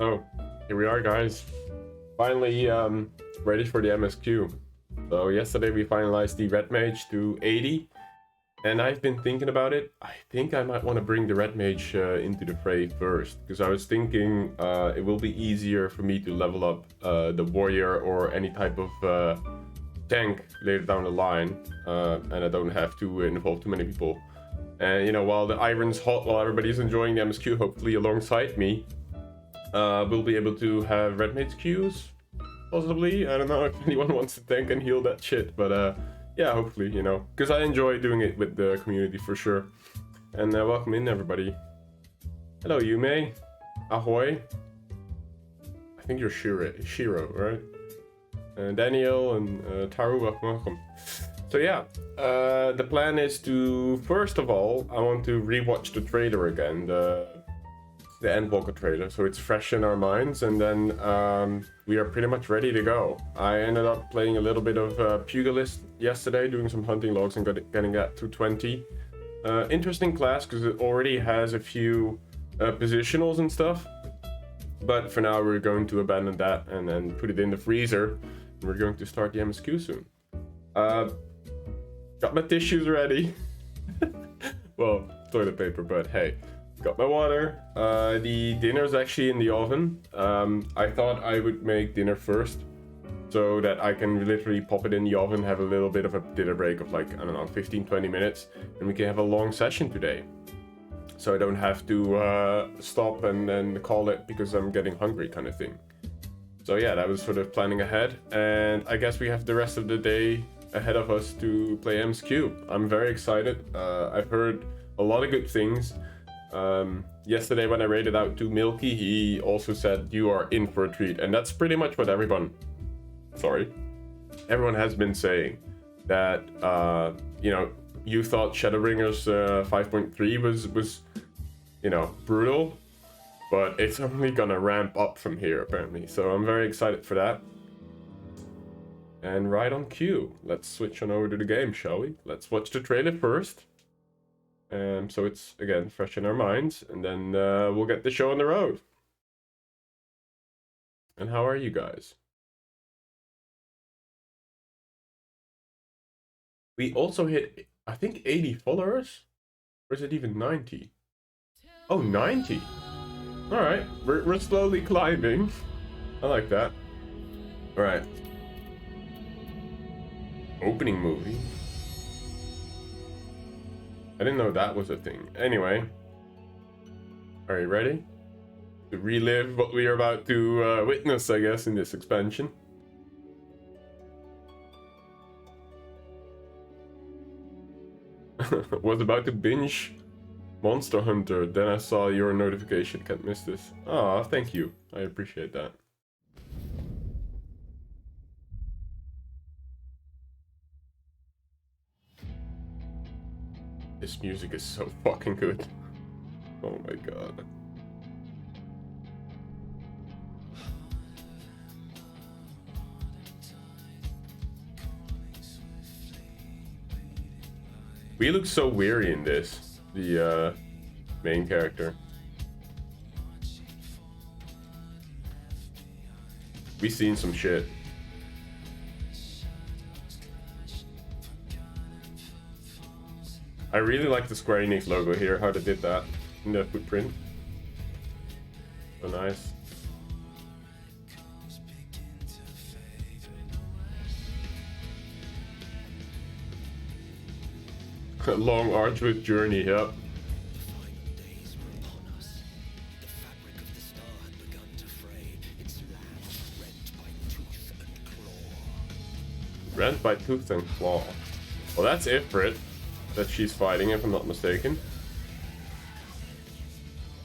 Oh, here we are, guys. Finally, ready for the MSQ. So yesterday we finalized the Red Mage to 80, and I've been thinking about it. I think I might want to bring the Red Mage into the fray first, because I was thinking it will be easier for me to level up the warrior or any type of tank later down the line, and I don't have to involve too many people. And you know, while the iron's hot, while everybody's enjoying the MSQ, hopefully alongside me, we'll be able to have Red Mage queues, possibly. I don't know if anyone wants to tank and heal that shit, but yeah, hopefully, you know, because I enjoy doing it with the community for sure. And welcome in, everybody. Hello, Yume. Ahoy. I think you're Shiro, right? And Daniel and Taru, welcome. So yeah, the plan is to, first of all, I want to rewatch the trailer again, the Endwalker trailer, so it's fresh in our minds, and then we are pretty much ready to go. I ended up playing a little bit of Pugilist yesterday, doing some hunting logs and getting that to 20. Interesting class, because it already has a few positionals and stuff, but for now we're going to abandon that and then put it in the freezer. We're going to start the MSQ soon. Got my tissues ready. Well, toilet paper, but hey. Got my water. The dinner's actually in the oven. I thought I would make dinner first, so that I can literally pop it in the oven, have a little bit of a dinner break of like, I don't know, 15-20 minutes, and we can have a long session today. So I don't have to stop and then call it because I'm getting hungry kind of thing. So yeah, that was sort of planning ahead, and I guess we have the rest of the day ahead of us to play MSQ. I'm very excited. I've heard a lot of good things. Yesterday when I rated out to Milky, he also said you are in for a treat, and that's pretty much what everyone has been saying. That you know, you thought Shadowbringers 5.3 was you know, brutal, but it's only gonna ramp up from here apparently, so I'm very excited for that. And right on cue, let's switch on over to the game, shall we? Let's watch the trailer first. So it's, again, fresh in our minds, and then we'll get the show on the road. And how are you guys? We also hit, I think, 80 followers? Or is it even 90? Oh, 90! Alright, we're slowly climbing. I like that. Alright. Opening movie. I didn't know that was a thing. Anyway, are you ready to relive what we are about to witness, I guess, in this expansion? Was about to binge Monster Hunter, then I saw your notification. Can't miss this. Ah, thank you. I appreciate that. This music is so fucking good. Oh my god. We look so weary in this, the main character. We've seen some shit. I really like the Square Enix logo here, how they did that in the footprint. So nice. A long, arduous journey, yep. Rent by tooth and claw. Well, that's Ifrit that she's fighting, if I'm not mistaken.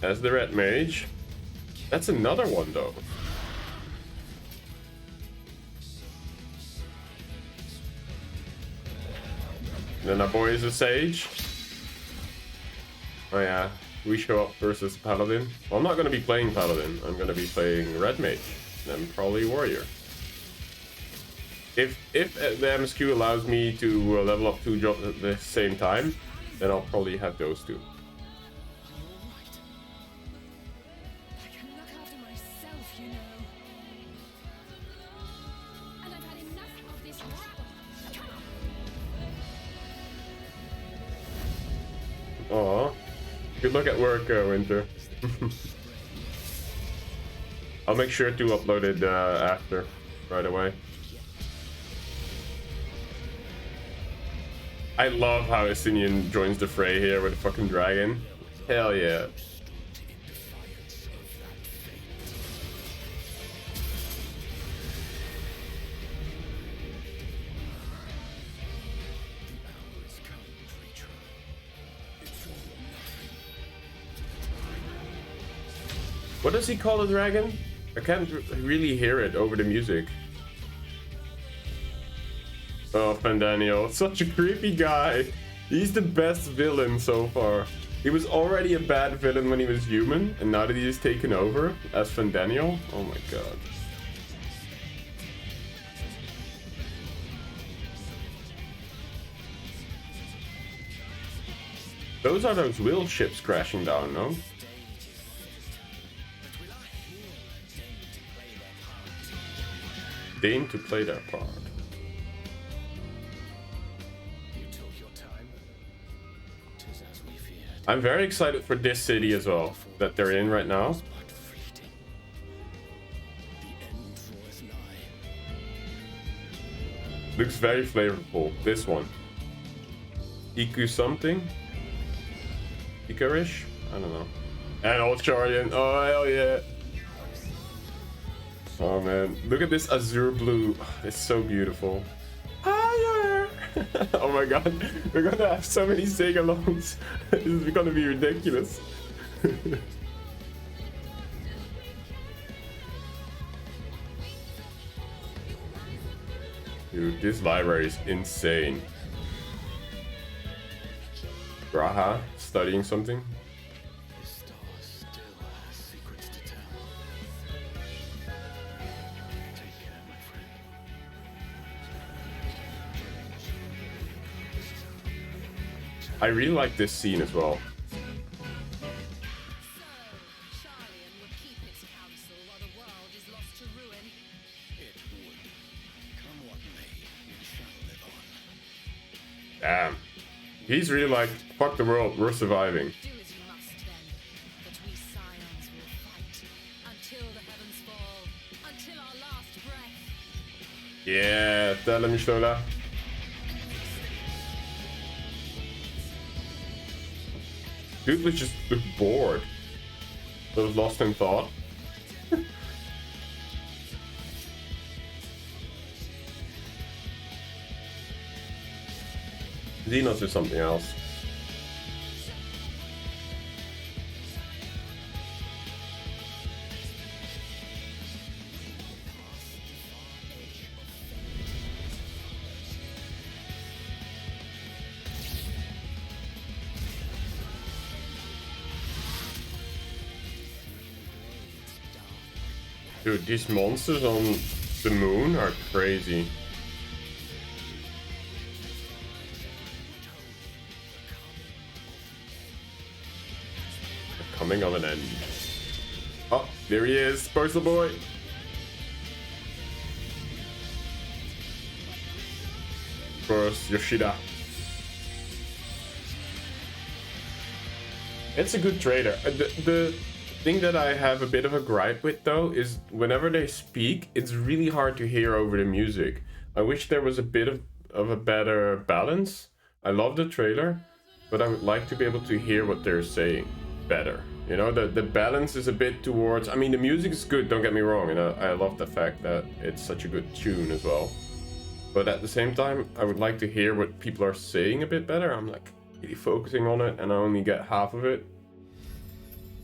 As the Red Mage. That's another one, though. And then our boy is a Sage. Oh yeah, we show up versus Paladin. Well, I'm not going to be playing Paladin. I'm going to be playing Red Mage. Then probably Warrior. If the MSQ allows me to level up two jobs at the same time, then I'll probably have those two. you know. And I've had enough of this rabble. Come on. Aw. Good luck at work, Winter. I'll make sure to upload it after, right away. I love how Estinian joins the fray here with a fucking dragon. Hell yeah. What does he call the dragon? I can't really hear it over the music. Oh, Fandaniel, such a creepy guy. He's the best villain so far. He was already a bad villain when he was human, and now that he's taken over as Fandaniel, oh my god. Those are those wheel ships crashing down, no? Deign to play their part. I'm very excited for this city as well, that they're in right now. Looks very flavorful, this one. Iku something? Ikarish? I don't know. And old Sharlayan, oh hell yeah. Oh man, look at this azure blue. It's so beautiful. Higher! Oh my god, we're gonna have so many sing-alongs. This is gonna be ridiculous. Dude, this library is insane. Raha, studying something? I really like this scene as well. Sharlayan would keep its counsel while the world is lost to ruin. It would. Come what may, it shall live on. Damn. He's really like, fuck the world, we're surviving. Do as you must then, but we scions will fight until the heavens fall, until our last breath. Yeah, tell him, Shola. Dude was just bored. Was lost in thought. Xenos is something else. Dude, these monsters on the moon are crazy. The coming of an end. Oh, there he is, Postal Boy. Of course, Yoshida. It's a good trailer. The thing that I have a bit of a gripe with though is whenever they speak, it's really hard to hear over the music. I wish there was a bit of a better balance. I love the trailer, but I would like to be able to hear what they're saying better. You know, the balance is a bit towards, I mean, the music is good, don't get me wrong, and I love the fact that it's such a good tune as well. But at the same time, I would like to hear what people are saying a bit better. I'm like really focusing on it and I only get half of it.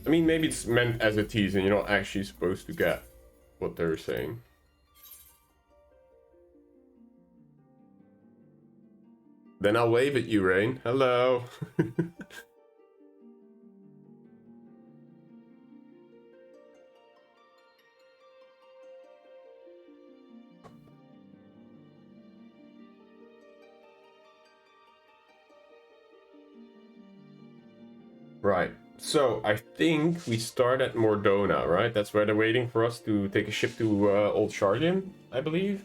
I mean, maybe it's meant as a tease and you're not actually supposed to get what they're saying. Then I'll wave at you, Rain. Hello. Right. So I think we start at Mordona, right? That's where they're waiting for us to take a ship to Old Sharlayan, I believe.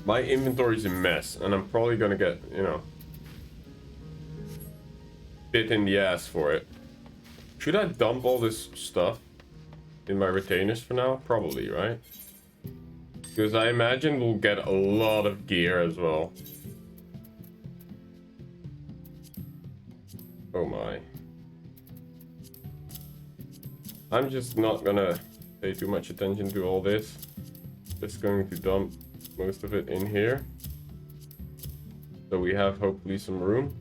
My inventory's a mess, and I'm probably gonna get, you know, bit in the ass for it. Should I dump all this stuff in my retainers for now? Probably, right? Because I imagine we'll get a lot of gear as well. Oh my. I'm just not gonna pay too much attention to all this. Just going to dump most of it in here. So we have hopefully some room.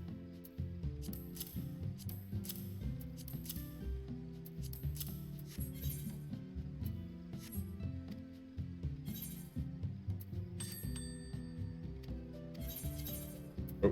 Oh.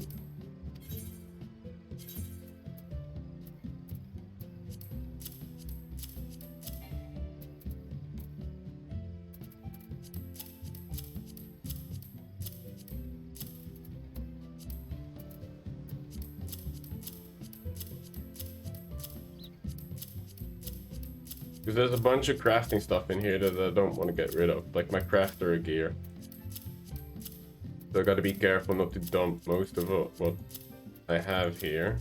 Because there's a bunch of crafting stuff in here that I don't want to get rid of, like my crafter gear. So I gotta be careful not to dump most of what I have here.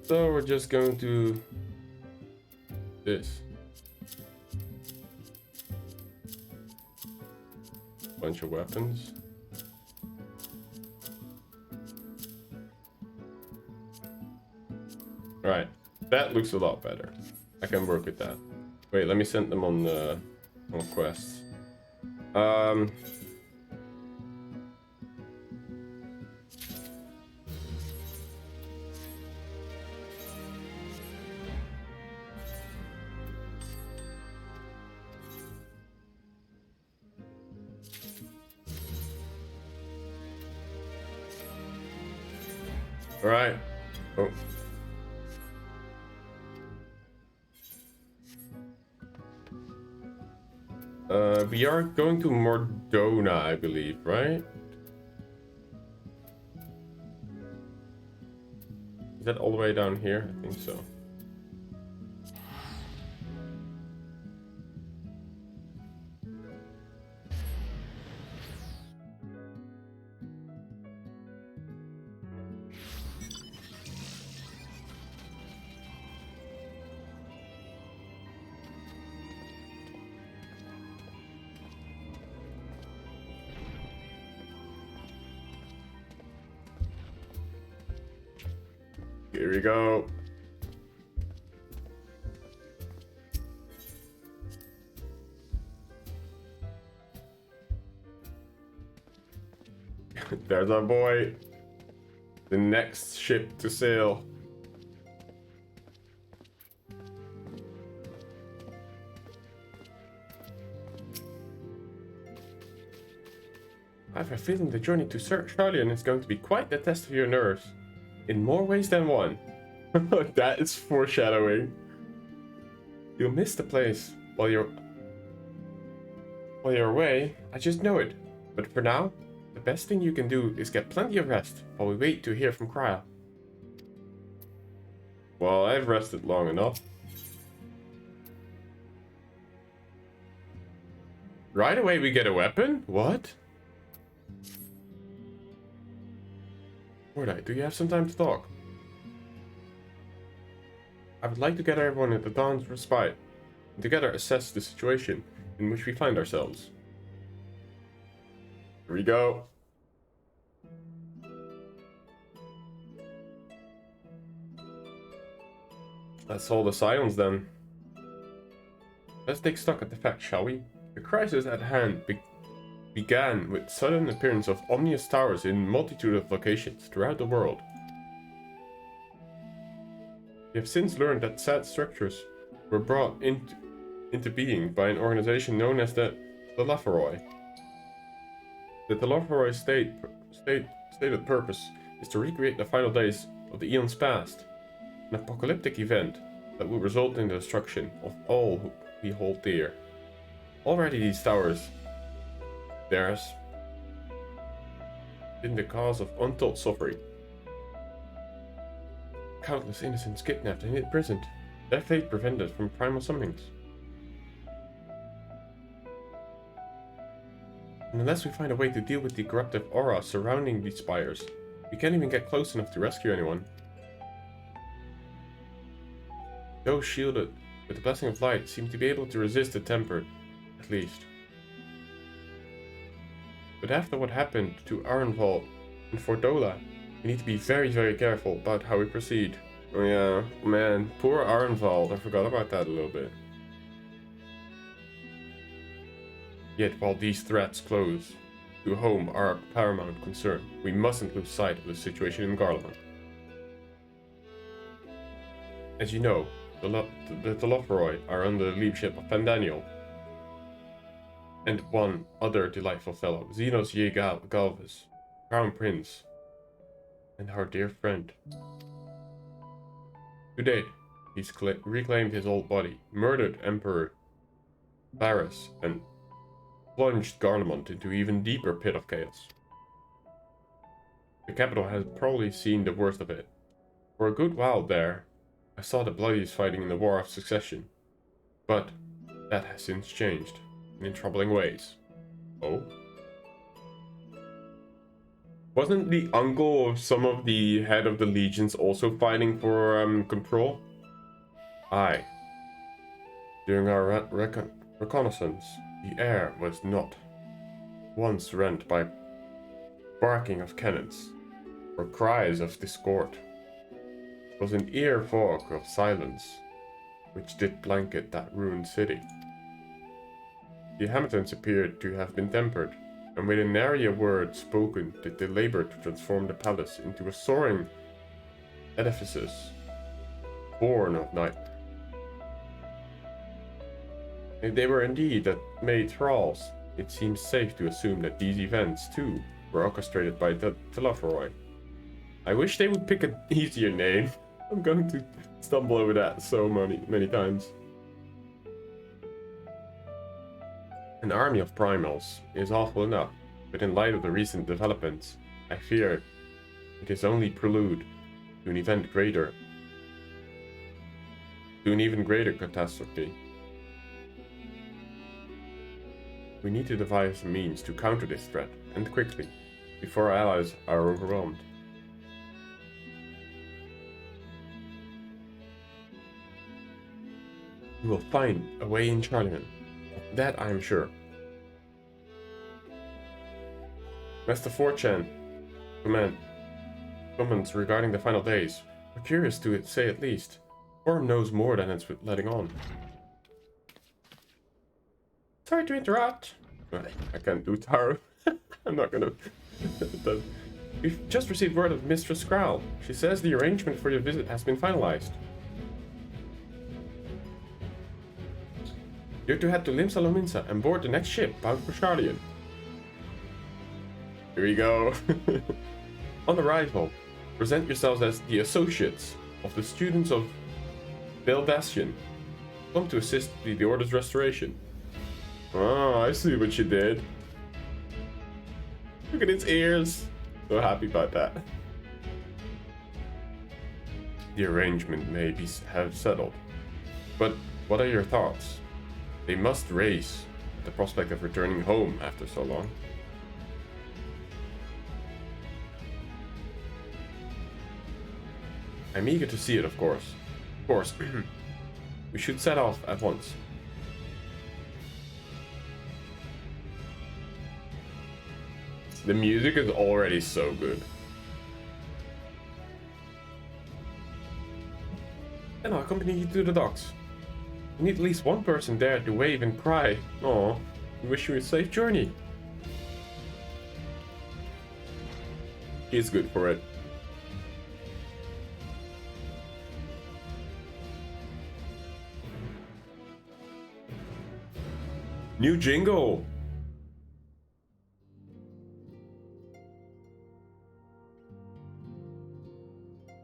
So we're just going to this. Bunch of weapons. Alright, that looks a lot better. I can work with that. Wait, let me send them on quests. Alright. Oh. We are going to Mordona, I believe, right? Is that all the way down here? I think so. Here we go. There's our boy. The next ship to sail. I have a feeling the journey to Sharlayan is going to be quite the test of your nerves. In more ways than one. That is foreshadowing. You'll miss the place while you're away. I just know it. But for now, the best thing you can do is get plenty of rest while we wait to hear from Cryle. Well, I've rested long enough. Right away we get a weapon? What? Mordai, do you have some time to talk? I would like to gather everyone at the Dawn's Respite and together assess the situation in which we find ourselves. Here we go. That's all the Scions then. Let's take stock at the facts, shall we? The crisis at hand began with sudden appearance of ominous towers in multitude of locations throughout the world. We have since learned that said structures were brought into being by an organization known as the Telophoroi. The Telophoroi stated purpose is to recreate the final days of the eons past, an apocalyptic event that will result in the destruction of all who we hold dear. Already these towers, theirs, been the cause of untold suffering. Countless innocents kidnapped and imprisoned, their fate prevented from primal summonings. And unless we find a way to deal with the corruptive aura surrounding these spires, we can't even get close enough to rescue anyone. Those shielded with the blessing of light seem to be able to resist the temper, at least. But after what happened to Arenvald and Fordola, we need to be very, very careful about how we proceed. Oh yeah, man, poor Arenvald, I forgot about that a little bit. Yet while these threats close to home are our paramount concern, we mustn't lose sight of the situation in Garlemald. As you know, the Telophoroi are under the leadership of Pandaniel, and one other delightful fellow, Xenos Galvus, Crown Prince, and our dear friend. To date, he's reclaimed his old body, murdered Emperor Varus, and plunged Garlemald into an even deeper pit of chaos. The capital has probably seen the worst of it. For a good while there, I saw the bloodiest fighting in the War of Succession, but that has since changed, and in troubling ways. Oh? Wasn't the uncle of some of the head of the legions also fighting for control? Aye. During our reconnaissance, the air was not once rent by barking of cannons or cries of discord. It was an ear fog of silence which did blanket that ruined city. The inhabitants appeared to have been tempered, and with a nary a word spoken did they labor to transform the palace into a soaring edifice born of night. If they were indeed that made thralls, it seems safe to assume that these events, too, were orchestrated by the Telophoroi. I wish they would pick an easier name. I'm going to stumble over that so many times. An army of primals is awful enough, but in light of the recent developments, I fear it is only prelude to an even greater catastrophe. We need to devise a means to counter this threat, and quickly, before our allies are overwhelmed. We will find a way in Sharlayan. That I am sure. Master 4chan comments regarding the final days. We're curious to say at least. Forum knows more than it's letting on. Sorry to interrupt. I can't do Taro. I'm not gonna. We've just received word of Mistress Growl. She says the arrangement for your visit has been finalized. You're to head to Limsa Lominsa and board the next ship bound for Sharlayan. Here we go. On arrival, present yourselves as the associates of the students of Beldacian. Come to assist the Order's restoration. Oh, I see what you did. Look at its ears. So happy about that. The arrangement may have settled. But what are your thoughts? They must race at the prospect of returning home after so long. I'm eager to see it, of course. Of course. We should set off at once. The music is already so good. And I'll accompany you to the docks. We need at least one person there to wave and cry. Aw, we wish you a safe journey. He's good for it. New jingle!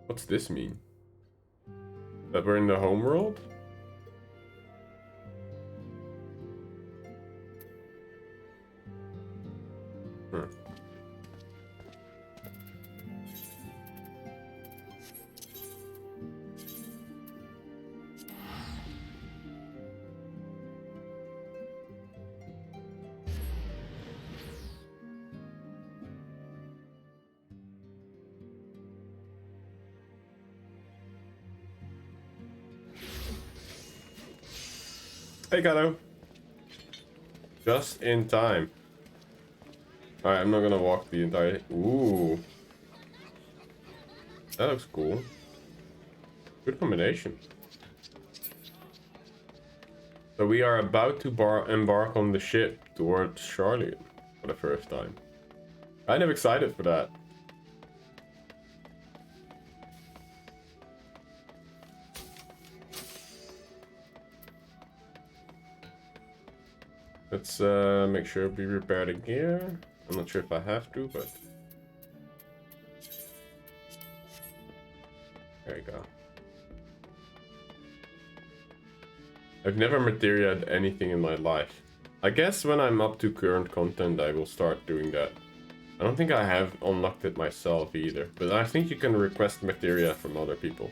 What's this mean? That we're in the home world? Hmm. Hey, Gato. Just in time. Alright, I'm not gonna walk the entire... Ooh. That looks cool. Good combination. So we are about to embark on the ship towards Sharlayan for the first time. Kind of excited for that. Let's make sure we repair the gear. I'm not sure if I have to, but... There you go. I've never materialized anything in my life. I guess when I'm up to current content I will start doing that. I don't think I have unlocked it myself either, but I think you can request materia from other people.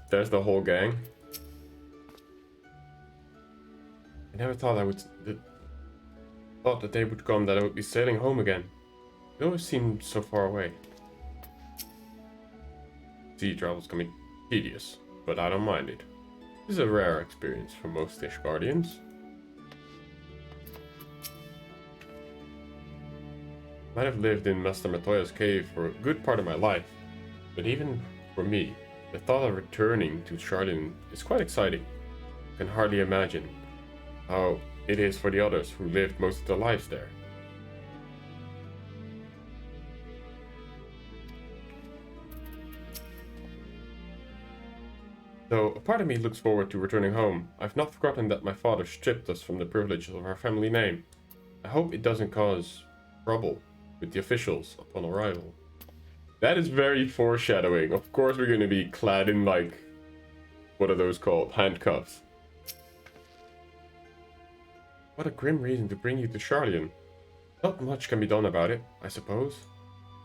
There's the whole gang. I never thought thought that they would come, that I would be sailing home again. It always seemed so far away. Sea travels can be tedious, but I don't mind it. This is a rare experience for most Fish Guardians. Might have lived in Master Matoya's cave for a good part of my life, but even for me, the thought of returning to Sharlayan is quite exciting. I can hardly imagine how it is for the others who lived most of their lives there. Though a part of me looks forward to returning home, I've not forgotten that my father stripped us from the privileges of our family name. I hope it doesn't cause trouble with the officials upon arrival. That is very foreshadowing. Of course we're going to be clad in, like, what are those called? Handcuffs. What a grim reason to bring you to Sharlayan. Not much can be done about it, I suppose.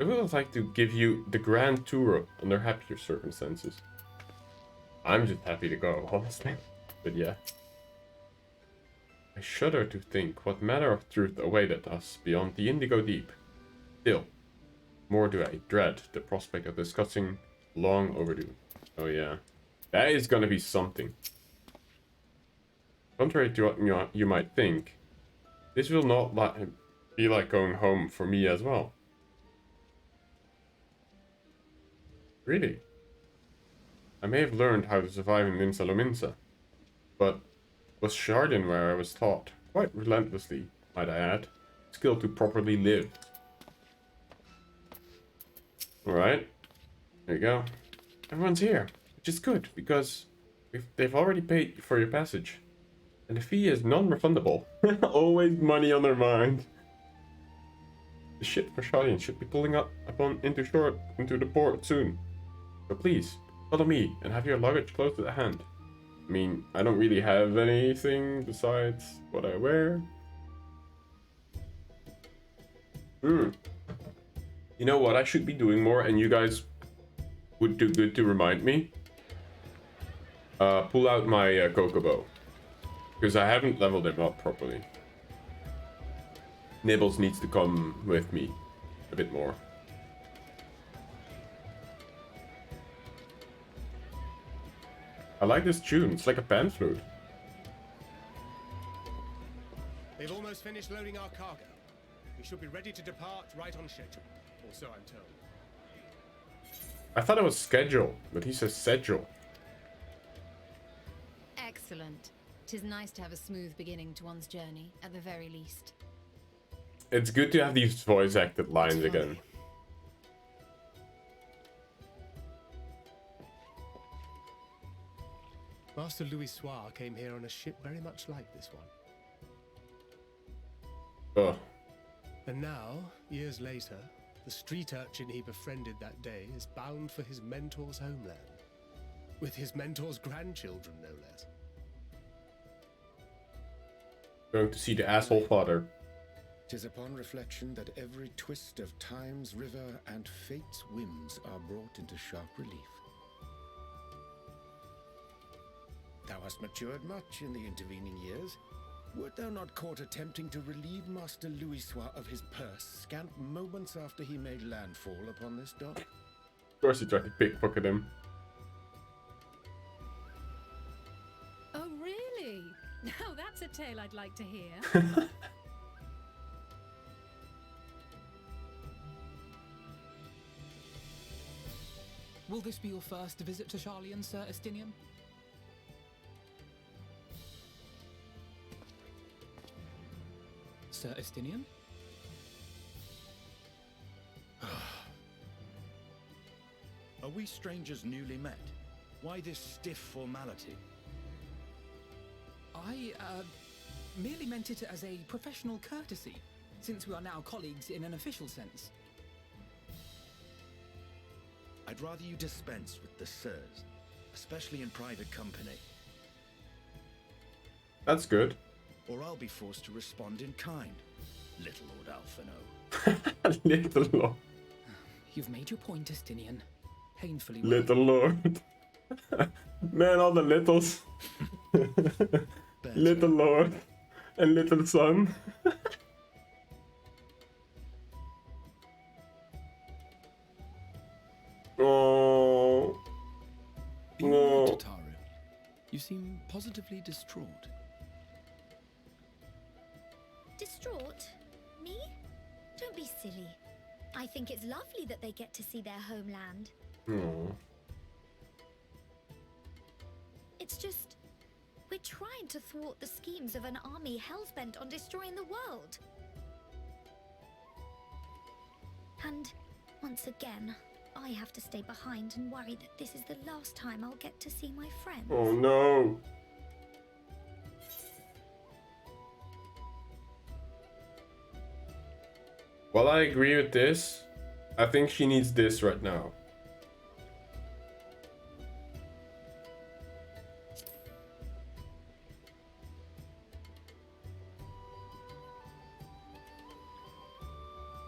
I would have liked to give you the grand tour under happier circumstances. I'm just happy to go, honestly. But yeah. I shudder to think what manner of truth awaited us beyond the Indigo Deep. Still, more do I dread the prospect of discussing long overdue. Oh yeah. That is gonna be something. Contrary to what you might think, this will not be like going home for me as well. Really? I may have learned how to survive in Limsa Lominsa, but was Sharlayan where I was taught, quite relentlessly, might I add, skill to properly live. Alright, there you go. Everyone's here, which is good, because they've already paid for your passage. And the fee is non-refundable. Always money on their mind. The ship for Sharlayan should be pulling up into the port soon. So please, follow me and have your luggage close at hand. I mean, I don't really have anything besides what I wear. You know what I should be doing more, and you guys would do good to remind me? Pull out my Kokobo. Because I haven't leveled him up properly. Nibbles needs to come with me a bit more. I like this tune, it's like a pan flute. They've almost finished loading our cargo. We should be ready to depart right on schedule, or so I'm told. I thought it was schedule, but he says schedule. Excellent. 'Tis nice to have a smooth beginning to one's journey, at the very least. It's good to have these voice acted lines again. Master Louis Soir came here on a ship very much like this one. Oh. And now, years later, The street urchin he befriended that day is bound for his mentor's homeland. With his mentor's grandchildren, no less. Going to see the asshole father. 'Tis upon reflection that every twist of time's river and fate's whims are brought into sharp relief. Thou hast matured much in the intervening years. Wert thou not caught attempting to relieve Master Louisois of his purse scant moments after he made landfall upon this dock? Of course he tried to pickpocket him. Oh, really? Now that's a tale I'd like to hear. Will this be your first visit to Sharlayan, Sir Estinian? Sir Estinian? Are we strangers newly met? Why this stiff formality? I, merely meant it as a professional courtesy, since we are now colleagues in an official sense. I'd rather you dispense with the sirs, especially in private company, That's good. or I'll be forced to respond in kind, little Lord Alphino. Little Lord. You've made your point, Estinian. Painfully well. Little Lord. Man, all the littles. Little Lord. And Little Son. Oh. You, No. Tataru, you seem positively distraught. Distraught? Me? Don't be silly. I think it's lovely that they get to see their homeland. Oh. It's just, we're trying to thwart the schemes of an army hellbent on destroying the world. And once again, I have to stay behind and worry that this is the last time I'll get to see my friends. Oh no. While I agree with this, I think she needs this right now.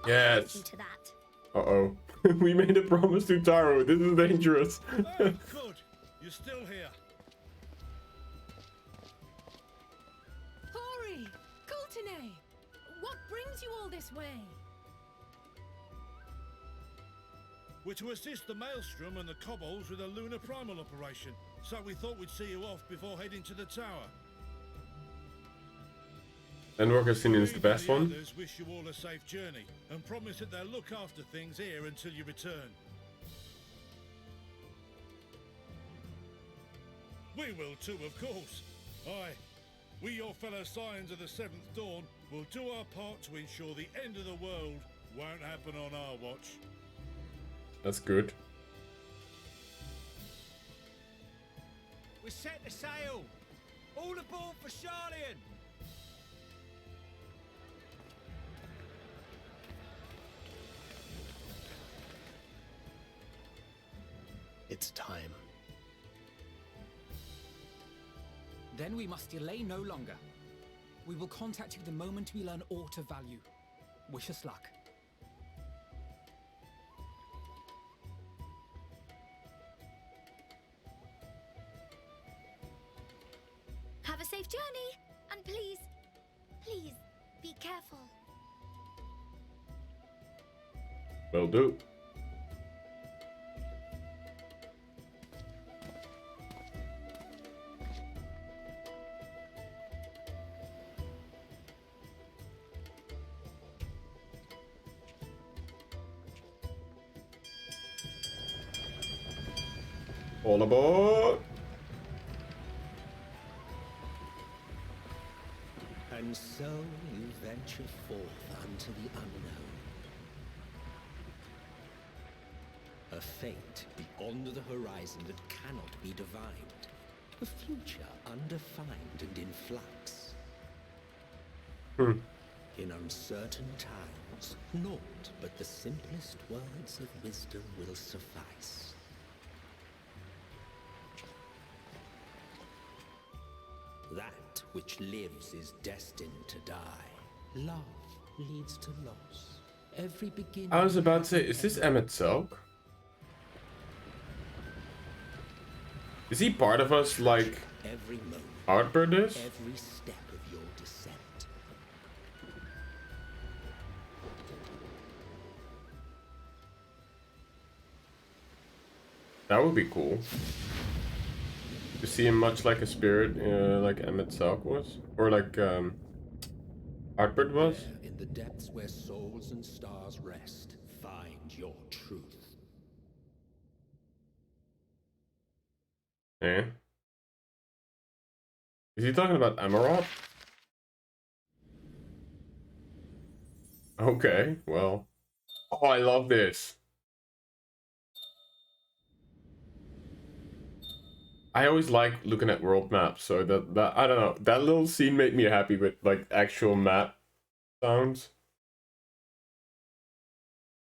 I'll Yes. hold you to that. Uh-oh. We made a promise to Taro. This is dangerous. Oh, good. You're still here. Hori! Kultine! What brings you all this way? We're to assist the Maelstrom and the Kobolds with a lunar primal operation, so we thought we'd see you off before heading to the tower. Endwalker Senior is the best We and one. the others wish you all a safe journey and promise that they'll look after things here until you return. We will too, of course. Aye, we, your fellow Scions of the Seventh Dawn, will do our part to ensure the end of the world won't happen on our watch. That's good. We're set to sail! All aboard for Sharlayan! It's time. Then we must delay no longer. We will contact you the moment we learn aught of value. Wish us luck. Have a safe journey, and please, please, be careful. Will do. All aboard! And so you venture forth unto the unknown. A fate beyond the horizon that cannot be divined. A future undefined and in flux. In uncertain times, naught but the simplest words of wisdom will suffice. That which lives is destined to die. Love leads to loss. Every beginning. I was about to say, is this Emmett Selk? Is he part of us like every moment, Outbird is? every step of your descent. That would be cool. To see him much like a spirit, like Emmett Selk was, or like Outbird was. There, in the depths where souls and stars rest, find your truth. Eh? Is he talking about Amarok? Okay, well. Oh, I love this. I always like looking at world maps, so that I don't know, that little scene made me happy with like actual map sounds.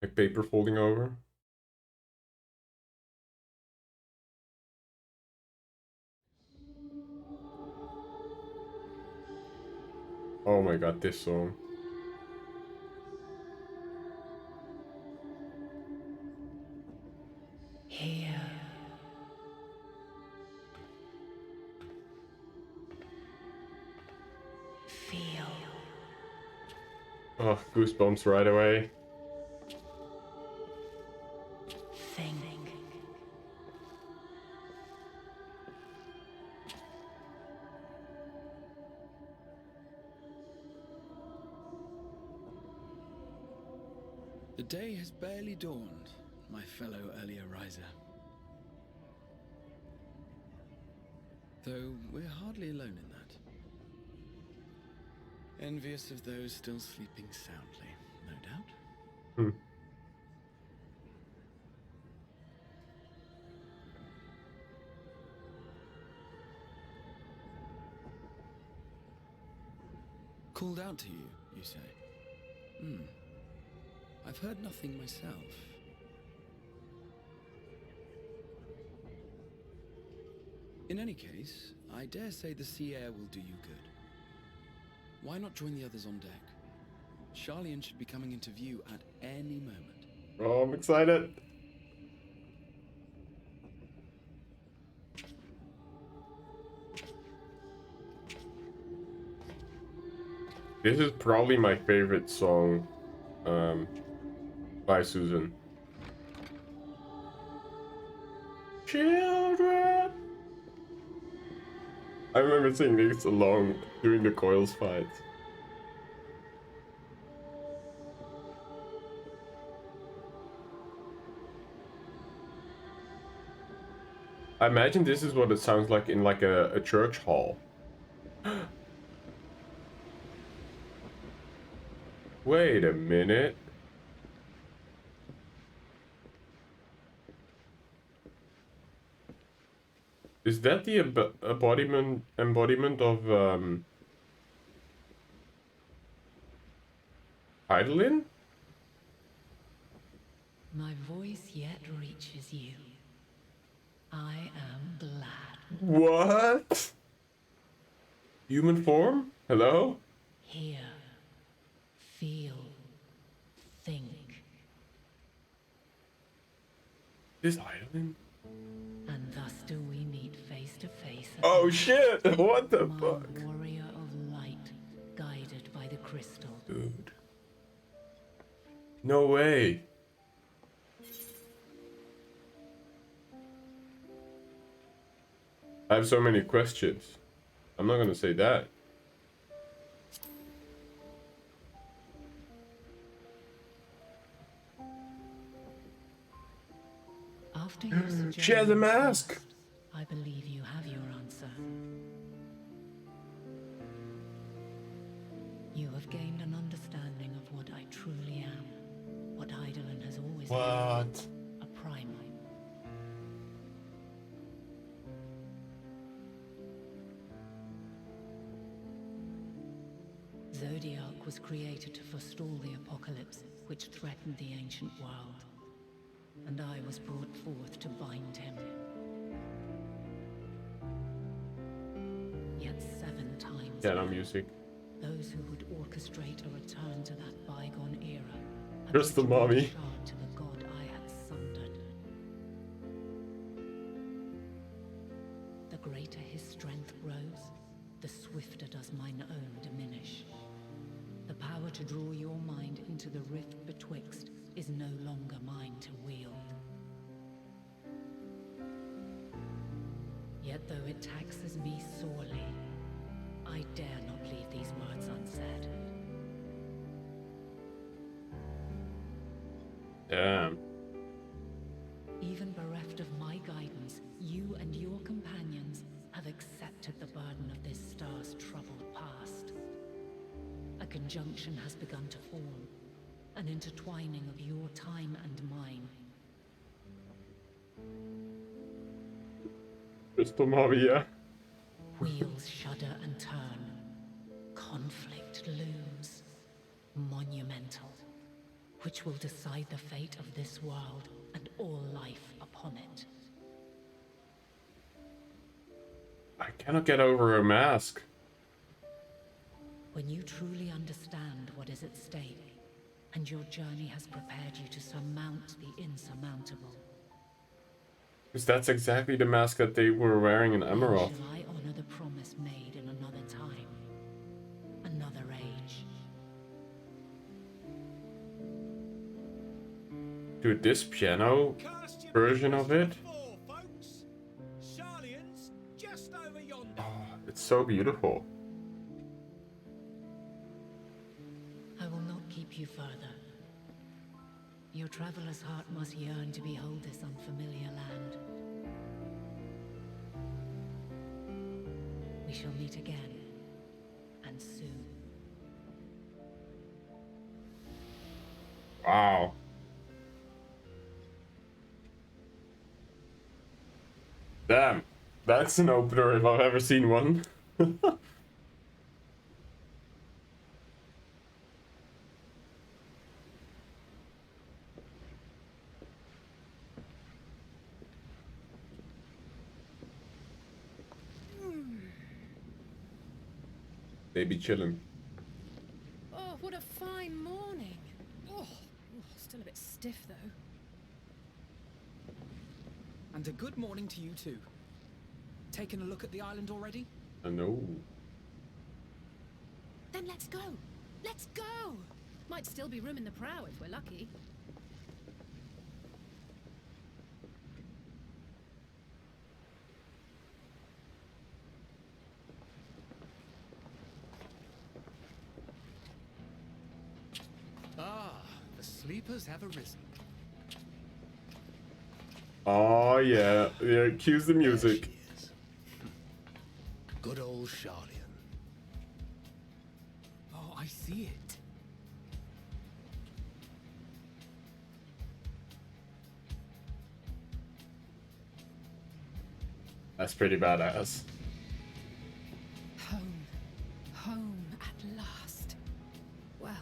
Like paper folding over. Oh my god, this song. Here. Feel. Oh, goosebumps right away. Think. The day has barely dawned, my fellow earlier riser. Though we're hardly alone in that. Envious of those still sleeping soundly, no doubt. Hmm. Called out to you, you say? I've heard nothing myself. In any case, I dare say the sea air will do you good. Why not join the others on deck? Sharlayan should be coming into view at any moment. Oh, I'm excited. This is probably my favorite song by Susan. Children! I remember singing this along during the Coils fight. I imagine this is what it sounds like in like a church hall. Wait a minute. Is that the embodiment of Heidelin? My voice yet reaches you. I am glad. What? Human form? Hello? Hear. Feel. Think. Is Heidelin? And thus do we meet face to face. Oh shit! What the my fuck? warrior of light, guided by the crystal. Dude. No way. I have so many questions. I'm not gonna say that. After your sojourn She has a mask. past, I believe you have your answer. You have gained an understanding of what I truly am, what Heidelin has always been. What? A primal. Zodiac was created to forestall the apocalypse which threatened the ancient world, and I was brought forth to bind him. Yet 7 times Yeah, no music. those who would orchestrate a return to that bygone era Just the mommy. shard to the god I had sundered. The greater his strength grows, the swifter does mine own diminish. The power to draw your mind into the rift betwixt is no longer mine to wield. Yet though it taxes me sorely, I dare not leave these words unsaid. Damn. Even bereft of my guidance, you and your companions have accepted the burden of this star's troubled past. A conjunction has begun to form, an intertwining of your time and mine. Just the mommy, yeah. Wheels shudder and turn. Conflict looms. Monumental. Which will decide the fate of this world and all life upon it. I cannot get over her mask. When you truly understand what is at stake, and your journey has prepared you to surmount the insurmountable. Because that's exactly the mask that they were wearing in Emerald. Shall I honor the promise made in another time, another age? Dude, this piano version of it, Sharlayan's just over yonder. it's so beautiful. I will not keep you further. Your traveler's heart must yearn to behold this unfamiliar land. We shall meet again, and soon. Wow. Damn, that's an opener if I've ever seen one. They be chilling. Oh, what a fine morning. Oh, still a bit stiff though. And a good morning to you too. Taken a look at the island already? I know. Then let's go. Let's go. Might still be room in the prow if we're lucky. Ah, the sleepers have arisen. Oh yeah, yeah. Cues the music. Good old Sharlayan. Oh, I see it. That's pretty badass. Home. Home at last. Well,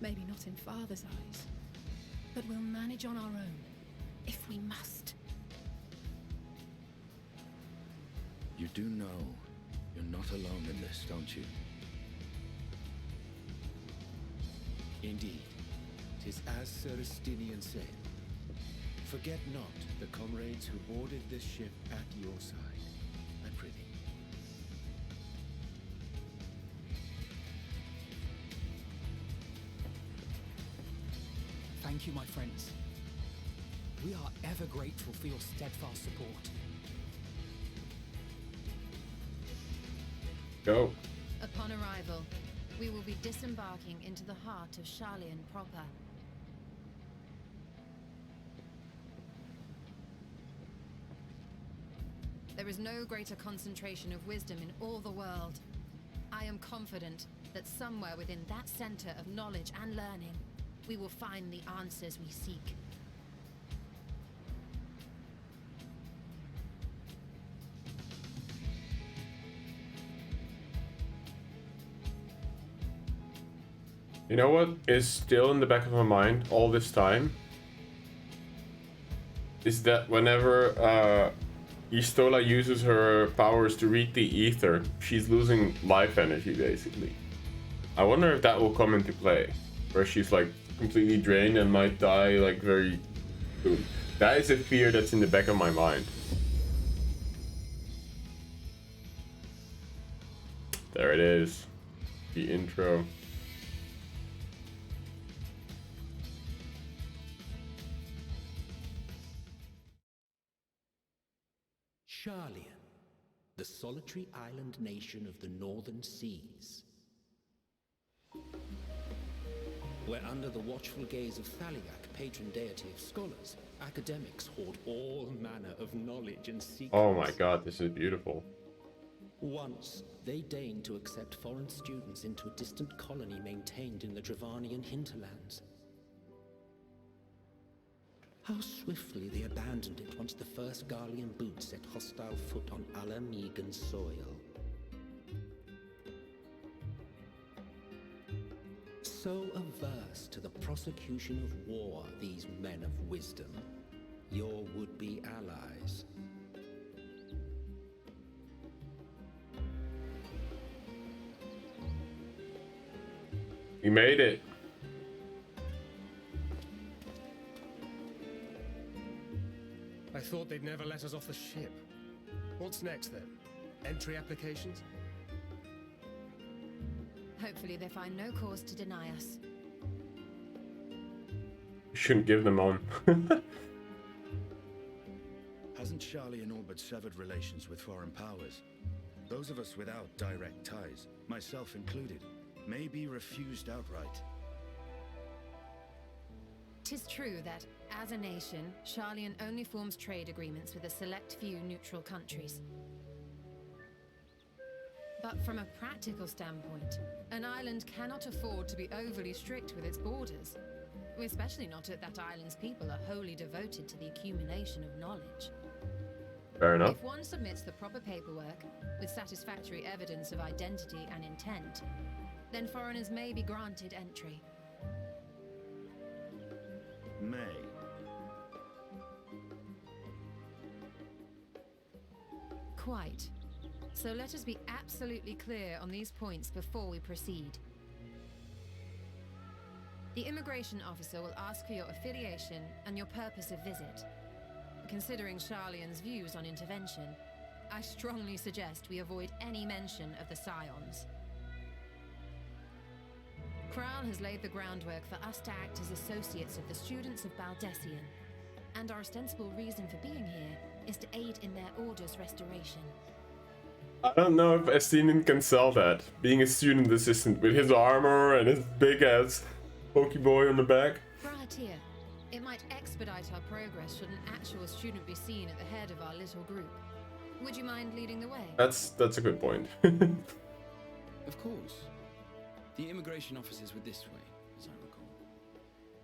maybe not in Father's eyes. But we'll manage on our own. If we must. You do know you're not alone in this, don't you? Indeed. 'Tis as Sir Estinian said. Forget not the comrades who boarded this ship at your side. I prithee. Thank you, my friends. We are ever grateful for your steadfast support. Go. Upon arrival, we will be disembarking into the heart of Sharlayan proper. There is no greater concentration of wisdom in all the world. I am confident that somewhere within that center of knowledge and learning, we will find the answers we seek. You know what is still in the back of my mind all this time? Is that whenever Istola uses her powers to read the ether, she's losing life energy, basically. I wonder if that will come into play, where she's like completely drained and might die like very soon. That is a fear that's in the back of my mind. There it is, the intro. Sharlayan, the solitary island nation of the northern seas. Where under the watchful gaze of Thaliak, patron deity of scholars, academics hoard all manner of knowledge and secrets. Oh my god, this is beautiful. Once, they deigned to accept foreign students into a distant colony maintained in the Dravanian hinterlands. How swiftly they abandoned it once the first Garlean boot set hostile foot on Ala Megan soil. So averse to the prosecution of war, these men of wisdom, your would-be allies. We made it. I thought they'd never let us off the ship. What's next then? Entry applications? Hopefully they find no cause to deny us. Shouldn't give them on. Hasn't Sharlayan all but severed relations with foreign powers? Those of us without direct ties, myself included, may be refused outright. 'Tis true that, as a nation, Sharlayan only forms trade agreements with a select few neutral countries. But from a practical standpoint, an island cannot afford to be overly strict with its borders, especially not if that island's people are wholly devoted to the accumulation of knowledge. Fair enough. If one submits the proper paperwork, with satisfactory evidence of identity and intent, then foreigners may be granted entry. May. Quite. So let us be absolutely clear on these points before we proceed. The immigration officer will ask for your affiliation and your purpose of visit. Considering Sharlayan's views on intervention, I strongly suggest we avoid any mention of the Scions. Kral has laid the groundwork for us to act as associates of the students of Baldessian, and our ostensible reason for being here is to aid in their order's restoration. I don't know if Estinian can sell that. Being a student assistant with his armor and his big ass Pokeboy on the back. Prior, it might expedite our progress should an actual student be seen at the head of our little group. Would you mind leading the way? That's a good point. Of course. The immigration officers were this way, as I recall.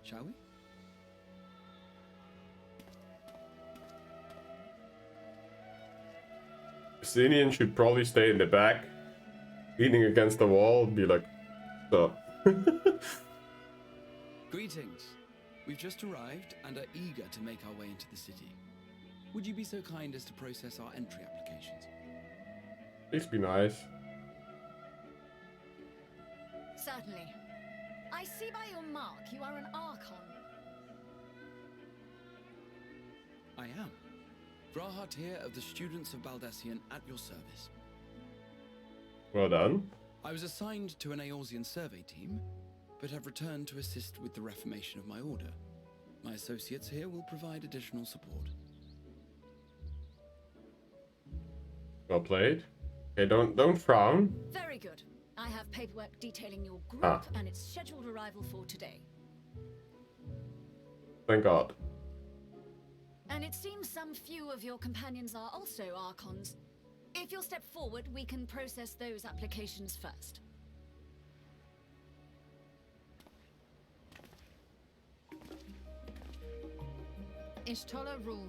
Shall we? Estinian should probably stay in the back, leaning against the wall, and be like, so. Greetings. We've just arrived and are eager to make our way into the city. Would you be so kind as to process our entry applications? Please be nice. Certainly. I see by your mark you are an Archon. I am. Brahat here of the Students of Baldessian at your service. Well done. I was assigned to an Eorzean survey team, but have returned to assist with the reformation of my order. My associates here will provide additional support. Well played. Okay, don't frown. Very good. I have paperwork detailing your group and its scheduled arrival for today. Thank God. And it seems some few of your companions are also Archons. If you'll step forward, we can process those applications first. Ishtola rule.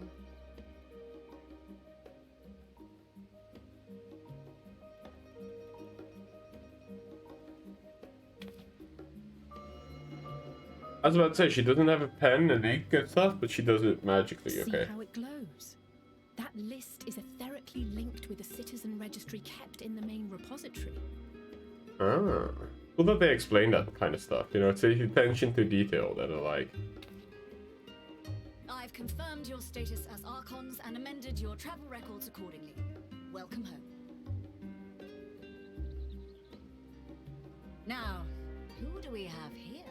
I was about to say, she doesn't have a pen and ink and stuff, but she does it magically, okay. See how it glows? That list is etherically linked with the citizen registry kept in the main repository. Ah. Well, that they explain that kind of stuff, you know, it's attention to detail that I like. I've confirmed your status as Archons and amended your travel records accordingly. Welcome home. Now, who do we have here?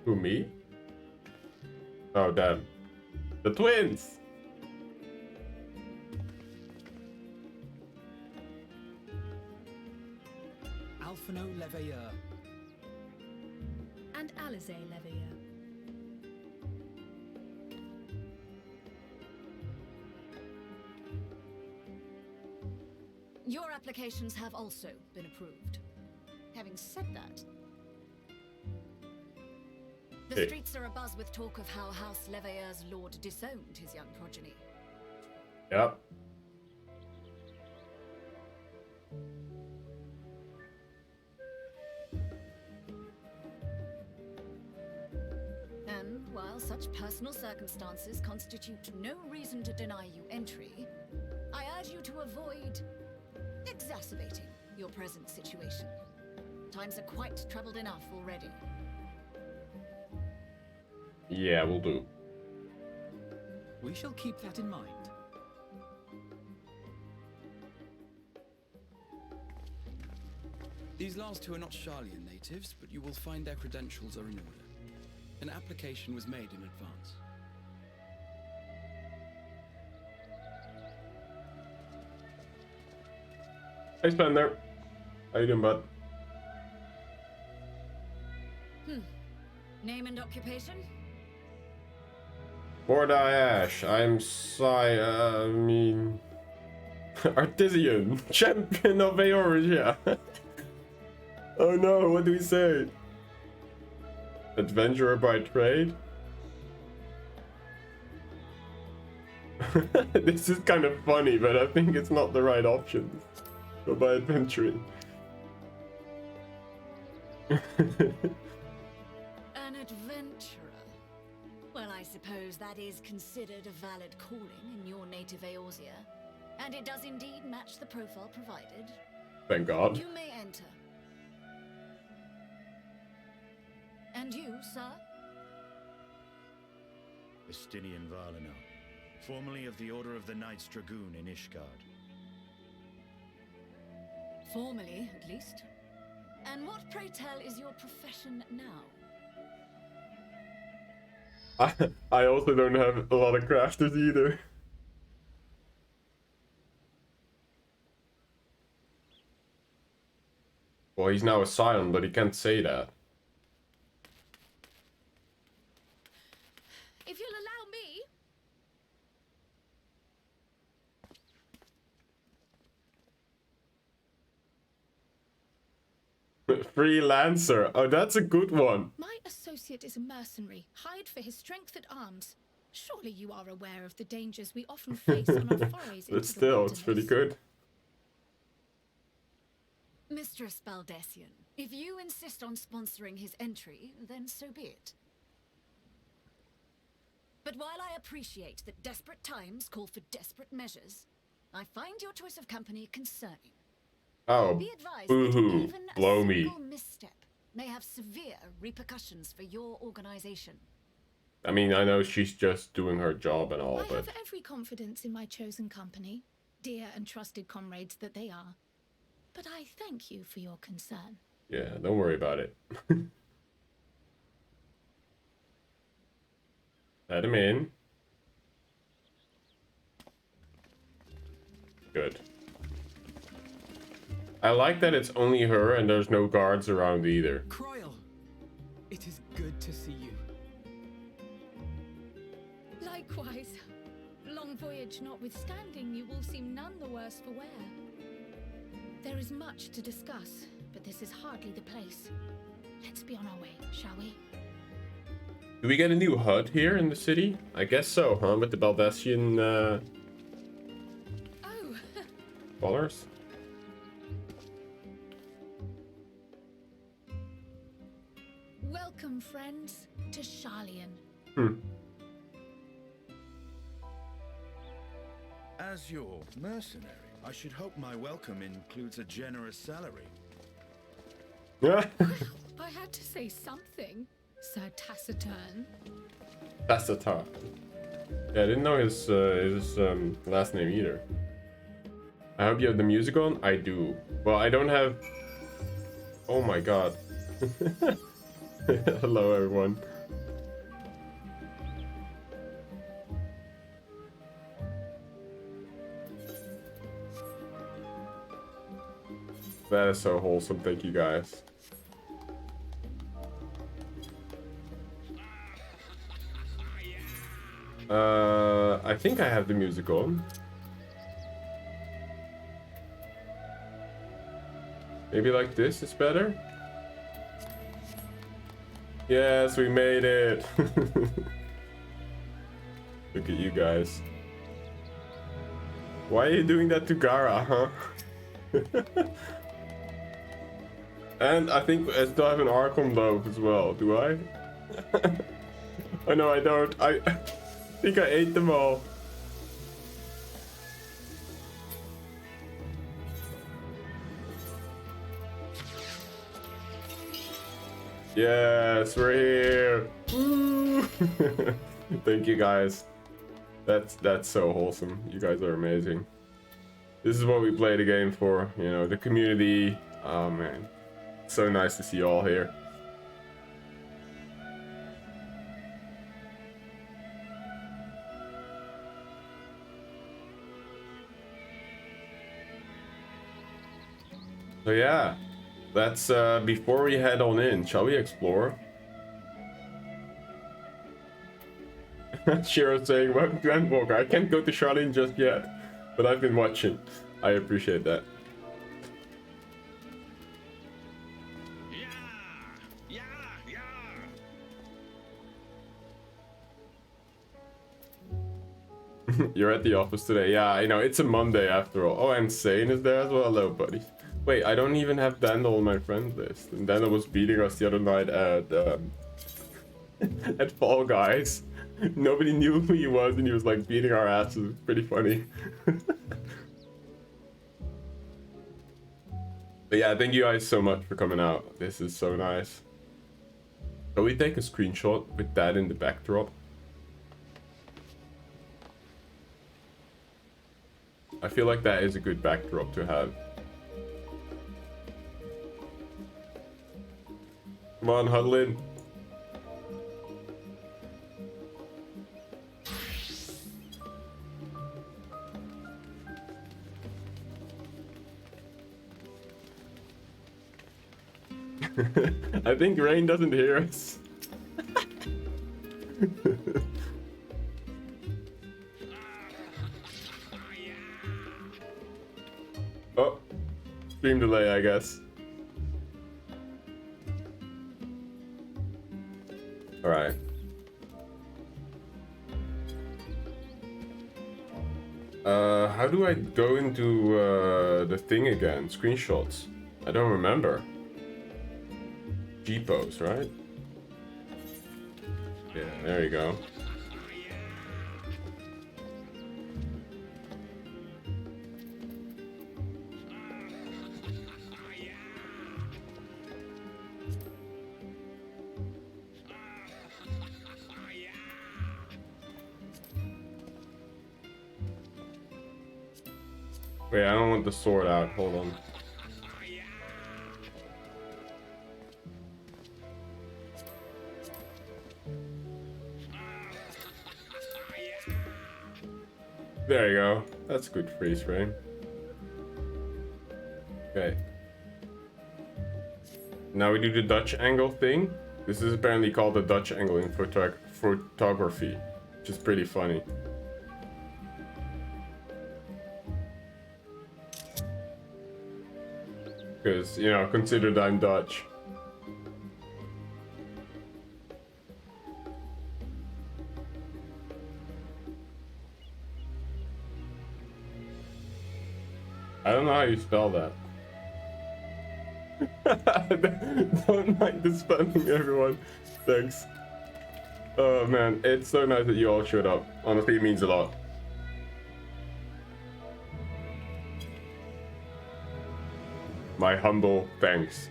Who, me? Oh, damn. The twins! Alphino Leveilleur. And Alize Leveilleur. Your applications have also been approved. Having said that, the streets are abuzz with talk of how House Leveilleur's lord disowned his young progeny. Yep. And while such personal circumstances constitute no reason to deny you entry, I urge you to avoid exacerbating your present situation. Times are quite troubled enough already. Yeah, we'll do. We shall keep that in mind. These last two are not Sharlayan natives, but you will find their credentials are in order. An application was made in advance. Hey, Spender. How you doing, bud? Name and occupation? Mordai Ash. I'm Artisan. Champion of Eorzea. Oh no, what do we say? Adventurer by trade? This is kind of funny, but I think it's not the right option. Go by adventuring. An adventurer? Well, I suppose that is considered a valid calling in your native Eorzea. And it does indeed match the profile provided. Thank God. You may enter. And you, sir? Estinian Valinor, formerly of the Order of the Knights Dragoon in Ishgard. Formally, at least. And what, pray tell, is your profession now? I also don't have a lot of crafters either. Well, he's now a scion, but he can't say that. If you'll allow me... Freelancer. Oh, that's a good one. My associate is a mercenary, hired for his strength at arms. Surely you are aware of the dangers we often face on our forays into But still, it's pretty good. Mistress Baldessian, if you insist on sponsoring his entry, then so be it. But while I appreciate that desperate times call for desperate measures, I find your choice of company concerning. Oh, Be advised boo-hoo. that even Blow a me. single misstep may have severe repercussions for your organization. I mean, I know she's just doing her job and all, I but... have every confidence in my chosen company, dear and trusted comrades that they are. But I thank you for your concern. Yeah, don't worry about it. Let him in. Good. I like that it's only her and there's no guards around either. Croyle, it is good to see you. Likewise. Long voyage notwithstanding, you will seem none the worse for wear. There is much to discuss, but this is hardly the place. Let's be on our way, shall we? Do we get a new HUD here in the city? I guess so, huh? With the Baldessian, Oh! colors? Welcome Welcome, friends, to Sharlayan. As your mercenary, I should hope my welcome includes a generous salary. I had to say something, Sir Taciturn. Taciturn. Yeah, I didn't know his last name either. I hope you have the music on. I do. Well, I don't have. Oh my god. Hello, everyone. That is so wholesome. Thank you, guys. I think I have the music on. Maybe like this is better? Yes, we made it! Look at you guys. Why are you doing that to Gara, huh? And I think I still have an Archon loaf as well, do I? Oh no, I don't. I think I ate them all. Yes, we're here. Woo! Thank you guys. That's so wholesome. You guys are amazing. This is what we play the game for, you know, the community. Oh man, so nice to see you all here. So yeah, that's before we head on in, shall we explore? Shiro saying, welcome to Endwalker. I can't go to Sharlayan just yet, but I've been watching. I appreciate that. You're at the office today. Yeah, I know. It's a Monday after all. Oh, and Sane is there as well. Hello, buddy. Wait, I don't even have Dandel on my friend list. And Dandel was beating us the other night at at Fall Guys. Nobody knew who he was, and he was like beating our asses. Pretty funny. But yeah, thank you guys so much for coming out. This is so nice. Can we take a screenshot with that in the backdrop? I feel like that is a good backdrop to have. Come on, huddle in. I think Rain doesn't hear us. Oh, stream delay, I guess. All right. How do I go into the thing again? Screenshots. I don't remember. G-pose, right? Yeah, there you go. Wait, I don't want the sword out. Hold on. There you go. That's good freeze frame. Okay. Now we do the Dutch angle thing. This is apparently called the Dutch angle in photography, which is pretty funny. Because, you know, considered I'm Dutch. I don't know how you spell that. Don't mind the spamming, everyone. Thanks. Oh man, it's so nice that you all showed up. Honestly, it means a lot. My humble thanks.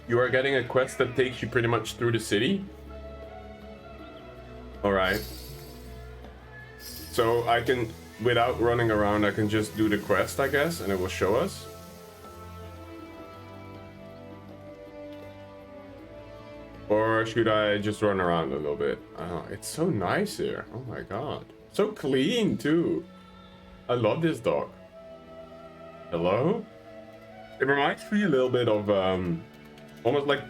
You are getting a quest that takes you pretty much through the city. Alright. So I can, without running around, I can just do the quest, I guess, and it will show us. Or should I just run around a little bit? Oh, it's so nice here. Oh my god. So clean, too. I love this dog. Hello? It reminds me a little bit of, almost like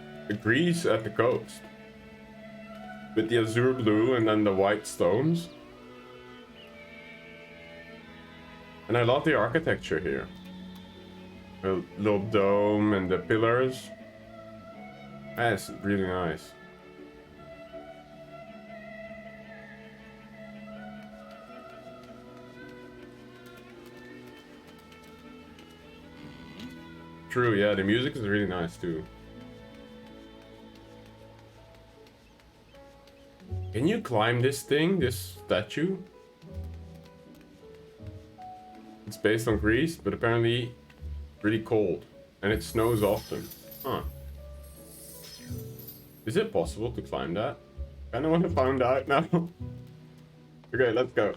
Greece at the coast. With the azure blue and then the white stones. And I love the architecture here. The little dome and the pillars. That's really nice. True, yeah, the music is really nice too. Can you climb this thing, this statue? It's based on Greece, but apparently really cold. And it snows often. Huh. Is it possible to climb that? I kinda want to find out now. Okay, let's go.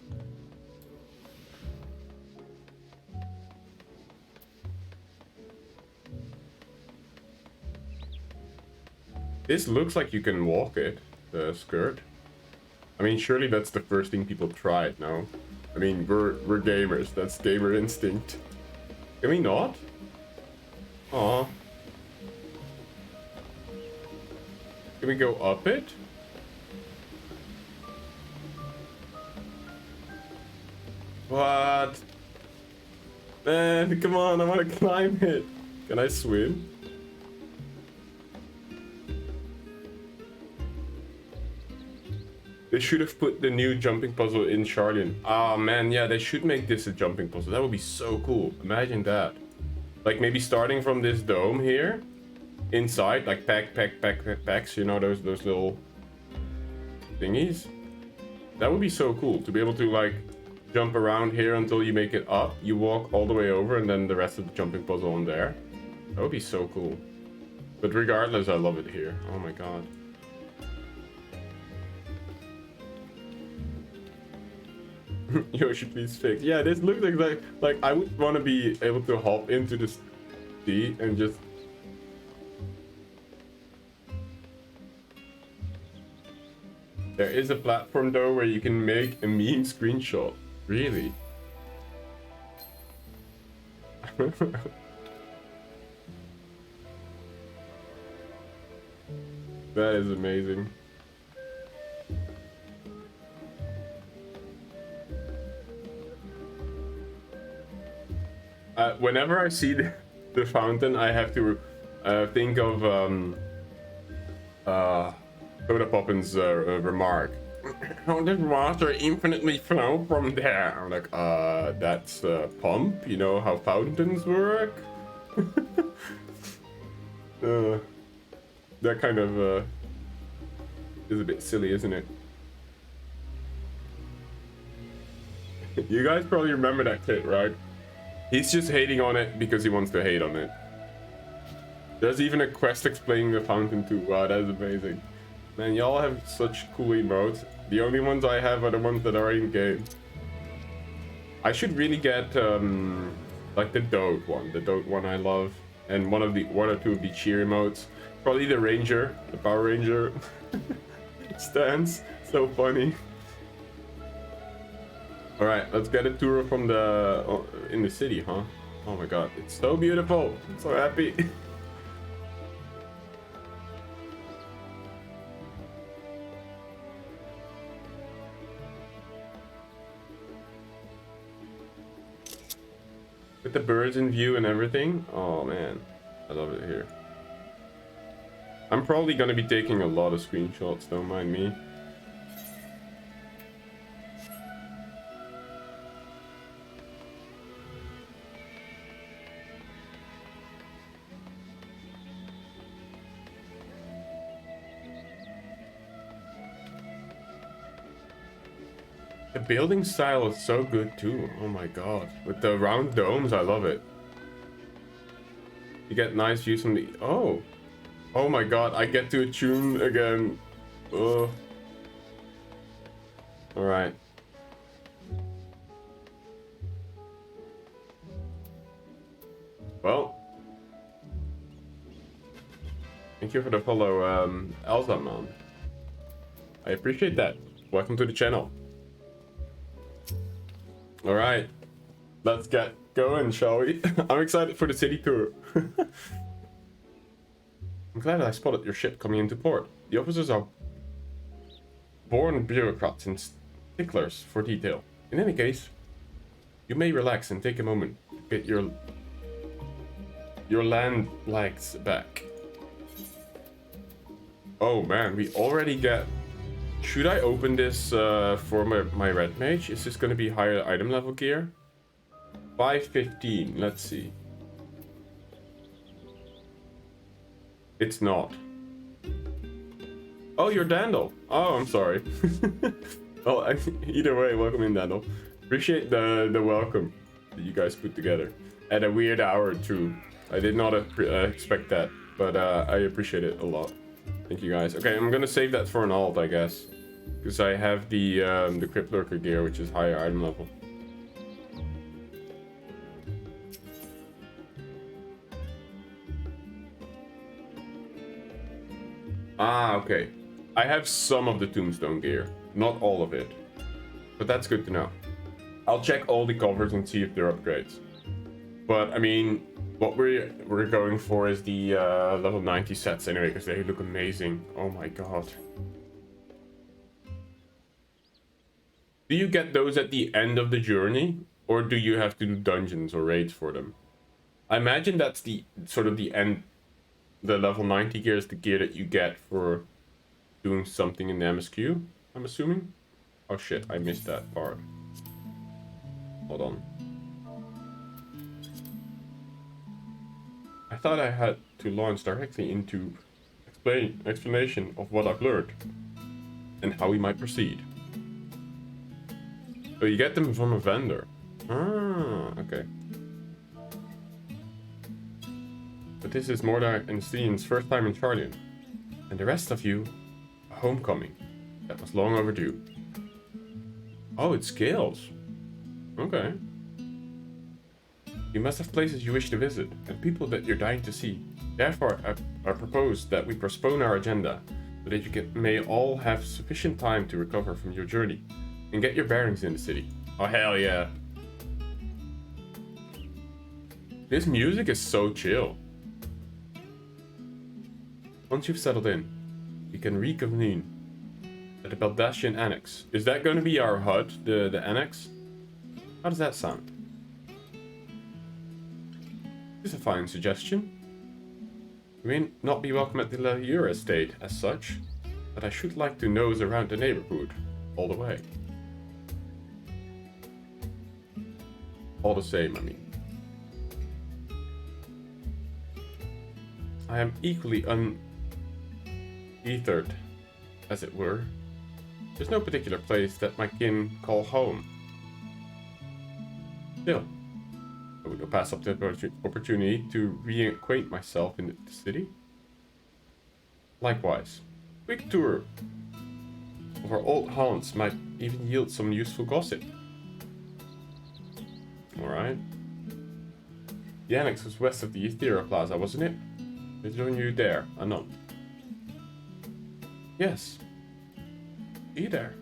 This looks like you can walk it, the skirt. I mean, surely that's the first thing people tried, no? I mean, we're gamers, that's gamer instinct. Can we not? Aw. Can we go up it? What? Man, come on, I want to climb it. Can I swim? They should have put the new jumping puzzle in Sharlayan. Oh man, yeah, they should make this a jumping puzzle. That would be so cool. Imagine that. Like maybe starting from this dome here. Inside, like packs, you know, those little thingies. That would be so cool to be able to like jump around here until you make it up. You walk all the way over and then the rest of the jumping puzzle on there. That would be so cool. But regardless, I love it here. Oh my god. Yoshi, please fix. Yeah, this looks like I would want to be able to hop into the sea and just... There is a platform though where you can make a meme screenshot. Really? That is amazing. Whenever I see the fountain, I have to think of Soda Poppin's remark. How does water infinitely flow from there? I'm like, that's a pump. You know how fountains work? That kind of is a bit silly, isn't it? You guys probably remember that kid, right? He's just hating on it because he wants to hate on it. There's even a quest explaining the fountain too. Wow, that's amazing. Man, y'all have such cool emotes. The only ones I have are the ones that are in game. I should really get like the Dote one. The Dote one I love. And one or two of the cheer emotes. Probably the Ranger, the Power Ranger stance. So funny. Alright, let's get a tour from the in the city, huh? Oh my god, it's so beautiful. I'm so happy. With the birds in view and everything. Oh man, I love it here. I'm probably gonna be taking a lot of screenshots, don't mind me. The building style is so good too. Oh my god. With the round domes, I love it. You get nice views from the... Oh! Oh my god, I get to attune again. Ugh. Alright. Well. Thank you for the follow, Elsa man. I appreciate that. Welcome to the channel. Alright. Let's get going, shall we? I'm excited for the city tour. I'm glad I spotted your ship coming into port. The officers are born bureaucrats and sticklers for detail. In any case, you may relax and take a moment to get your land legs back. Oh man, we already get... Should I open this for my red mage? Is this going to be higher item level gear? 515, let's see. It's not. Oh, you're Dandel. Oh, I'm sorry. Well, either way, welcome in, Dandel. Appreciate the welcome that you guys put together at a weird hour too. I did not expect that, but I appreciate it a lot. Thank you guys. Okay, I'm gonna save that for an alt, I guess, because I have the Crypt Lurker gear, which is higher item level. Ah, okay. I have some of the Tombstone gear, not all of it, but that's good to know. I'll check all the covers and see if they're upgrades. But I mean, what we're going for is the level 90 sets anyway, because they look amazing. Oh my god. Do you get those at the end of the journey, or do you have to do dungeons or raids for them? I imagine that's the sort of the end. The level 90 gear is the gear that you get for doing something in the MSQ, I'm assuming. Oh shit, I missed that part. Hold on. I thought I had to launch directly into explanation of what I've learned and how we might proceed. So you get them from a vendor. Ah, okay. But this is Mordar and Steen's first time in Sharlayan, and the rest of you, a homecoming that was long overdue. Oh, it scales. Okay. You must have places you wish to visit, and people that you're dying to see. Therefore, I propose that we postpone our agenda, so that you may all have sufficient time to recover from your journey, and get your bearings in the city. Oh, hell yeah. This music is so chill. Once you've settled in, we can reconvene at the Baldassian Annex. Is that going to be our HUD, the Annex? How does that sound? This is a fine suggestion. You may not be welcome at the Laura estate as such, but I should like to nose around the neighborhood all the way. All the same, I mean. I am equally unethered, as it were. There's no particular place that my kin call home. Still, I would not pass up the opportunity to reacquaint myself in the city. Likewise, quick tour of our old haunts might even yield some useful gossip. Alright. The annex was west of the Ethereal Plaza, wasn't it? I joined you there, Anon. Yes. See you there.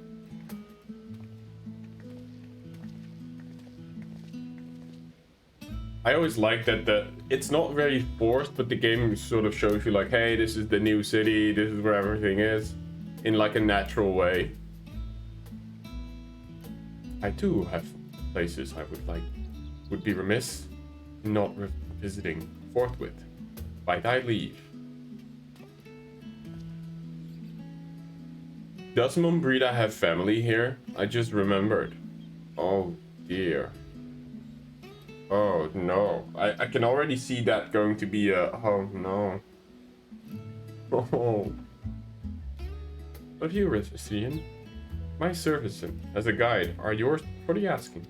I always like that it's not very forced, but the game sort of shows you like, hey, this is the new city, this is where everything is, in like a natural way. I too have places I would be remiss in not visiting forthwith, by thy leave. Does Mumbrida have family here? I just remembered. Oh dear. Oh no. I can already see that going to be a... Oh no. Oh. What have you, Rizian? My services as a guide are yours for the asking.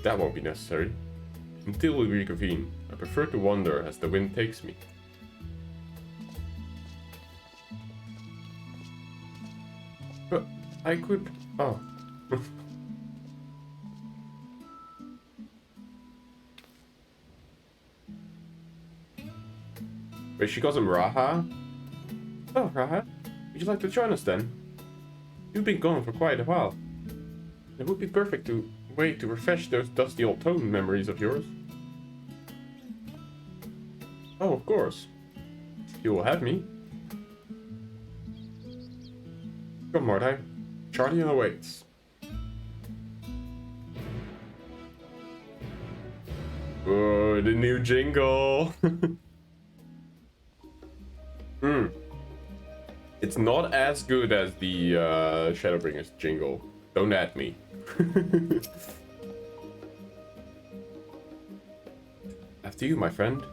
That won't be necessary. Until we reconvene, I prefer to wander as the wind takes me. But I could... Oh. Wait, she calls him Raha? Oh, Raha. Would you like to join us then? You've been gone for quite a while. It would be perfect way to refresh those dusty old tone memories of yours. Oh, of course. You will have me. Come, Mordai. Sharlayan awaits. Oh, the new jingle. It's not as good as the Shadowbringers jingle. Don't at me. After you, my friend.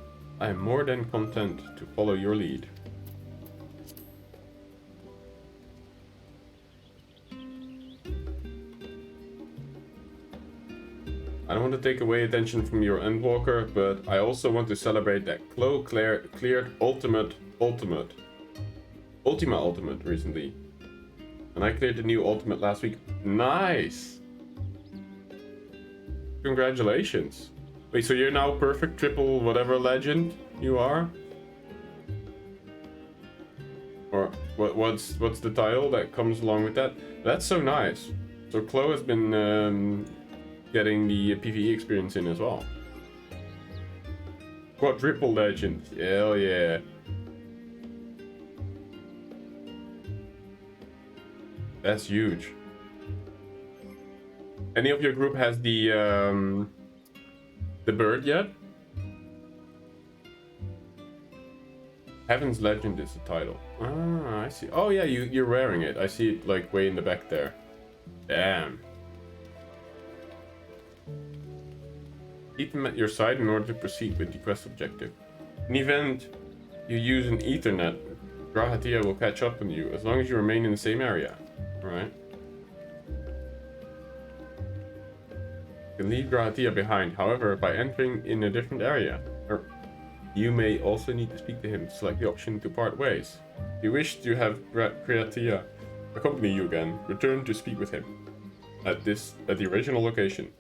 I am more than content to follow your lead. I don't want to take away attention from your Endwalker, but I also want to celebrate that Chloe cleared Ultima Ultimate recently. And I cleared the new Ultimate last week. Nice! Congratulations. Wait, so you're now perfect triple whatever legend you are? Or what's the title that comes along with that? That's so nice. So Chloe has been getting the PvE experience in as well. Quadruple legend. Hell yeah. That's huge. Any of your group has the bird yet? Heaven's Legend is the title. Ah, I see. Oh yeah, you're wearing it. I see it like way in the back there. Damn. Keep them at your side in order to proceed with the quest objective. In the event you use an Ethernet, Grahatia will catch up on you as long as you remain in the same area. Alright. You can leave Grahatia behind, however, by entering in a different area. Or you may also need to speak to him to select the option to part ways. If you wish to have Grahatia accompany you again, return to speak with him at the original location.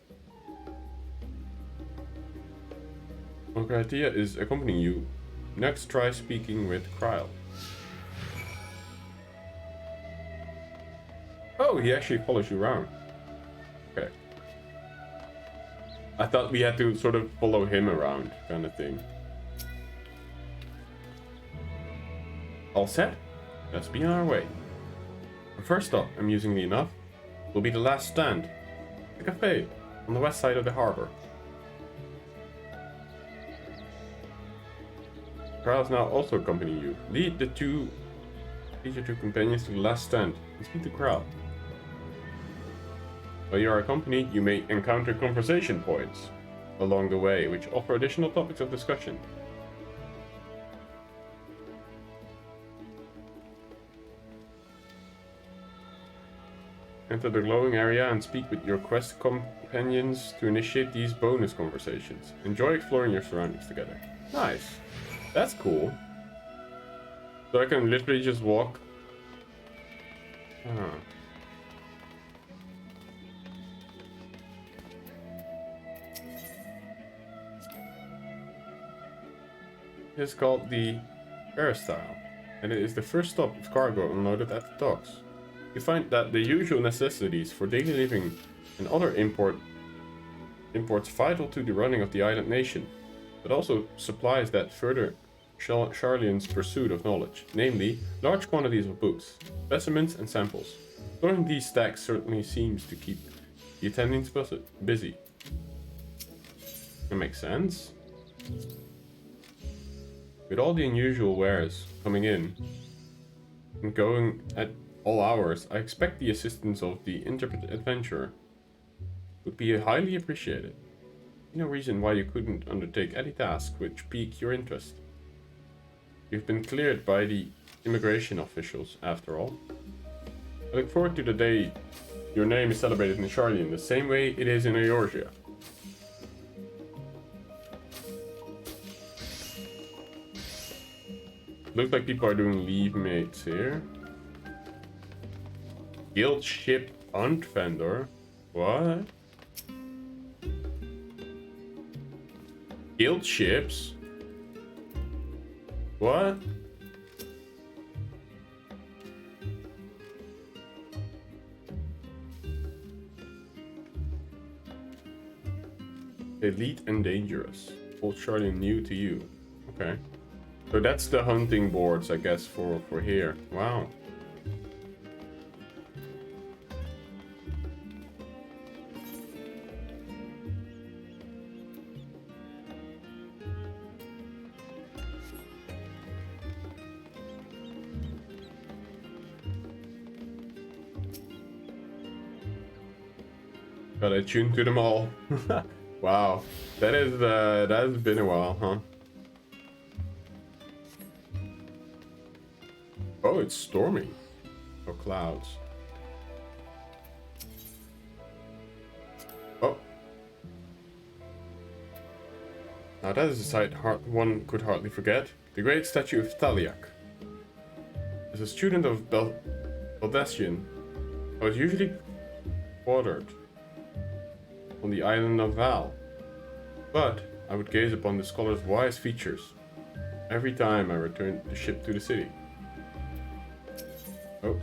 When Grahatia is accompanying you, next try speaking with Kryl. Oh, he actually follows you around. Okay. I thought we had to sort of follow him around, kind of thing. All set? Let's be on our way. The first stop, amusingly enough, will be the last stand. The cafe, on the west side of the harbor. Kryl's now also accompanying you. Lead your two companions to the last stand and speak to Kryl. While you are accompanied, you may encounter conversation points along the way, which offer additional topics of discussion. Enter the glowing area and speak with your quest companions to initiate these bonus conversations. Enjoy exploring your surroundings together. Nice. That's cool. So I can literally just walk. Ah. It's called the Peristyle, and it is the first stop of cargo unloaded at the docks. You find that the usual necessities for daily living and other imports vital to the running of the island nation, but also supplies that further Sharlayan's pursuit of knowledge, namely large quantities of books, specimens and samples. Storing these stacks certainly seems to keep the attendants busy. That makes sense. With all the unusual wares coming in and going at all hours, I expect the assistance of the intrepid adventurer would be highly appreciated. No reason why you couldn't undertake any task which pique your interest. You've been cleared by the immigration officials, after all. I look forward to the day your name is celebrated in Sharlayan, the same way it is in Eorzea. Looks like people are doing leave mates here. Guild ship hunt vendor. What? Guild ships? What? Elite and dangerous. Old Sharlayan new to you. Okay. So that's the hunting boards, I guess, for here. Wow. Got attuned to them all. Wow, that has been a while, huh? Oh, it's storming. Oh, clouds. Oh. Now that is a sight one could hardly forget. The great statue of Thaliak. As a student of Baldessian, I was usually quartered on the island of Val, but I would gaze upon the scholar's wise features every time I returned the ship to the city. Oh.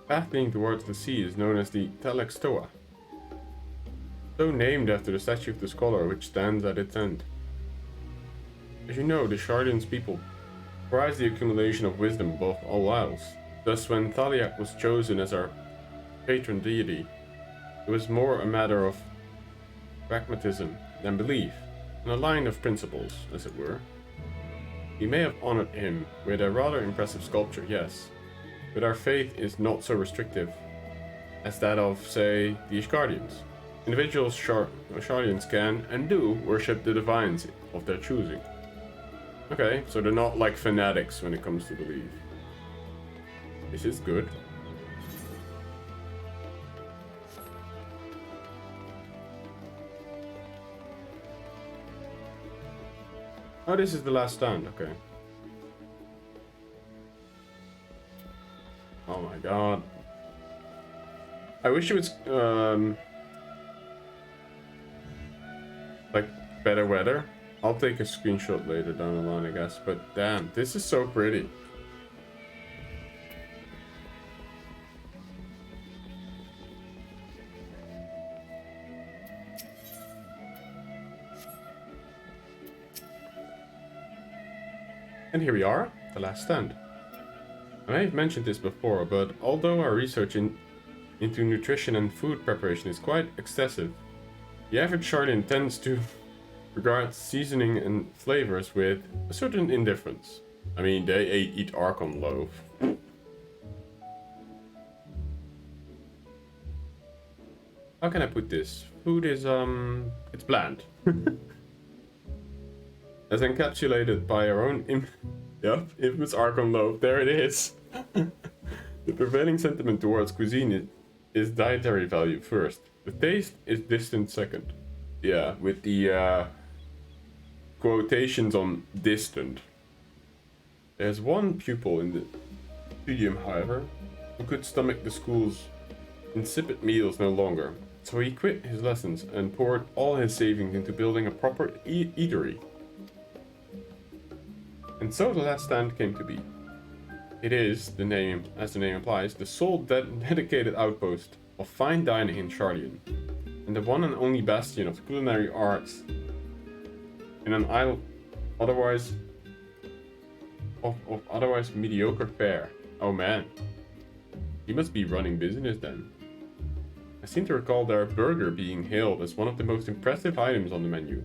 Path leading towards the sea is known as the Telek Stoa, so named after the statue of the scholar which stands at its end. As you know, the Sharlayan's people prize the accumulation of wisdom above all else. Thus, when Thaliak was chosen as our patron deity, it was more a matter of pragmatism than belief, and a line of principles, as it were. We may have honored him with a rather impressive sculpture, yes, but our faith is not so restrictive as that of, say, the Ishgardians. Individuals Sharlayans can, and do, worship the divines of their choosing. Okay, so they're not like fanatics when it comes to belief. This is good. Oh, this is the last stand, okay. Oh my god. I wish it was, like, better weather. I'll take a screenshot later down the line, I guess, but damn, this is so pretty. And here we are, the last stand. I may have mentioned this before, but although our research into nutrition and food preparation is quite excessive, the average Sharlayan tends to regard seasoning and flavors with a certain indifference. I mean, they eat Archon loaf. How can I put this? Food is, it's bland. As encapsulated by our own infamous Archon loaf, there it is. The prevailing sentiment towards cuisine is dietary value first. The taste is distant second. Yeah, with the quotations on distant. There's one pupil in the studium, however, who could stomach the school's insipid meals no longer. So he quit his lessons and poured all his savings into building a proper eatery. And so the last stand came to be. It is, the name, as the name implies, the sole dedicated outpost of fine dining in Sharlayan, and the one and only bastion of culinary arts in an isle otherwise mediocre fare. Oh man, he must be running business then. I seem to recall their burger being hailed as one of the most impressive items on the menu.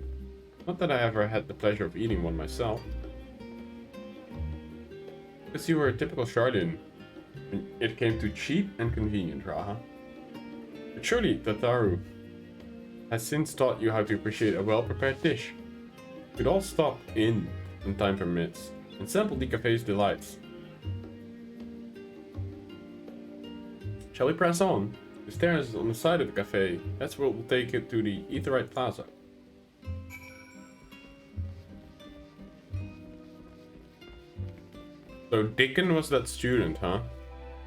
Not that I ever had the pleasure of eating one myself. Because you were a typical Sharlayan when it came to cheap and convenient, Raha. But surely Tataru has since taught you how to appreciate a well-prepared dish. We could all stop in when time permits and sample the cafe's delights. Shall we press on? The stairs on the side of the cafe. That's what will take it to the Aetheryte Plaza. So Dickon was that student, huh?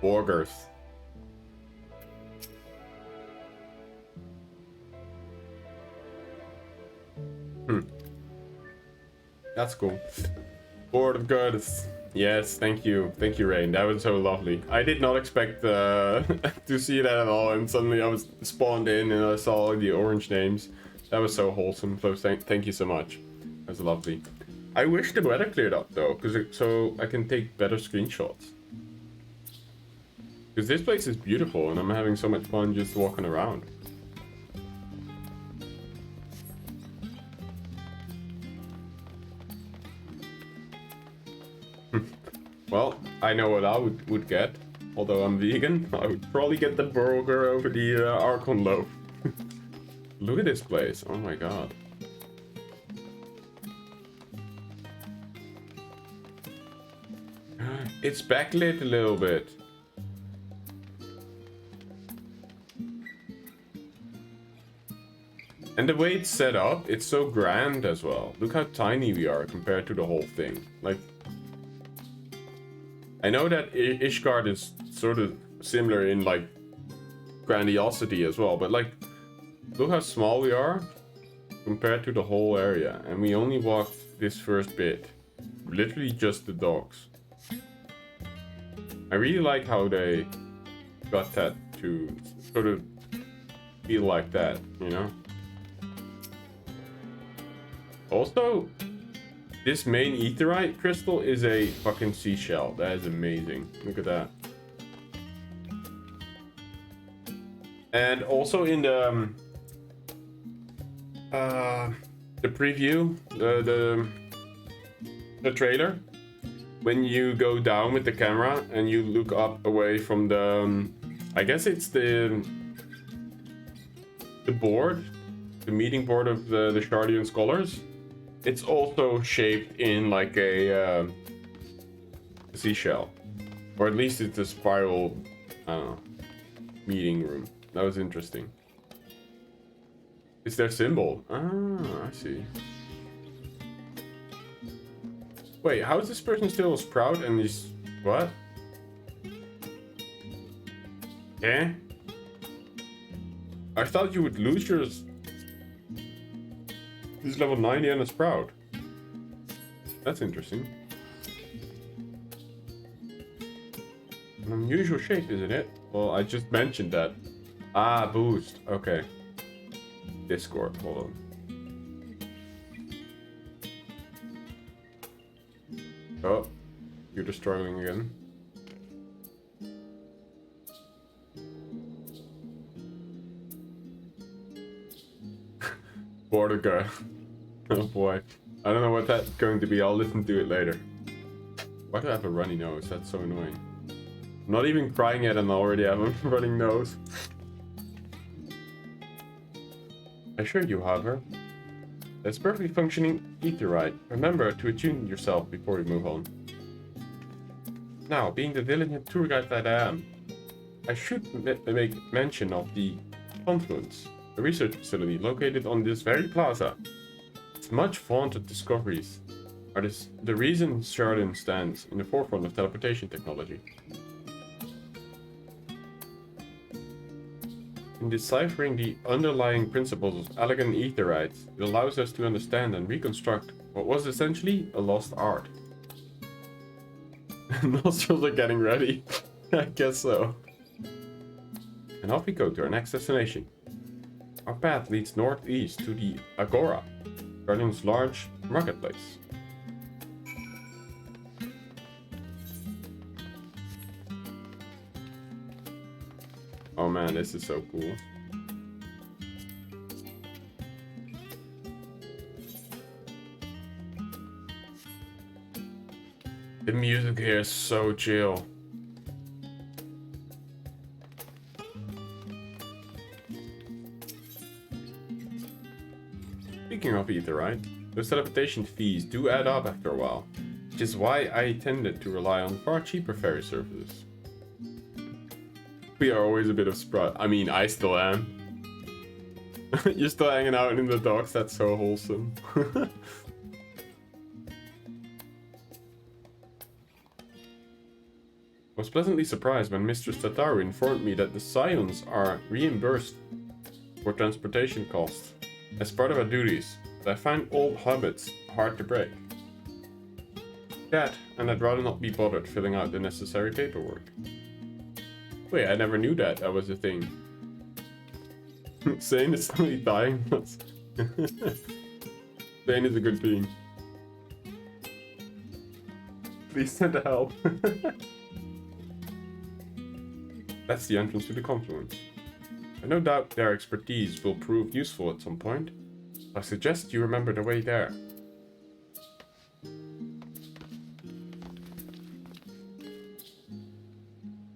Borgers. That's cool. Board of Goddess. Yes, thank you. Thank you, Rain. That was so lovely. I did not expect to see that at all, and suddenly I was spawned in and I saw the orange names. That was so wholesome, so thank you so much. That was lovely. I wish the weather cleared up though, so I can take better screenshots. Because this place is beautiful and I'm having so much fun just walking around. Well, I know what I would get. Although I'm vegan, I would probably get the burger over the Archon loaf. Look at this place. Oh my god. It's backlit a little bit. And the way it's set up, it's so grand as well. Look how tiny we are compared to the whole thing. Like, I know that Ishgard is sort of similar in like grandiosity as well, but like, look how small we are compared to the whole area. And we only walked this first bit. Literally just the dogs. I really like how they got that to sort of feel like that, you know? Also, this main Aetheryte crystal is a fucking seashell. That is amazing. Look at that. And also in the preview, the trailer, when you go down with the camera and you look up away from the, I guess it's the board, the meeting board of the Sharlayan scholars. It's also shaped in like a seashell, or at least it's a spiral, I don't know, meeting room. That was interesting. It's their symbol. Ah, I see. Wait, how is this person still a sprout and he's... what? Eh? I thought you would lose yours. This is level 90 and a sprout. That's interesting. An unusual shape, isn't it? Well, I just mentioned that. Ah, boost. Okay. Discord, hold on. Oh, you're just struggling again. Border girl. Oh boy. I don't know what that's going to be. I'll listen to it later. Why do I have a runny nose? That's so annoying. I'm not even crying yet and I already have a running nose. I assure you, however, that's perfectly functioning Aetheryte. Remember to attune yourself before we move on. Now, being the diligent tour guide that I am, I should make mention of the Confluence, a research facility located on this very plaza. Its much vaunted discoveries are the reason Sharlayan stands in the forefront of teleportation technology. In deciphering the underlying principles of elegant Aetherites, it allows us to understand and reconstruct what was essentially a lost art. Nostrils are getting ready. I guess so. And off we go to our next destination. Our path leads northeast to the Agora, Sharlayan's large marketplace. Oh man, this is so cool. The music here is so chill. swamp ether, right? Those teleportation fees do add up after a while, which is why I tended to rely on far cheaper ferry services. We are always a bit of sprite. I mean, I still am. You're still hanging out in the docks, that's so wholesome. I was pleasantly surprised when Mistress Tataru informed me that the Scions are reimbursed for transportation costs as part of our duties, but I find old habits hard to break. That, and I'd rather not be bothered filling out the necessary paperwork. Wait, I never knew that was a thing. Zane is slowly dying. Zane is a good being. Please send help. That's the entrance to the confluence. I no doubt their expertise will prove useful at some point. I suggest you remember the way there.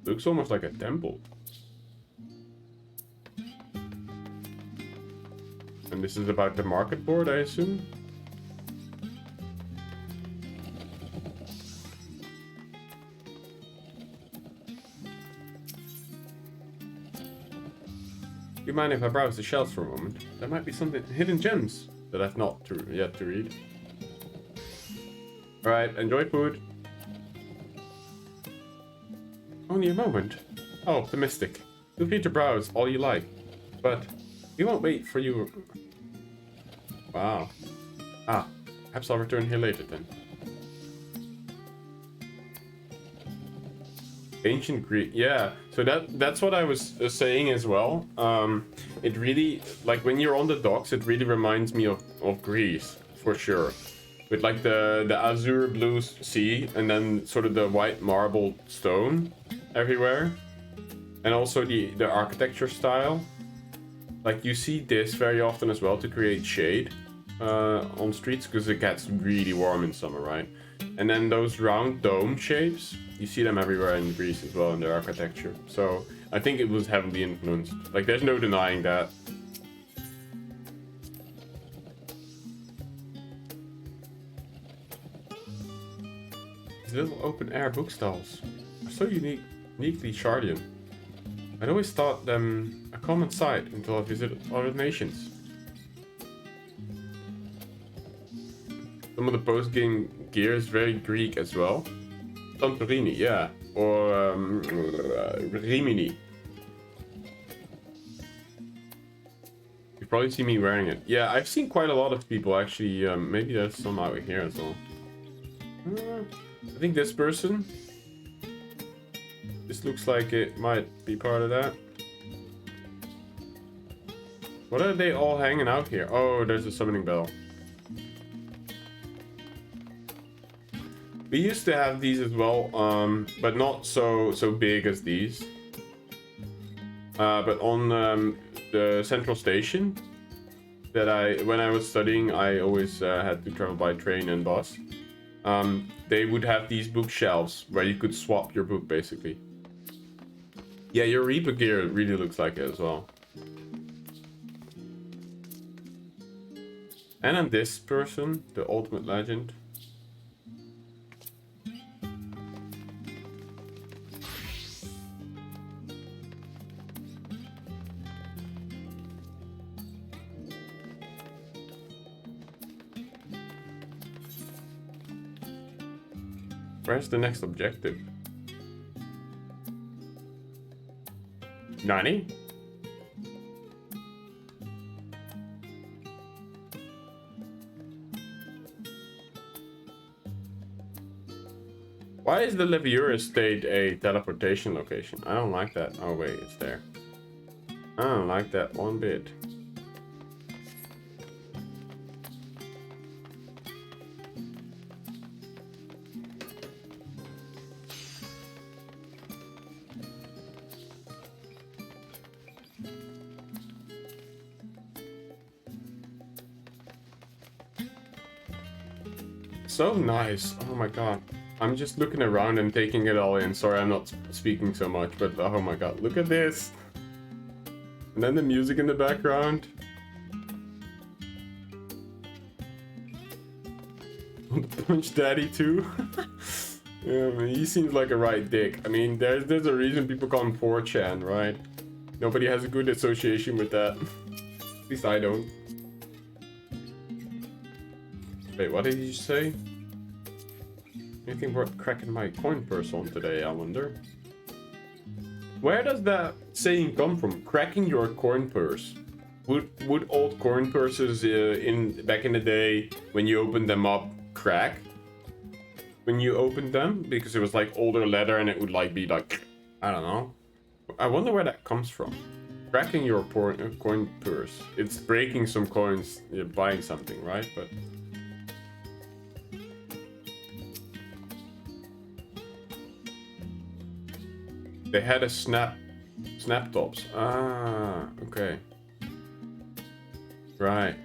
Looks almost like a temple. And this is about the market board, I assume? Do you mind if I browse the shelves for a moment? There might be something hidden gems that I've not yet to read. Alright, enjoy food. Only a moment. How optimistic. Feel free to browse all you like, but we won't wait for you. Wow. Ah, perhaps I'll return here later then. Ancient Greek, yeah. So that's what I was saying as well. It really, like when you're on the docks, it really reminds me of Greece for sure. With like the azure blue sea and then sort of the white marble stone everywhere, and also the architecture style. Like you see this very often as well to create shade on streets because it gets really warm in summer, right? And then those round dome shapes, you see them everywhere in Greece as well in their architecture. So I think it was heavily influenced. Like there's no denying that. These little open air bookstalls are so uniquely Sharlayan. I'd always thought them a common sight until I visited other nations. Some of the post-game gear is very Greek as well. Santorini, yeah. Or Rimini. You probably see me wearing it. Yeah, I've seen quite a lot of people actually. Maybe there's some out here as well. I think this person. This looks like it might be part of that. What are they all hanging out here? Oh, there's a summoning bell. We used to have these as well, but not so big as these. But on the central station that when I was studying, I always had to travel by train and bus. They would have these bookshelves where you could swap your book, basically. Yeah, your Reaper gear really looks like it as well. And on this person, the ultimate legend. Where's the next objective? Nani? Why is the Leviura Estate a teleportation location? I don't like that. Oh wait, it's there. I don't like that one bit. So nice. Oh my god. I'm just looking around and taking it all in. Sorry, I'm not speaking so much, but oh my god, look at this. And then the music in the background. Punch Daddy too. Yeah, I mean, he seems like a right dick. I mean, there's a reason people call him 4chan, right? Nobody has a good association with that. At least I don't. Wait, what did you say? Anything worth cracking my coin purse on today, I wonder? Where does that saying come from? Cracking your coin purse. Would old coin purses back in the day, when you opened them up, crack? When you opened them? Because it was like older leather and it would like be like, I don't know. I wonder where that comes from. Cracking your coin purse. It's breaking some coins, you're buying something, right? But they had a snap tops. Ah, okay. Right.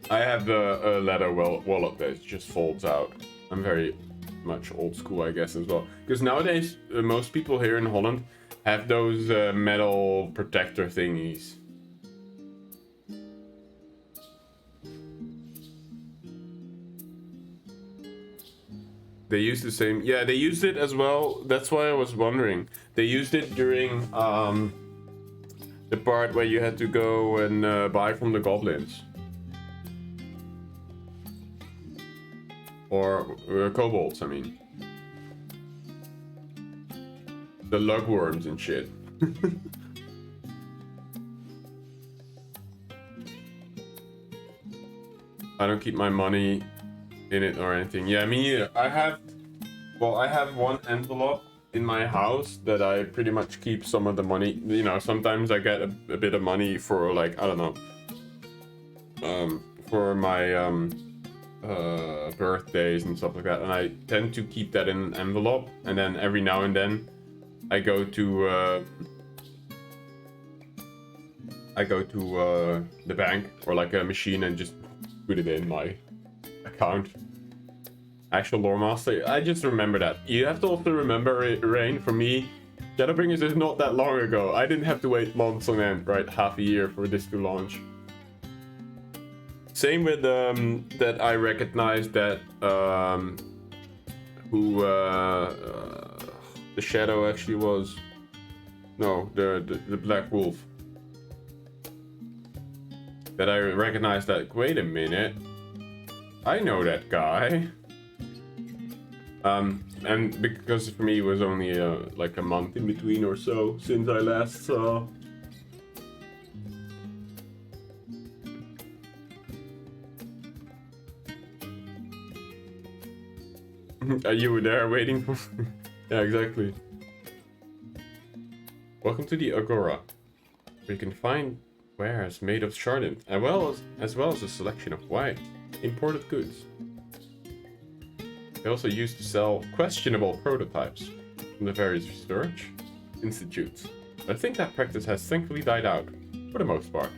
I have a leather wallet that just folds out. I'm very much old school, I guess, as well. Because nowadays, most people here in Holland have those metal protector thingies. They use the same. Yeah, they used it as well. That's why I was wondering. They used it during the part where you had to go and buy from the goblins. Or kobolds, I mean. The lugworms and shit. I don't keep my money in it or anything. Yeah, me neither. I have one envelope in my house that I pretty much keep some of the money. You know, sometimes I get a bit of money for, like, I don't know, for my birthdays and stuff like that, and I tend to keep that in an envelope, and then every now and then I go to the bank or like a machine and just put it in my account. Actual lore master, I just remember that. You have to also remember, Rain, for me, Shadowbringers is not that long ago. I didn't have to wait months on end, right? Half a year for this to launch. Same with that I recognized that who the shadow actually was. No, the Black Wolf. That I recognized that, wait a minute, I know that guy. And because for me it was only like a month in between or so since I last saw. You were there waiting for... Yeah, exactly. Welcome to the Agora, where you can find wares made of Sharlayan, as well as a selection of white imported goods. They also used to sell questionable prototypes from the various research institutes. But I think that practice has thankfully died out, for the most part.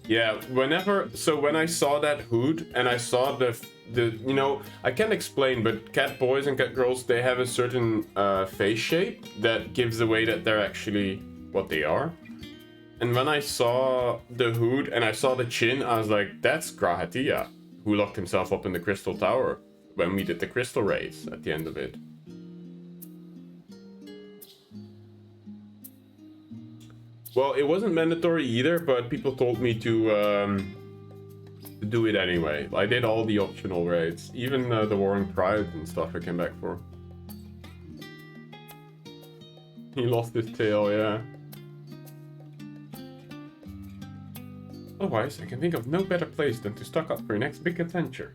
Yeah, when I saw that hood and I saw the you know, I can't explain, but cat boys and cat girls, they have a certain face shape that gives away that they're actually what they are. And when I saw the hood and I saw the chin, I was like, that's Grahatia, who locked himself up in the Crystal Tower when we did the Crystal Race at the end of it. Well, it wasn't mandatory either, but people told me to do it anyway. I did all the optional raids, even the Warring Pride and stuff I came back for. He lost his tail, yeah. Otherwise, I can think of no better place than to stock up for your next big adventure.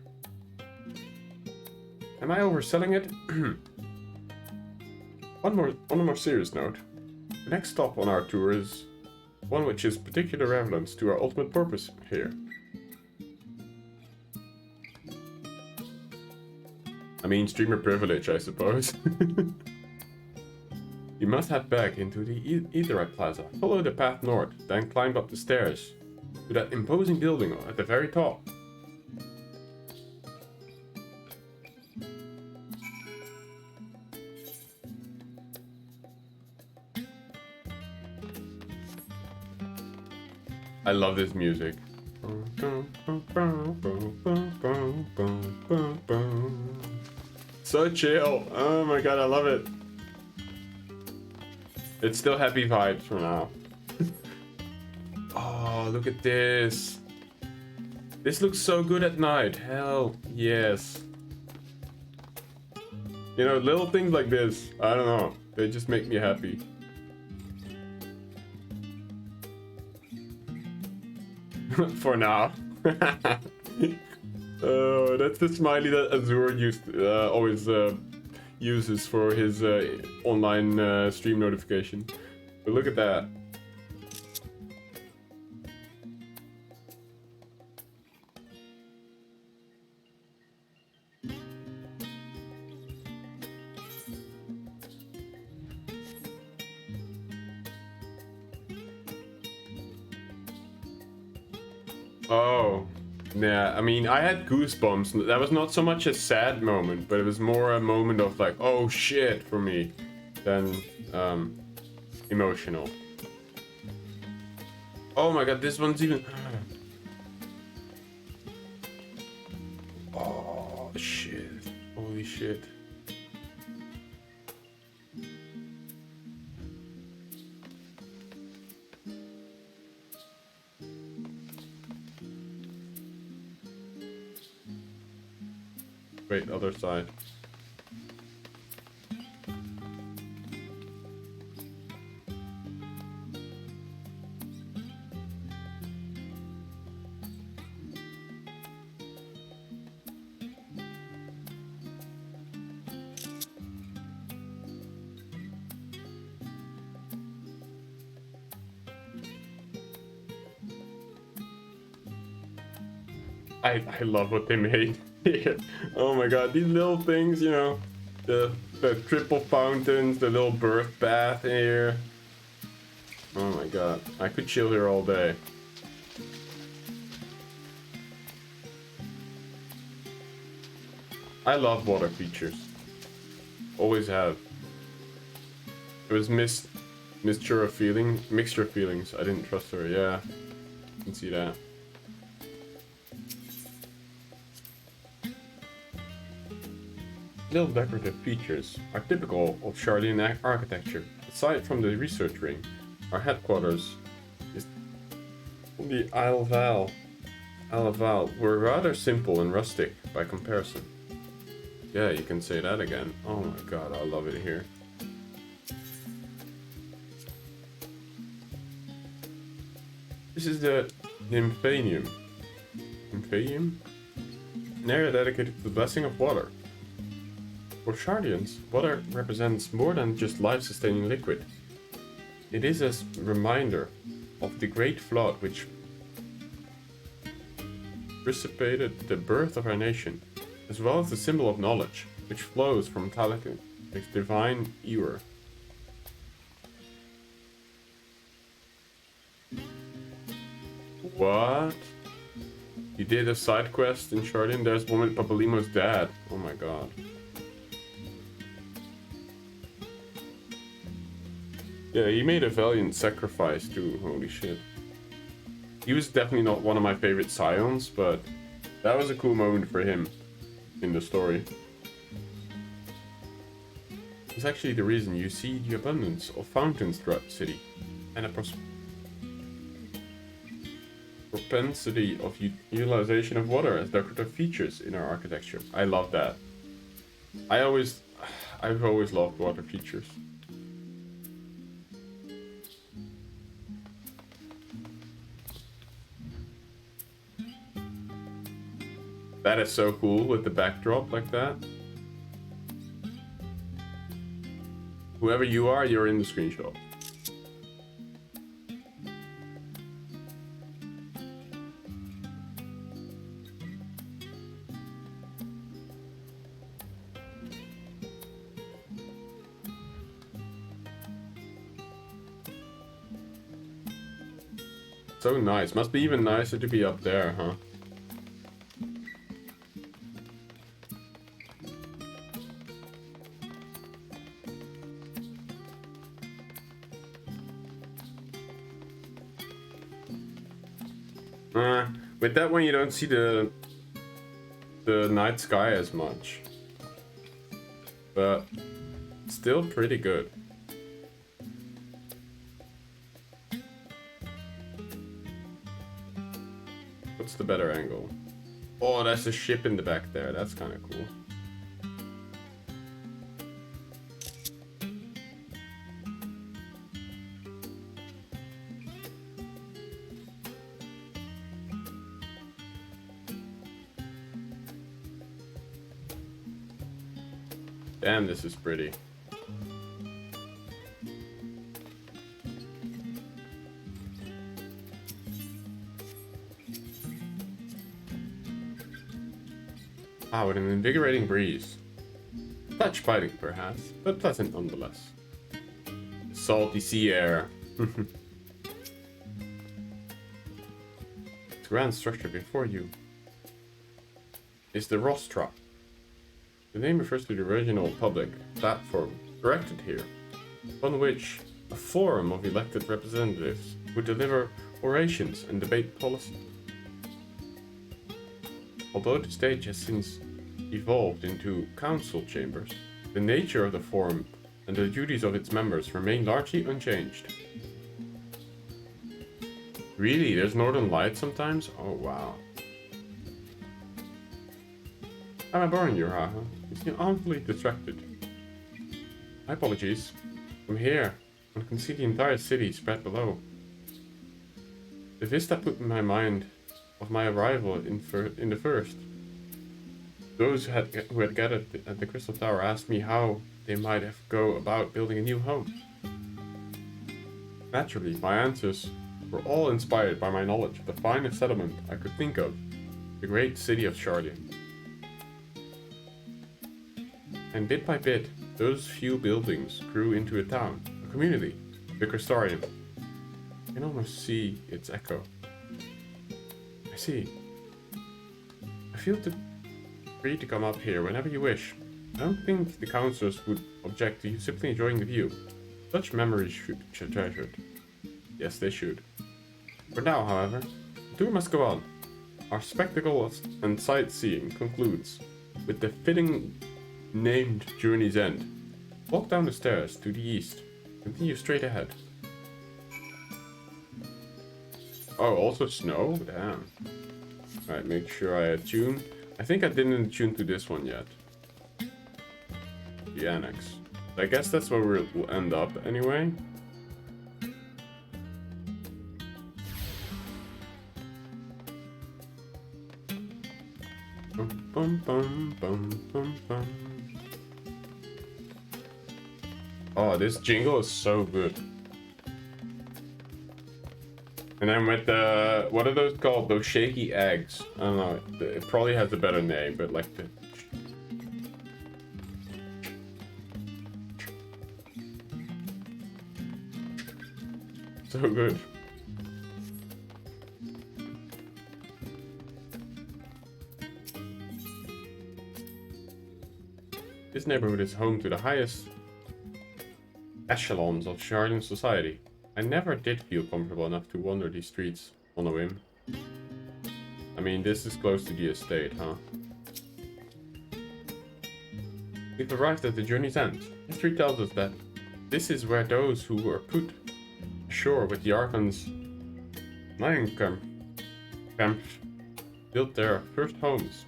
Am I overselling it? On a more serious note, the next stop on our tour is one which is particular relevance to our ultimate purpose here. I mean, streamer privilege, I suppose. You must head back into the Aetheryte Plaza. Follow the path north, then climb up the stairs to that imposing building at the very top. I love this music. So chill. Oh my god, I love it. It's still happy vibes for now. Oh, look at this. This looks so good at night. Hell yes. You know, little things like this, I don't know, they just make me happy. For now. Oh, that's the smiley that Azure always uses for his online stream notification. But look at that. Oh, yeah, I mean, I had goosebumps. That was not so much a sad moment, but it was more a moment of like, oh shit, for me, than emotional. Oh my god, this one's even... Oh shit, holy shit. Wait, other side. I love what they made here. Oh my god, these little things, you know, the triple fountains, the little birth bath here. Oh my god, I could chill here all day. I love water features. Always have. It was mixture of feelings. I didn't trust her, yeah. You can see that. Little decorative features are typical of Sharlayan architecture. Aside from the research ring, our headquarters is the Isle of Val were rather simple and rustic by comparison. Yeah, you can say that again. Oh my god, I love it here. This is the Nymphanium. Nymphanium? An area dedicated to the blessing of water. For Sharlayans, water represents more than just life-sustaining liquid. It is a reminder of the great flood which precipitated the birth of our nation, as well as the symbol of knowledge, which flows from Talik's divine ewer. What? You did a side quest in Sharlayan? There's one with Papalimo's dad. Oh my god. Yeah, he made a valiant sacrifice too, holy shit. He was definitely not one of my favorite scions, but that was a cool moment for him in the story. It's actually the reason you see the abundance of fountains throughout the city, and a propensity of utilization of water as decorative features in our architecture. I love that. I've always loved water features. That is so cool with the backdrop like that. Whoever you are, you're in the screenshot. So nice. Must be even nicer to be up there, huh? With that one, you don't see the night sky as much, but still pretty good. What's the better angle? Oh, that's a ship in the back there. That's kind of cool. Damn, this is pretty. Ah, with an invigorating breeze. Touch biting, perhaps, but pleasant nonetheless. Salty sea air. The grand structure before you is the rostra. The name refers to the original public platform erected here, on which a forum of elected representatives would deliver orations and debate policy. Although the stage has since evolved into council chambers, the nature of the forum and the duties of its members remain largely unchanged. Really? There's northern light sometimes? Oh wow. Am I boring you, Raha? You seem awfully distracted. My apologies. From here, one can see the entire city spread below. The vista put in my mind of my arrival in the first. Those who had gathered at the Crystal Tower asked me how they might have go about building a new home. Naturally, my answers were all inspired by my knowledge of the finest settlement I could think of, the great city of Sharlayan. And bit by bit, those few buildings grew into a town, a community, the Crystarium. You can almost see its echo. I see. I feel free to come up here whenever you wish. I don't think the councillors would object to you simply enjoying the view. Such memories should be treasured. Yes, they should. For now, however, the tour must go on. Our spectacle and sightseeing concludes with the fitting named journey's end. Walk down the stairs to the east. Continue straight ahead. Oh, also snow? Damn. Alright, make sure I attune. I think I didn't attune to this one yet. The annex. I guess that's where we'll end up anyway. Bum, bum, bum, bum, bum, bum. Oh, this jingle is so good. And then with the, what are those called? Those shaky eggs. I don't know. It probably has a better name, but like the... So good. This neighborhood is home to the highest echelons of Sharlayan society. I never did feel comfortable enough to wander these streets on a whim. I mean, this is close to the estate, huh? We've arrived at the journey's end. History tells us that this is where those who were put ashore with the Archon's Nymphanium Imperium built their first homes.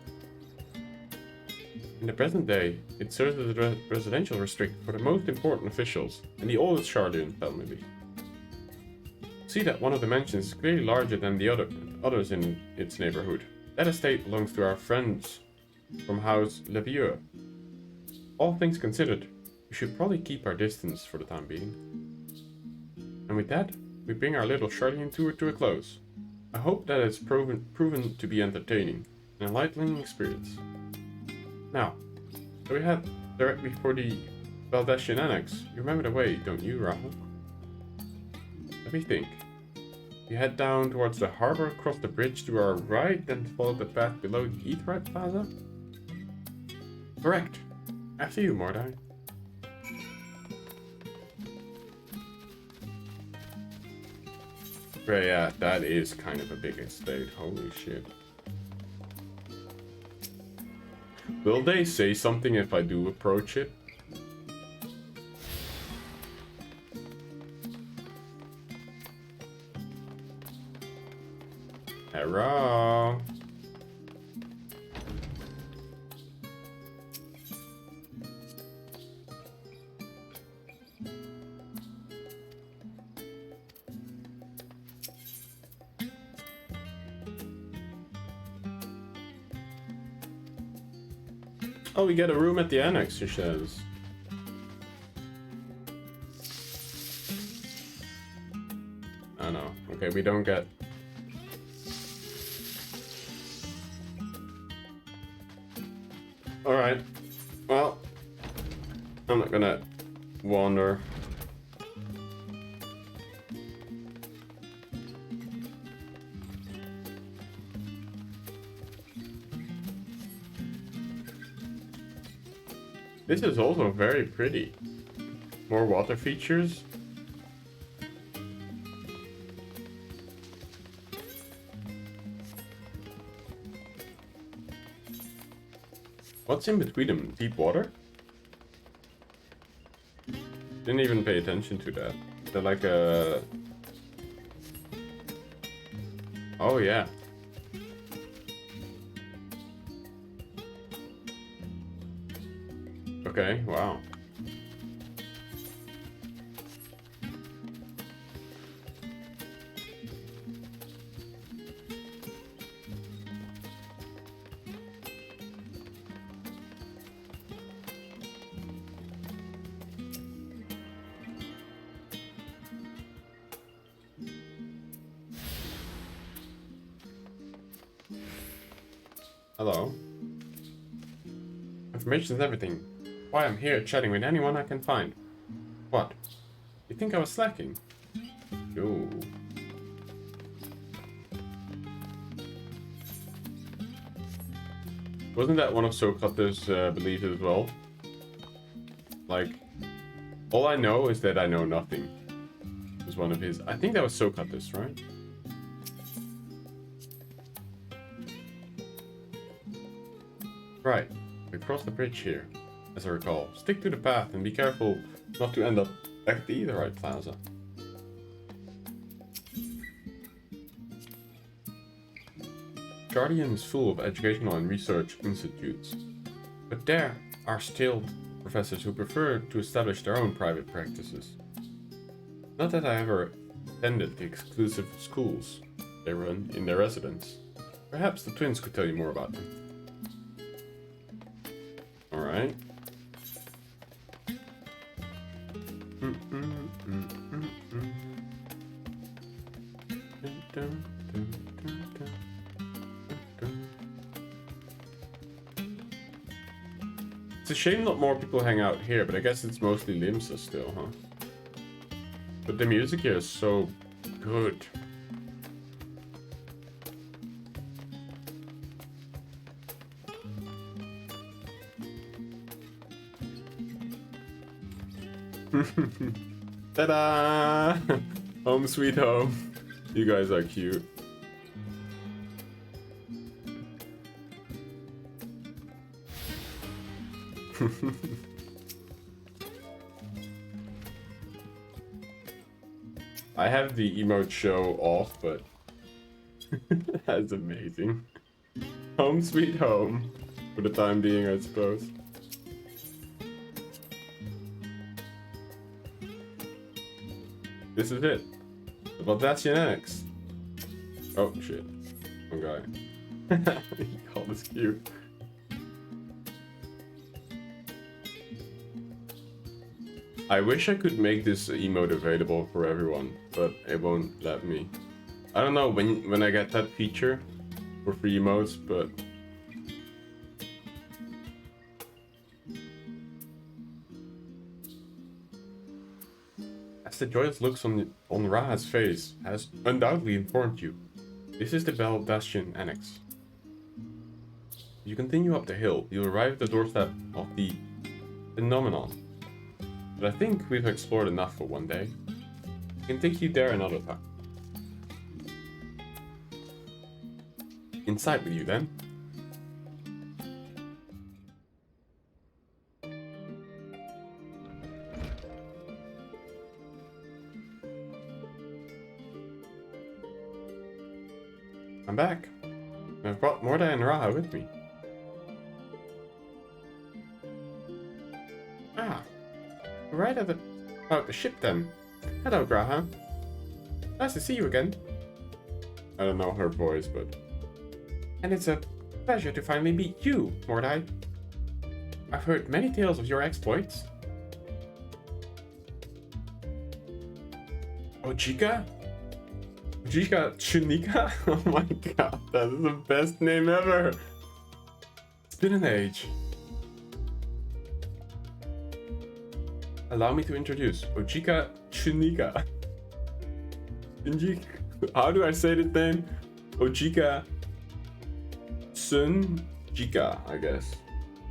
In the present day, it serves as a residential district for the most important officials and the oldest Sharlayan family. See that one of the mansions is clearly larger than the others in its neighborhood. That estate belongs to our friends from House Levieux. All things considered, we should probably keep our distance for the time being. And with that, we bring our little Sharlayan tour to a close. I hope that it's proven to be entertaining, an enlightening experience. Now, so we head directly for the Valdesian Annex. You remember the way, don't you, Rahul? Let me think. You head down towards the harbor, cross the bridge to our right, then follow the path below the Aetheryte Plaza? Correct. After you, Mordai. But yeah, that is kind of a big estate. Holy shit. Will they say something if I do approach it? Hello? Oh, we get a room at the annex, she says. Oh no. Okay, we don't get... Alright. Well, I'm not gonna wander. This is also very pretty. More water features. What's in between them? Deep water? Didn't even pay attention to that. They're like a... Oh yeah. Okay, wow. Hello. Information is everything. Why I'm here chatting with anyone I can find. What? You think I was slacking? Yo. Wasn't that one of Socrates' beliefs as well? Like, all I know is that I know nothing. Was one of his. I think that was Socrates, right? Right. We crossed the bridge here. As I recall, stick to the path and be careful not to end up at the Etherite Plaza. Sharlayan is full of educational and research institutes, but there are still professors who prefer to establish their own private practices. Not that I ever attended the exclusive schools they run in their residence. Perhaps the twins could tell you more about them. Alright. It's a shame not more people hang out here, but I guess it's mostly Limsa still, huh? But the music here is so good. Ta-da! Home sweet home. You guys are cute. I have the emote show off, but that's amazing. Home sweet home. For the time being, I suppose. This is it. Well, that's your next. Oh shit. One guy. He called us cute. I wish I could make this emote available for everyone, but it won't let me. I don't know when I get that feature for free emotes, but as the joyous looks on Raha's face has undoubtedly informed you, this is the Baldashian Annex. If you continue up the hill, you'll arrive at the doorstep of the Phenomenon. But I think we've explored enough for one day. I can take you there another time. inside with you then. I'm back. I've brought Morda and Raha with me. Ah, right about the ship then. Hello, Graha. Nice to see you again. I don't know her voice, but... And it's a pleasure to finally meet you, Mordai. I've heard many tales of your exploits. Ojika? Ojika Chunika? Oh my god, that is the best name ever! It's been an age. Allow me to introduce Ojika Chunika. How do I say the name? Ojika Tsunjika, I guess.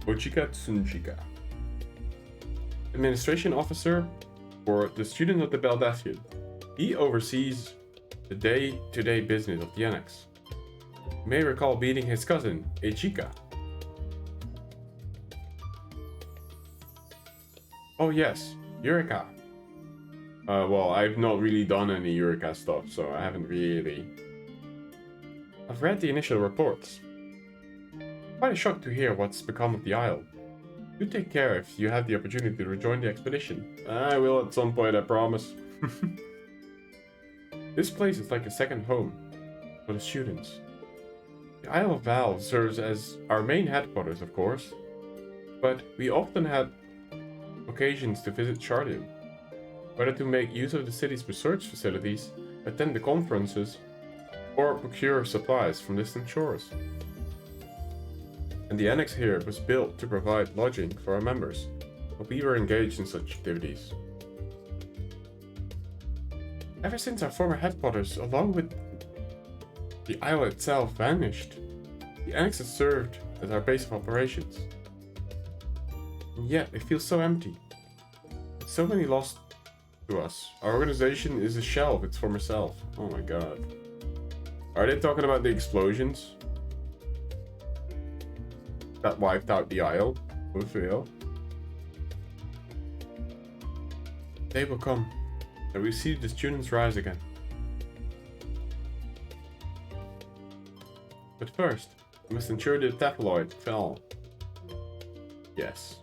Ojika Tsunjika. Administration officer for the students of the Baldathian. He oversees the day-to-day business of the Annex. You may recall beating his cousin, Ejika. Oh yes, Eureka. Well, I've not really done any Eureka stuff, so I haven't really... I've read the initial reports. Quite a shock to hear what's become of the Isle. Do take care if you have the opportunity to rejoin the expedition. I will at some point, I promise. This place is like a second home for the students. The Isle of Val serves as our main headquarters, of course, but we often had occasions to visit Sharlayan, whether to make use of the city's research facilities, attend the conferences, or procure supplies from distant shores. And the annex here was built to provide lodging for our members, but we were engaged in such activities. Ever since our former headquarters, along with the isle itself, vanished, the annex has served as our base of operations. And yet, it feels so empty. With so many lost to us, our organization is a shell of its former self. Oh my god. Are they talking about the explosions that wiped out the isle? With real? They will come, and we see the students rise again. But first, we must ensure the tabloid fell. Yes.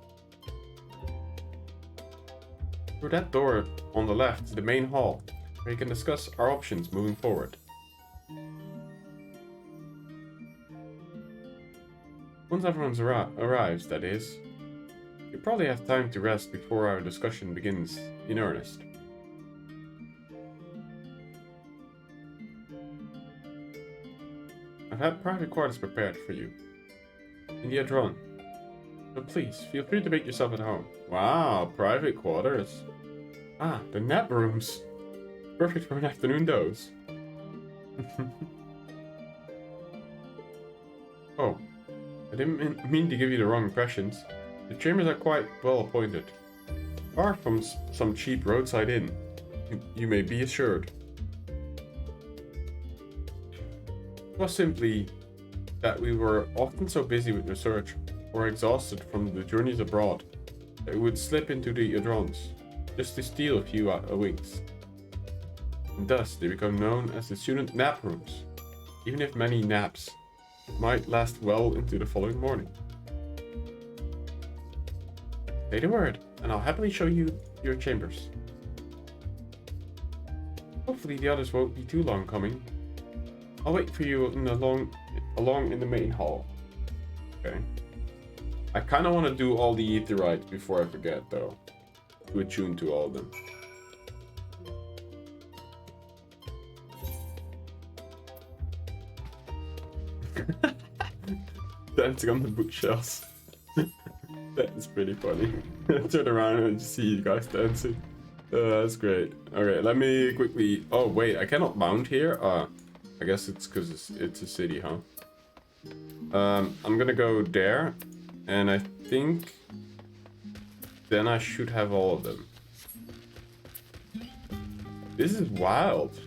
Through that door on the left is the main hall, where you can discuss our options moving forward. Once everyone arrives, that is, you probably have time to rest before our discussion begins in earnest. I've had private quarters prepared for you in the Adron, so please feel free to make yourself at home. Wow, private quarters. Ah, the nap rooms. Perfect for an afternoon doze. Oh, I didn't mean to give you the wrong impressions. The chambers are quite well appointed. Far from some cheap roadside inn, you may be assured. It was simply that we were often so busy with research or exhausted from the journeys abroad that we would slip into the Adrons just to steal a few winks. And thus they become known as the student nap rooms, even if many naps might last well into the following morning. Say the word, and I'll happily show you your chambers. Hopefully the others won't be too long coming. I'll wait for you along in the main hall. Okay. I kind of want to do all the aetherytes before I forget, though. To attune to all of them. Dancing on the bookshelves. That is pretty funny. Turn around and just see you guys dancing. That's great. Okay, let me quickly... Oh, wait, I cannot mount here? I guess it's because it's a city, huh? I'm gonna go there. And I think... then I should have all of them. This is wild.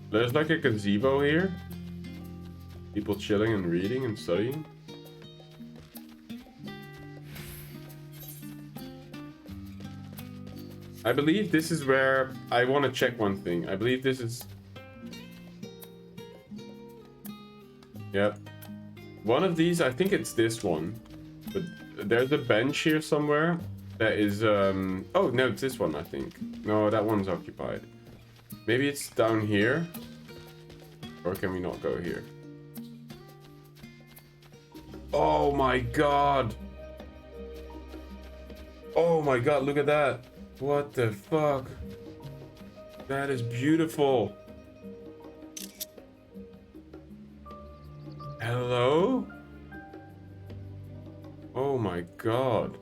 There's like a gazebo here. People chilling and reading and studying. I believe this is where I want to check one thing. I believe this is... Yep. One of these, I think it's this one. But there's a bench here somewhere that is... Oh, no, it's this one, I think. No, that one's occupied. Maybe it's down here. Or can we not go here? Oh my god! Oh my god, look at that! What the fuck? That is beautiful! Hello? Oh my god.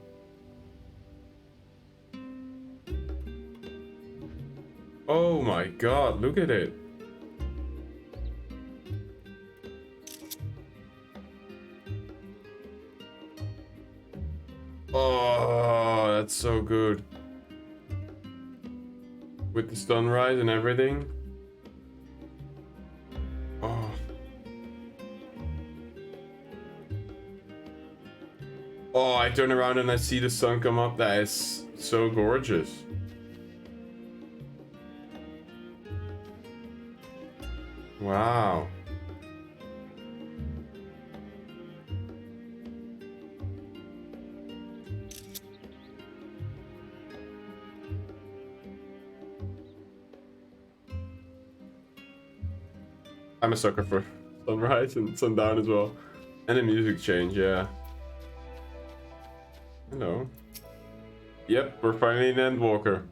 Oh my god, look at it. Oh, that's so good. With the sunrise and everything. Oh. Oh, I turn around and I see the sun come up. That is so gorgeous. Wow. I'm a sucker for sunrise and sundown as well. And a music change, yeah. Hello. Yep, we're finally in Endwalker.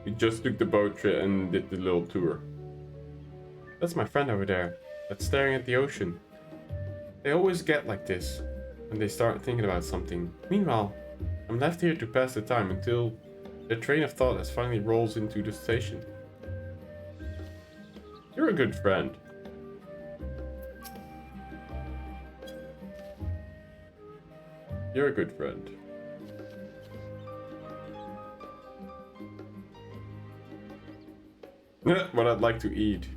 We just took the boat trip and did the little tour. That's my friend over there. That's staring at the ocean. They always get like this when they start thinking about something. Meanwhile, I'm left here to pass the time until the train of thought has finally rolls into the station. You're a good friend. You're a good friend. What I'd like to eat.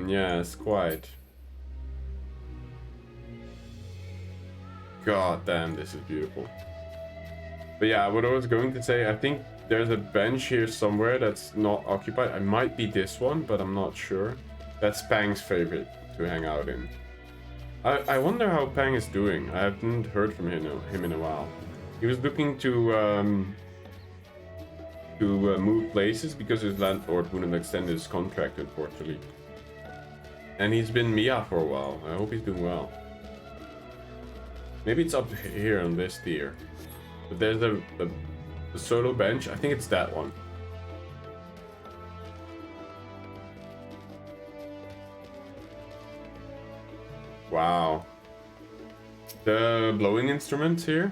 Yes, quite. God damn, this is beautiful. But yeah, what I was going to say, I think there's a bench here somewhere that's not occupied. It might be this one, but I'm not sure. That's Pang's favorite to hang out in. I wonder how Pang is doing. I haven't heard from him in a while. He was looking to move places because his landlord wouldn't extend his contract, unfortunately. And he's been Mia for a while. I hope he's doing well. Maybe it's up here on this tier. But there's a solo bench. I think it's that one. Wow. The blowing instruments here.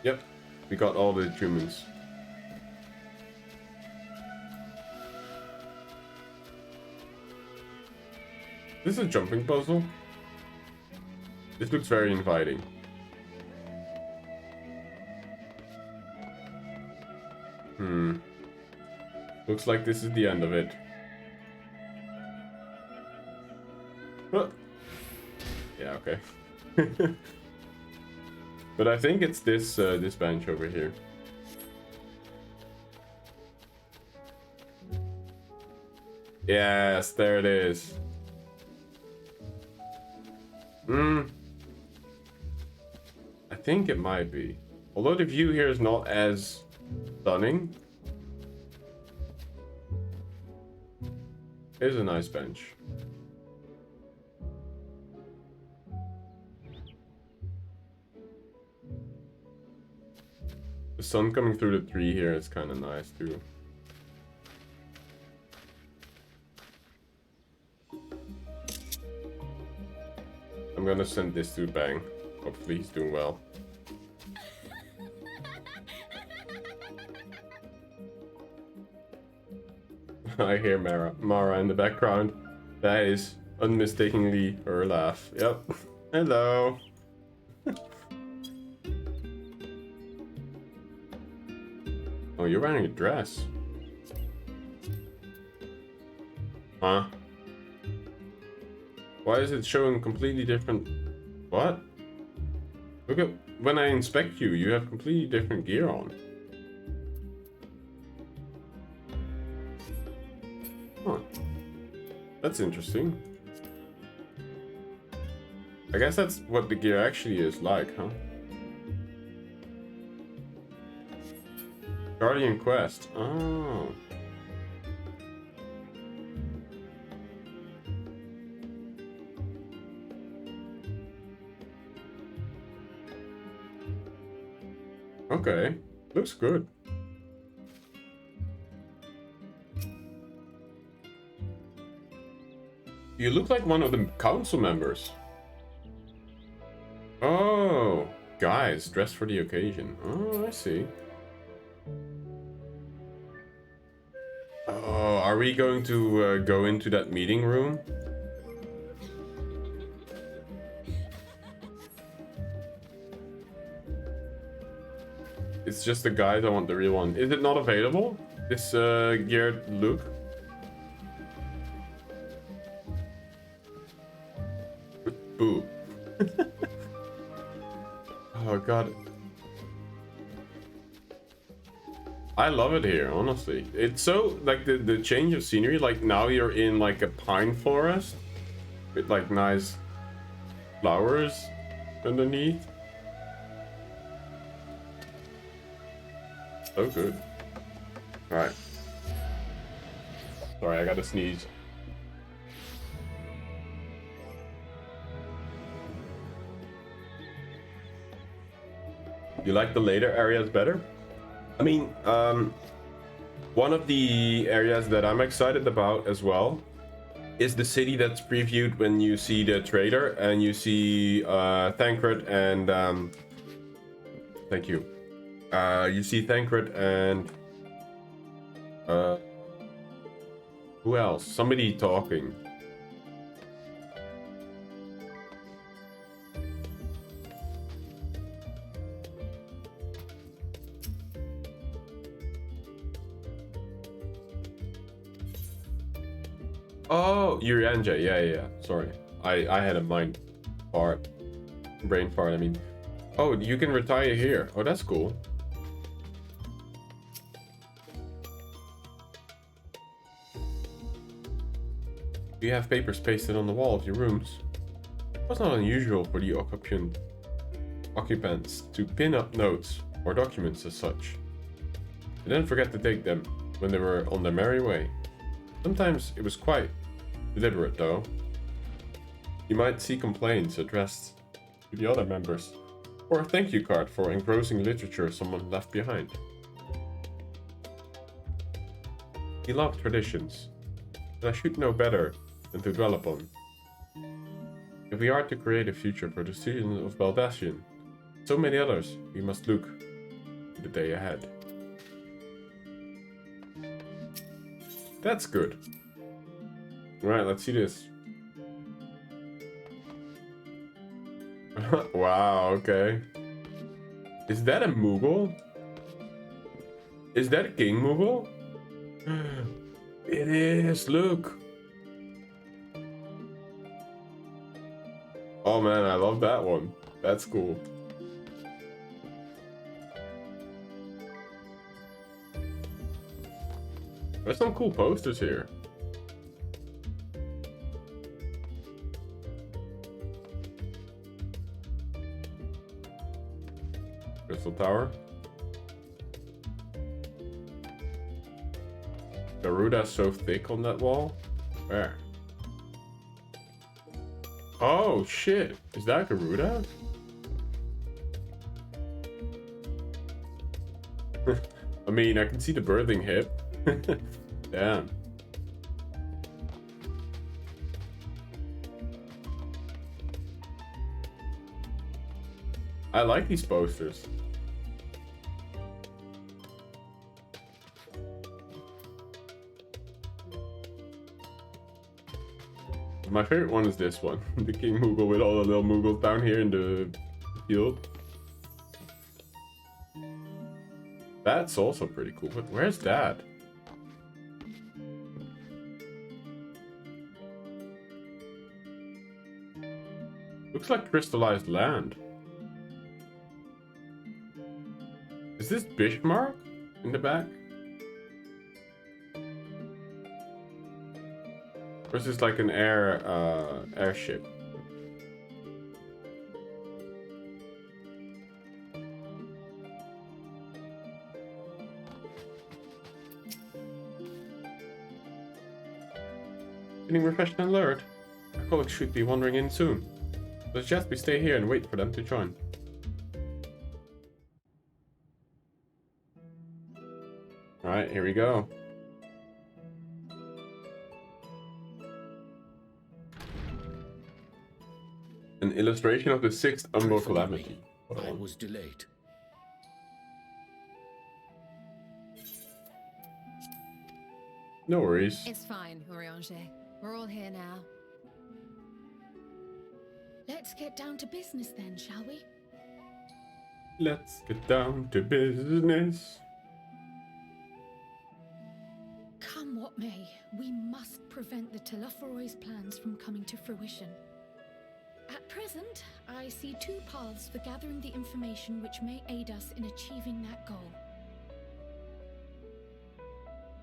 Yep, we got all the humans. This is a jumping puzzle. This looks very inviting. Looks like this is the end of it. Oh. Yeah, okay. But I think it's this this bench over here. Yes, there it is. I think it might be. Although the view here is not as stunning. Here's a nice bench. The sun coming through the tree here is kind of nice too. I'm gonna send this to Bang. Hopefully he's doing well. I hear Mara in the background. That is unmistakably her laugh. Yep. Hello. Oh, you're wearing a dress. Huh? Why is it showing completely different... What? Look at... When I inspect you, you have completely different gear on. Huh. That's interesting. I guess that's what the gear actually is like, huh? Guardian Quest. Oh. Okay. Looks good. You look like one of the council members. Oh, guys dressed for the occasion. Oh, I see. Oh, are we going to go into that meeting room? It's just the guys, I want the real one. Is it not available? This geared look? Boo. Oh god. I love it here, honestly. It's so, like, the change of scenery, like, now you're in, like, a pine forest with, like, nice flowers underneath. So good. Alright. Sorry, I gotta sneeze. You like the later areas better? I mean, one of the areas that I'm excited about as well is the city that's previewed when you see the trailer and you see Thancred and thank you. You see Thancred and who else? Somebody talking. Oh, Urianja, yeah. Sorry, I had a brain fart. I mean, oh, you can retire here. Oh, that's cool. You have papers pasted on the wall of your rooms. It's not unusual for the occupants to pin up notes or documents as such, and then forget to take them when they were on their merry way. Sometimes it was quite deliberate, though. You might see complaints addressed to the other members, or a thank you card for engrossing literature someone left behind. He loved traditions, and I should know better than to dwell upon. If we are to create a future for the citizens of Baldassian, so many others, we must look to the day ahead. That's good. Right, let's see this. Wow, okay. Is that a Moogle? Is that a King Moogle? It is, look. Oh man, I love that one. That's cool. There's some cool posters here. Crystal Tower. Garuda's so thick on that wall. Where? Oh shit! Is that Garuda? I mean, I can see the birthing hip. Damn. I like these posters. My favorite one is this one. The King Moogle with all the little Moogles down here in the field. That's also pretty cool. But where's that? Looks like crystallized land. Is this Bismarck in the back? Or is this like an airship? Getting refreshed and alert. Our colleagues should be wandering in soon. Let's just stay here and wait for them to join. Alright, here we go. An illustration of the 6th Umbral Calamity. I was delayed. No worries. It's fine, Urianger. We're all here now. Let's get down to business then, shall we? Let's get down to business. Come what may, we must prevent the Telophoroid's plans from coming to fruition. At present, I see two paths for gathering the information which may aid us in achieving that goal.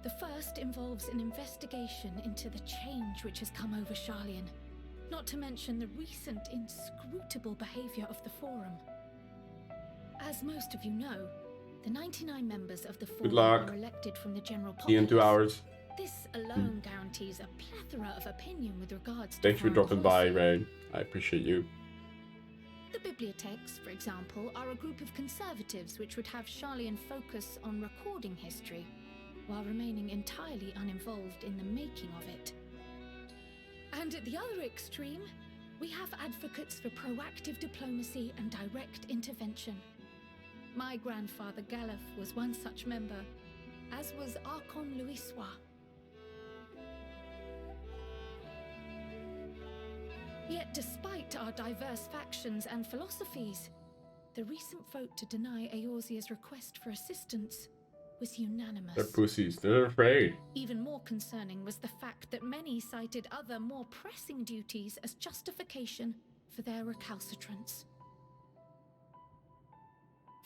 The first involves an investigation into the change which has come over Sharlayan, not to mention the recent inscrutable behavior of the Forum. As most of you know, the 99 members of the Forum are elected from the general populace. See you in 2 hours. This alone guarantees a plethora of opinion with regards to Thanks for dropping by, Ray. I appreciate you. The bibliotheques, for example, are a group of conservatives which would have Sharlayan focus on recording history, while remaining entirely uninvolved in the making of it. And at the other extreme, we have advocates for proactive diplomacy and direct intervention. My grandfather Galef was one such member, as was Archon Louisois. Yet despite our diverse factions and philosophies, the recent vote to deny Eorzea's request for assistance was unanimous. They're pussies. They're afraid. Even more concerning was the fact that many cited other, more pressing duties as justification for their recalcitrance.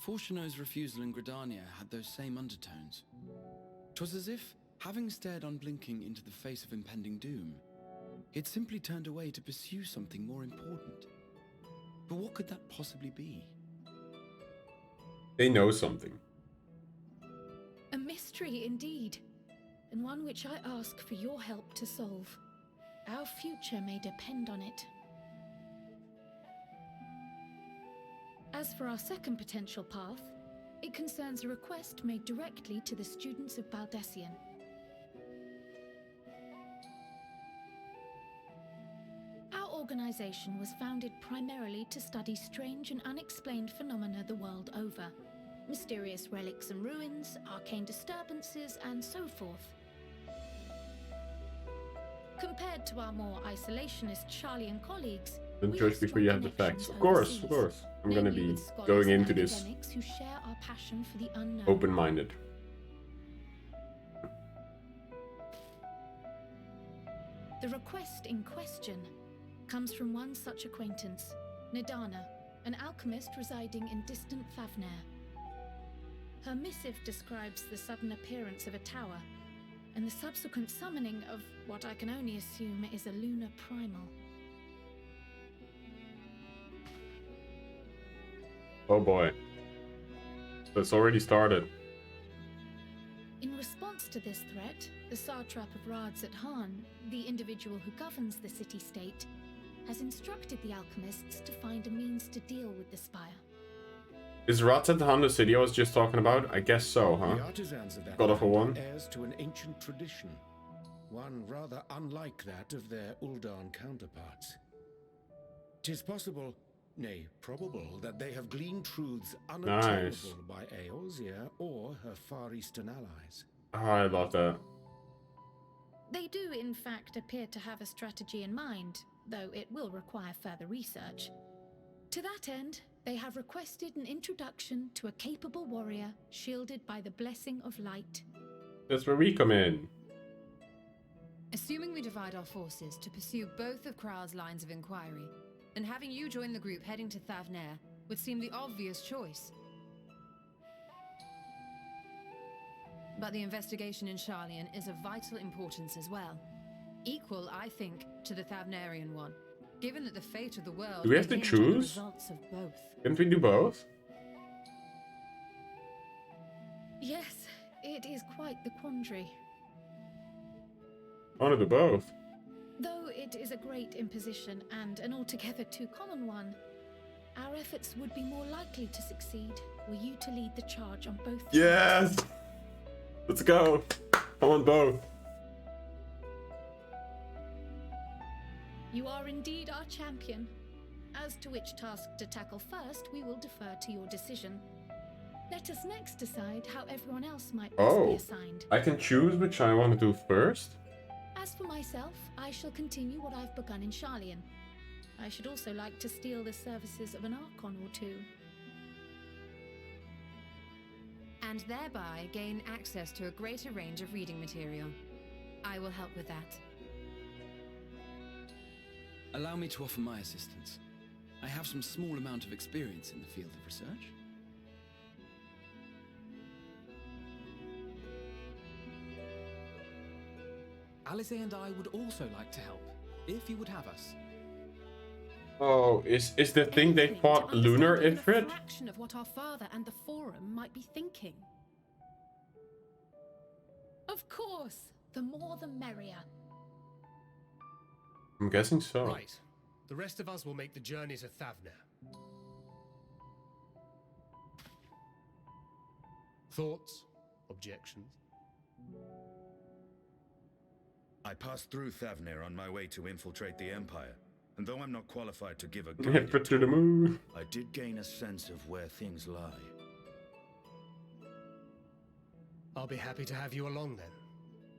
Fortuno's refusal in Gridania had those same undertones. 'Twas as if, having stared unblinking into the face of impending doom, he'd simply turned away to pursue something more important. But what could that possibly be? They know something. A mystery indeed, and one which I ask for your help to solve. Our future may depend on it. As for our second potential path, it concerns a request made directly to the students of Baldessian. Our organization was founded primarily to study strange and unexplained phenomena the world over. Mysterious relics and ruins, arcane disturbances, and so forth. Compared to our more isolationist Sharlayan colleagues, Don't judge before you have the facts. Of course, of course. I'm gonna be going into this who share our passion for the unknown. open-minded. The request in question comes from one such acquaintance, Nadana, an alchemist residing in distant Flavner. Her missive describes the sudden appearance of a tower, and the subsequent summoning of what I can only assume is a lunar primal. Oh boy. That's already started. In response to this threat, the satrap of Rads at Han, the individual who governs the city-state, has instructed the alchemists to find a means to deal with the spire. Is Ratzat the city I was just talking about? I guess so, huh? The artisans of that God of War 1. heirs to an ancient tradition, one rather unlike that of their Uldan counterparts. 'Tis possible, nay, probable, that they have gleaned truths unattainable by Eorzea or her Far Eastern allies. Oh, I love that. They do, in fact, appear to have a strategy in mind, though it will require further research. To that end, they have requested an introduction to a capable warrior shielded by the blessing of light. That's where we come in. Assuming we divide our forces to pursue both of Kral's lines of inquiry, then having you join the group heading to Thavnair would seem the obvious choice. But the investigation in Sharlayan is of vital importance as well. Equal, I think, to the Thavnarian one, given that the fate of the world Do we have to hinge on the choose? results of both. Can't we do both? Yes, it is quite the quandary. I want to do both. Though it is a great imposition and an altogether too common one, our efforts would be more likely to succeed were you to lead the charge on both. Yes! Let's go! I want both. You are indeed our champion. As to which task to tackle first, we will defer to your decision. Let us next decide how everyone else might best be assigned. I can choose which I want to do first? As for myself, I shall continue what I've begun in Sharlayan. I should also like to steal the services of an Archon or two. And thereby gain access to a greater range of reading material. I will help with that. Allow me to offer my assistance. I have some small amount of experience in the field of research. Alice and I would also like to help, if you would have us. Oh, is the thing they fought Lunar Ifrit? A fraction of what our father and the Forum might be thinking. Of course, the more the merrier. I'm guessing so. Right. The rest of us will make the journey to Thavnair. Thoughts? Objections? I passed through Thavnair on my way to infiltrate the Empire, and though I'm not qualified to give a guided Put to the moon. I did gain a sense of where things lie. I'll be happy to have you along then.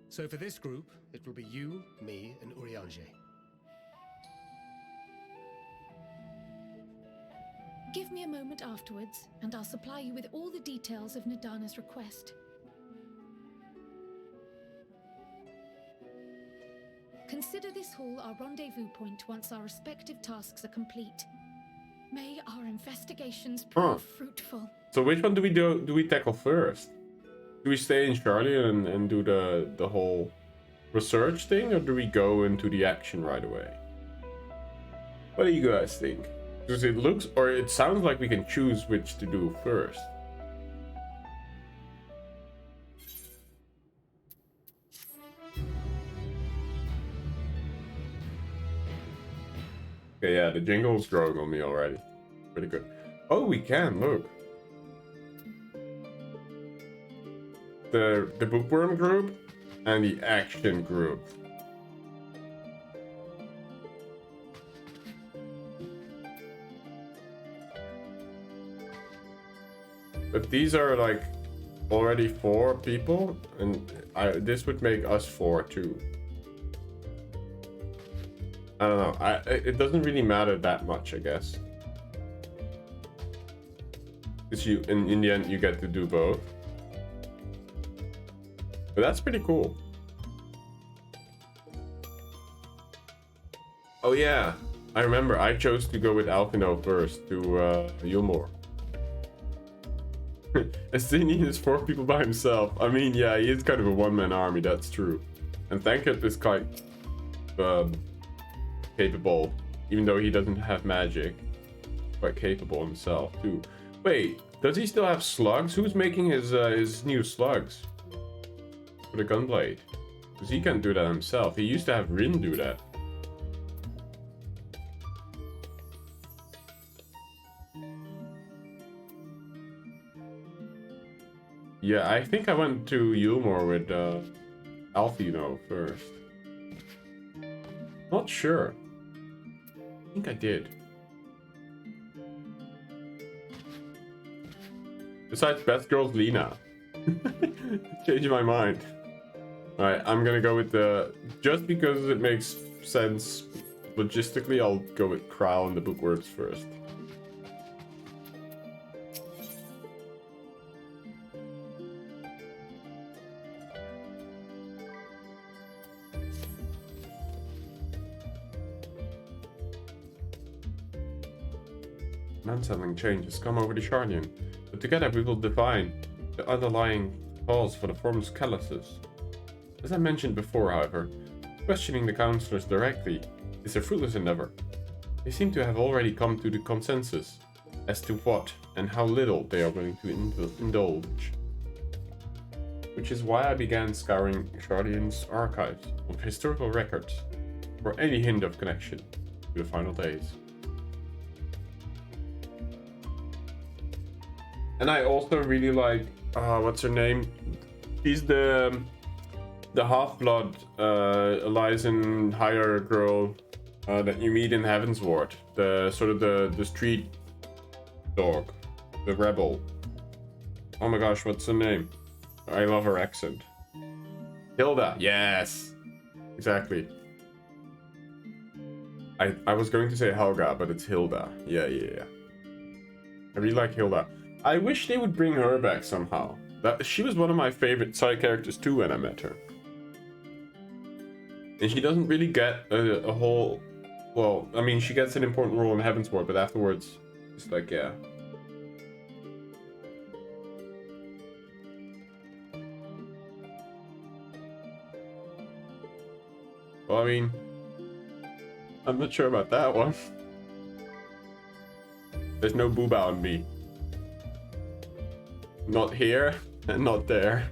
So for this group, it will be you, me, and Urianger. Give me a moment afterwards, and I'll supply you with all the details of Nadana's request. Consider this hall our rendezvous point once our respective tasks are complete. May our investigations prove fruitful. So which one do we tackle first? Do we stay in Sharlayan and do the whole research thing, or do we go into the action right away? What do you guys think? Because it looks, or it sounds like we can choose which to do first. Okay, yeah, the jingle's growing on me already. Pretty good. Oh, we can, look. The bookworm group and the action group. But these are like already 4 people, and this would make us 4 too. I don't know. It doesn't really matter that much, I guess. Because you, in the end, you get to do both. But that's pretty cool. Oh yeah, I remember. I chose to go with Alphino first to Yulmore. Estinian is 4 people by himself. I mean, yeah, he is kind of a one-man army. That's true. And Thankit is quite capable, even though he doesn't have magic. Quite capable himself too. Wait, does he still have slugs? Who's making his new slugs for the gunblade? Because he can't do that himself. He used to have Rin do that. Yeah, I think I went to Yulmore with Alphino first. Not sure. I think I did. Besides best girl's Lena. Changing my mind. Alright, I'm gonna go with the... Just because it makes sense logistically, I'll go with Kral and the bookworms first. man-settling change has come over the Sharlayan, but together we will define the underlying cause for the form's calluses. As I mentioned before, however, questioning the councillors directly is a fruitless endeavor. They seem to have already come to the consensus as to what and how little they are willing to indulge. Which is why I began scouring Sharlayan's archives of historical records for any hint of connection to the final days. And I also really like, what's her name? She's the half-blood Elysian higher girl that you meet in Heavensward. The sort of the street dog, the rebel. Oh my gosh, what's her name? I love her accent. Hilda, yes, exactly. I was going to say Helga, but it's Hilda. Yeah. I really like Hilda. I wish they would bring her back somehow. She was one of my favorite side characters too when I met her. And she doesn't really get a whole... Well, I mean, she gets an important role in Heavensward, but afterwards, it's like, yeah. Well, I mean, I'm not sure about that one. There's no booba on me. Not here, and not there.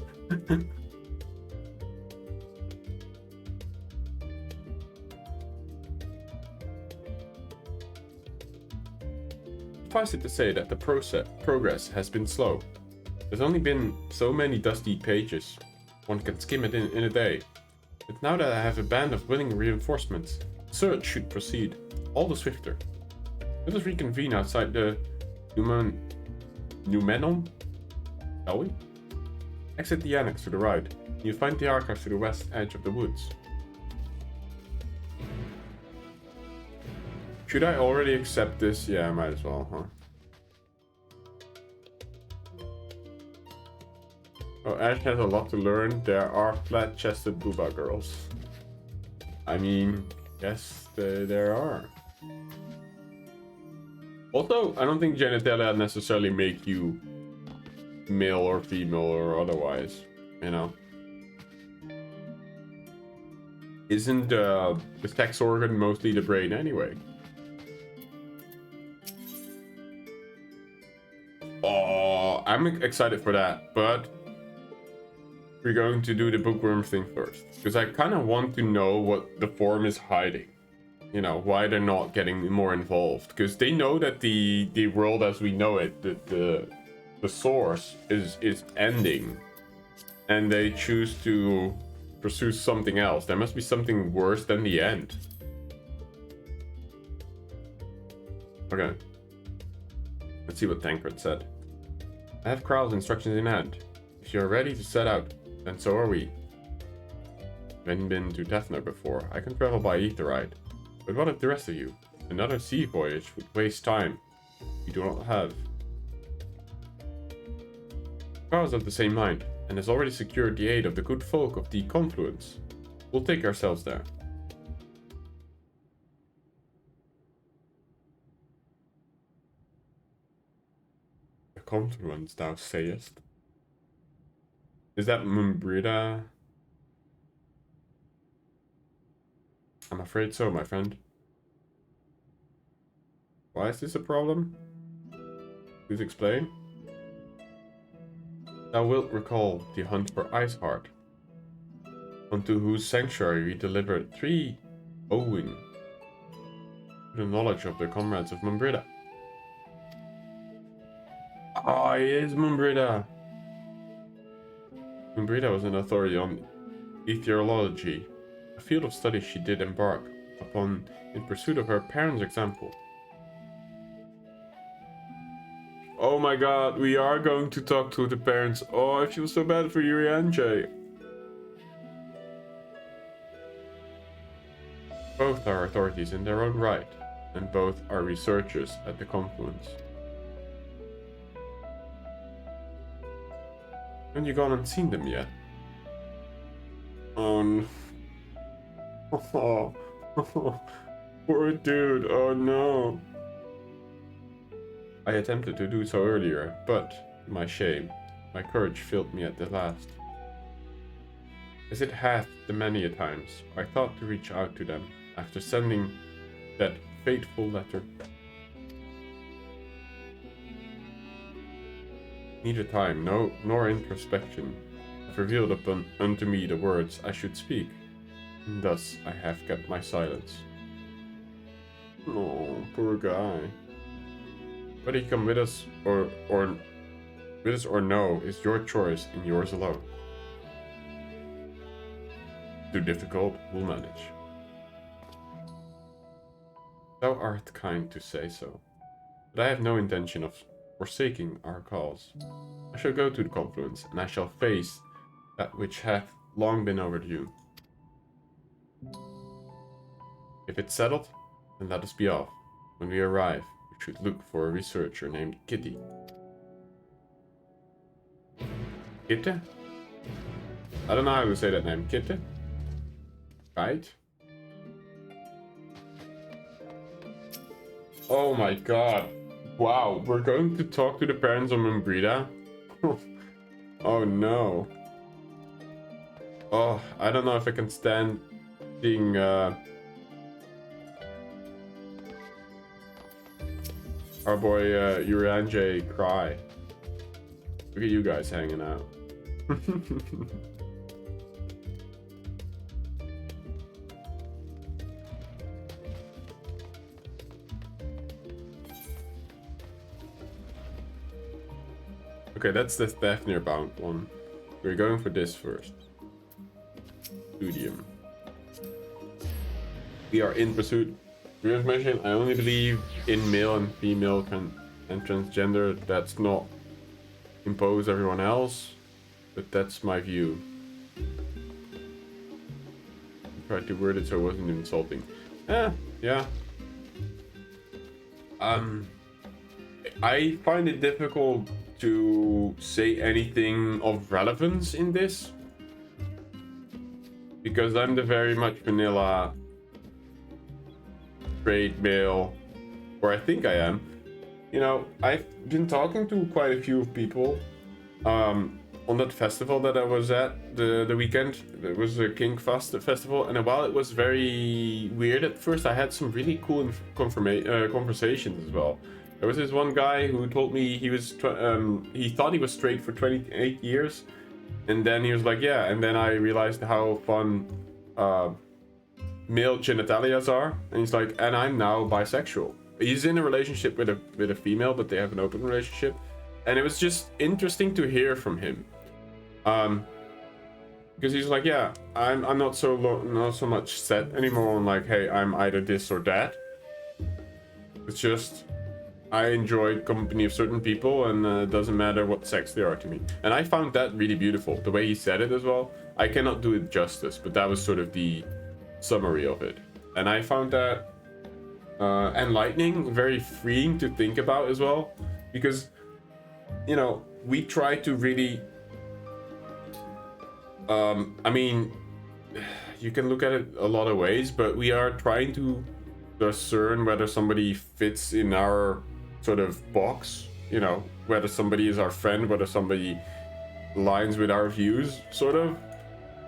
Suffice it to say that the progress has been slow. There's only been so many dusty pages. One can skim it in a day. But now that I have a band of willing reinforcements, the search should proceed all the swifter. Let us reconvene outside the Nymphanium, shall we? Exit the annex to the right, and you find the archives to the west edge of the woods. Should I already accept this? Yeah, I might as well, huh? Oh, Ash has a lot to learn. There are flat-chested booba girls. I mean, yes, there are. Also, I don't think genitalia necessarily make you male or female or otherwise, you know. Isn't the sex organ mostly the brain anyway? Oh, I'm excited for that, but we're going to do the bookworm thing first, because I kind of want to know what the form is hiding. You know, why they're not getting more involved, because they know that the world as we know it, the source is ending, and they choose to pursue something else. There must be something worse than the end. Okay, let's see what Tancred said. I have Kral's instructions in hand. If you're ready to set out, then so are we. I haven't been to Tethna before. I can travel by Aetheryde. But what of the rest of you? Another sea voyage would waste time you do not have. Kral's of the same mind, and has already secured the aid of the good folk of the Confluence. We'll take ourselves there. The Confluence, thou sayest? Is that Mumbrida? I'm afraid so, my friend. Why is this a problem? Please explain. Thou wilt recall the hunt for Iceheart, unto whose sanctuary we delivered 3 owing to the knowledge of the comrades of Mumbrida. Ah, it is Mumbrida! Mumbrida was an authority on aetherology, a field of study she did embark upon in pursuit of her parents' example. Oh my god, we are going to talk to the parents. Oh, I feel so bad for Yuri and Jay. Both are authorities in their own right, and both are researchers at the Confluence. Haven't you gone and seen them yet? Oh no. Oh, poor dude, oh no. I attempted to do so earlier, but, to my shame, my courage failed me at the last. As it hath the many a times, I thought to reach out to them after sending that fateful letter. Neither time, nor introspection have revealed unto me the words I should speak, and thus I have kept my silence. Oh, poor guy. Whether you come with us or no is your choice and yours alone. Too difficult, we'll manage. Thou art kind to say so, but I have no intention of forsaking our cause. I shall go to the confluence, and I shall face that which hath long been overdue. If it's settled, then let us be off. When we arrive, we should look for a researcher named Kitty. Kitte? I don't know how to say that name. Kitte? Right? Oh my god. Wow, we're going to talk to the parents of Umbrida? Oh no. Oh, I don't know if I can stand seeing our boy Uranje cry. Look at you guys hanging out. Okay, that's the Thafnir bound one. We're going for this first. Studium. We are in pursuit. For your information, I only believe in male and female and transgender. That's not impose everyone else, but that's my view. I tried to word it so it wasn't insulting. Yeah. I find it difficult to say anything of relevance in this because I'm the very much vanilla straight male, or I think I am. You know, I've been talking to quite a few people on that festival that I was at the weekend. It was a King Fast festival, and while it was very weird at first, I had some really cool conversations as well. There was this one guy who told me he was he thought he was straight for 28 years, and then he was like, yeah, and then I realized how fun male genitalias are, and he's like, and I'm now bisexual. He's in a relationship with a female, but they have an open relationship, and it was just interesting to hear from him, because he's like, yeah, I'm not so much set anymore on like, hey, I'm either this or that. It's just I enjoy company of certain people, and it doesn't matter what sex they are to me. And I found that really beautiful, the way he said it as well. I cannot do it justice, but that was sort of the summary of it, and I found that enlightening, very freeing to think about as well, because, you know, we try to really I mean, you can look at it a lot of ways, but we are trying to discern whether somebody fits in our sort of box, you know, whether somebody is our friend, whether somebody aligns with our views, sort of.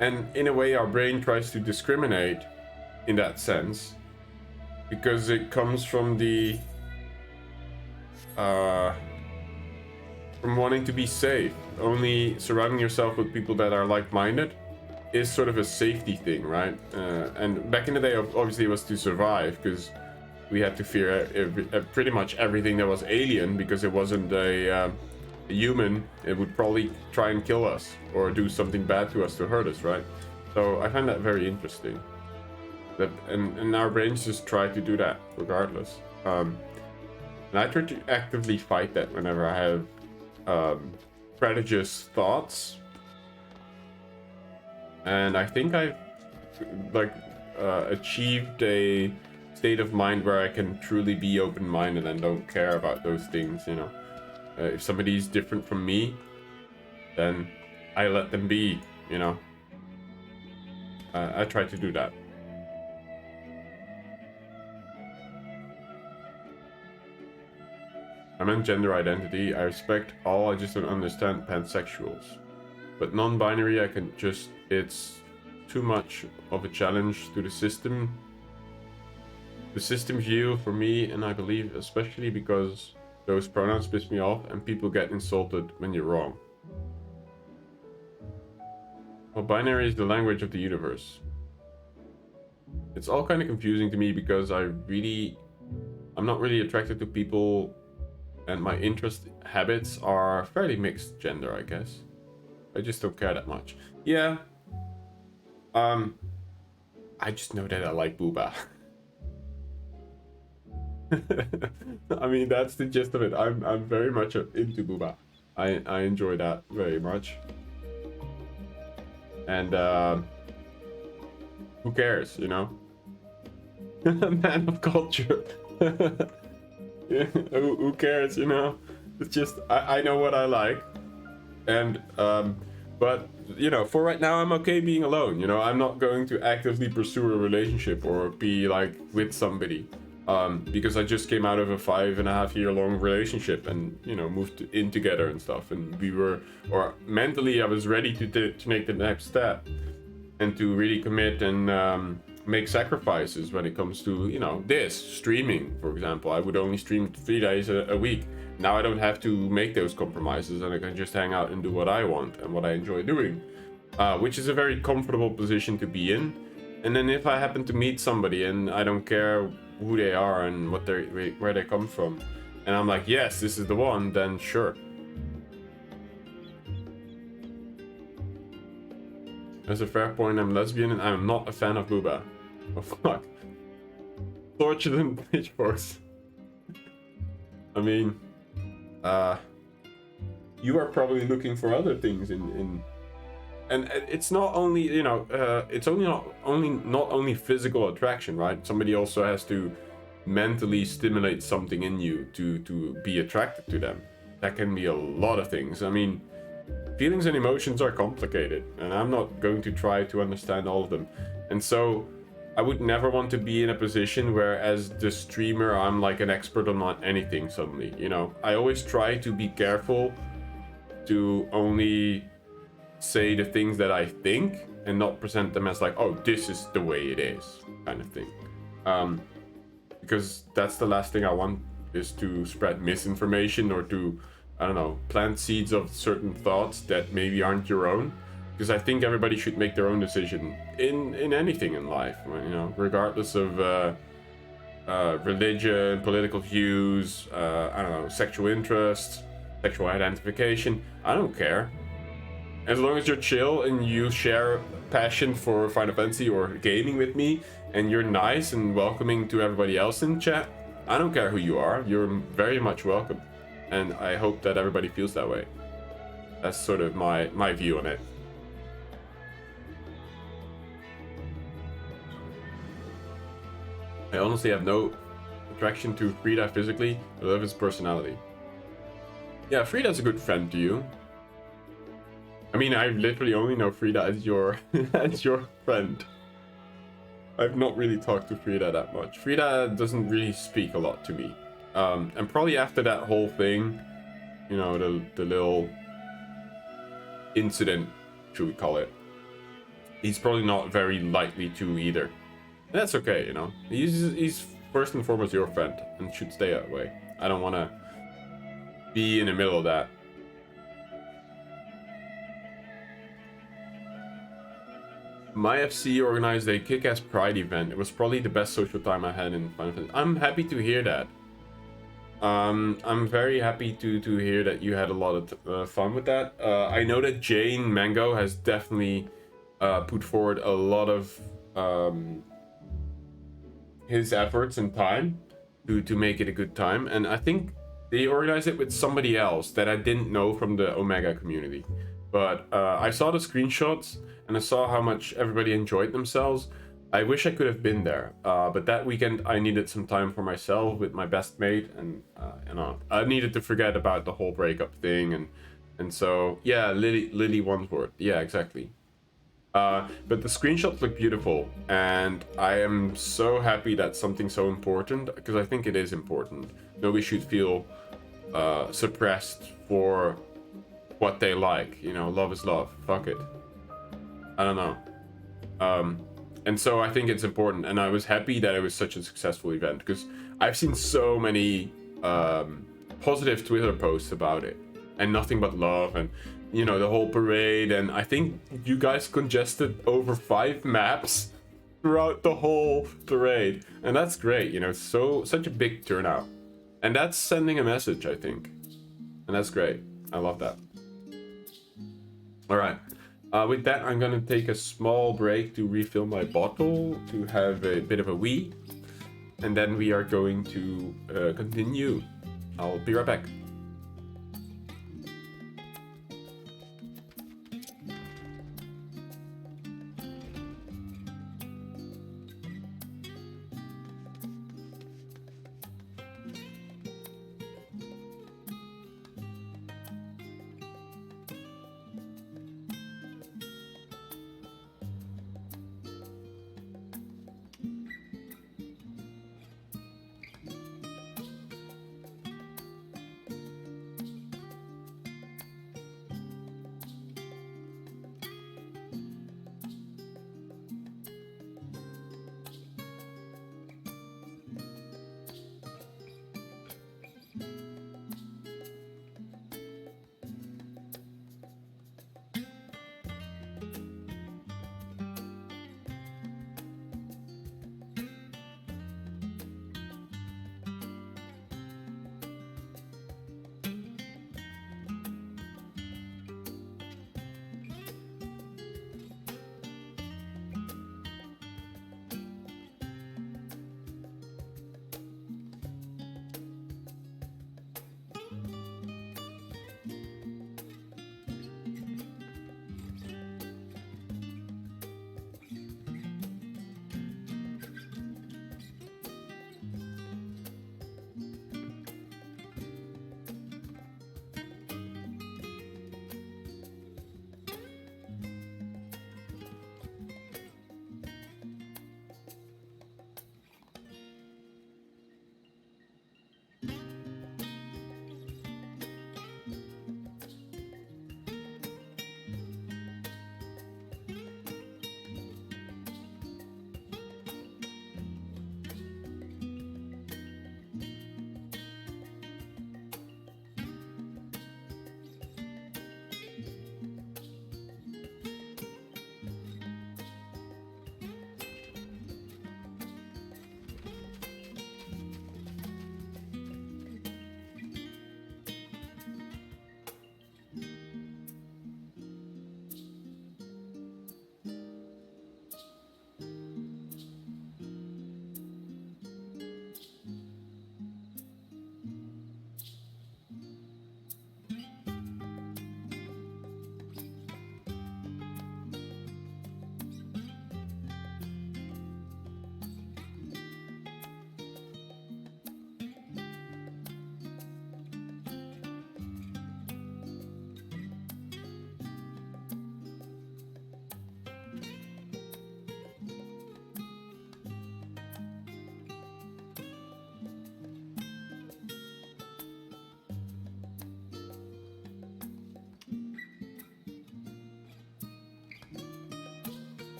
And in a way, our brain tries to discriminate in that sense, because it comes from the from wanting to be safe. Only surrounding yourself with people that are like-minded is sort of a safety thing, right? And back in the day, obviously, it was to survive, because we had to fear pretty much everything that was alien, because it wasn't a human. It would probably try and kill us or do something bad to us to hurt us, right? So I find that very interesting. And our brains just try to do that regardless. And I try to actively fight that whenever I have prodigious thoughts. And I think I've achieved a state of mind where I can truly be open-minded and don't care about those things, you know. If somebody's different from me, then I let them be, you know. I try to do that. meant gender identity. I respect all, I just don't understand pansexuals. But non-binary, I can just... It's too much of a challenge to the system. The system view for me, and I believe especially because those pronouns piss me off and people get insulted when you're wrong. Well, binary is the language of the universe. It's all kind of confusing to me because I'm not really attracted to people, and my interest habits are fairly mixed gender, I guess. I just don't care that much. Yeah. I just know that I like booba. I mean, that's the gist of it. I'm very much into booba. I enjoy that very much. And who cares, you know? Man of culture. Yeah, who cares, you know? It's just I know what I like, and but you know, for right now I'm okay being alone. You know, I'm not going to actively pursue a relationship or be like with somebody, because I just came out of a 5.5-year long relationship and, you know, moved in together and stuff, and we were, or mentally I was ready to make the next step and to really commit and make sacrifices when it comes to, you know, this streaming, for example. I would only stream 3 days a week. Now I don't have to make those compromises, and I can just hang out and do what I want and what I enjoy doing, which is a very comfortable position to be in. And then if I happen to meet somebody and I don't care who they are and where they come from, and I'm like, yes, this is the one, then sure. That's a fair point. I'm lesbian and I'm not a fan of booba. Oh fuck. Torture them pitchforks. I mean, you are probably looking for other things in and it's not only, you know, it's not only physical attraction, right? Somebody also has to mentally stimulate something in you to be attracted to them. That can be a lot of things. I mean, feelings and emotions are complicated, and I'm not going to try to understand all of them. And so I would never want to be in a position where, as the streamer, I'm like an expert on anything suddenly, you know. I always try to be careful to only say the things that I think and not present them as like, oh, this is the way it is, kind of thing. Because that's the last thing I want, is to spread misinformation or to, I don't know, plant seeds of certain thoughts that maybe aren't your own. Because I think everybody should make their own decision in anything in life, you know, regardless of religion, political views, I don't know, sexual interests, sexual identification. I don't care. As long as you're chill and you share passion for Final Fantasy or gaming with me, and you're nice and welcoming to everybody else in chat, I don't care who you are. You're very much welcome. And I hope that everybody feels that way. That's sort of my view on it. I honestly have no attraction to Frida physically. I love his personality. Yeah, Frida's a good friend to you. I mean, I literally only know Frida as your as your friend. I've not really talked to Frida that much. Frida doesn't really speak a lot to me. And probably after that whole thing, you know, the little incident, should we call it, he's probably not very likely to either. And that's okay, you know. He's first and foremost your friend and should stay that way. I don't want to be in the middle of that. My FC organized a kick-ass Pride event. It was probably the best social time I had in Final Fantasy. I'm happy to hear that. I'm very happy to hear that you had a lot of fun with that. I know that Jane Mango has definitely put forward a lot of his efforts and time to make it a good time, and I think they organized it with somebody else that I didn't know from the Omega community. But I saw the screenshots and I saw how much everybody enjoyed themselves. I wish I could have been there, but that weekend I needed some time for myself with my best mate, and you know, I needed to forget about the whole breakup thing, and so yeah, Lily Wandsworth, yeah, exactly. But the screenshots look beautiful, and I am so happy that something so important, because I think it is important. Nobody should feel suppressed for what they like. You know, love is love. Fuck it. I don't know. And so I think it's important, and I was happy that it was such a successful event, because I've seen so many positive Twitter posts about it, and nothing but love, and you know, the whole parade, and I think you guys congested over 5 maps throughout the whole parade, and that's great. You know, such a big turnout, and that's sending a message, I think, and that's great. I love that. All right. With that, I'm gonna take a small break to refill my bottle, to have a bit of a wee, and then we are going to continue. I'll be right back.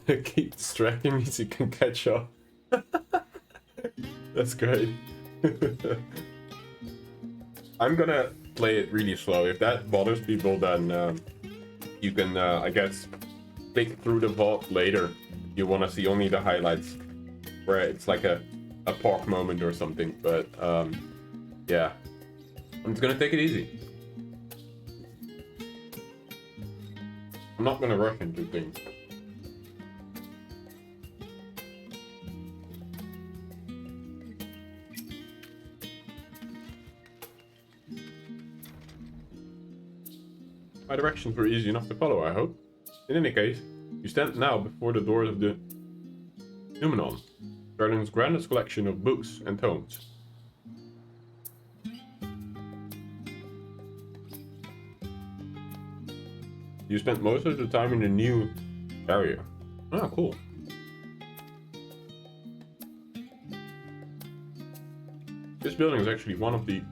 Keep distracting me so you can catch up. That's great. I'm gonna play it really slow. If that bothers people, then you can, I guess, click through the vault later. You want to see only the highlights, where it's like a pork moment or something. But yeah, I'm just gonna take it easy. I'm not gonna rush into things. My directions were easy enough to follow, I hope. In any case, you stand now before the doors of the Numenon, Sharlayan's grandest collection of books and tomes. You spent most of the time in the new area. Ah, cool. This building is actually one of the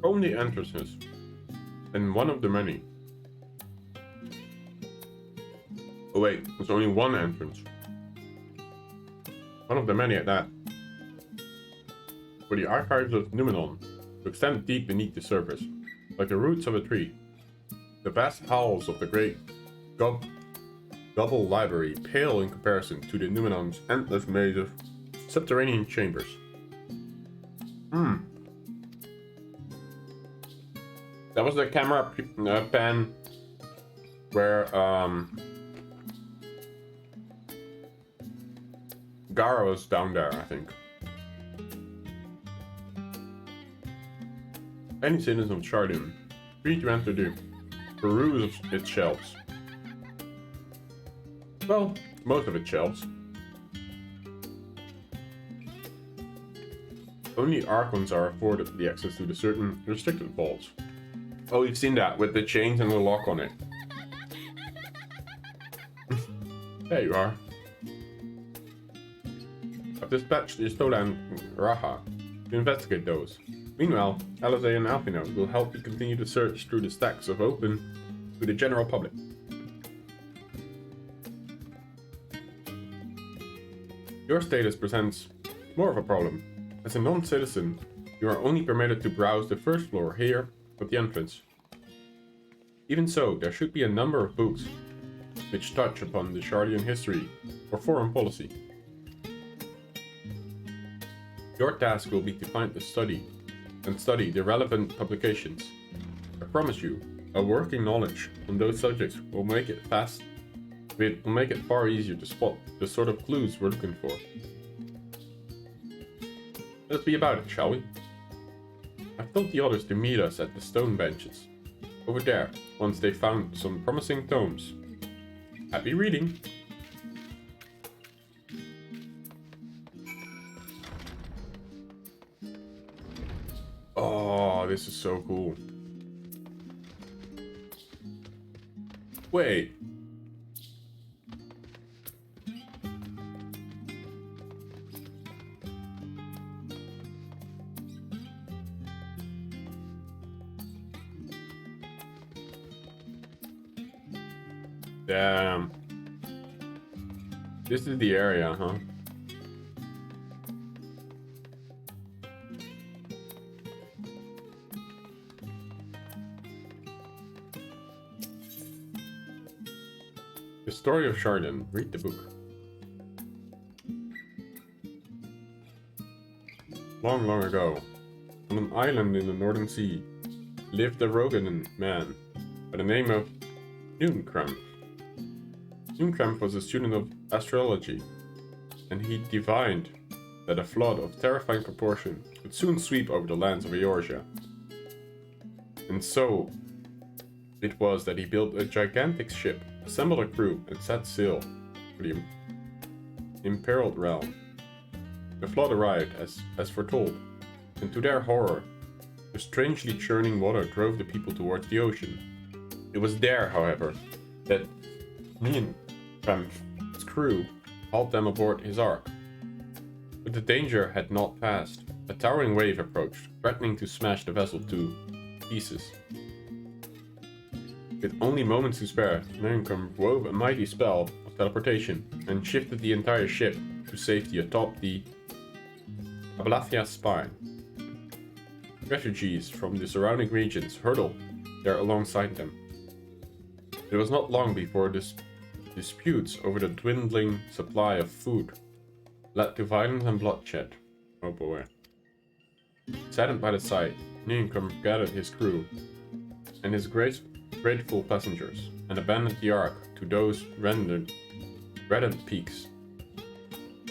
only entrances, and one of the many. Oh wait, there's only one entrance. One of the many at that. For the archives of Numenon to extend deep beneath the surface, like the roots of a tree. The vast halls of the great double library pale in comparison to the Numenon's endless maze of subterranean chambers. That was the camera pan where Gara was down there, I think. Any citizen of Sharlayan, free to enter the peruse of its shelves. Well, most of its shelves. Only Archons are afforded the access to the certain restricted vaults. Oh, you've seen that with the chains and the lock on it. There you are. I've dispatched Istola and Raha to investigate those. Meanwhile, Alizé and Alpino will help you continue the search through the stacks of open to the general public. Your status presents more of a problem. As a non-citizen, you are only permitted to browse the first floor here at the entrance. Even so, there should be a number of books which touch upon the Sharlayan history or foreign policy. Your task will be to find study the relevant publications. I promise you, a working knowledge on those subjects will make it far easier to spot the sort of clues we're looking for. Let's be about it, shall we? I've told the others to meet us at the stone benches. Over there, once they found some promising tomes. Happy reading! Oh, this is so cool. Wait. Damn. This is the area, huh? The Story of Sharlayan. Read the book. Long, long ago, on an island in the Northern Sea, lived a Roganan man by the name of Nymphanium. Nymphanium was a student of astrology, and he divined that a flood of terrifying proportion would soon sweep over the lands of Eorzea. And so it was that he built a gigantic ship, assembled a crew, and set sail for the imperiled realm. The flood arrived as foretold, and to their horror, the strangely churning water drove the people towards the ocean. It was there, however, that Nymphanium's crew hauled them aboard his ark. But the danger had not passed. A towering wave approached, threatening to smash the vessel to pieces. With only moments to spare, Nymphanium wove a mighty spell of teleportation and shifted the entire ship to safety atop the Abalathia spine. Refugees from the surrounding regions hurtled there alongside them. It was not long before disputes over the dwindling supply of food led to violence and bloodshed. Oh boy. Saddened by the sight, Nymphanium gathered his crew and his grateful passengers and abandoned the Ark to those reddened peaks.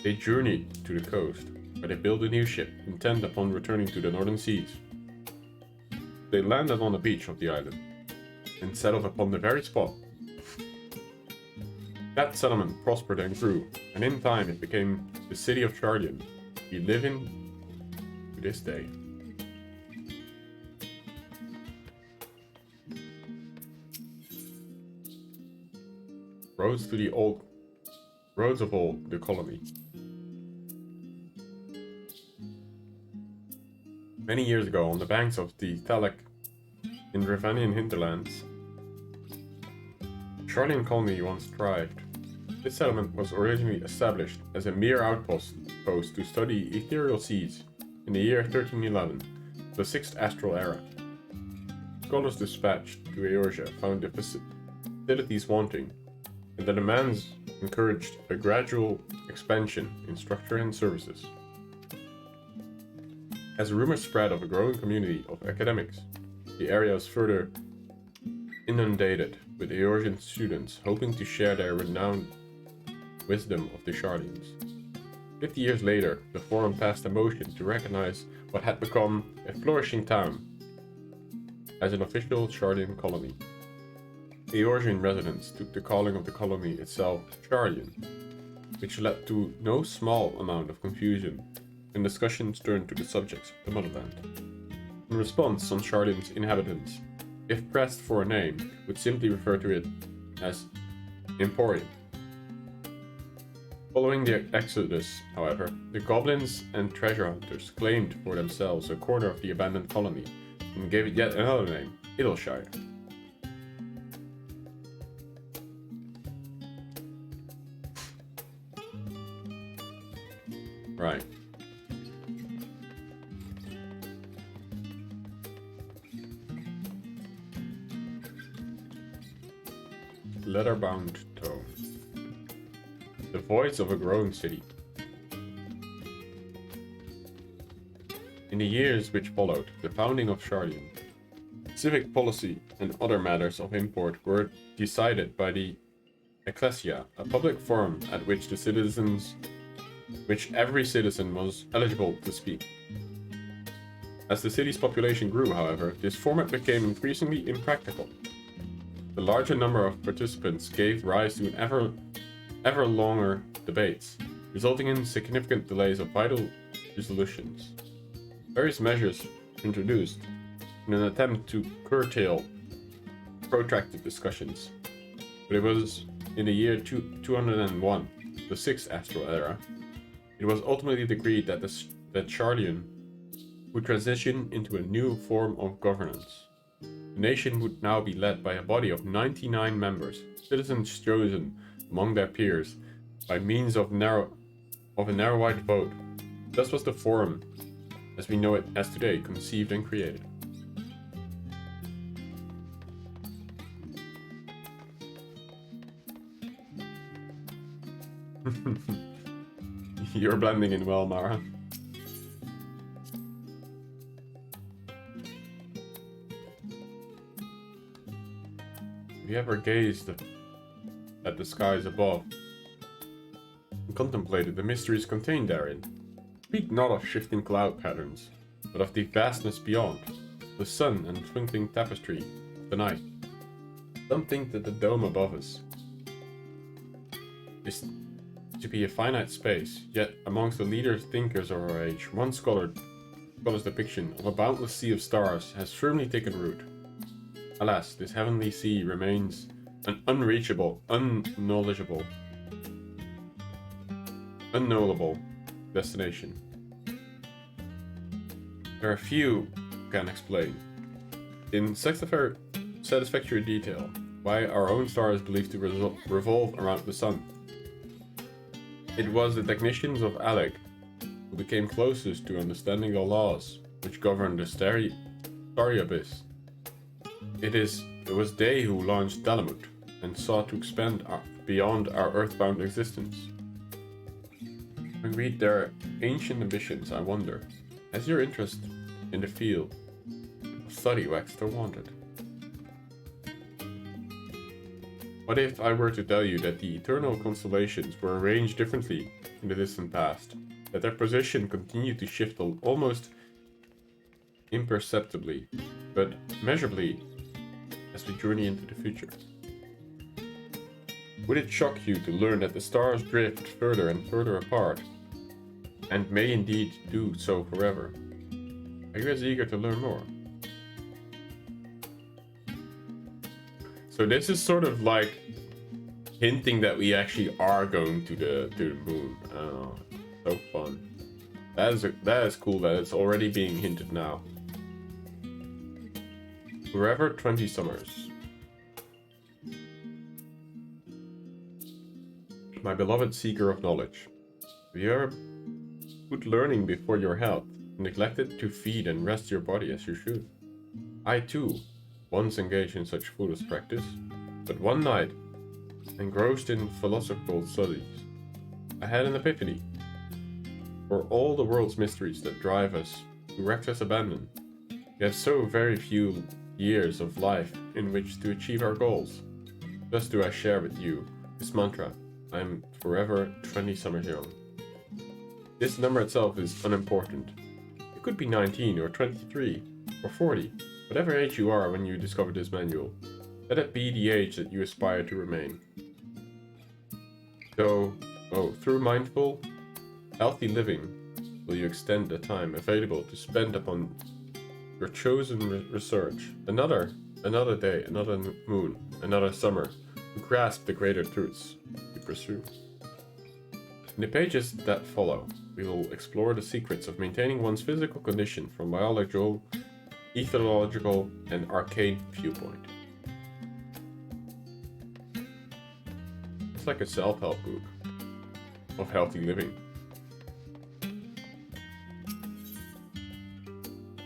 They journeyed to the coast, where they built a new ship, intent upon returning to the northern seas. They landed on the beach of the island and settled upon the very spot. That settlement prospered and grew, and in time it became the city of Sharlayan, we live in to this day. Roads of old, the colony. Many years ago, on the banks of the Thalak in Nymphanian hinterlands, the Sharlayan colony once thrived. This settlement was originally established as a mere outpost to study ethereal seas in the year 1311, the 6th astral era. Scholars dispatched to Eorzea found the facilities wanting, and the demands encouraged a gradual expansion in structure and services. As rumors spread of a growing community of academics, the area was further inundated with Eorzean students hoping to share their renowned wisdom of the Sharlayans. 50 years later, the Forum passed a motion to recognize what had become a flourishing town as an official Sharlayan colony. Eorzean residents took the calling of the colony itself Sharlayan, which led to no small amount of confusion when discussions turned to the subjects of the motherland. In response, some Sharlayan's inhabitants, if pressed for a name, would simply refer to it as Emporium. Following the exodus, however, the goblins and treasure hunters claimed for themselves a corner of the abandoned colony and gave it yet another name, Idleshire. Right. Leather-bound tome. The voice of a growing city. In the years which followed the founding of Sharlayan, civic policy and other matters of import were decided by the Ecclesia, a public forum at which every citizen was eligible to speak. As the city's population grew, however, this format became increasingly impractical. The larger number of participants gave rise to an ever longer debates, resulting in significant delays of vital resolutions. Various measures were introduced in an attempt to curtail protracted discussions, but it was in the year 201, the 6th astral era, it was ultimately decreed that Sharlayan would transition into a new form of governance. The nation would now be led by a body of 99 members, citizens chosen among their peers by means of a narrow-wide vote. Thus was the Forum, as we know it as today, conceived and created. You're blending in well, Mara. Have you ever gazed at the skies above and contemplated the mysteries contained therein? Speak not of shifting cloud patterns, but of the vastness beyond, the sun and twinkling tapestry of the night. Some think that the dome above us is to be a finite space, yet amongst the leaders thinkers of our age, one scholar's depiction of a boundless sea of stars has firmly taken root. Alas, this heavenly sea remains an unreachable, unknowable destination. There are few who can explain, in satisfactory detail, why our own star is believed to revolve around the sun. It was the technicians of Alec who became closest to understanding the laws which govern the starry abyss. It was they who launched Dalamut and sought to expand beyond our earthbound existence. When we read their ancient ambitions, I wonder, has your interest in the field of study waxed or wanted? What if I were to tell you that the eternal constellations were arranged differently in the distant past, that their position continued to shift almost imperceptibly, but measurably as we journey into the future? Would it shock you to learn that the stars drift further and further apart, and may indeed do so forever? Are you as eager to learn more? So this is sort of like hinting that we actually are going to the moon. Oh, so fun. That is cool that it's already being hinted now. Forever 20 summers. My beloved seeker of knowledge, have you ever put learning before your health, and neglected to feed and rest your body as you should? I too once engaged in such foolish practice, but one night, engrossed in philosophical studies, I had an epiphany. For all the world's mysteries that drive us to reckless abandon, we have so very few years of life in which to achieve our goals. Thus do I share with you this mantra: I am forever 20 summers young. This number itself is unimportant. It could be 19 or 23 or 40, whatever age you are when you discover this manual. Let it be the age that you aspire to remain. So, through mindful, healthy living, will you extend the time available to spend upon your chosen research. Another day, another moon, another summer, to grasp the greater truths you pursue. In the pages that follow, we will explore the secrets of maintaining one's physical condition from biological, ethological, and arcane viewpoint. It's like a self-help book of healthy living.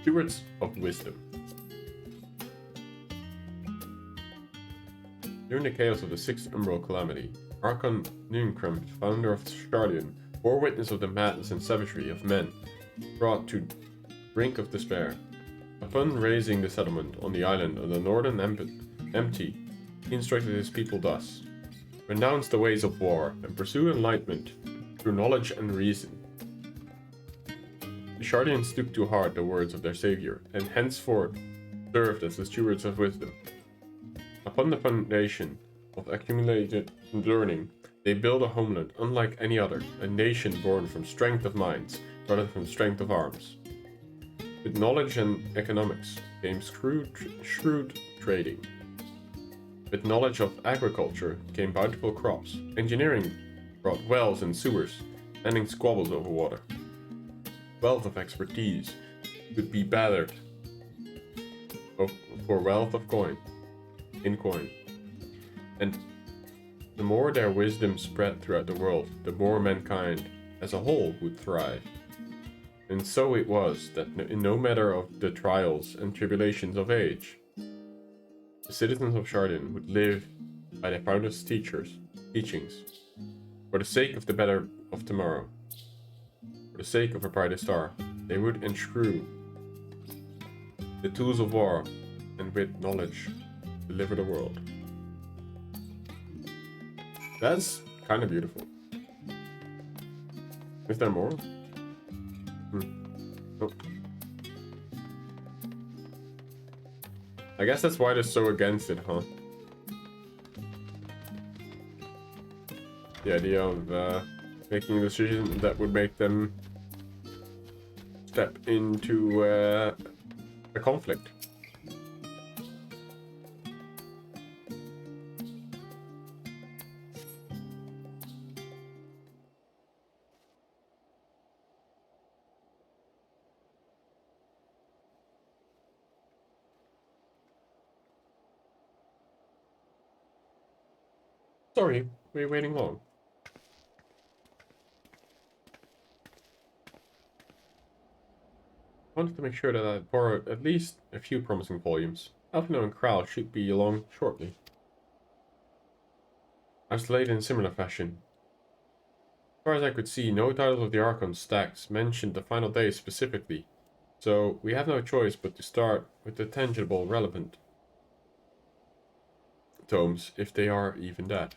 Stewards of wisdom. During the chaos of the Sixth Umbral Calamity, Archon Nymphanium, founder of Sharlayan, bore witness of the madness and savagery of men brought to brink of despair. Upon raising the settlement on the island of the northern empty, he instructed his people thus: renounce the ways of war and pursue enlightenment through knowledge and reason. The Sharlayans took to heart the words of their savior, and henceforth served as the stewards of wisdom. Upon the foundation of accumulated learning, they build a homeland unlike any other, a nation born from strength of minds rather than from strength of arms. With knowledge and economics came shrewd trading. With knowledge of agriculture came bountiful crops. Engineering brought wells and sewers, ending squabbles over water. Wealth of expertise could be battered for wealth of coin. And the more their wisdom spread throughout the world, the more mankind as a whole would thrive. And so it was that in no matter of the trials and tribulations of age, the citizens of Sharlayan would live by their founder's teachings, for the sake of the better of tomorrow. For the sake of a brighter star, they would enshrine the tools of war, and with knowledge deliver the world. That's kind of beautiful. Is there more? Oh. I guess that's why they're so against it, huh? The idea of making a decision that would make them step into a conflict. Sorry, we're waiting long. I wanted to make sure that I borrowed at least a few promising volumes. Alphino and Kral should be along shortly. I was delayed in similar fashion. As far as I could see, no titles of the Archon stacks mentioned the final day specifically, so we have no choice but to start with the tangible, relevant tomes, if they are even that.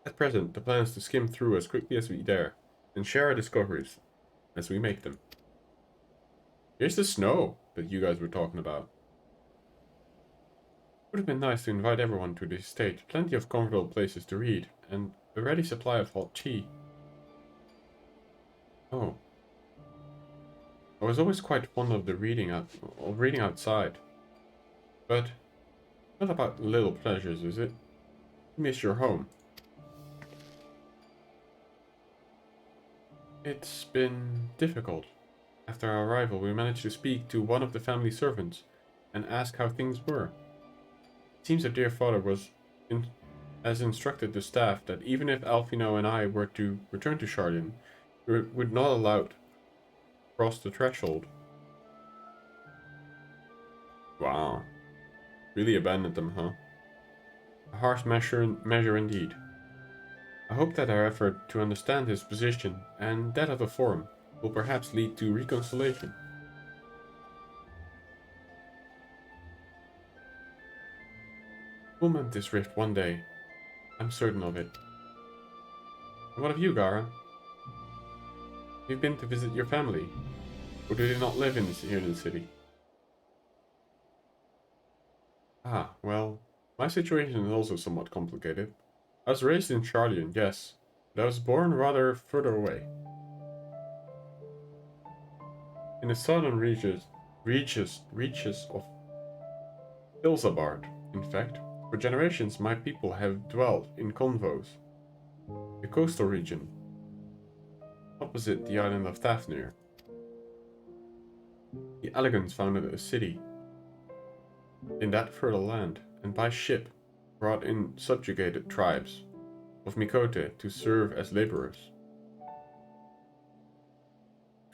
At present, the plan is to skim through as quickly as we dare, and share our discoveries as we make them. Here's the snow that you guys were talking about. Would have been nice to invite everyone to the estate. Plenty of comfortable places to read, and a ready supply of hot tea. Oh. I was always quite fond of reading outside. But not about little pleasures, is it? You miss your home. It's been difficult. After our arrival, we managed to speak to one of the family servants and ask how things were. It seems that dear father has instructed the staff that even if Alphino and I were to return to Sharlayan, we would not allow to cross the threshold. Wow. Really abandoned them, huh? A harsh measure indeed. I hope that our effort to understand his position and that of the Forum will perhaps lead to reconciliation. We'll mend this rift one day. I'm certain of it. And what of you, Gara? You've been to visit your family, or do they not live here in the city? Ah, well, my situation is also somewhat complicated. I was raised in Sharlayan, yes, but I was born rather further away. In the southern reaches of Ilzabard, in fact. For generations, my people have dwelt in Convos, the coastal region, opposite the island of Tafnir. The Elegans founded a city in that fertile land, and by ship brought in subjugated tribes of Mikote to serve as laborers.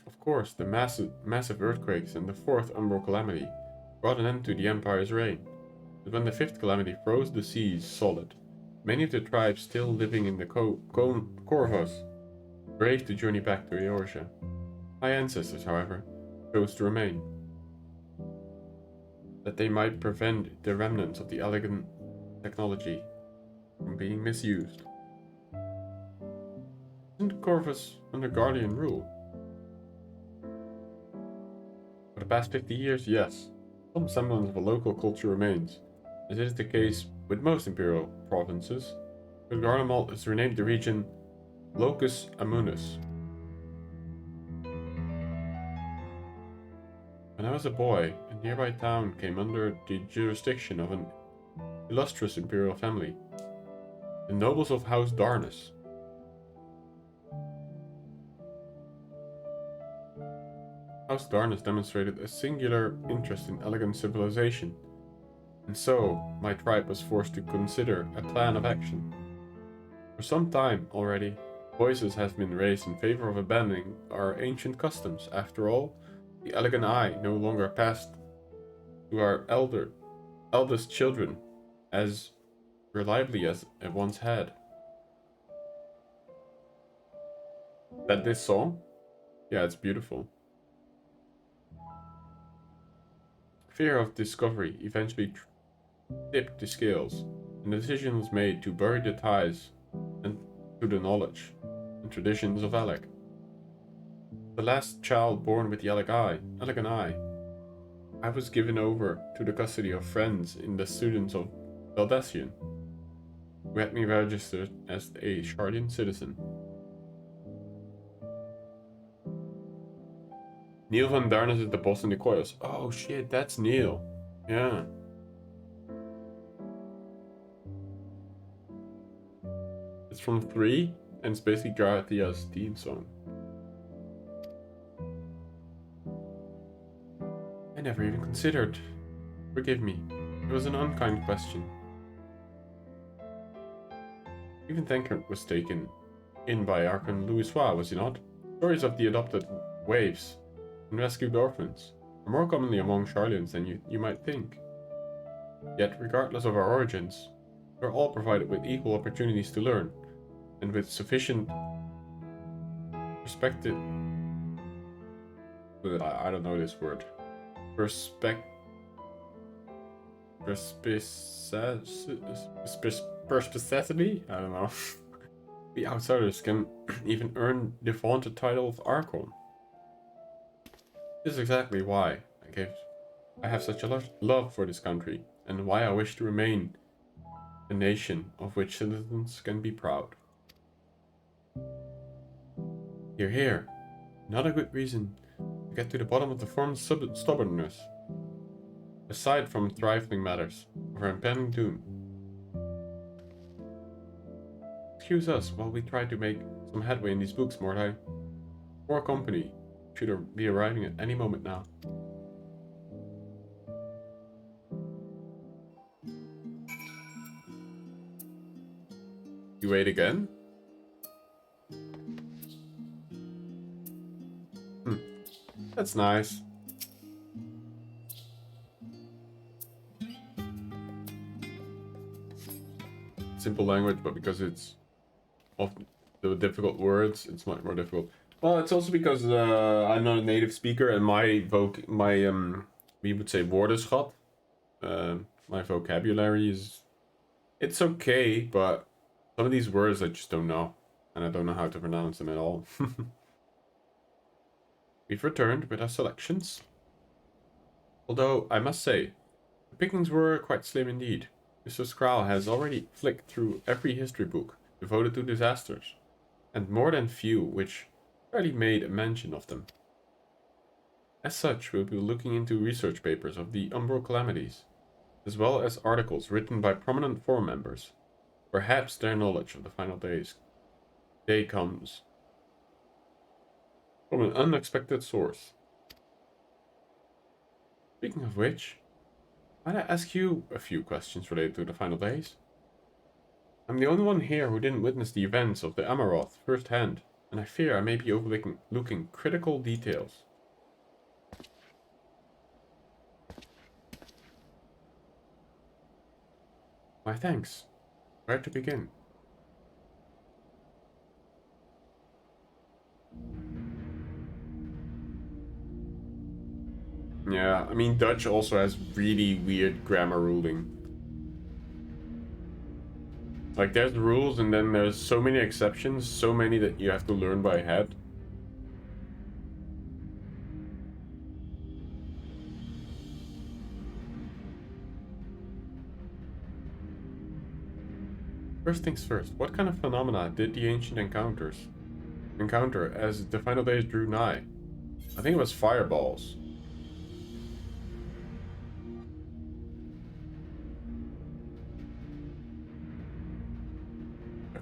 Of course, the massive earthquakes and the fourth Umbral calamity brought an end to the Empire's reign. But when the fifth calamity froze the seas solid, many of the tribes still living in the Corvus braved the journey back to Eorzea. My ancestors, however, chose to remain, that they might prevent the remnants of the elegant technology from being misused. Isn't Corvus under Guardian rule? For the past 50 years, yes. Some semblance of a local culture remains, as is the case with most imperial provinces, but Garlemald has renamed the region Locus Amunus. When I was a boy, a nearby town came under the jurisdiction of an illustrious imperial family, the nobles of House Darnus. House Darnus demonstrated a singular interest in elegant civilization, and so my tribe was forced to consider a plan of action. For some time already, voices have been raised in favor of abandoning our ancient customs. After all, the elegant eye no longer passed to our eldest children as reliably as it once had. That this song? Yeah, it's beautiful. Fear of discovery eventually tipped the scales, and the decision was made to bury the ties and to the knowledge and traditions of Alec. The last child born with the elegant eye, I was given over to the custody of friends in the students of Valdacian, who had me registered as a Sharlayan citizen. Neil van Darnus is the boss in the Koyos. Oh shit, that's Neil. Yeah. It's from 3, and it's basically Garthia's theme song. I never even considered. Forgive me. It was an unkind question. Even Tankard was taken in by Archon Louisoix, was he not? Stories of the adopted waifs and rescued orphans are more commonly among Sharlayans than you might think. Yet, regardless of our origins, we are all provided with equal opportunities to learn, and with sufficient perspective. I don't know this word. Perspicacity? I don't know. We outsiders can even earn the vaunted title of Archon. This is exactly why I have such a love for this country, and why I wish to remain a nation of which citizens can be proud. Hear, hear. Another good reason to get to the bottom of the form's stubbornness. Aside from trifling matters of our impending doom. Excuse us while we try to make some headway in these books, Mordai. More company should be arriving at any moment now. You wait again? That's nice. Simple language, but because it's often the difficult words, it's much more difficult. Well, it's also because I'm not a native speaker, and we would say woordenschat. My vocabulary is, it's okay, but some of these words I just don't know, and I don't know how to pronounce them at all. We've returned with our selections. Although, I must say, the pickings were quite slim indeed. Mr. Skral has already flicked through every history book devoted to disasters, and more than few which barely made a mention of them. As such, we'll be looking into research papers of the Umbral calamities, as well as articles written by prominent forum members. Perhaps their knowledge of the final day comes from an unexpected source. Speaking of which, might I ask you a few questions related to the final days? I'm the only one here who didn't witness the events of the Amaroth firsthand, and I fear I may be overlooking critical details. My thanks. Where to begin? Yeah, I mean, Dutch also has really weird grammar ruling. Like, there's rules and then there's so many exceptions, so many that you have to learn by head. First things first, what kind of phenomena did the ancient encounter as the final days drew nigh? I think it was fireballs.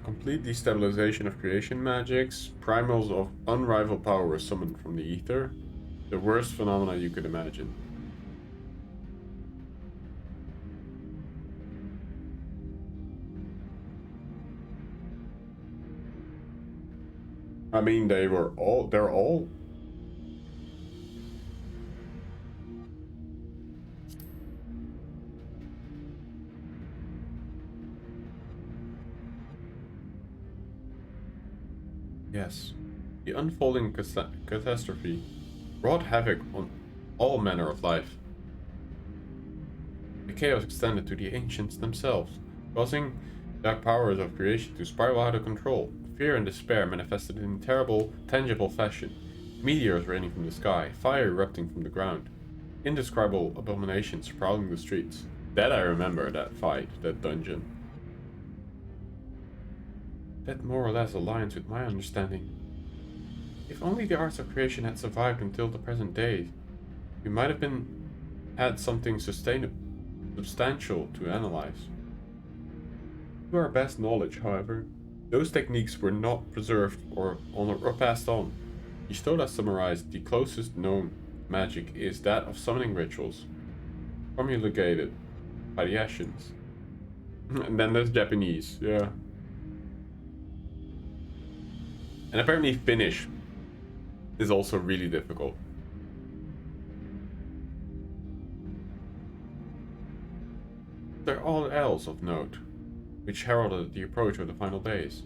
Complete destabilization of creation magics, primals of unrivaled power were summoned from the ether. The worst phenomena you could imagine. I mean, they're all yes, the unfolding catastrophe wrought havoc on all manner of life. The chaos extended to the ancients themselves, causing the powers of creation to spiral out of control. Fear and despair manifested in terrible, tangible fashion. Meteors raining from the sky, fire erupting from the ground, indescribable abominations prowling the streets. That I remember, that fight, that dungeon. That more or less aligns with my understanding. If only the arts of creation had survived until the present day, we might have had something substantial to analyze. To our best knowledge, however, those techniques were not preserved or passed on. Yistola summarized the closest known magic is that of summoning rituals, promulgated by the Ascians. And then there's Japanese, yeah. And apparently Finnish is also really difficult. They're all elves of note, which heralded the approach of the final days.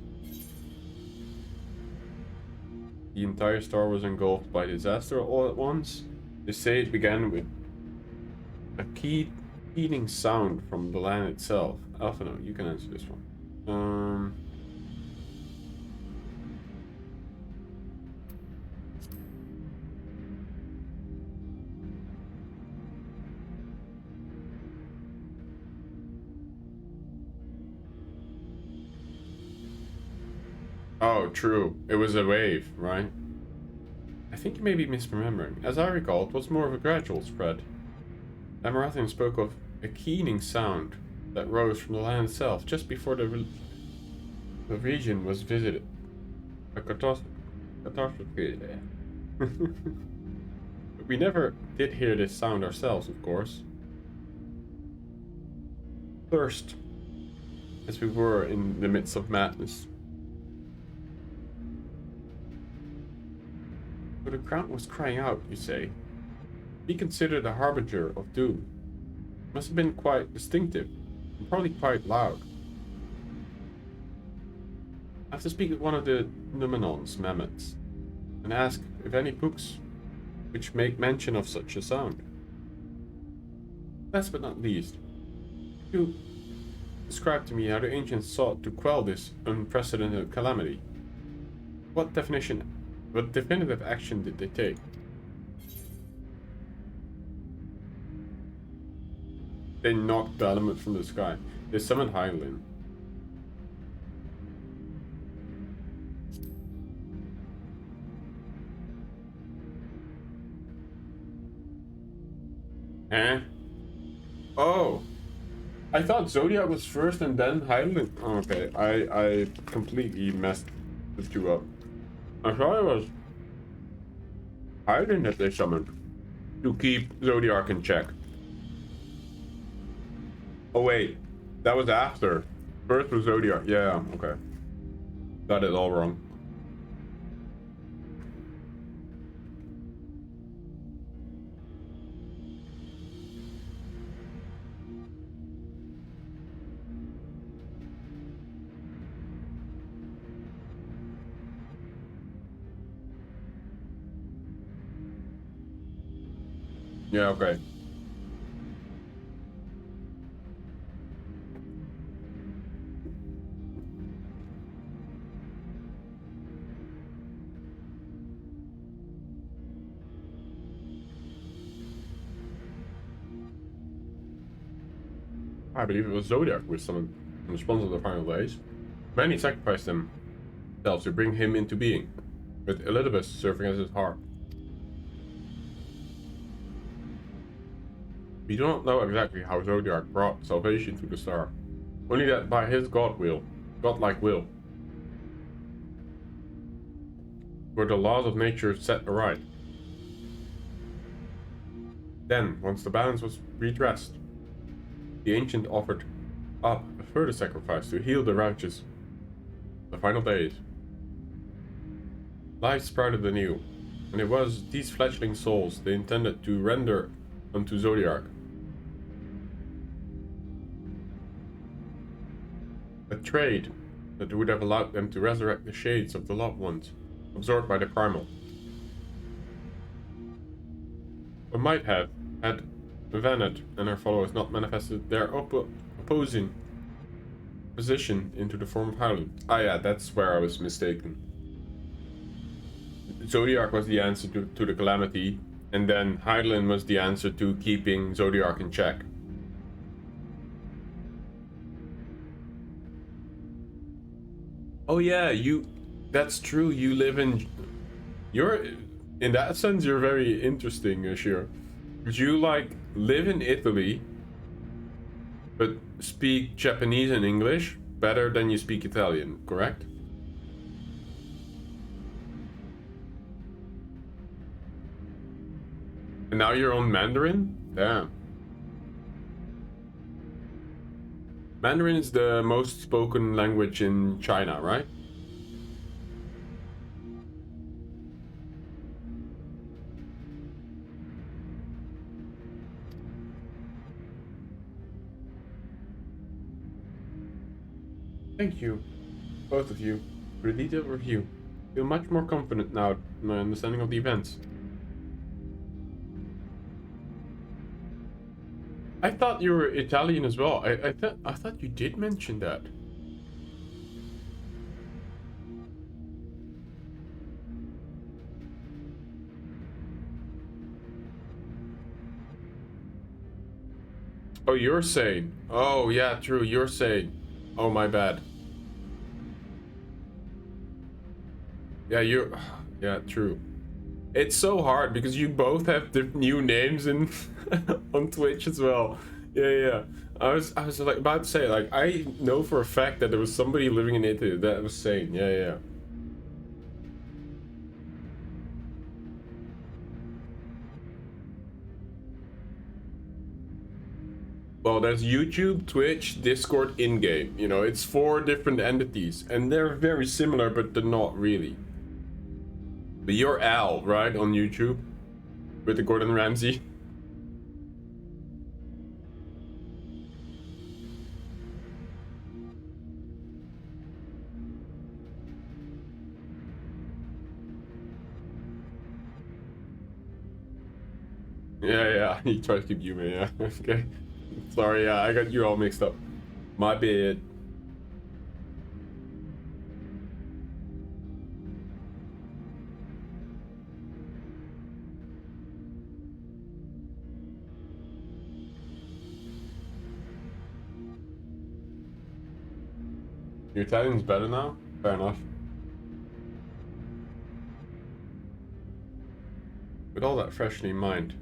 The entire star was engulfed by disaster all at once. They say it began with a keening sound from the land itself. Alphino, you can answer this one. Oh, true. It was a wave, right? I think you may be misremembering. As I recall, it was more of a gradual spread. Amarathian spoke of a keening sound that rose from the land itself just before the region was visited. A catastrophe. But we never did hear this sound ourselves, of course. First, as we were in the midst of madness. So the crowd was crying out, you say. Be considered the Harbinger of Doom. Must have been quite distinctive, and probably quite loud. I have to speak with one of the Numenon's mammoths, and ask if any books which make mention of such a sound. Last but not least, you describe to me how the ancients sought to quell this unprecedented calamity. What definitive action did they take? They knocked the element from the sky. They summoned Hylian. Huh? Oh! I thought Zodiac was first and then Hylian. Oh, okay, I completely messed the two up. I thought it was Hylian that they summoned to keep Zodiac in check. Oh wait, that was after. First was Zodiac. Yeah, okay. Got it all wrong. Yeah, okay. I believe it was Zodiac with someone in response to the final days. Many sacrificed themselves to bring him into being, with Elizabeth serving as his harp. We do not know exactly how Zodiac brought salvation to the star, only that by his godlike will, were the laws of nature set aright. Then, once the balance was redressed, the ancient offered up a further sacrifice to heal the ravages of the final days. Life sprouted anew, and it was these fledgling souls they intended to render unto Zodiac. A trade that would have allowed them to resurrect the shades of the loved ones, absorbed by the primal. Or might have, had Vanet and her followers not manifested their opposing position into the form of Hylian. Ah yeah, that's where I was mistaken. Zodiac was the answer to the calamity, and then Hylian was the answer to keeping Zodiac in check. Oh yeah, that's true, you live in... in that sense, you're very interesting, Ashir. You, live in Italy, but speak Japanese and English better than you speak Italian, correct? And now you're on Mandarin? Damn. Mandarin is the most spoken language in China, right? Thank you, both of you, for the detailed review. I feel much more confident now in my understanding of the events. I thought you were Italian as well. I thought you did mention that. Oh, you're saying. Oh, yeah, true. You're saying. Oh, my bad. Yeah, you're. Yeah, true. It's so hard because you both have the new names in on Twitch as well. Yeah, yeah. I was like about to say, like, I know for a fact that there was somebody living in Italy that was saying. Yeah, yeah. Well, there's YouTube, Twitch, Discord, in-game. You know, it's 4 different entities, and they're very similar, but they're not really. But you're Al, right, on YouTube? With the Gordon Ramsay? Yeah, yeah, he tried to keep human, yeah. Okay. Sorry, yeah, I got you all mixed up. My bad. Your Italian's better now? Fair enough. With all that freshly in mind,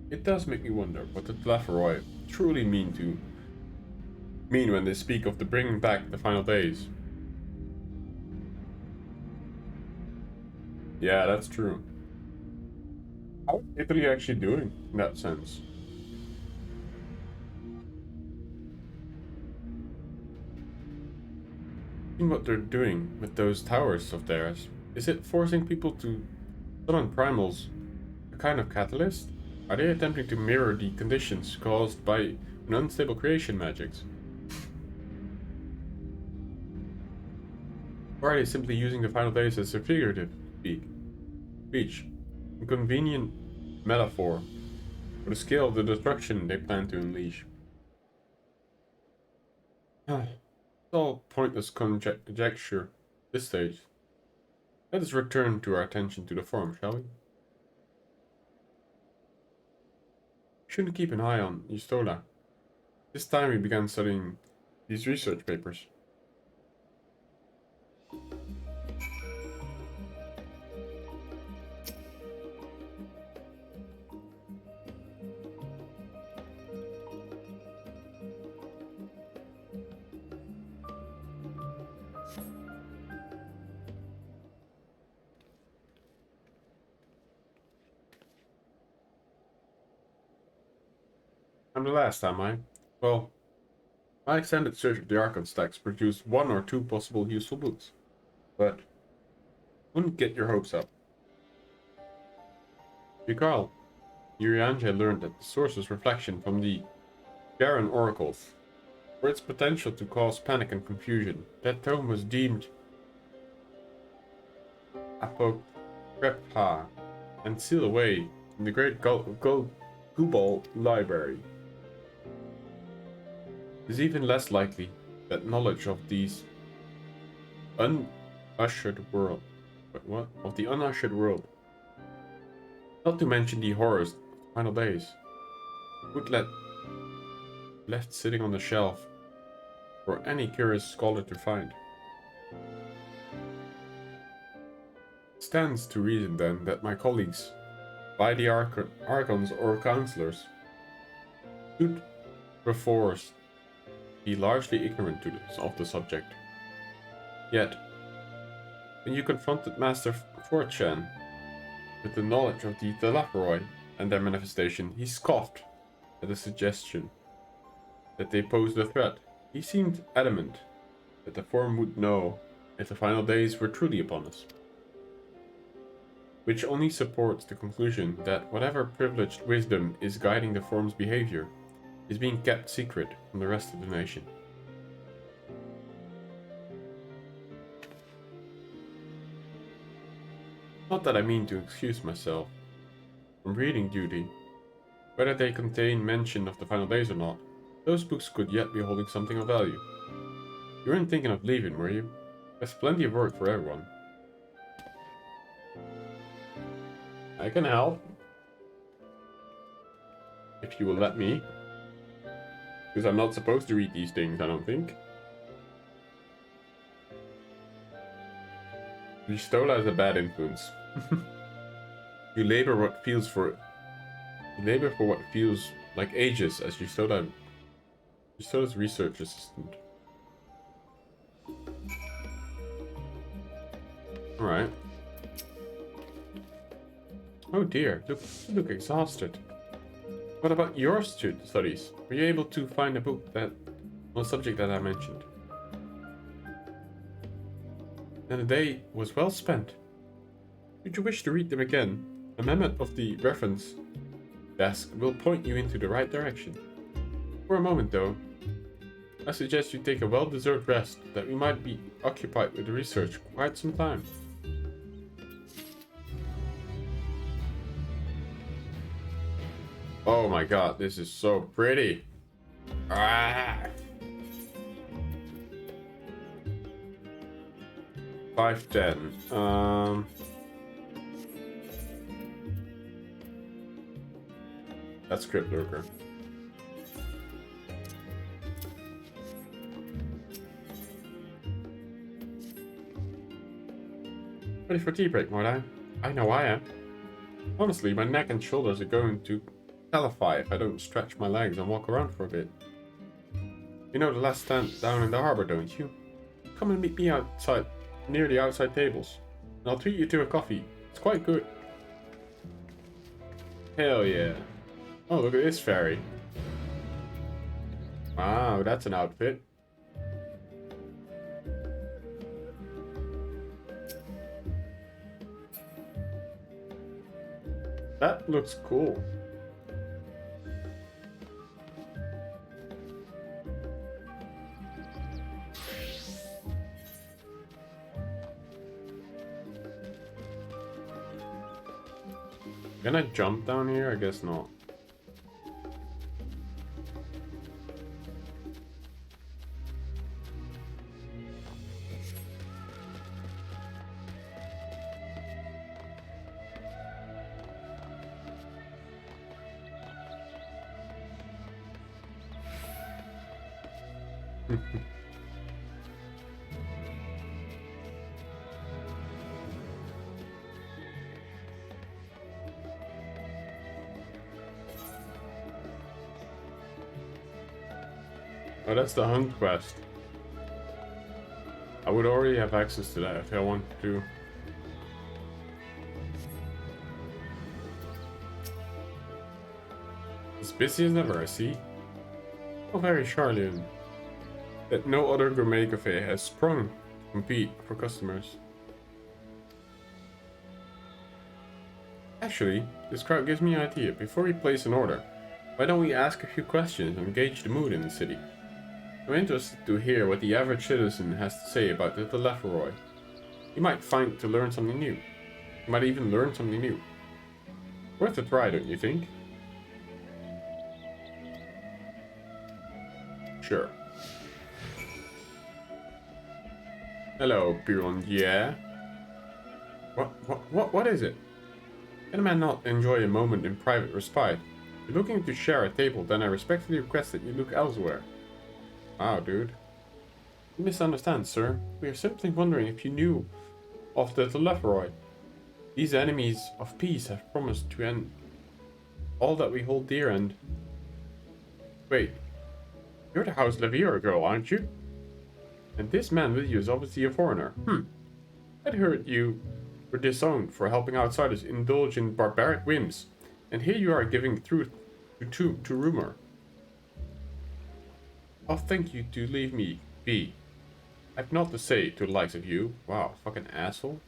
it does make me wonder what the Tlaferoi truly mean when they speak of the bringing back the final days. Yeah, that's true. How is Italy actually doing in that sense? In what they're doing with those towers of theirs, is it forcing people to summon primals, a kind of catalyst? Are they attempting to mirror the conditions caused by an unstable creation magics? Or are they simply using the final days as a figurative speech, a convenient metaphor for the scale of the destruction they plan to unleash? It's all pointless conjecture at this stage. Let us return to our attention to the forum, shall we? Shouldn't keep an eye on Yustola. This time we began studying these research papers. I'm the last, am I? Well, my extended search of the Archon stacks produced 1 or 2 possible useful books, but wouldn't get your hopes up. Recall, Urianja learned that the source was reflection from the Garen oracles. For its potential to cause panic and confusion, that tome was deemed apocrypha and sealed away in the great Gubal library. It is even less likely that knowledge of these unushered world, of the unushered world, not to mention the horrors of the final days, would left sitting on the shelf for any curious scholar to find. It stands to reason then that my colleagues, by the Archons or Counselors, should perforce be largely ignorant of the subject. Yet, when you confronted Master 4chan with the knowledge of the Tlaferoi and their manifestation, he scoffed at the suggestion that they posed a threat. He seemed adamant that the Forum would know if the final days were truly upon us. Which only supports the conclusion that whatever privileged wisdom is guiding the Forum's behavior is being kept secret from the rest of the nation. Not that I mean to excuse myself from reading duty. Whether they contain mention of the final days or not, those books could yet be holding something of value. You weren't thinking of leaving, were you? There's plenty of work for everyone. I can help. If you will let me. Because I'm not supposed to read these things, I don't think. Ristola is a bad influence. You labor for what feels like ages as Ristola's research assistant. Alright. Oh dear, you look exhausted. What about your studies? Were you able to find a book on a subject that I mentioned? And the day was well spent. Should you wish to read them again, a memo of the reference desk will point you into the right direction. For a moment though, I suggest you take a well-deserved rest, that we might be occupied with the research quite some time. Oh my god, this is so pretty. Ah. 510. That's Crypt Lurker. Ready for tea break, Mordai? I know I am. Honestly, my neck and shoulders are going to calify if I don't stretch my legs and walk around for a bit. You know the last stand down in the harbor, don't you? Come and meet me outside, near the outside tables, and I'll treat you to a coffee. It's quite good. Hell yeah. Oh, look at this fairy. Wow, that's an outfit. That looks cool. Can I jump down here? I guess not. Oh, that's the hunt quest. I would already have access to that if I wanted to. As busy as ever, I see. How very Sharlayan. That no other gourmet cafe has sprung to compete for customers. Actually, this crowd gives me an idea. Before we place an order, why don't we ask a few questions and gauge the mood in the city? I'm interested to hear what the average citizen has to say about the Lefroy. You might find to learn something new. You might even learn something new. Worth a try, don't you think? Sure. Hello, Purland, yeah? What is it? Can a man not enjoy a moment in private respite? If you're looking to share a table, then I respectfully request that you look elsewhere. Wow, dude. You misunderstand, sir. We are simply wondering if you knew of the Lefroy. These enemies of peace have promised to end all that we hold dear and... Wait. You're the House Levier girl, aren't you? And this man with you is obviously a foreigner. I'd heard you were disowned for helping outsiders indulge in barbaric whims. And here you are giving truth to rumor. I'll thank you to leave me be. I've not to say to the likes of you. Wow, fucking asshole.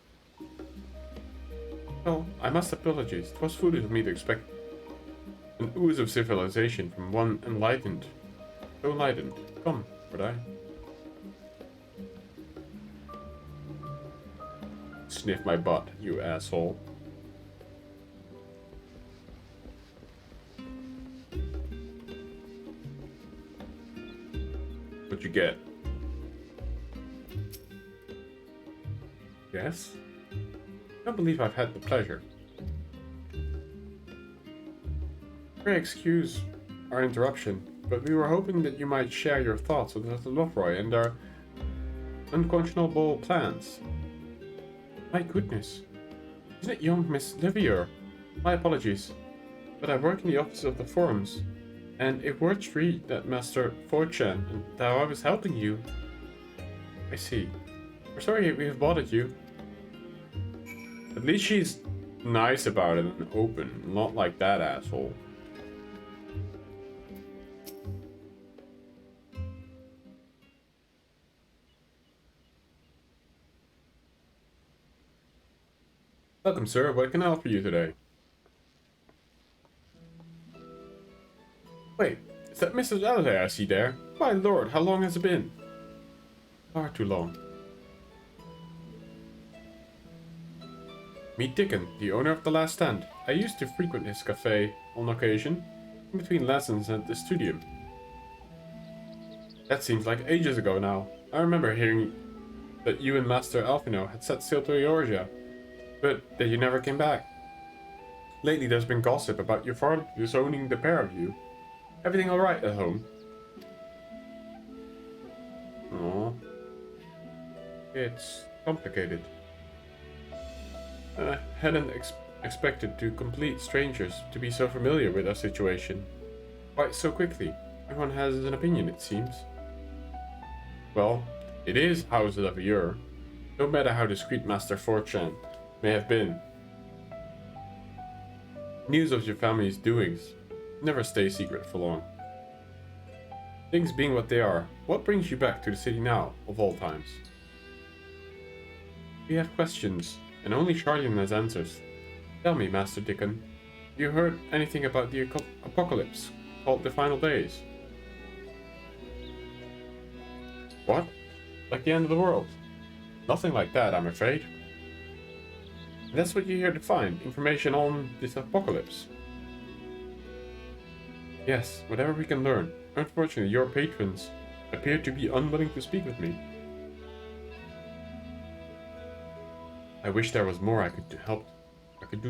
Well, I must apologize. It was foolish of me to expect an ooze of civilization from one enlightened. So enlightened. Come, would I? Sniff my butt, you asshole. What'd you get? Yes? I don't believe I've had the pleasure. Pray excuse our interruption, but we were hoping that you might share your thoughts with Mr. Lofroy and our unconscionable plans. My goodness. Isn't it young Miss Livier? My apologies, but I work in the office of the forums, and it word street that Master Fortune and that I was helping you. I see. We're sorry we have bothered you. At least she's nice about it and open, not like that asshole. Welcome, sir. What can I offer you today? Wait, is that Mrs. Adelaide I see there? My lord, how long has it been? Far too long. Meet Dickon, the owner of the Last Stand. I used to frequent his cafe on occasion, in between lessons at the studium. That seems like ages ago now. I remember hearing that you and Master Alfino had set sail to Eorzea, but that you never came back. Lately there's been gossip about your father disowning the pair of you. Everything alright at home? Oh, it's complicated. I hadn't expected two complete strangers to be so familiar with our situation. Quite so quickly. Everyone has an opinion, it seems. Well, it is House of Livier, no matter how discreet Master Fortune may have been. News of your family's doings never stay secret for long. Things being what they are, what brings you back to the city now, of all times? We have questions, and only Sharlayan has answers. Tell me, Master Dickon, have you heard anything about the apocalypse, called the Final Days? What? Like the end of the world? Nothing like that, I'm afraid. And that's what you're here to find, information on this apocalypse. Yes, whatever we can learn. Unfortunately, your patrons appear to be unwilling to speak with me. I wish there was more I could do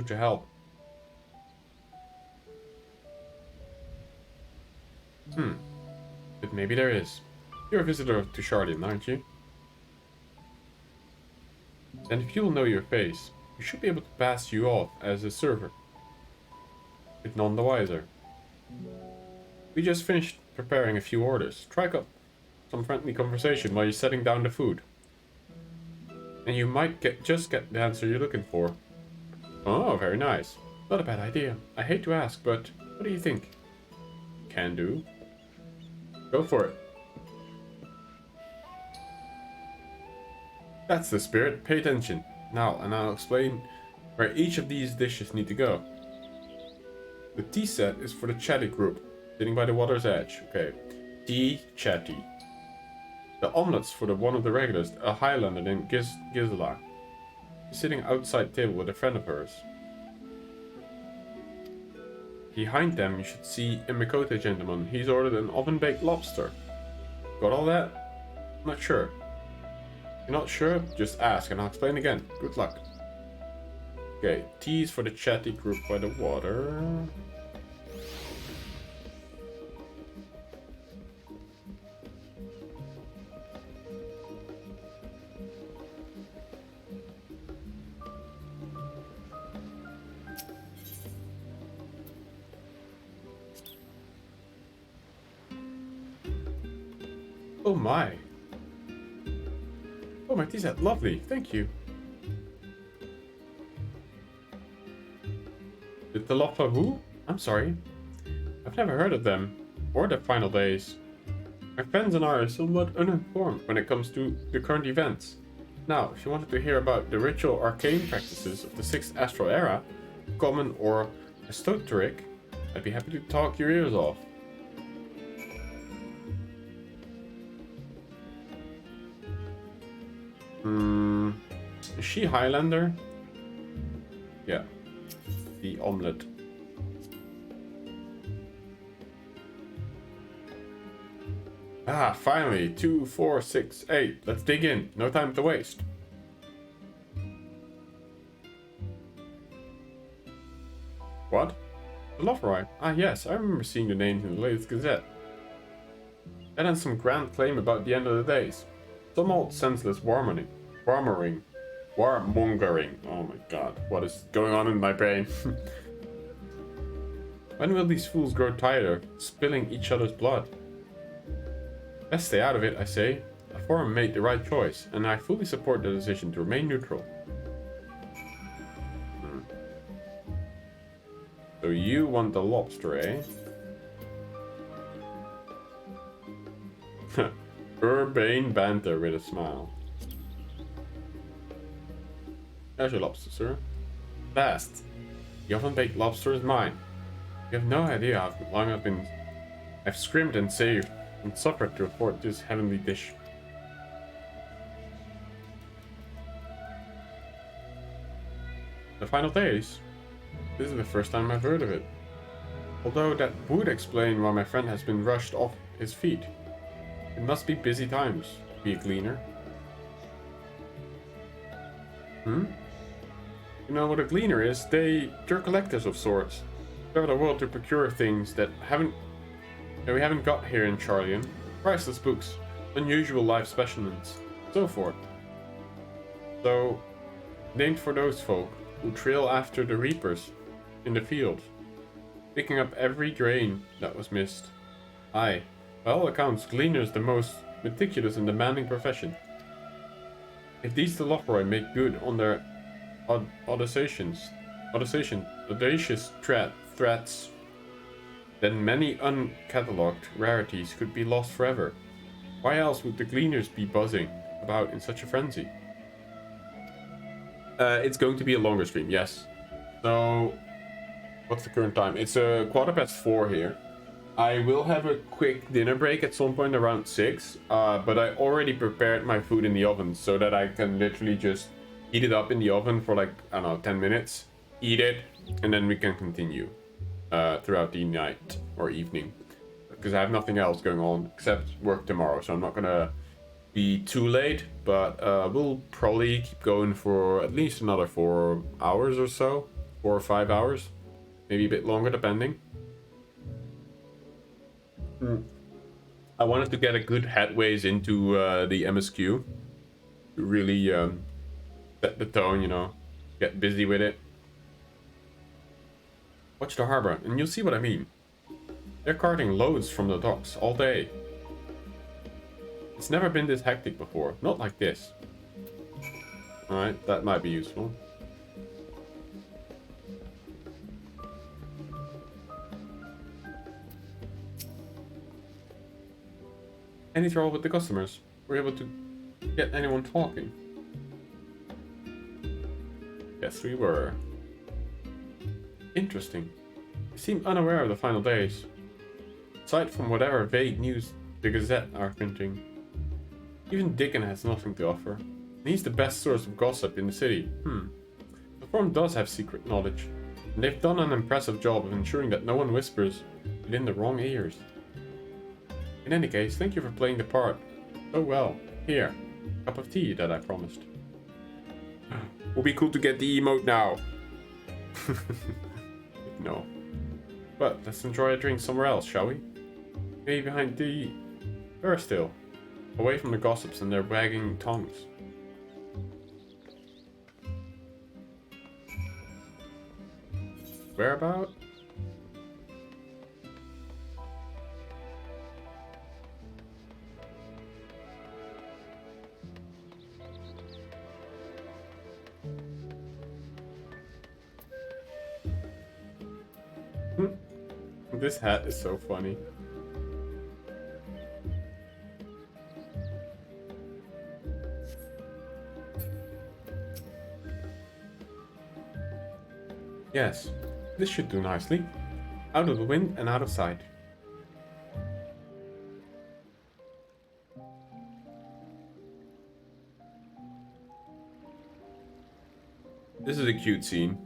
to help. But maybe there is. You're a visitor to Sharlayan, aren't you? And if you'll know your face, we should be able to pass you off as a server. If none the wiser. We just finished preparing a few orders. Strike up some friendly conversation while you're setting down the food. And you might just get the answer you're looking for. Oh, very nice. Not a bad idea. I hate to ask, but what do you think? Can do. Go for it. That's the spirit. Pay attention. Now, and I'll explain where each of these dishes need to go. The tea set is for the chatty group, sitting by the water's edge. Okay. Tea, chatty. The omelets for the one of the regulars, a Highlander named Gisela. She's sitting outside the table with a friend of hers. Behind them you should see a Mikote gentleman. He's ordered an oven-baked lobster. Got all that? I'm not sure. You're not sure? Just ask and I'll explain again. Good luck. Okay, teas for the chatty group by the water. Oh my. Oh, my tea's that lovely. Thank you. The Talofa who? I'm sorry. I've never heard of them. Or their final days. My friends and I are somewhat uninformed when it comes to the current events. Now, if you wanted to hear about the ritual arcane practices of the 6th Astral Era, common or esoteric, I'd be happy to talk your ears off. Is she Highlander? Yeah. The omelette. Ah, finally. 2, 4, 6, 8. Let's dig in. No time to waste. What? The Loveroy? Ah, yes. I remember seeing the names in the latest Gazette. That and some grand claim about the end of the days. Some old senseless warmongering. Oh my god. What is going on in my brain? When will these fools grow tired of spilling each other's blood? Best stay out of it, I say. The forum made the right choice, and I fully support the decision to remain neutral. So you want the lobster, eh? Urbane banter with a smile. There's your lobster, sir. Last. The oven-baked lobster is mine. You have no idea how long I've scrimmed and saved and suffered to afford this heavenly dish. The final days? This is the first time I've heard of it. Although that would explain why my friend has been rushed off his feet. It must be busy times to be a gleaner. You know what a gleaner is? They're collectors of sorts. Travel the world to procure things that we haven't got here in Sharlayan. Priceless books, unusual life specimens, so forth. So, named for those folk who trail after the reapers in the field, picking up every grain that was missed. Aye, by all accounts, gleaner is the most meticulous and demanding profession. If these Loveroy make good on their audacious threats, then many uncatalogued rarities could be lost forever. Why else would the gleaners be buzzing about in such a frenzy? It's going to be a longer stream, yes. So, what's the current time? It's 4:15 here. I will have a quick dinner break at some point around 6, but I already prepared my food in the oven so that I can literally just heat it up in the oven for like, I don't know, 10 minutes, eat it, and then we can continue throughout the night or evening. Because I have nothing else going on except work tomorrow, so I'm not gonna be too late, but we'll probably keep going for at least another 4 hours or so, 4 or 5 hours, maybe a bit longer depending. I wanted to get a good headways into the MSQ to really set the tone, you know, get busy with it. Watch the harbor and you'll see what I mean. They're carting loads from the docks all day. It's never been this hectic before, not like this. Alright, that might be useful. Any trouble with the customers? Were you able to get anyone talking? Yes, we were. Interesting. They seem unaware of the final days. Aside from whatever vague news the Gazette are printing. Even Dickon has nothing to offer. And he's the best source of gossip in the city. The forum does have secret knowledge. And they've done an impressive job of ensuring that no one whispers within the wrong ears. In any case, thank you for playing the part so well. Here, cup of tea that I promised. Would be cool to get the emote now. No. But let's enjoy a drink somewhere else, shall we? Maybe behind the still, away from the gossips and their wagging tongues. Whereabout? This hat is so funny. Yes, this should do nicely. Out of the wind and out of sight. This is a cute scene.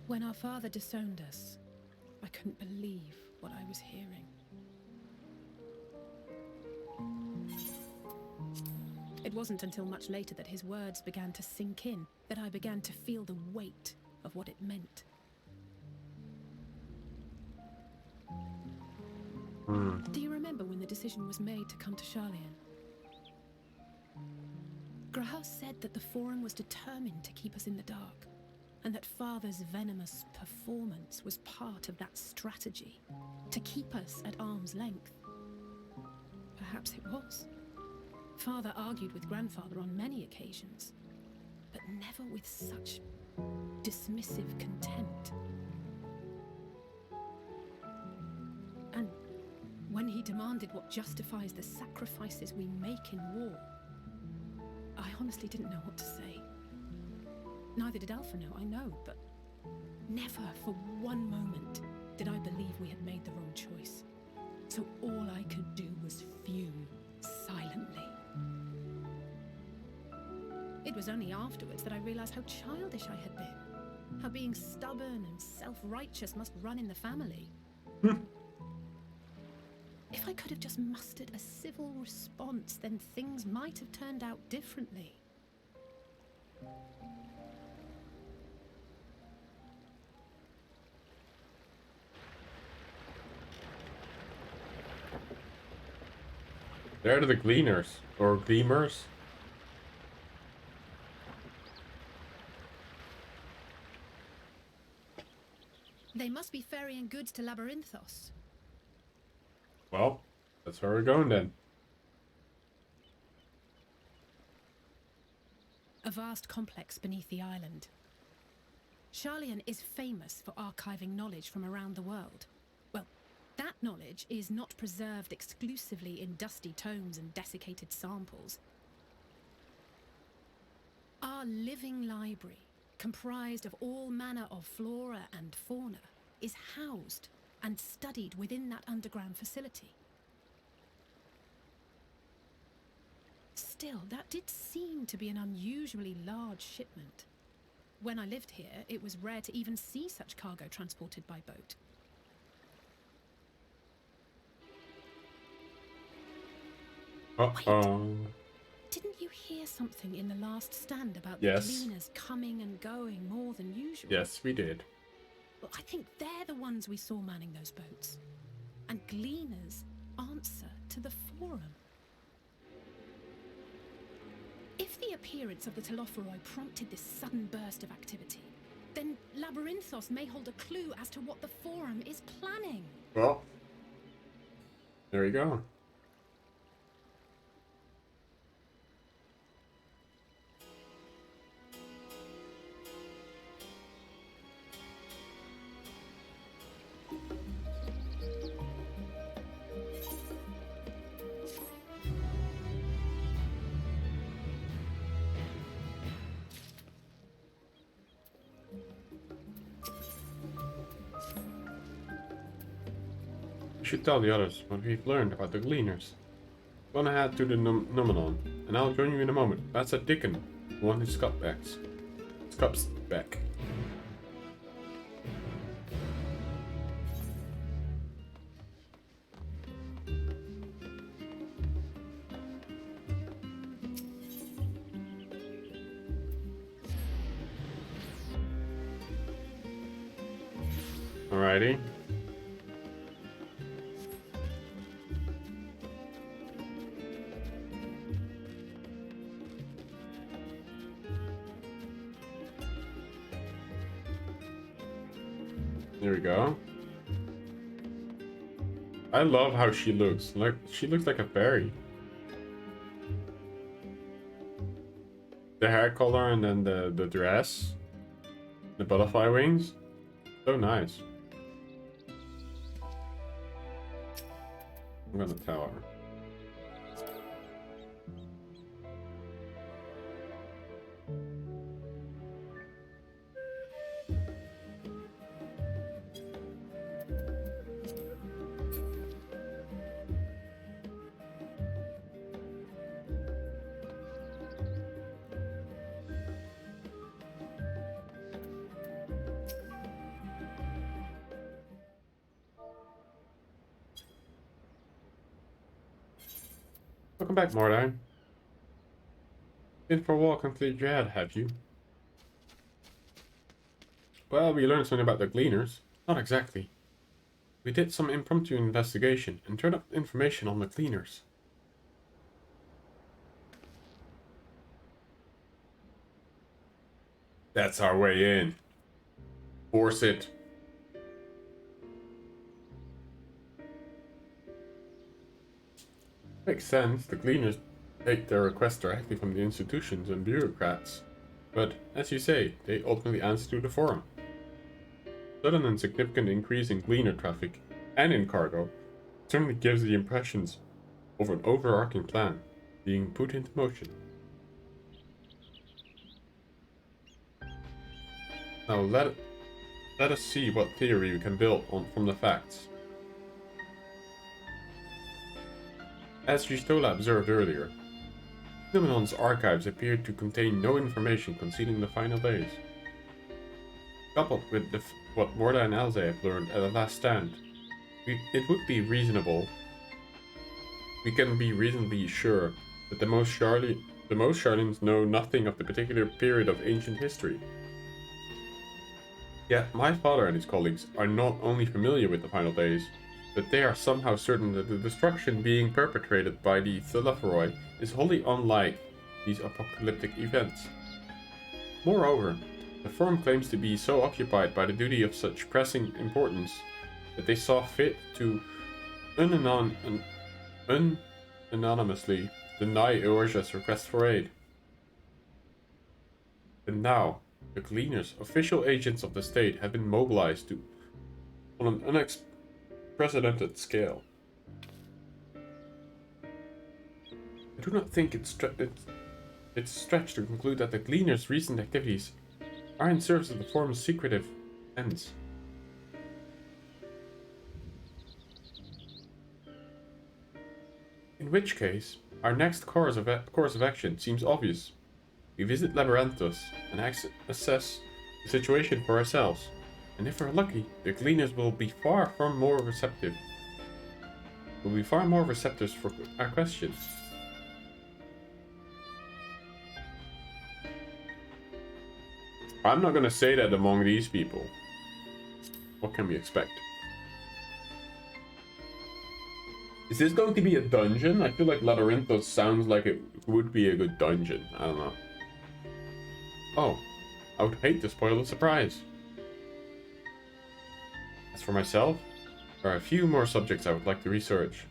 When our father disowned us, I couldn't believe what I was hearing. It wasn't until much later that his words began to sink in, that I began to feel the weight of what it meant. Do you remember when the decision was made to come to Sharlayan? Graham said that the Forum was determined to keep us in the dark, and that Father's venomous performance was part of that strategy, to keep us at arm's length. Perhaps it was. Father argued with Grandfather on many occasions, but never with such dismissive contempt. And when he demanded what justifies the sacrifices we make in war, I honestly didn't know what to say. Neither did Alpha know, I know, but never for one moment did I believe we had made the wrong choice. So all I could do was fume silently. It was only afterwards that I realized how childish I had been, how being stubborn and self-righteous must run in the family. If I could have just mustered a civil response, then things might have turned out differently. They're the Gleaners, or Gleamers. They must be ferrying goods to Labyrinthos. Well, that's where we're going then. A vast complex beneath the island. Sharlayan is famous for archiving knowledge from around the world. Well, that knowledge is not preserved exclusively in dusty tomes and desiccated samples. Our living library, comprised of all manner of flora and fauna, is housed and studied within that underground facility. Still, that did seem to be an unusually large shipment. When I lived here, it was rare to even see such cargo transported by boat. Uh-oh. Didn't you hear something in the last stand about Yes. the Gleaners coming and going more than usual? Yes, we did. Well, I think they're the ones we saw manning those boats. And Gleaners answer to the Forum. If the appearance of the Telophoroi prompted this sudden burst of activity, then Labyrinthos may hold a clue as to what the Forum is planning. Well, there we go. We should tell the others what we've learned about the Gleaners. Gonna head to the Numenon, and I'll join you in a moment. That's a Dickon, one who Scups back. Alrighty. There we go. I love how she looks. Like she looks like a fairy. The hair color and then the dress. The butterfly wings. So nice. I'm gonna tell her. Welcome back, Mordai. Been for a walk and cleared your head, have you? Well, we learned something about the Gleaners. Not exactly. We did some impromptu investigation and turned up information on the Gleaners. That's our way in. Force it. Makes sense. The Gleaners take their requests directly from the institutions and bureaucrats. But, as you say, they ultimately answer to the Forum. Sudden and significant increase in Gleaner traffic, and in cargo, certainly gives the impressions of an overarching plan being put into motion. Now let us see what theory we can build on from the facts. As Gistola observed earlier, Numenon's archives appeared to contain no information concerning the final days. Coupled with what Morda and Alze have learned at the last stand, it would be reasonable. We can be reasonably sure that the most Sharlayans know nothing of the particular period of ancient history. Yet my father and his colleagues are not only familiar with the final days, but they are somehow certain that the destruction being perpetrated by the Thalaphoroi is wholly unlike these apocalyptic events. Moreover, the Forum claims to be so occupied by the duty of such pressing importance that they saw fit to unanimously deny Eorja's request for aid. And now, the Gleaners, official agents of the state, have been mobilized on an unprecedented scale. I do not think it's stretched to conclude that the Gleaners' recent activities are in service of the Forum's secretive ends. In which case, our next course of action seems obvious. We visit Labyrinthos and assess the situation for ourselves, and if we're lucky, the Gleaners will be far more receptive. Will be far more receptive for our questions. I'm not gonna say that among these people. What can we expect? Is this going to be a dungeon? I feel like Labyrinthos sounds like it would be a good dungeon. I don't know. Oh, I would hate to spoil the surprise. As for myself, there are a few more subjects I would like to research.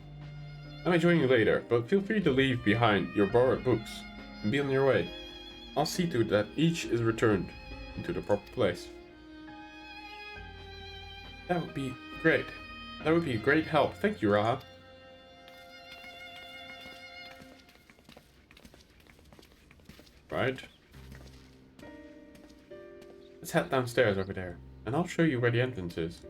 I may join you later, but feel free to leave behind your borrowed books and be on your way. I'll see to it that each is returned into the proper place. That would be great. That would be a great help. Thank you, Raha. Right. Let's head downstairs over there, and I'll show you where the entrance is.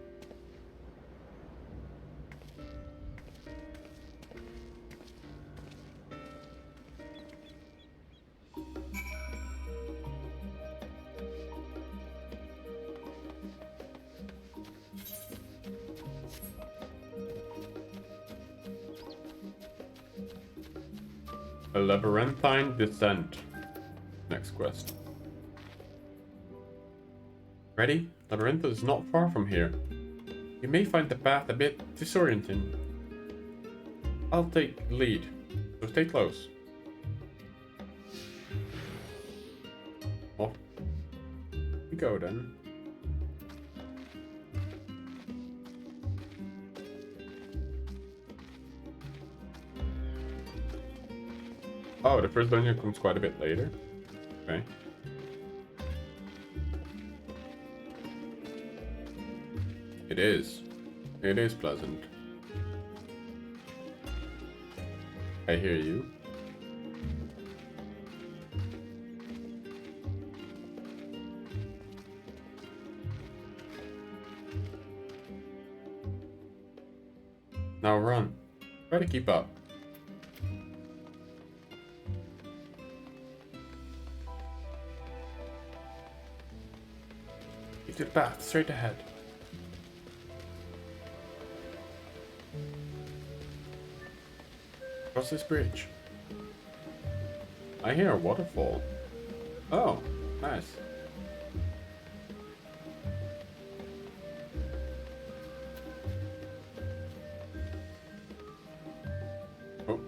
A labyrinthine descent. Next quest. Ready? Labyrinthos is not far from here. You may find the path a bit disorienting. I'll take the lead, so stay close. Off we go then. Oh, the first dungeon comes quite a bit later. Okay. It is. It is pleasant. I hear you. Now run. Try to keep up. Keep to the path, straight ahead. Cross this bridge. I hear a waterfall. Oh, nice. Oh.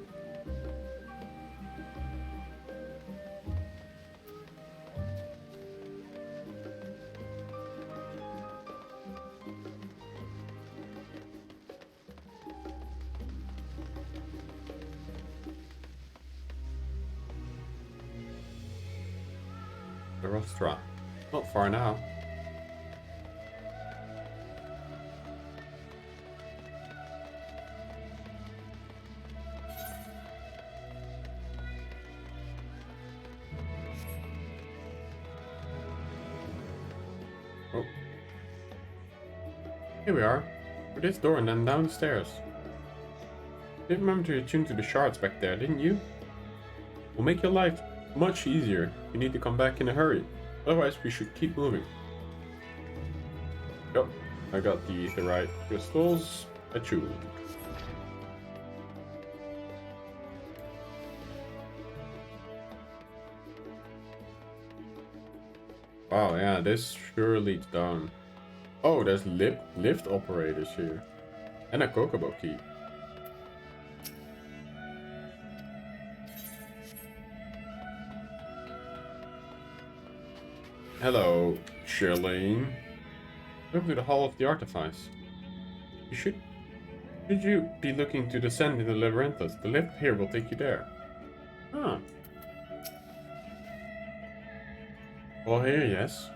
The Rostra. Not far now. Oh. Here we are. Through this door and then down the stairs. Didn't remember to attune to the shards back there, didn't you? Will make your life much easier. You need to come back in a hurry. Otherwise, we should keep moving. Yep, I got the right crystals attuned. Wow, yeah, this sure leads down. Oh, there's lift operators here. And a Kokobo key. Hello, Sharlayan. Welcome to the Hall of the Artifice. Should you be looking to descend into Labyrinthus, the lift here will take you there. Ah. Well, here, yes.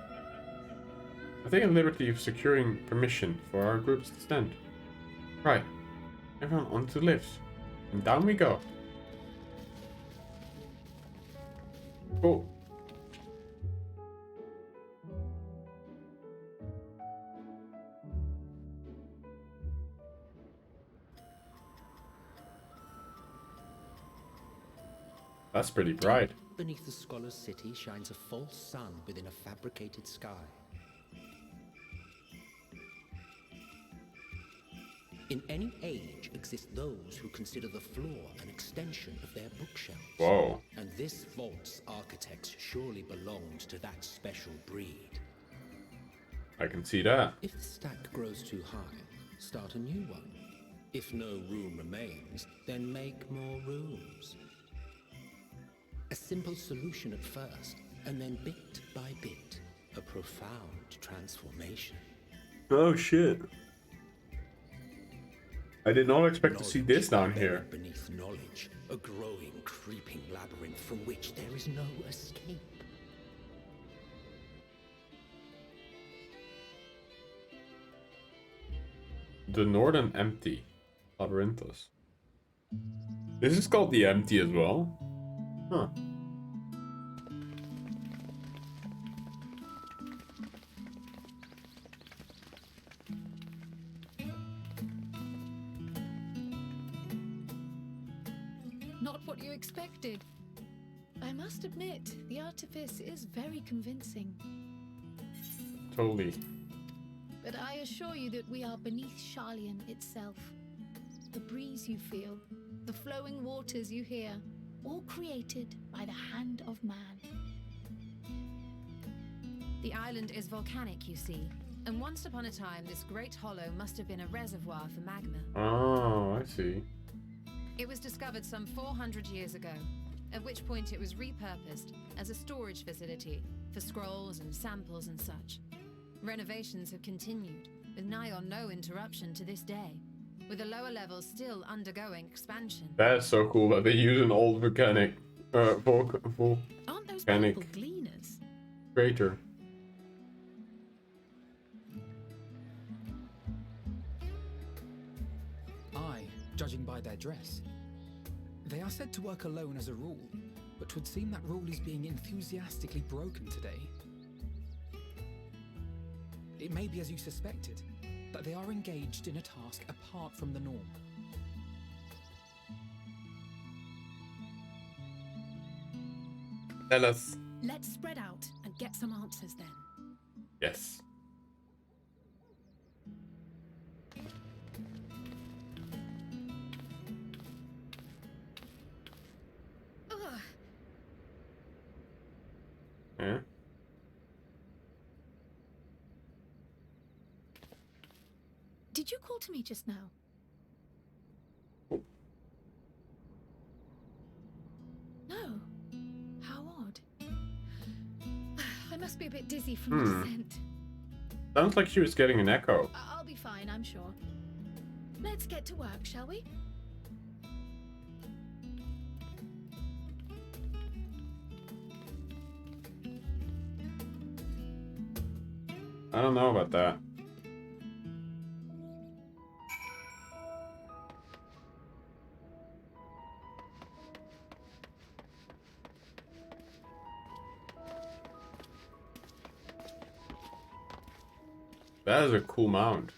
I've taken the liberty of securing permission for our group's descent. Right. Everyone onto the lifts. And down we go. Cool. That's pretty bright. Beneath the scholar's city shines a false sun within a fabricated sky. In any age exist those who consider the floor an extension of their bookshelves. Whoa. And this vault's architects surely belonged to that special breed. I can see that. If the stack grows too high, start a new one. If no room remains, then make more rooms. A simple solution at first, and then bit by bit, a profound transformation. Oh shit. I did not expect to see this down here. Beneath knowledge, a growing, creeping labyrinth from which there is no escape. The Northern Empty. Labyrinthus. This is called the Empty as well. Huh. Not what you expected. I must admit, the artifice is very convincing. Totally. But I assure you that we are beneath Sharlayan itself. The breeze you feel, the flowing waters you hear, all created by the hand of man. The island is volcanic, you see, and once upon a time this great hollow must have been a reservoir for magma. Oh, I see. It was discovered some 400 years ago, at which point it was repurposed as a storage facility for scrolls and samples and such. Renovations have continued, with nigh or no interruption to this day, with the lower levels still undergoing expansion. That's so cool that they use an old volcanic Aren't those people gleaners? crater. Aye, judging by their dress. They are said to work alone as a rule, but 'twould seem that rule is being enthusiastically broken today. It may be as you suspected, that they are engaged in a task apart from the norm. Tell us. Let's spread out and get some answers then. Yes. Did you call to me just now? No. How odd. I must be a bit dizzy from the descent. Sounds like she was getting an echo. I'll be fine, I'm sure. Let's get to work, shall we? I don't know about that. That is a cool mount.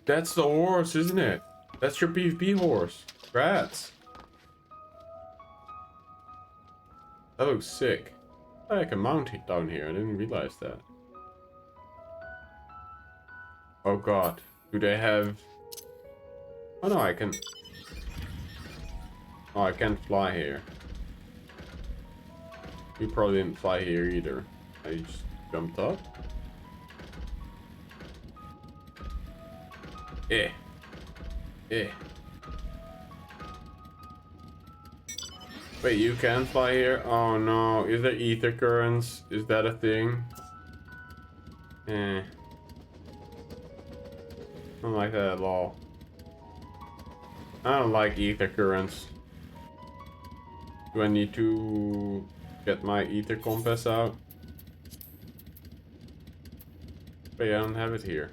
That's the horse, isn't it? That's your PvP horse. Rats. That looks sick. I can mount it down here. I didn't realize that. Oh god. Do they have... Oh no, I can... Oh, I can't fly here. You probably didn't fly here either. I just jumped up. Eh. Eh. Wait, you can fly here? Oh no. Is there ether currents? Is that a thing? Eh. I don't like that at all. I don't like ether currents. Do I need to get my ether compass out? Wait, I don't have it here.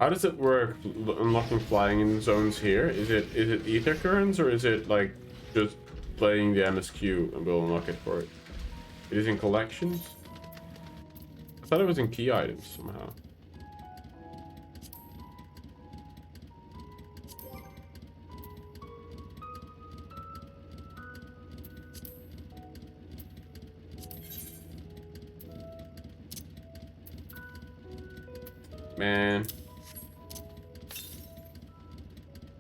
How does it work unlocking flying in zones here? Is it ether currents or is it like just playing the MSQ and we'll unlock it for it? It is in collections? I thought it was in key items somehow. Man.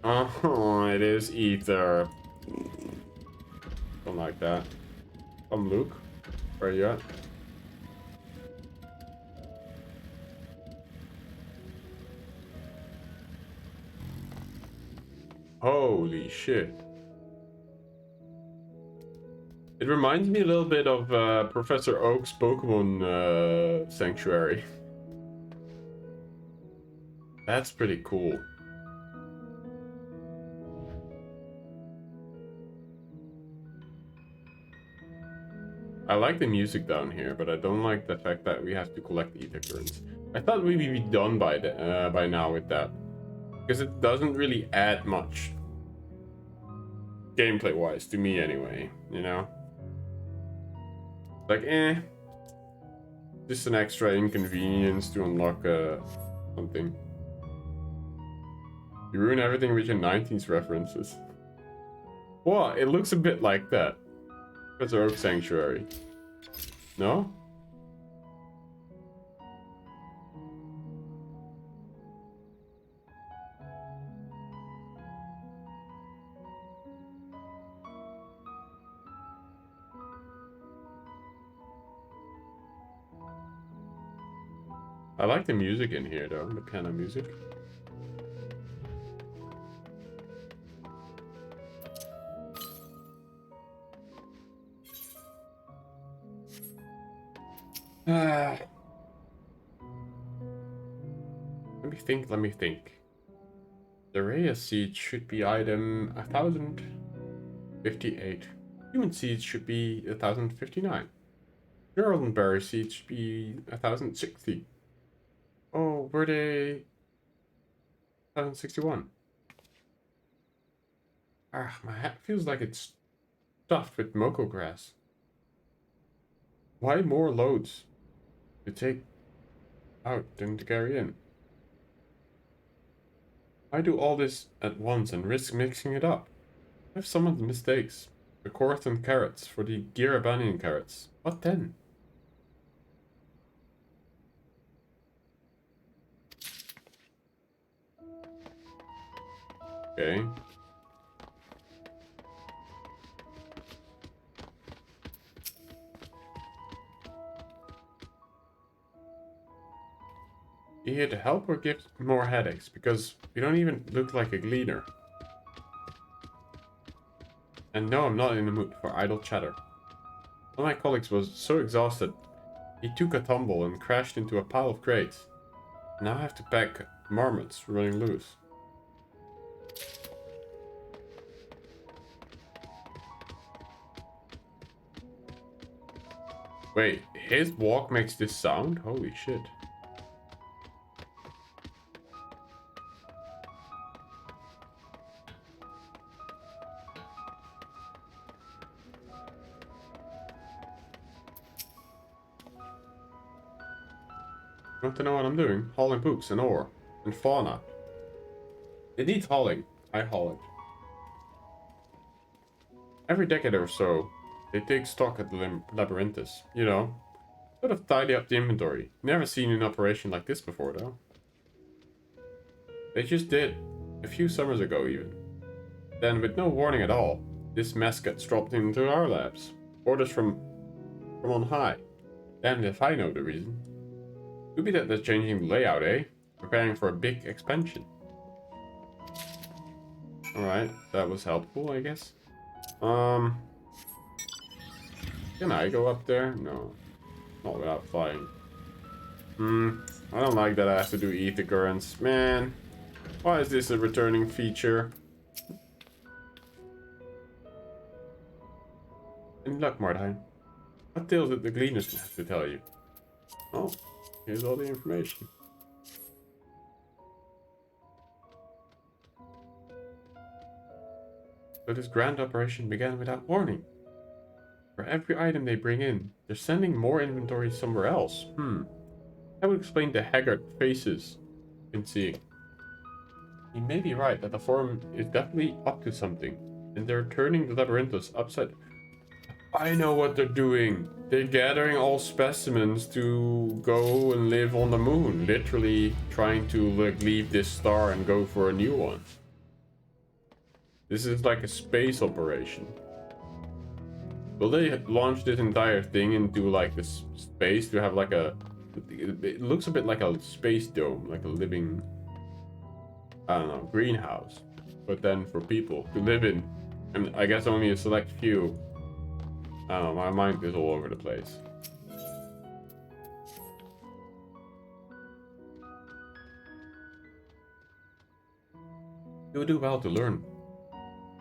Oh, it is ether. Don't like that. Luke. Where are you at? Holy shit. It reminds me a little bit of Professor Oak's Pokemon Sanctuary. That's pretty cool. I like the music down here, but I don't like the fact that we have to collect ether currents. I thought we'd be done by now with that. Because it doesn't really add much. Gameplay-wise, to me anyway, you know? Like, just an extra inconvenience to unlock something. You ruin everything with your 90s references. Well, it looks a bit like that. That's Oak Sanctuary. No? I like the music in here though, the piano music. Let me think. The Rhea seed should be item 1058. Human seeds should be 1059. Berry seeds should be 1060. Oh, were they 1061? Ah, my hat feels like it's stuffed with Moko grass. Why more loads to take out than to carry in? Why do all this at once and risk mixing it up? I have some of the mistakes. The Corthan carrots for the Girabanian carrots. What then? Okay. You here to help or give more headaches? Because you don't even look like a gleaner. And no, I'm not in the mood for idle chatter. One of my colleagues was so exhausted, he took a tumble and crashed into a pile of crates. Now I have to pack marmots running loose. Wait, his walk makes this sound? Holy shit. Want to know what I'm doing? Hauling books and ore. And fauna. It needs hauling. I haul it. Every decade or so, they take stock at the Labyrinthus. You know, sort of tidy up the inventory. Never seen an operation like this before, though. They just did. A few summers ago, even. Then, with no warning at all, this mess gets dropped into our labs. Orders from on high. Damned if I know the reason. Could be that they're changing the layout, eh? Preparing for a big expansion. Alright, that was helpful, I guess. Can I go up there? No. Not without flying. I don't like that I have to do ether currents. Man, why is this a returning feature? Any luck, Mordheim? What tales did the Gleaners have to tell you? Oh, here's all the information. So this grand operation began without warning. For every item they bring in, they're sending more inventory somewhere else. That would explain the haggard faces you've been seeing. You may be right that the Forum is definitely up to something, and they're turning the Labyrinthus upside. I know what they're doing. They're gathering all specimens to go and live on the moon. Literally trying to leave this star and go for a new one. This is like a space operation. Will they launch this entire thing into like this space to have like a... It looks a bit like a space dome, like a living, I don't know, greenhouse. But then for people to live in. And I guess only a select few. I don't know, my mind is all over the place. You would do well to learn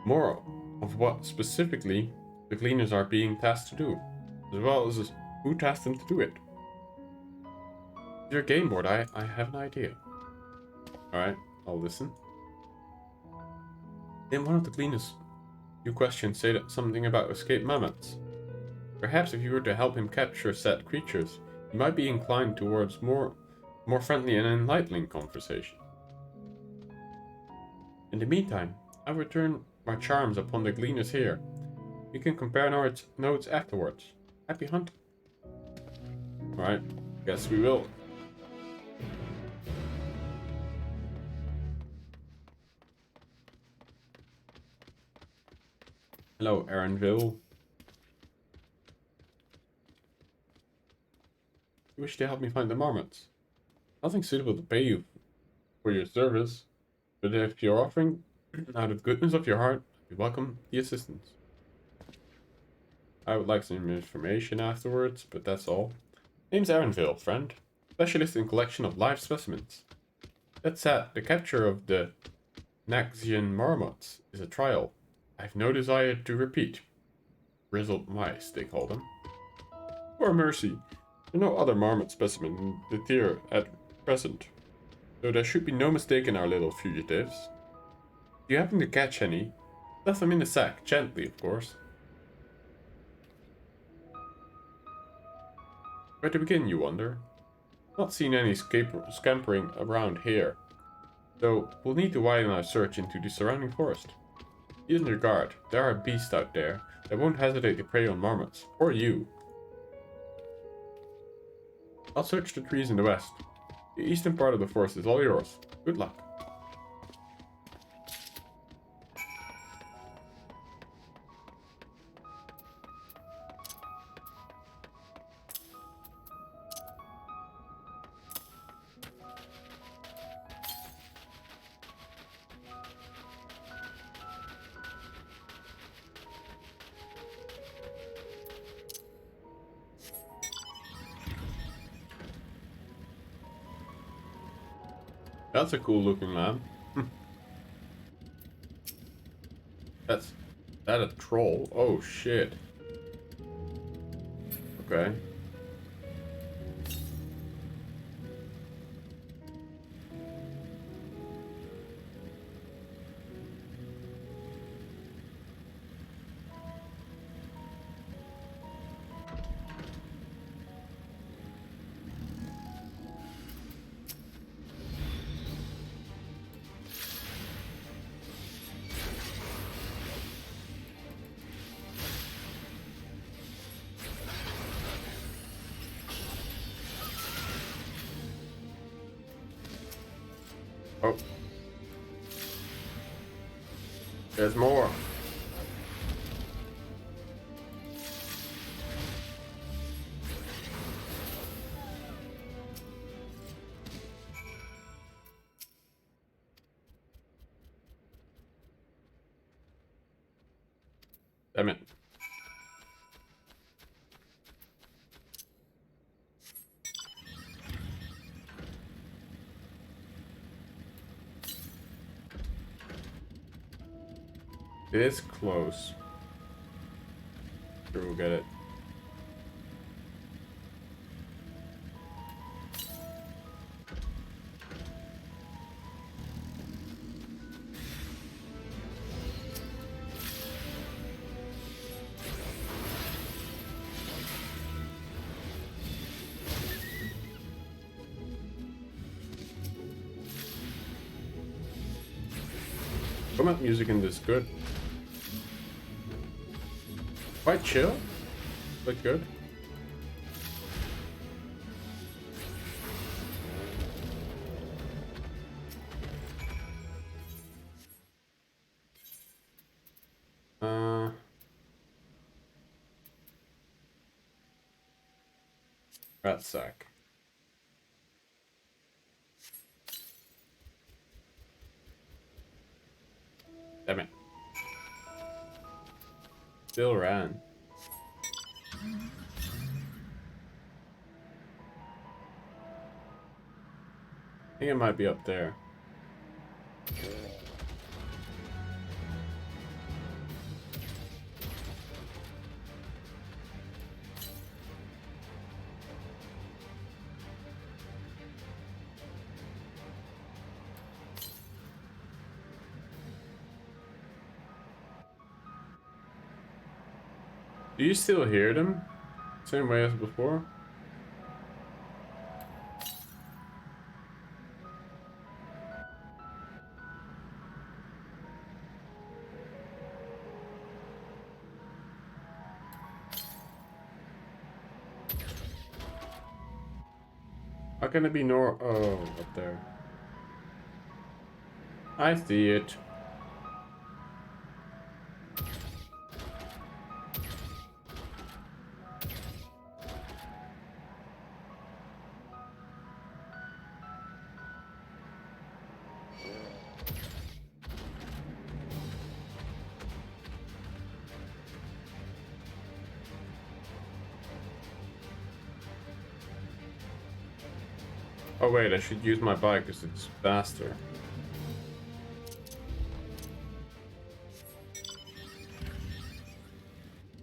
more of what specifically the Gleaners are being tasked to do, as well as who tasked them to do it. Your game board, I have an idea. Alright, I'll listen. In one of the Gleaners you questioned say that something about escaped mammoths. Perhaps if you were to help him capture said creatures, he might be inclined towards more friendly and enlightening conversation. In the meantime, I'll return my charms upon the Gleaners here. We can compare notes afterwards. Happy hunting. Alright, guess we will. Hello, Aaronville. You wish to help me find the marmots? Nothing suitable to pay you for your service, but if you're offering out of the goodness of your heart, you welcome the assistance. I would like some information afterwards, but that's all. Name's Aaronville, friend. Specialist in collection of live specimens. That said, the capture of the Naxian marmots is a trial. I have no desire to repeat. Grizzled mice, they call them. For mercy, there are no other marmot specimen in the tier at present, so there should be no mistake in our little fugitives. If you happen to catch any, stuff them in the sack, gently, of course. Where to begin, you wonder? Not seen any scampering around here, so we'll need to widen our search into the surrounding forest. Be on your guard, there are beasts out there that won't hesitate to prey on marmots, or you. I'll search the trees in the west. The eastern part of the forest is all yours. Good luck. That's a cool looking lamp. That's that a troll? Oh shit. Okay. Oh. There's more. Damn it. It is close. Sure, we'll get it. Combat music in this good. Quite chill, but good. Rat sack. Damn it. Still ran. I think it might be up there. Do you still hear them? Same way as before? How can it be oh, up there. I see it. Oh wait, I should use my bike because it's faster.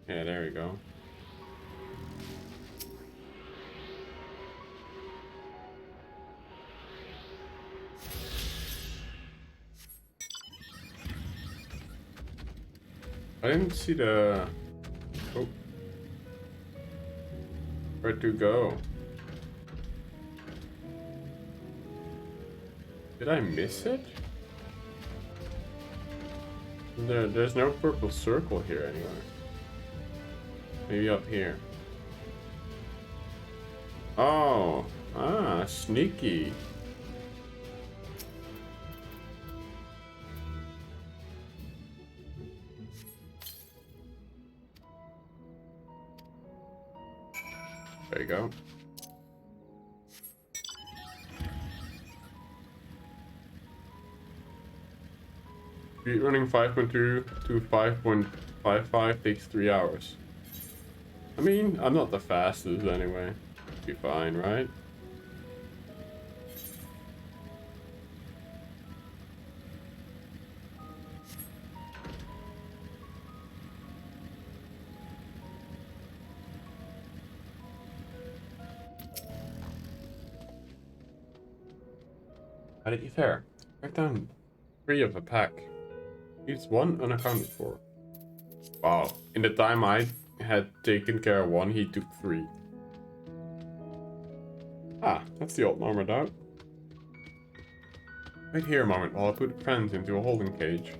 Yeah, there we go. I didn't see the... Oh. Where to go? Did I miss it? There's no purple circle here anywhere. Maybe up here. Oh, sneaky. There you go. Speedrunning 5.2 to 5.55 takes 3 hours. I mean, I'm not the fastest anyway. Be fine, right? How did you fare? Write down 3 of a pack. Leaves 1 unaccounted for. Wow, in the time I had taken care of 1, he took 3. Ah, that's the old Marmot out. Wait here a moment while I put friends into a holding cage.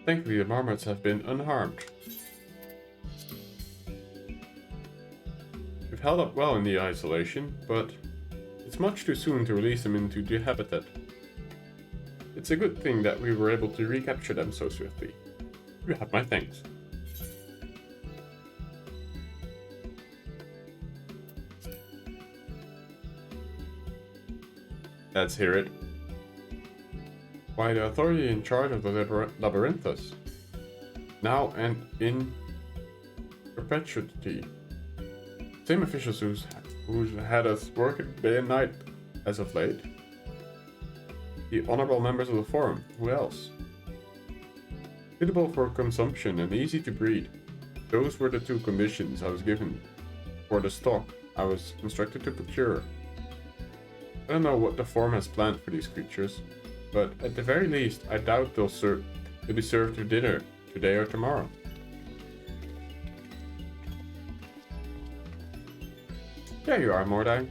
Thankfully, the marmots have been unharmed. We've held up well in the isolation, but it's much too soon to release them into the habitat. It's a good thing that we were able to recapture them so swiftly. You have my thanks. Let's hear it. Why, the authority in charge of the Labyrinthus, now and in perpetuity. Same officials who's had us working day and night as of late. The honorable members of the Forum, who else? Suitable for consumption and easy to breed. Those were the 2 conditions I was given for the stock I was instructed to procure. I don't know what the Forum has planned for these creatures, but at the very least, I doubt they'll be served for dinner today or tomorrow. There you are, Mordai.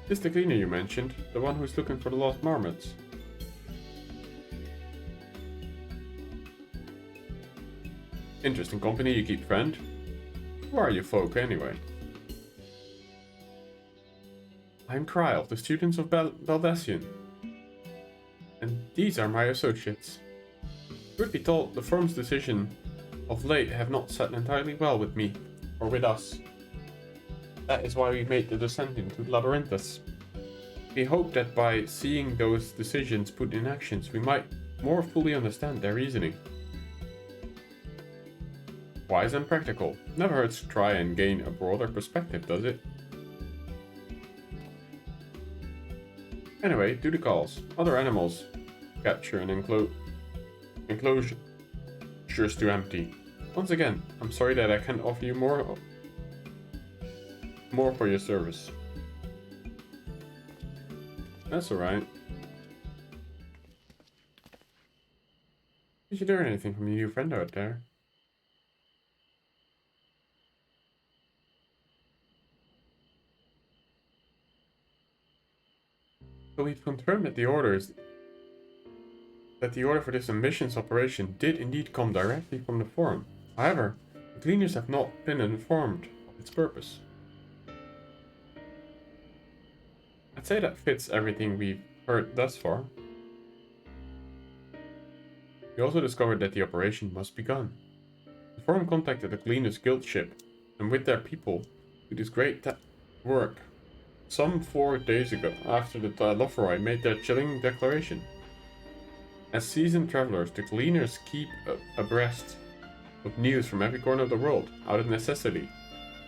This the cleaner you mentioned, the one who's looking for the lost marmots. Interesting company you keep, friend. Who are you folk, anyway? I'm Kryle, the students of Baldassian. And these are my associates. Truth be told, the Forum's decision of late have not sat entirely well with me, or with us. That is why we made the descent into Labyrinthus. We hope that by seeing those decisions put in actions, we might more fully understand their reasoning. Wise and practical. Never hurts to try and gain a broader perspective, does it? Anyway, do the calls. Other animals. Capture and enclosures to empty. Once again, I'm sorry that I can't offer you more for your service. That's alright. Did you learn anything from your new friend out there? So we've confirmed that the order for this emissions operation did indeed come directly from the Forum. However, the cleaners have not been informed of its purpose. I'd say that fits everything we've heard thus far. We also discovered that the operation must be begun. The Forum contacted the Cleaners Guild ship, and with their people, did this great work. Some 4 days ago, after the Lothroi made their chilling declaration. As seasoned travelers, the Cleaners keep abreast of news from every corner of the world, out of necessity.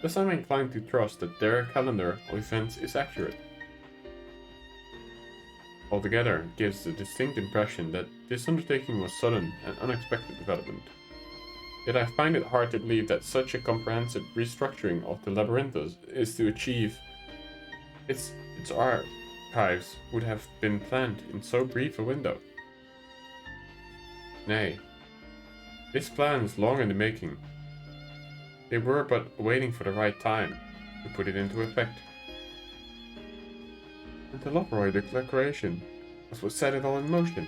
Thus I'm inclined to trust that their calendar of events is accurate. Altogether, it gives the distinct impression that this undertaking was sudden and unexpected development. Yet I find it hard to believe that such a comprehensive restructuring of the Labyrinthus is to achieve its archives would have been planned in so brief a window. Nay, this plan is long in the making. They were but waiting for the right time to put it into effect. And the Lothroi declaration was what set it all in motion.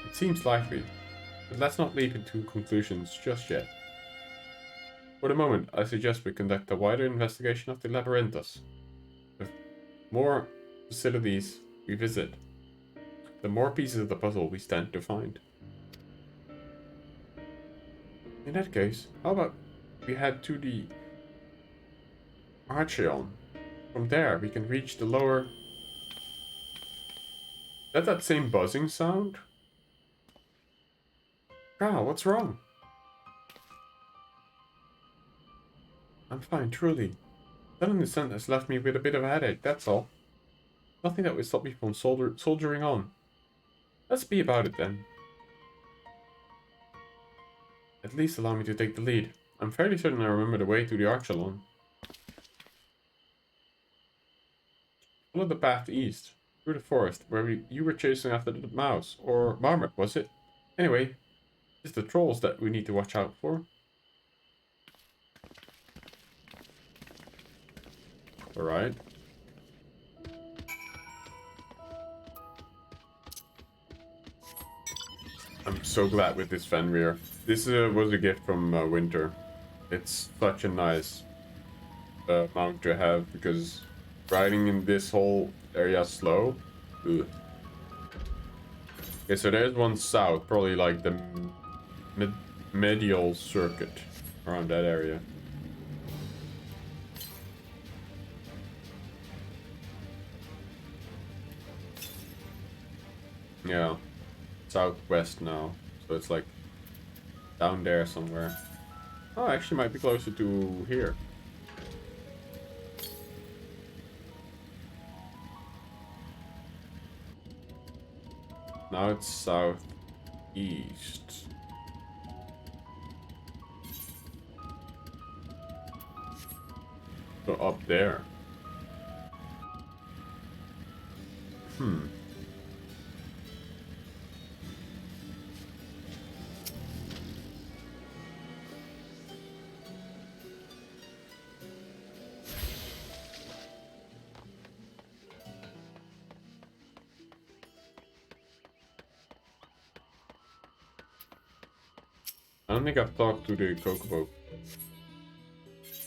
It seems likely, but let's not leap into conclusions just yet. For the moment, I suggest we conduct a wider investigation of the Labyrinthus. The more facilities we visit, the more pieces of the puzzle we stand to find. In that case, how about we head to the Archeon? From there, we can reach the lower... Is that same buzzing sound? Wow, what's wrong? I'm fine, truly. Sudden descent has left me with a bit of a headache, that's all. Nothing that would stop me from soldiering on. Let's be about it then. At least allow me to take the lead. I'm fairly certain I remember the way to the Archelon. Follow the path east, through the forest, where you were chasing after the mouse, or marmot, was it? Anyway, it's the trolls that we need to watch out for. Alright. I'm so glad with this Fenrir. This was a gift from Winter. It's such a nice mount to have, because riding in this whole area slow. Ugh. Okay, so there's one south, probably like the medial circuit around that area. Yeah, southwest now, so it's like down there somewhere. Oh, actually might be closer to here. Now it's southeast. So up there. I don't think I've talked to the Kokobo.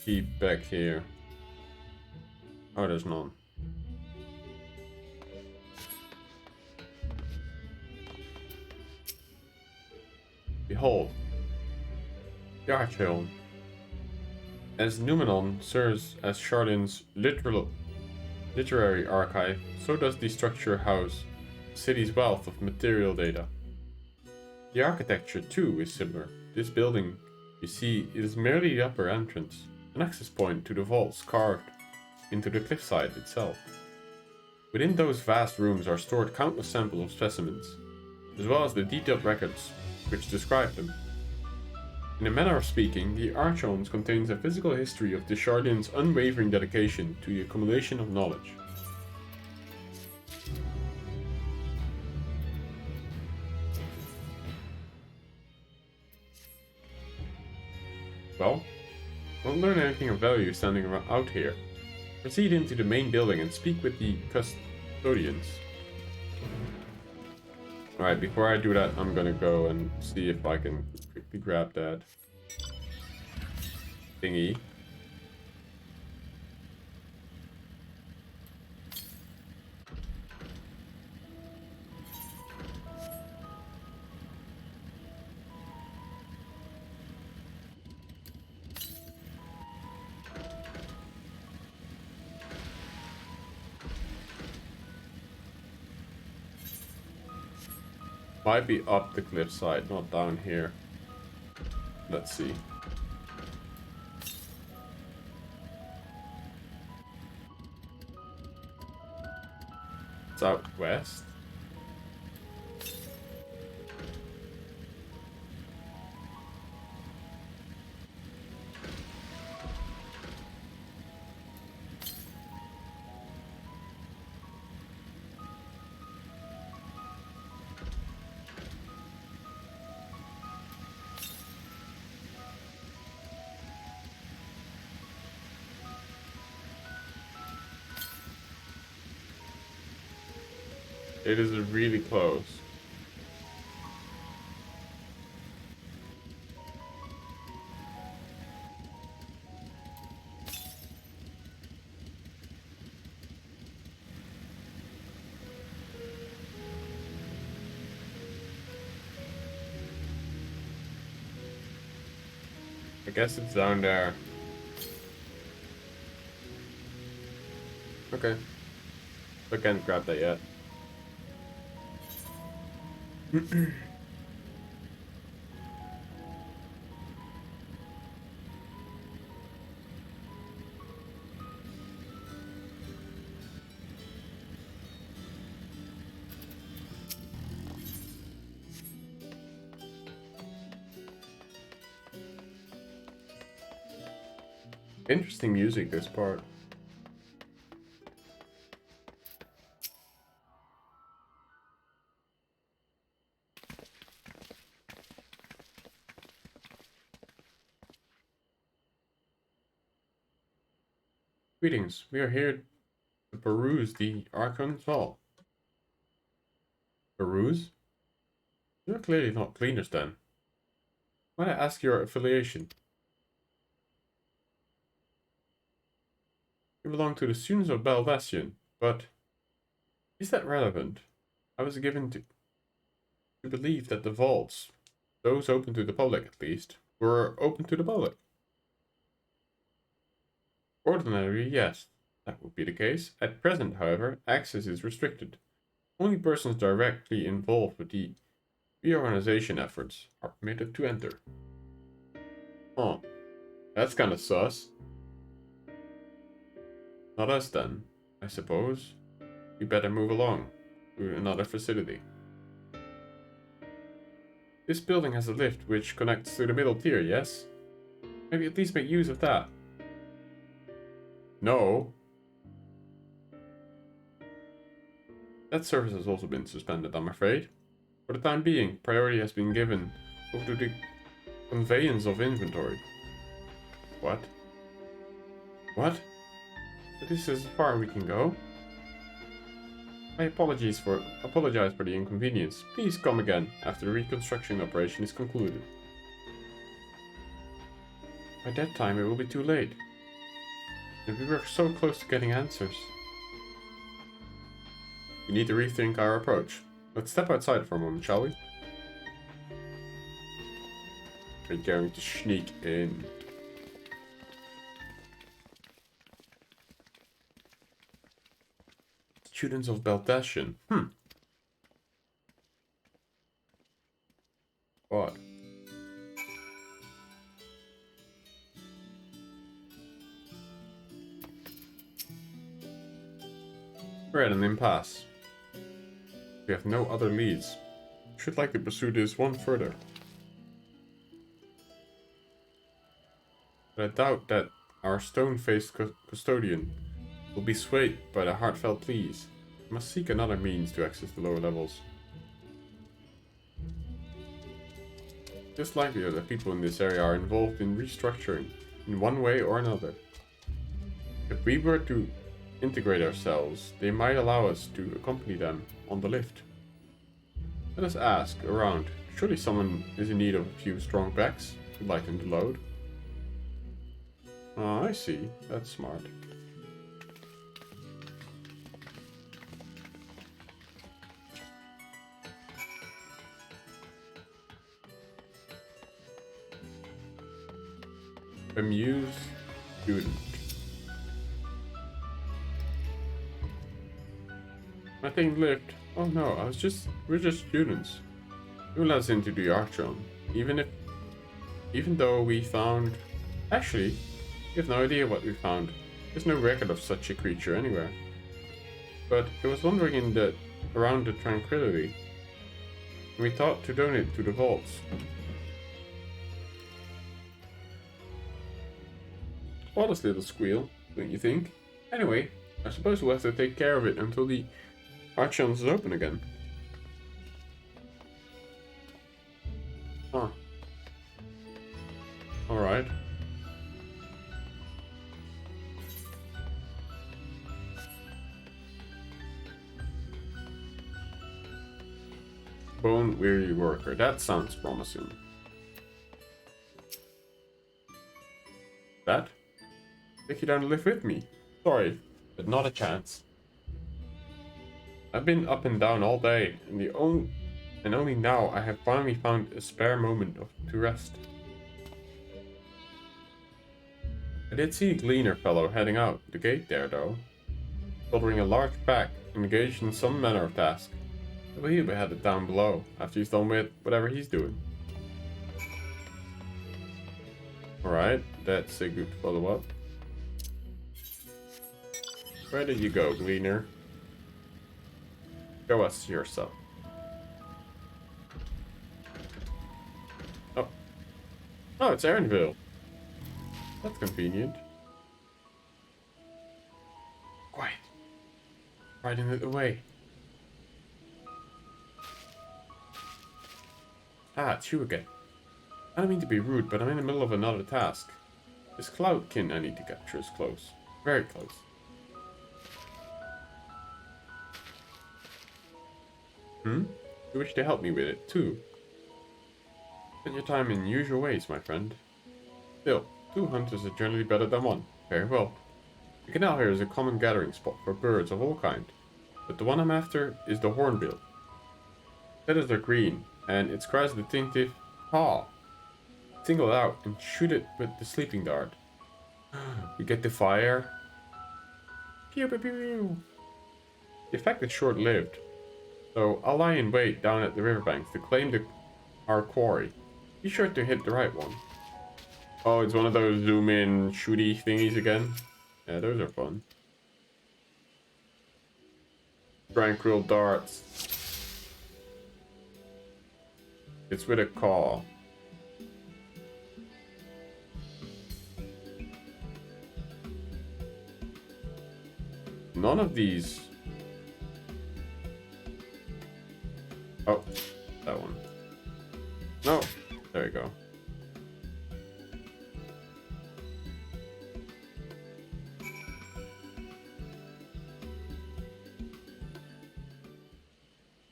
Keep back here. Oh, there's none. Behold, the Archhelm. As Numenon serves as Sharlayan's literary archive, so does the structure house the city's wealth of material data. The architecture, too, is similar. This building, you see, is merely the upper entrance, an access point to the vaults carved into the cliffside itself. Within those vast rooms are stored countless samples of specimens, as well as the detailed records which describe them. In a manner of speaking, the Archons contains a physical history of the Sharlayan's unwavering dedication to the accumulation of knowledge. Well, won't learn anything of value standing out here. Proceed into the main building and speak with the custodians. Alright, before I do that, I'm gonna go and see if I can quickly grab that thingy. Might be up the cliffside, not down here. Let's see. Southwest. It is really close. I guess it's down there. Okay. I can't grab that yet. Interesting music, this part. Greetings, we are here to peruse the Archon's Vault. Peruse? You're clearly not cleaners then. Might I ask your affiliation? You belong to the students of Belvasian, but is that relevant? I was given to believe that the vaults, those open to the public at least, were open to the public. Ordinarily, yes, that would be the case. At present, however, access is restricted. Only persons directly involved with the reorganization efforts are permitted to enter. Huh. That's kinda sus. Not us then, I suppose. We better move along to another facility. This building has a lift which connects to the middle tier, yes? Maybe at least make use of that. No. That service has also been suspended, I'm afraid. For the time being, priority has been given over to the conveyance of inventory. What? What? This is as far as we can go? I apologize for the inconvenience. Please come again after the reconstruction operation is concluded. By that time it will be too late. And we were so close to getting answers. We need to rethink our approach. Let's step outside for a moment, shall we? We're going to sneak in. Students of Beltasian. What? We're at an impasse. We have no other leads. Should like to pursue this one further. But I doubt that our stone-faced custodian will be swayed by the heartfelt pleas. We must seek another means to access the lower levels. It is likely that people in this area are involved in restructuring in one way or another. If we were to integrate ourselves, they might allow us to accompany them on the lift. Let us ask around. Surely someone is in need of a few strong backs to lighten the load. Ah, I see. That's smart. Amuse student. Nothing lift. Oh no, we're just students. You let us into the Archon. Even though we found... Actually, we have no idea what we found. There's no record of such a creature anywhere. But I was wandering around the Tranquility. And we thought to donate to the vaults. Oddest little squeal, don't you think? Anyway, I suppose we'll have to take care of it until the Archon is open again. Huh. Alright. Bone weary worker. That sounds promising. That? Take you down the lift with me. Sorry, but not a chance. I've been up and down all day, and only now I have finally found a spare moment to rest. I did see a gleaner fellow heading out the gate there, though, shouldering a large pack, engaged in some manner of task. I believe he'll be headed down below after he's done with whatever he's doing. Alright, that's a good follow-up. Where did you go, gleaner? Show us yourself. Oh. Oh, it's Erinville. That's convenient. Riding it away. Ah, it's you again. I don't mean to be rude, but I'm in the middle of another task. This cloudkin I need to capture is close. Very close. You wish to help me with it, too. Spend your time in usual ways, my friend. Still, 2 hunters are generally better than 1. Very well. The canal here is a common gathering spot for birds of all kinds, but the one I'm after is the hornbill. Feathers are green, and its cry is a distinctive caw. Single it out and shoot it with the sleeping dart. You get the fire. Pew pew pew. The effect is short-lived, so I'll lie in wait down at the riverbanks to claim our quarry. Be sure to hit the right one. Oh, it's one of those zoom-in shooty thingies again. Yeah, those are fun. Tranquil darts. It's with a caw. None of these. Oh, that one. No, there you go.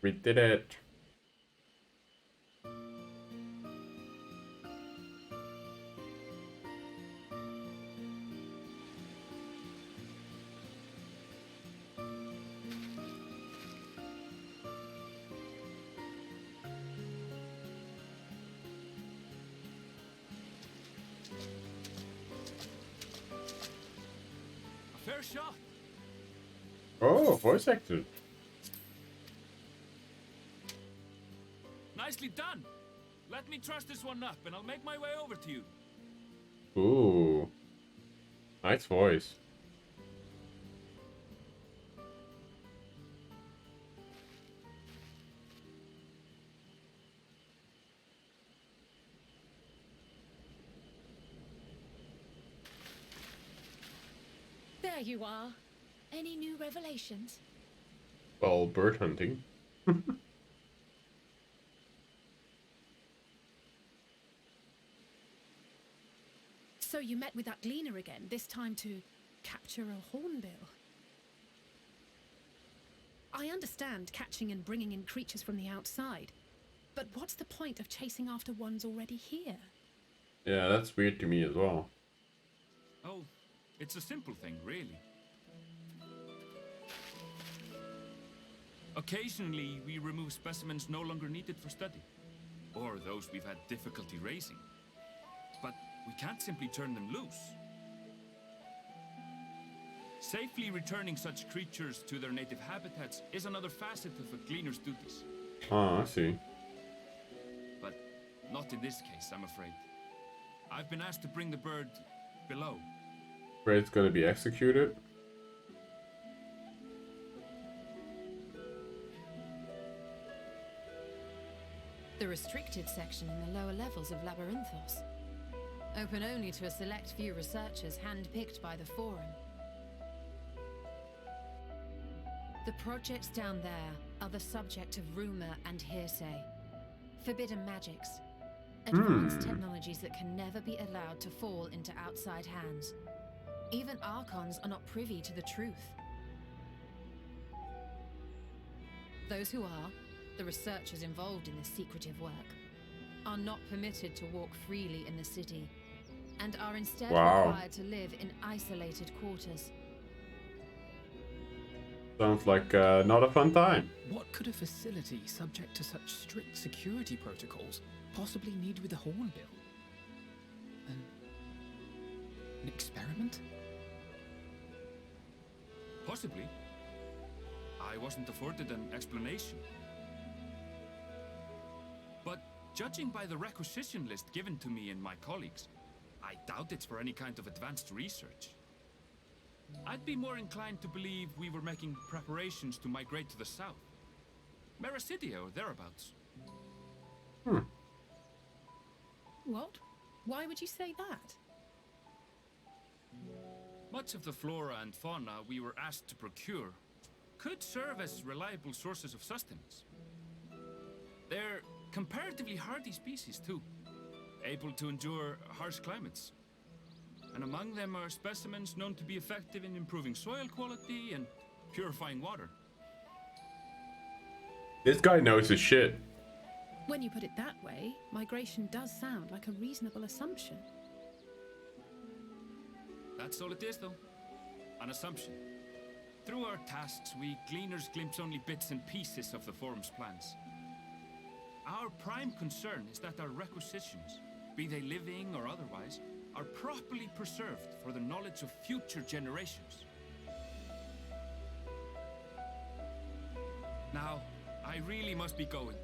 We did it. Fair shot. Oh, voice actor. Nicely done. Let me truss this one up and I'll make my way over to you. Ooh. Nice voice. There you are. Any new revelations? Well, bird hunting. So you met with that gleaner again, this time to capture a hornbill. I understand catching and bringing in creatures from the outside, but what's the point of chasing after ones already here? Yeah, that's weird to me as well. Oh, it's a simple thing, really. Occasionally, we remove specimens no longer needed for study, or those we've had difficulty raising. But we can't simply turn them loose. Safely returning such creatures to their native habitats is another facet of a gleaner's duties. Oh, I see. But not in this case, I'm afraid. I've been asked to bring the bird below. Afraid it's gonna be executed? The restricted section in the lower levels of Labyrinthos. Open only to a select few researchers hand-picked by the Forum. The projects down there are the subject of rumor and hearsay. Forbidden magics. Advanced technologies that can never be allowed to fall into outside hands. Even Archons are not privy to the truth. Those who are, the researchers involved in this secretive work, are not permitted to walk freely in the city, and are instead required to live in isolated quarters. Sounds like not a fun time. What could a facility subject to such strict security protocols possibly need with a hornbill? An experiment? Possibly. I wasn't afforded an explanation. But judging by the requisition list given to me and my colleagues, I doubt it's for any kind of advanced research. I'd be more inclined to believe we were making preparations to migrate to the south. Mericidia or thereabouts. What? Why would you say that? Much of the flora and fauna we were asked to procure could serve as reliable sources of sustenance. They're comparatively hardy species too, able to endure harsh climates. And among them are specimens known to be effective in improving soil quality and purifying water. This guy knows his shit. When you put it that way, migration does sound like a reasonable assumption. That's all it is, though. An assumption. Through our tasks, we gleaners glimpse only bits and pieces of the Forum's plans. Our prime concern is that our requisitions, be they living or otherwise, are properly preserved for the knowledge of future generations. Now, I really must be going.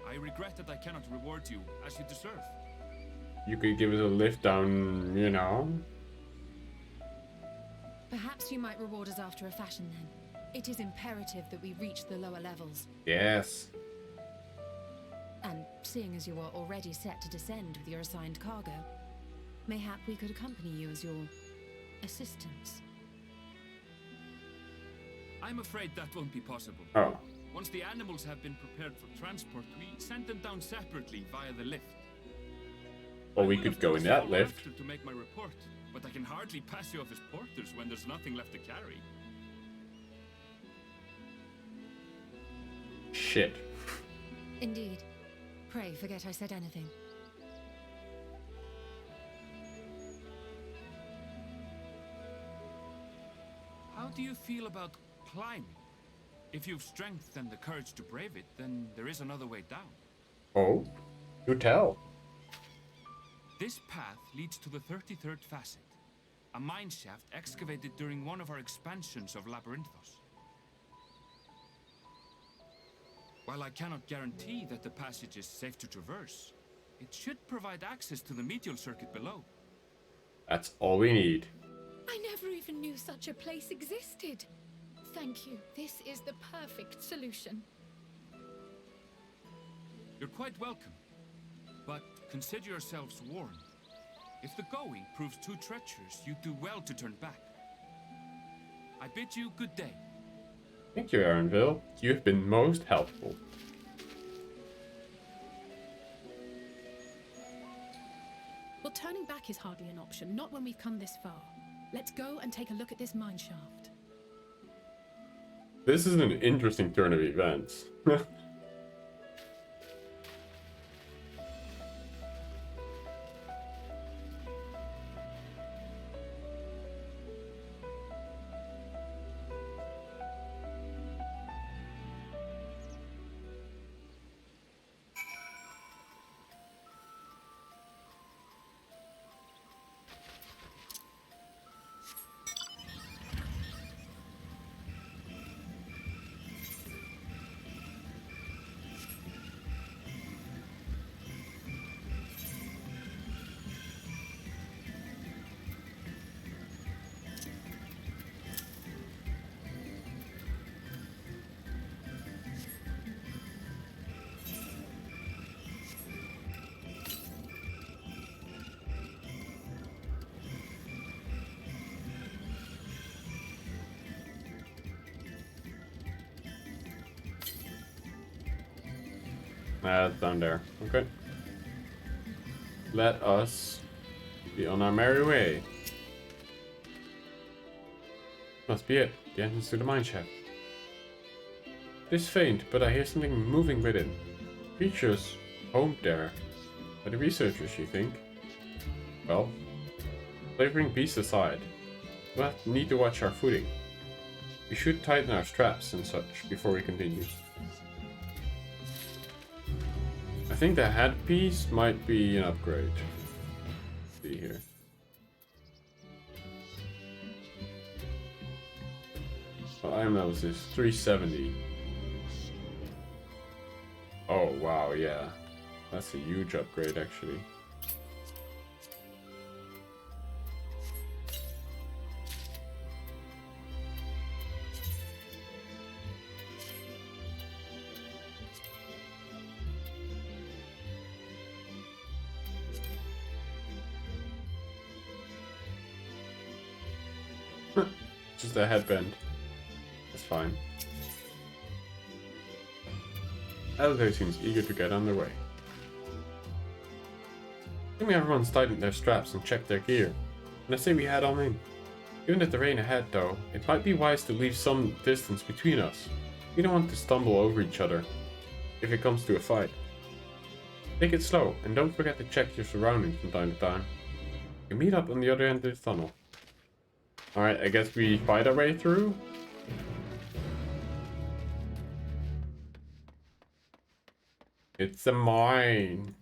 I regret that I cannot reward you as you deserve. You could give us a lift down, you know. Perhaps you might reward us after a fashion then. It is imperative that we reach the lower levels. Yes. And seeing as you are already set to descend with your assigned cargo, mayhap we could accompany you as your assistants. I'm afraid that won't be possible. Oh. Once the animals have been prepared for transport, we send them down separately via the lift. Or we could go in that lift. To make my report, but I can hardly pass you off as porters when there's nothing left to carry. Shit. Indeed. Pray forget I said anything. How do you feel about climbing? If you've strength and the courage to brave it, then there is another way down. Oh? Do tell. This path leads to the 33rd facet, a mine shaft excavated during one of our expansions of Labyrinthos. While I cannot guarantee that the passage is safe to traverse, it should provide access to the medial circuit below. That's all we need. I never even knew such a place existed. Thank you. This is the perfect solution. You're quite welcome, but consider yourselves warned. If the going proves too treacherous, you do well to turn back. I bid you good day. Thank you, Aaronville. You've been most helpful. Well, turning back is hardly an option, not when we've come this far. Let's go and take a look at this mine shaft. This is an interesting turn of events. That's down there. Okay. Let us be on our merry way. Must be it. The entrance to the mine shaft. It is faint, but I hear something moving within. Creatures homed there. By the researchers, you think? Well, flavoring beasts aside, we'll need to watch our footing. We should tighten our straps and such before we continue. I think the headpiece might be an upgrade. Let's see here. Well, item levels is 370. Oh wow, yeah. That's a huge upgrade actually. Just a headband. That's fine. Elder seems eager to get underway. Assuming everyone's tightened their straps and checked their gear, and I say we head on in. Given the terrain ahead though, it might be wise to leave some distance between us. We don't want to stumble over each other if it comes to a fight. Take it slow, and don't forget to check your surroundings from time to time. We meet up on the other end of the tunnel. Alright, I guess we fight our way through? It's a mine.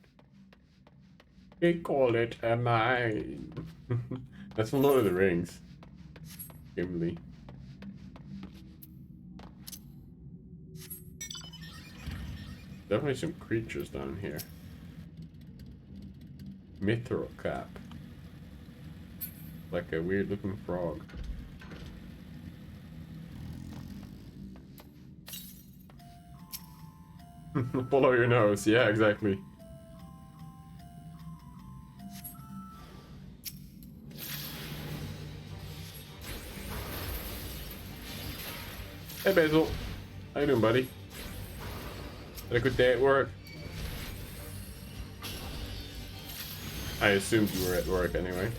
They call it a mine. That's from Lord of the Rings. Gimli. Definitely some creatures down here. Mithril cap. Like a weird looking frog. Follow your nose. Yeah, exactly. Hey Basil. How you doing, buddy? Had a good day at work? I assumed you were at work anyway.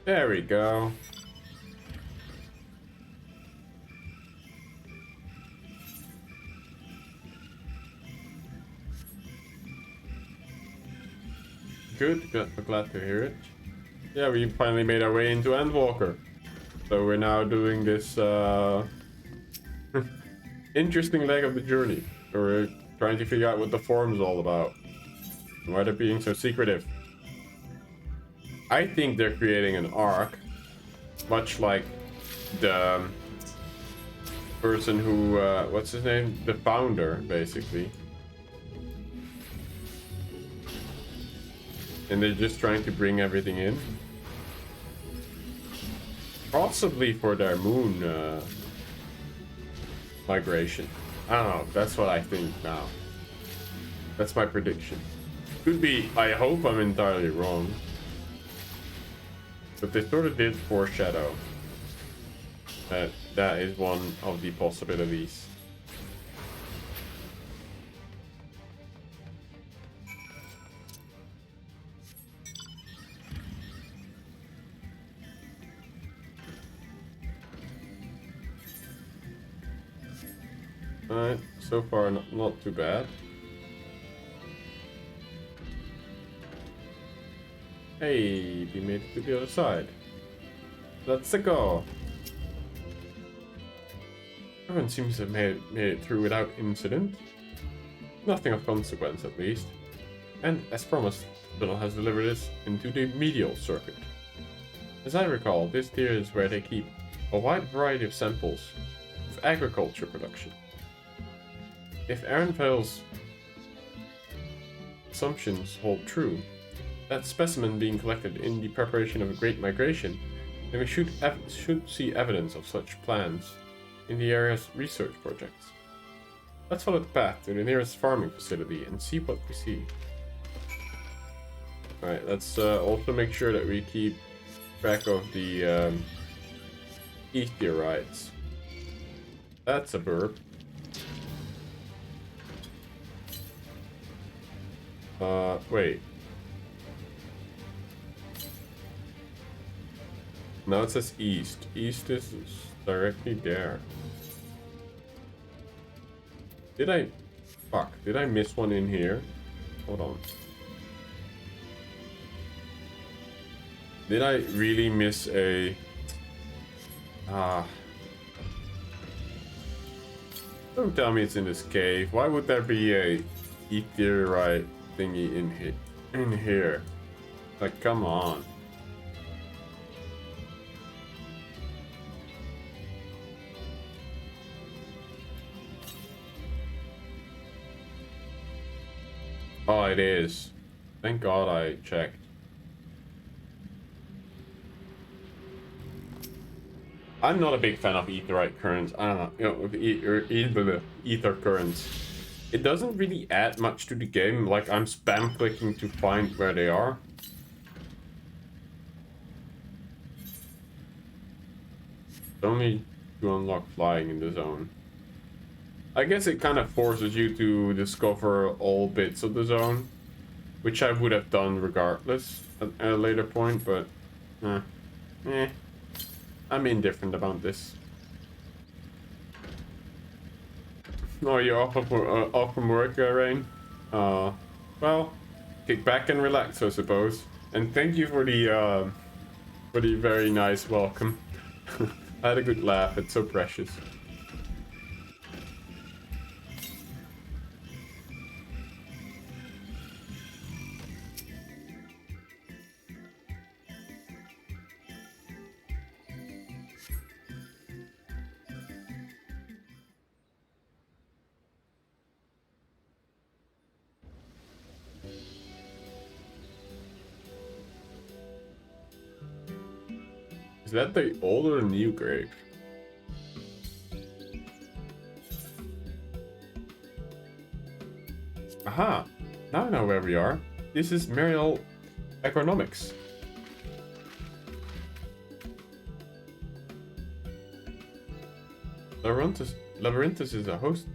There we go. Good, glad to hear it. Yeah, we finally made our way into Endwalker. So we're now doing this interesting leg of the journey. We're trying to figure out what the forum's all about. And why they're being so secretive. I think they're creating an arc, much like the person who, what's his name? The founder, basically. And they're just trying to bring everything in. Possibly for their moon migration. I don't know, that's what I think now. That's my prediction. Could be, I hope I'm entirely wrong. But they sort of did foreshadow that that is one of the possibilities. Alright, so far not too bad. Hey, we made it to the other side. Let's go. Everyone seems to have made it through without incident. Nothing of consequence, at least. And, as promised, Tunnel has delivered us into the medial circuit. As I recall, this tier is where they keep a wide variety of samples of agriculture production. If Aaronvale's assumptions hold true, that specimen being collected in the preparation of a great migration, then we should see evidence of such plans in the area's research projects. Let's follow the path to the nearest farming facility and see what we see. Alright, let's also make sure that we keep track of the Ethiorites. That's a burp. Wait. No, it says east. East is directly there. Did I... Fuck, did I miss one in here? Hold on. Did I really miss a... Don't tell me it's in this cave. Why would there be a Etherite thingy in here? Like, come on. Oh, it is. Thank God I checked. I'm not a big fan of aetheryte currents. I don't know, you know, ether currents. It doesn't really add much to the game. Like, I'm spam clicking to find where they are. It's only to unlock flying in the zone. I guess it kind of forces you to discover all bits of the zone, which I would have done regardless at a later point, but I'm indifferent about this. Oh, you're off from work, Rain? Well, kick back and relax, I suppose. And thank you for the very nice welcome. I had a good laugh. It's so precious. Is that the old or new grave? Aha! Now I know where we are. This is Mariel Agronomics. Labyrinthus is a host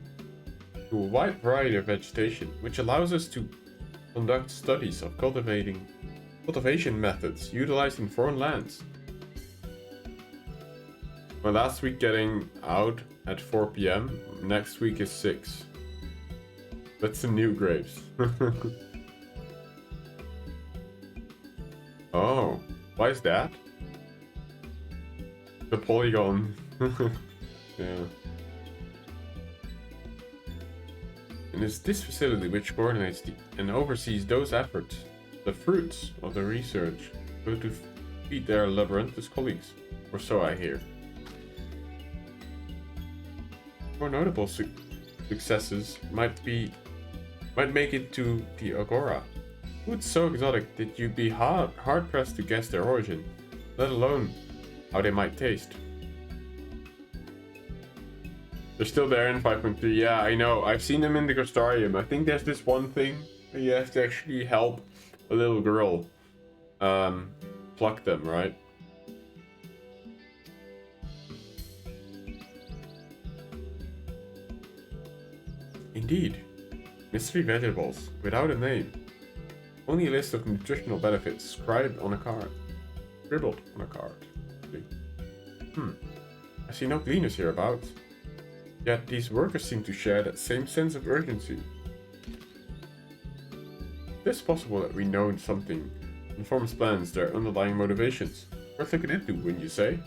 to a wide variety of vegetation, which allows us to conduct studies of cultivation methods utilized in foreign lands. My last week getting out at 4 PM, next week is 6. That's the new graves. Oh, why is that? The polygon. Yeah. And it's this facility which coordinates and oversees those efforts. The fruits of the research go to feed their Labyrinthus colleagues, or so I hear. More notable successes might make it to the Agora. Food so exotic that you'd be hard pressed to guess their origin, let alone how they might taste. They're still there in 5.3. Yeah, I know. I've seen them in the Crostarium. I think there's this one thing where you have to actually help a little girl pluck them, right? Indeed. Mystery vegetables, without a name. Only a list of nutritional benefits scribbled on a card. I see no gleaners hereabouts. Yet these workers seem to share that same sense of urgency. It's possible that we know something informs plans their underlying motivations. Worth looking into, wouldn't you say?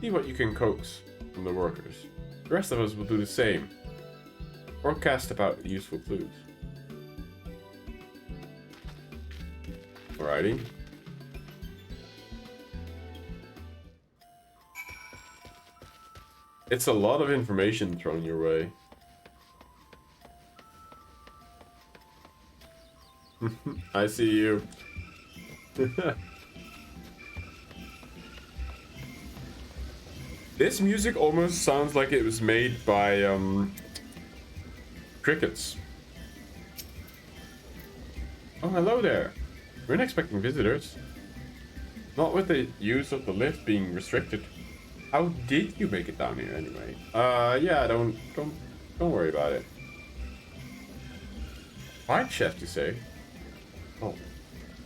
See what you can coax from the workers. The rest of us will do the same, or cast about useful clues. Alrighty. It's a lot of information thrown your way. I see you. This music almost sounds like it was made by crickets. Oh, hello there. We weren't expecting visitors. Not with the use of the lift being restricted. How did you make it down here anyway? Yeah, don't worry about it. Fine, chef, you say? Oh,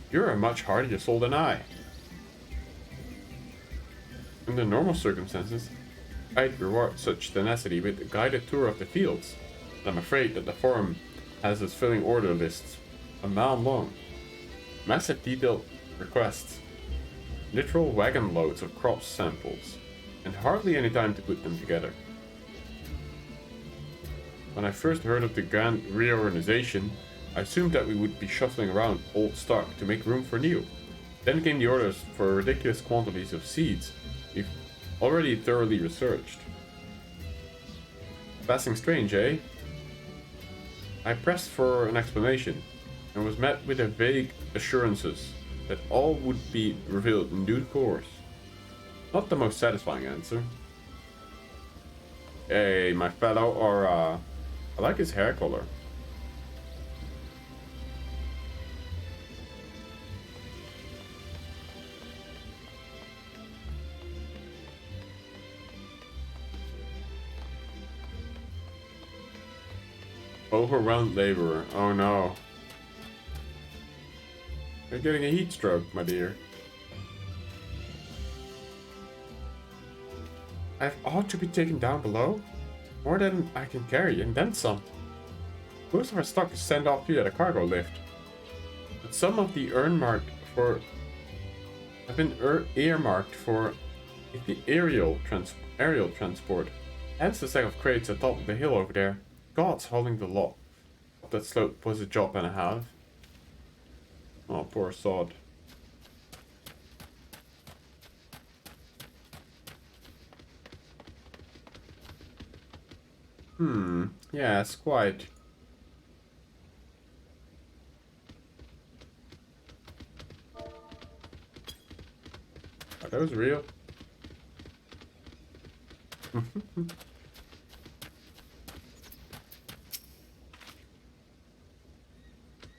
you're a much hardier soul than I. Under normal circumstances, I'd reward such tenacity with a guided tour of the fields. But I'm afraid that the forum has its filling order lists a mile long. Massive detailed requests, literal wagon loads of crop samples, and hardly any time to put them together. When I first heard of the grand reorganization, I assumed that we would be shuffling around old stock to make room for new. Then came the orders for ridiculous quantities of seeds we've already thoroughly researched. Passing strange, eh? I pressed for an explanation and was met with a vague assurances that all would be revealed in due course. Not the most satisfying answer. Hey, my fellow Aura. I like his hair color. Overwhelmed laborer. Oh no. You're getting a heat stroke, my dear. I've ought to be taken down below. More than I can carry, and then some. Most of our stock is sent off via the cargo lift. But some of the have been earmarked for the aerial transport. Hence the stack of crates atop of the hill over there. God's holding the lot. That slope was a job and a half. Oh, poor sod. Yes, quite. Are those real?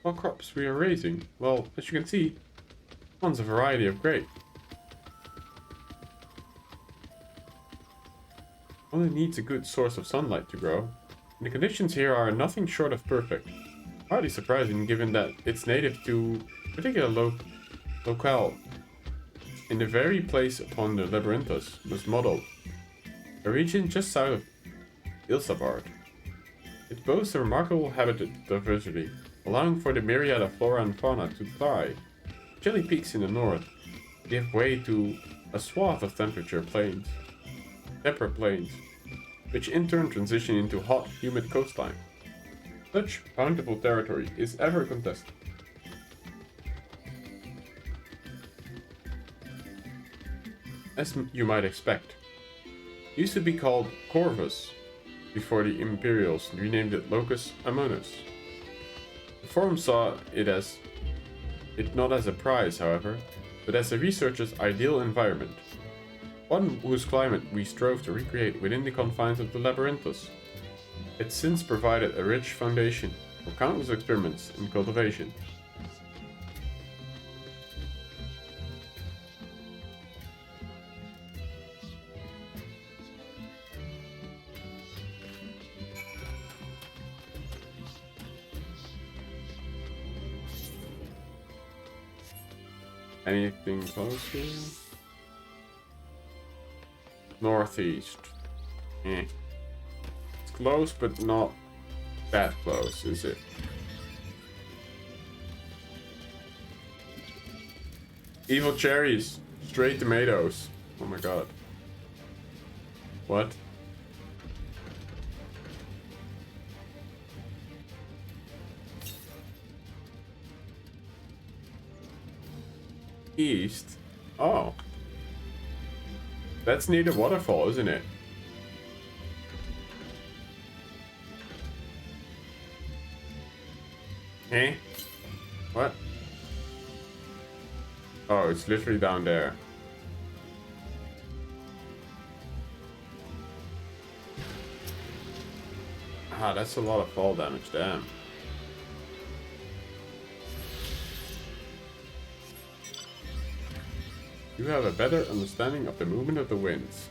What crops we are raising? Well, as you can see, one's a variety of grape. Only needs a good source of sunlight to grow. And the conditions here are nothing short of perfect. Hardly surprising given that it's native to a particular locale in the very place upon the Labyrinthus was modeled. A region just south of Ilsabard. It boasts a remarkable habitat diversity, allowing for the myriad of flora and fauna to thrive. Chilly peaks in the north give way to a swath of temperate plains, which in turn transition into hot, humid coastline. Such bountiful territory is ever contested. As you might expect, it used to be called Corvus before the Imperials renamed it Locus Amonis. The Forum saw it not as a prize, however, but as a researcher's ideal environment, one whose climate we strove to recreate within the confines of the Labyrinthus. It's since provided a rich foundation for countless experiments in cultivation. Anything close here? Northeast. It's close, but not that close, is it? Evil cherries. Straight tomatoes. Oh my god. What? East? Oh. That's near the waterfall, isn't it? Eh? What? Oh, it's literally down there. Ah, that's a lot of fall damage, damn. You have a better understanding of the movement of the winds.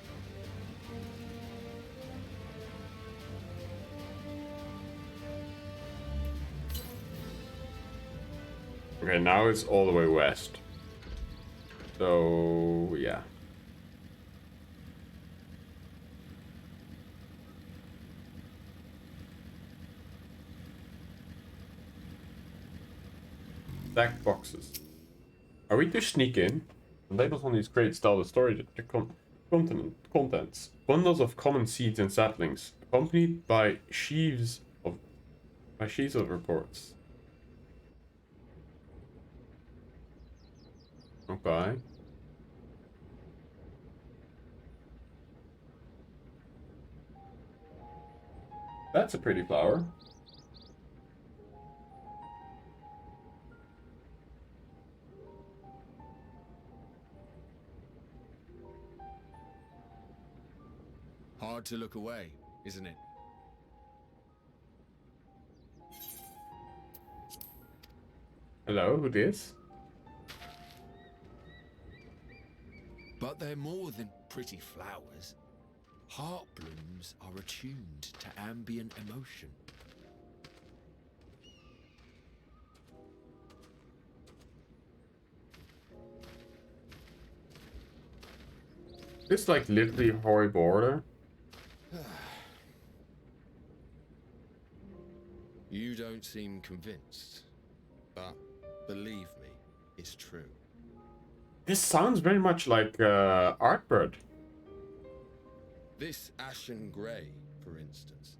Okay, now it's all the way west. So, yeah. Stacked boxes. Are we to sneak in? The labels on these crates tell the story that the contents. Bundles of common seeds and saplings, accompanied by sheaves of reports. Okay. That's a pretty flower. Hard to look away, isn't it? Hello, who this? But they're more than pretty flowers. Heart blooms are attuned to ambient emotion. It's like literally Hoary Border. You don't seem convinced, but believe me, it's true. This sounds very much like Artbird. This ashen grey, for instance,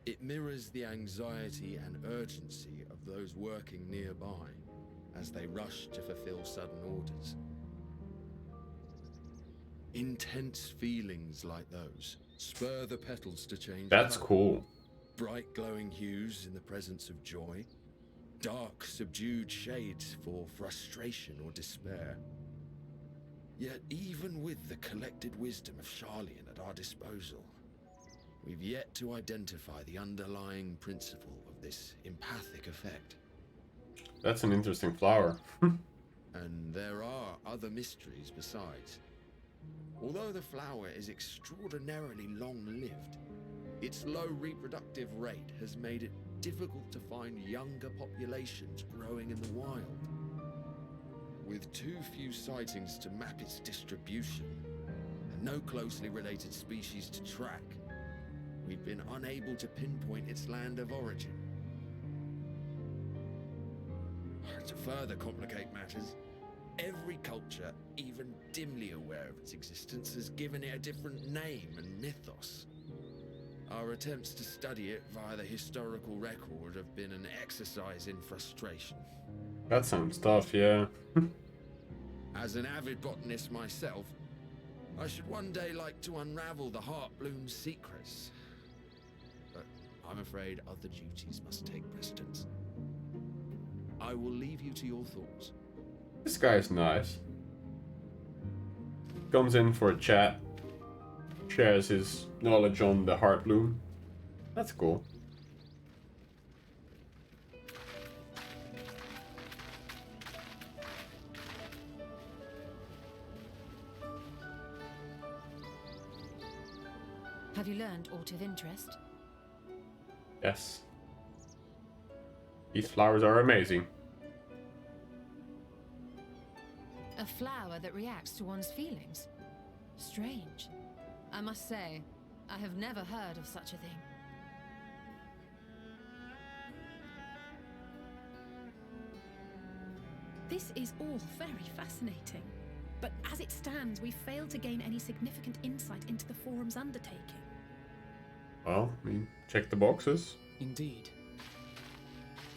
it mirrors the anxiety and urgency of those working nearby as they rush to fulfill sudden orders. Intense feelings like those spur the petals to change. That's colour. cool. Bright glowing hues in the presence of joy, dark subdued shades for frustration or despair. Yet even with the collected wisdom of Sharlayan at our disposal, we've yet to identify the underlying principle of this empathic effect. That's an interesting flower. And there are other mysteries besides. Although the flower is extraordinarily long-lived, its low reproductive rate has made it difficult to find younger populations growing in the wild. With too few sightings to map its distribution, and no closely related species to track, we've been unable to pinpoint its land of origin. To further complicate matters, every culture, even dimly aware of its existence, has given it a different name and mythos. Our attempts to study it via the historical record have been an exercise in frustration. That sounds tough, yeah. As an avid botanist myself, I should one day like to unravel the Heartbloom's secrets. But I'm afraid other duties must take precedence. I will leave you to your thoughts. This guy's nice. Comes in for a chat. Shares his knowledge on the Heartbloom. That's cool. Have you learned aught of interest? Yes. These flowers are amazing. A flower that reacts to one's feelings? Strange. I must say, I have never heard of such a thing. This is all very fascinating. But as it stands, we failed to gain any significant insight into the Forum's undertaking. Well, I mean, check the boxes. Indeed.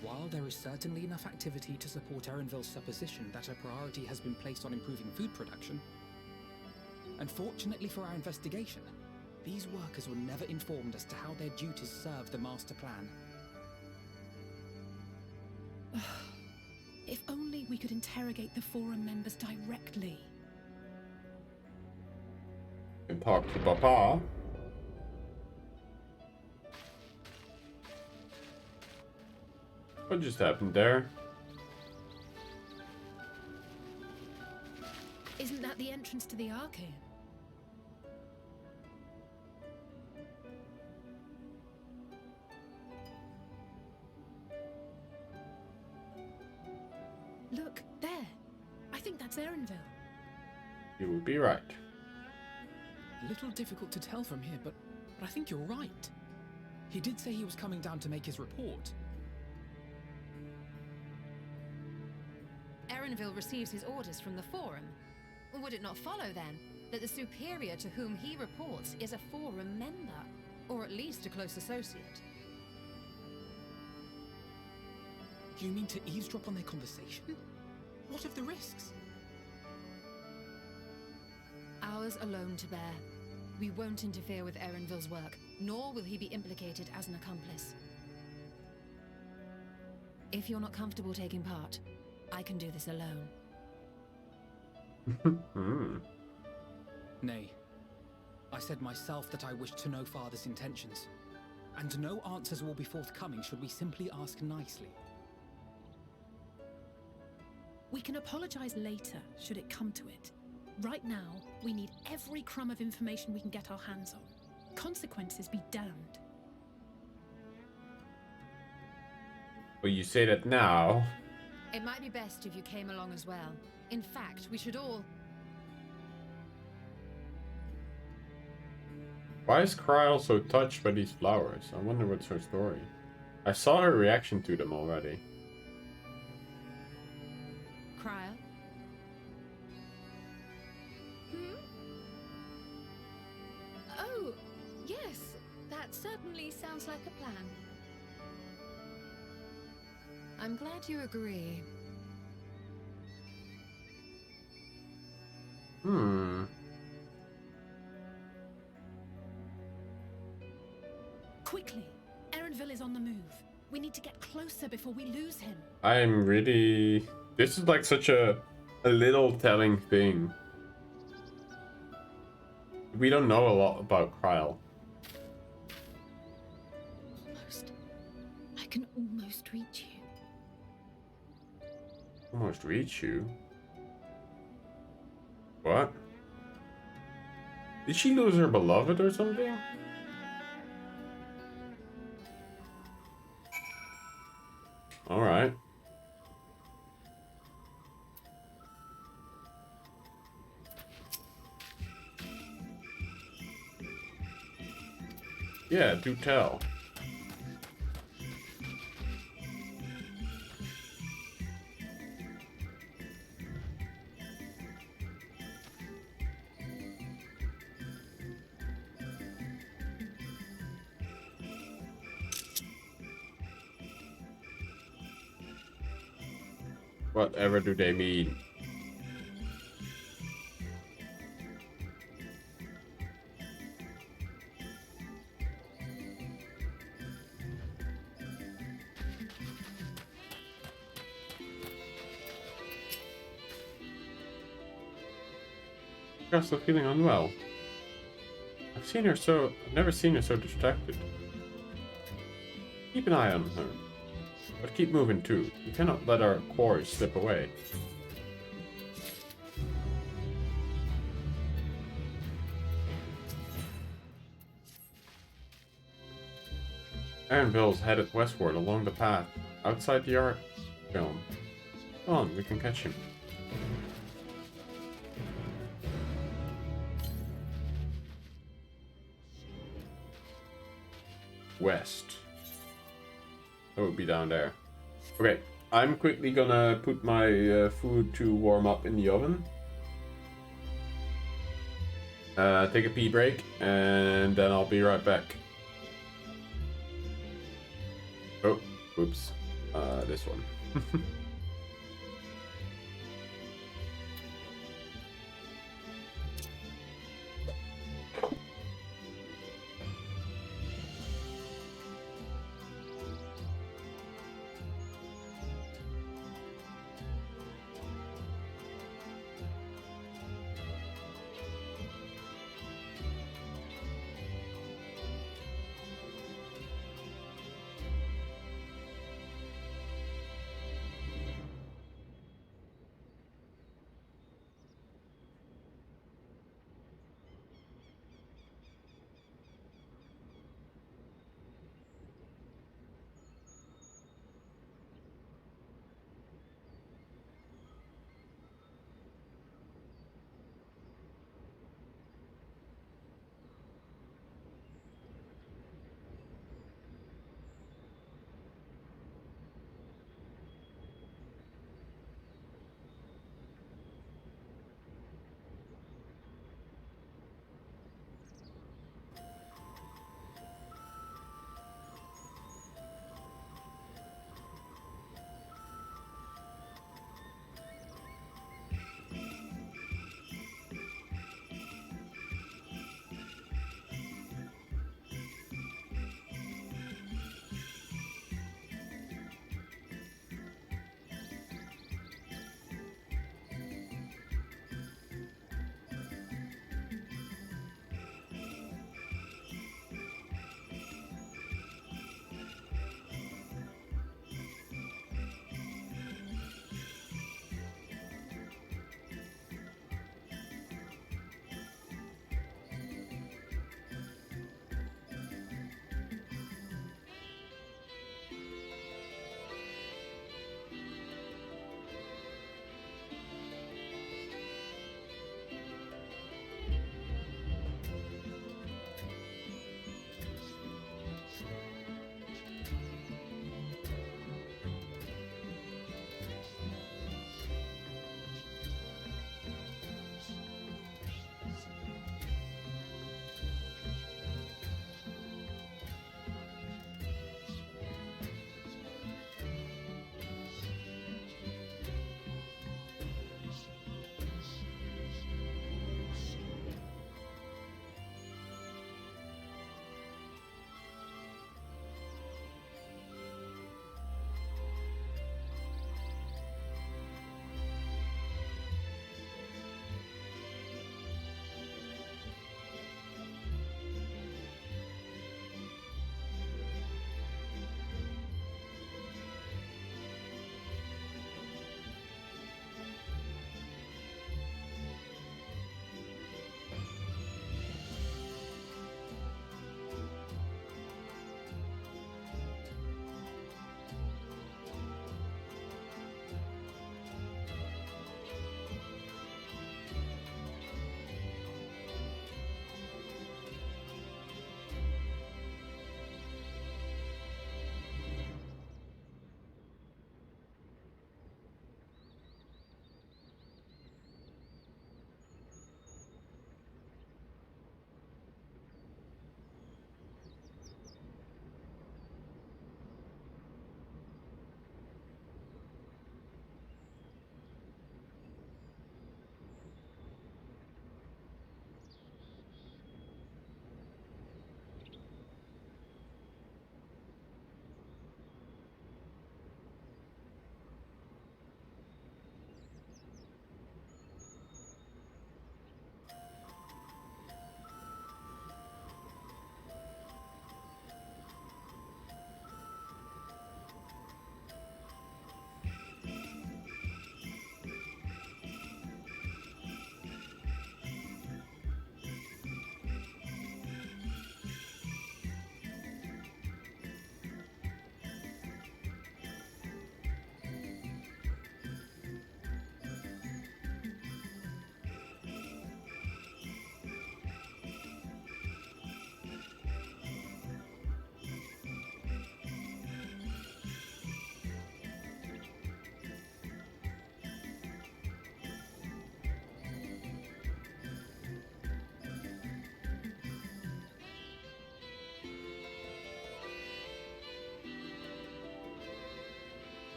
While there is certainly enough activity to support Erenville's supposition that a priority has been placed on improving food production, unfortunately for our investigation, these workers were never informed as to how their duties serve the master plan. If only we could interrogate the Forum members directly. And talk to Papa. What just happened there? Isn't that the entrance to the Arcane? Look, there. I think that's Erenville. You would be right. A little difficult to tell from here, but I think you're right. He did say he was coming down to make his report. Erenville receives his orders from the Forum. Would it not follow, then, that the superior to whom he reports is a Forum member, or at least a close associate? You mean to eavesdrop on their conversation? What of the risks? Ours alone to bear. We won't interfere with Erenville's work, nor will he be implicated as an accomplice. If you're not comfortable taking part, I can do this alone. Nay. I said myself that I wished to know Father's intentions. And no answers will be forthcoming should we simply ask nicely. We can apologize later, should it come to it. Right now, we need every crumb of information we can get our hands on. Consequences be damned. Well, you say that now. It might be best if you came along as well. In fact, we should all... Why is Kryl so touched by these flowers? I wonder what's her story. I saw her reaction to them already. Kryl? Oh, yes. That certainly sounds like a plan. I'm glad you agree. Quickly! Erenville is on the move. We need to get closer before we lose him. I'm really... This is like such a little telling thing. We don't know a lot about Kryl. I can almost reach you. Almost reach you? What? Did she lose her beloved or something? Alright. Yeah, do tell. Whatever do they mean? Girl's still feeling unwell. I've never seen her so distracted. Keep an eye on her. But keep moving too. You cannot let our quarry slip away. Erenville's headed westward along the path, outside the art film. Come on, we can catch him. West. That would be down there. Okay, I'm quickly gonna put my food to warm up in the oven. Take a pee break, and then I'll be right back. Oh, oops. This one.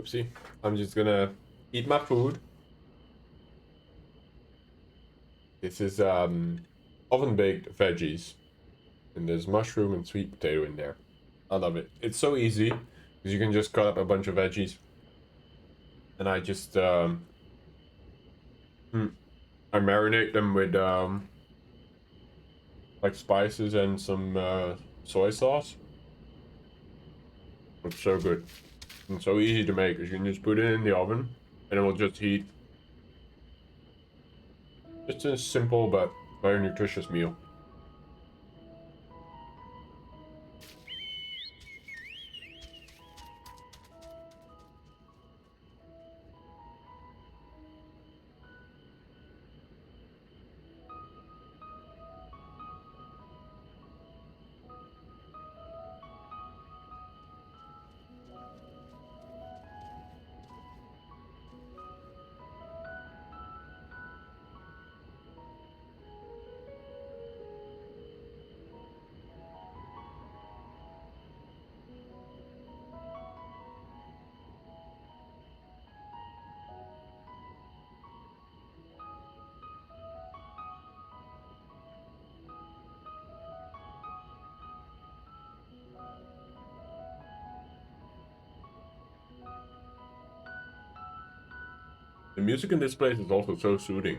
Oopsie. I'm just gonna eat my food. This is oven baked veggies. And there's mushroom and sweet potato in there. I love it. It's so easy. Because you can just cut up a bunch of veggies. And I just I marinate them with like spices and some soy sauce. It's so good. And so easy to make, because you can just put it in the oven and it will just heat. It's a simple but very nutritious meal. The music in this place is also so soothing.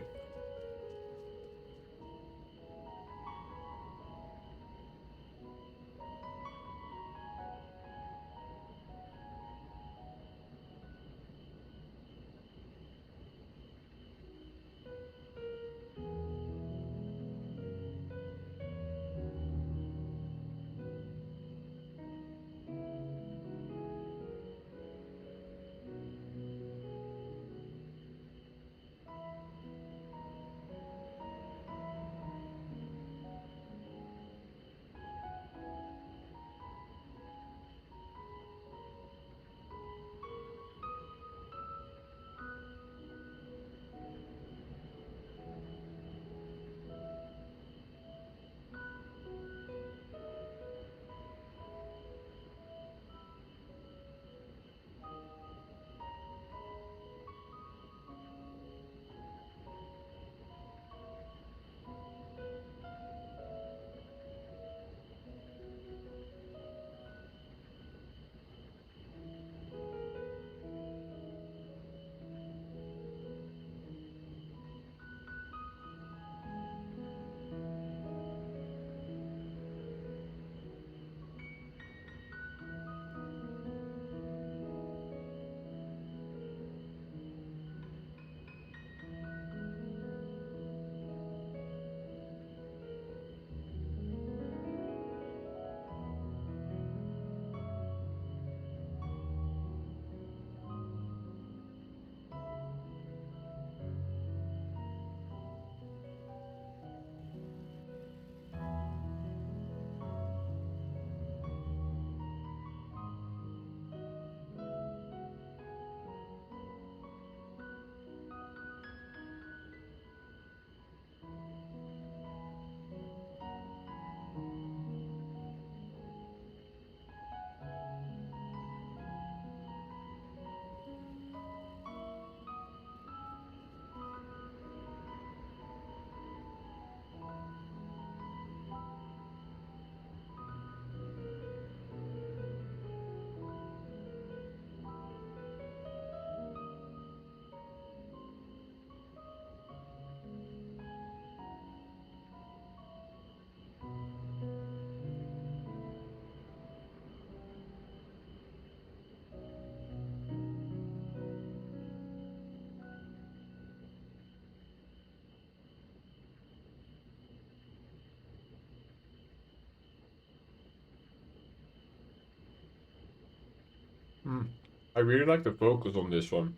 I really like the focus on this one.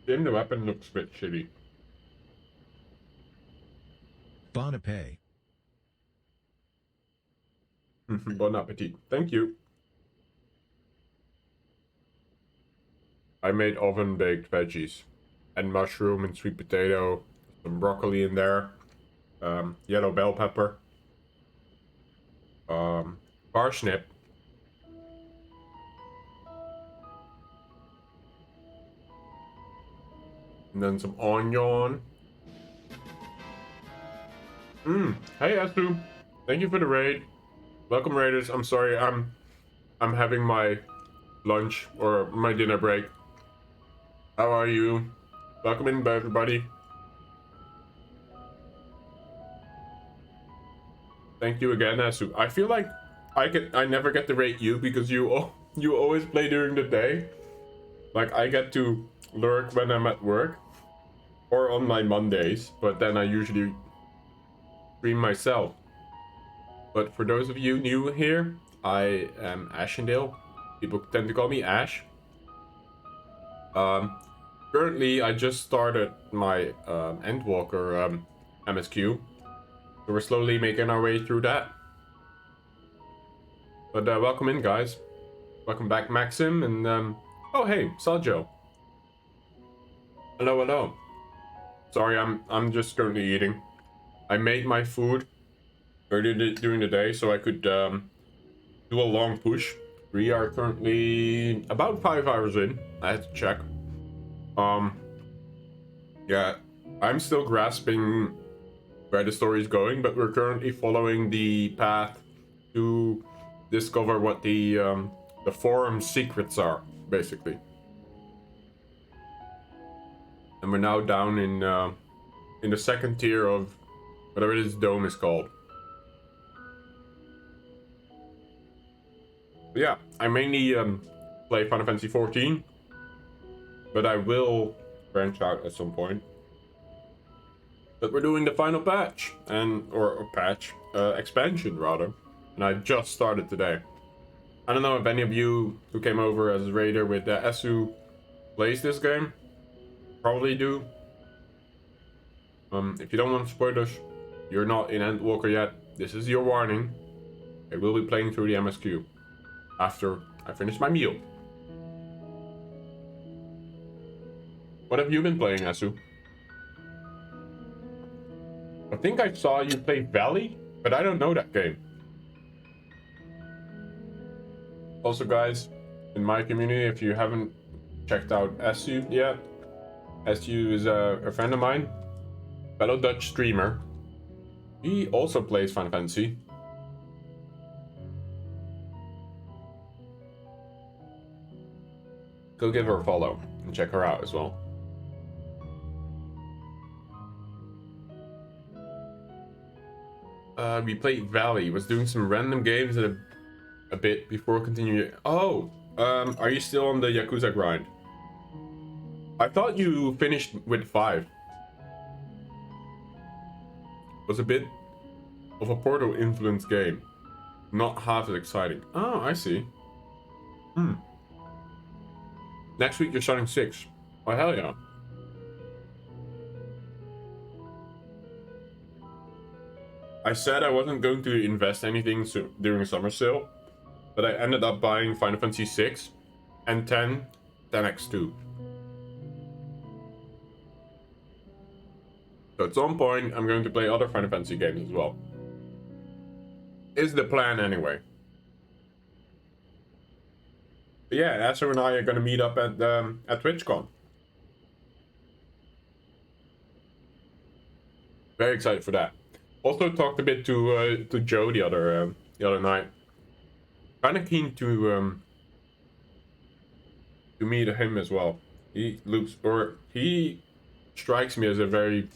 Then the weapon looks a bit shitty. Bon appetit. Bon appetit. Thank you. I made oven baked veggies and mushroom and sweet potato, some broccoli in there, yellow bell pepper, parsnip, And then some onion. Hey Asu, thank you for the raid. Welcome raiders. I'm sorry, I'm having my lunch or my dinner break. How are you? Welcome in, everybody. Thank you again, Asu. I feel like I never get to rate you because you always play during the day. Like I get to lurk when I'm at work or on my Mondays, but then I usually stream myself. But for those of you new here, I am Ashendale. People tend to call me Ash. Currently, I just started my Endwalker MSQ. So we're slowly making our way through that. But welcome in, guys. Welcome back, Maxim, and oh hey, Saljo. Hello, hello. Sorry, I'm just currently eating. I made my food earlier during the day so I could do a long push. We are currently about 5 hours in. I had to check. Yeah, I'm still grasping where the story is going, but we're currently following the path to discover what the forum secrets are, basically. And we're now down in the second tier of whatever this dome is called. But yeah, I mainly play Final Fantasy XIV, but I will branch out at some point. But we're doing the final patch, or expansion rather, and I just started today. I don't know if any of you who came over as a raider with Esu plays this game. Probably do. If you don't want spoilers, you're not in Endwalker yet. This is your warning. I will be playing through the MSQ after I finish my meal. What have you been playing, Esu? I think I saw you play Valley, but I don't know that game. Also, guys, in my community, if you haven't checked out Esu yet, Esu is a friend of mine, fellow Dutch streamer. He also plays Final Fantasy. Go give her a follow and check her out as well. We played Valley, was doing some random games a bit before continuing. Oh, are you still on the Yakuza grind? I thought you finished with 5. It was a bit of a Portal influenced game. Not half as exciting. Oh, I see. Next week you're starting 6. Oh, hell yeah. I said I wasn't going to invest anything during summer sale, but I ended up buying Final Fantasy 6 and 10x2. So at some point, I'm going to play other Final Fantasy games as well. Is the plan anyway. But yeah, Asher and I are going to meet up at TwitchCon. Very excited for that. Also talked a bit to Joe the other night. Kind of keen to meet him as well. He strikes me as a very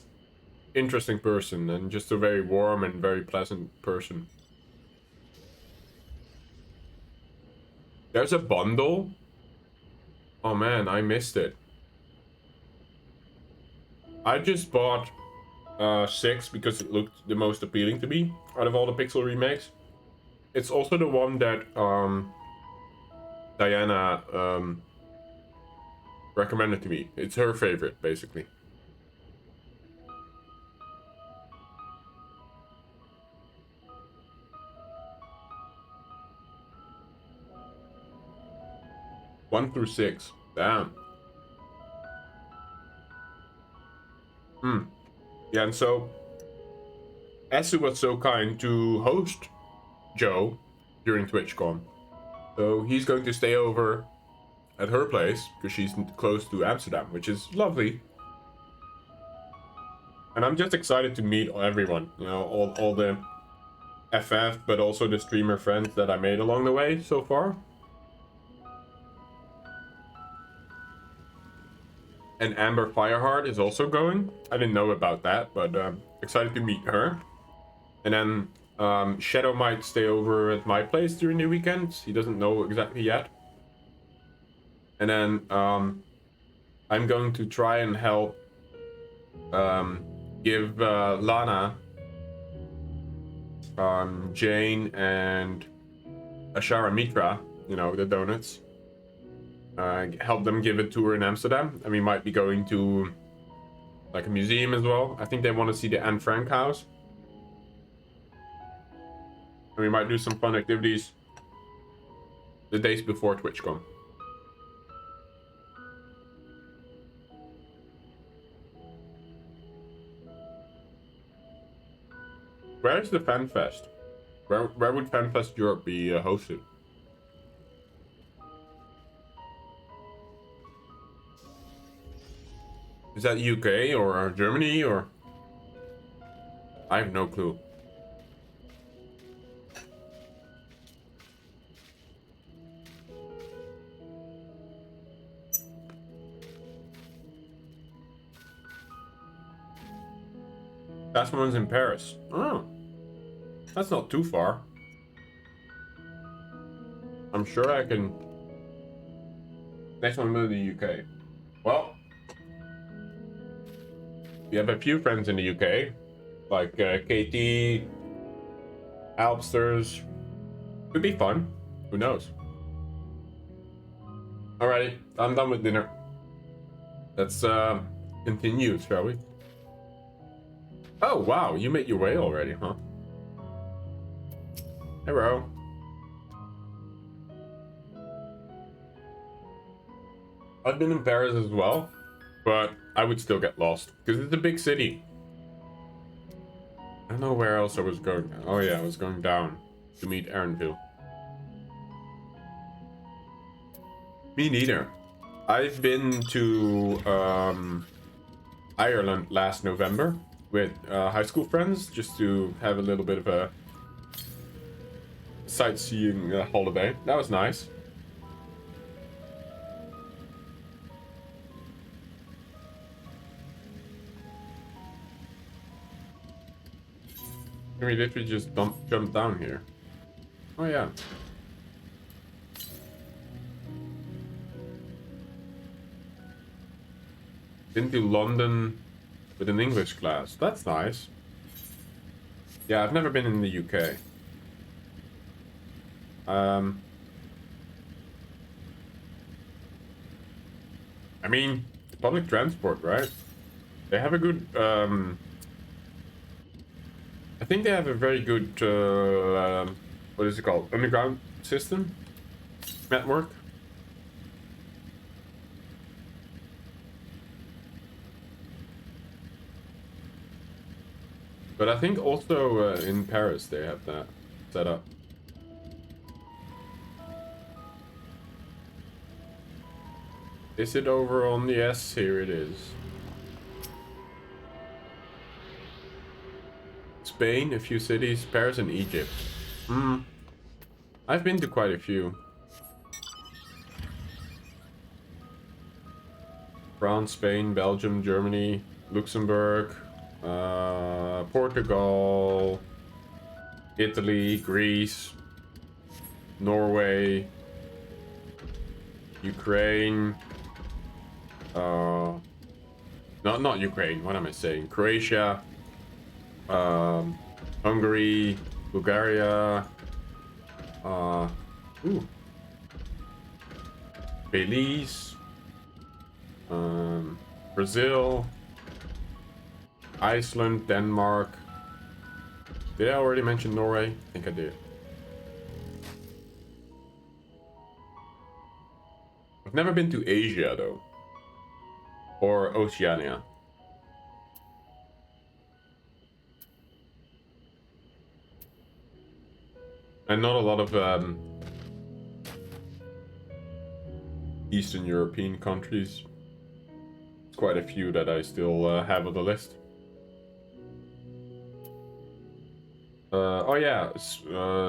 interesting person and just a very warm and very pleasant person. There's a bundle. Oh man, I missed it. I just bought 6 because it looked the most appealing to me out of all the Pixel remakes. It's also the one that Diana recommended to me. It's her favorite, basically. One through 6. Damn. Yeah, and so Esu was so kind to host Joe during TwitchCon. So he's going to stay over at her place because she's close to Amsterdam, which is lovely. And I'm just excited to meet everyone, you know, all the FF, but also the streamer friends that I made along the way so far. And Amber Fireheart is also going. I didn't know about that, but excited to meet her. And then Shadow might stay over at my place during the weekends. He doesn't know exactly yet. And then I'm going to try and help give Lana, Jane, and Ashara Mitra, you know, the donuts. Help them give a tour in Amsterdam, and we might be going to like a museum as well. I think they want to see the Anne Frank house, and we might do some fun activities the days before TwitchCon. Where is the FanFest? Where would FanFest Europe be hosted? Is that UK or Germany or? I have no clue. Last one's in Paris. Oh, that's not too far. I'm sure I can. Next one will be the UK. Well, we have a few friends in the UK, like KT, Alpsters. Could be fun. Who knows? Alrighty, I'm done with dinner. Let's continue, shall we? Oh wow, you made your way already, huh? Hello. I've been in Paris as well, but I would still get lost because it's a big city. I don't know where else I was going. Oh yeah, I was going down to meet Erenville. Me neither. I've been to Ireland last November with high school friends just to have a little bit of a sightseeing holiday. That was nice. I mean, did we just jump down here? Oh yeah. Been to London with an English class. That's nice. Yeah, I've never been in the UK. I mean, public transport, right? They have a good, I think they have a very good, what is it called? Underground system? Network? But I think also in Paris they have that set up. Is it over on the S? Here it is. Spain, a few cities, Paris and Egypt. I've been to quite a few. France, Spain, Belgium, Germany, Luxembourg, Portugal, Italy, Greece, Norway, Ukraine, not Ukraine, what am I saying? Croatia, Hungary, Bulgaria, Belize, Brazil, Iceland, Denmark. Did I already mention Norway? I think I did. I've never been to Asia though, or Oceania. And not a lot of Eastern European countries. There's quite a few that I still have on the list. Oh yeah,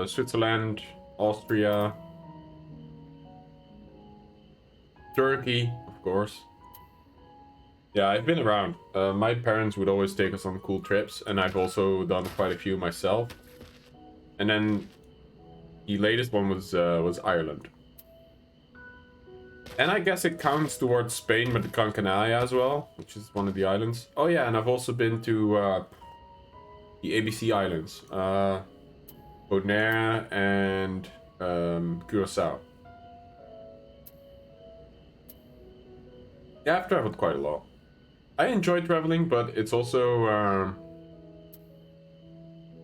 Switzerland, Austria, Turkey, of course. Yeah, I've been around. My parents would always take us on cool trips, and I've also done quite a few myself. And then the latest one was Ireland. And I guess it counts towards Spain with the Gran Canaria as well, which is one of the islands. Oh yeah, and I've also been to the ABC Islands, Bonaire and Curacao. Yeah, I've traveled quite a lot. I enjoy traveling, but it's also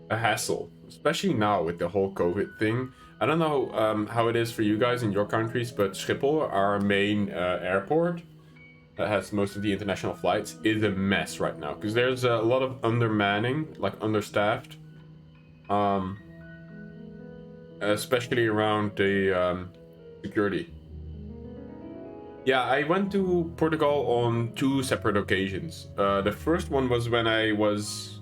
a hassle, especially now with the whole COVID thing. I don't know how it is for you guys in your countries, but Schiphol, our main airport that has most of the international flights, is a mess right now because there's a lot of undermanning, like understaffed, especially around the security. Yeah, I went to Portugal on 2 separate occasions. The first one was when I was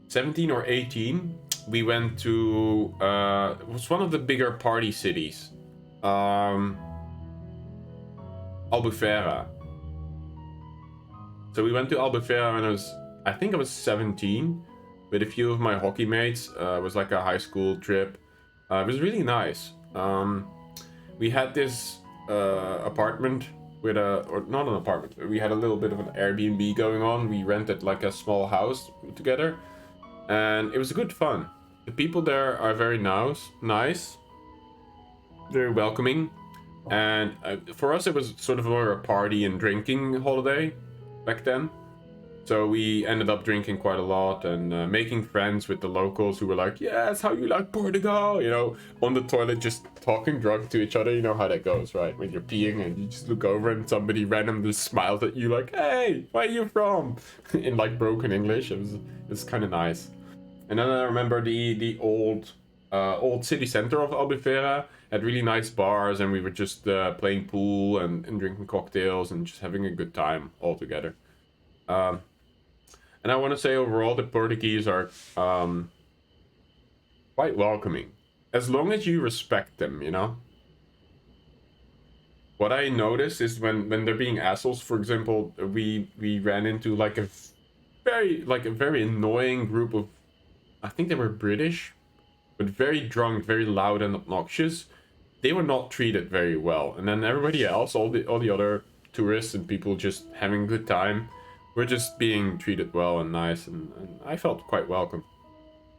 17 or 18. We went to it was one of the bigger party cities, Albufeira. So we went to Albufeira when I think I was 17, with a few of my hockey mates. It was like a high school trip. It was really nice. We had this apartment with or not an apartment. We had a little bit of an Airbnb going on. We rented like a small house together, and it was good fun. The people there are very nice, very welcoming, and for us it was sort of more a party and drinking holiday back then. So we ended up drinking quite a lot and making friends with the locals who were like, yes, how you like Portugal? You know, on the toilet just talking drunk to each other. You know how that goes, right? When you're peeing and you just look over and somebody randomly smiles at you like, hey, where are you from? In like broken English. It was kind of nice. And then I remember the old city center of Albufeira had really nice bars, and we were just playing pool and drinking cocktails and just having a good time all together. And I want to say overall the Portuguese are quite welcoming, as long as you respect them, you know? What I noticed is when they're being assholes, for example, we ran into like a very annoying group of, I think they were British, but very drunk, very loud and obnoxious. They were not treated very well. And then everybody else, all the other tourists and people just having a good time, we're just being treated well and nice, and I felt quite welcome.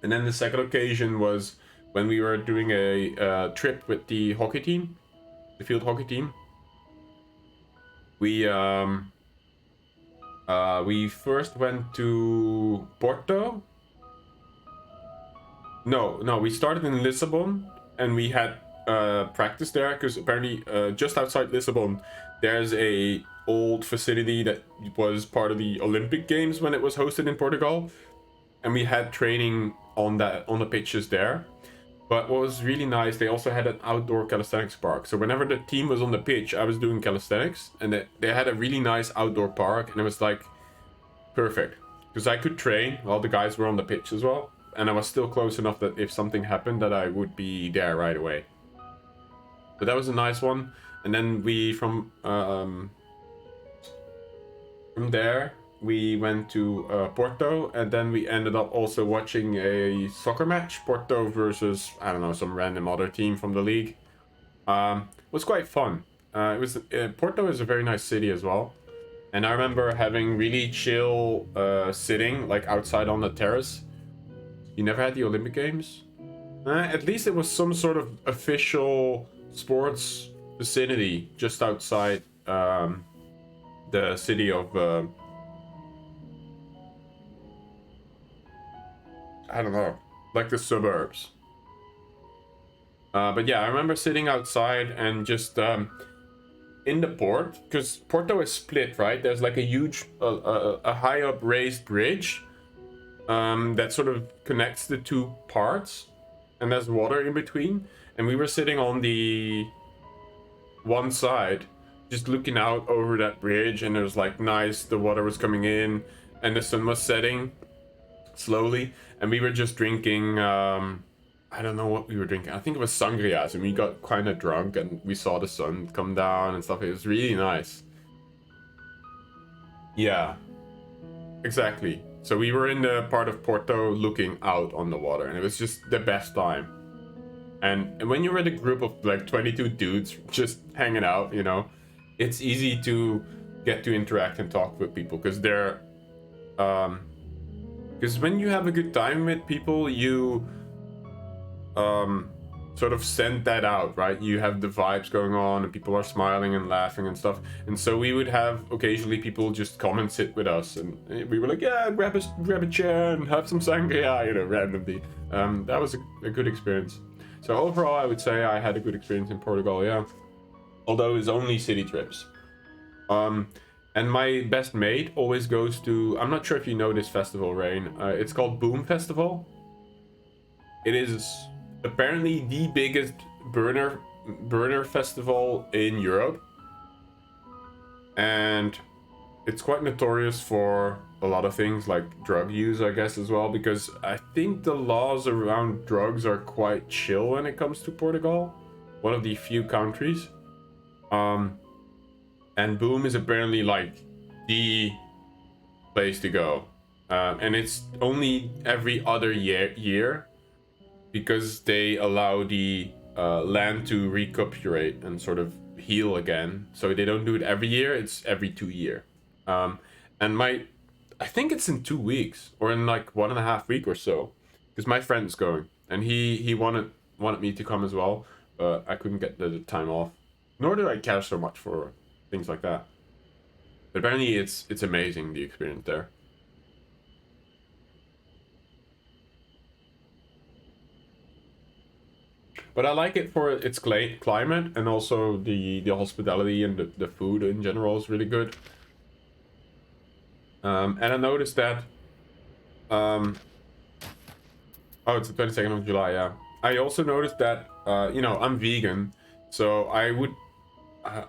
And then the second occasion was when we were doing a trip with the hockey team, the field hockey team. We first went to Porto. No, we started in Lisbon, and we had practice there because apparently just outside Lisbon there's a old facility that was part of the Olympic Games when it was hosted in Portugal, and we had training on the pitches there. But what was really nice, they also had an outdoor calisthenics park. So whenever the team was on the pitch, I was doing calisthenics, and they had a really nice outdoor park, and it was like perfect because I could train while the guys were on the pitch as well, and I was still close enough that if something happened that I would be there right away. But that was a nice one. And then we from there we went to Porto, and then we ended up also watching a soccer match, Porto versus, I don't know, some random other team from the league. It was quite fun. Porto is a very nice city as well, and I remember having really chill sitting like outside on the terrace. You never had the Olympic Games? At least it was some sort of official sports vicinity just outside the city of I don't know, like the suburbs. But yeah, I remember sitting outside and just in the port, because Porto is split, right? There's like a huge a high up raised bridge that sort of connects the two parts, and there's water in between, and we were sitting on the one side just looking out over that bridge, and it was like nice, the water was coming in and the sun was setting. slowly, and we were just drinking, I don't know what we were drinking. I think it was sangrias, and we got kind of drunk, and we saw the sun come down and stuff. It was really nice. Yeah, exactly. So we were in the part of Porto looking out on the water, and it was just the best time. And when you're with a group of like 22 dudes just hanging out, you know, it's easy to get to interact and talk with people, because they're because when you have a good time with people, you sort of send that out, right? You have the vibes going on and people are smiling and laughing and stuff. And so we would have occasionally people just come and sit with us, and we were like, yeah, grab a chair and have some sangria, you know, randomly. That was a good experience. So overall, I would say I had a good experience in Portugal, yeah. Although it's only city trips. And my best mate always goes to, I'm not sure if you know this festival, Rain. It's called Boom Festival. It is apparently the biggest burner festival in Europe. And it's quite notorious for a lot of things like drug use, I guess, as well, because I think the laws around drugs are quite chill when it comes to Portugal. One of the few countries. And Boom is apparently like the place to go. And it's only every other year because they allow the land to recuperate and sort of heal again. So they don't do it every year, it's every 2 years. And I think it's in 2 weeks or in like 1.5 weeks or so, because my friend's going and he wanted me to come as well, but I couldn't get the time off. Nor did I care so much for things like that. But apparently it's amazing, the experience there. But I like it for its climate, and also the hospitality and the food in general is really good. And I noticed that oh, it's the 22nd of July, yeah. I also noticed that you know, I'm vegan, so I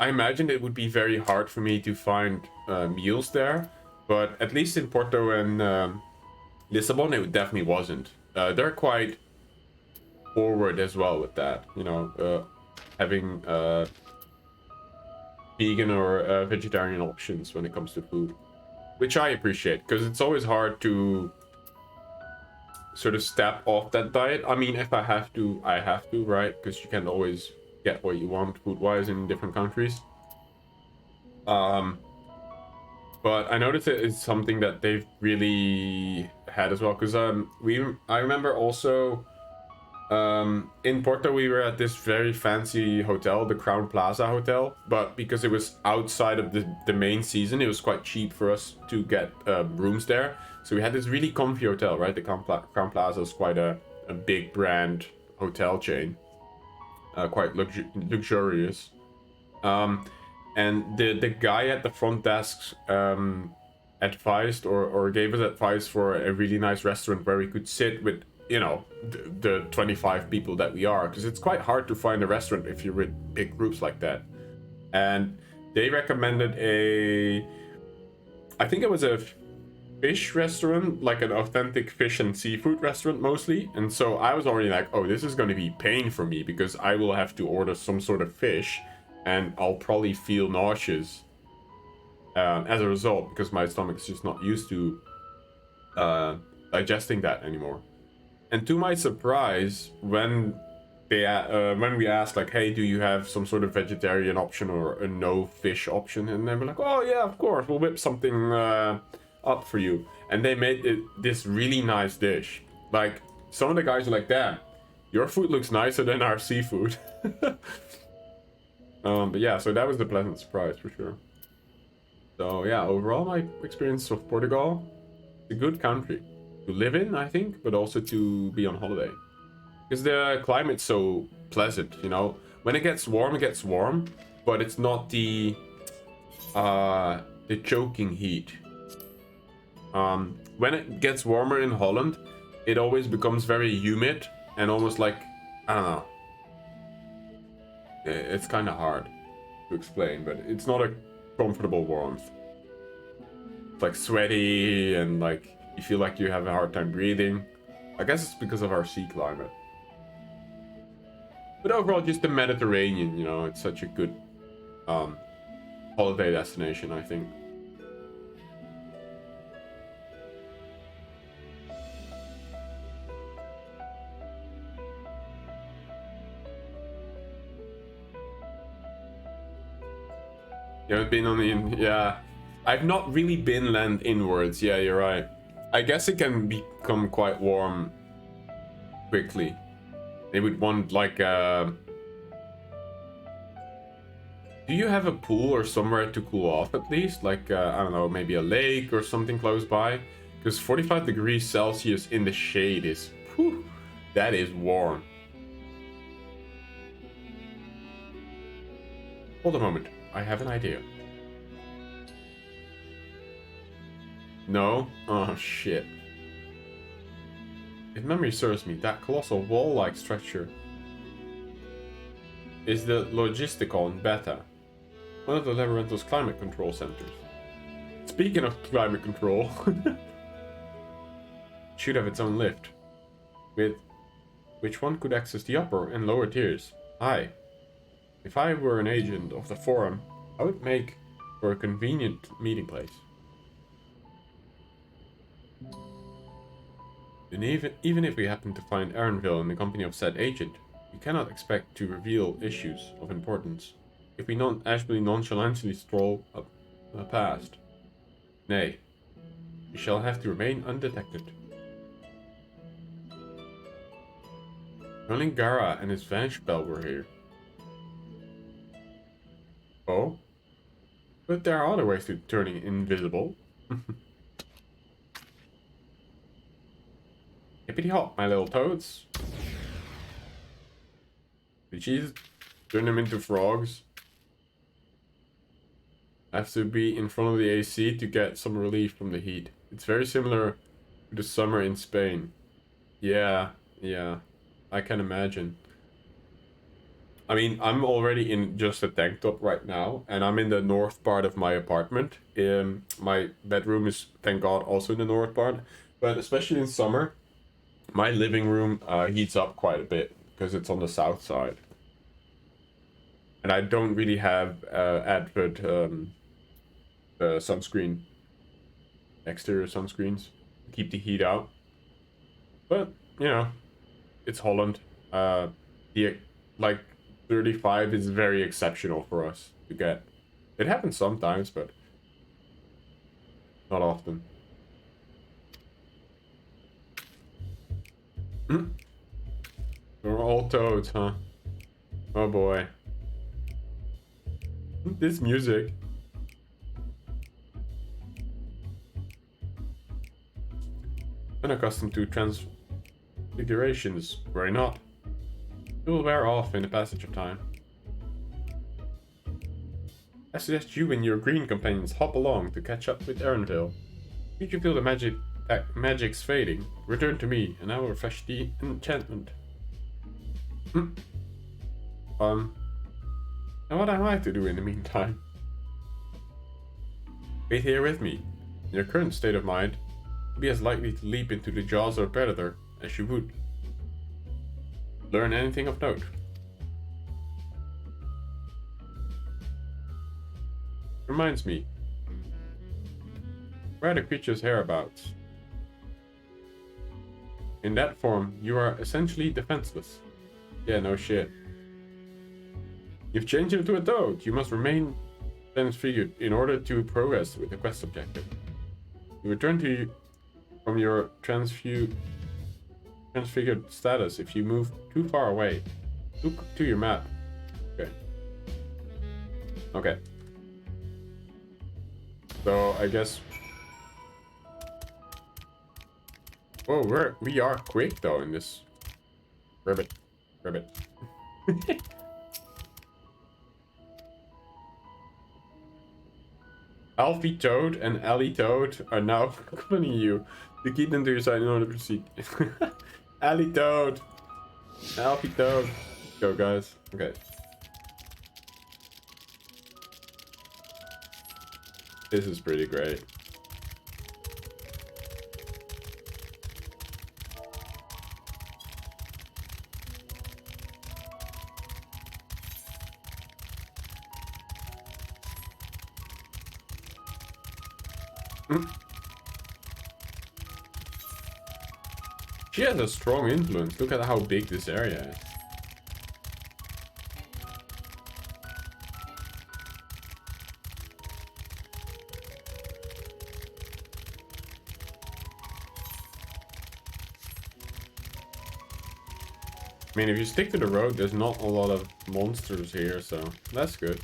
imagined it would be very hard for me to find meals there, but at least in Porto and Lisbon, it definitely wasn't. They're quite forward as well with that, you know, having vegan or vegetarian options when it comes to food, which I appreciate, because it's always hard to sort of step off that diet. I mean, if I have to, I have to, right? Because you can't always get what you want food-wise in different countries. But I noticed it's something that they've really had as well, because I remember also in Porto we were at this very fancy hotel, the Crown Plaza Hotel, but because it was outside of the main season, it was quite cheap for us to get rooms there. So we had this really comfy hotel, right? The Crown Plaza is quite a big brand hotel chain. Quite luxurious. And the guy at the front desk advised or gave us advice for a really nice restaurant where we could sit with, you know, the 25 people that we are, because it's quite hard to find a restaurant if you're with big groups like that. And they recommended I think it was a fish restaurant, like an authentic fish and seafood restaurant mostly. And so I was already like, oh, this is going to be pain for me, because I will have to order some sort of fish and I'll probably feel nauseous as a result, because my stomach is just not used to digesting that anymore. And to my surprise, when we asked like, hey, do you have some sort of vegetarian option or a no fish option, and they were like, oh yeah, of course, we'll whip something up for you. And they made this really nice dish. Like, some of the guys are like, damn, your food looks nicer than our seafood. But yeah, so that was a pleasant surprise for sure. So yeah, overall my experience of Portugal, it's a good country to live in, I think, but also to be on holiday, because the climate's so pleasant, you know. When it gets warm, but it's not the choking heat. When it gets warmer in Holland, it always becomes very humid and almost like, I don't know, it's kind of hard to explain, but it's not a comfortable warmth. It's like sweaty and like You feel like you have a hard time breathing. I guess it's because of our sea climate. But overall, just the Mediterranean, you know, it's such a good holiday destination, I think. You haven't been on the... Yeah. I've not really been land inwards. Yeah, you're right. I guess it can become quite warm quickly. They would want like a... Do you have a pool or somewhere to cool off at least? Like, I don't know, maybe a lake or something close by? Because 45 degrees Celsius in the shade is... Whew, that is warm. Hold a moment. I have an idea. No? Oh, shit. If memory serves me, that colossal wall-like structure is the Logisticon Beta, one of the Labyrinthos climate control centers. Speaking of climate control, it should have its own lift, with which one could access the upper and lower tiers. If I were an agent of the Forum, I would make for a convenient meeting place. And even if we happen to find Erenville in the company of said agent, we cannot expect to reveal issues of importance if we actually nonchalantly stroll up past. Nay, we shall have to remain undetected. Only Gara and his vanished bell were here. Oh? But there are other ways to turning invisible. Hippity hop, my little toads. Did she turn them into frogs? I have to be in front of the AC to get some relief from the heat. It's very similar to the summer in Spain. Yeah, I can imagine. I mean, I'm already in just a tank top right now, and I'm in the north part of my apartment. My bedroom is, thank God, also in the north part. But especially in summer, my living room heats up quite a bit because it's on the south side. And I don't really have advert sunscreen, exterior sunscreens to keep the heat out. But, you know, it's Holland. Like 35 is very exceptional for us to get. It happens sometimes, but not often. We're all toads, huh? Oh boy. This music. Unaccustomed to transfigurations, worry not. It will wear off in the passage of time. I suggest you and your green companions hop along to catch up with Erenville. Should you feel the magic's fading, return to me and I will refresh the enchantment. And what am I to do in the meantime? Wait here with me. In your current state of mind, be as likely to leap into the jaws of a predator as you would learn anything of note. Reminds me, where are the creature's whereabouts? In that form, you are essentially defenseless. Yeah, no shit. You've changed into a toad. You must remain transfigured in order to progress with the quest objective. You return from your transfigured status if you move too far away. Look to your map. Okay. So I guess. Whoa, we are quick though in this. Ribbit. Alfie Toad and Ellie Toad are now accompanying you to keep them to your side in order to proceed. Ellie Toad! Alfie Toad! Go, guys. Okay. This is pretty great. She has a strong influence. Look at how big this area is. I mean, if you stick to the road, there's not a lot of monsters here, so that's good.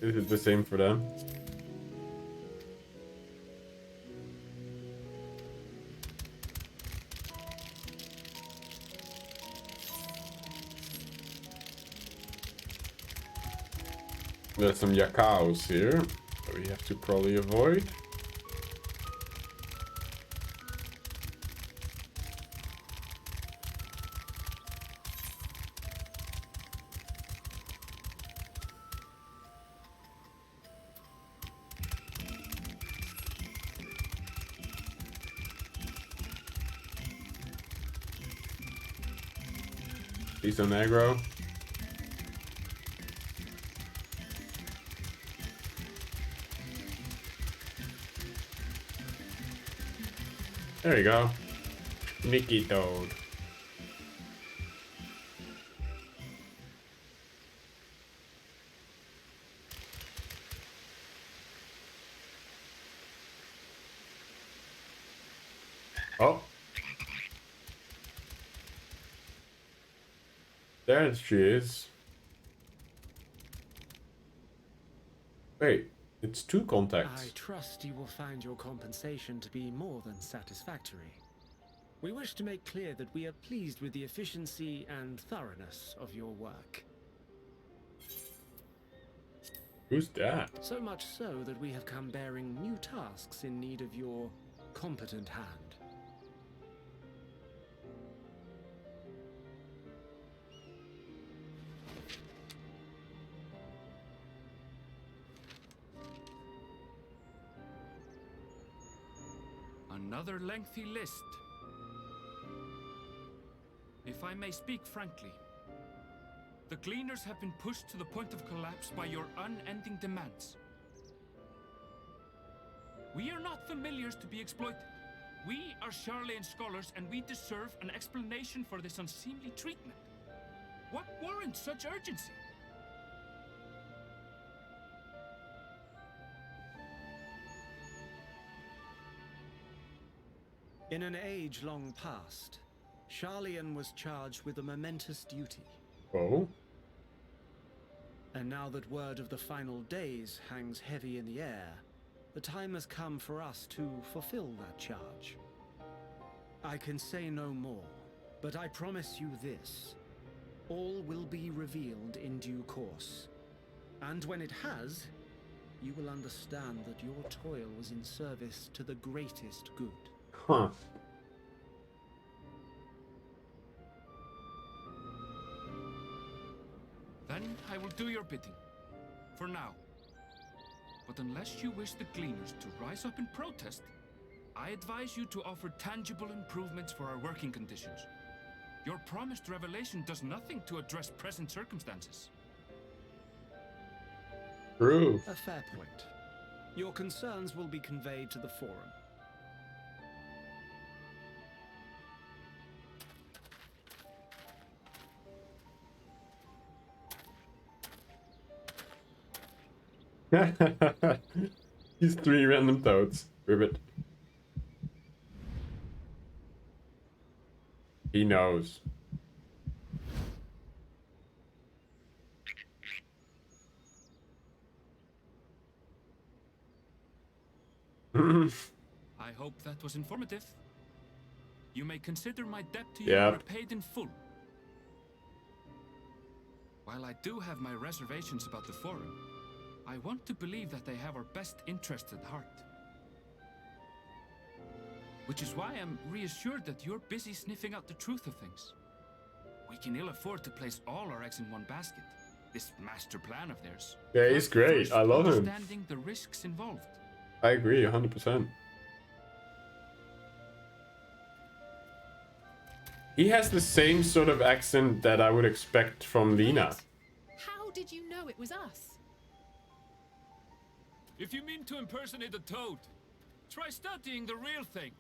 Is it the same for them? There's some Yakaos here that we have to probably avoid. He's on aggro. There you go. Mickey Toad. Oh. There she is. Wait, it's two contacts. I trust you will find your compensation to be more than satisfactory. We wish to make clear that we are pleased with the efficiency and thoroughness of your work. Who's that? So much so that we have come bearing new tasks in need of your competent hand. Another lengthy list. If I may speak frankly, the Gleaners have been pushed to the point of collapse by your unending demands. We are not familiars to be exploited. We are Sharlayan scholars, and we deserve an explanation for this unseemly treatment. What warrants such urgency? In an age long past, Sharlayan was charged with a momentous duty. Oh? And now that word of the final days hangs heavy in the air, the time has come for us to fulfill that charge. I can say no more, but I promise you this. All will be revealed in due course. And when it has, you will understand that your toil was in service to the greatest good. Huh. Then I will do your bidding. For now. But unless you wish the Gleaners to rise up in protest, I advise you to offer tangible improvements for our working conditions. Your promised revelation does nothing to address present circumstances. True. A fair point. Your concerns will be conveyed to the Forum. These three random toads. Ribbit. He knows. I hope that was informative. You may consider my debt to you repaid in full. While I do have my reservations about the Forum, I want to believe that they have our best interests at heart. Which is why I'm reassured that you're busy sniffing out the truth of things. We can ill afford to place all our eggs in one basket. This master plan of theirs. Yeah, he's great. I love him. Understanding the risks involved. I agree, 100%. He has the same sort of accent that I would expect from Lena. How did you know it was us? If you mean to impersonate a toad, try studying the real thing.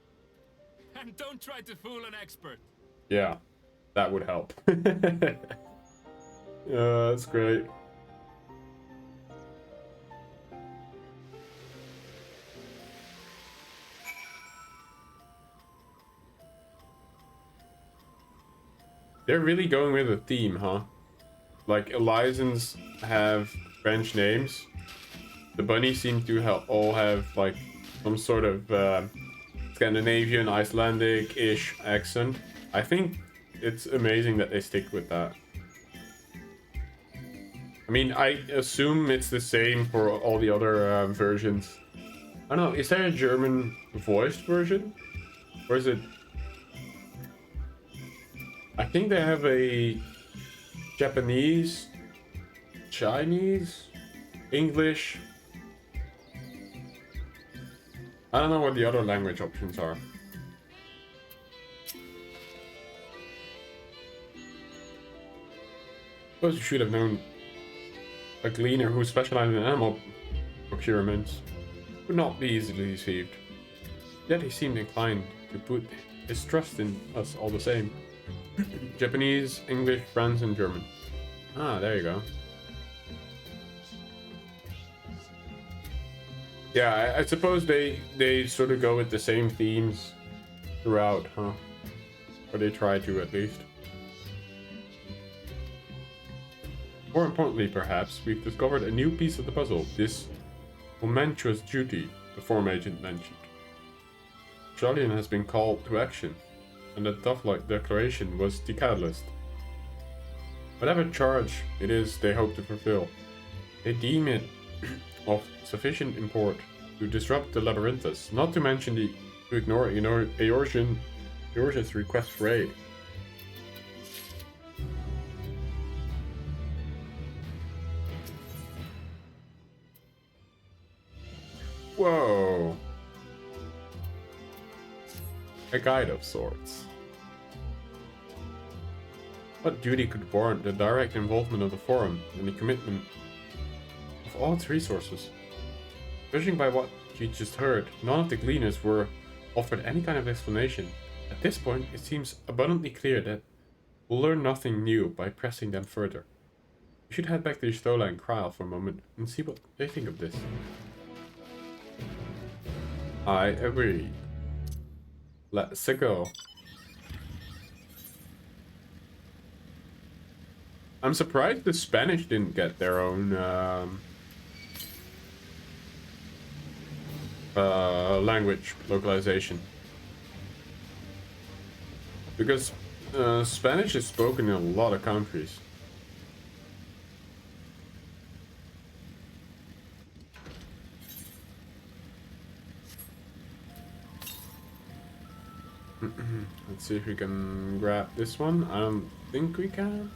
And don't try to fool an expert. Yeah, that would help. That's great. They're really going with a theme, huh? Like, Elysians have French names. The bunnies seem to all have, like, some sort of Scandinavian, Icelandic-ish accent. I think it's amazing that they stick with that. I mean, I assume it's the same for all the other versions. I don't know, is there a German voiced version? Or is it... I think they have a Japanese, Chinese, English. I don't know what the other language options are. Suppose you should have known a gleaner who specialized in animal procurements would not be easily deceived. Yet he seemed inclined to put his trust in us all the same. Japanese, English, French, and German. Ah, there you go. Yeah, I suppose they sort of go with the same themes throughout, huh? Or they try to, at least. More importantly, perhaps, we've discovered a new piece of the puzzle. This momentous duty the Forum agent mentioned. Sharlayan has been called to action, and the Tough-like declaration was the catalyst. Whatever charge it is they hope to fulfill, they deem it of sufficient import to disrupt the Labyrinthus, not to mention to ignore Eorzea's request for aid. Whoa. A guide of sorts. What duty could warrant the direct involvement of the Forum and the commitment of all its resources? Judging by what you just heard, none of the gleaners were offered any kind of explanation. At this point, it seems abundantly clear that we'll learn nothing new by pressing them further. We should head back to Stola and Krile for a moment and see what they think of this. I agree. Let's go. I'm surprised the Spanish didn't get their own language localization. Because Spanish is spoken in a lot of countries. Let's see if we can grab this one. I don't think we can.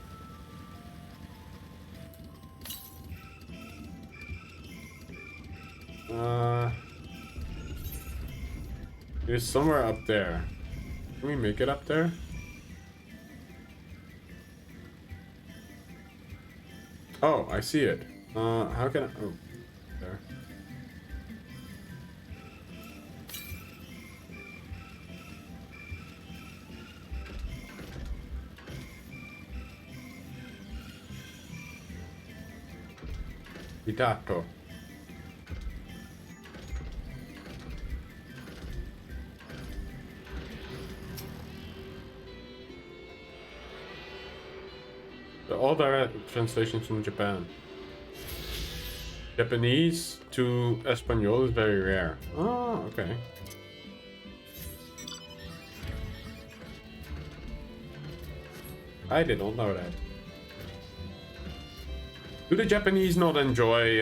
It's somewhere up there. Can we make it up there? Oh, I see it. How can I... Oh, there. Itato. All direct translations from Japan. Japanese to Espanol is very rare. Oh, okay. I did not know that. Do the Japanese not enjoy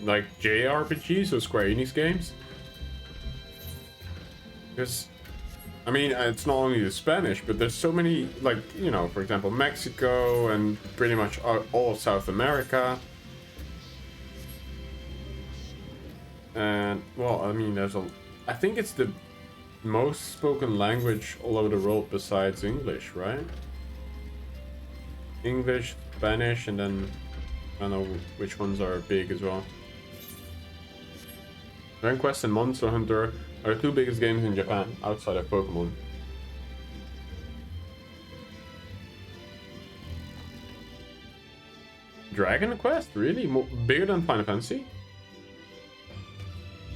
like JRPGs or Square Enix games? Because, I mean, it's not only the Spanish, but there's so many, like, you know, for example, Mexico and pretty much all of South America. And, well, I mean, I think it's the most spoken language all over the world besides English, right? English, Spanish, and then I don't know which ones are big as well. Dragon Quest and Monster Hunter are the two biggest games in Japan outside of Pokemon. Dragon Quest? Really? Bigger than Final Fantasy?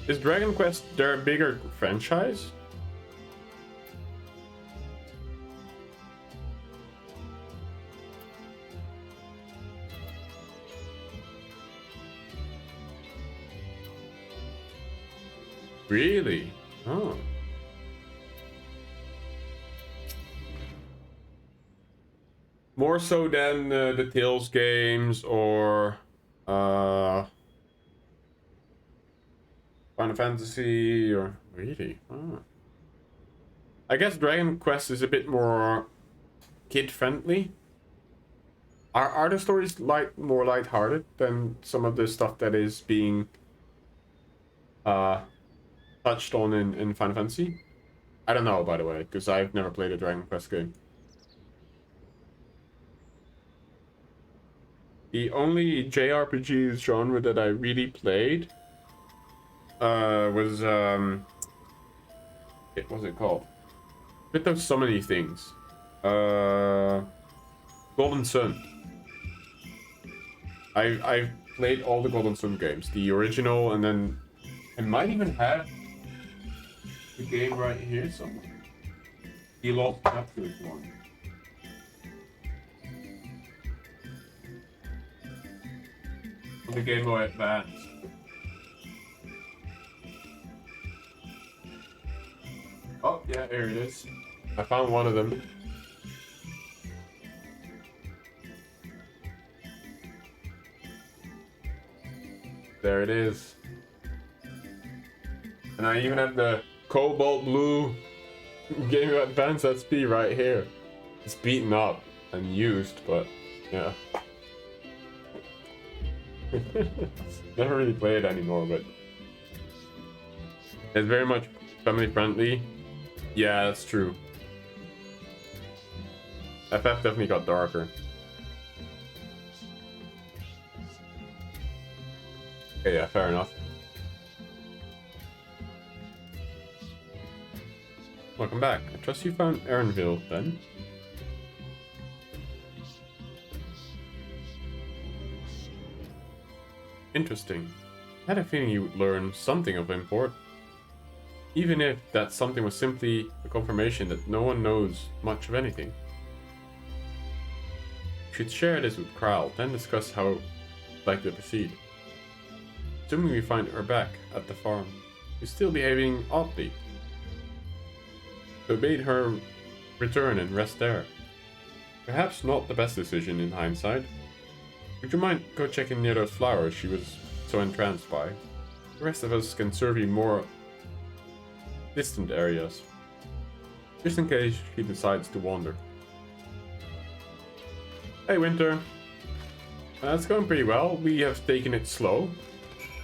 Is Dragon Quest their bigger franchise? Really? Oh. More so than the Tales games or Final Fantasy or really? Oh. I guess Dragon Quest is a bit more kid friendly. Are the stories more lighthearted than some of the stuff that is being touched on in Final Fantasy? I don't know, by the way, because I've never played a Dragon Quest game. The only JRPG genre that I really played was what was it called? Bit of so many things. Golden Sun. I've played all the Golden Sun games, the original, and then I might even have the game right here somewhere. The Lost Chapters one. On the Game Boy Advance. Oh, yeah, here it is. I found one of them. There it is. And I even have the Cobalt Blue Game Boy Advance SP right here. It's beaten up and used, but yeah. Never really play it anymore, but it's very much family friendly. Yeah, that's true. FF definitely got darker. Okay, yeah, fair enough. Welcome back. I trust you found Erenville, then. Interesting. I had a feeling you would learn something of import. Even if that something was simply a confirmation that no one knows much of anything. You should share this with Kral, then discuss how you'd like to proceed. Assuming we find her back at the farm, she's still behaving oddly. So bade her return and rest there. Perhaps not the best decision in hindsight. Would you mind go checking near those flowers she was so entranced by? The rest of us can serve you more distant areas, just in case she decides to wander. Hey Winter, it's going pretty well. We have taken it slow.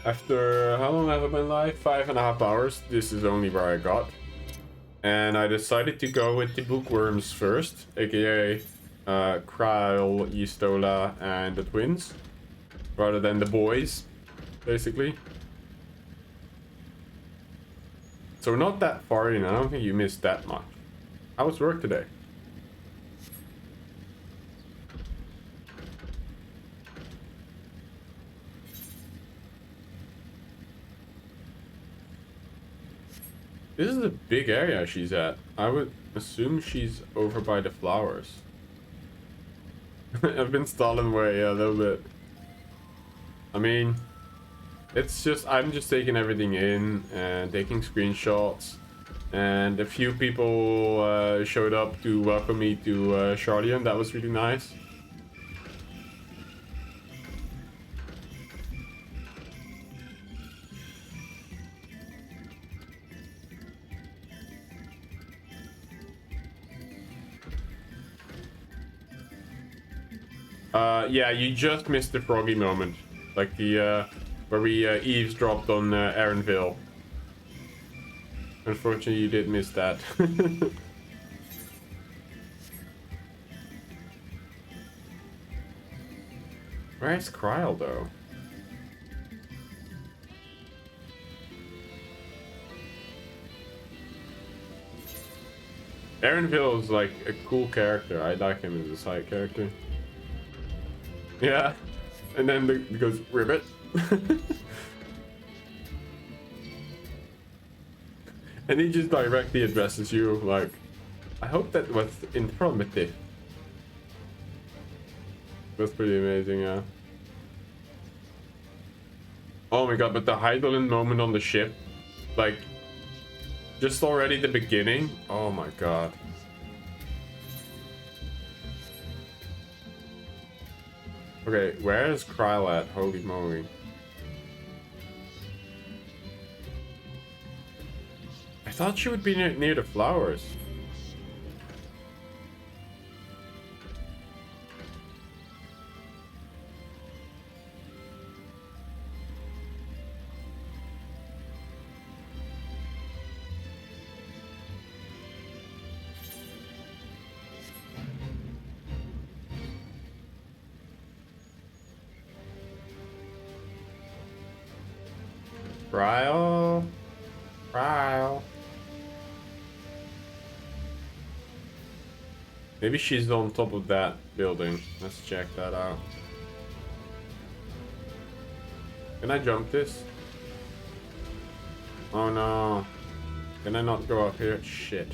After how long have I been live? 5.5 hours. This is only where I got, and I decided to go with the bookworms first, aka Krile, Yistola, and the twins, rather than the boys, basically. So we're not that far in. I don't think you missed that much. How was work today? This is a big area she's at. I would assume she's over by the flowers. I've been stalling away a little bit. I mean, it's just, I'm just taking everything in and taking screenshots. And a few people showed up to welcome me to Sharlayan. That was really nice. Yeah, you just missed the froggy moment. Like the, where we eavesdropped on Erenville. Unfortunately, you did miss that. Where's Kryl, though? Aaronville is like a cool character. I like him as a side character. Yeah. And then it goes, Ribbit. And he just directly addresses you like, I hope that was informative. That's pretty amazing, yeah. Oh my god, but the Hydralin moment on the ship, like, just already the beginning. Oh my god. Okay, where is Kryl at? Holy moly. I thought she would be near the flowers. Kryl? Kryl? Maybe she's on top of that building. Let's check that out. Can I jump this? Oh no. Can I not go up here? Shit.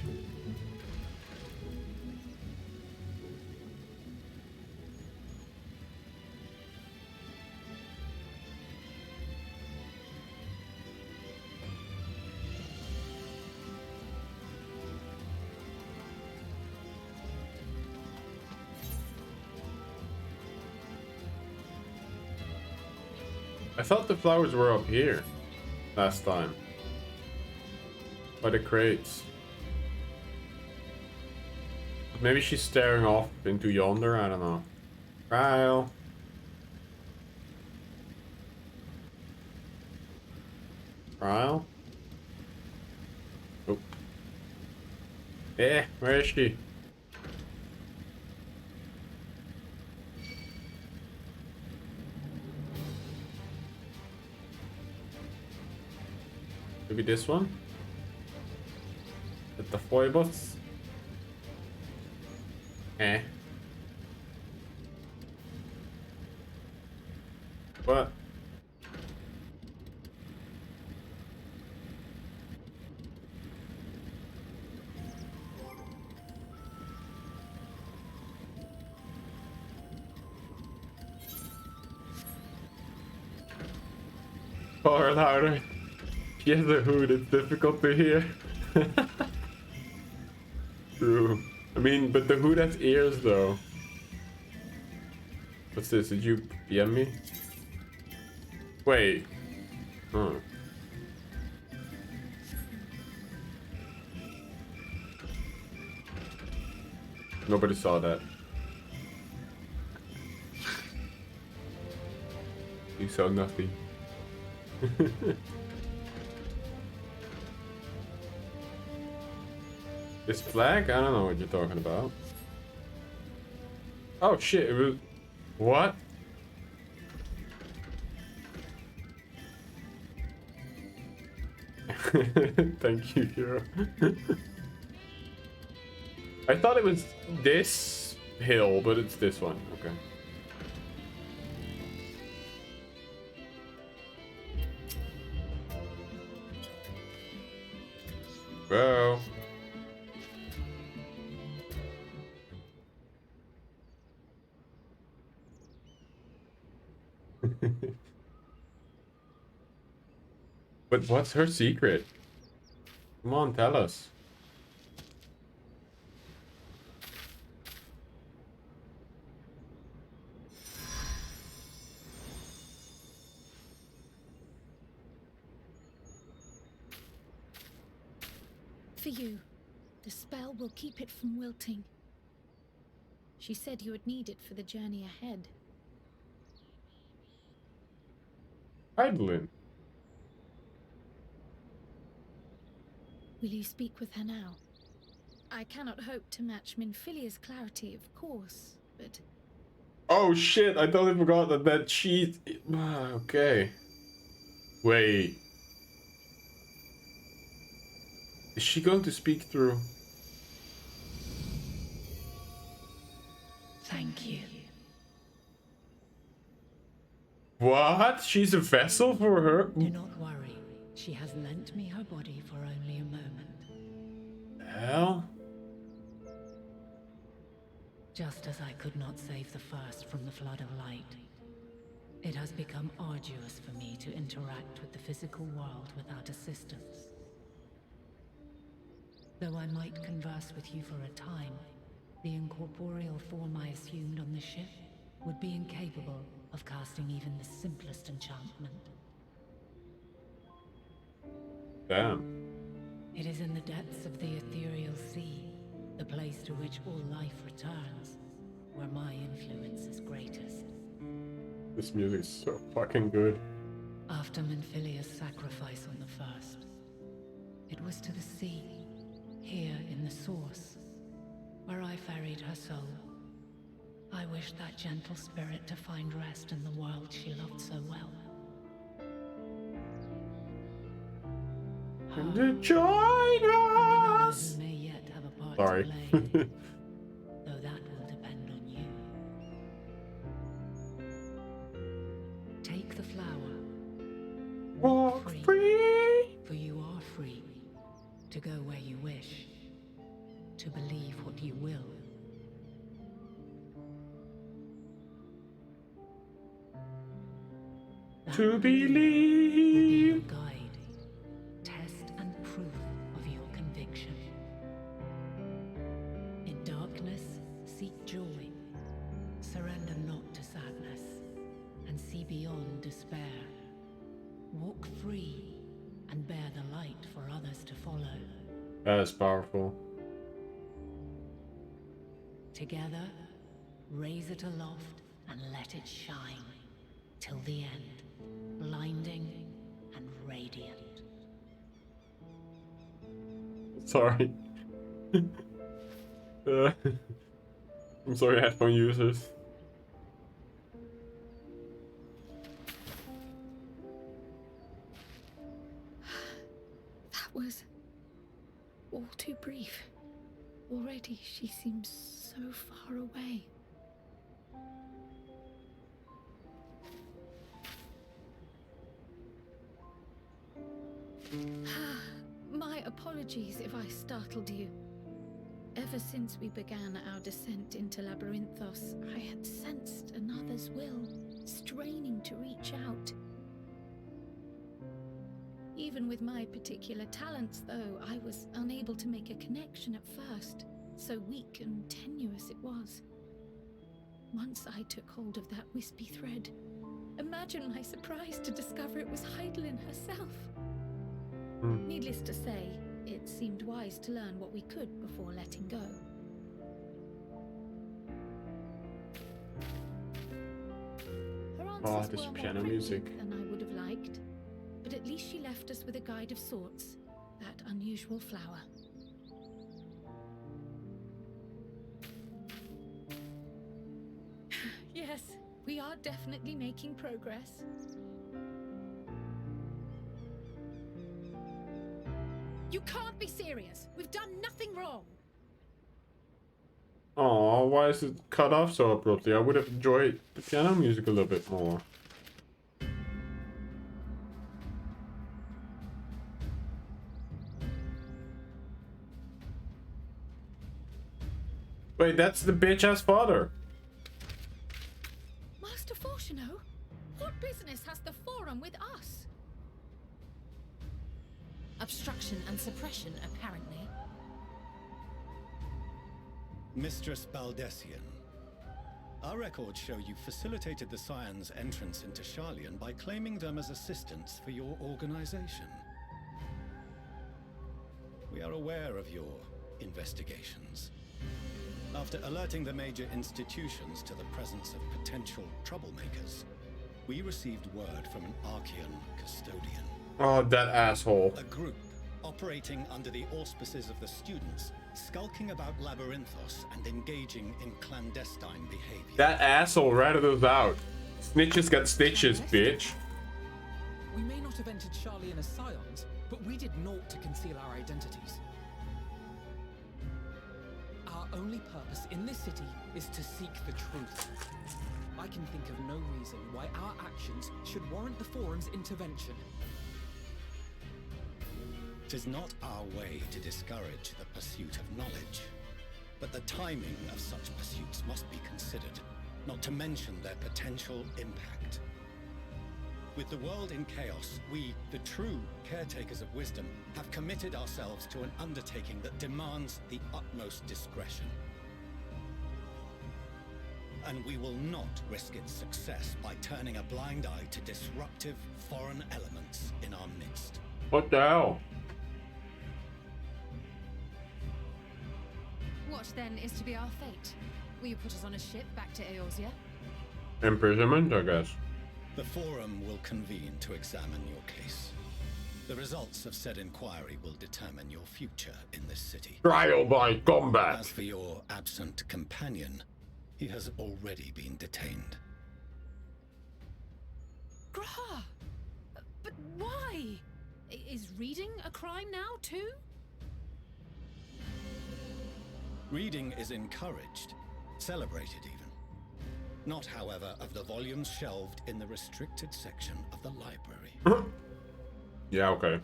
I thought the flowers were up here last time. By the crates. Maybe she's staring off into yonder, I don't know. Kryl. Kryl? Oh. Where is she? Maybe this one? At the foibles? What? Or louder. She has a hood, it's difficult to hear. True. I mean, but the hood has ears though. What's this? Did you PM me? Wait. Oh. Nobody saw that. You saw nothing. This flag? I don't know what you're talking about. Oh shit, it was... What? Thank you, hero. I thought it was this hill, but it's this one. Okay. Whoa. But what's her secret? Come on, tell us. For you. The spell will keep it from wilting. She said you would need it for the journey ahead. Hydralin. Will you speak with her now? I cannot hope to match Minfilia's clarity, of course, but... Oh shit, I totally forgot that she's... Okay. Wait. Is she going to speak through? Thank you. What? She's a vessel for her? Do not worry. She has lent me her body for only a moment. Hell? Just as I could not save the first from the flood of light, it has become arduous for me to interact with the physical world without assistance. Though I might converse with you for a time, the incorporeal form I assumed on the ship would be incapable of casting even the simplest enchantment. Damn. It is in the depths of the ethereal sea, the place to which all life returns, where my influence is greatest. This music is so fucking good. After Minfilia's sacrifice on the first, it was to the sea, here in the source, where I ferried her soul. I wished that gentle spirit to find rest in the world she loved so well. Join us! May yet have a part Sorry. to play, though that will depend on you. Take the flower. Walk free. For you are free to go where you wish, to believe what you will. To believe. Will be your guide, test and proof of your conviction. In darkness, seek joy. Surrender not to sadness, and see beyond despair. Walk free, and bear the light for others to follow. That is powerful. Together, raise it aloft and let it shine till the end, blinding and radiant. Sorry. I'm sorry, headphone users. That was all too brief. Already she seems so far away. My apologies if I startled you. Ever since we began our descent into Labyrinthos, I had sensed another's will, straining to reach out. Even with my particular talents, though, I was unable to make a connection at first, so weak and tenuous it was. Once I took hold of that wispy thread, imagine my surprise to discover it was Heidelin herself. Needless to say, it seemed wise to learn what we could before letting go. Her answers this were more piano cryptic music. than I would have liked, but at least she left us with a guide of sorts, that unusual flower. Yes, we are definitely making progress. You can't be serious. We've done nothing wrong. Oh, why is it cut off so abruptly? I would have enjoyed the piano music a little bit more. Wait, that's the bitch-ass father. Master Fortuno, what business has the Forum with us? Obstruction and suppression, apparently. Mistress Baldessian, our records show you facilitated the Scions' entrance into Sharlayan by claiming them as assistants for your organization. We are aware of your investigations. After alerting the major institutions to the presence of potential troublemakers, we received word from an Archean custodian. Oh, that asshole. A group operating under the auspices of the students, skulking about Labyrinthos and engaging in clandestine behavior. That asshole ratted us out. Snitches got stitches, bitch. We may not have entered Sharlayan as scions, but we did naught to conceal our identities. Our only purpose in this city is to seek the truth. I can think of no reason why our actions should warrant the Forum's intervention. 'Tis not our way to discourage the pursuit of knowledge, but the timing of such pursuits must be considered, not to mention their potential impact. With the world in chaos, we, the true caretakers of wisdom, have committed ourselves to an undertaking that demands the utmost discretion. And we will not risk its success by turning a blind eye to disruptive foreign elements in our midst. What the hell? What then is to be our fate? Will you put us on a ship back to Eorzea? Imprisonment, I guess. The Forum will convene to examine your case. The results of said inquiry will determine your future in this city. Trial by combat. As for your absent companion, he has already been detained. Grah! But why? Is reading a crime now, too? Reading is encouraged, celebrated even. Not, however, of the volumes shelved in the restricted section of the library. Yeah, okay.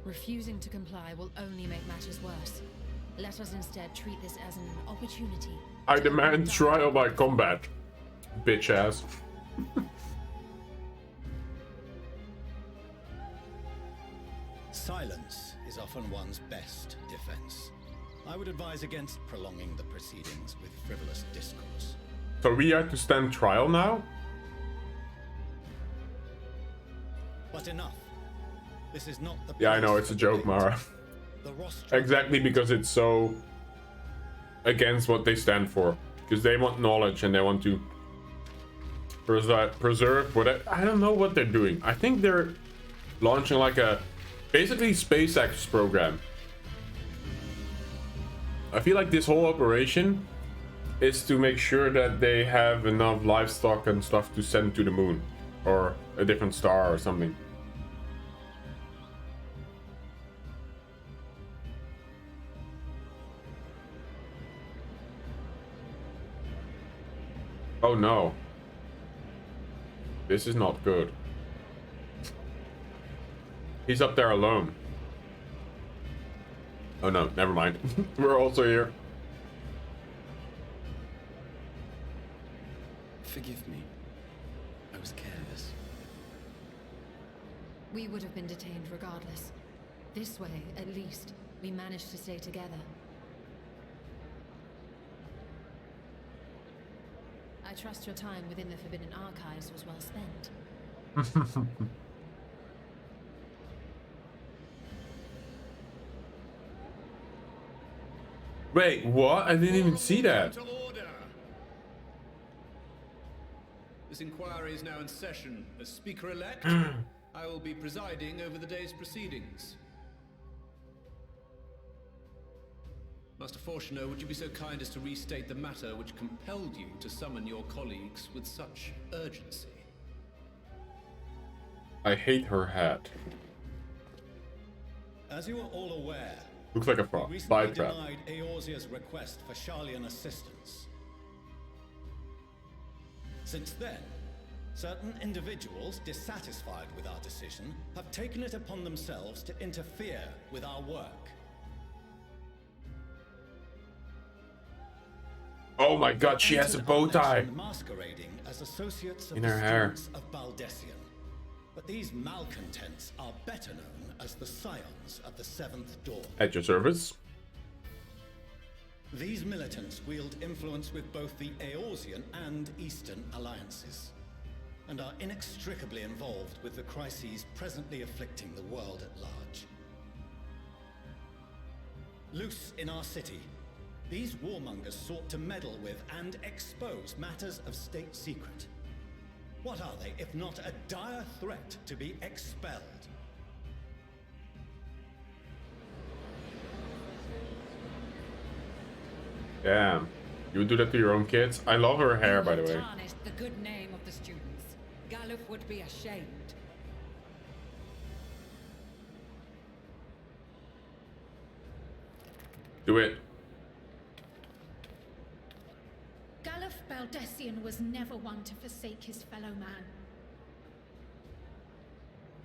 Refusing to comply will only make matters worse. Let us instead treat this as an opportunity. I demand trial by combat, bitch ass. Silence is often one's best defense. I would advise against prolonging the proceedings with frivolous discourse. So we have to stand trial now? But enough. This is not the Yeah, I know, it's a joke, Mara. Exactly, because it's so against what they stand for. Because they want knowledge and they want to preserve what I don't know what they're doing. I think they're launching like a basically SpaceX program. I feel like this whole operation is to make sure that they have enough livestock and stuff to send to the moon or a different star or something. Oh no. This is not good. He's up there alone. Oh no, never mind. We're also here. Forgive me. I was careless. We would have been detained regardless. This way, at least, we managed to stay together. I trust your time within the Forbidden Archives was well spent. Wait, what? I didn't even see that. This inquiry is now in session. As Speaker-elect, I will be presiding over the day's proceedings. Master Fortuner, would you be so kind as to restate the matter which compelled you to summon your colleagues with such urgency? I hate her hat. As you are all aware, Looks like a frog. we recently Spy trap. denied Eorzea's request for Sharlayan assistance. Since then, certain individuals dissatisfied with our decision have taken it upon themselves to interfere with our work. Oh my god, she has a bow tie Masquerading as associates of in the her hair. students of Baldessian. But these malcontents are better known as the Scions of the Seventh Dawn. At your service. These militants wield influence with both the Eorzean and Eastern alliances, and are inextricably involved with the crises presently afflicting the world at large. Loose in our city, these warmongers sought to meddle with and expose matters of state secret. What are they, if not a dire threat to be expelled? Damn. You do that to your own kids? I love her hair, by the way. Tarnished the good name of the students. Galuf would be ashamed. Do it. Galuf Baldessian was never one to forsake his fellow man.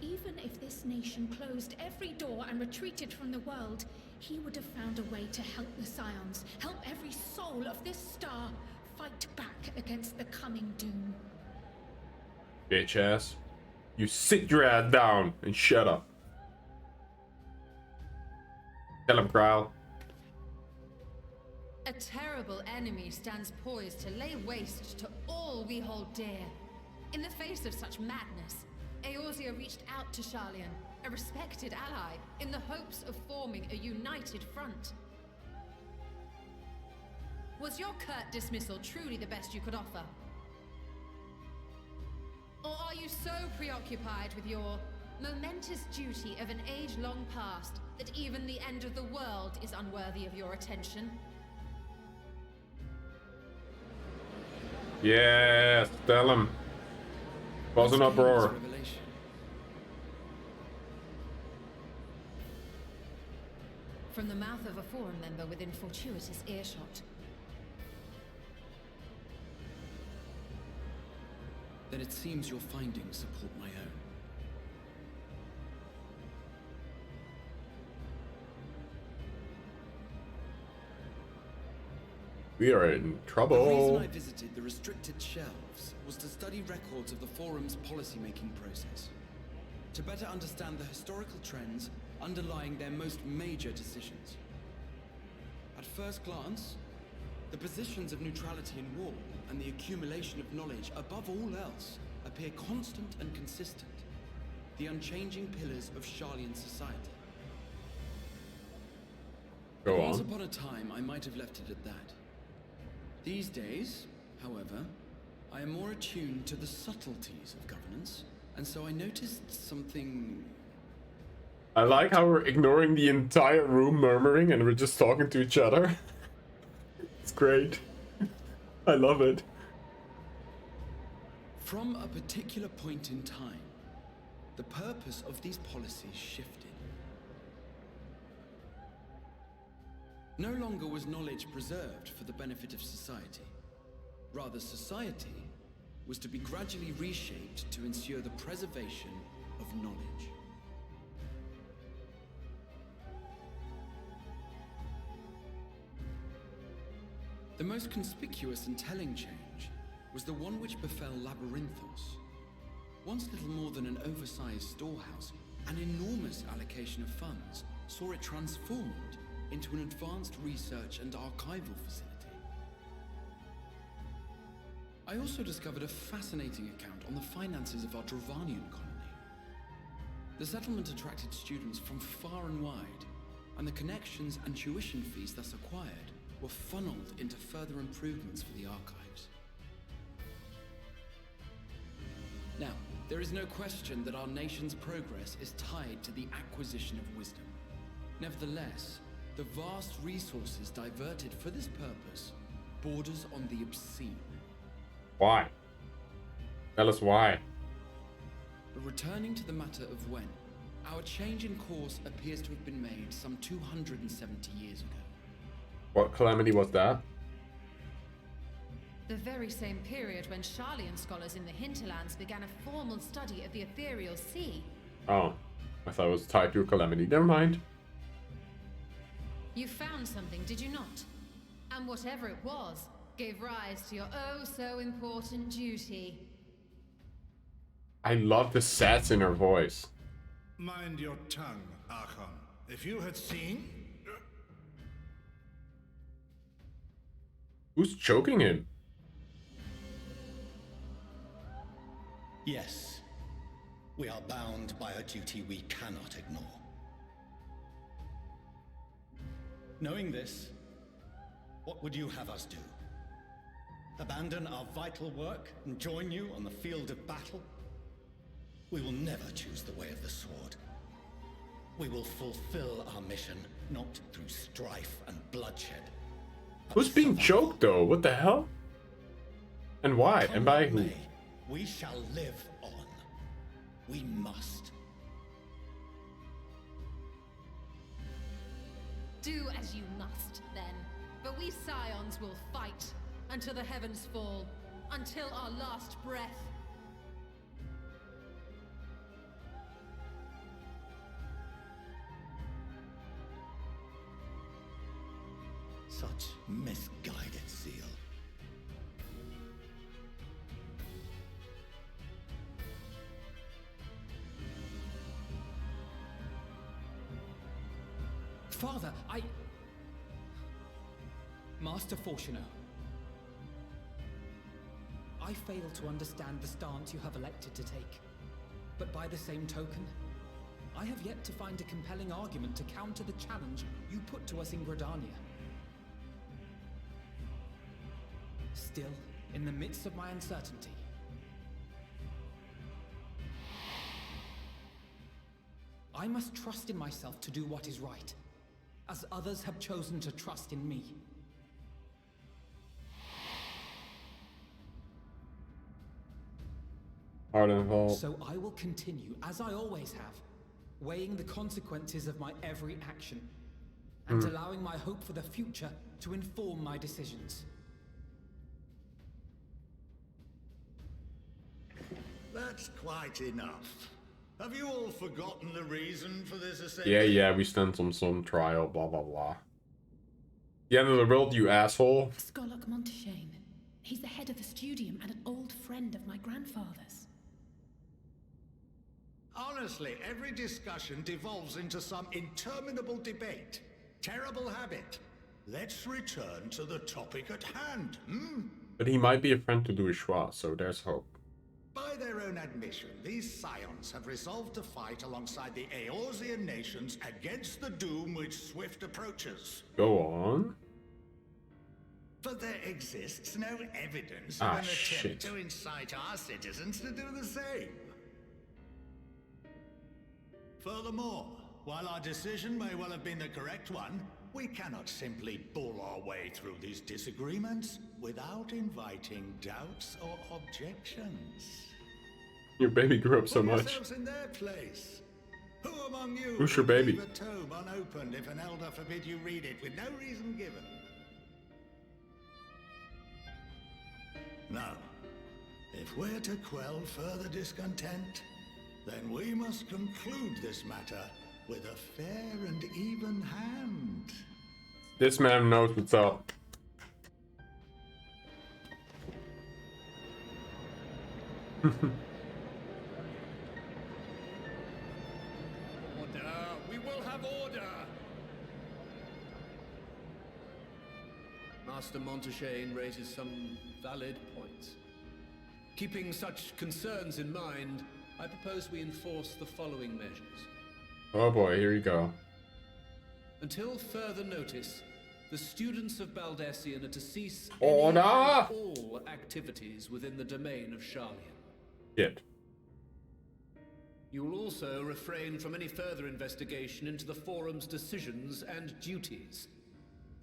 Even if this nation closed every door and retreated from the world, he would have found a way to help the Scions, help every soul of this star fight back against the coming doom. Bitch ass. You sit your ass down and shut up. Tell him, Krile. A terrible enemy stands poised to lay waste to all we hold dear. In the face of such madness, Eorzea reached out to Sharlayan, a respected ally, in the hopes of forming a united front. Was your curt dismissal truly the best you could offer? Or are you so preoccupied with your momentous duty of an age-long past that even the end of the world is unworthy of your attention? Yes, tell him. Cause an uproar. From the mouth of a forum member within fortuitous earshot. Then it seems your findings support my own. We are in trouble. The reason I visited the restricted shelves was to study records of the Forum's policy-making process, to better understand the historical trends underlying their most major decisions. At first glance, the positions of neutrality in war and the accumulation of knowledge above all else appear constant and consistent, the unchanging pillars of Sharlayan society. Go on. Once upon a time, I might have left it at that. These days, however, I am more attuned to the subtleties of governance, and so I noticed something. I like how we're ignoring the entire room murmuring and we're just talking to each other. It's great. I love it. From a particular point in time, the purpose of these policies shifted. No longer was knowledge preserved for the benefit of society. Rather, society was to be gradually reshaped to ensure the preservation of knowledge. The most conspicuous and telling change was the one which befell Labyrinthos. Once little more than an oversized storehouse, an enormous allocation of funds saw it transformed into an advanced research and archival facility. I also discovered a fascinating account on the finances of our Dravanian colony. The settlement attracted students from far and wide, and the connections and tuition fees thus acquired were funneled into further improvements for the archives. Now, there is no question that our nation's progress is tied to the acquisition of wisdom. Nevertheless, the vast resources diverted for this purpose borders on the obscene. Why? Tell us why. But returning to the matter of when, our change in course appears to have been made some 270 years ago. What calamity was that? The very same period when Sharlayan scholars in the hinterlands began a formal study of the ethereal sea. Oh, I thought it was tied to a calamity. Never mind. You found something, did you not? And whatever it was, gave rise to your oh-so-important duty. I love the sass in her voice. Mind your tongue, Archon. If you had seen... Who's choking him? Yes. We are bound by a duty we cannot ignore. Knowing this, what would you have us do? Abandon our vital work and join you on the field of battle? We will never choose the way of the sword. We will fulfill our mission, not through strife and bloodshed. Who's being choked though? What the hell? And why? And by who? We shall live on. We must. Do as you must, then. But we Scions will fight until the heavens fall, until our last breath. Such misguided zeal. Father, Master Fortuno, I fail to understand the stance you have elected to take. But by the same token, I have yet to find a compelling argument to counter the challenge you put to us in Gridania. Still, in the midst of my uncertainty, I must trust in myself to do what is right, as others have chosen to trust in me. So I will continue, as I always have, weighing the consequences of my every action, and allowing my hope for the future to inform my decisions. That's quite enough. Have you all forgotten the reason for this assembly? Yeah, we stand some trial, blah blah blah. The end of the world, you asshole. Skolok Monteshane. He's the head of the studium and an old friend of my grandfather's. Honestly, every discussion devolves into some interminable debate. Terrible habit. Let's return to the topic at hand, But he might be a friend to Louis, so there's hope. By their own admission, these Scions have resolved to fight alongside the Eorzean nations against the doom which swift approaches. Go on. But there exists no evidence of an attempt to incite our citizens to do the same. Furthermore, while our decision may well have been the correct one, we cannot simply bull our way through these disagreements without inviting doubts or objections. Your baby grew up so Put much. yourselves in their place. Who among you Who's your would baby? leave a tome unopened if an elder forbid you read it with no reason given? Now, if we're to quell further discontent, then we must conclude this matter with a fair and even hand. This man knows what's up. Order! We will have order! Master Monteshane raises some valid points. Keeping such concerns in mind, I propose we enforce the following measures. Oh boy, here you go. Until further notice, the students of Baldessian are to cease Order! all activities within the domain of Sharlayan. Shit. You will also refrain from any further investigation into the Forum's decisions and duties.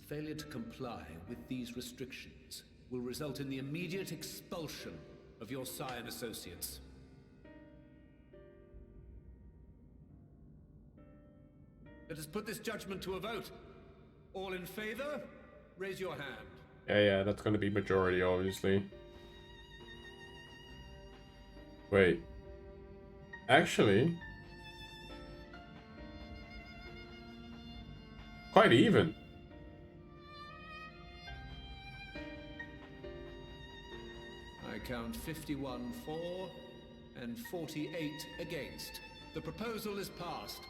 Failure to comply with these restrictions will result in the immediate expulsion of your Scion associates. Let us put this judgment to a vote. All in favor, raise your hand. Yeah, that's gonna be majority, obviously. Wait. Actually, quite even. I count 51 for and 48 against. The proposal is passed.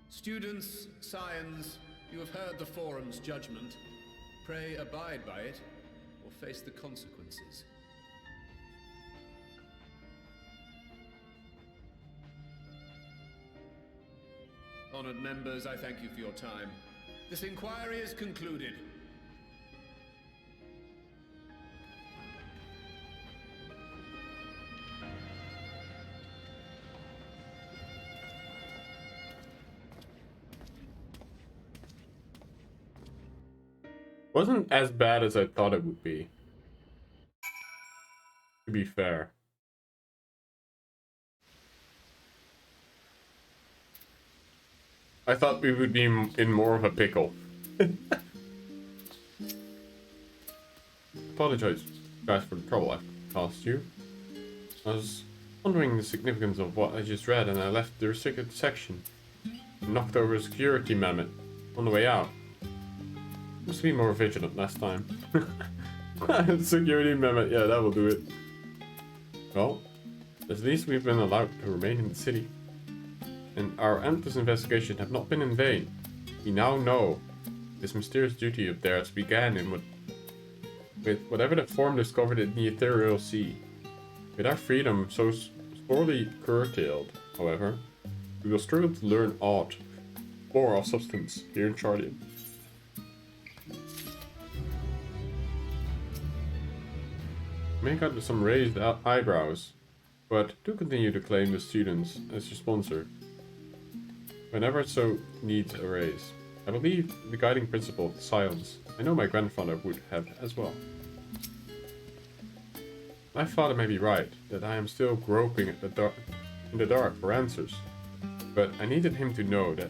Students, Scions, you have heard the Forum's judgment. Pray abide by it, or face the consequences. Honored members, I thank you for your time. This inquiry is concluded. Wasn't as bad as I thought it would be. To be fair. I thought we would be in more of a pickle. Apologize, guys, for the trouble I've caused you. I was wondering the significance of what I just read, and I left the restricted section. Knocked over a security mammoth on the way out. Must be more vigilant last time. Security mammoth, yeah, that will do it. Well, at least we've been allowed to remain in the city. And our endless investigation have not been in vain. We now know this mysterious duty of theirs began with whatever the form discovered in the ethereal sea. With our freedom so sorely curtailed, however, we will struggle to learn aught more of substance here in Sharlayan. Make out with some raised eyebrows, but do continue to claim the students as your sponsor whenever so needs a raise. I believe the guiding principle of silence. I know my grandfather would have as well. My father may be right, that I am still groping in the dark for answers, but I needed him to know that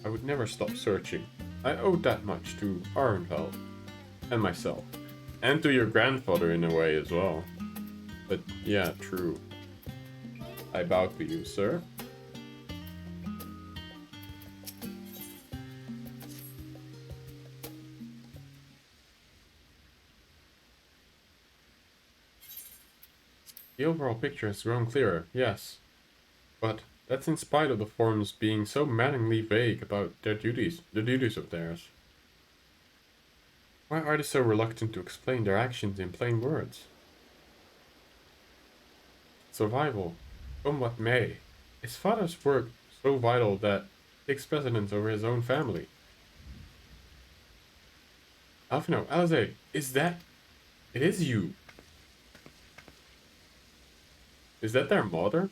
I would never stop searching. I owed that much to Arnfeld and myself, and to your grandfather in a way as well. But yeah, true. I bow to you, sir. The overall picture has grown clearer, yes. But that's in spite of the forms being so maddeningly vague about their duties, the duties of theirs. Why are they so reluctant to explain their actions in plain words? Survival, come what may. His father's work so vital that it takes precedence over his own family. Alphino, Alize, is that... It is you. Is that their mother?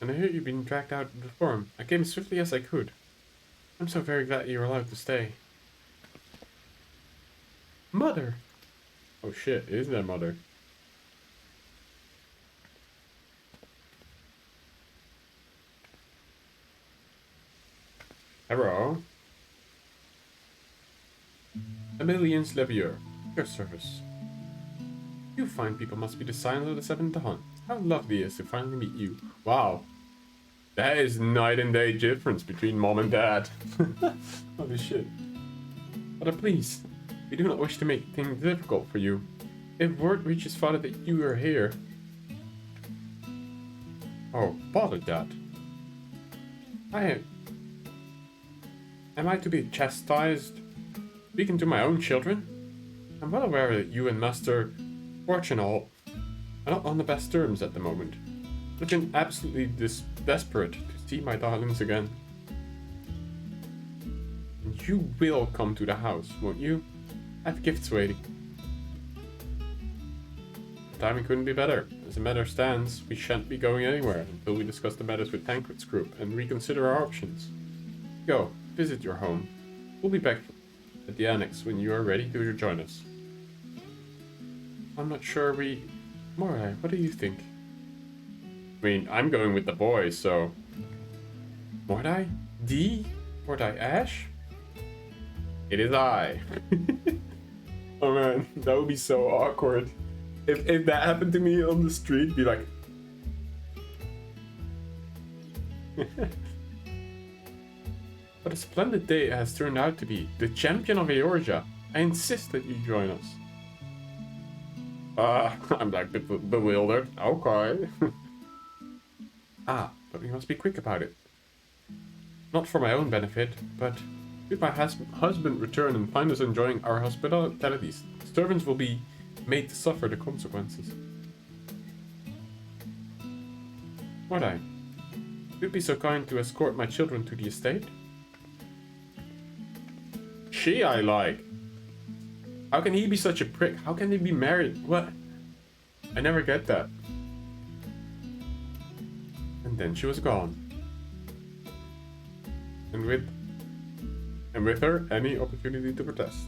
And I hear you've been dragged out of the forum. I came as swiftly as I could. I'm so very glad you were allowed to stay. Mother! Oh shit, it is their mother. Hello. Emilien's Levier, your service. You fine people must be the signs of the seventh dawn. How lovely it is to finally meet you. Wow. That is night and day difference between mom and dad. Holy shit. But please, we do not wish to make things difficult for you. If word reaches father that you are here... Oh, bother that. Am I to be chastised? Speaking to my own children? I'm well aware that you and Master Fortunal are not on the best terms at the moment. I've been absolutely desperate to see my darlings again. And you will come to the house, won't you? I have gifts waiting. The timing couldn't be better. As the matter stands, we shan't be going anywhere until we discuss the matters with Tancred's group and reconsider our options. Go, visit your home. We'll be back at the annex when you are ready to join us. I'm not sure Morai, what do you think? I mean, I'm going with the boys, so... Mordai? D? Mordai Ash? It is I. Oh man, that would be so awkward. If that happened to me on the street, be like... What a splendid day it has turned out to be. The champion of Eorzea. I insist that you join us. I'm like bewildered. Okay. But we must be quick about it. Not for my own benefit, but should my husband return and find us enjoying our hospitalities, servants will be made to suffer the consequences. Would I? You'd be so kind to escort my children to the estate? She I like. How can he be such a prick? How can they be married? What? I never get that. And then she was gone. And with and with her, any opportunity to protest.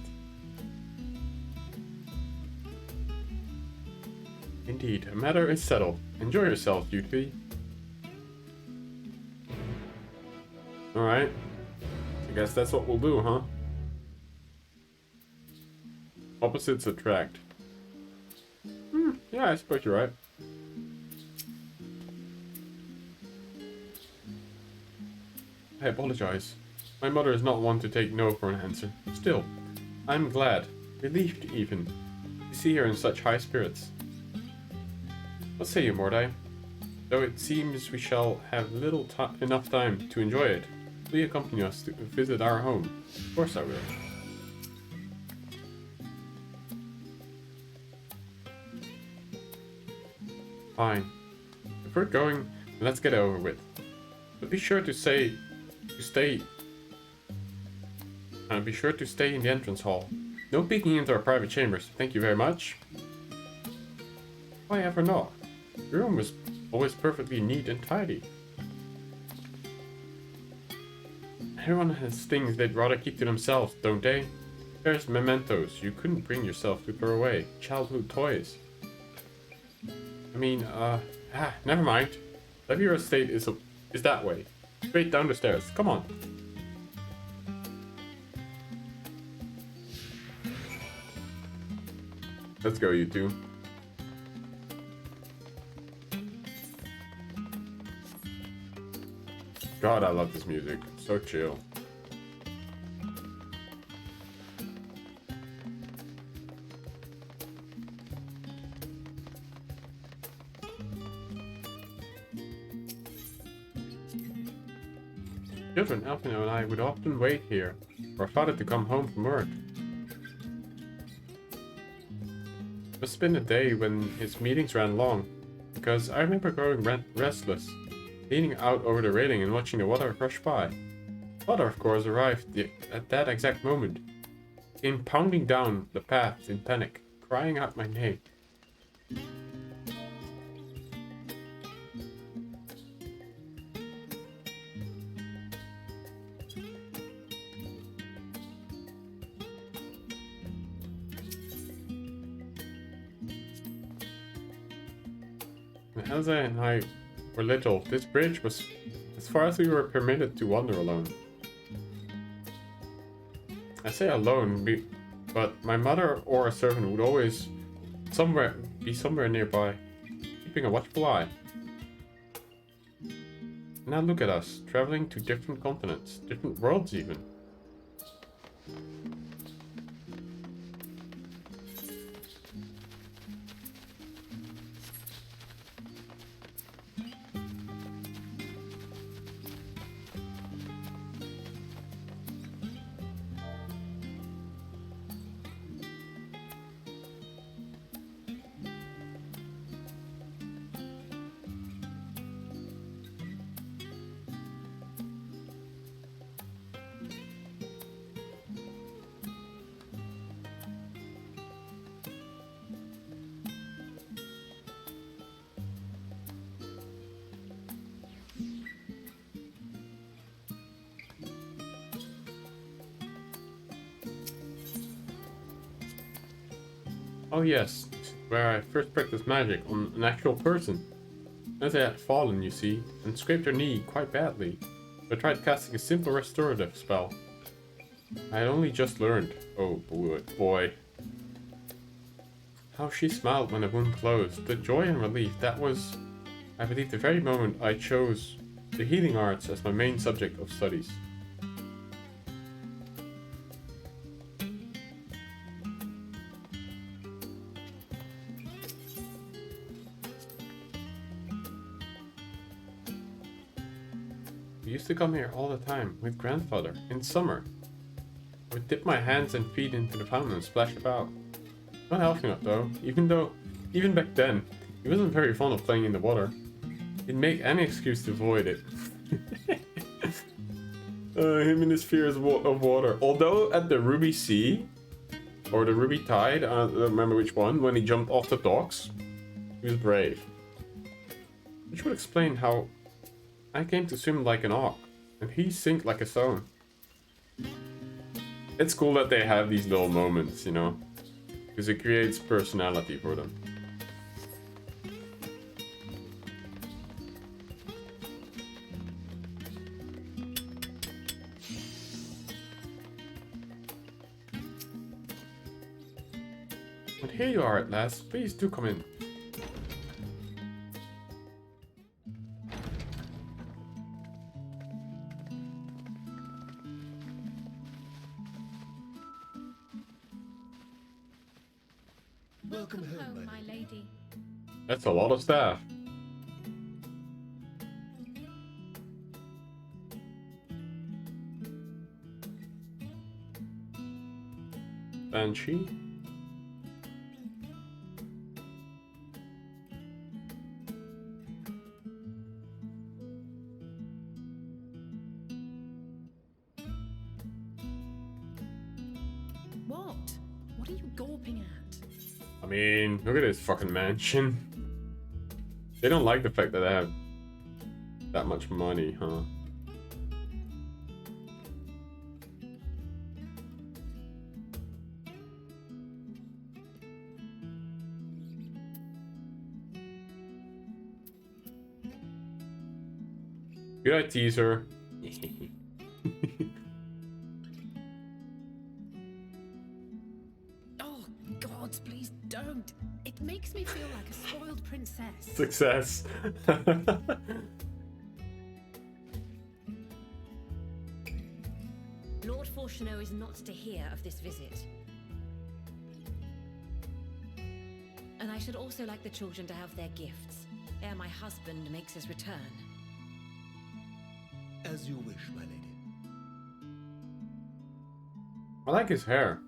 Indeed, a matter is settled. Enjoy yourself, you three. Alright. I guess that's what we'll do, huh? Opposites attract. Yeah, I suppose you're right. I apologize. My mother is not one to take no for an answer. Still, I'm glad, relieved even, to see her in such high spirits. What say you, Mordai? Though it seems we shall have enough time to enjoy it, will you accompany us to visit our home? Of course I will. Fine. If we're going, then let's get it over with. But be sure to stay in the entrance hall. No peeking into our private chambers. Thank you very much. Why ever not? Your room was always perfectly neat and tidy. Everyone has things they'd rather keep to themselves, don't they? There's mementos you couldn't bring yourself to throw away. Childhood toys. I mean, never mind. Your estate is that way. Straight down the stairs. Come on. Let's go, you two. God, I love this music. So chill. Children, Elfino and I would often wait here for our father to come home from work. It must have been a day when his meetings ran long, because I remember growing restless, leaning out over the railing and watching the water rush by. Father, of course, arrived at that exact moment, came pounding down the path in panic, crying out my name. When Elsa and I were little, this bridge was as far as we were permitted to wander alone. I say alone, but my mother or a servant would always be somewhere nearby, keeping a watchful eye. Now look at us, traveling to different continents, different worlds even. Oh yes, where I first practiced magic on an actual person. As I had fallen, you see, and scraped her knee quite badly, so I tried casting a simple restorative spell. I had only just learned. Oh boy. How she smiled when the wound closed. The joy and relief, that was, I believe, the very moment I chose the healing arts as my main subject of studies. We used to come here all the time with grandfather in summer. I would dip my hands and feet into the fountain and splash about. Not helping it though, even back then, he wasn't very fond of playing in the water. He'd make any excuse to avoid it. Him and his fears of water. Although at the Ruby Sea, or the Ruby Tide, I don't remember which one, when he jumped off the docks, he was brave. Which would explain how I came to swim like an auk, and he sink like a stone. It's cool that they have these little moments, you know, because it creates personality for them. But here you are at last. Please do come in. Welcome home, my lady. That's a lot of staff. Banshee? What? What are you gawping at? I mean, look at this fucking mansion. They don't like the fact that they have that much money, huh? Good eye teaser. Oh, God, please don't. It makes me feel like a spoiled princess. Success. Lord Fortuneau is not to hear of this visit. And I should also like the children to have their gifts, ere my husband makes his return. As you wish, my lady. I like his hair.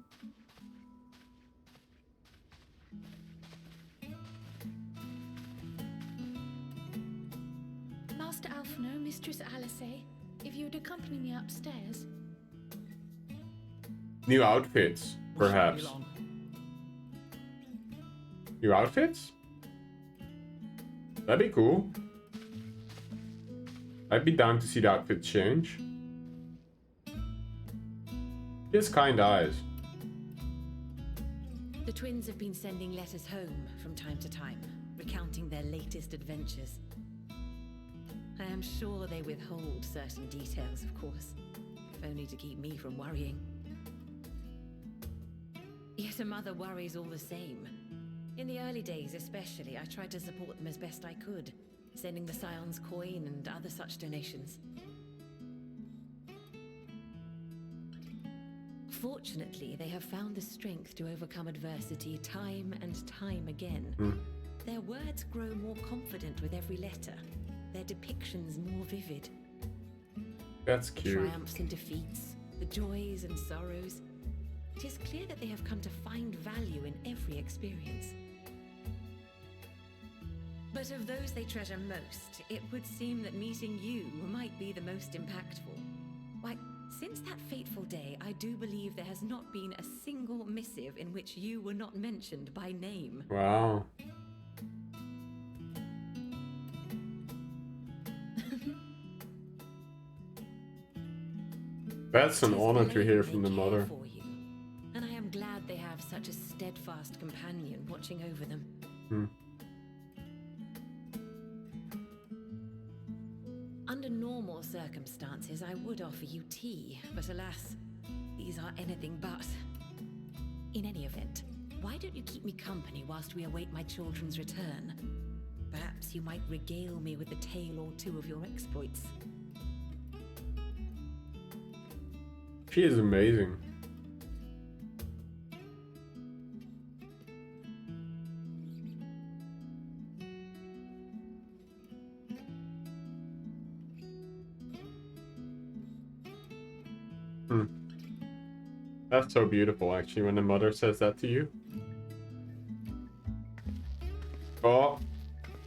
Master Alphino, Mistress Alice, if you would accompany me upstairs. New outfits, perhaps. New outfits? That'd be cool. I'd be down to see the outfit change. He has kind eyes. The twins have been sending letters home from time to time, recounting their latest adventures. I am sure they withhold certain details, of course, if only to keep me from worrying. Yet a mother worries all the same. In the early days especially, I tried to support them as best I could, sending the Scion's coin and other such donations. Fortunately, they have found the strength to overcome adversity time and time again. Their words grow more confident with every letter, their depictions more vivid. That's cute. Triumphs and defeats, the joys and sorrows. It is clear that they have come to find value in every experience. But of those they treasure most, it would seem that meeting you might be the most impactful. Why, since that fateful day, I do believe there has not been a single missive in which you were not mentioned by name. Wow. That's an honor to hear from the mother. For you, and I am glad they have such a steadfast companion watching over them. Under normal circumstances, I would offer you tea, but alas, these are anything but. In any event, why don't you keep me company whilst we await my children's return? Perhaps you might regale me with a tale or two of your exploits. She is amazing. That's so beautiful, actually, when the mother says that to you. Oh.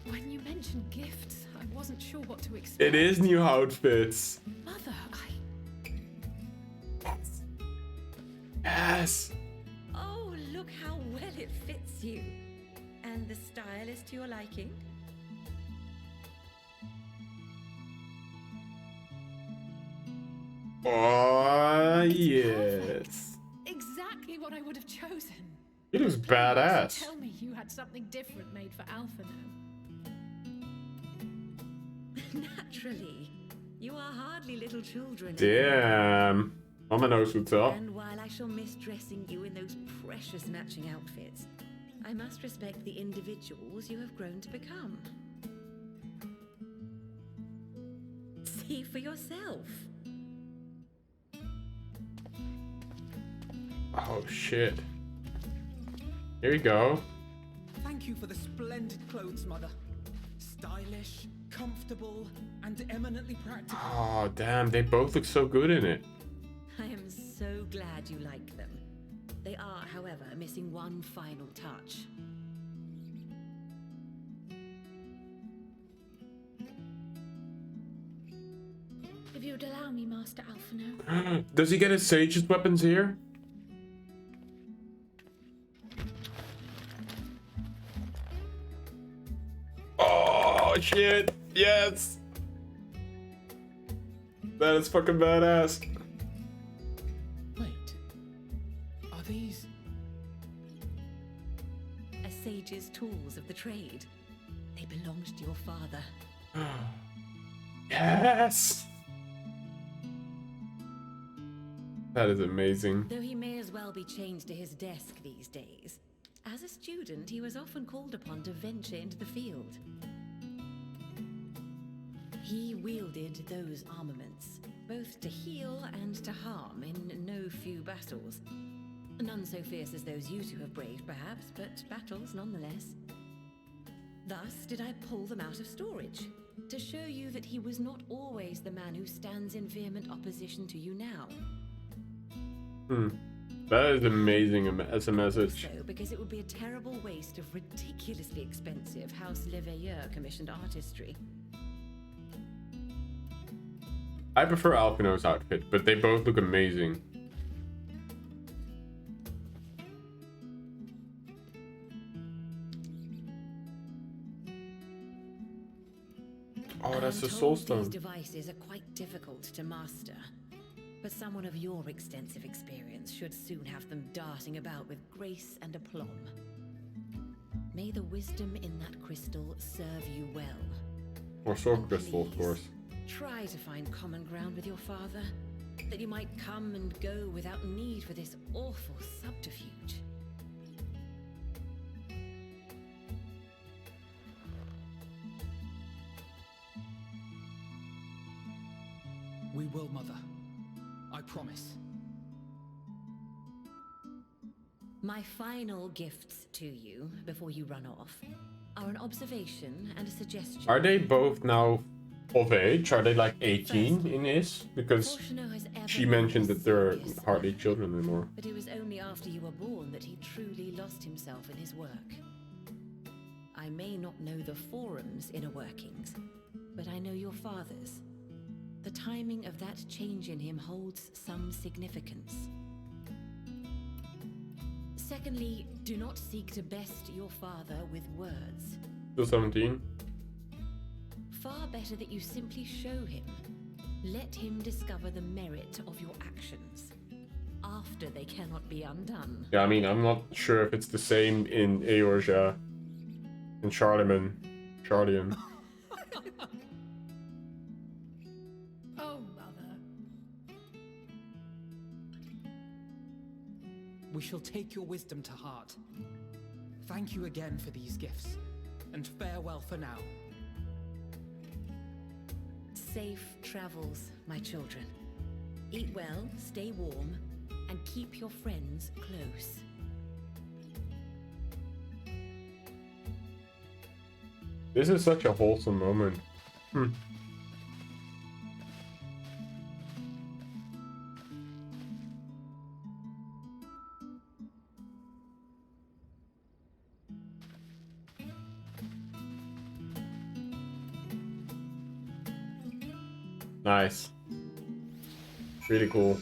When you mentioned gifts, I wasn't sure what to expect. It is new outfits. Mother, Yes. Oh, look how well it fits you. And the style is to your liking? Oh, yes. exactly what I would have chosen. He looks Please, badass. Tell me you had something different made for Alphino. Naturally. You are hardly little children. Damn. Mama knows what's up. And while I shall miss dressing you in those precious matching outfits, I must respect the individuals you have grown to become. See for yourself. Oh shit. Here we go. Thank you for the splendid clothes, Mother. Stylish, comfortable, and eminently practical. Oh damn, they both look so good in it. I am so glad you like them. They are, however, missing one final touch. If you'd allow me, Master Alphino. Does he get his sage's weapons here? Oh shit! Yes! That is fucking badass. Wait. Are these... A sage's tools of the trade. They belonged to your father. Yes! That is amazing. Though he may as well be chained to his desk these days, as a student he was often called upon to venture into the field. He wielded those armaments, both to heal and to harm in no few battles. None so fierce as those you two have braved, perhaps, but battles nonetheless. Thus did I pull them out of storage, to show you that he was not always the man who stands in vehement opposition to you now. That is amazing as a message. So, because it would be a terrible waste of ridiculously expensive House Leveilleur commissioned artistry. I prefer Alphino's outfit, but they both look amazing. Oh, that's the soul stone. These devices are quite difficult to master, but someone of your extensive experience should soon have them darting about with grace and aplomb. May the wisdom in that crystal serve you well. Or sword crystal, of course. Try to find common ground with your father, that you might come and go without need for this awful subterfuge. We will, Mother. I promise. My final gifts to you, before you run off, are an observation and a suggestion. Are they both now of age? Are they like 18 in this? Because she mentioned that they're hardly children anymore. But it was only after you were born that he truly lost himself in his work. I may not know the Forum's inner workings, but I know your father's. The timing of that change in him holds some significance. Secondly, do not seek to best your father with words. Still 17. Far better that you simply show him. Let him discover the merit of your actions, after they cannot be undone. Yeah, I mean, I'm not sure if it's the same in Eorzea, in Sharlayan. Oh, Mother. We shall take your wisdom to heart. Thank you again for these gifts, and farewell for now. Safe travels, my children. Eat well, stay warm, and keep your friends close. This is such a wholesome moment. Nice. Really cool.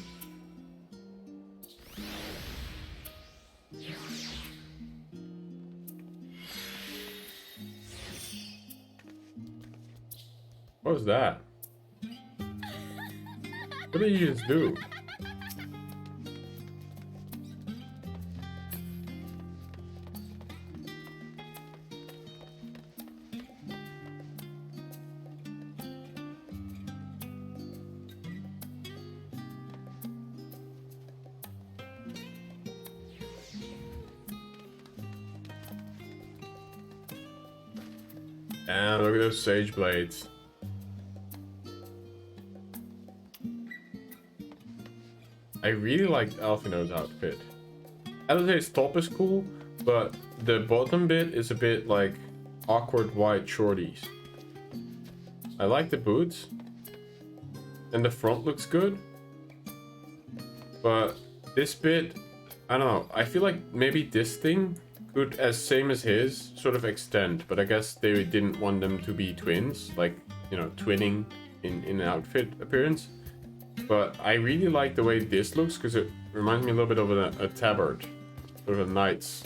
What was that? What did you just do? And look at those sage blades. I really like Alphino's outfit. I would say his top is cool, but the bottom bit is a bit like awkward white shorties. I like the boots. And the front looks good. But this bit, I don't know. I feel like maybe this thing could, as same as his, sort of extend. But I guess they didn't want them to be twins. Like, you know, twinning in an outfit appearance. But I really like the way this looks because it reminds me a little bit of a tabard. Sort of a knight's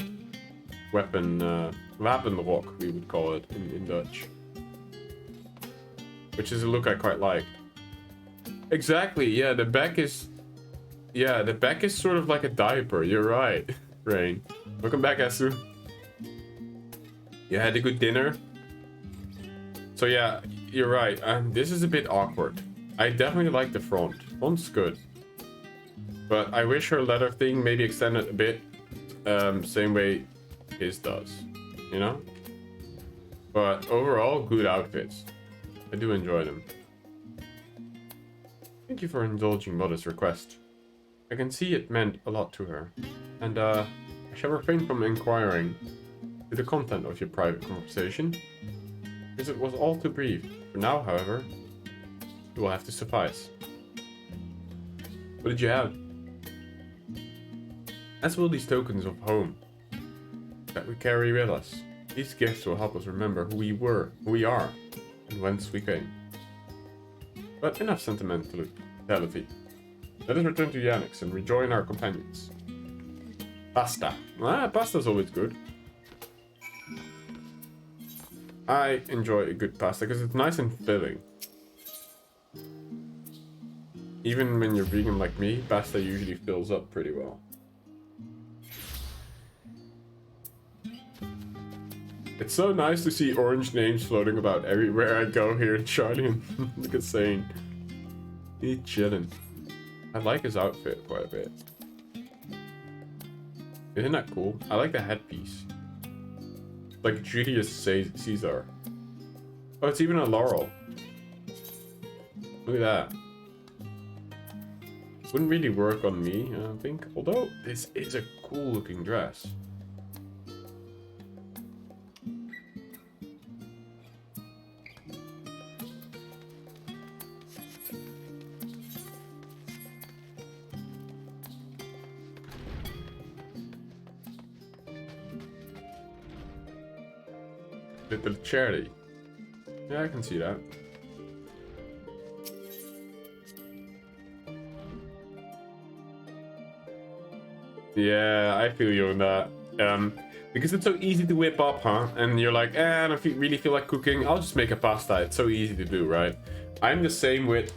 weapon, wapenrok, we would call it in Dutch. Which is a look I quite like. Exactly, yeah, the back is... Yeah, the back is sort of like a diaper, you're right, Rain. Welcome back, Asu. You had a good dinner? So yeah, you're right, this is a bit awkward. I definitely like the front. Front's good. But I wish her leather thing maybe extended a bit. Same way his does. You know? But overall, good outfits. I do enjoy them. Thank you for indulging Mother's request. I can see it meant a lot to her. And I shall refrain from inquiring to the content of your private conversation, because it was all too brief. For now, however, it will have to suffice. What did you have? As will these tokens of home that we carry with us. These gifts will help us remember who we were, who we are, and whence we came. But enough sentimentality. Let us return to Yannix and rejoin our companions. Pasta. Pasta's always good. I enjoy a good pasta because it's nice and filling. Even when you're vegan like me, pasta usually fills up pretty well. It's so nice to see orange names floating about everywhere I go here in Sharlayan. Look at Sane. He's chillin'. I like his outfit quite a bit. Isn't that cool? I like the headpiece. Like Julius Caesar. Oh, it's even a laurel. Look at that. Wouldn't really work on me, I don't think. Although, this is a cool looking dress. Little charity. Yeah, I can see that. Yeah, I feel you on that. Because it's so easy to whip up, huh? And you're like, I don't really feel like cooking. I'll just make a pasta. It's so easy to do, right? I'm the same with,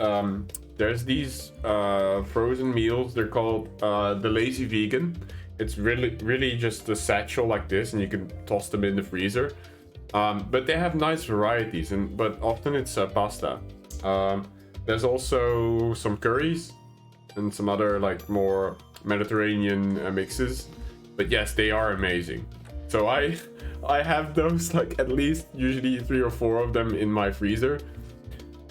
there's these frozen meals. They're called the Lazy Vegan. It's really just a satchel like this, and you can toss them in the freezer. But they have nice varieties, but often it's pasta. There's also some curries and some other like more Mediterranean mixes. But yes, they are amazing. So I have those like at least usually 3 or 4 of them in my freezer.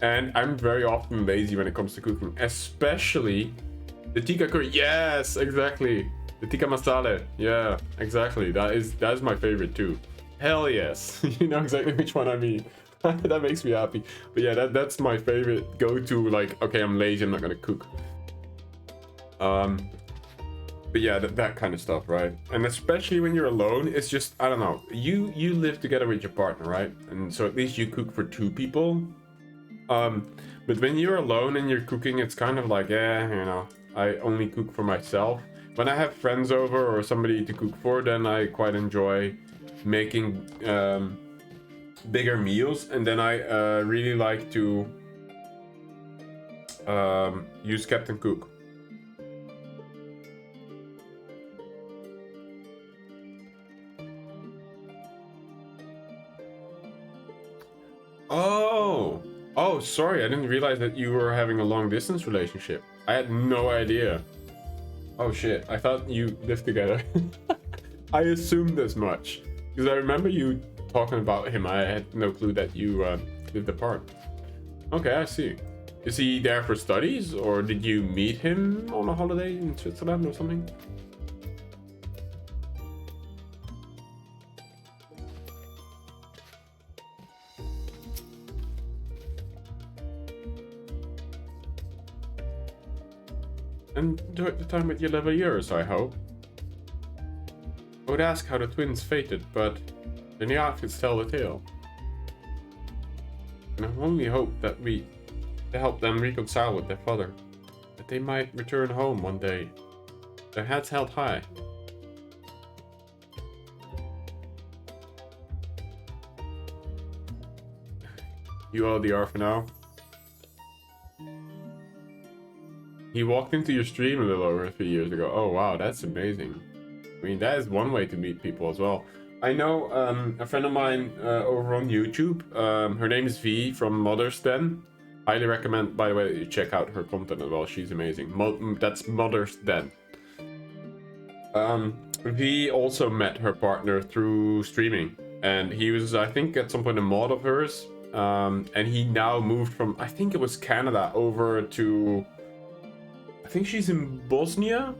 And I'm very often lazy when it comes to cooking, especially the tikka curry. Yes, exactly. The tikka masala. Yeah, exactly. That is my favorite too. Hell yes. You know exactly which one I mean. That makes me happy. But yeah, that's my favorite go-to, like, okay, I'm lazy, I'm not gonna cook. But yeah, that kind of stuff, right? And especially when you're alone, it's just, I don't know, you live together with your partner, right? And so at least you cook for 2 people. But when you're alone and you're cooking, it's kind of like, you know, I only cook for myself. When I have friends over or somebody to cook for, then I quite enjoy making bigger meals. And then I really like to use Captain Cook. Oh, sorry, I didn't realize that you were having a long distance relationship. I had no idea. Oh shit, I thought you lived together. I assumed as much. Because I remember you talking about him. I had no clue that you lived apart. Okay, I see. Is he there for studies, or did you meet him on a holiday in Switzerland or something? Enjoyed the time with your Lavaliers, I hope. I would ask how the twins fated, but the new outfits tell the tale. And I only hope that we help them reconcile with their father, that they might return home one day, their heads held high. You are the orphan now. He walked into your stream a little over 3 years ago. Oh wow, that's amazing. I mean, that is one way to meet people as well. I know a friend of mine over on YouTube. Her name is V from Mother's Den. Highly recommend, by the way, that you check out her content as well. She's amazing. That's Mother's Den. V also met her partner through streaming. And he was, I think, at some point a mod of hers. And he now moved from, I think it was Canada, over to... I think she's in Bosnia?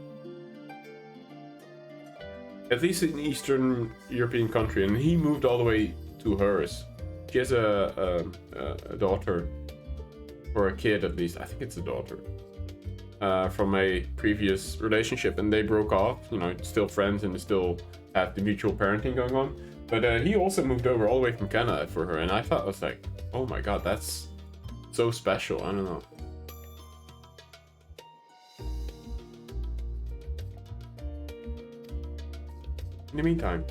At least in Eastern European country, and he moved all the way to hers. She has a daughter, or a kid at least. I think it's a daughter, from a previous relationship, and they broke off. You know, still friends, and they still have the mutual parenting going on. But he also moved over all the way from Canada for her, and I thought, I was like, oh my god, that's so special. I don't know. In the meantime,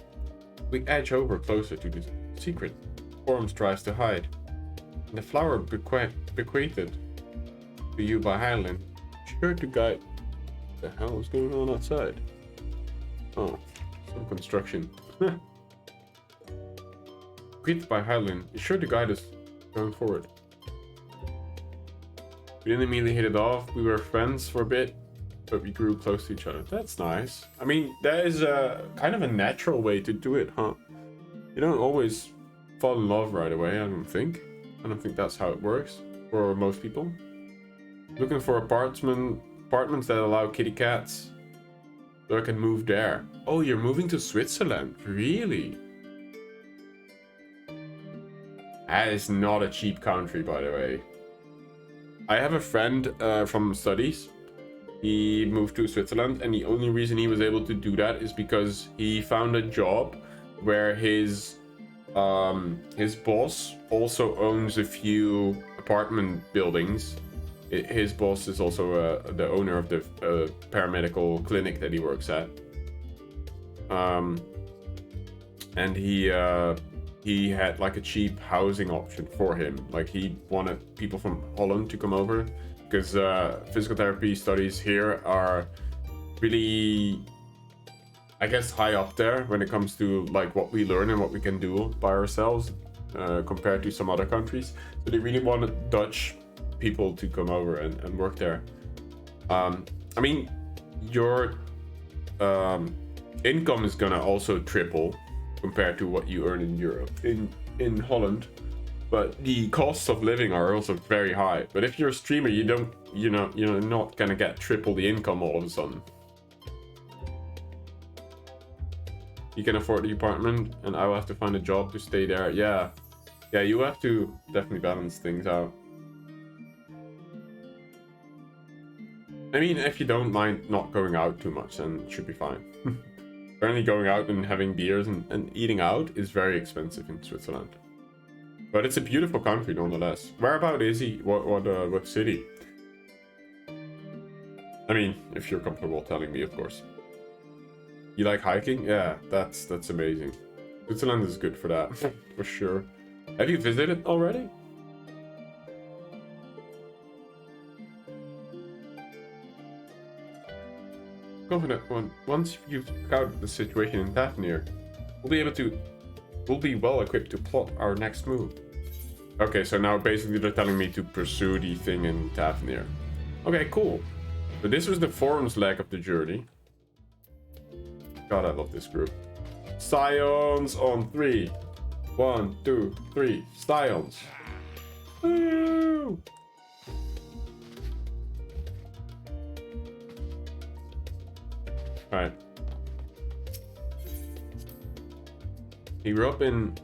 we edge over closer to the secret Forums tries to hide. And the flower bequeathed to you by Highland, sure to guide... What the hell is going on outside? Oh, some construction. Bequeathed by Highland is sure to guide us going forward. We didn't immediately hit it off. We were friends for a bit, but we grew close to each other. That's nice. I mean, that is a kind of a natural way to do it, huh? You don't always fall in love right away, I don't think. I don't think that's how it works for most people. Looking for apartments that allow kitty cats, so I can move there. Oh, you're moving to Switzerland? Really? That is not a cheap country, by the way. I have a friend from studies. He moved to Switzerland, and the only reason he was able to do that is because he found a job where his boss also owns a few apartment buildings. His boss is also the owner of the paramedical clinic that he works at. And he had like a cheap housing option for him. Like, he wanted people from Holland to come over, because physical therapy studies here are really, I guess, high up there when it comes to like what we learn and what we can do by ourselves compared to some other countries. So they really wanted Dutch people to come over and work there. I mean, your income is gonna also triple compared to what you earn in Europe, in Holland. But the costs of living are also very high. But if you're a streamer, you're not gonna get triple the income all of a sudden. You can afford the apartment, and I will have to find a job to stay there. Yeah, you have to definitely balance things out. I mean, if you don't mind not going out too much, then it should be fine. Apparently going out and having beers and eating out is very expensive in Switzerland. But it's a beautiful country nonetheless. Whereabout is he? What city? I mean, if you're comfortable telling me, of course. You like hiking? Yeah, that's amazing. Switzerland is good for that, for sure. Have you visited already? Confident once you've scouted the situation in Daphne, we'll be well equipped to plot our next move. Okay, so now basically they're telling me to pursue the thing in Daphne. Okay, cool. So this was the Forums leg of the journey. God, I love this group. Scions on 3. 1, 2, 3. Scions. Woo! Alright. He grew up in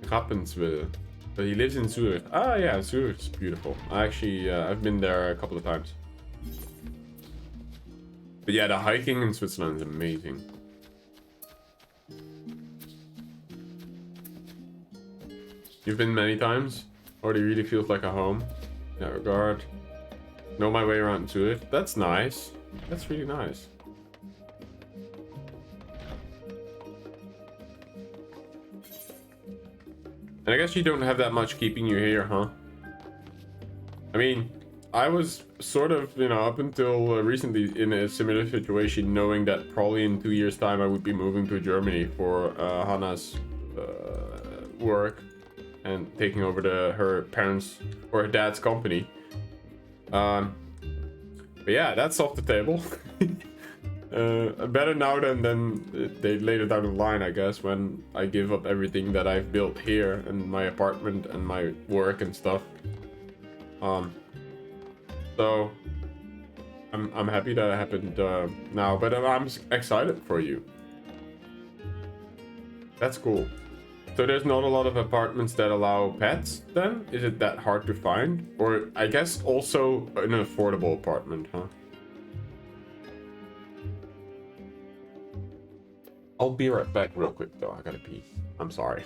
Rappensville, but he lives in Zurich. Ah, yeah, Zurich's beautiful. I've been there a couple of times. But yeah, the hiking in Switzerland is amazing. You've been many times? Already really feels like a home. In that regard. Know my way around Zurich. That's nice. That's really nice. And I guess you don't have that much keeping you here, huh? I mean, I was sort of, you know, up until recently in a similar situation, knowing that probably in 2 years' time I would be moving to Germany for Hannah's work and taking over her parents' or her dad's company. But yeah, that's off the table. Better now than they later down the line, I guess, when I give up everything that I've built here and my apartment and my work and stuff. So I'm happy that it happened now, but I'm excited for you. That's cool. So there's not a lot of apartments that allow pets then? Is it that hard to find? Or I guess also an affordable apartment, huh? I'll be right back real quick though, I gotta pee. I'm sorry.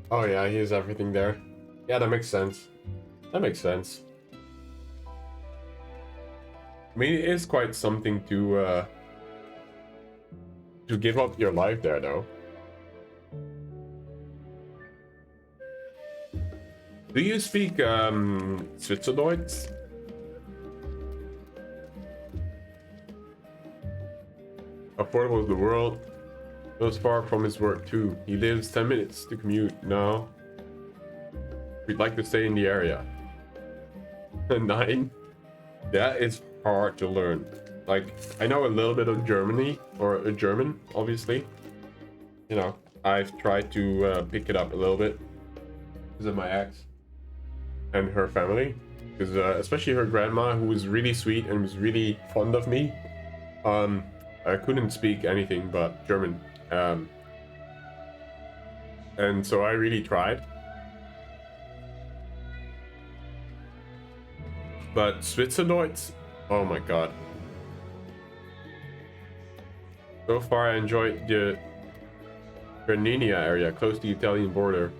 Oh yeah, he has everything there. Yeah, that makes sense. That makes sense. I mean, it is quite something to give up your life there, though. Do you speak Switzerdeutsch? Affordable is the world. Goes far from his work too. He lives 10 minutes to commute. No. We'd like to stay in the area. 9. That is hard to learn. Like, I know a little bit of German, obviously. You know, I've tried to pick it up a little bit because of my ex and her family. Because especially her grandma, who was really sweet and was really fond of me. I couldn't speak anything but German. And so I really tried. But Switzerdeutsch, oh my god. So far I enjoyed the Bernina area, close to the Italian border.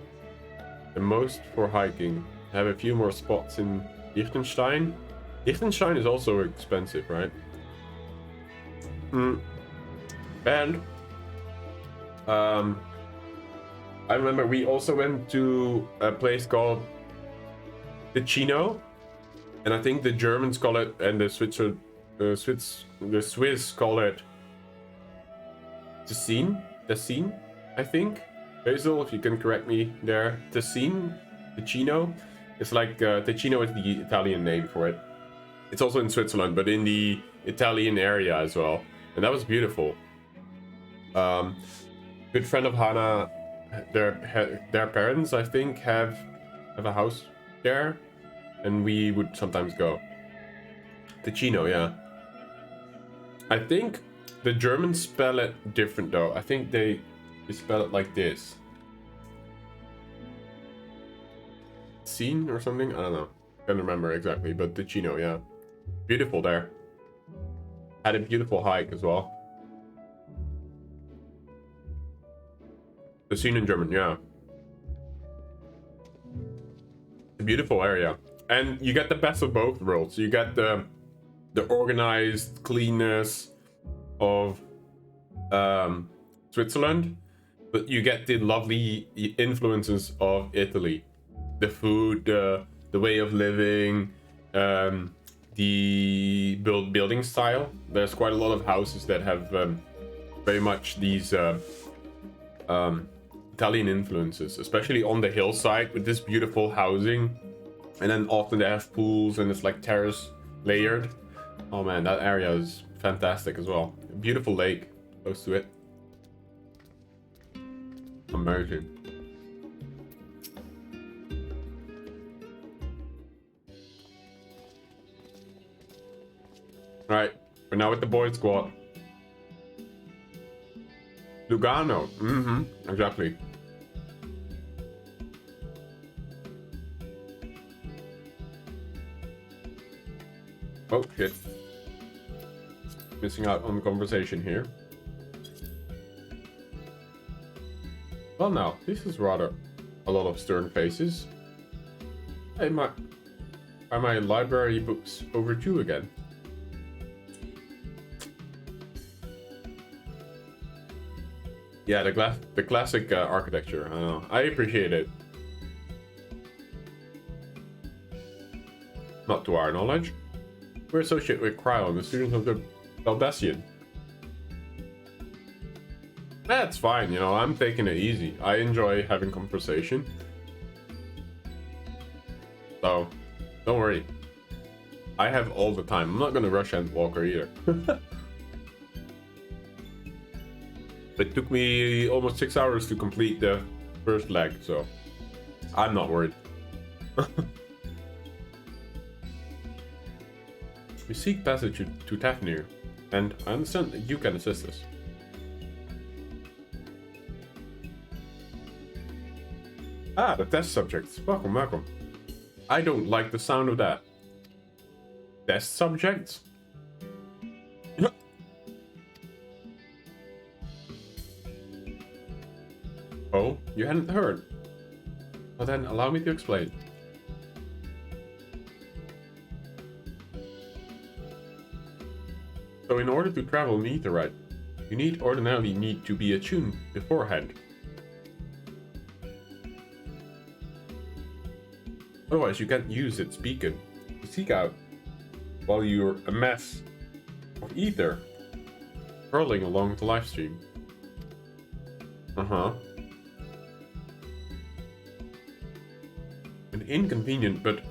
The most for hiking. I have a few more spots in Liechtenstein. Liechtenstein is also expensive, right? And I remember we also went to a place called Ticino, and I think the Germans call it, and the Swiss call it Ticino, I think. Basil, if you can correct me there. Ticino. It's like Ticino is the Italian name for it. It's also in Switzerland, but in the Italian area as well. And that was beautiful. Good friend of Hannah, their parents, I think, have a house there, and we would sometimes go. Ticino, yeah. I think the Germans spell it different though. I think they spell it like this. Scene or something? I don't know. Can't remember exactly, but Ticino, yeah. Beautiful there. Had a beautiful hike as well. The scene in German, yeah. A beautiful area. And you get the best of both worlds. You get the organized cleanness of Switzerland, but you get the lovely influences of Italy. The food, the way of living, the building style. There's quite a lot of houses that have very much these Italian influences, especially on the hillside with this beautiful housing. And then often they have pools and it's like terrace layered. Oh man, that area is fantastic as well. A beautiful lake close to it. Amazing. Alright, we're now with the boy squad. Lugano. Exactly. Oh shit. Missing out on the conversation here. Well now, this is rather a lot of stern faces. Hey, are my library books overdue again? Yeah, the classic architecture. I don't know. I appreciate it. Not to our knowledge. We're associated with Cryon, the students of the Baldassian. That's fine, you know, I'm taking it easy. I enjoy having conversation. So, don't worry. I have all the time. I'm not gonna rush Endwalker either. It took me almost 6 hours to complete the first leg, so I'm not worried. We seek passage to Tafnir, and I understand that you can assist us. Ah, the test subjects. Welcome, welcome. I don't like the sound of that. Test subjects? Oh, you hadn't heard? Well then, allow me to explain. So in order to travel an Aetheryte, you ordinarily need to be attuned beforehand. Otherwise you can't use its beacon to seek out while you're a mass of ether hurling along the livestream. An inconvenient but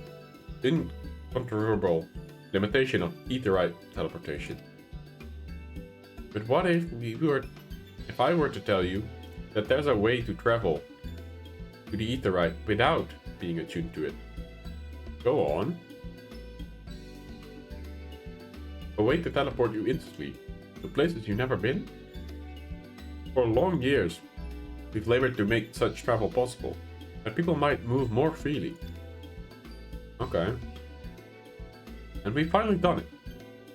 incontrovertible limitation of Aetheryte teleportation. But what if I were to tell you that there's a way to travel to the Aetheryte without being attuned to it? Go on. A way to teleport you instantly to places you've never been? For long years, we've labored to make such travel possible, that people might move more freely. Okay. And we've finally done it.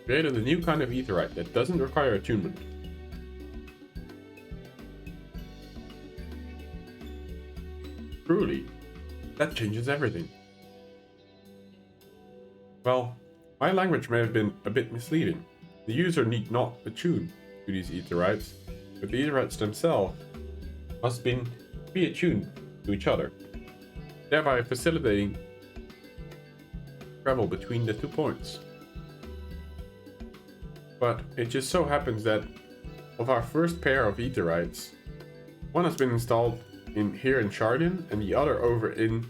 Created a new kind of Aetheryte that doesn't require attunement. Truly, that changes everything. Well, my language may have been a bit misleading. The user need not attune to these Aetherytes, but the Aetherytes themselves must be attuned to each other, thereby facilitating travel between the 2 points. But it just so happens that of our first pair of Aetherytes, one has been installed here in Sharlayan and the other over in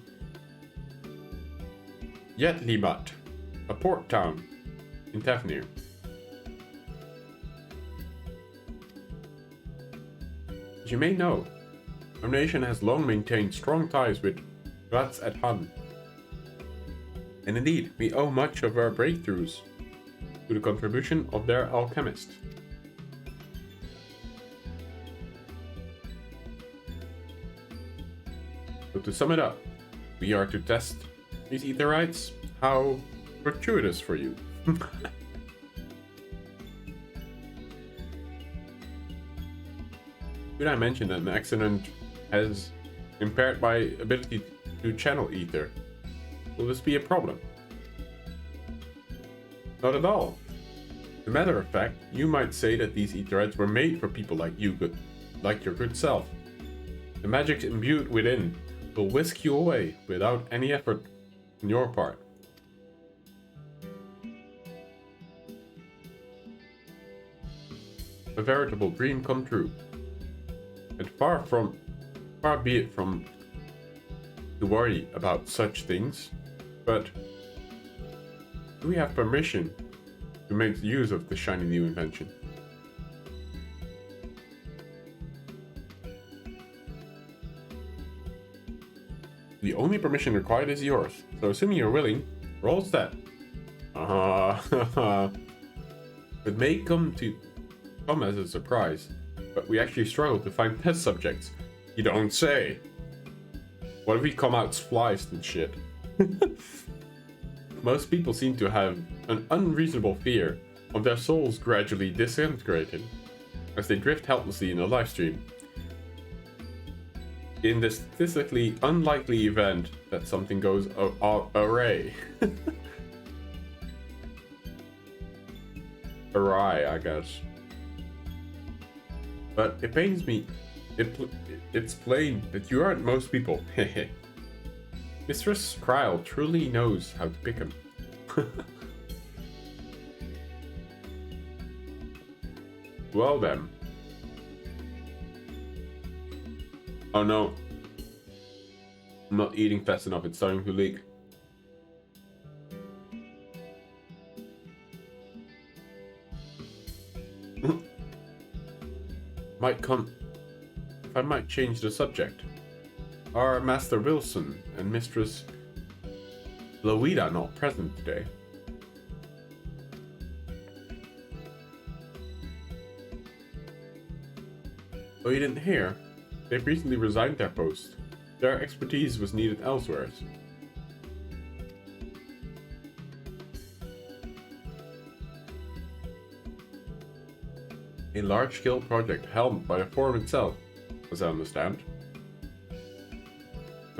Yetlimat, a port town in Tefnir. As you may know, our nation has long maintained strong ties with Rats at Han. And indeed, we owe much of our breakthroughs to the contribution of their alchemist. So to sum it up, we are to test these Aetherytes. How gratuitous for you. Should I mention that an accident has impaired my ability to channel ether? Will this be a problem? Not at all. As a matter of fact, you might say that these Aetherytes were made for people like you, like your good self. The magic imbued within will whisk you away without any effort on your part. A veritable dream come true. And far be it from to worry about such things, but do we have permission to make use of the shiny new invention? The only permission required is yours, so assuming you're willing, roll stat. It may come as a surprise, but we actually struggle to find test subjects. You don't say. What if we come out spliced and shit? Most people seem to have an unreasonable fear of their souls gradually disintegrating as they drift helplessly in a livestream. In the statistically unlikely event that something goes awry. Awry, I guess. But it pains me. It's plain that you aren't most people. Mistress Kryle truly knows how to pick him. Well then. Oh no. I'm not eating fast enough, it's starting to leak. I might change the subject. Are Master Wilson and Mistress Loida not present today? Oh, you didn't hear? They've recently resigned their post. Their expertise was needed elsewhere. A large-scale project helmed by the Forum itself, as I understand.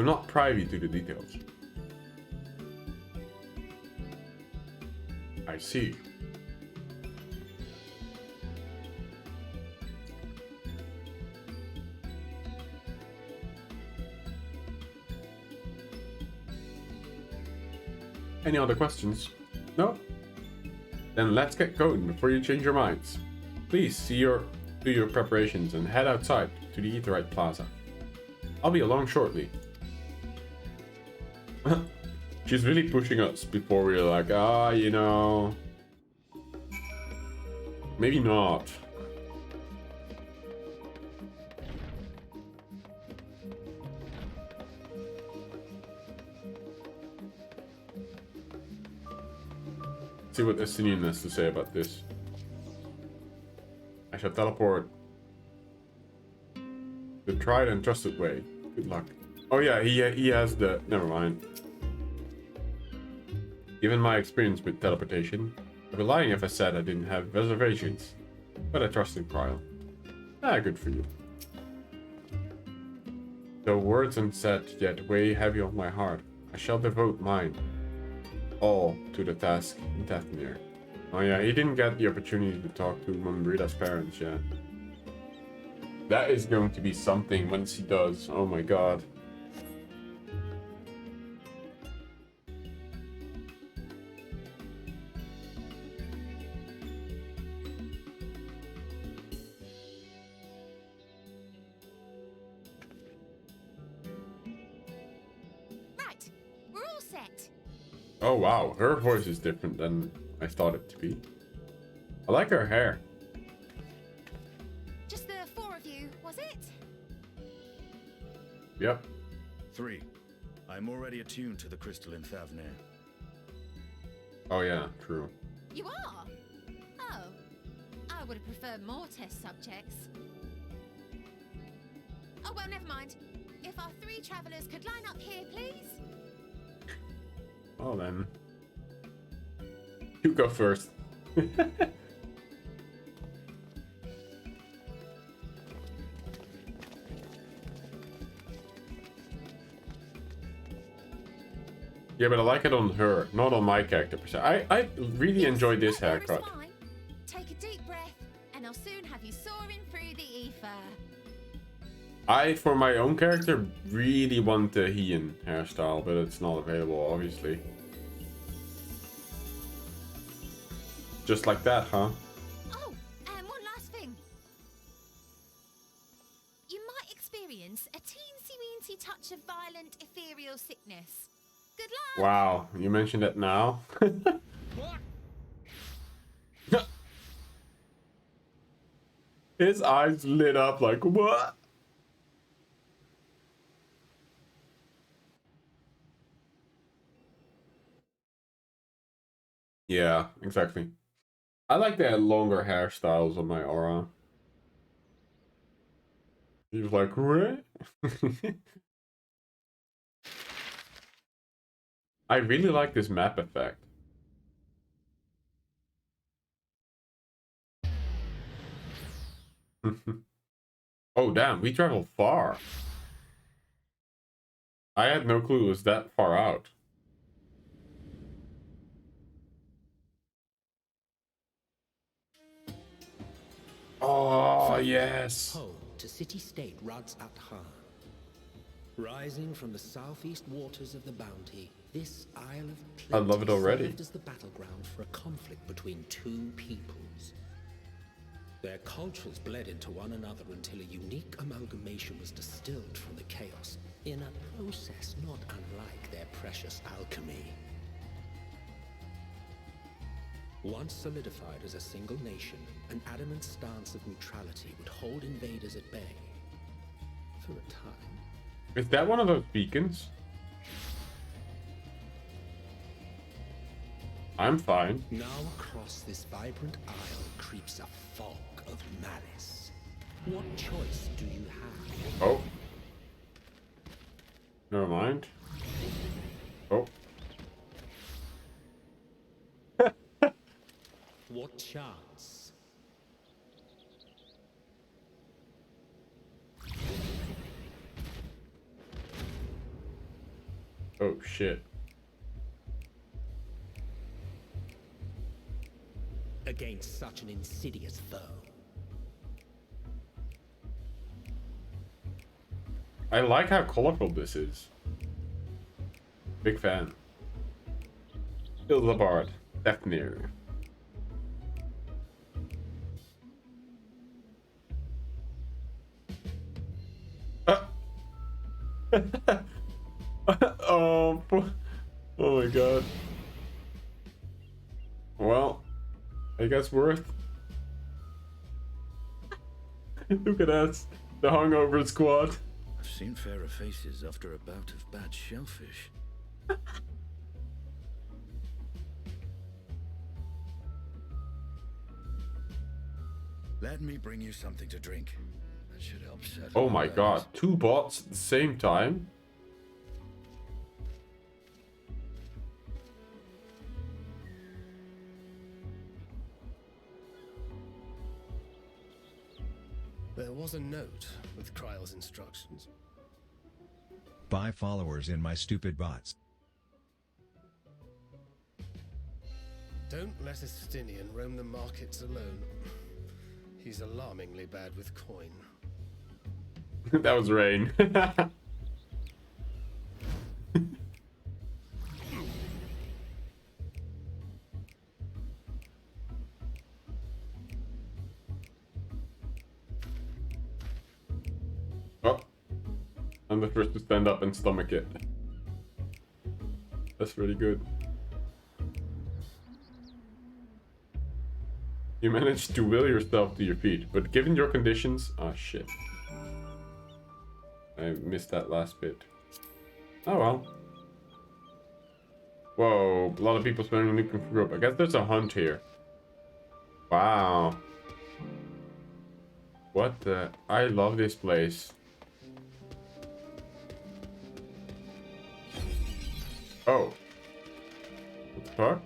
I'm not privy to the details. I see. Any other questions? No? Then let's get going before you change your minds. Please do your preparations and head outside to the Aetheryte Plaza. I'll be along shortly. She's really pushing us before we're like, you know... Maybe not. Let's see what Estinian has to say about this. I shall teleport the tried and trusted way. Good luck. Oh yeah, he has the... Never mind. Given my experience with teleportation, I'd be lying if I said I didn't have reservations. But I trust in Cryle. Good for you. Though words unsaid yet weigh heavy on my heart, I shall devote mine all to the task in Dathomir. Oh yeah, he didn't get the opportunity to talk to Mumbrida's parents yet. That is going to be something once he does. Oh my god. Right, we're all set. Oh wow, her voice is different than I thought it to be. I like her hair. Just the four of you, was it? Yep. 3. I'm already attuned to the crystal in Thavnir. Oh yeah, true. You are? Oh. I would have preferred more test subjects. Oh, well, never mind. If our 3 travelers could line up here, please. Well then. You go first. Yeah, but I like it on her, not on my character per se. I really enjoyed this haircut. Take a deep breath, and I'll soon have you soaring through the ether. I, for my own character, really want the Heian hairstyle, but it's not available, obviously. Just like that, huh? Oh, and one last thing. You might experience a teensy-weensy touch of violent ethereal sickness. Good luck! Wow, you mentioned it now? His eyes lit up like, what? Yeah, exactly. I like the longer hairstyles on my aura. He was like, what? I really like this map effect. Oh damn, we traveled far. I had no clue it was that far out. Oh, yes. Home to city-state Rads at Han. Rising from the southeast waters of the Bounty, this Isle of Plenty I love it already. served as the battleground for a conflict between 2 peoples. Their cultures bled into one another until a unique amalgamation was distilled from the chaos, in a process not unlike their precious alchemy. Once solidified as a single nation, an adamant stance of neutrality would hold invaders at bay. For a time. Is that one of those beacons? I'm fine. Now across this vibrant isle creeps a fog of malice. What choice do you have? Oh. Never mind. Oh. What chance? Oh shit. Against such an insidious foe. I like how colorful this is. Big fan. Ilzabard, Defnir. Oh, oh my god. Well, I guess worth. Look at us, the hungover squad. I've seen fairer faces after a bout of bad shellfish. Let me bring you something to drink. That should help settle. Oh my your god, nerves. 2 bots at the same time? There was a note with Kryle's instructions. Buy followers in my stupid bots. Don't let Estinian roam the markets alone. He's alarmingly bad with coin. That was Rain. Oh, I'm the first to stand up and stomach it. That's really good. You managed to will yourself to your feet, but given your conditions... Oh shit. I missed that last bit. Oh well. Whoa, a lot of people spending looking for rope. I guess there's a hunt here. Wow. What the... I love this place. Oh. What the fuck?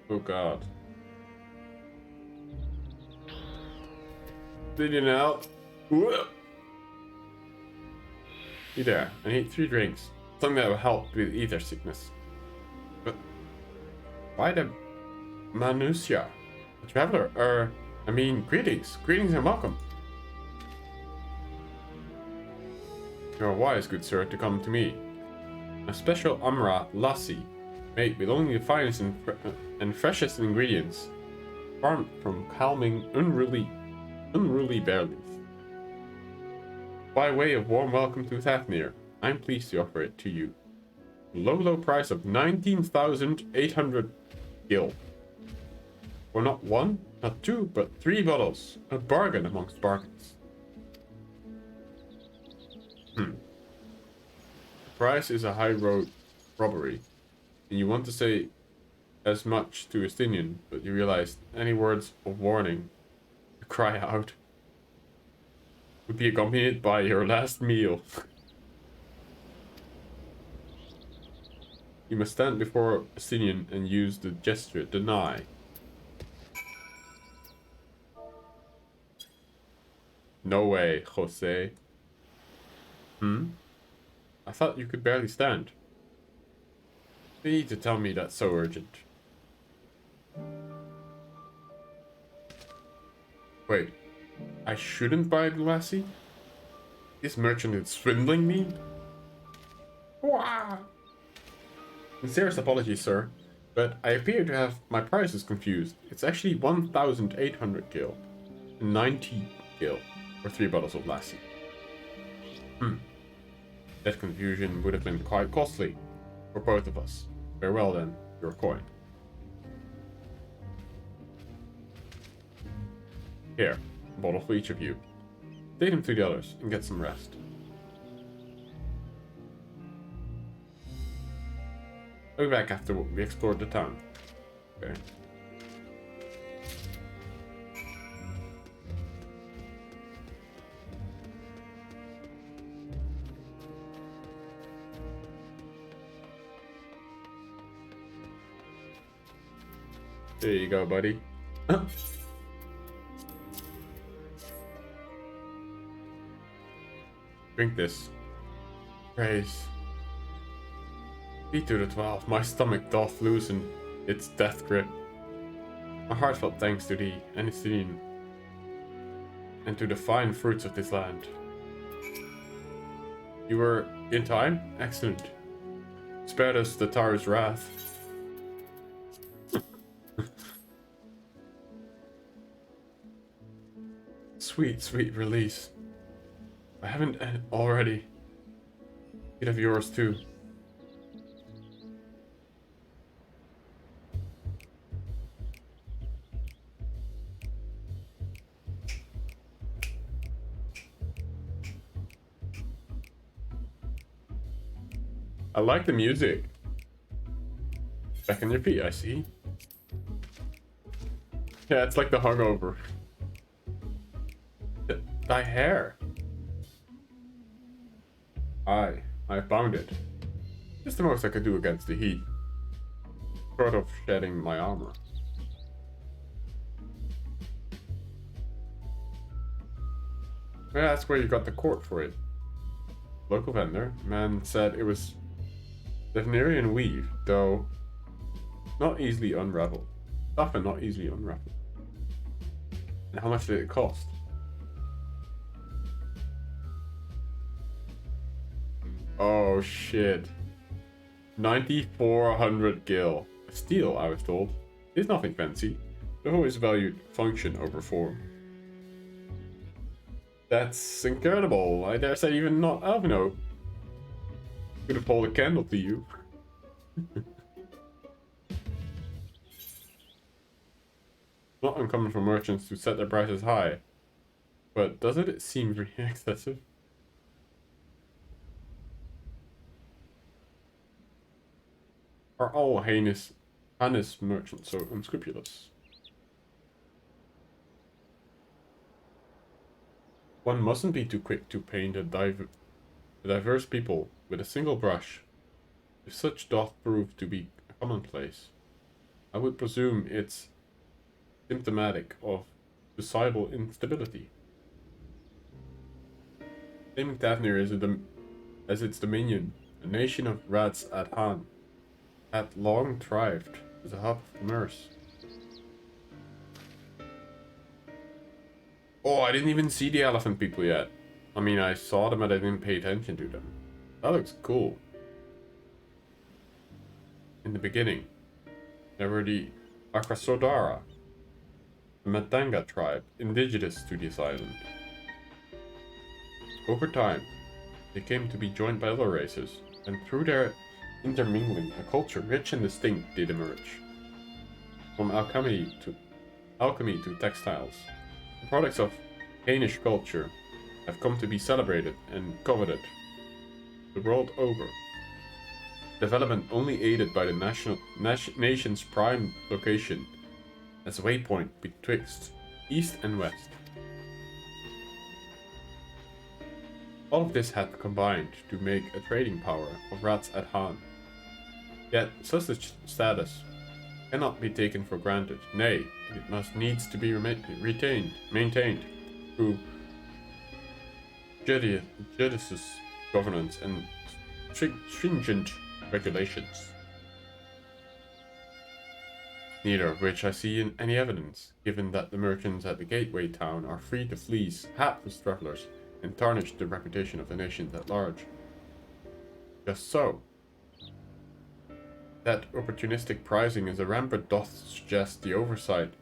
Oh god. Bleeding out. Whoa. You there? I need 3 drinks. Something that will help with ether sickness. But why the Manusia? A traveler? I mean, greetings. Greetings and welcome. You are wise, good sir, to come to me. A special Amra lassi, made with only the finest and freshest ingredients, farmed from calming, unruly berries. By way of warm welcome to Thavnir, I'm pleased to offer it to you. Low price of 19,800 gil. For not 1, not 2, but 3 bottles. A bargain amongst bargains. The price is a high road robbery, and you want to say as much to Estinian, but you realize any words of warning, you cry out, would be accompanied by your last meal. You must stand before Estinian and use the gesture deny. No way, Jose. I thought you could barely stand. You need to tell me that's so urgent. Wait, I shouldn't buy the lassie? This merchant is swindling me? Wah! Sincerest apologies, sir, but I appear to have my prices confused. It's actually 1,800 gil and 90 gil for 3 bottles of lassie. That confusion would have been quite costly for both of us. Farewell then, your coin. Here, a bottle for each of you. Take them to the others and get some rest. I'll be back after we explored the town. Okay. There you go, buddy. Drink this. Praise. Be to the 12, my stomach doth loosen its death grip. My heartfelt thanks to thee, Anisine, and to the fine fruits of this land. You were in time? Excellent. Spared us the Taur's wrath. Sweet, sweet release. I haven't already. Bit of yours too. I like the music. Back on your feet, I see. Yeah, it's like the hungover. Thy hair. I found it. Just the most I could do against the heat. Short of shedding my armor. May I ask where you got the cord for it? Local vendor. Man said it was Nymphanium weave, though not easily unraveled. Tough and not easily unraveled. And how much did it cost? Oh shit. 9400 gil. Steel, I was told. It's nothing fancy. The hoe is valued function over form. That's incredible. I dare say even not Alvino could have hold a candle to you. Not uncommon for merchants to set their prices high, but doesn't it seem really excessive? Are all heinous merchants so unscrupulous? One mustn't be too quick to paint a diverse people with a single brush. If such doth prove to be commonplace, I would presume it's symptomatic of societal instability. Claiming Tavnir as its dominion, a nation of rats at Han, had long thrived as a hub of commerce. Oh, I didn't even see the elephant people yet. I mean, I saw them, but I didn't pay attention to them. That looks cool. In the beginning, there were the Akasodara, a Matanga tribe indigenous to this island. Over time, they came to be joined by other races, and through their intermingling, a culture rich and distinct did emerge. From alchemy to textiles, the products of Danish culture have come to be celebrated and coveted the world over. Development only aided by the nation's prime location as a waypoint betwixt east and west. All of this had combined to make a trading power of rats at Han. Yet such a status cannot be taken for granted. Nay, it must needs to be maintained through judicious governance and stringent regulations. Neither of which I see in any evidence, given that the merchants at the gateway town are free to fleece hapless travelers and tarnish the reputation of the nation at large. Just so. That opportunistic pricing as a rampant doth suggest the oversight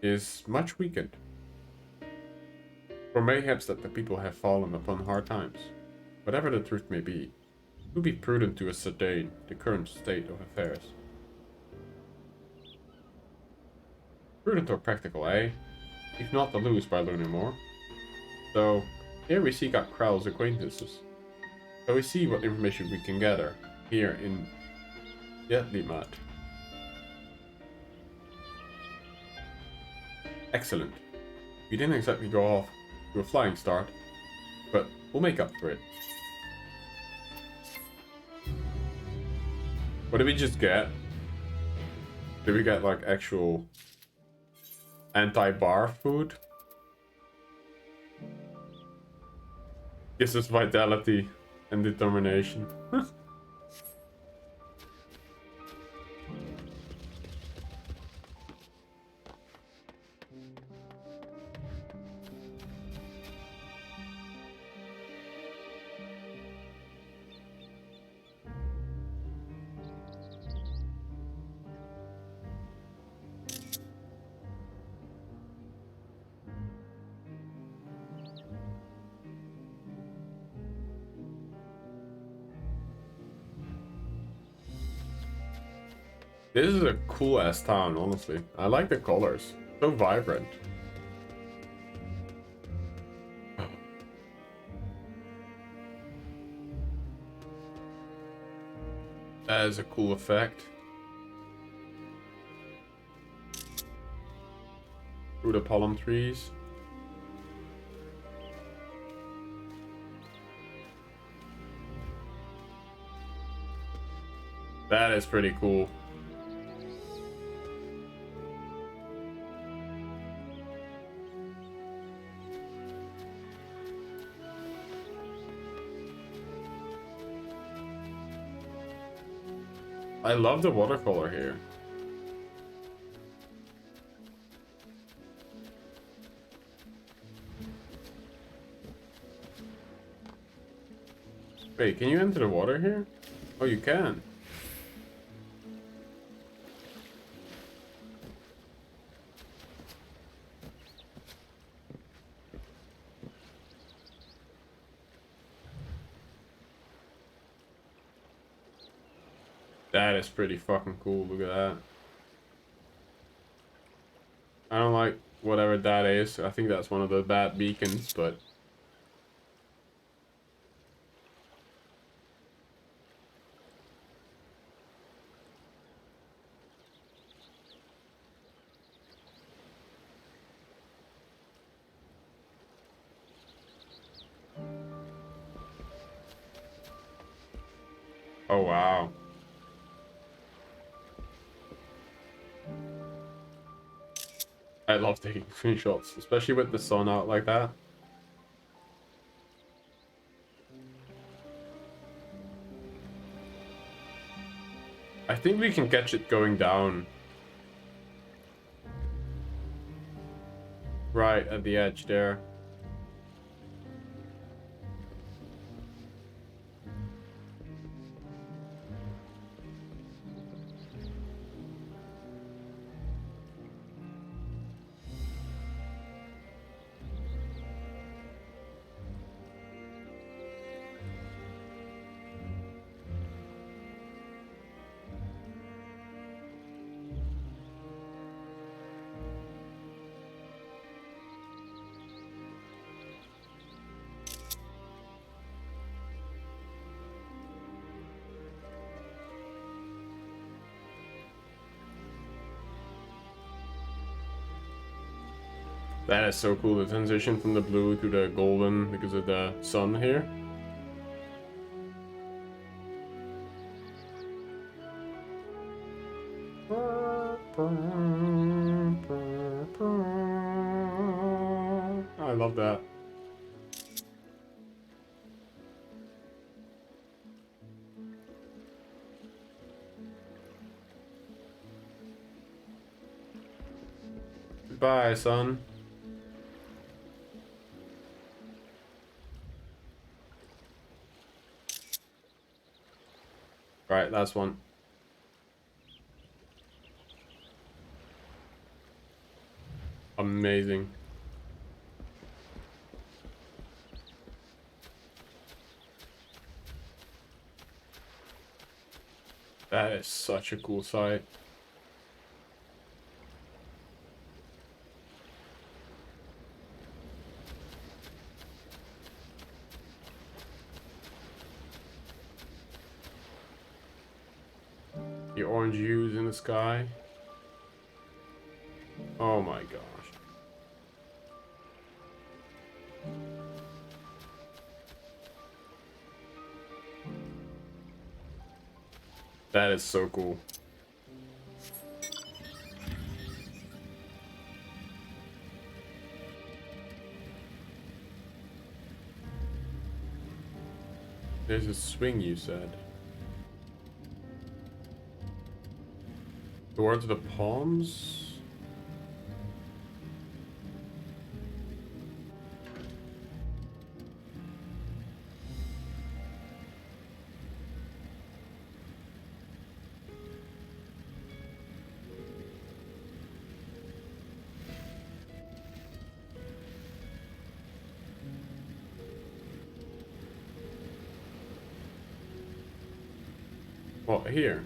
is much weakened. Or mayhaps that the people have fallen upon hard times. Whatever the truth may be, it would be prudent to ascertain the current state of affairs. Prudent or practical, eh? If not to lose by learning more. So, here we seek out Krell's acquaintances. So we see what information we can gather here in Yetlimat. Excellent. We didn't exactly go off to a flying start, but we'll make up for it. What did we just get? Did we get like actual anti-bar food? Gives us vitality and determination. This is a cool ass town, honestly. I like the colors. So vibrant. That is a cool effect. Through the palm trees. That is pretty cool. I love the watercolor here. Wait, can you enter the water here? Oh, you can. That is pretty fucking cool. Look at that. I don't like whatever that is. I think that's one of the bad beacons, but... Oh, wow. I love taking screenshots, especially with the sun out like that. I think we can catch it going down. Right at the edge there. That is so cool, the transition from the blue to the golden because of the sun here. I love that. Goodbye, son. Right, last one. Amazing. That is such a cool sight. The orange hues in the sky. Oh my gosh. That is so cool. There's a swing, you said. Towards the palms? Well, here.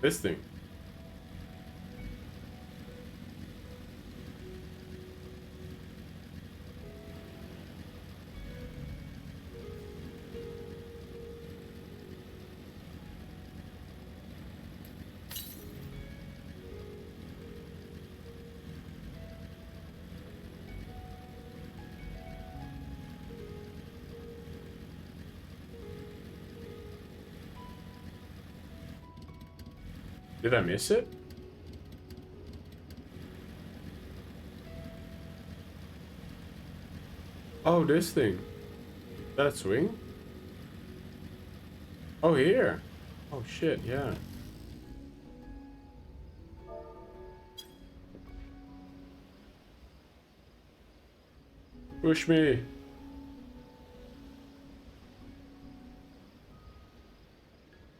This thing. Did I miss it? Oh, this thing. That swing? Oh, here. Oh, shit, yeah. Push me.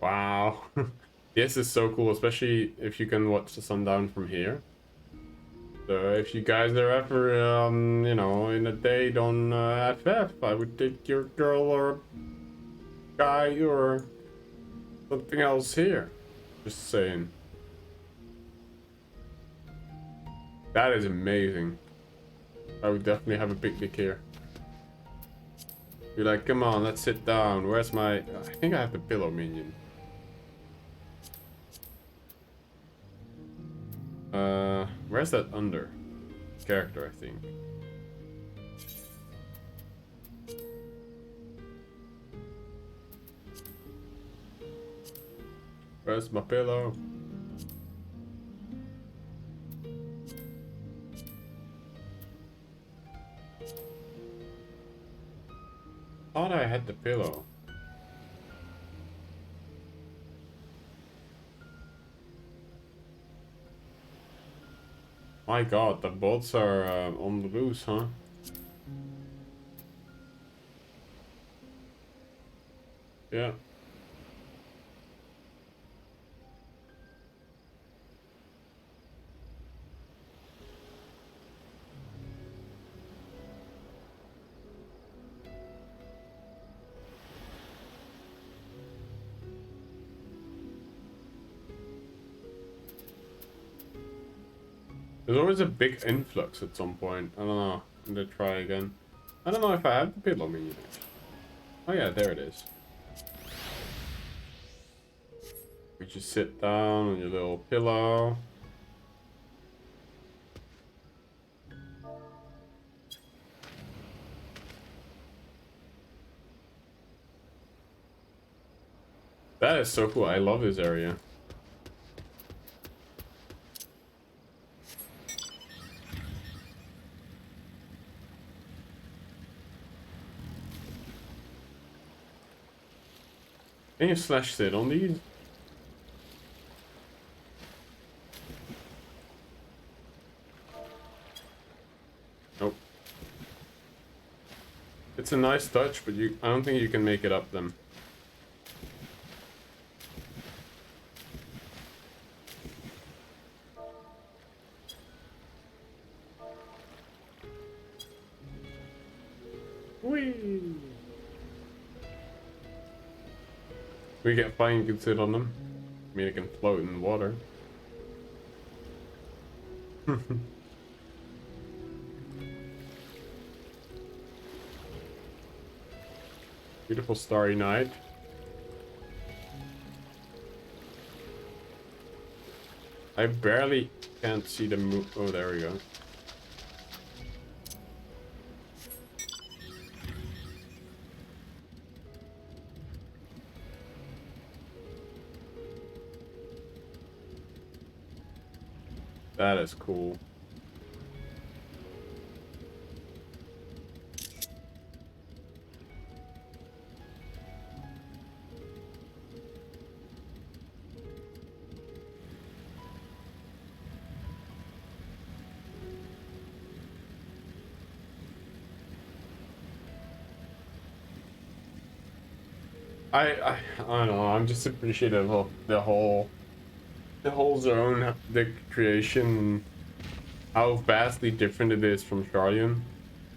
Wow. This is so cool, especially if you can watch the sundown from here. So if you guys are ever, you know, in a date on FF, I would take your girl or guy or something else here. Just saying. That is amazing. I would definitely have a picnic here. Be like, come on, let's sit down. Where's my... I think I have the pillow minion. Where's that under character, I think? Where's my pillow? Thought I had the pillow. My god, the bots are on the loose, huh? Yeah. There's always a big influx at some point. I don't know. I'm gonna try again. I don't know if I have the pillow minion. Oh yeah, there it is. We just sit down on your little pillow. That is so cool. I love this area. Can you slash sit on these? Nope. It's a nice touch, but I don't think you can make it up them. Whee! We get fine, you can sit on them. I mean, it can float in the water. Beautiful starry night. I barely can't see the move. Oh, there we go. That is cool. I don't know. I'm just appreciative of the whole zone, the creation, how vastly different it is from Sharlayan.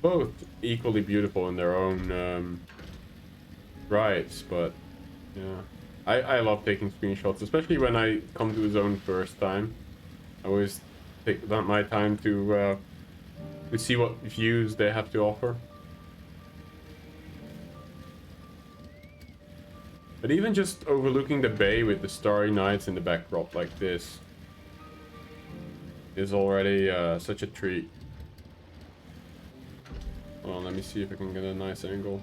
Both equally beautiful in their own rights, but yeah, I love taking screenshots, especially when I come to a zone first time. I always take my time to see what views they have to offer. But even just overlooking the bay with the starry nights in the backdrop like this is already such a treat. Well, let me see if I can get a nice angle.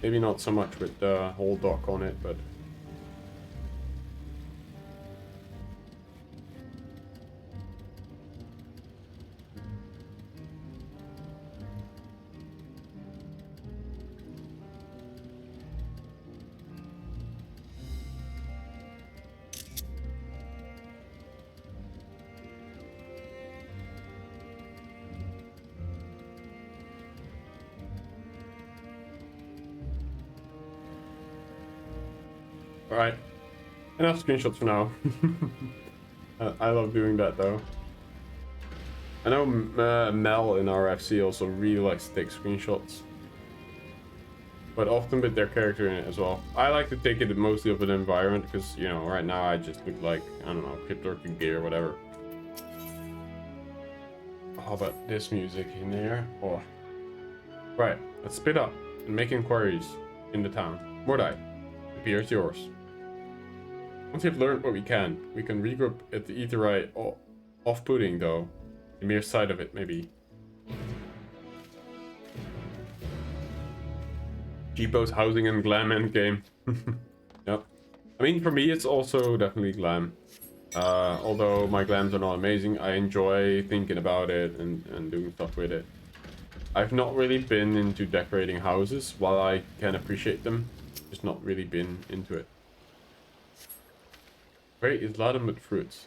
Maybe not so much with the whole dock on it, but... Alright, enough screenshots for now. I love doing that though. I know Mel in our FC also really likes to take screenshots. But often with their character in it as well. I like to take it mostly of an environment because, you know, right now I just look like, I don't know, Cryptorchic gear or whatever. How about this music in there? Oh. Right, let's split up and make inquiries in the town. Mordai, the pier is yours. Once you've learned what we can regroup at the Etherite. Off-putting though. The mere sight of it, maybe. Cheapo's housing and glam endgame. Yep. I mean, for me, it's also definitely glam. Although my glams are not amazing, I enjoy thinking about it and doing stuff with it. I've not really been into decorating houses. While I can appreciate them, just not really been into it. Crate is laden with fruits,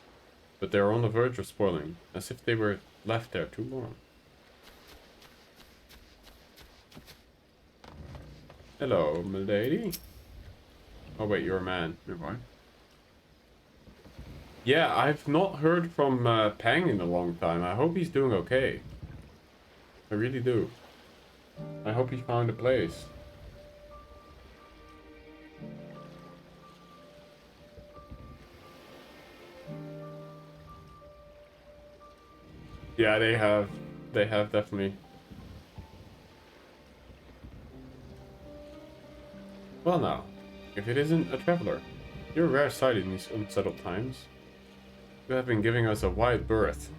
but they are on the verge of spoiling, as if they were left there too long. Hello, milady. Oh wait, you're a man. Never mind. Yeah, I've not heard from Pang in a long time. I hope he's doing okay. I really do. I hope he found a place. Yeah, they have definitely. Well now, if it isn't a traveler, you're a rare sight in these unsettled times. You have been giving us a wide berth,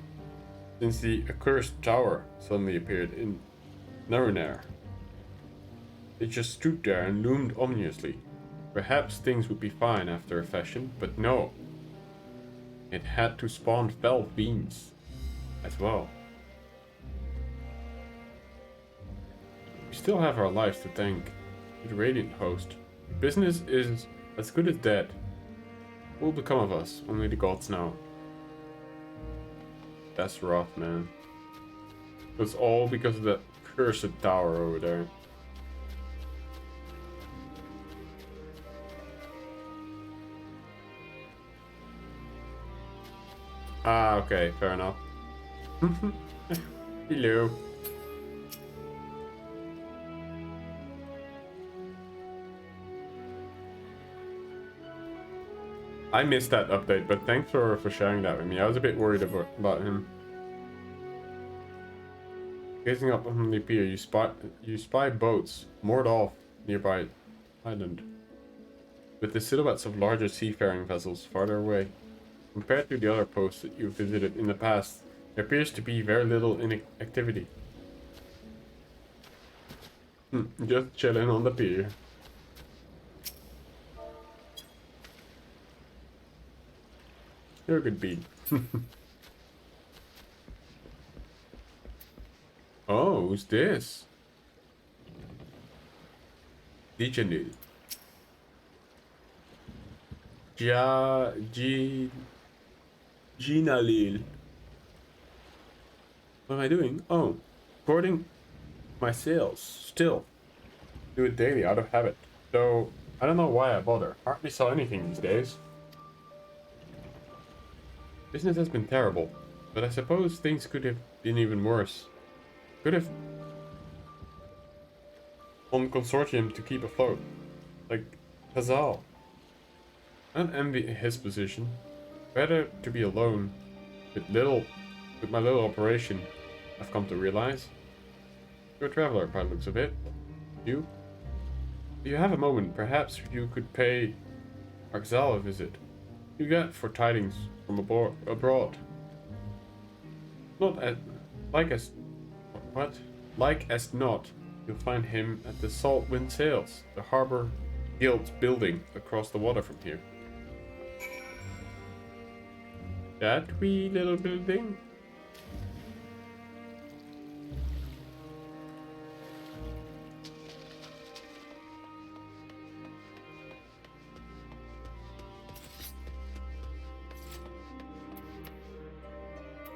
since the accursed tower suddenly appeared in Narunair. It just stood there and loomed ominously. Perhaps things would be fine after a fashion, but no. It had to spawn fell fiends as well. We still have our lives to thank to the Radiant Host. Business is as good as dead. What will become of us? Only the gods know. That's rough, man. It's all because of that cursed tower over there. Ah, okay, fair enough. Hello. I missed that update, but thanks for sharing that with me. I was a bit worried about him. Gazing up on the pier, you spy boats moored off nearby island. with the silhouettes of larger seafaring vessels farther away. Compared to the other posts that you visited in the past, there appears to be very little activity. Just chilling on the pier. You're a good bean. Oh, who's this? Dijanil. Ginalil. What am I doing? Oh, recording my sales. Still. Do it daily out of habit. Though, I don't know why I bother. Hardly sell anything these days. Business has been terrible, but I suppose things could have been even worse. Could have on consortium to keep afloat. Like Hazal. I don't envy his position. Better to be alone with my little operation, I've come to realize. You're a traveler by the looks of it. You? If you have a moment, perhaps you could pay Axal a visit. You get for tidings from abroad. Not as like as not, you'll find him at the Salt Wind Sails, the Harbor Guild's building across the water from here. That wee little building?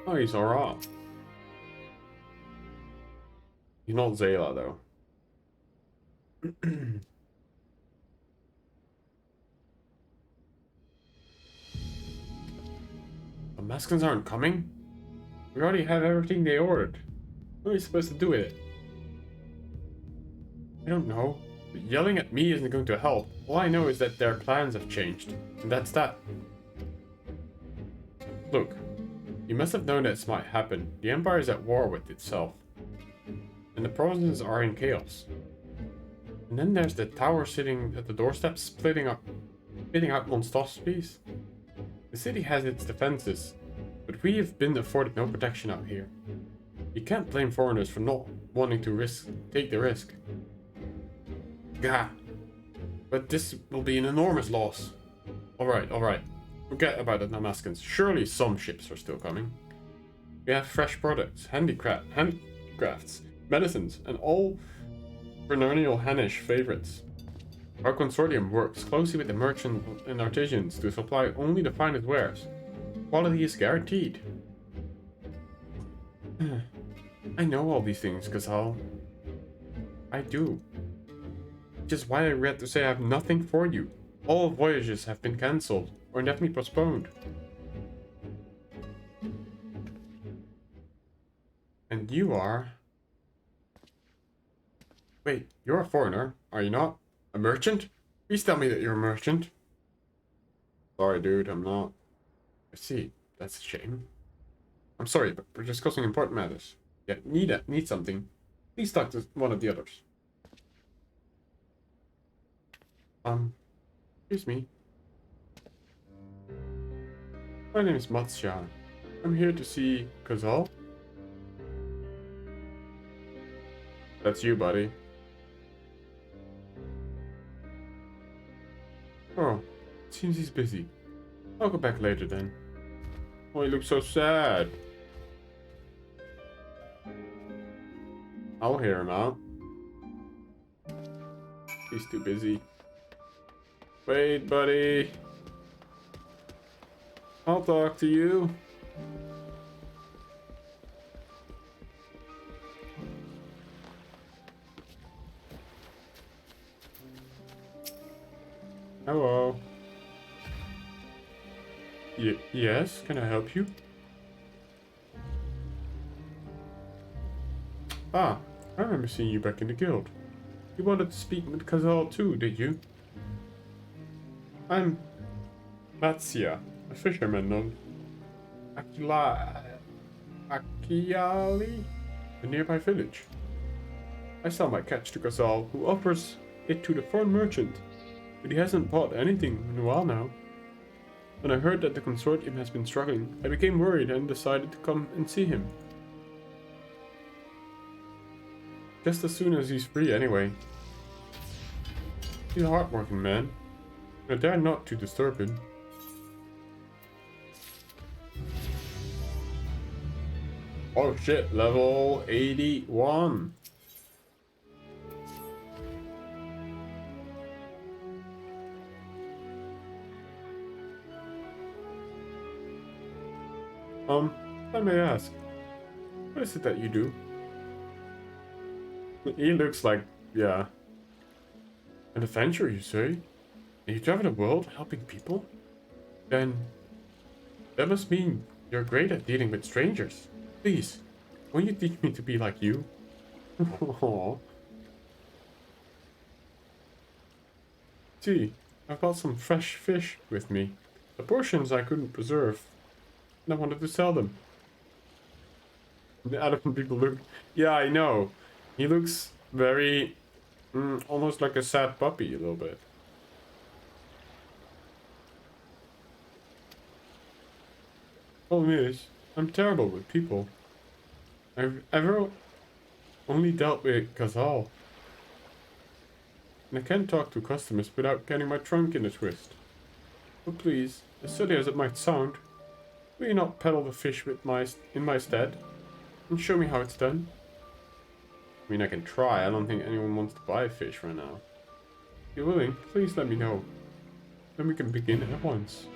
Oh, he's alright. He's not Zayla, though. The Mexicans aren't coming? We already have everything they ordered. What are we supposed to do with it? I don't know. But yelling at me isn't going to help. All I know is that their plans have changed. And that's that. Look. You must have known this might happen. The Empire is at war with itself. And the provinces are in chaos. And then there's the tower sitting at the doorstep spitting out monstrosities. The city has its defenses, but we have been afforded no protection out here. You can't blame foreigners for not wanting to take the risk. Gah. But this will be an enormous loss. Alright. Forget about the Namaskans. Surely some ships are still coming. We have fresh products, handicrafts, medicines, and all perennial Hanish favorites. Our consortium works closely with the merchants and artisans to supply only the finest wares. Quality is guaranteed. I know all these things, Ghazal. I do. Which is why I read to say I have nothing for you. All voyages have been cancelled or indefinitely postponed. And you are... Wait, you're a foreigner, are you not? A merchant? Please tell me that you're a merchant. Sorry, dude, I'm not. I see. That's a shame. I'm sorry, but we're discussing important matters. Yeah, need something. Please talk to one of the others. Excuse me. My name is Matsya. I'm here to see Ghazal. That's you, buddy. Oh, seems he's busy. I'll go back later then. Oh, he looks so sad. I'll hear him out. He's too busy. Wait, buddy. I'll talk to you. Hello. Yes, can I help you? Ah, I remember seeing you back in the guild. You wanted to speak with Ghazal too, did you? I'm Matsya, a fisherman of Akiali, a nearby village. I sell my catch to Ghazal, who offers it to the foreign merchant. but he hasn't bought anything in a while now. When I heard that the consortium has been struggling, I became worried and decided to come and see him. Just as soon as he's free anyway. He's a hard-working man. I dare not to disturb him. Oh shit, level 81. I may ask, what is it that you do? He looks like, yeah, an adventurer, you say? And you travel the world helping people? Then that must mean you're great at dealing with strangers. Please, won't you teach me to be like you? Aww. See, I've got some fresh fish with me. The portions I couldn't preserve, and I wanted to sell them. The other people look... Yeah, I know. He looks very... almost like a sad puppy, a little bit. Problem is, I'm terrible with people. I've ever only dealt with Ghazal. And I can't talk to customers without getting my trunk in a twist. But please, as silly as it might sound, will you not peddle the fish in my stead? And show me how it's done? I mean, I can try. I don't think anyone wants to buy fish right now. If you're willing, please let me know. Then we can begin at once.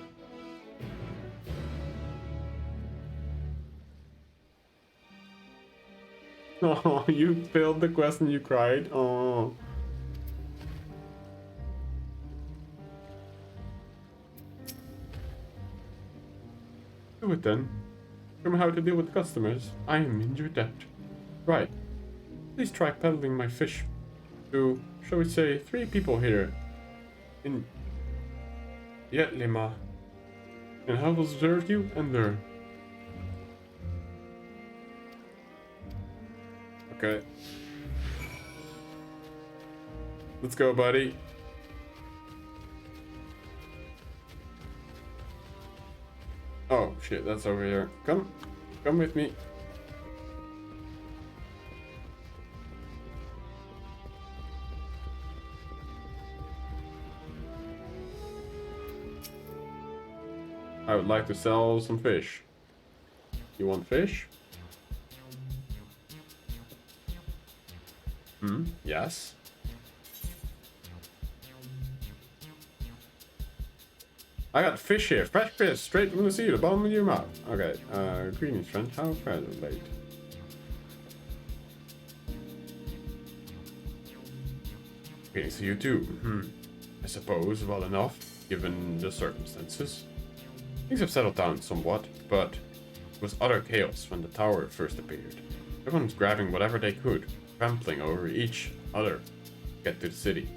Oh, you failed the quest and you cried. Oh. Do it then. Show me how to deal with customers. I am in your debt. Right. Please try peddling my fish to, shall we say, 3 people here in Yetlima. And I will serve you and learn. Okay. Let's go, buddy. Oh, shit, that's over here. Come with me. I would like to sell some fish. You want fish? Yes. I got fish here. Fresh fish, straight from the sea, the bottom of your mouth. Okay, greetings, friend. How far is it late? Greetings to you too. I suppose well enough, given the circumstances. Things have settled down somewhat, but it was utter chaos when the tower first appeared. Everyone's grabbing whatever they could, trampling over each other to get to the city.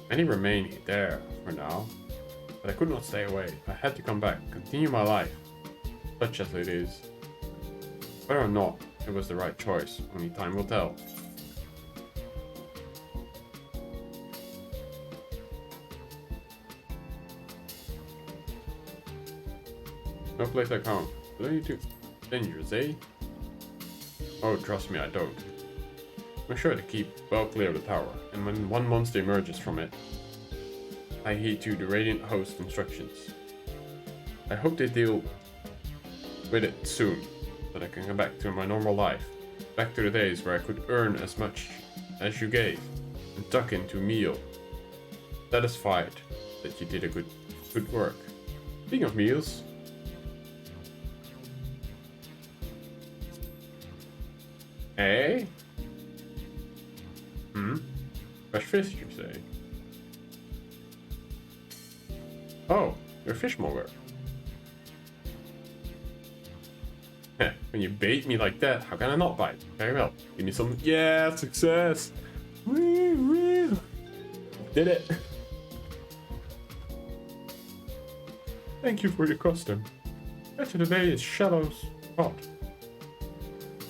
Many remain there for now, but I could not stay away. I had to come back, continue my life, such as it is. Whether or not it was the right choice, only time will tell. No place like home. Don't need to dangerous, eh? Oh, trust me, I don't. I'm sure to keep well clear of the tower, and when one monster emerges from it, I heed to the Radiant Host instructions. I hope they deal with it soon, so that I can come back to my normal life. Back to the days where I could earn as much as you gave, and tuck into a meal. Satisfied that you did a good work. Speaking of meals, eh? Fresh fish, you say? Oh, you're a fishmonger. Heh, when you bait me like that, how can I not bite? Very well. Give me some... Yeah, success! Woo, woo. Did it! Thank you for your custom. Better today is Shallow's pot.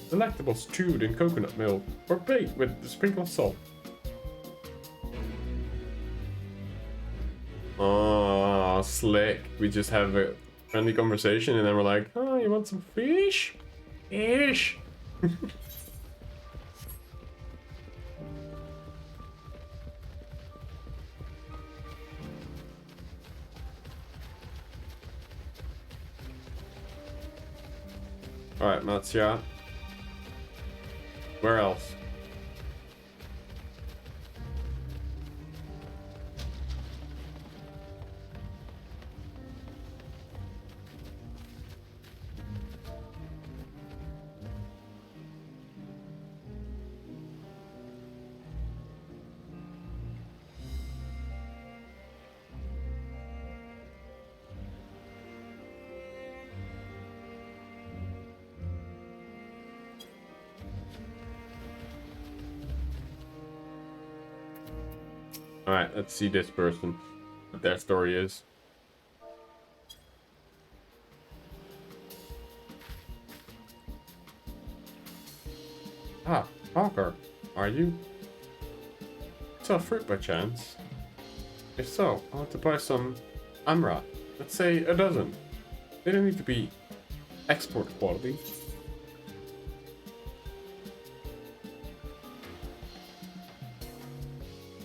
Delectable stewed in coconut milk, or baked with a sprinkle of salt. Oh, slick. We just have a friendly conversation and then we're like, oh, you want some fish? Fish! Alright, Matsya. Where else? Alright, let's see this person. What their story is. Ah, Hawker, are you? Sell fruit by chance? If so, I want to buy some Amra. Let's say a dozen. They don't need to be export quality.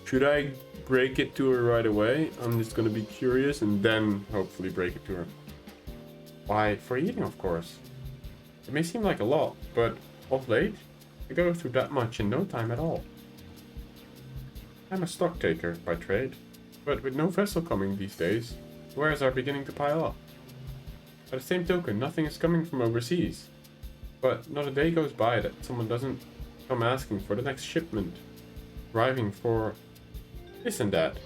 Should I break it to her right away? I'm just gonna be curious and then hopefully break it to her. Why, for eating, of course. It may seem like a lot, but of late, I go through that much in no time at all. I'm a stock taker by trade, but with no vessel coming these days, wares are beginning to pile up. By the same token, nothing is coming from overseas. But not a day goes by that someone doesn't come asking for the next shipment, arriving for this and that.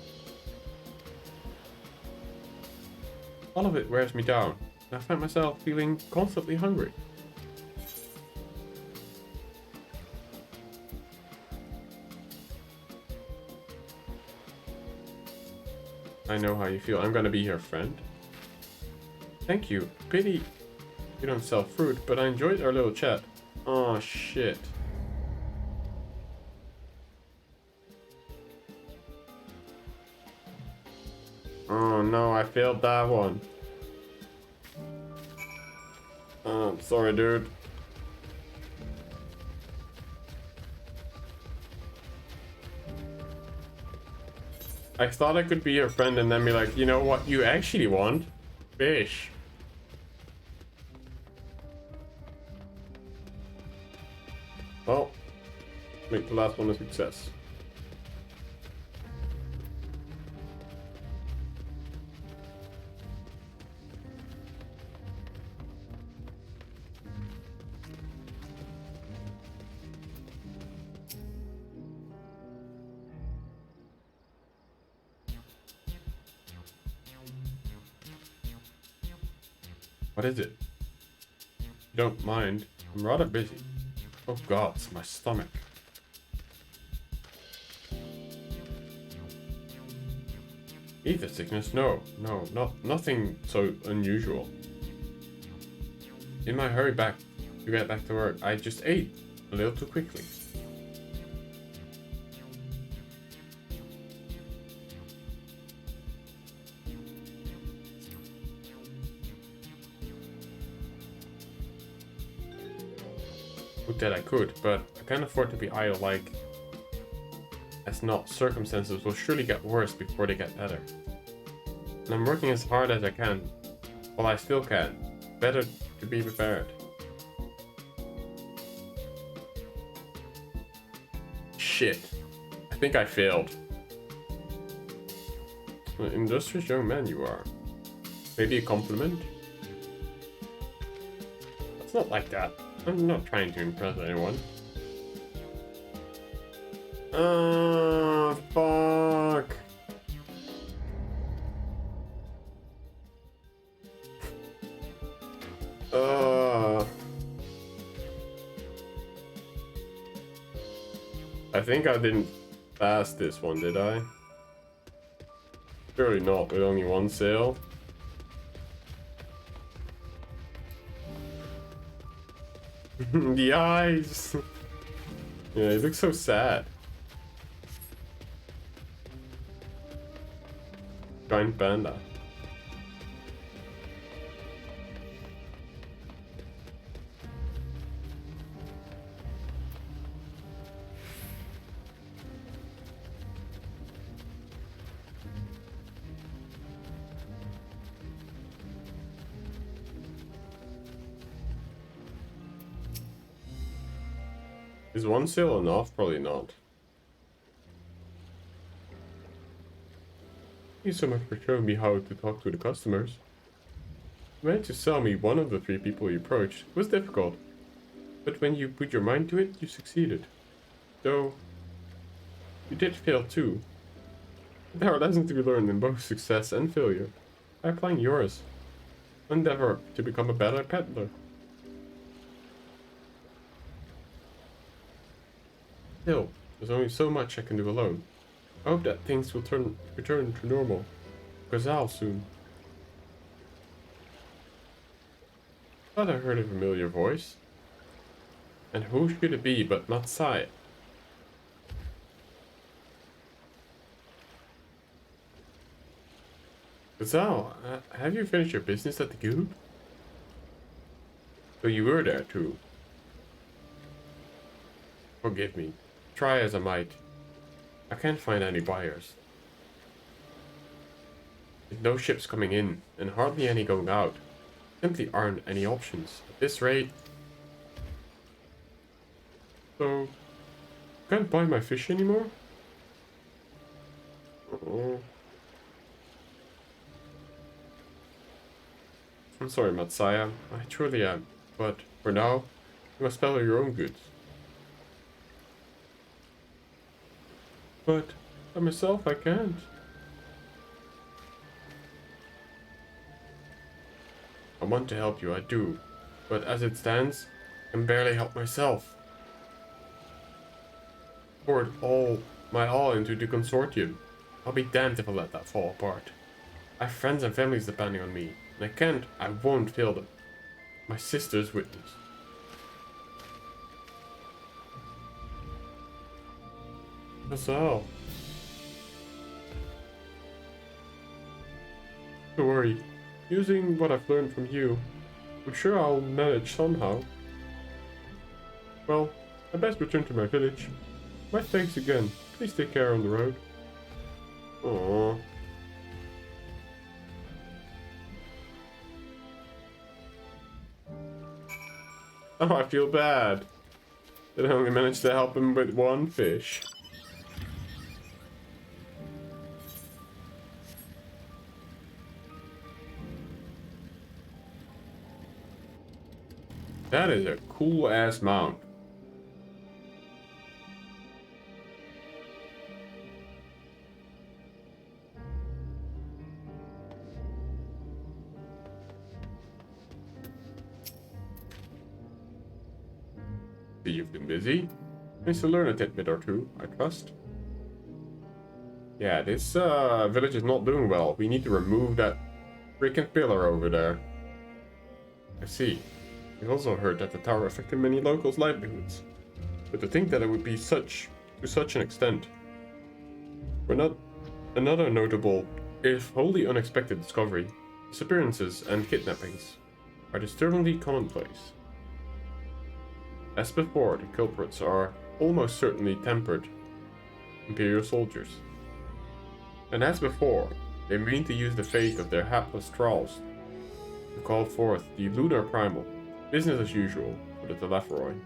All of it wears me down, and I find myself feeling constantly hungry. I know how you feel. I'm gonna be your friend. Thank you. Pity you don't sell fruit, but I enjoyed our little chat. Oh shit. Oh no, I failed that one. Oh, I'm sorry, dude. I thought I could be your friend and then be like, you know what you actually want? Fish. Well, make the last one a success. What is it? You don't mind? I'm rather busy. Oh god, it's my stomach. Ether sickness? No, nothing so unusual. In my hurry back to get back to work, I just ate a little too quickly. That I could, but I can't afford to be idle like as not. Circumstances will surely get worse before they get better. And I'm working as hard as I can. Well, I still can. Better to be prepared. Shit. I think I failed. What an industrious young man you are. Maybe a compliment? It's not like that. I'm not trying to impress anyone. Fuck. I think I didn't pass this one, did I? Surely not, with only one sale. The eyes! Yeah, he looks so sad. Giant panda. Is one sale enough? Probably not. Thank you so much for showing me how to talk to the customers. You managed to sell me one of the 3 people you approached. It was difficult, but when you put your mind to it, you succeeded. Though, you did fail too. There are lessons to be learned in both success and failure. By applying yours, endeavor to become a better peddler. Still, there's only so much I can do alone. I hope that things will return to normal. Gazal soon. Thought I heard a familiar voice. And who should it be but Matsai? Gazal, have you finished your business at the guild? So you were there too. Forgive me. Try as I might. I can't find any buyers. With no ships coming in, and hardly any going out, simply aren't any options. At this rate... So... Can't buy my fish anymore? Oh. I'm sorry, Matsaya. I truly am. But, for now, you must peddle your own goods. But, by myself, I can't. I want to help you, I do. But as it stands, I can barely help myself. Poured my all into the consortium. I'll be damned if I let that fall apart. I have friends and families depending on me, and I won't fail them. My sister's witness. That's all. Don't worry. Using what I've learned from you, I'm sure I'll manage somehow. Well, I best return to my village. My thanks again. Please take care on the road. Aww. Oh, I feel bad. That I only managed to help him with one fish. That is a cool ass mount. So you've been busy? Nice to learn a tidbit or two, I trust. Yeah, this village is not doing well. We need to remove that freaking pillar over there. I see. We've also heard that the tower affected many locals' livelihoods. But to think that it would be to such an extent. Another notable, if wholly unexpected discovery, disappearances and kidnappings are disturbingly commonplace. As before, the culprits are almost certainly tempered Imperial soldiers. And as before, they mean to use the fate of their hapless thralls to call forth the lunar primal. Business as usual for the Telephroi.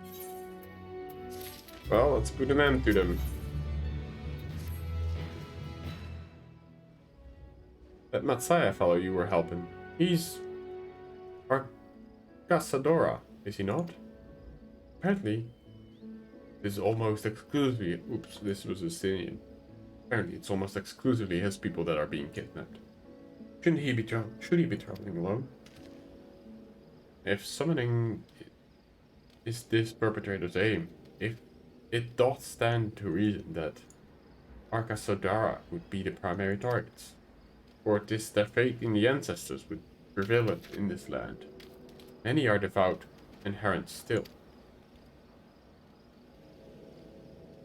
Well, let's put an end to them. That Matsaya fellow you were helping, he's Arcasadora, is he not? Apparently, this is almost exclusively... Oops, this was a Sinian. Apparently, it's almost exclusively his people that are being kidnapped. Should he be traveling alone? If summoning is this perpetrator's aim, if it doth stand to reason that Arcasadora would be the primary targets, for it is their faith in the ancestors would prevail in this land. Many are devout and errant still.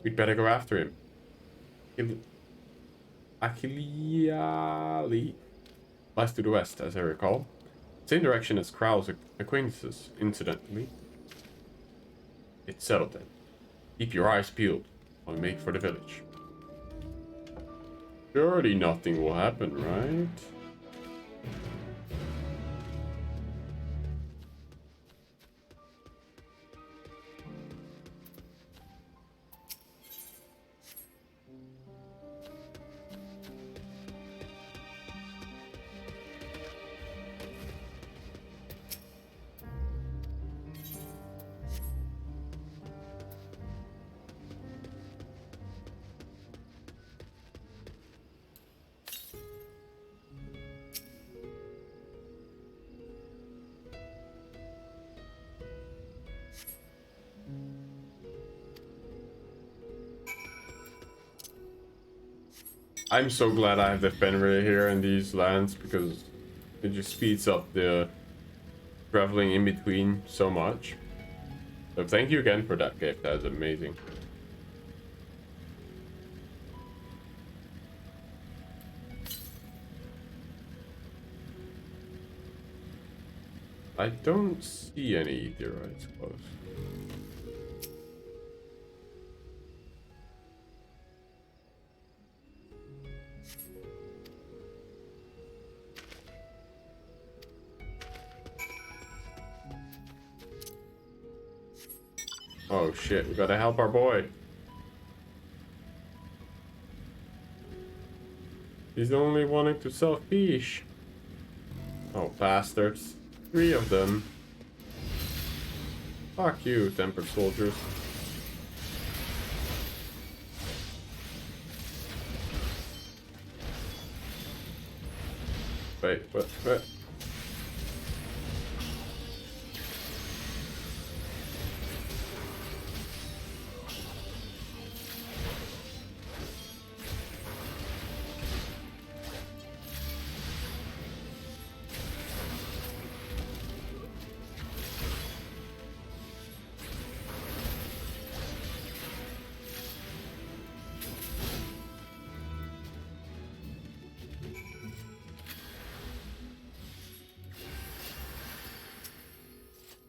We'd better go after him. Achilleali lies to the west, as I recall. Same direction as Krau's acquaintances, incidentally. It's settled then. Keep your eyes peeled while we make for the village. Surely nothing will happen, right? I'm so glad I have the Fenrir here in these lands because it just speeds up the traveling in between so much. So thank you again for that gift, that's amazing. I don't see any either, I suppose. Oh shit, we gotta help our boy. He's only wanting to sell fish. Oh, bastards. 3 of them. Fuck you, tempered soldiers. Wait, what?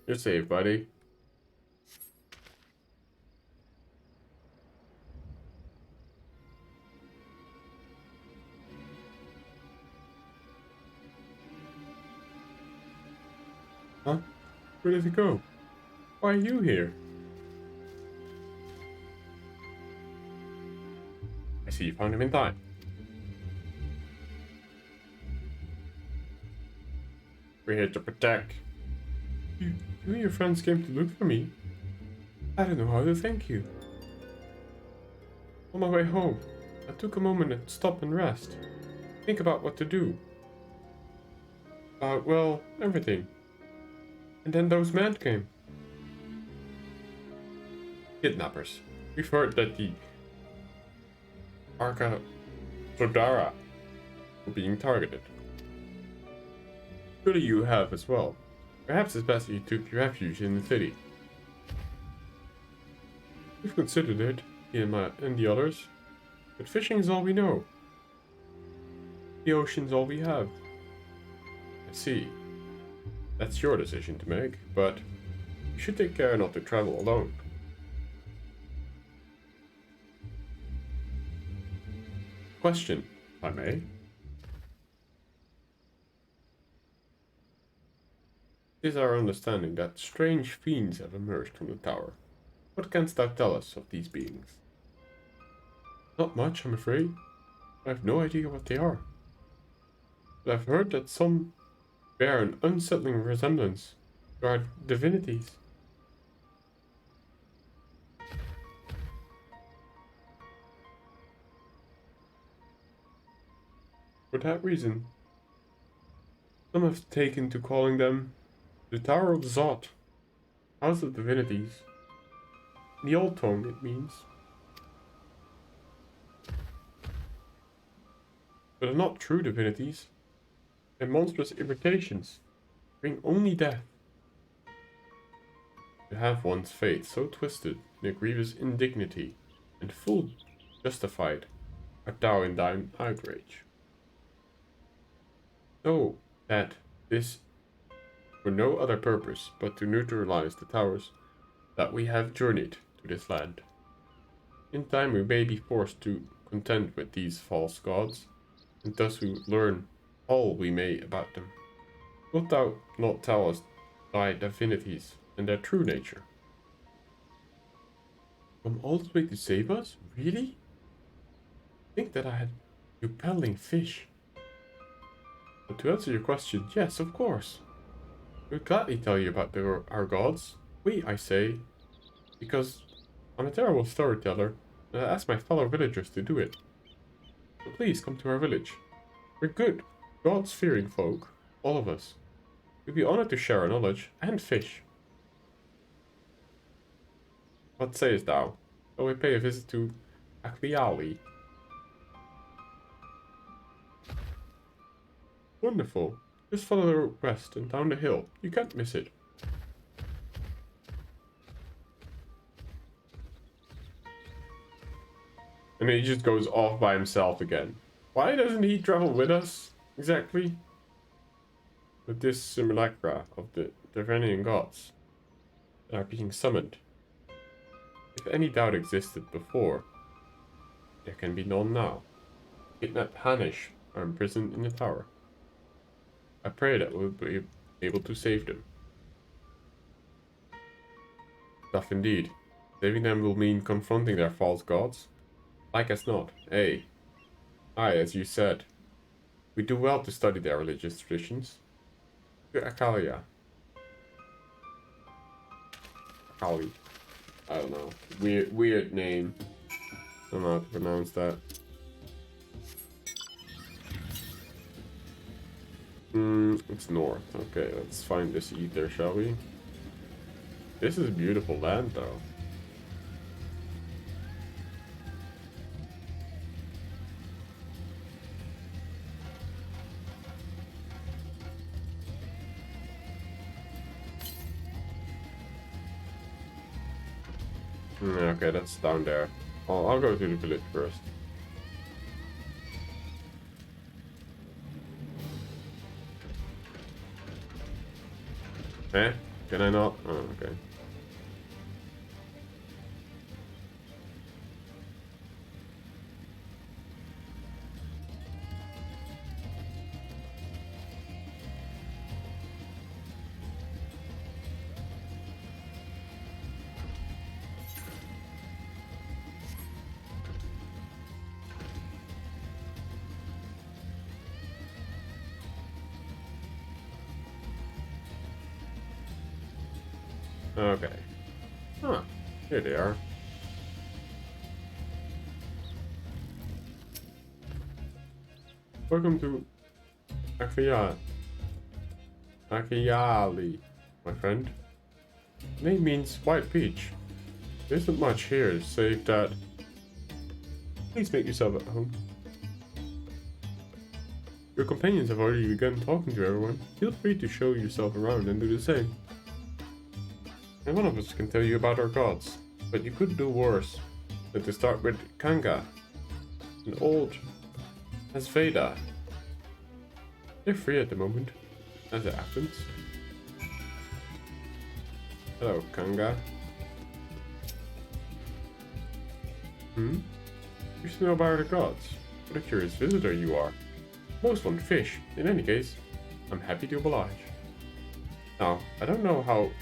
You're safe, buddy. Huh? Where did he go? Why are you here? I see you found him in time. We're here to protect. You and your friends came to look for me. I don't know how to thank you. On my way home, I took a moment to stop and rest. Think about what to do. Well, everything. And then those men came. Kidnappers. We've heard that the Arca Sodara were being targeted. Surely you have as well. Perhaps it's best you took refuge in the city. We've considered it, he and the others, but fishing is all we know. The ocean's all we have. I see. That's your decision to make, but you should take care not to travel alone. Question, if I may. It is our understanding that strange fiends have emerged from the tower. What canst thou tell us of these beings? Not much, I'm afraid. I have no idea what they are. But I've heard that some bear an unsettling resemblance to our divinities. For that reason, some have taken to calling them the Tower of Zod, House of Divinities. In the old tongue, it means. But they're not true divinities. They're monstrous irritations, bring only death. To have one's fate so twisted in a grievous indignity and full justified a Tauendine outrage. Know that this for no other purpose but to neutralize the towers that we have journeyed to this land. In time we may be forced to contend with these false gods, and thus we learn all we may about them. Wilt thou not tell us thy divinities and their true nature? Come all the way to save us? Really? Think that I had you peddling fish. But to answer your question, yes, of course. We would gladly tell you about our gods. We, I say, because I'm a terrible storyteller, and I ask my fellow villagers to do it. So please come to our village. We're good, gods-fearing folk, all of us. We'd be honored to share our knowledge and fish. What sayest thou? Shall we pay a visit to Akliali? Wonderful. Just follow the road west and down the hill. You can't miss it. And he just goes off by himself again. Why doesn't he travel with us, exactly? With this simulacra of the Nymphanium gods that are being summoned. If any doubt existed before, there can be none now. Kidnapped Hanish are imprisoned in the tower. I pray that we'll be able to save them. Tough indeed. Saving them will mean confronting their false gods. Like as not, eh? Aye, as you said. We do well to study their religious traditions. To Akalia. Akali. I don't know. Weird name. I don't know how to pronounce that. It's north. Okay, let's find this ether, shall we? This is a beautiful land, though. Okay, that's down there. I'll go to the village first. Eh? Can I not? Oh, okay. Okay. Huh. Here they are. Welcome to Akayali, my friend. The name means white peach. There isn't much here, save that. Please make yourself at home. Your companions have already begun talking to everyone. Feel free to show yourself around and do the same. And one of us can tell you about our gods, but you could do worse than to start with Kanga, an old Asveda. They're free at the moment, as it happens. Hello, Kanga. You should know about our gods. What a curious visitor you are. Most want fish. In any case, I'm happy to oblige. Now, I don't know how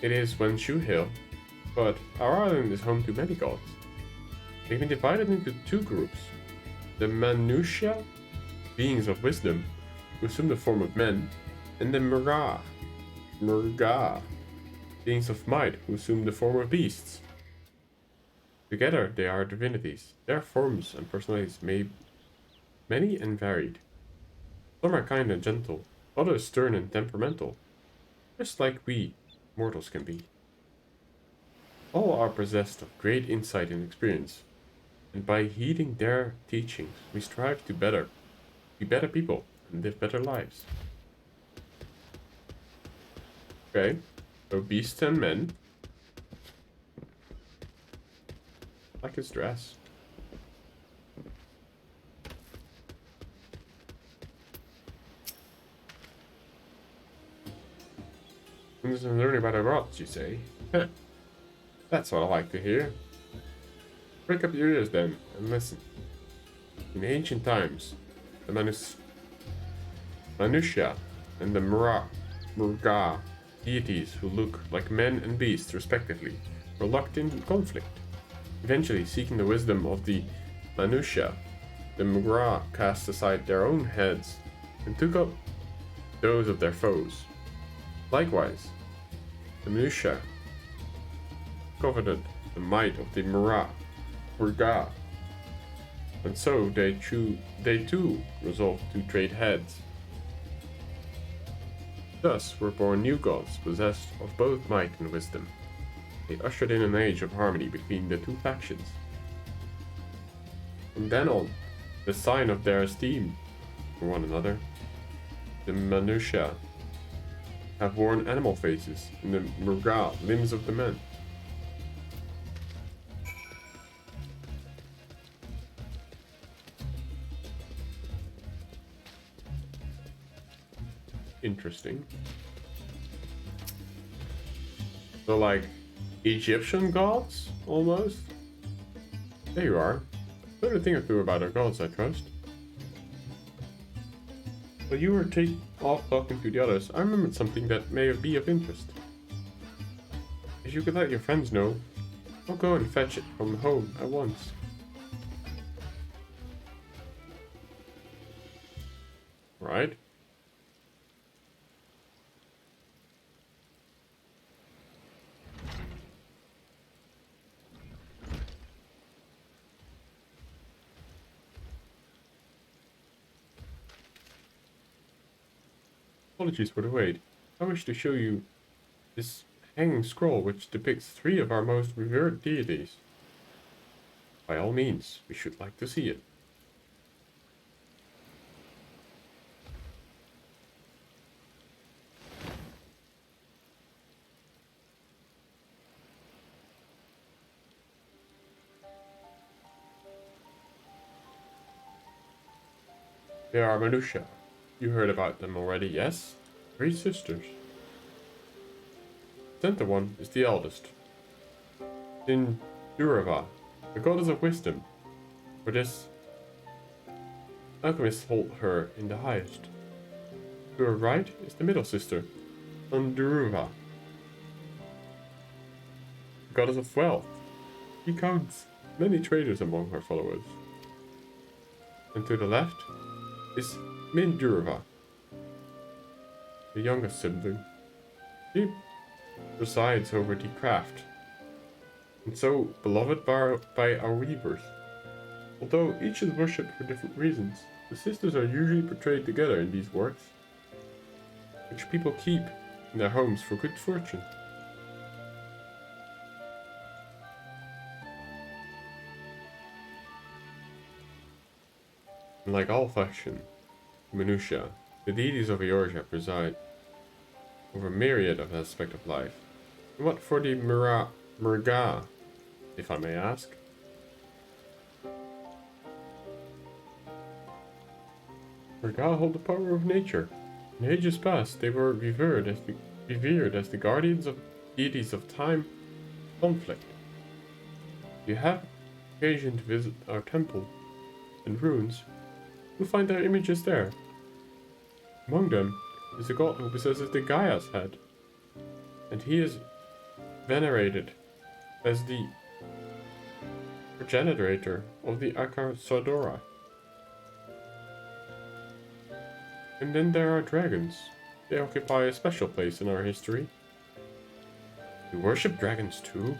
it is when Shu Hill, but our island is home to many gods. They've been divided into two groups. The Manusha, beings of wisdom, who assume the form of men, and the Murga, beings of might, who assume the form of beasts. Together they are divinities. Their forms and personalities may be many and varied. Some are kind and gentle, others stern and temperamental, just like we mortals can be. All are possessed of great insight and experience, and by heeding their teachings, we strive to be better people and live better lives. Okay, so beasts and men. I like his dress. And learning about the rods, you say? Heh. That's what I like to hear. Break up your ears then, and listen. In ancient times, the Manusha and the Murga deities who look like men and beasts respectively were locked in conflict. Eventually, seeking the wisdom of the Manusha, the Murga cast aside their own heads and took up those of their foes. Likewise, the Manusha coveted the might of the Murga, and so they too resolved to trade heads. Thus were born new gods possessed of both might and wisdom. They ushered in an age of harmony between the two factions. From then on, the sign of their esteem for one another, the Manusha have worn animal faces and the Murga limbs of the men. Interesting. So like Egyptian gods, almost? There you are. Learn a thing or two about our gods, I trust. While you were off talking to the others, I remembered something that may be of interest. If you could let your friends know, I'll go and fetch it from home at once. Right? Apologies for the wait. I wish to show you this hanging scroll which depicts 3 of our most revered deities. By all means, we should like to see it. They are Manusha. You heard about them already, yes? 3 sisters. The center one is the eldest. Durava, the goddess of wisdom. For this, alchemists hold her in the highest. To her right is the middle sister, Unduruva, the goddess of wealth. She counts many traders among her followers. And to the left is Mindurva, the youngest sibling. She presides over the craft, and so beloved by our weavers. Although each is worshipped for different reasons, the sisters are usually portrayed together in these works, which people keep in their homes for good fortune. And like all faction, Manusha, the deities of Eorzea preside over a myriad of aspects of life. And what for the Murga, if I may ask? Murga hold the power of nature. In ages past, they were revered as the guardians of deities of time, conflict. If you have occasion to visit our temple and ruins, you'll find their images there. Among them is a god who possesses the Gaia's head, and he is venerated as the progenitor of the Akasadora. And then there are dragons. They occupy a special place in our history. We worship dragons too.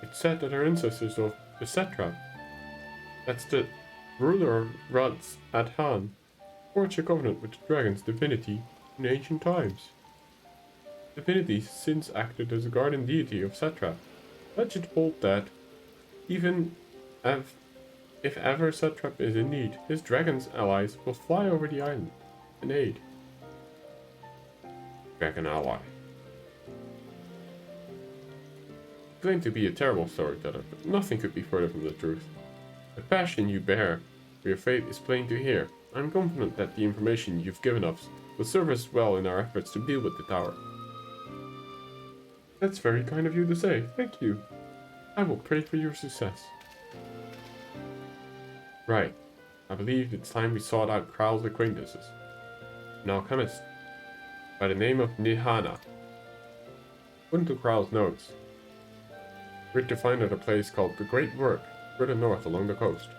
It's said that our ancestors of the Satrap, that's the ruler of Rads Adhan, forged a covenant with the dragon's divinity in ancient times. Divinity since acted as a guardian deity of Satrap. Legend hold that, even if ever Satrap is in need, his dragon's allies will fly over the island in aid. Dragon ally. Claimed to be a terrible storyteller, but nothing could be further from the truth. The passion you bear for your faith is plain to hear. I'm confident that the information you've given us will serve us well in our efforts to deal with the tower. That's very kind of you to say. Thank you. I will pray for your success. Right. I believe it's time we sought out Kral's acquaintances. An alchemist by the name of Nihana. According to Kral's notes, we're to find at a place called the Great Work, further north along the coast.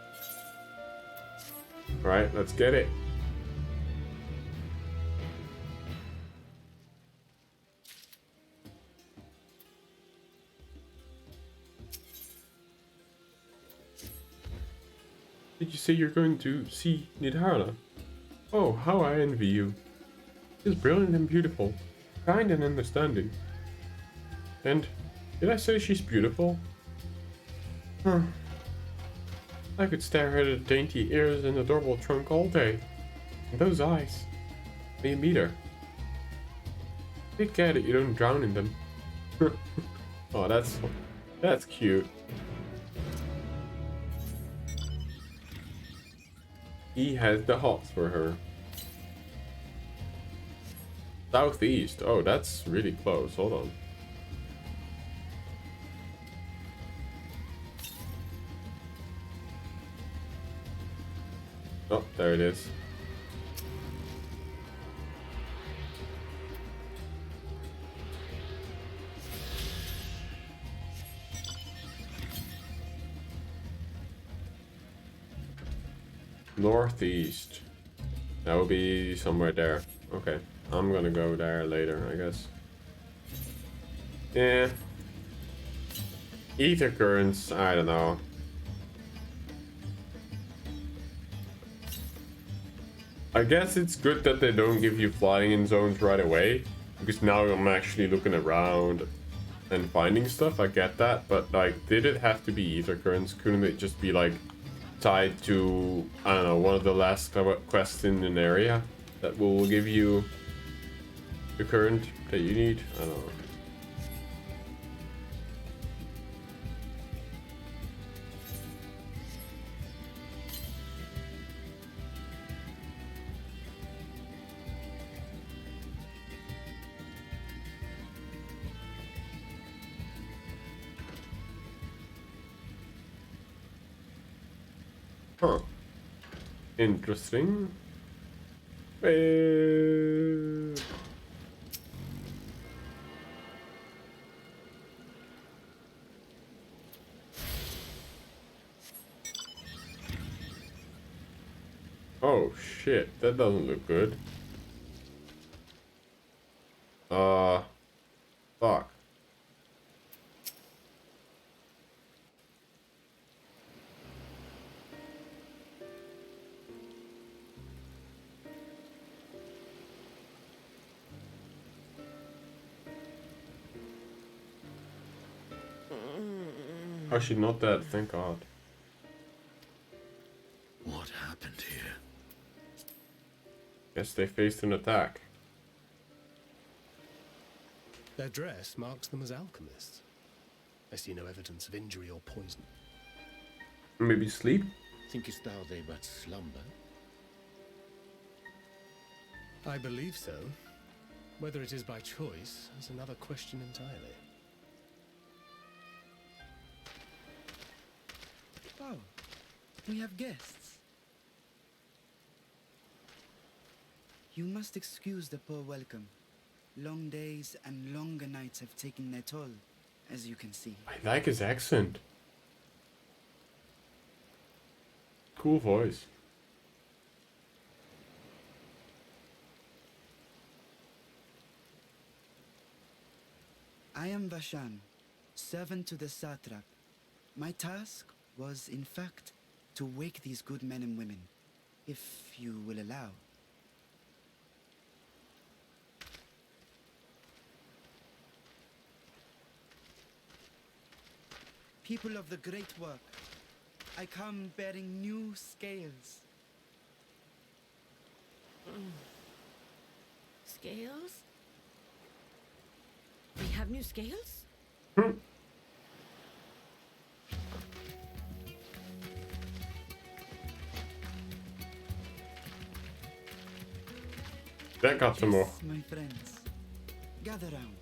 Alright, let's get it. Did you say you're going to see Nidhara? Oh, how I envy you. She's brilliant and beautiful, kind and understanding. And did I say she's beautiful? Huh. I could stare at her dainty ears and adorable trunk all day. And those eyes. May you meet her. Take care that you don't drown in them. Oh, that's cute. He has the hots for her. Southeast. Oh, that's really close. Hold on. Oh, there it is. Northeast. That will be somewhere there. Okay. I'm gonna go there later, I guess. Yeah. Ether currents, I don't know. I guess it's good that they don't give you flying in zones right away, because now I'm actually looking around and finding stuff. I get that, but like, did it have to be ether currents? Couldn't it just be like tied to, I don't know, one of the last quests in an area that will give you the current that you need? I don't know. Huh. Interesting. Oh shit, that doesn't look good. Fuck. Oh, she's not dead, thank God. What happened here? Guess they faced an attack. Their dress marks them as alchemists. I see no evidence of injury or poison. Maybe sleep? Thinkest thou they but slumber? I believe so. Whether it is by choice is another question entirely. Oh, we have guests. You must excuse the poor welcome. Long days and longer nights have taken their toll, as you can see. I like his accent. Cool voice. I am Vashan, servant to the satrap. My task was, in fact, to wake these good men and women, if you will allow. People of the great work, I come bearing new scales. Scales? We have new scales? That got some more. Yes, my friends. Gather round.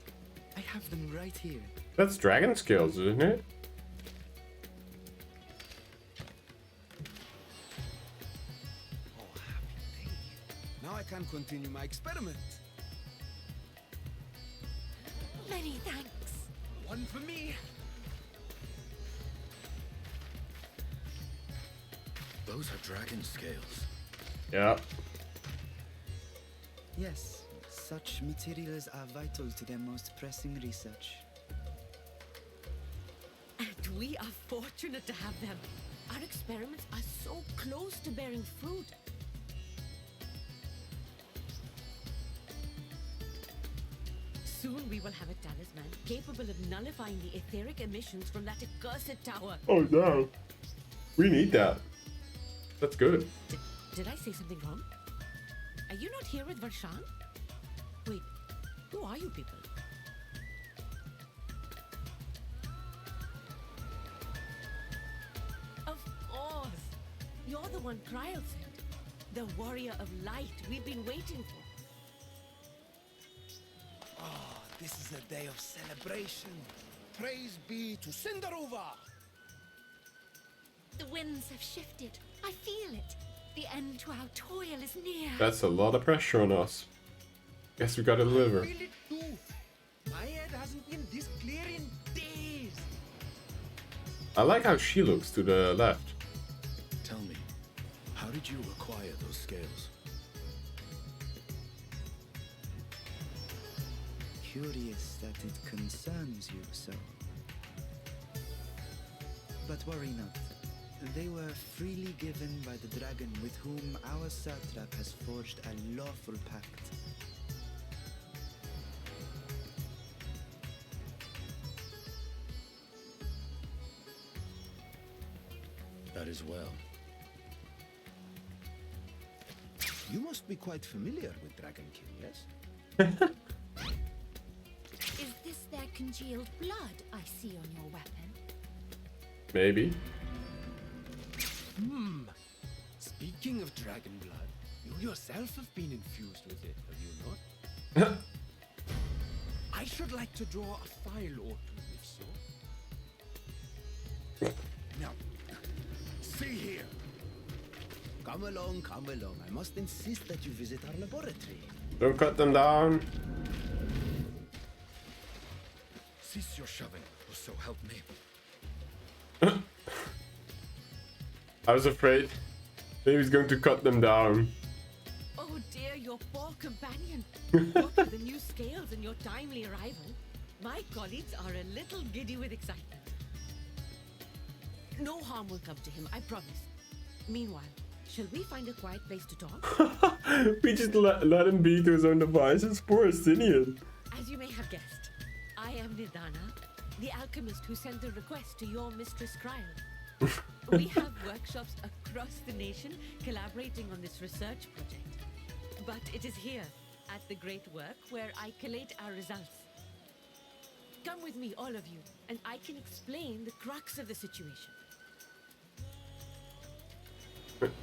I have them right here. That's dragon scales, isn't it? Now I can continue my experiment. Many thanks. One for me. Those are dragon scales. Yeah. Yes, such materials are vital to their most pressing research. And we are fortunate to have them. Our experiments are so close to bearing fruit. Soon we will have a talisman capable of nullifying the etheric emissions from that accursed tower. Oh no. We need that. That's good. Did I say something wrong? Are you not here with Varshan? Wait, who are you people? Of course! You're the one Kryl sent. The warrior of light we've been waiting for. Ah, this is a day of celebration. Praise be to Cinderova! The winds have shifted. I feel it. The end to our toil is near. That's a lot of pressure on us. Guess we gotta deliver. I feel it too. My head hasn't been this clear in days. I like how she looks to the left. Tell me, how did you acquire those scales? Curious that it concerns you so. But worry not. They were freely given by the dragon with whom our satrap has forged a lawful pact. That is well. You must be quite familiar with Dragonkin, yes? Is this their congealed blood I see on your weapon? Maybe. Speaking of dragon blood, you yourself have been infused with it, have you not? I should like to draw a file or two, if so. Now, see here. Come along, come along. I must insist that you visit our laboratory. Don't cut them down. Cease your shoving, or so help me. I was afraid he was going to cut them down. Oh dear, your poor companion. What with the new scales and your timely arrival, my colleagues are a little giddy with excitement. No harm will come to him, I promise. Meanwhile, shall we find a quiet place to talk? We just let him be to his own devices. Poor Asinian. As you may have guessed, I am Nidana, the alchemist who sent the request to your mistress Kryl. We have workshops across the nation collaborating on this research project. But it is here, at the Great Work, where I collate our results. Come with me, all of you, and I can explain the crux of the situation.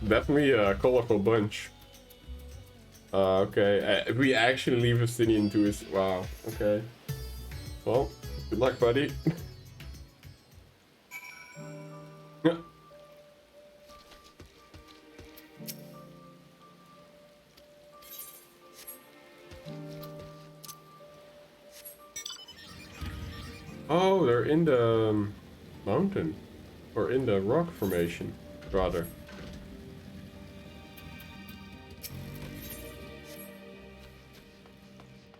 Definitely a colorful bunch. Okay, we actually leave Justinian to his... Wow, okay. Well, good luck, buddy. Oh, they're in the mountain. Or in the rock formation, rather.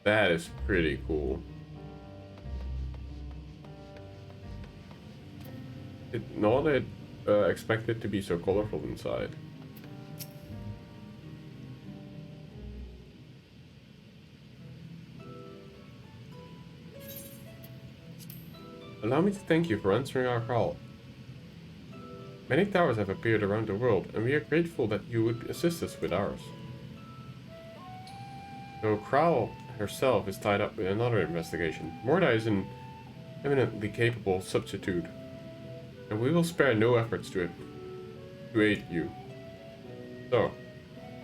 That is pretty cool. Not expected to be so colorful inside. Allow me to thank you for answering our call. Many towers have appeared around the world, and we are grateful that you would assist us with ours. Though Kryl herself is tied up with another investigation, Morda is an eminently capable substitute, and we will spare no efforts to aid you. So,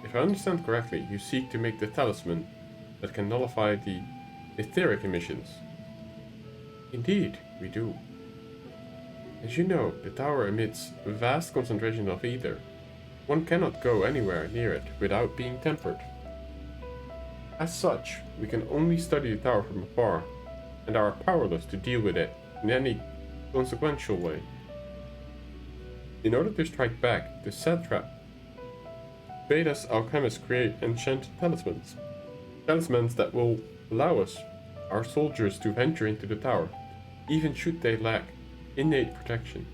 If I understand correctly, you seek to make the talisman that can nullify the etheric emissions. Indeed, we do. As you know, the tower emits a vast concentration of ether. One cannot go anywhere near it without being tempered. As such, we can only study the tower from afar, and are powerless to deal with it in any consequential way. In order to strike back the satrap, bade us alchemists create enchanted talismans. Talismans that will allow us, our soldiers, to venture into the tower, even should they lack innate protection.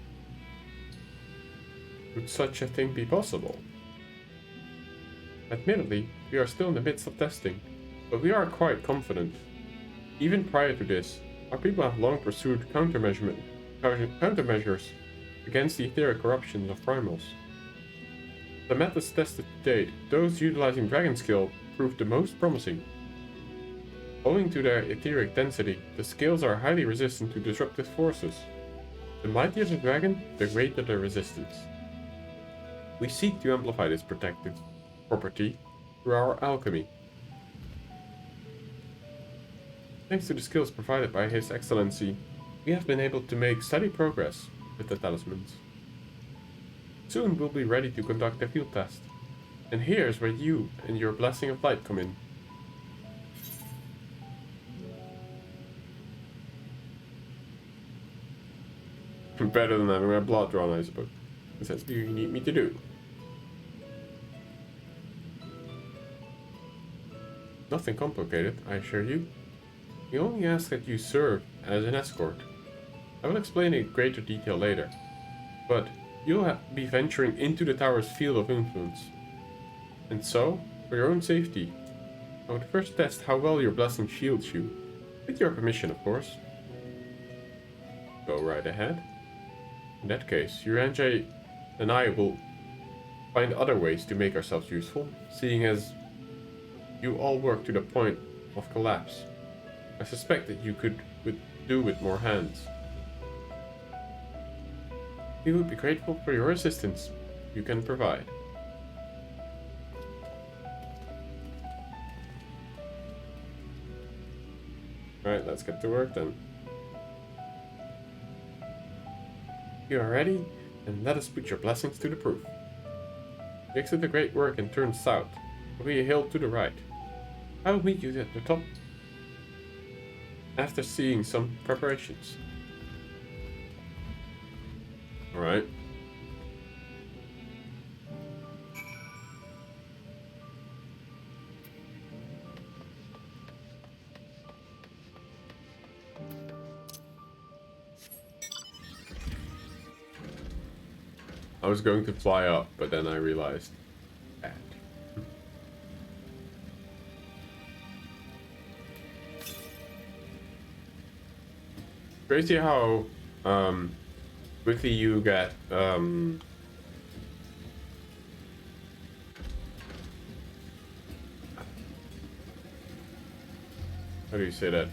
Would such a thing be possible? Admittedly, we are still in the midst of testing, but we are quite confident. Even prior to this, our people have long pursued countermeasures against the etheric corruptions of primals. The methods tested to date, those utilizing dragon skill, proved the most promising. Owing to their etheric density, the scales are highly resistant to disruptive forces. The mightier the dragon, the greater the resistance. We seek to amplify this protective property through our alchemy. Thanks to the skills provided by His Excellency, we have been able to make steady progress with the talismans. Soon we'll be ready to conduct a field test, and here's where you and your blessing of light come in. Better than having my blood drawn, I suppose. What else do you need me to do? Nothing complicated, I assure you. We only ask that you serve as an escort. I will explain in greater detail later, but you'll be venturing into the tower's field of influence. And so, for your own safety, I would first test how well your blessing shields you, with your permission, of course. Go right ahead. In that case, Uranjay and I will find other ways to make ourselves useful, seeing as you all work to the point of collapse. I suspect that you could do with more hands. We would be grateful for your assistance you can provide. Alright, let's get to work then. You are ready, and let us put your blessings to the proof. Exit the great work and turn south. There will be a hill to the right. I will meet you at the top after seeing some preparations. Alright. I was going to fly up, but then I realized that. Crazy how quickly you get how do you say that?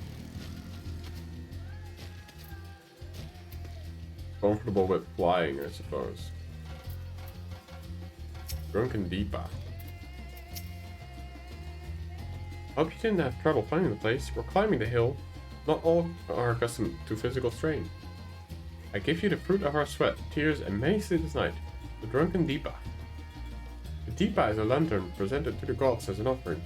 Comfortable with flying, I suppose. Drunken Deepa. Hope you didn't have trouble finding the place. We're climbing the hill. Not all are accustomed to physical strain. I give you the fruit of our sweat, tears, and many sleepless nights, the Drunken Deepa. The Deepa is a lantern presented to the gods as an offering.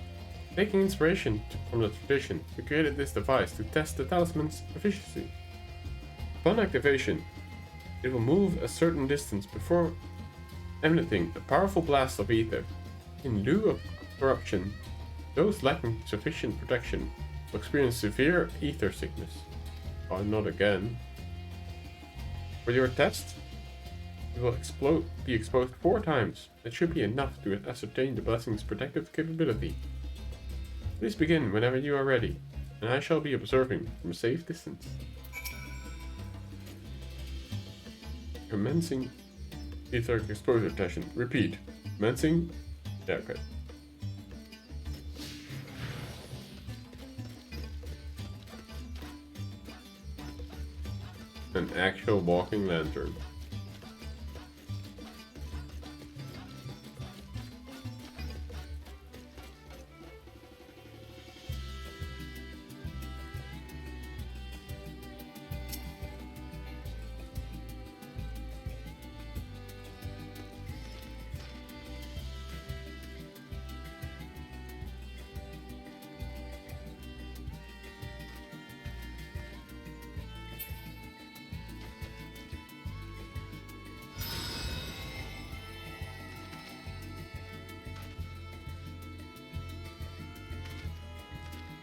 Taking inspiration from the tradition, we created this device to test the talisman's efficiency. Upon activation, it will move a certain distance before emanating a powerful blast of ether. In lieu of corruption, those lacking sufficient protection will experience severe ether sickness. Oh, not again. For your test, you will be exposed 4 times. That should be enough to ascertain the blessing's protective capability. Please begin whenever you are ready, and I shall be observing from a safe distance. Commencing etheric exposure testing. Repeat. Commencing. Yeah, okay. An actual walking lantern.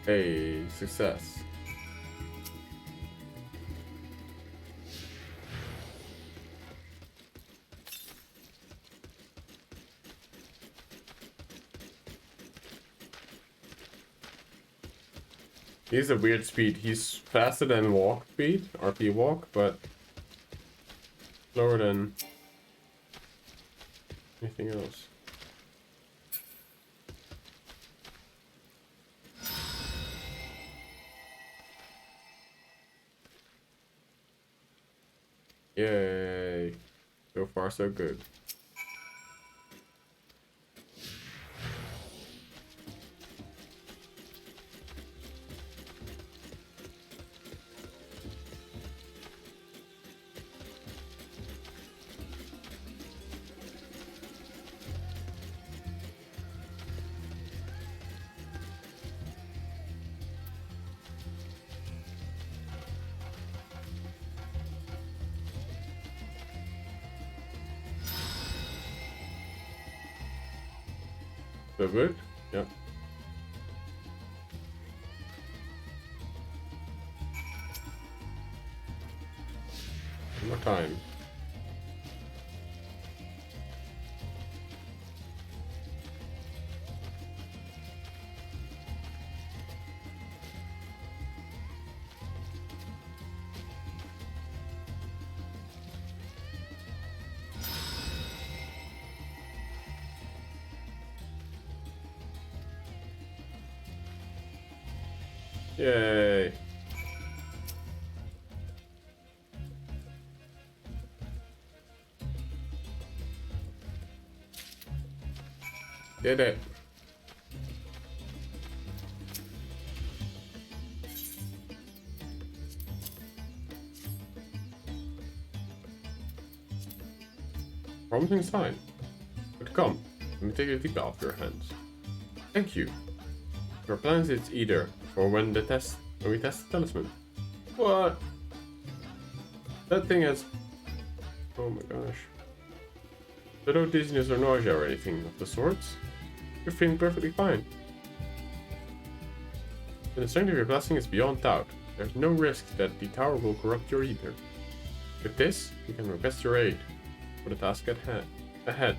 Hey, success. He's a weird speed. He's faster than walk speed, RP walk, but slower than anything else. Yay. So far, so good. So good? Yep. One more time. Yay. Did it. Promising sign. But come, let me take a deep off your hands. Thank you. Your plans it's either for when we test the talisman. What? That thing has. Oh my gosh. But no dizziness or nausea or anything of the sorts. You're feeling perfectly fine. And the strength of your blessing is beyond doubt. There's no risk that the tower will corrupt your ether. With this, you can request your aid for the task ahead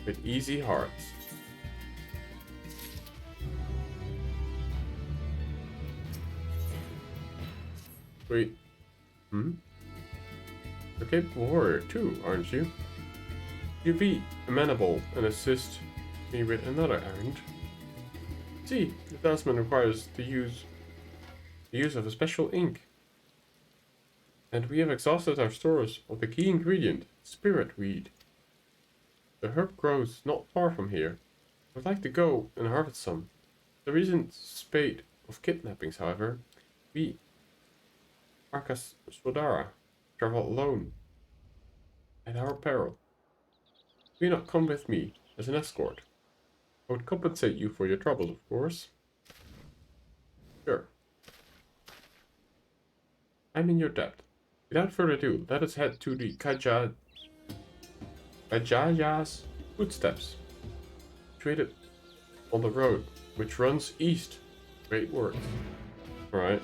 with easy hearts. Wait. You're a capable warrior too, aren't you? You'd be amenable and assist me with another errand. See, the talisman requires the use of a special ink. And we have exhausted our stores of the key ingredient, spirit weed. The herb grows not far from here. I would like to go and harvest some. The recent spate of kidnappings, however, we Arkas Swadara travel alone at our peril. Will you not come with me as an escort? I would compensate you for your troubles, of course. Sure. I'm in your debt. Without further ado, let us head to the Kajaya's footsteps, situated on the road which runs east. Great work. Alright.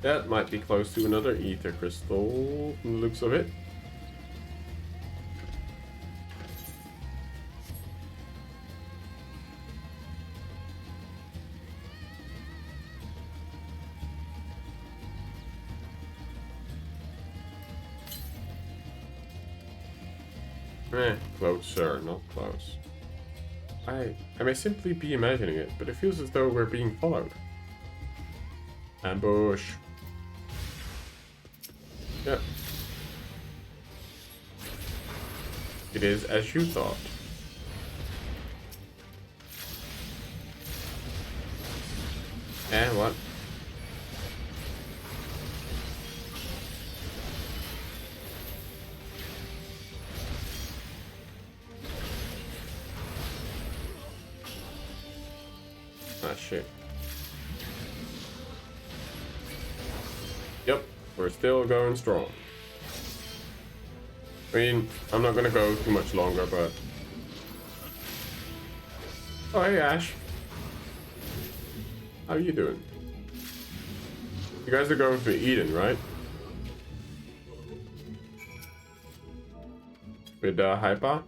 That might be close to another ether crystal from the looks of it. Closer, not close. I may simply be imagining it, but it feels as though we're being followed. Ambush. Yep. It is as you thought. And what? Ah, shit. Yep. We're still going strong. I mean, I'm not gonna go too much longer, but... Oh, hey, Ash. How you doing? You guys are going for Eden, right? With Hyper?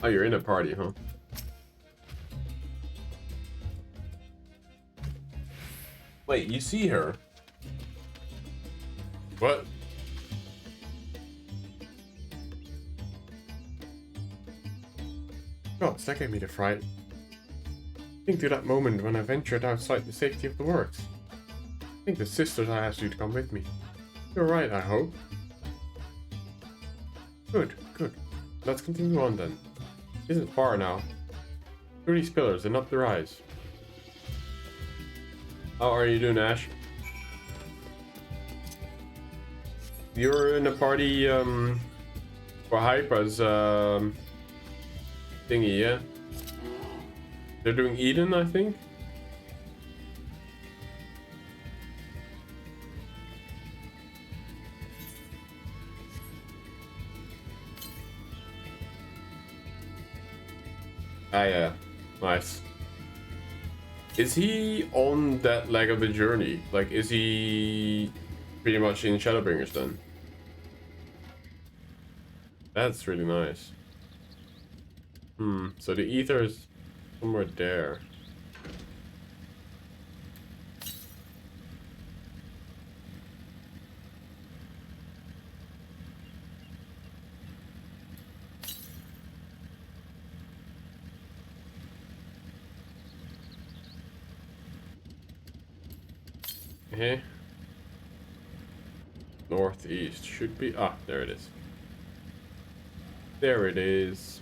Oh, you're in a party, huh? Wait, you see her? What? God, that gave me the fright. Think to that moment when I ventured outside the safety of the works. I think the sisters I asked you to come with me. You're right, I hope. Good, good. Let's continue on then. Isn't far now. Through these pillars and up the rise. How are you doing, Ash? You're in a party for Hyper's thingy, yeah? They're doing Eden, I think? Ah, yeah. Nice. Is he on that leg of the journey? Like, is he pretty much in Shadowbringers then? That's really nice. So the ether is somewhere there. Okay. Northeast should be... Ah, there it is. There it is.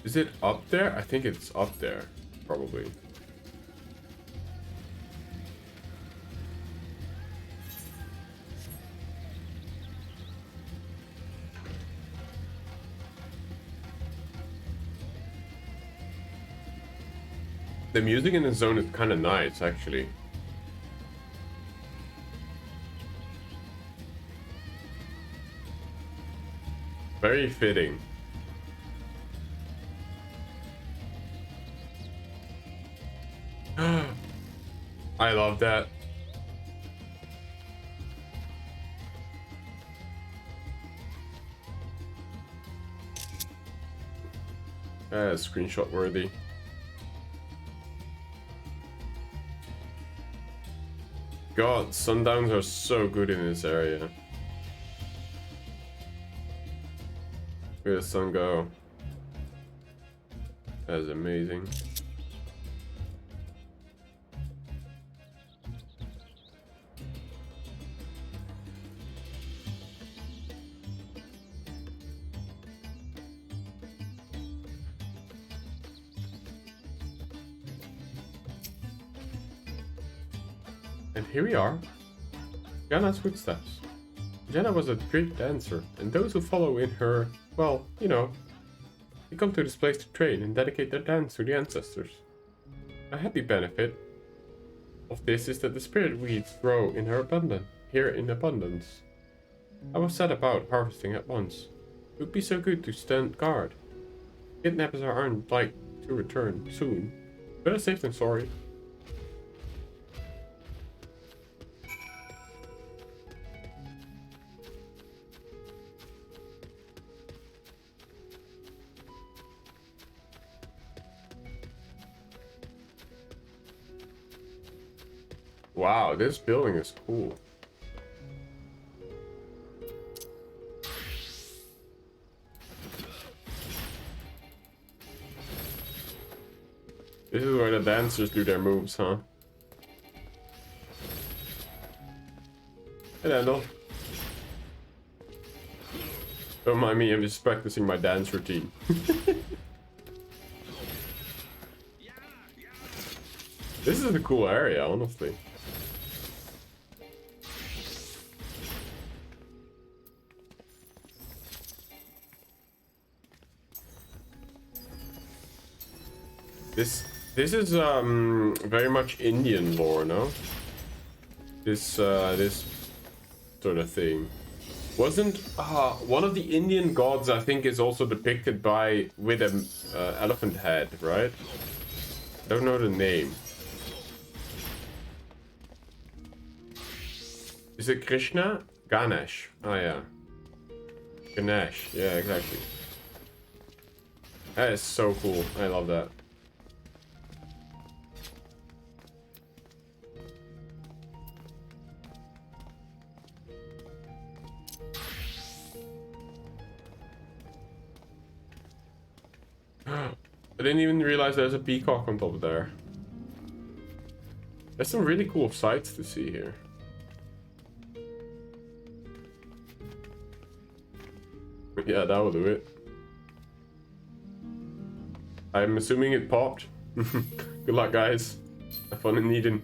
Is it up there? I think it's up there, probably. The music in the zone is kind of nice, actually. Very fitting. I love that. Screenshot worthy. God, sundowns are so good in this area. Where does the sun go? That is amazing. And here we are. Janna's footsteps. Janna was a great dancer, and those who follow in her, well, you know, they come to this place to train and dedicate their dance to the ancestors. A happy benefit of this is that the spirit weeds grow in her abundance. I was set about harvesting at once. It would be so good to stand guard. Kidnappers aren't like to return soon. Better safe than sorry. Wow, this building is cool. This is where the dancers do their moves, huh? Hey, Dandel. Don't mind me, I'm just practicing my dance routine. This is a cool area, honestly. This is very much Indian lore, no? This this sort of thing. Wasn't one of the Indian gods, I think, is also depicted by with an elephant head, right? I don't know the name. Is it Krishna? Ganesh. Oh yeah. Ganesh. Yeah, exactly. That is so cool. I love that. I didn't even realize there's a peacock on top there. There's some really cool sights to see here. Yeah, that will do it. I'm assuming it popped. Good luck, guys. Have fun in Eden.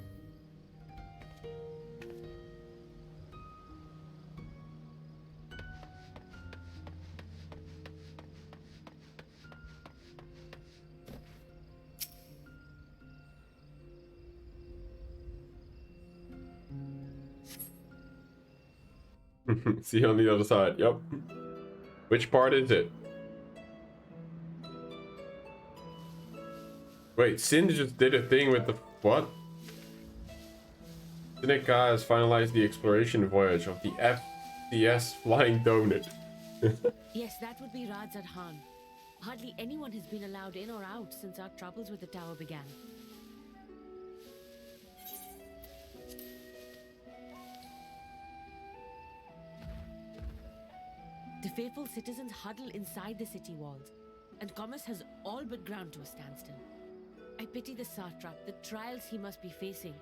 See you on the other side. Yep. Which part is it? Wait, Sin just did a thing with the... What? Seneca has finalized the exploration voyage of the FDS Flying Donut. Yes, that would be Radzad Han. Hardly anyone has been allowed in or out since our troubles with the tower began. The faithful citizens huddle inside the city walls, and commerce has all but ground to a standstill. I pity the satrap, the trials he must be facing.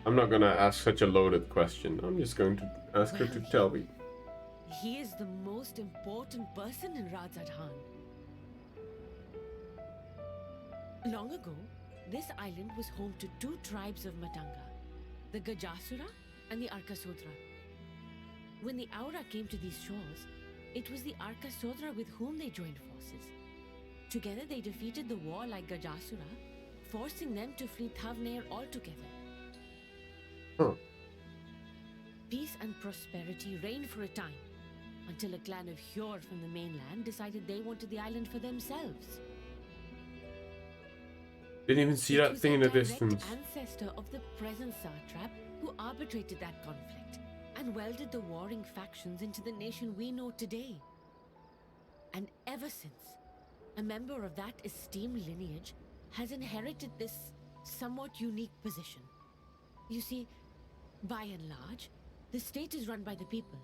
I'm not gonna ask such a loaded question. I'm just going to ask her to tell me. He is the most important person in Radzad Han. Long ago, this island was home to two tribes of Matanga, the Gajasura and the Arkasodra. When the Aura came to these shores, it was the Arkasodra with whom they joined forces. Together they defeated the warlike Gajasura, forcing them to flee Thavnair altogether. Huh. Peace and prosperity reigned for a time, until a clan of Hjor from the mainland decided they wanted the island for themselves. Didn't even see that thing in the distance. Ancestor of the present satrap who arbitrated that conflict and welded the warring factions into the nation we know today. And ever since, a member of that esteemed lineage has inherited this somewhat unique position. You see, by and large, the state is run by the people,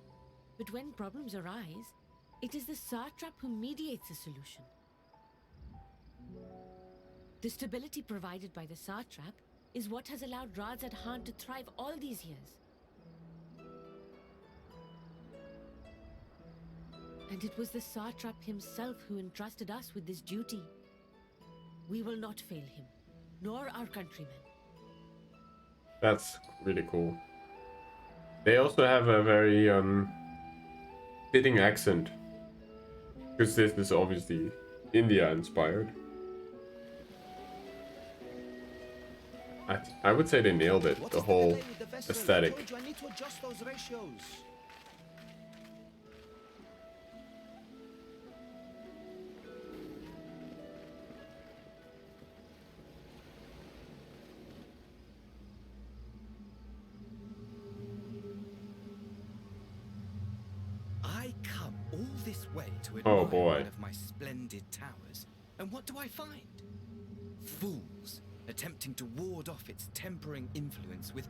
but when problems arise, it is the satrap who mediates a solution. The stability provided by the satrap is what has allowed Radzad Han to thrive all these years. And it was the satrap himself who entrusted us with this duty. We will not fail him, nor our countrymen. That's really cool. They also have a very fitting accent, because this is obviously India inspired. I would say they nailed it, the whole aesthetic. I need to adjust those ratios. I come all this way to Oh, admire boy. one of my splendid towers, and what do I find? Fools attempting to ward off its tempering influence with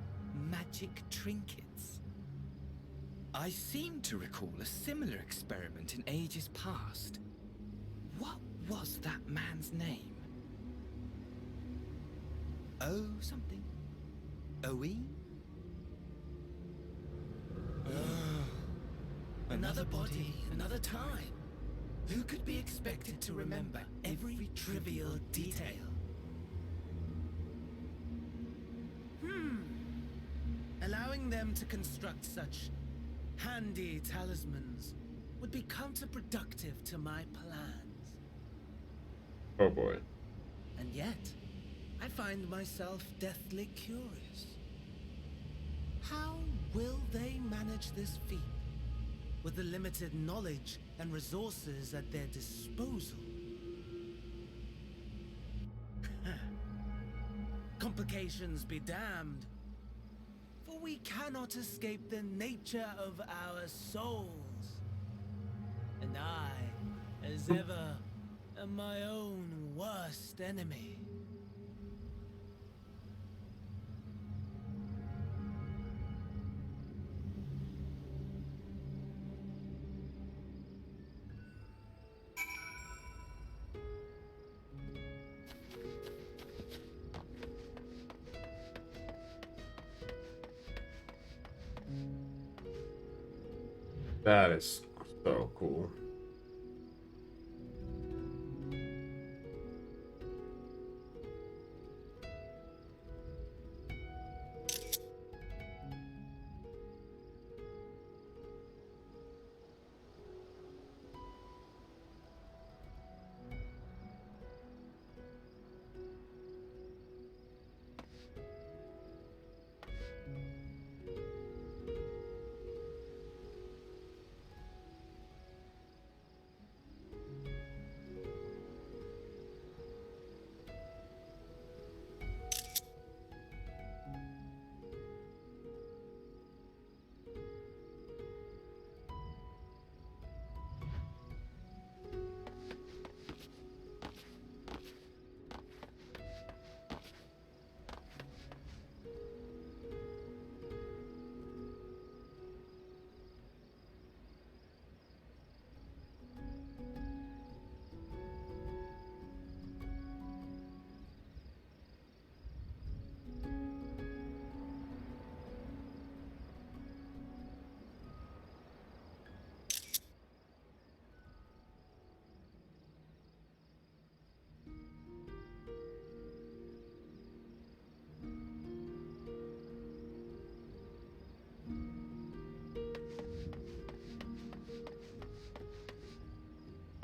magic trinkets. I seem to recall a similar experiment in ages past. What was that man's name? Oh, something. Oe? Another body, another time. Who could be expected to remember every trivial detail? Allowing them to construct such handy talismans would be counterproductive to my plans. Oh boy. And yet, I find myself deathly curious. How will they manage this feat with the limited knowledge and resources at their disposal? Complications be damned, for we cannot escape the nature of our souls. And I, as ever, am my own worst enemy. That is so cool.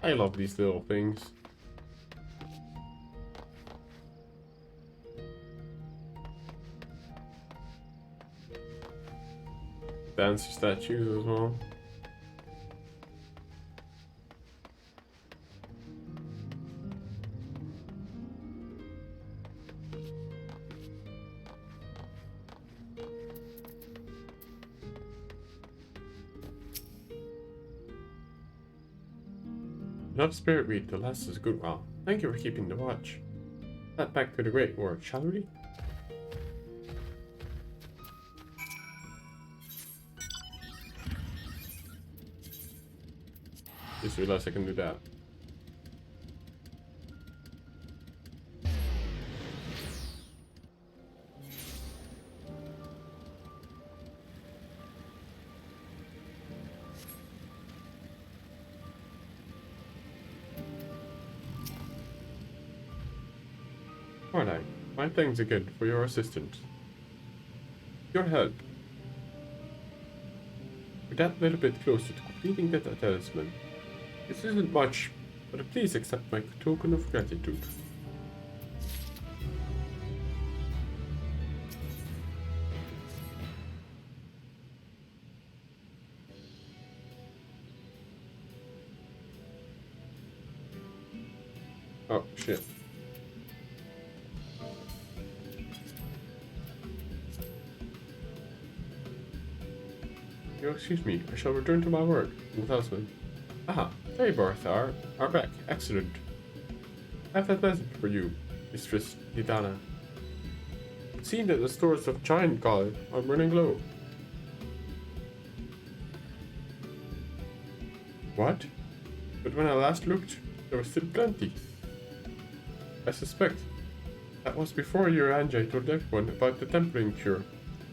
I love these little things. Dancer statues as well. Enough spirit read to last us a good while. Thank you for keeping the watch. Head back to the Great War, shall we? Just realized I can do that. Alright, my thanks again for your assistance. Your help. We're that little bit closer to completing that talisman. This isn't much, but please accept my token of gratitude. Oh, shit. Excuse me, I shall return to my work. The talisman. Aha, there you both are back. Excellent. I have a present for you, Mistress Nidana. It seems that the stores of Giant God are running low. What? But when I last looked, there was still plenty. I suspect that was before your Anjay told everyone about the tempering cure,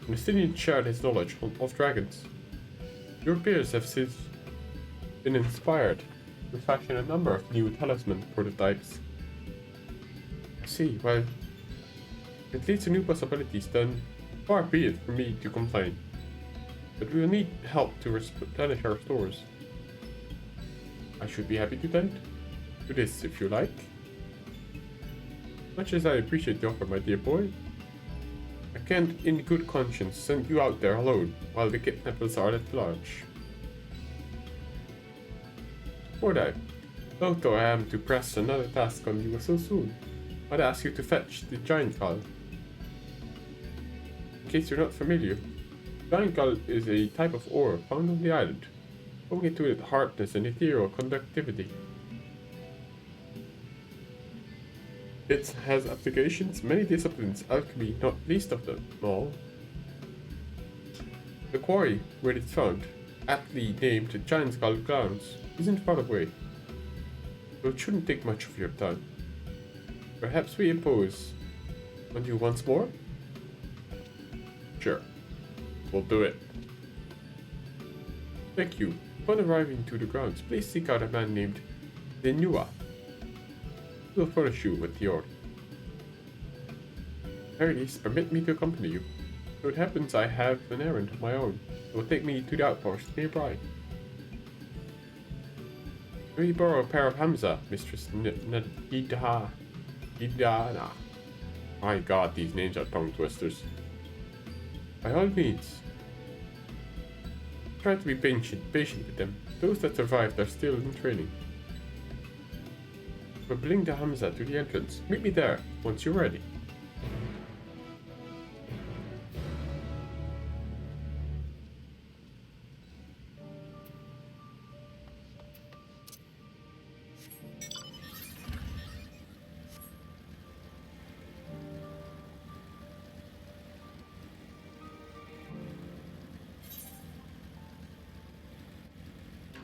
and the Sinian shared his knowledge of dragons. Your peers have since been inspired to fashion a number of new talisman prototypes. I see, well, if it leads to new possibilities, then far be it for me to complain. But we will need help to replenish our stores. I should be happy to tend to this if you like. Much as I appreciate the offer, my dear boy, I can't in good conscience send you out there alone while the kidnappers are at large. Would I? Though I am to press another task on you so soon, I'd ask you to fetch the giant gull. In case you're not familiar, giant gull is a type of ore found on the island, owing it to its hardness and ethereal conductivity. It has applications in many disciplines, alchemy not least of them all. The quarry where it's found, aptly named the Giant Skull Grounds, isn't far away, so it shouldn't take much of your time. Perhaps we impose on you once more? Sure, we'll do it. Thank you. Upon arriving to the grounds, please seek out a man named Denua. He will furnish you with the order. At very least, permit me to accompany you. So it happens I have an errand of my own. It will take me to the outpost nearby. May we borrow a pair of Hamza, Mistress Idana? My god, these names are tongue twisters. By all means. Try to be patient with them. Those that survived are still in training. But bring the Hamza to the entrance. Meet me there, once you're ready.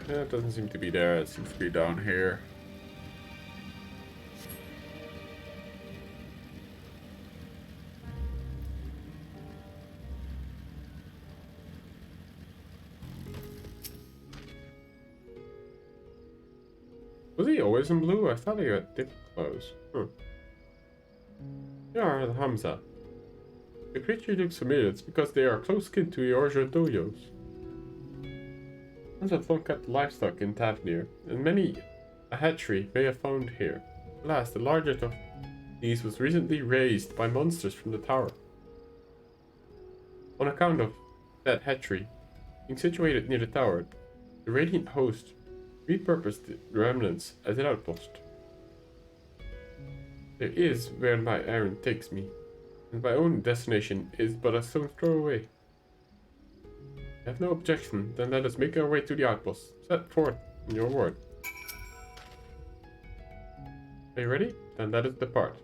Yeah, it doesn't seem to be there. It seems to be down here. Was he always in blue? I thought he got different clothes. Here are the Hamza. The creature looks familiar. It's because they are close kin to the Orjo Dojos. Hamza don't kept livestock in Tavnir, and many a hatchery they have found here. Alas, the largest of these was recently raised by monsters from the tower. On account of that hatchery being situated near the tower, the Radiant host repurposed the remnants as an outpost. There is where my errand takes me, and my own destination is but a stone's throw away. I have no objection, then let us make our way to the outpost. Set forth in your word. Are you ready? Then let us depart.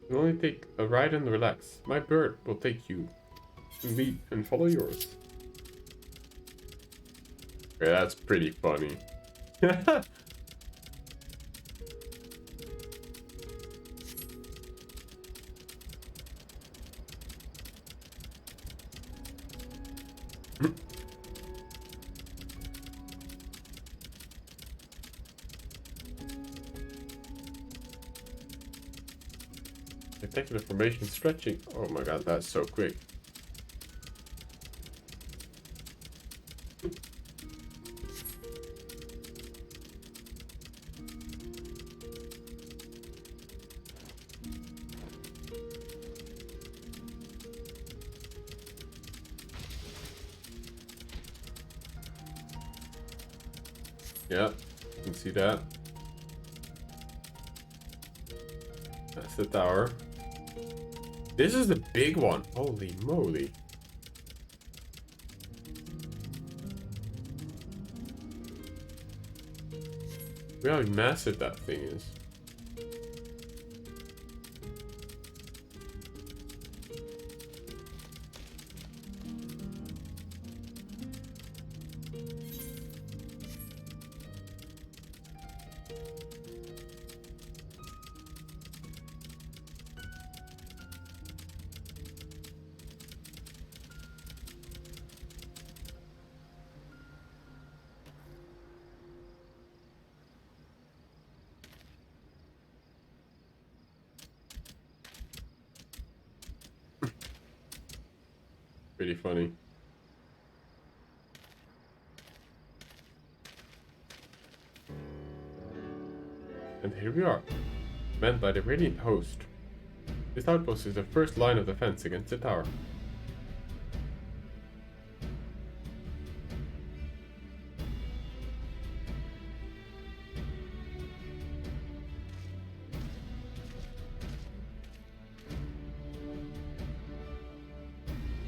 You'll only take a ride and relax. My bird will take you and lead and follow yours. Okay, that's pretty funny. Spectacular formation stretching. Oh my god, that's so quick. Yeah, you can see that. That's the tower. This is the big one. Holy moly. Look how massive that thing is. Pretty funny. And here we are, manned by the Radiant Host. This outpost is the first line of defense against the tower.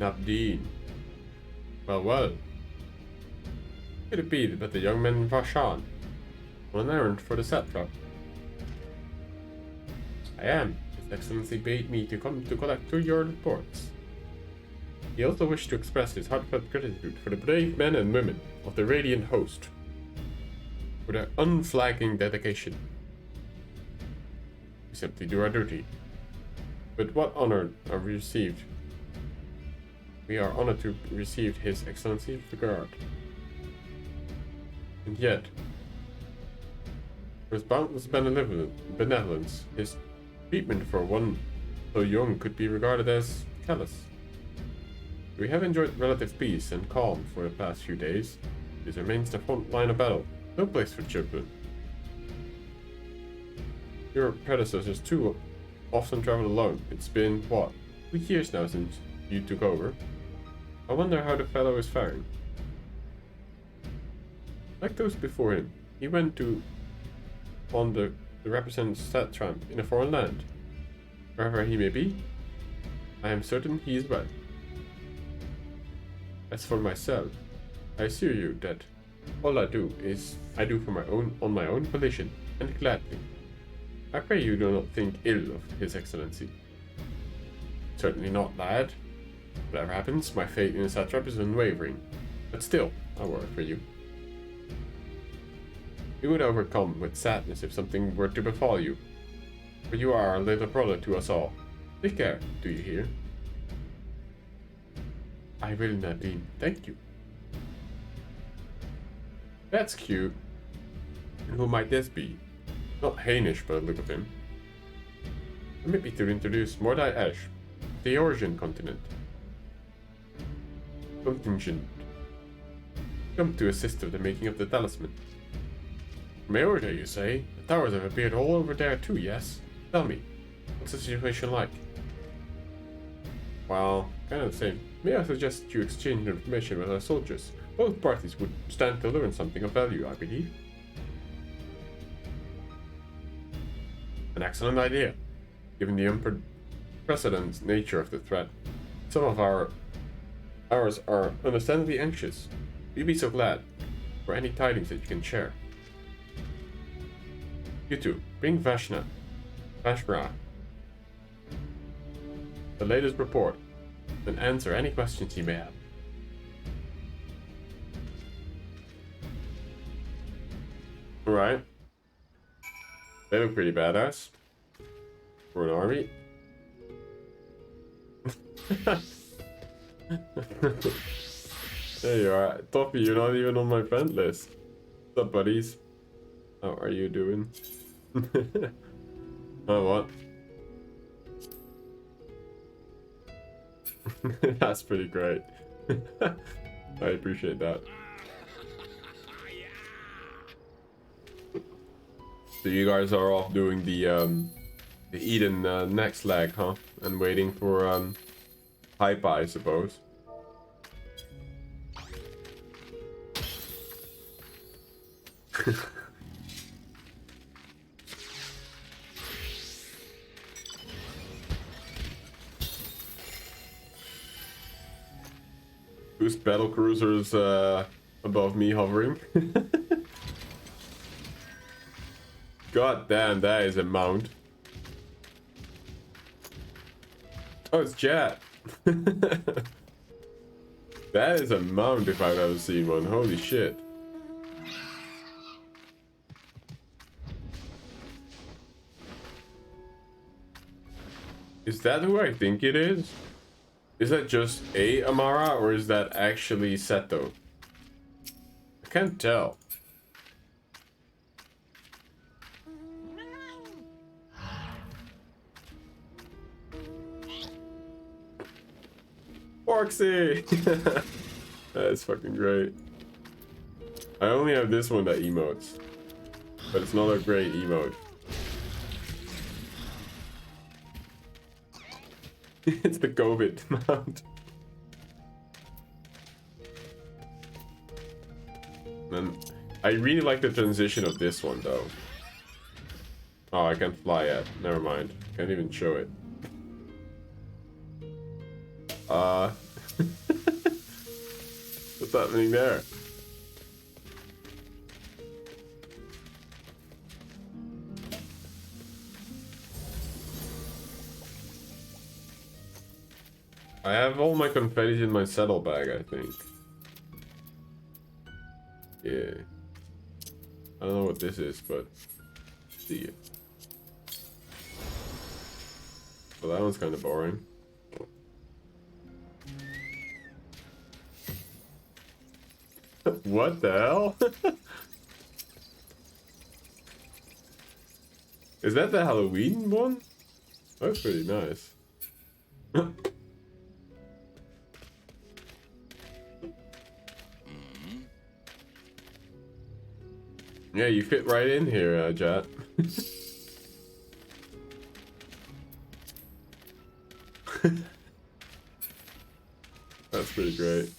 Nabdeen. Well, well. Could it be that the young man Vashan on an errand for the satrap? I am. His Excellency bade me to come to collect your reports. He also wished to express his heartfelt gratitude for the brave men and women of the Radiant Host, for their unflagging dedication. We simply do our duty. With what honor are we received? We are honored to receive His Excellency's regard. And yet, for his boundless benevolence, his treatment for one so young could be regarded as callous. We have enjoyed relative peace and calm for the past few days. This remains the front line of battle, no place for children. Your predecessors too often traveled alone. It's been, what, 2 years now since you took over? I wonder how the fellow is faring. Like those before him, he went on the represent satrap in a foreign land. Wherever he may be, I am certain he is well. As for myself, I assure you that all I do on my own volition and gladly. I pray you do not think ill of His Excellency. Certainly not, lad. Whatever happens, my faith in the satrap is unwavering. But still, I worry for you. You would overcome with sadness if something were to befall you. For you are a little brother to us all. Take care, do you hear? I will, Nadine. Thank you. That's cute. And who might this be? Not Hainish by the look of him. Permit me to introduce Mordai Ash, the Eorzean continent. Contingent. Come to assist with the making of the talisman. From Eorzea, you say? The towers have appeared all over there too, yes? Tell me, what's the situation like? Well, kind of the same. May I suggest you exchange information with our soldiers? Both parties would stand to learn something of value, I believe. An excellent idea, given the unprecedented nature of the threat. Some of ours are understandably anxious. We'd be so glad for any tidings that you can share. You two, bring Vashra, the latest report, and answer any questions you may have. Alright. They look pretty badass for an army. There you are. Toppy, you're not even on my friend list. What's up, buddies? How are you doing? Oh, what? That's pretty great. I appreciate that. So you guys are off doing the Eden next leg, huh? And waiting for Hype, I suppose. Who's battle cruisers above me hovering? God damn, that is a mount. Oh, it's Jet. That is a mount if I've ever seen one. Holy shit. Is that who I think it is? Is that just a Amara or is that actually Seto? I can't tell. Foxy! That's fucking great. I only have this one that emotes, but it's not a great emote. It's the COVID mount. And I really like the transition of this one though. Oh, I can't fly yet. Never mind. Can't even show it. What's happening there? I have all my confetti in my saddlebag, I think. Yeah. I don't know what this is, but see it. Well, that one's kind of boring. What the hell? Is that the Halloween one? That's pretty nice. Yeah, you fit right in here, Jat. That's pretty great.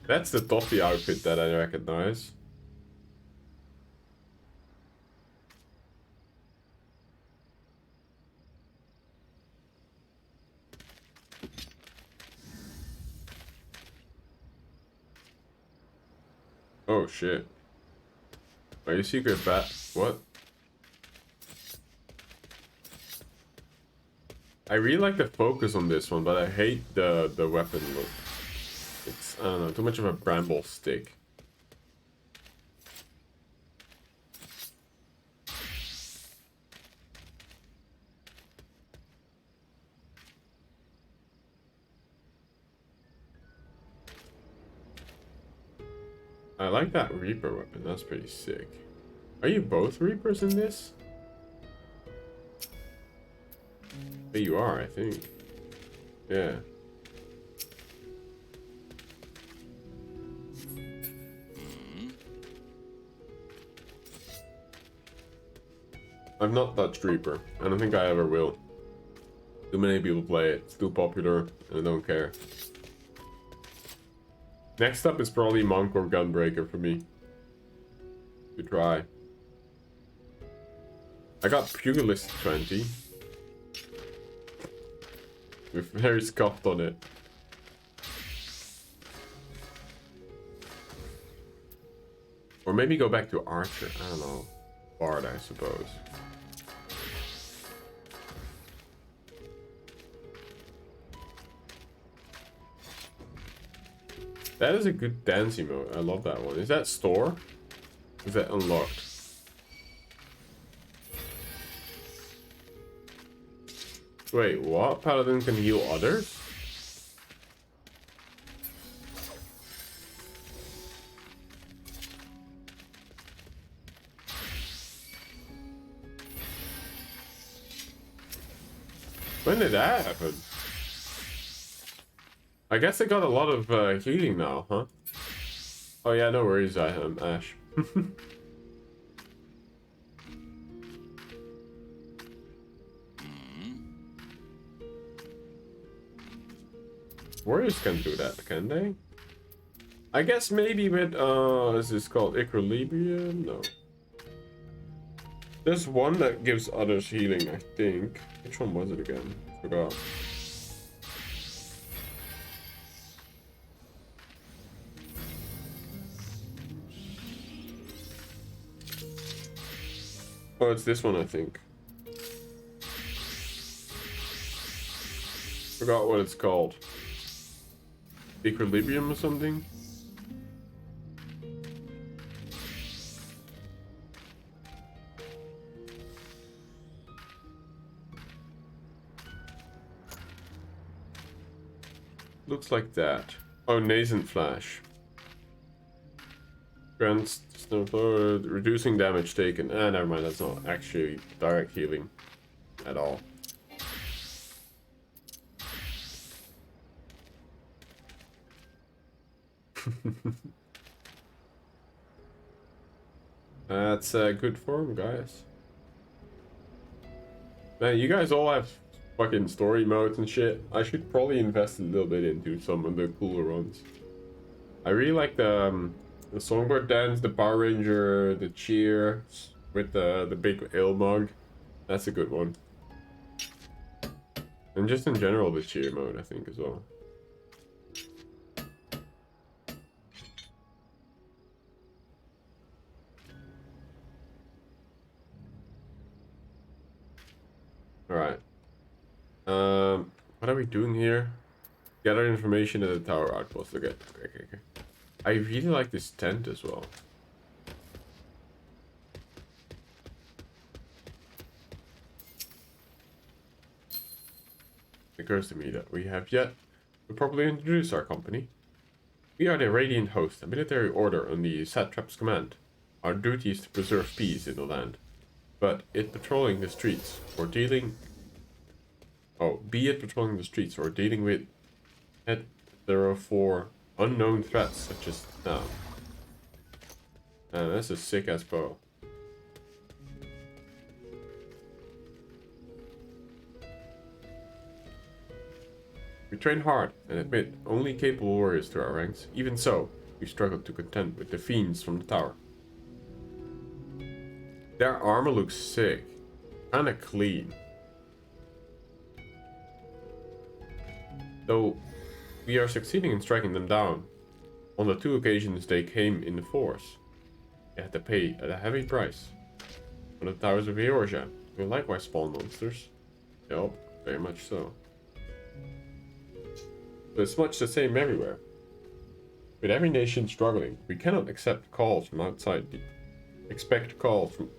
That's the toffee outfit that I recognize. Oh shit. Are you secret bat? What? I really like the focus on this one, but I hate the weapon look. It's, I don't know, too much of a bramble stick. I like that Reaper weapon, that's pretty sick. Are you both Reapers in this? But you are, I think. Yeah. I've not touched Reaper. I don't think I ever will. Too many people play it. It's too popular, and I don't care. Next up is probably Monk or Gunbreaker for me. To try. I got Pugilist 20. With very scuffed on it. Or maybe go back to Archer. I don't know. Bard, I suppose. That is a good dance emote. I love that one. Is that store? Is that unlocked? Wait, what? Paladin can heal others? When did that happen? I guess I got a lot of healing now, huh? Oh yeah, no worries, I am Ash. Warriors can do that, can they? I guess maybe with, is this called Equilibrium? No. There's one that gives others healing, I think. Which one was it again? I forgot. Oh, it's this one, I think. Forgot what it's called. equilibrium or something. Looks like that. Oh, nascent flash. Grants snowblower, reducing damage taken. Ah, never mind. That's not actually direct healing at all. That's a good form, guys. Man, you guys all have fucking story modes and shit. I should probably invest a little bit into some of the cooler ones. I really like the songbird dance, the Power Ranger, the cheer with the big ale mug. That's a good one. And just in general, the cheer mode, I think, as well. Alright. What are we doing here? Gather information at the tower outpost. Okay. I really like this tent as well. It occurs to me that we have yet to properly introduce our company. We are the Radiant Host, a military order on the Satrap's command. Our duty is to preserve peace in the land. But it patrolling the streets or dealing... Oh, be it patrolling the streets or dealing with... There are 4 unknown threats such as... now. That's a sick ass bow. We train hard and admit only capable warriors to our ranks. Even so, we struggle to contend with the fiends from the tower. Their armor looks sick. Kinda clean. Though we are succeeding in striking them down. On the 2 occasions they came in force, they had to pay at a heavy price. On the towers of Eorzea, we likewise spawn monsters. Yup, very much so. But it's much the same everywhere. With every nation struggling, we cannot accept calls from outside. Expect calls from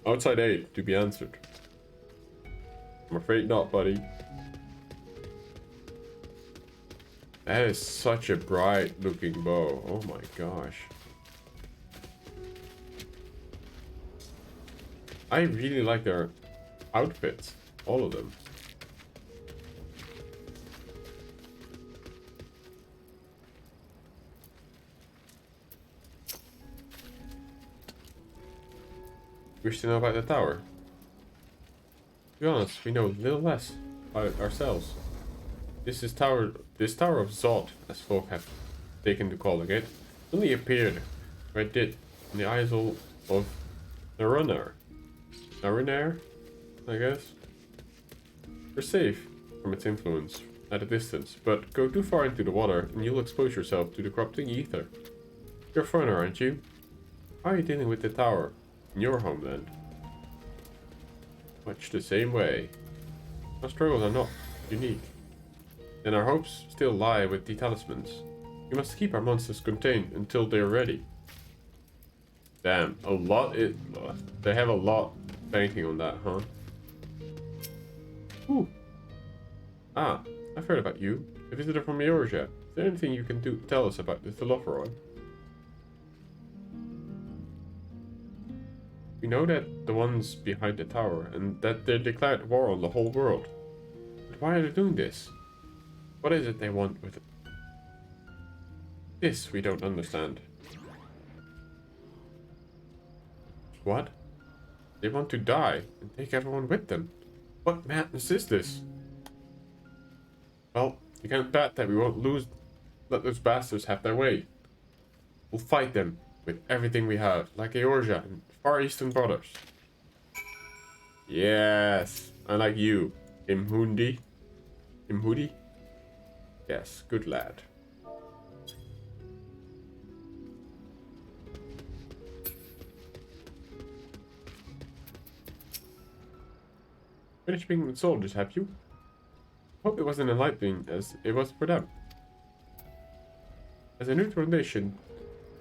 outside aid to be answered. I'm afraid not, buddy. That is such a bright looking bow. Oh my gosh. I really like their outfits. All of them. Wish to know about the tower? To be honest, we know little less about it ourselves. This tower of Zod, as folk have taken to calling it, only appeared where it did in the isle of Narunar, I guess. We're safe from its influence at a distance, but go too far into the water and you'll expose yourself to the corrupting ether. You're a foreigner, aren't you? How are you dealing with the tower in your homeland? Much the same way. Our struggles are not unique. And our hopes still lie with the talismans. We must keep our monsters contained until they're ready. Damn, they have a lot banking on that, huh? Ooh. Ah, I've heard about you. A visitor from Eorzea. Is there anything you can tell us about the Thelopheroi? We know that the ones behind the tower, and that they declared war on the whole world. But why are they doing this? What is it they want with it? This we don't understand. What? They want to die and take everyone with them. What madness is this? Well, you can't bet that we won't let those bastards have their way. We'll fight them with everything we have, like Eorzea and Far Eastern brothers. Yes, I like you, Imhudi. Yes, good lad. Finished being with soldiers, have you? Hope it wasn't enlightening as it was for them. As a neutral nation,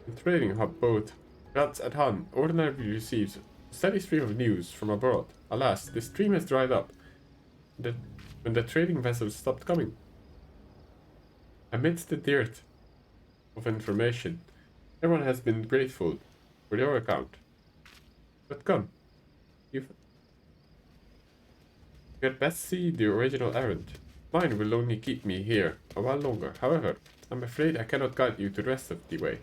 the trading hub both Rats at Han ordinarily receives a steady stream of news from abroad. Alas, this stream has dried up when the trading vessels stopped coming. Amidst the dearth of information, everyone has been grateful for your account. But come, you had best see the original errand. Mine will only keep me here a while longer. However, I'm afraid I cannot guide you to the rest of the way.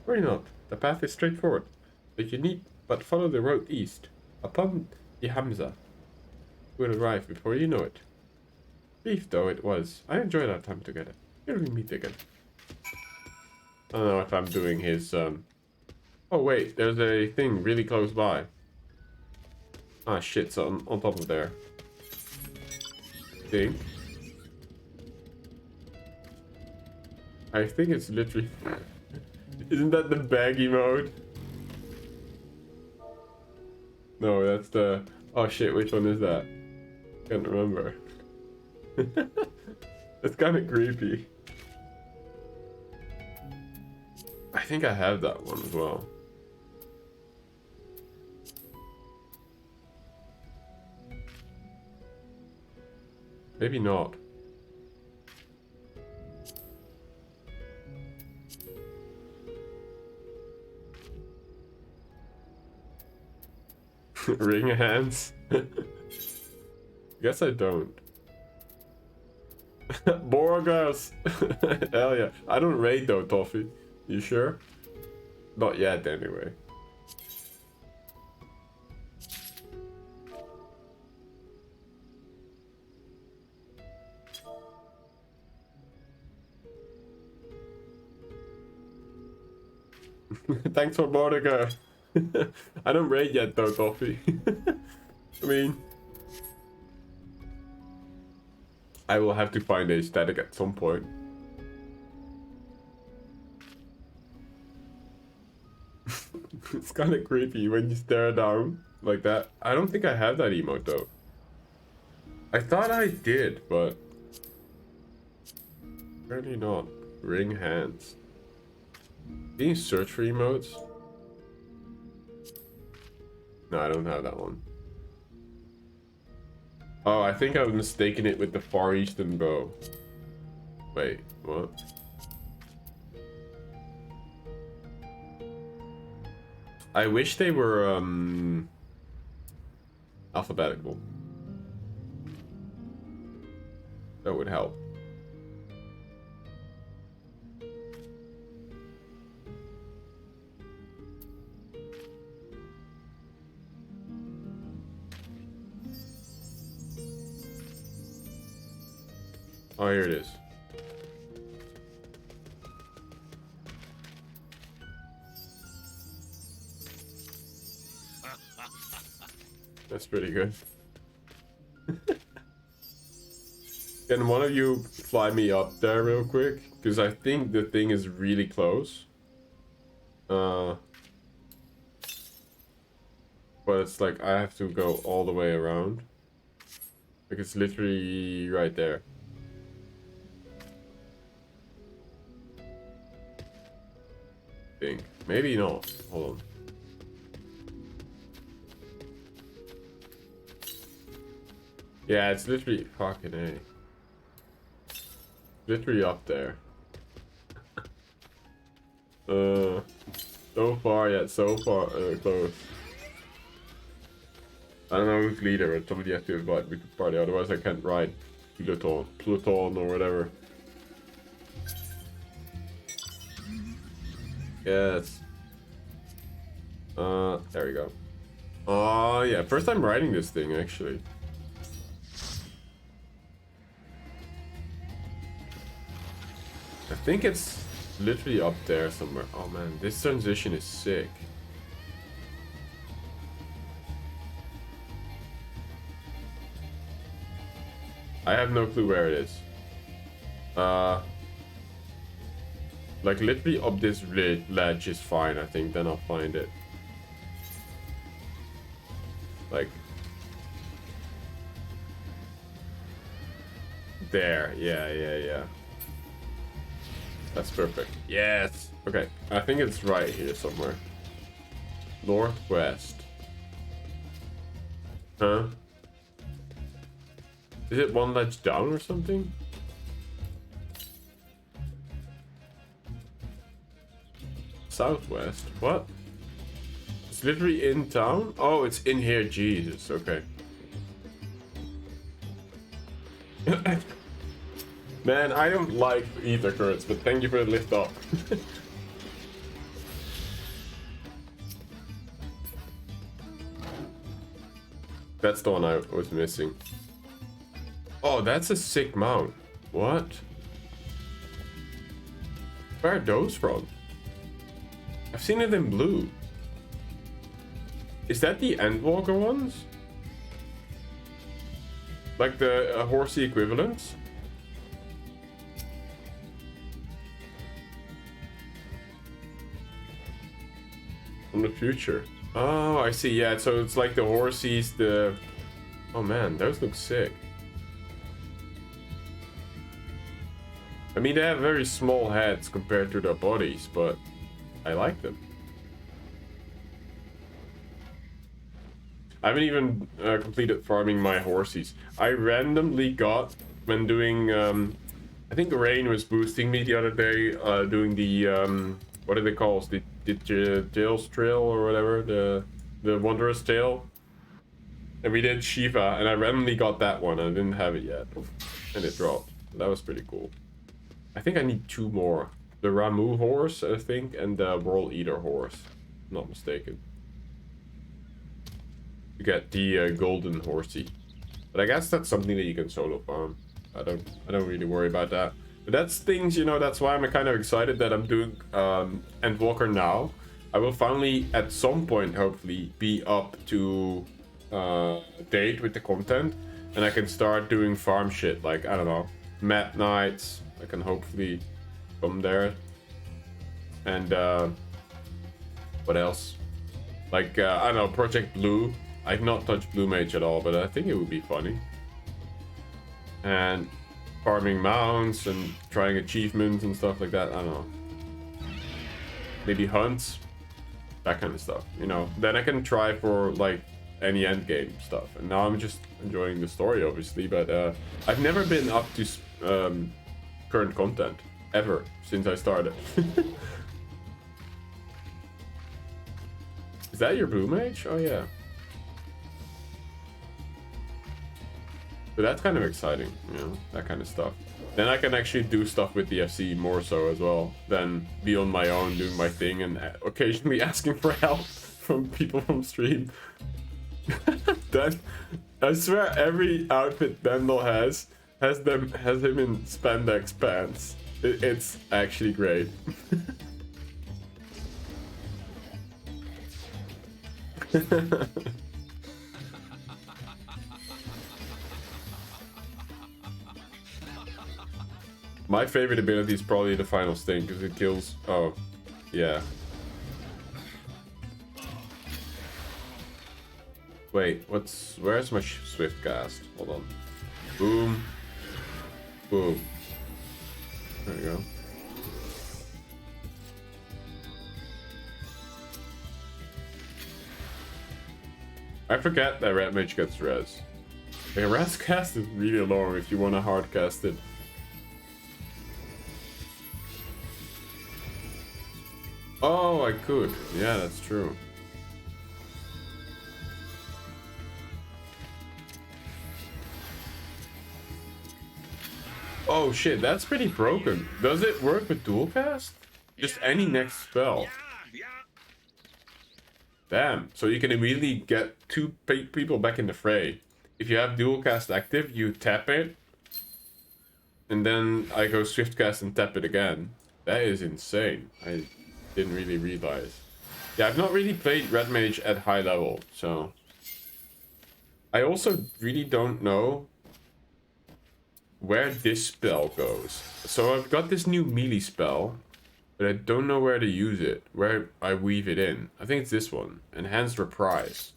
Worry not, the path is straightforward, but you need but follow the road east. Upon the Hamza, you will arrive before you know it. Brief though it was, I enjoyed our time together. Here we meet again. I don't know if I'm doing his, Oh wait, there's a thing really close by. Ah shit, so on top of there. I think it's literally... Isn't that the baggy mode? No, that's the... Oh shit, which one is that? Can't remember. It's kind of creepy. I think I have that one as well. Maybe not. Ring hands? Guess I don't. Borgas! Hell yeah. I don't raid though, Toffee. You sure? Not yet, anyway. Thanks for Mordecai. I don't raid yet though, Toffee. I mean, I will have to find a static at some point. It's kind of creepy when you stare down like that. I don't think I have that emote though. I thought I did, but apparently not. Ring hands. Can you search for emotes? No, I don't have that one. Oh, I think I was mistaking it with the Far Eastern bow. Wait, what? I wish they were, alphabetical. That would help. Oh, here it is. That's pretty good. Can one of you fly me up there real quick? Because I think the thing is really close. But it's like I have to go all the way around. Like it's literally right there. Maybe not. Hold on. Yeah, it's literally fucking A. Literally up there. So far yet, so far close. I don't know who's leader, but somebody has to invite me to the party, otherwise I can't ride Pluton or whatever. Yes. There we go. Oh, yeah. First time riding this thing, actually. I think it's literally up there somewhere. Oh, man. This transition is sick. I have no clue where it is. Like literally up this ledge is fine, I think, then I'll find it. Like there, yeah. That's perfect. Yes. Okay, I think it's right here somewhere. Northwest. Huh? Is it one ledge down or something? Southwest. What? It's literally in town? Oh, it's in here. Jesus. Okay. Man, I don't like ether currents, but thank you for the lift up. That's the one I was missing. Oh, that's a sick mount. What? Where are those from? I've seen it in blue. Is that the Endwalker ones? Like the horsey equivalents? From the future. Oh, I see. Yeah, so it's like the horsies, the... Oh man, those look sick. I mean, they have very small heads compared to their bodies, but I like them. I haven't even completed farming my horsies. I randomly got, when doing... I think Rain was boosting me the other day, doing the... what are they called? The Jail's Trail or whatever, the Wanderer's Tale. And we did Shiva, and I randomly got that one. I didn't have it yet, and it dropped. That was pretty cool. I think I need 2 more. The Ramu horse, I think, and the World Eater horse. If I'm not mistaken. You get the golden horsey. But I guess that's something that you can solo farm. I don't really worry about that. But that's things, you know, that's why I'm kind of excited that I'm doing Endwalker now. I will finally, at some point, hopefully, be up to date with the content. And I can start doing farm shit, like, I don't know, Mad Nights. I can hopefully come there. And, what else? Like, I don't know, Project Blue. I've not touched Blue Mage at all, but I think it would be funny. And farming mounts and trying achievements and stuff like that. I don't know. Maybe hunts. That kind of stuff, you know. Then I can try for, like, any endgame stuff. And now I'm just enjoying the story, obviously. But I've never been up to current content. Ever. Since I started. Is that your Blue Mage? Oh, yeah. So that's kind of exciting, you know, that kind of stuff. Then I can actually do stuff with the FC more so as well than be on my own doing my thing and occasionally asking for help from people from stream. Then I swear every outfit Bendel has him in spandex pants. It's actually great. My favorite ability is probably the final sting because it kills. Oh, yeah. Wait, where's my swift cast? Hold on. Boom. Boom. There you go. I forget that Red Mage gets res. A res cast is really long if you want to hard cast it. Oh, I could. Yeah, that's true. Oh shit, that's pretty broken. Does it work with dual cast? Just any next spell. Damn, so you can immediately get 2 people back in the fray. If you have dual cast active, you tap it. And then I go swift cast and tap it again. That is insane. I didn't really realize. Yeah, I've not really played Red Mage at high level, so... I also really don't know where this spell goes. So I've got this new melee spell, but I don't know where to use it, where I weave it in. I think it's this one, Enhanced Reprise.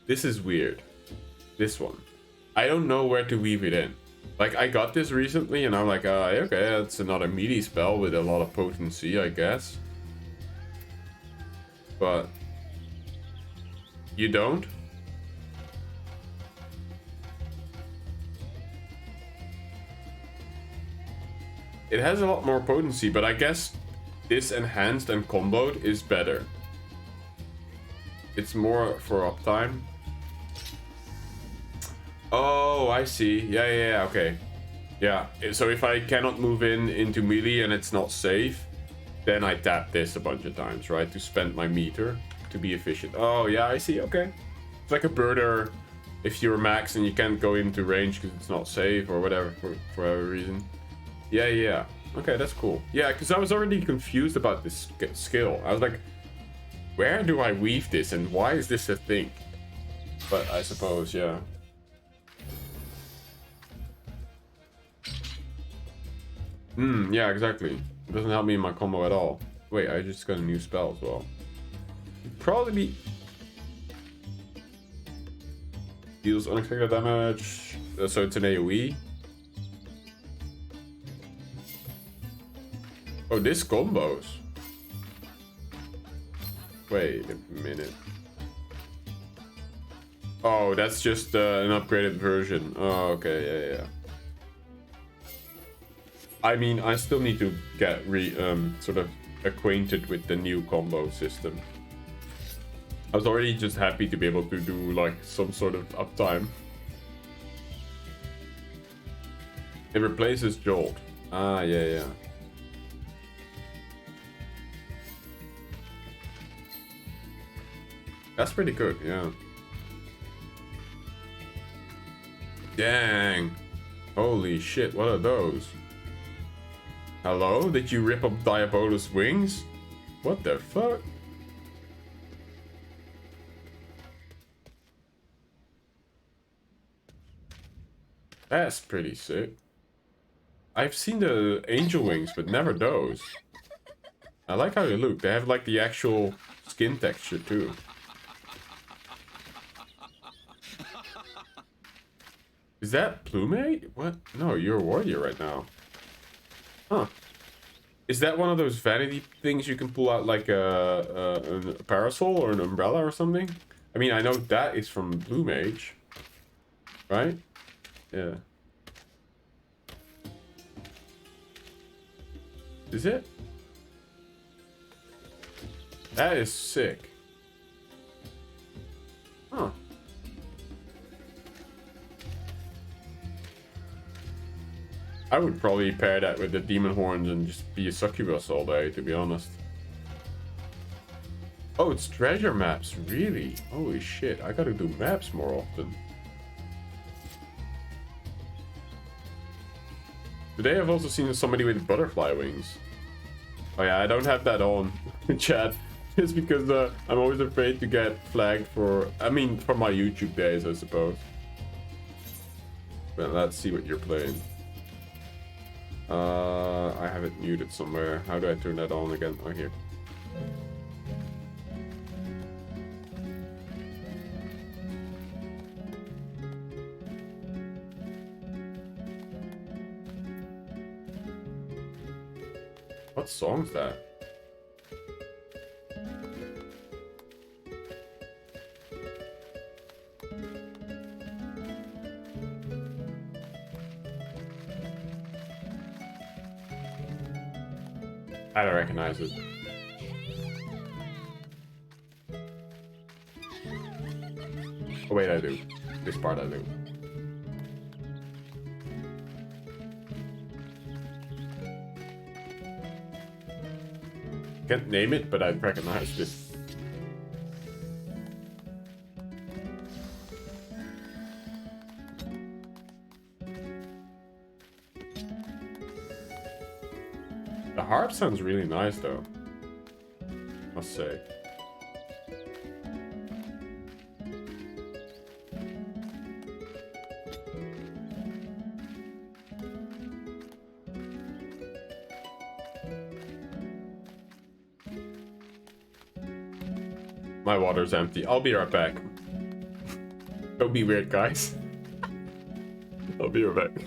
This is weird. This one. I don't know where to weave it in. Like, I got this recently, and I'm like, okay, that's another meaty spell with a lot of potency, I guess. But you don't? It has a lot more potency, but I guess this enhanced and comboed is better. It's more for uptime. Oh, I see. Yeah, okay. Yeah, so if I cannot move into melee and it's not safe, then I tap this a bunch of times, right? To spend my meter to be efficient. Oh, yeah, I see. Okay. It's like a birder if you're max and you can't go into range because it's not safe or whatever for whatever reason. Yeah. Okay, that's cool. Yeah, because I was already confused about this skill. I was like, where do I weave this and why is this a thing? But I suppose, yeah. Yeah, exactly. It doesn't help me in my combo at all. Wait, I just got a new spell as well. Probably be... Deals unexpected damage. So it's an AoE. Oh, this combos. Wait a minute. Oh, that's just an upgraded version. Oh, okay, yeah. I mean, I still need to get sort of acquainted with the new combo system. I was already just happy to be able to do like some sort of uptime. It replaces Jolt. Ah, yeah. That's pretty good, yeah. Dang. Holy shit, what are those? Hello? Did you rip up Diabolus wings? What the fuck? That's pretty sick. I've seen the angel wings, but never those. I like how they look. They have like the actual skin texture too. Is that plumage? What? No, you're a warrior right now. Huh. Is that one of those vanity things you can pull out like a parasol or an umbrella or something? I mean, I know that is from Blue Mage. Right? Yeah. Is it? That is sick. Huh. I would probably pair that with the demon horns and just be a succubus all day, to be honest. Oh, it's treasure maps, really? Holy shit, I gotta do maps more often. Today I've also seen somebody with butterfly wings. Oh yeah, I don't have that on, chat. Just because I'm always afraid to get flagged for, I mean, for my YouTube days, I suppose. But let's see what you're playing. I have it muted somewhere. How do I turn that on again? Oh, here. What song's that? I don't recognize it. Oh wait, I do. This part I do. Can't name it, but I recognize this. The harp sounds really nice though, must say. My water's empty. I'll be right back. Don't be weird, guys. I'll be right back.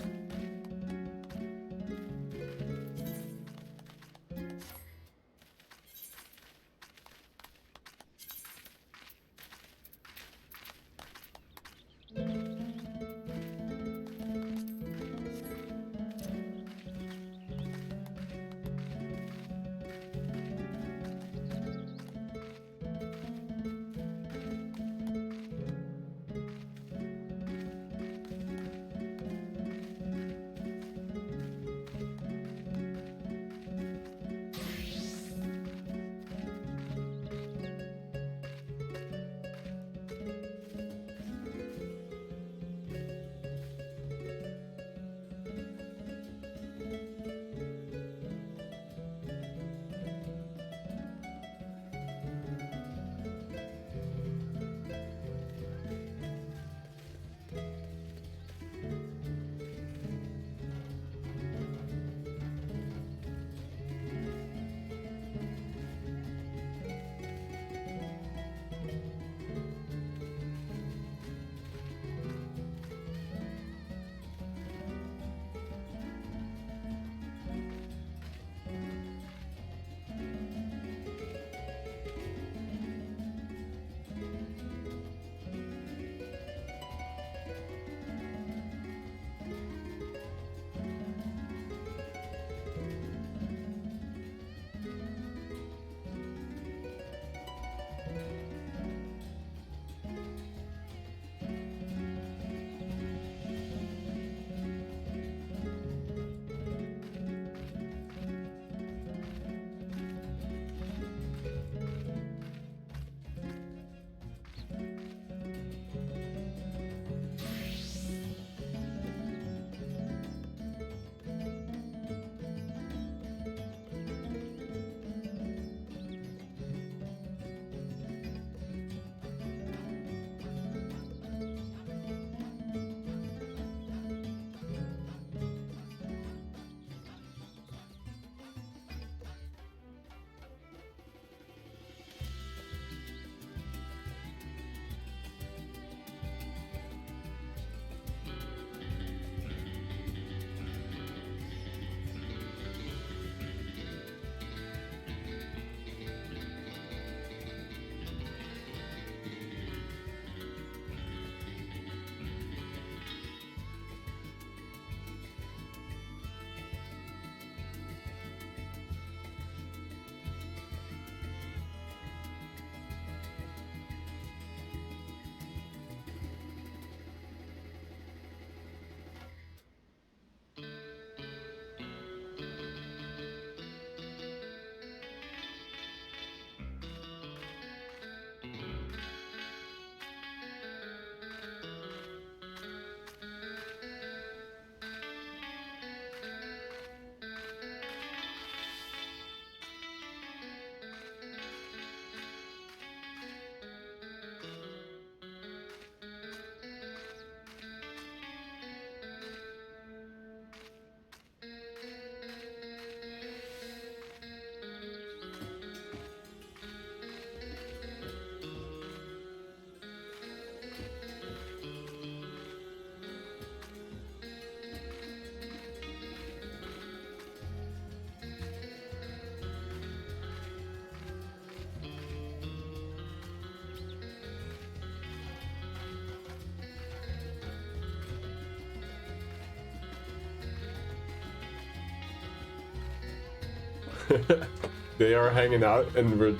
They are hanging out and we're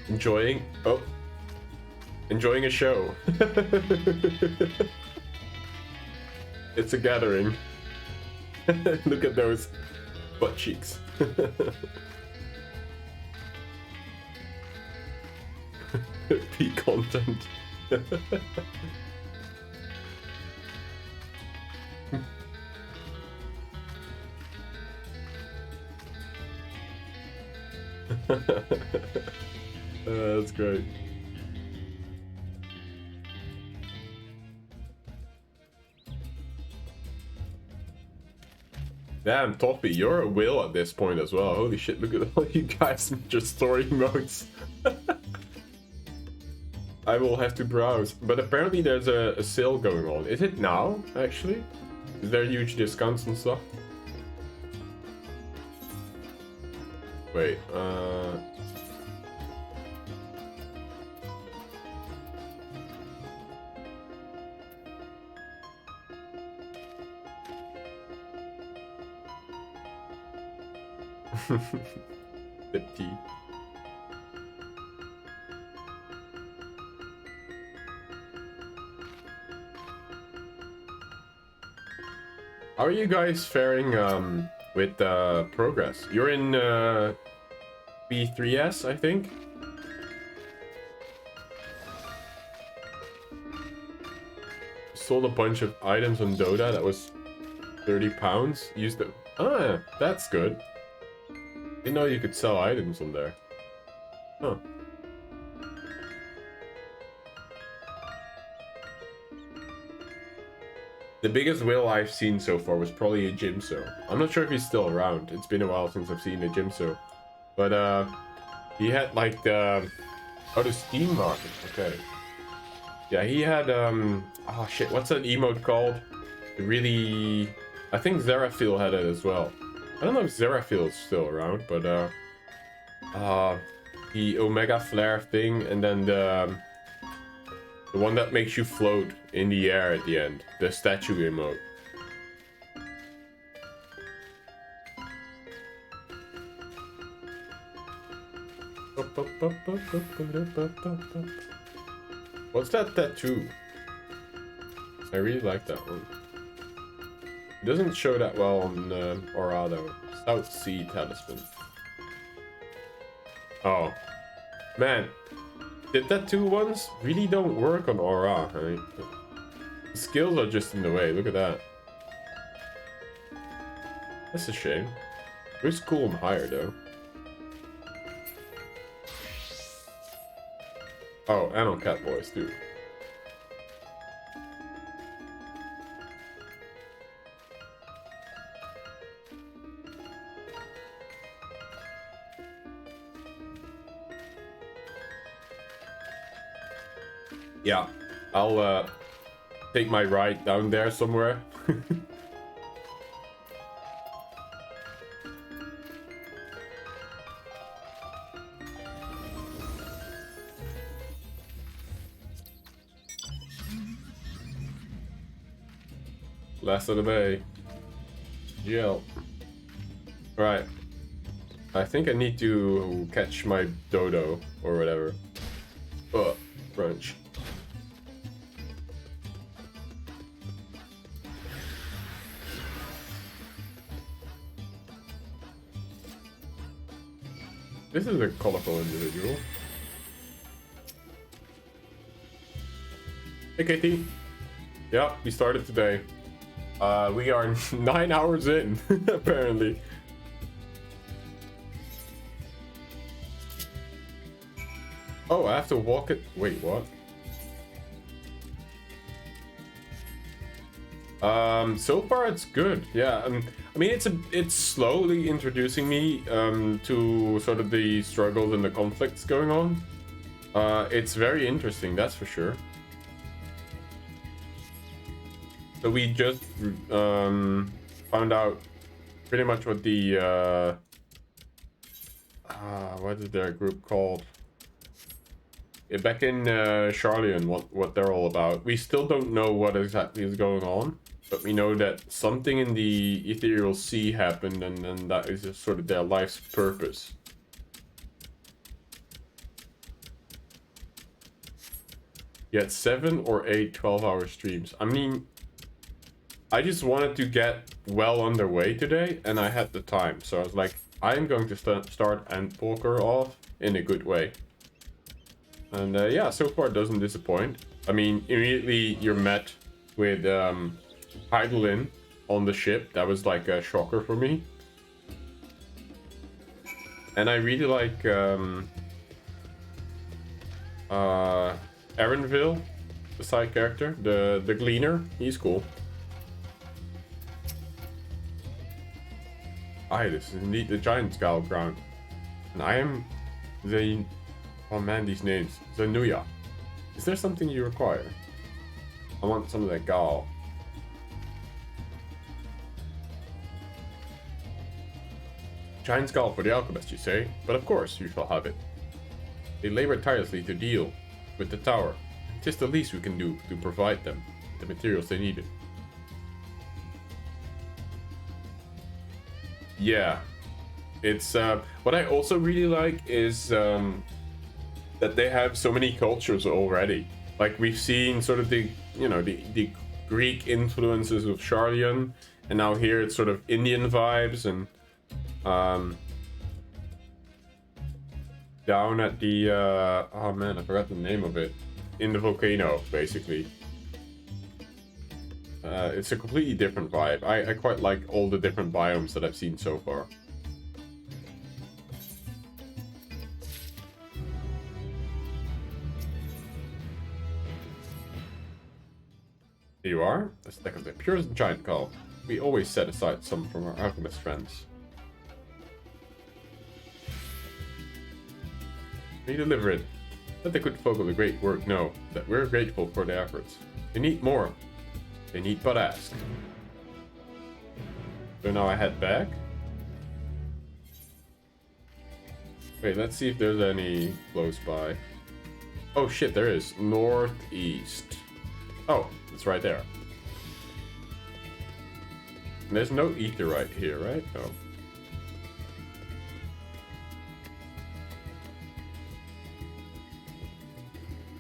enjoying a show. It's a gathering. Look at those butt cheeks. Peak content. That's great. Damn, Toppy, you're a whale at this point as well. Holy shit, look at all you guys with your story modes. I will have to browse. But apparently there's a sale going on. Is it now, actually? Is there huge discounts and stuff? Wait, Sip tea. How are you guys faring with progress? You're in B3S, I think. Sold a bunch of items on Dota that was £30. Used it. Ah, that's good. Didn't know you could sell items on there. Huh. The biggest whale I've seen so far was probably a Jimso. I'm not sure if he's still around. It's been a while since I've seen a Jimso. But he had like the... Oh, the Steam market. Okay. Yeah, he had oh shit, what's that emote called? Really... I think Zeraphil had it as well. I don't know if Zeraphil is still around, but the Omega Flare thing, and then the one that makes you float in the air at the end, the statue emote. What's that tattoo? I really like that one. It doesn't show that well on Aura though. South Sea Talisman. Oh. Man. The tattoo ones really don't work on Aura. Right? The skills are just in the way. Look at that. That's a shame. It was cool and higher though. Oh, and on Cat Boys too. Yeah, I'll take my ride down there somewhere. Last of the day. GL. Right. I think I need to catch my dodo or whatever. Brunch. This is a colorful individual. Hey, Katie. Yeah, we started today. We are 9 hours in, apparently. Oh, I have to walk it. Wait, what? So far it's good. Yeah, I mean it's slowly introducing me to sort of the struggles and the conflicts going on. It's very interesting, that's for sure. So we just found out pretty much what the what is their group called? Back in Sharlayan, what they're all about. We still don't know what exactly is going on. But we know that something in the ethereal sea happened, and that is just sort of their life's purpose. You had 7 or 8 12-hour streams. I mean, I just wanted to get well underway today, and I had the time. So I was like, I'm going to start Endwalker off in a good way. And yeah, so far it doesn't disappoint. I mean, immediately you're met with Hydelin on the ship. That was like a shocker for me. And I really like Erenville, the side character, the Gleaner. He's cool. Aye, this is indeed the Giant Skull ground. And I am the... Oh man, these names. Zanuya. Is there something you require? I want some of that gal. Giant skull for the alchemist, you say? But of course, you shall have it. They labor tirelessly to deal with the tower. 'Tis the least we can do to provide them the materials they needed. Yeah. It's, what I also really like is, that they have so many cultures already. Like, we've seen sort of the, you know, the Greek influences of Sharlayan, and now here it's sort of Indian vibes, and down at the oh man, I forgot the name of it, in the volcano, basically. It's a completely different vibe. I quite like all the different biomes that I've seen so far. Here you are, a stack of the purest giant coal. We always set aside some from our alchemist friends. We deliver it. Let the good folk of the great work know that we're grateful for their efforts. They need more. They need but ask. So now I head back. Wait, let's see if there's any close by. Oh shit, there is. Northeast. Oh, it's right there. And there's no ether right here, right? No.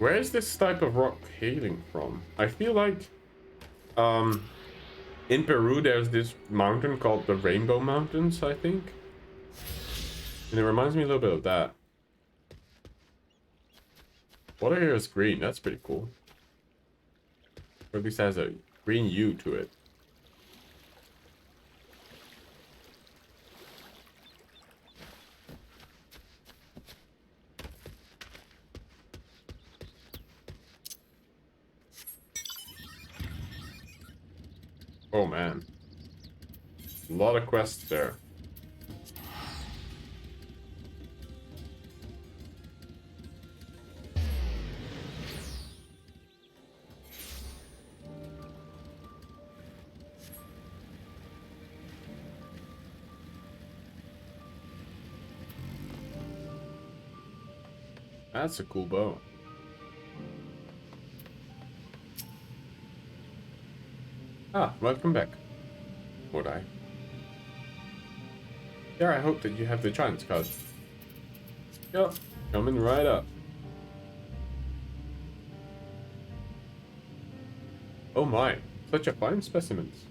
Where is this type of rock hailing from? I feel like in Peru there's this mountain called the Rainbow Mountains, I think. And it reminds me a little bit of that. Water here is green, that's pretty cool. Or at least has a green hue to it. Oh man. A lot of quests there. That's a cool bow. Ah, welcome back. Would I? Yeah, I hope that you have the chance, cuz. Yep, coming right up. Oh my, such a fine specimens.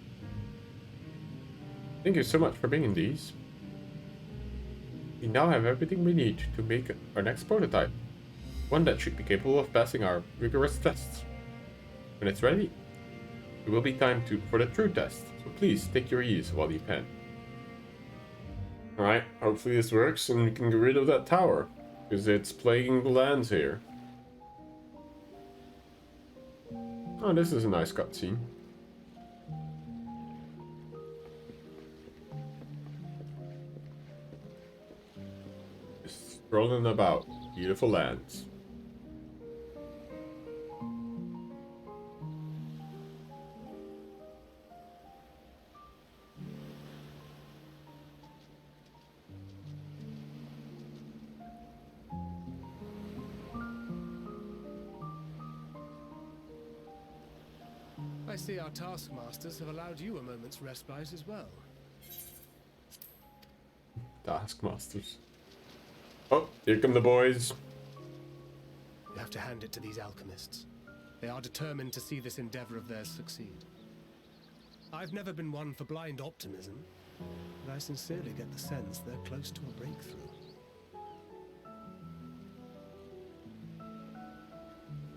Thank you so much for bringing these. We now have everything we need to make our next prototype. One that should be capable of passing our rigorous tests. When it's ready, it will be time for the true test, so please take your ease while you can. Alright, hopefully this works and we can get rid of that tower, because it's plaguing the lands here. Oh, this is a nice cutscene. Just strolling about beautiful lands. I see our taskmasters have allowed you a moment's respite as well. Taskmasters. Oh, here come the boys. You have to hand it to these alchemists. They are determined to see this endeavor of theirs succeed. I've never been one for blind optimism, but I sincerely get the sense they're close to a breakthrough.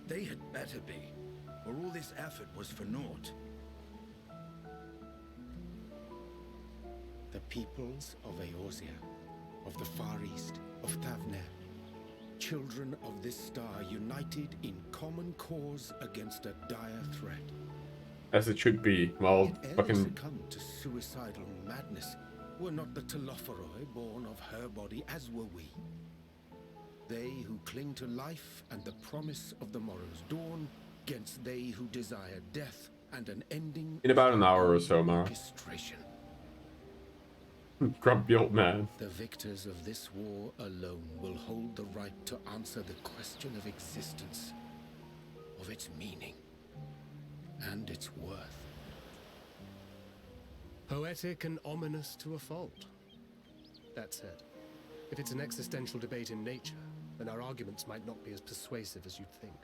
They had better be, or all this effort was for naught. The peoples of Eorzea, of the Far East, of Thavner, children of this star united in common cause against a dire threat. As it should be. Well, fucking... succumbed to suicidal madness were not the Telophoroi born of her body as were we. They who cling to life and the promise of the morrow's dawn against they who desire death and an ending in about an hour or so, Mara. orchestration. Grumpy old man. The victors of this war alone will hold the right to answer the question of existence, of its meaning, and its worth. Poetic and ominous to a fault. That said, if it's an existential debate in nature, then our arguments might not be as persuasive as you'd think.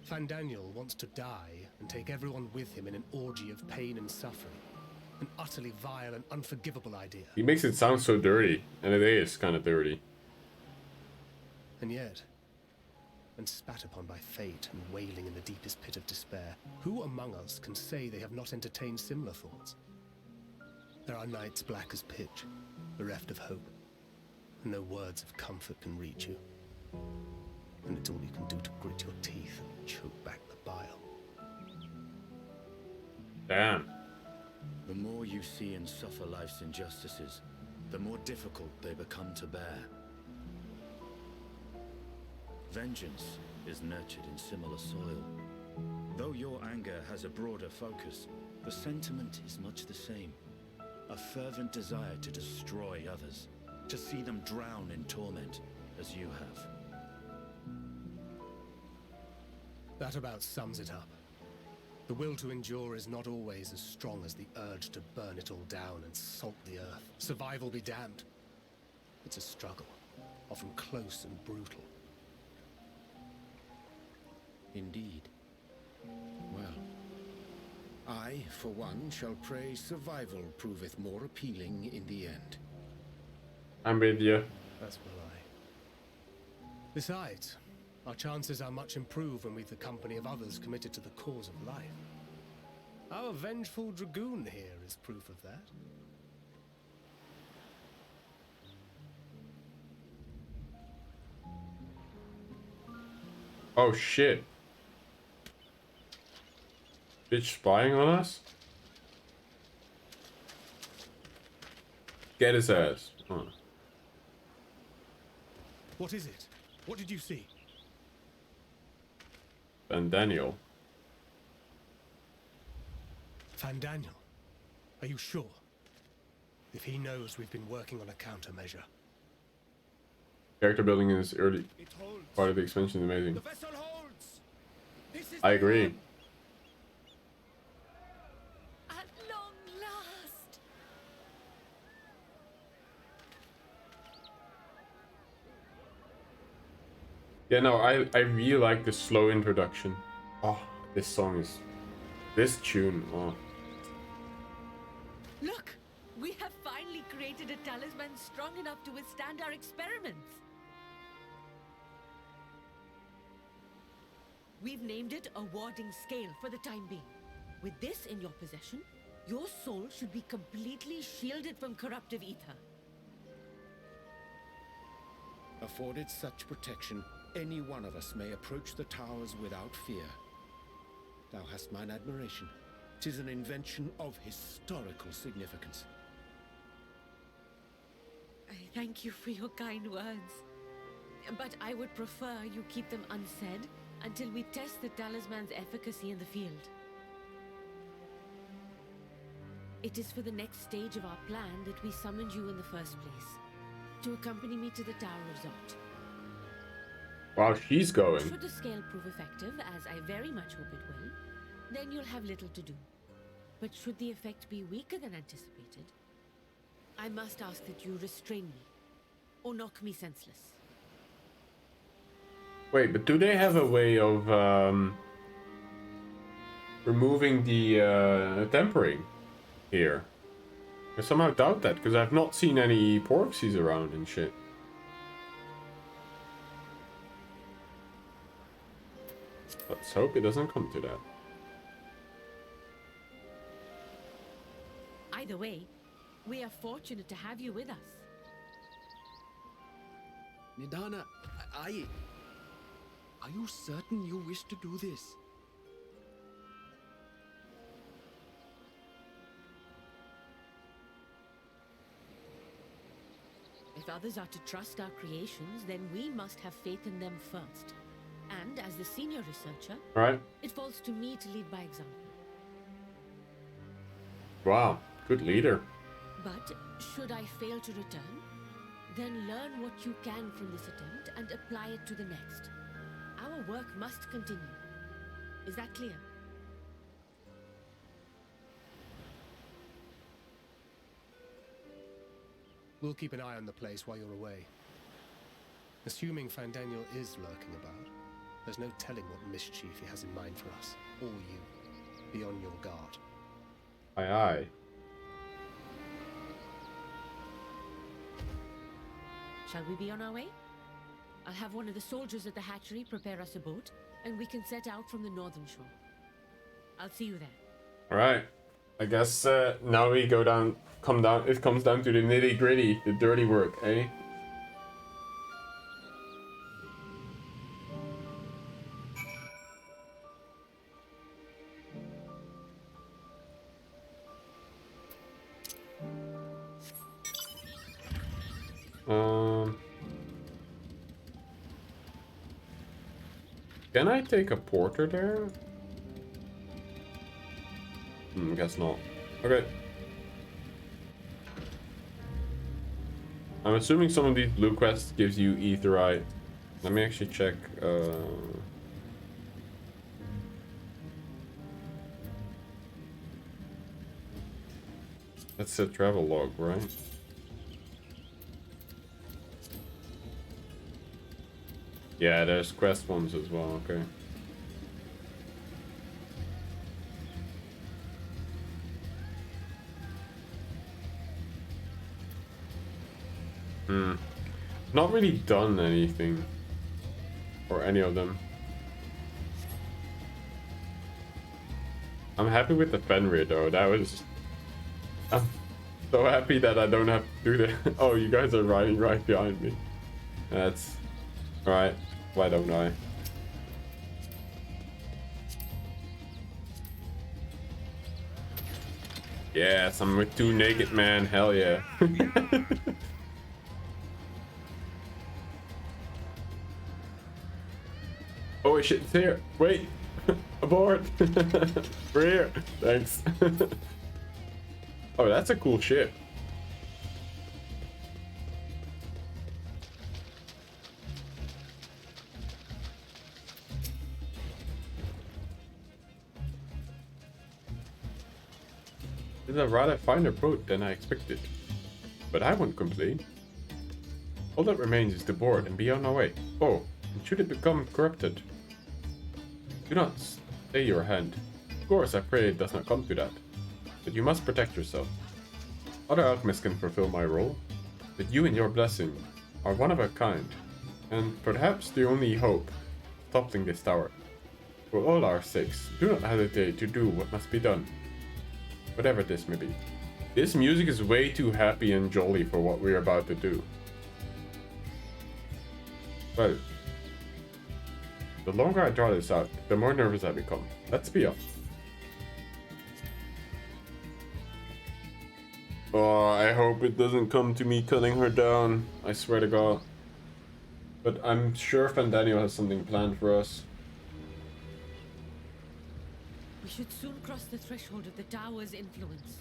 Fandaniel wants to die and take everyone with him in an orgy of pain and suffering. An utterly vile and unforgivable idea. He makes it sound so dirty, and it is kind of dirty. And yet, when spat upon by fate and wailing in the deepest pit of despair, who among us can say they have not entertained similar thoughts? There are nights black as pitch, bereft of hope, and no words of comfort can reach you. And it's all you can do to grit your teeth and choke back the bile. Damn. The more you see and suffer life's injustices, the more difficult they become to bear. Vengeance is nurtured in similar soil. Though your anger has a broader focus, the sentiment is much the same. A fervent desire to destroy others, to see them drown in torment, as you have. That about sums it up. The will to endure is not always as strong as the urge to burn it all down and salt the earth. Survival be damned. It's a struggle, often close and brutal. Indeed. Well, I, for one, shall pray survival proveth more appealing in the end. I'm with you. As will I. Besides, our chances are much improved when we've the company of others committed to the cause of life. Our vengeful dragoon here is proof of that. Oh shit. Bitch spying on us? Get his ass. Huh. What is it? What did you see? Fandaniel. Fandaniel? Are you sure? If he knows we've been working on a countermeasure. Character building in this early part of the expansion is amazing. The vessel holds. This is I agree. At long last. Yeah, no, I really like the slow introduction. Oh, this song is... This tune, oh. Look! We have finally created a talisman strong enough to withstand our experiments. We've named it a warding scale for the time being. With this in your possession, your soul should be completely shielded from corruptive ether. Afforded such protection, any one of us may approach the towers without fear. Thou hast mine admiration. 'Tis an invention of historical significance. I thank you for your kind words. But I would prefer you keep them unsaid until we test the talisman's efficacy in the field. It is for the next stage of our plan that we summoned you in the first place. To accompany me to the Tower of Zot. Wow, she's going. Should the scale prove effective, as I very much hope it will, then you'll have little to do. But should the effect be weaker than anticipated, I must ask that you restrain me, or knock me senseless. Wait, but do they have a way of removing the tempering here? I somehow doubt that, because I've not seen any porxies around and shit. Let's hope it doesn't come to that. Either way, we are fortunate to have you with us. Nidana, are you certain you wish to do this? If others are to trust our creations, then we must have faith in them first. And as the senior researcher, right, it falls to me to lead by example. Wow, good leader. But should I fail to return, then learn what you can from this attempt and apply it to the next. Our work must continue. Is that clear? We'll keep an eye on the place while you're away. Assuming Fandaniel is lurking about, there's no telling what mischief he has in mind for us, or you. Be on your guard. Aye, aye. Shall we be on our way? I'll have one of the soldiers at the hatchery prepare us a boat, and we can set out from the northern shore. I'll see you there. Alright. I guess now we go down, it comes down to the nitty gritty, the dirty work, eh? Can I take a porter there? Guess not. Okay. I'm assuming some of these blue quests gives you etherite. Let me actually check. That's the travel log, right? Yeah, there's quest ones as well, okay. Not really done anything. Or any of them. I'm happy with the Fenrir though, that was... I'm so happy that I don't have to do that. Oh, you guys are riding right behind me. That's... Alright, why don't I? Yes, I'm with two naked men, hell yeah. Oh shit, it's here. Wait. Abort. We're here. Thanks. Oh, that's a cool ship. It's a rather finer boat than I expected. But I won't complain. All that remains is to board and be on our way. Oh, and should it become corrupted, do not stay your hand. Of course, I pray it does not come to that. But you must protect yourself. Other alchemists can fulfill my role, but you and your blessing are one of a kind, and perhaps the only hope of toppling this tower. For all our sakes, do not hesitate to do what must be done, whatever this may be. This music is way too happy and jolly for what we're about to do. Well, the longer I draw this out, the more nervous I become. Let's be off. Oh, I hope it doesn't come to me cutting her down. I swear to God. But I'm sure Fandaniel has something planned for us. We should soon cross the threshold of the tower's influence.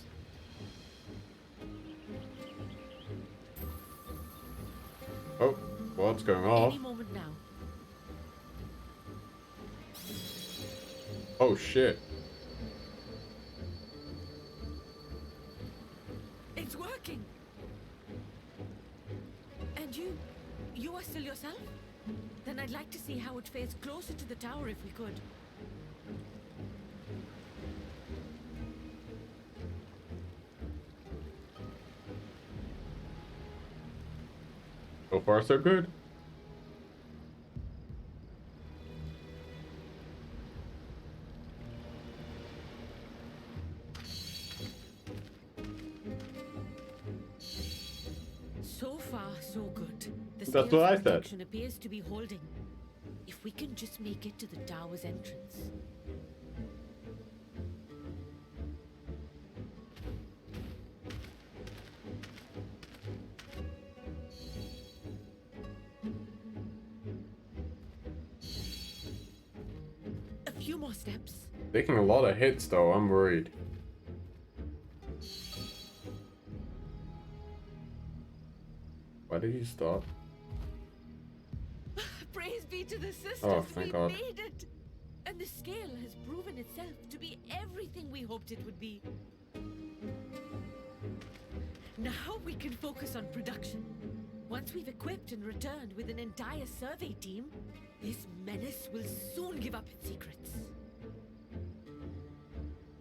Oh, what's going on? Any moment now. Oh shit. It's working. And you are still yourself? Then I'd like to see how it fares closer to the tower if we could. So far, so good. So far, so good. The That's what I said. protection appears to be holding. If we can just make it to the tower's entrance. A few more steps. Taking a lot of hits though, I'm worried. Why did you stop? Praise be to the sisters, Oh, thank God. made it! And the scale has proven itself to be everything we hoped it would be. Now we can focus on production. Once we've equipped and returned with an entire survey team, this menace will soon give up its secrets.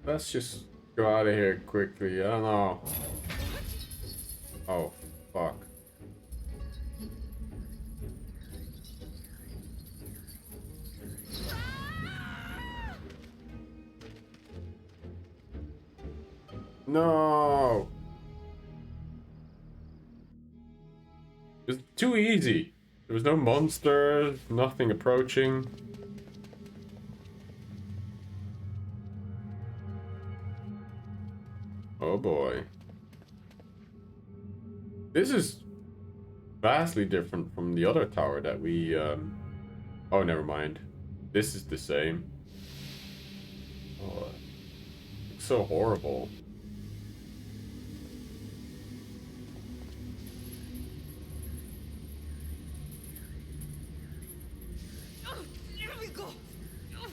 Let's just go out of here quickly. I don't know. Oh, fuck. No. It's too easy. There was no monsters, nothing approaching. Oh boy. This is vastly different from the other tower that we, Oh, never mind. This is the same. Oh, it's so horrible. Oh, let me go! Oh,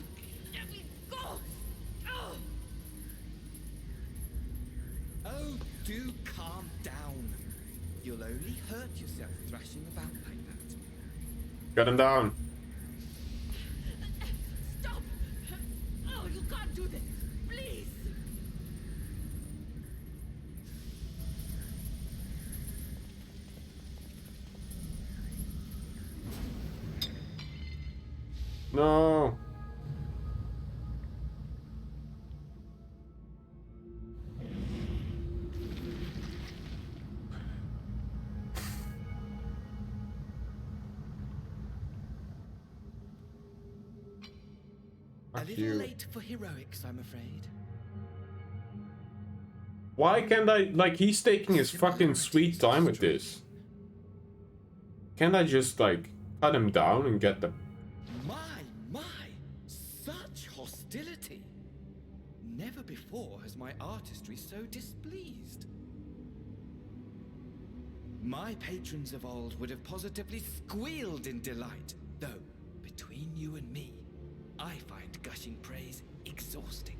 let me go! Oh. Oh, do calm down. You'll only hurt yourself thrashing about like that. Got him down. Stop! Oh, you can't do this! Please! No. A Fuck little you. late for heroics, I'm afraid. Why can't I, like, he's taking his fucking sweet time with this. Can't I just, like, cut him down and get the... My, such hostility. Never before has my artistry so displeased. My patrons of old would have positively squealed in delight, though, between you and me, I find gushing praise exhausting.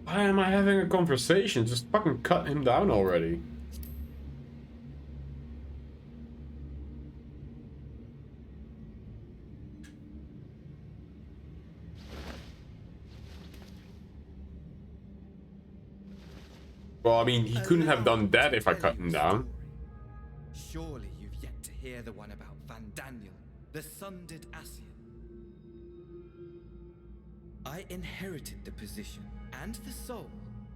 Why am I having a conversation? Just fucking cut him down already. Well, I mean, he couldn't have done that if I cut him down. Surely you've yet to hear the one about Van Daniel, the sundered Ascian. I inherited the position and the soul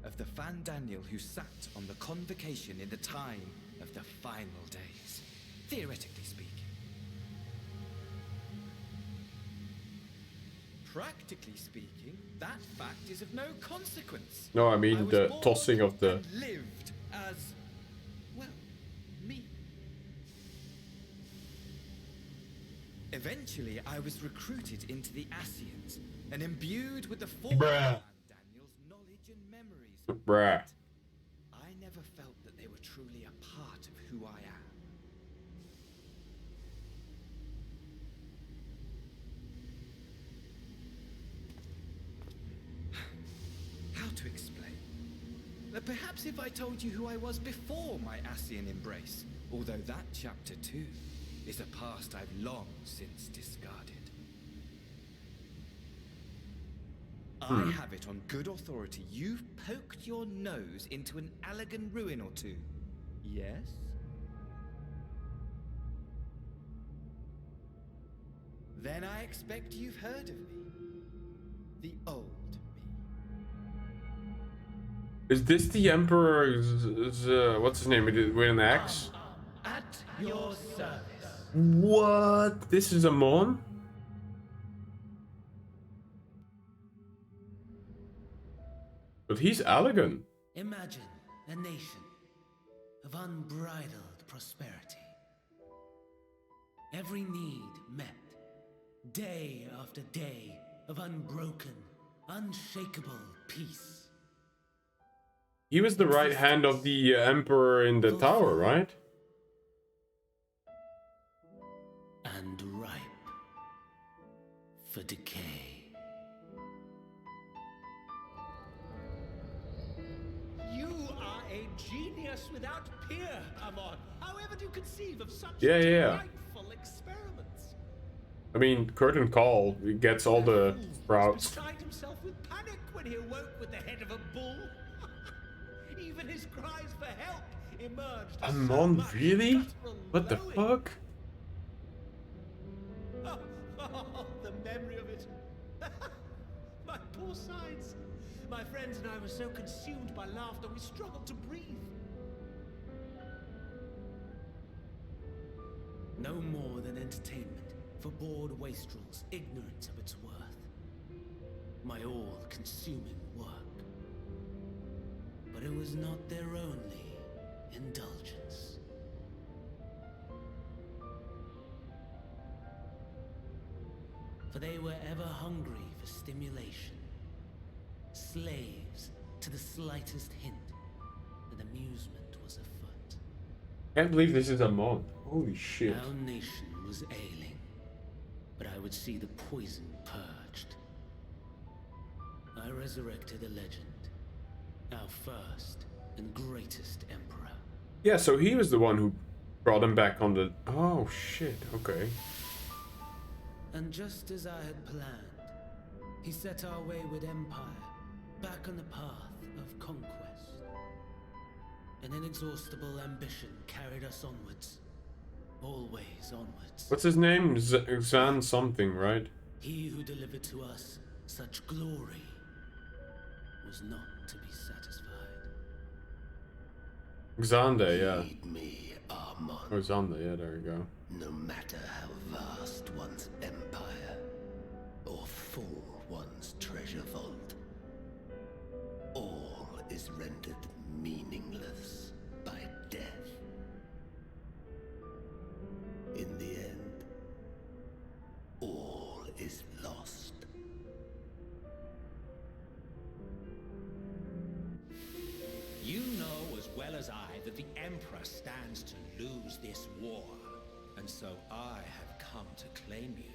of the Van Daniel who sat on the convocation in the time of the final days, theoretically speaking. Practically speaking, that fact is of no consequence. No, I mean the tossing of the... And lived as, well, me. Eventually, I was recruited into the Ascians and imbued with the former Van Daniel's knowledge and memories. Bruh. I never felt that they were truly a part of who I am. hard to explain. Perhaps if I told you who I was before my Ascian embrace, although that chapter too is a past I've long since discarded. I have it on good authority you've poked your nose into an Allegan ruin or two. Yes? Then I expect you've heard of me. The old me. Is this the Emperor? What's his name? With an axe? At your service. What? This is a Mon? But he's elegant. Imagine a nation of unbridled prosperity. Every need met. Day after day of unbroken, unshakable peace. He was the right hand of the Emperor in the tower, right? And ripe for decay. You are a genius without peer, Amon. How ever do you conceive of such delightful experiments? I mean, Curtain Call gets all the sprouts. Beside himself with panic when he awoke with the head of a bull. Even his cries for help emerged. Amon, really? What the fuck? Oh, the memory of it. My poor sides. My friends and I were so consumed by laughter we struggled to breathe. No more than entertainment for bored wastrels ignorant of its worth. My all-consuming work. But it was not their only indulgence. For they were ever hungry for stimulation. Slaves to the slightest hint that amusement was afoot. Can't believe this is a Mon. Holy shit. Our nation was ailing, but I would see the poison purged. I resurrected a legend, our first and greatest emperor. Yeah, so he was the one who brought him back on the... Oh shit, okay. And just as I had planned, he set our wayward empire back on the path of conquest. An inexhaustible ambition carried us onwards. Always onwards. What's his name? Xan something, right? He who delivered to us such glory was not to be satisfied. Xander, yeah. Feed me, Armand. Oh, Xander, yeah, there we go. No matter how vast one's empire, or full one's treasure vault, all is rendered meaningless by death. In the end, all is lost. You know as well as I that the Emperor stands to lose this war, and so I have come to claim you.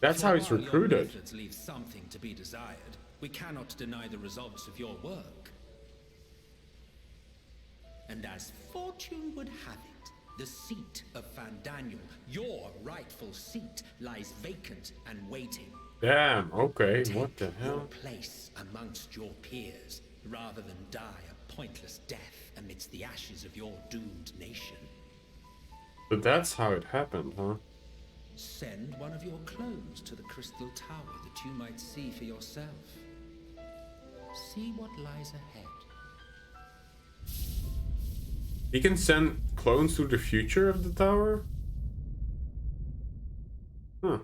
That's how he's While your recruited. methods leave something to be desired, we cannot deny the results of your work. And as fortune would have it, the seat of Fandaniel, your rightful seat, lies vacant and waiting. Damn, okay, what the Your hell? place amongst your peers, rather than die a pointless death amidst the ashes of your doomed nation. But that's how it happened, huh? Send one of your clones to the Crystal Tower that you might see for yourself. See what lies ahead. He can send clones to the future of the tower? Huh.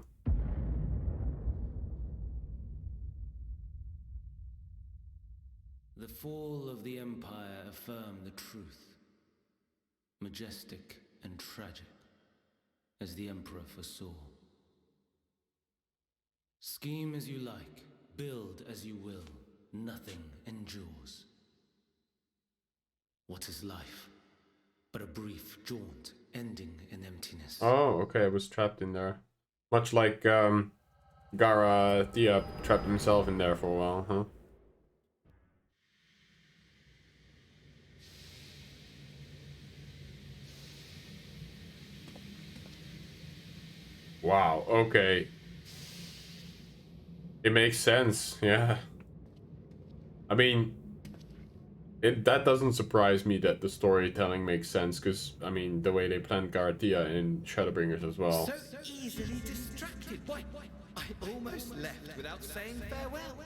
The fall of the Empire affirmed the truth. Majestic and tragic, as the Emperor foresaw. Scheme as you like, build as you will, nothing endures. What is life but a brief jaunt ending in emptiness? Oh, okay, I was trapped in there. Much like Garathea trapped himself in there for a while, huh? Wow, okay. It makes sense, yeah. I mean, that doesn't surprise me that the storytelling makes sense, because, I mean, the way they planned Garathea in Shadowbringers as well. So easily distracted. Why? I almost left without saying farewell.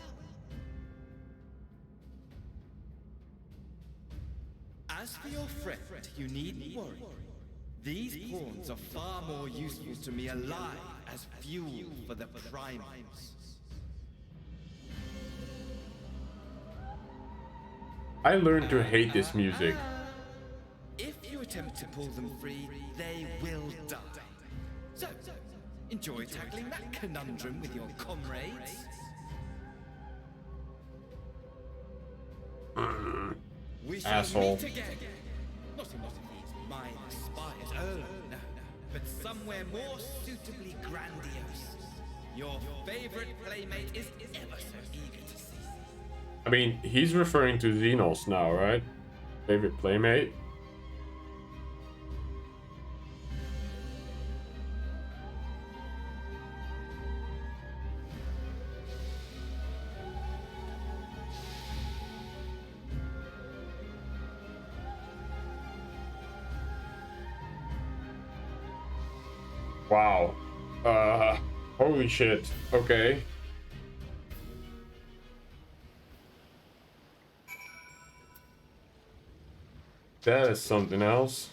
As for your friend, you needn't worry. These pawns are far more useful to me alive as fuel for the primates. I learned to hate this music. If you attempt to pull them free, they will die. So, enjoy tackling that conundrum with your comrades. We shall Asshole. meet again. Not in one of these minor spires, oh no, but somewhere more suitably grandiose. Your favorite playmate is ever so eager to see. I mean, he's referring to Xenos now, right? Favorite playmate? Wow. Holy shit. Okay. That is something else.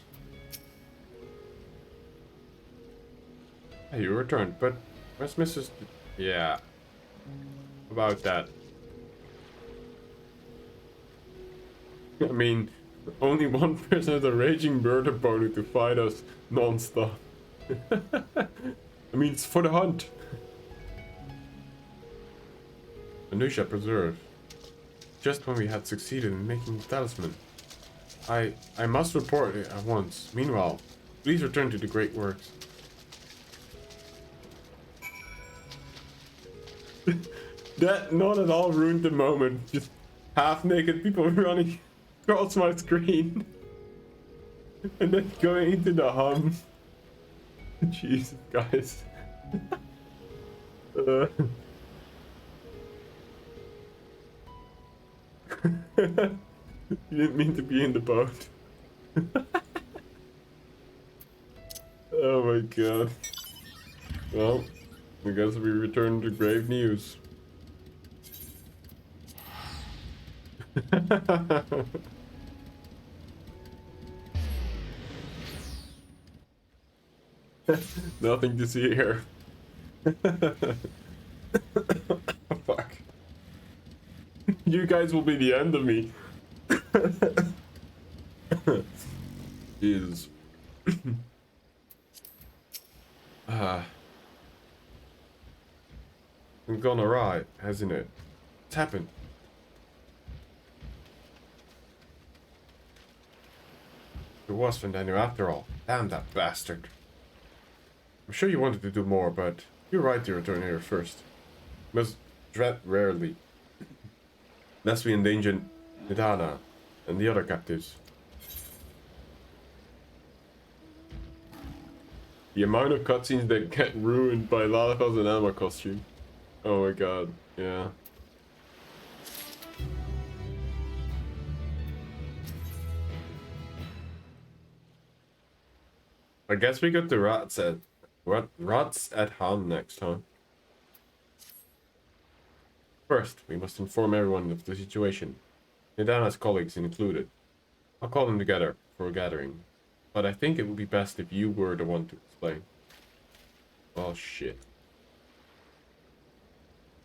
Hey, you returned, but where's Mrs. Yeah. About that. I mean, only one person has a raging bird opponent to fight us non-stop. I mean, it's for the hunt. Anusha preserved. Just when we had succeeded in making the talisman. I must report it at once. Meanwhile, please return to the great works. That not at all ruined the moment. Just half-naked people running across my screen. And then going into the hum. Jesus, guys. You didn't mean to be in the boat. Oh my god. Well, I guess we return to grave news. Nothing to see here. Fuck. You guys will be the end of me. Jesus. It's gone awry, hasn't it? What's happened? It was Vendanu after all. Damn that bastard. I'm sure you wanted to do more, but you're right to return here first. Must dread rarely. Lest we endanger Nidana and the other captives. The amount of cutscenes that get ruined by Lalaka's and Elma costume. Oh my god, yeah. I guess we got the rats at Han next, huh? First, we must inform everyone of the situation. Nidana's colleagues included. I'll call them together for a gathering. But I think it would be best if you were the one to explain. Oh shit.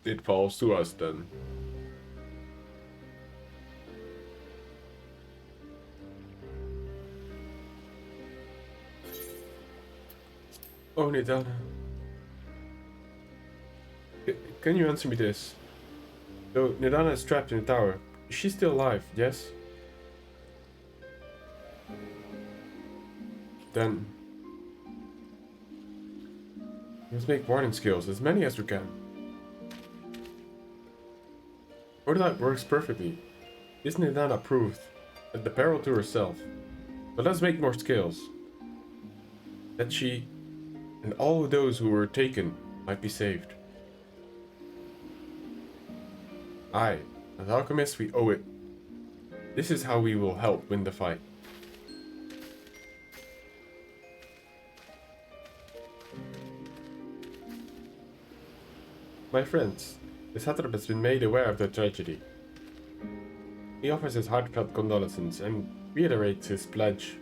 It falls to us then. Oh, Nidana. Can you answer me this? So, Nidana is trapped in the tower. Is she still alive, yes? Then... we must make warding skills, as many as we can. Or that works perfectly. Isn't it then approved? At the peril to herself. But let's make more scales. That she and all of those who were taken might be saved. Aye, as alchemists we owe it. This is how we will help win the fight. My friends, the satrap has been made aware of the tragedy. He offers his heartfelt condolences and reiterates his pledge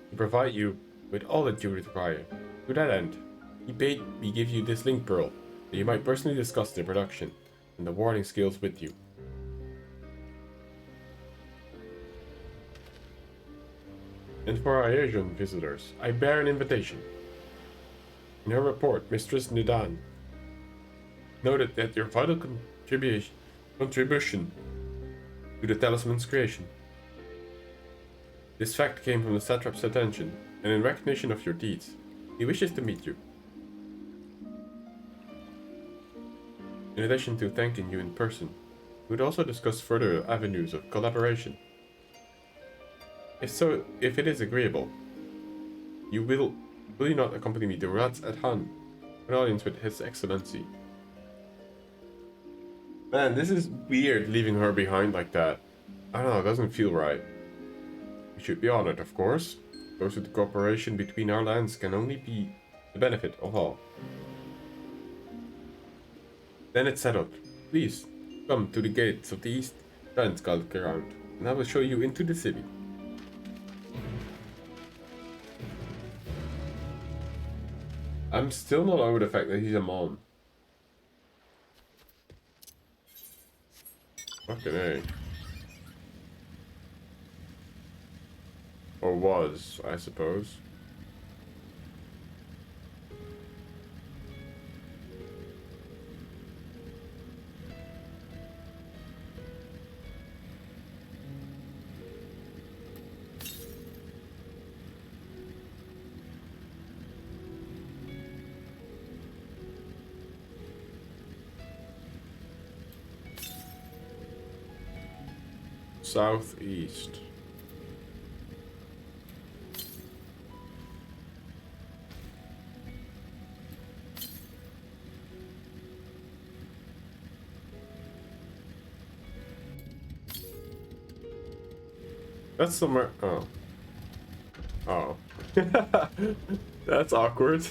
to provide you with all that you require. To that end, he bade me give you this link pearl, that you might personally discuss the production and the warding skills with you. And for our Asian visitors, I bear an invitation. In her report, Mistress Nidan noted that your vital contribution to the talisman's creation. This fact came from the satrap's attention, and in recognition of your deeds, he wishes to meet you. In addition to thanking you in person, we would also discuss further avenues of collaboration. If it is agreeable, will you not accompany me to Rats at Han, for an audience with His Excellency? Man, this is weird leaving her behind like that. I don't know, it doesn't feel right. We should be honored, of course. Those with the cooperation between our lands can only be the benefit of all. Then it's settled. Please, come to the gates of the East Transgull ground, and I will show you into the city. I'm still not over the fact that he's a mom. Fucking A. Or was, I suppose. Southeast. That's somewhere. Oh. Oh. That's awkward.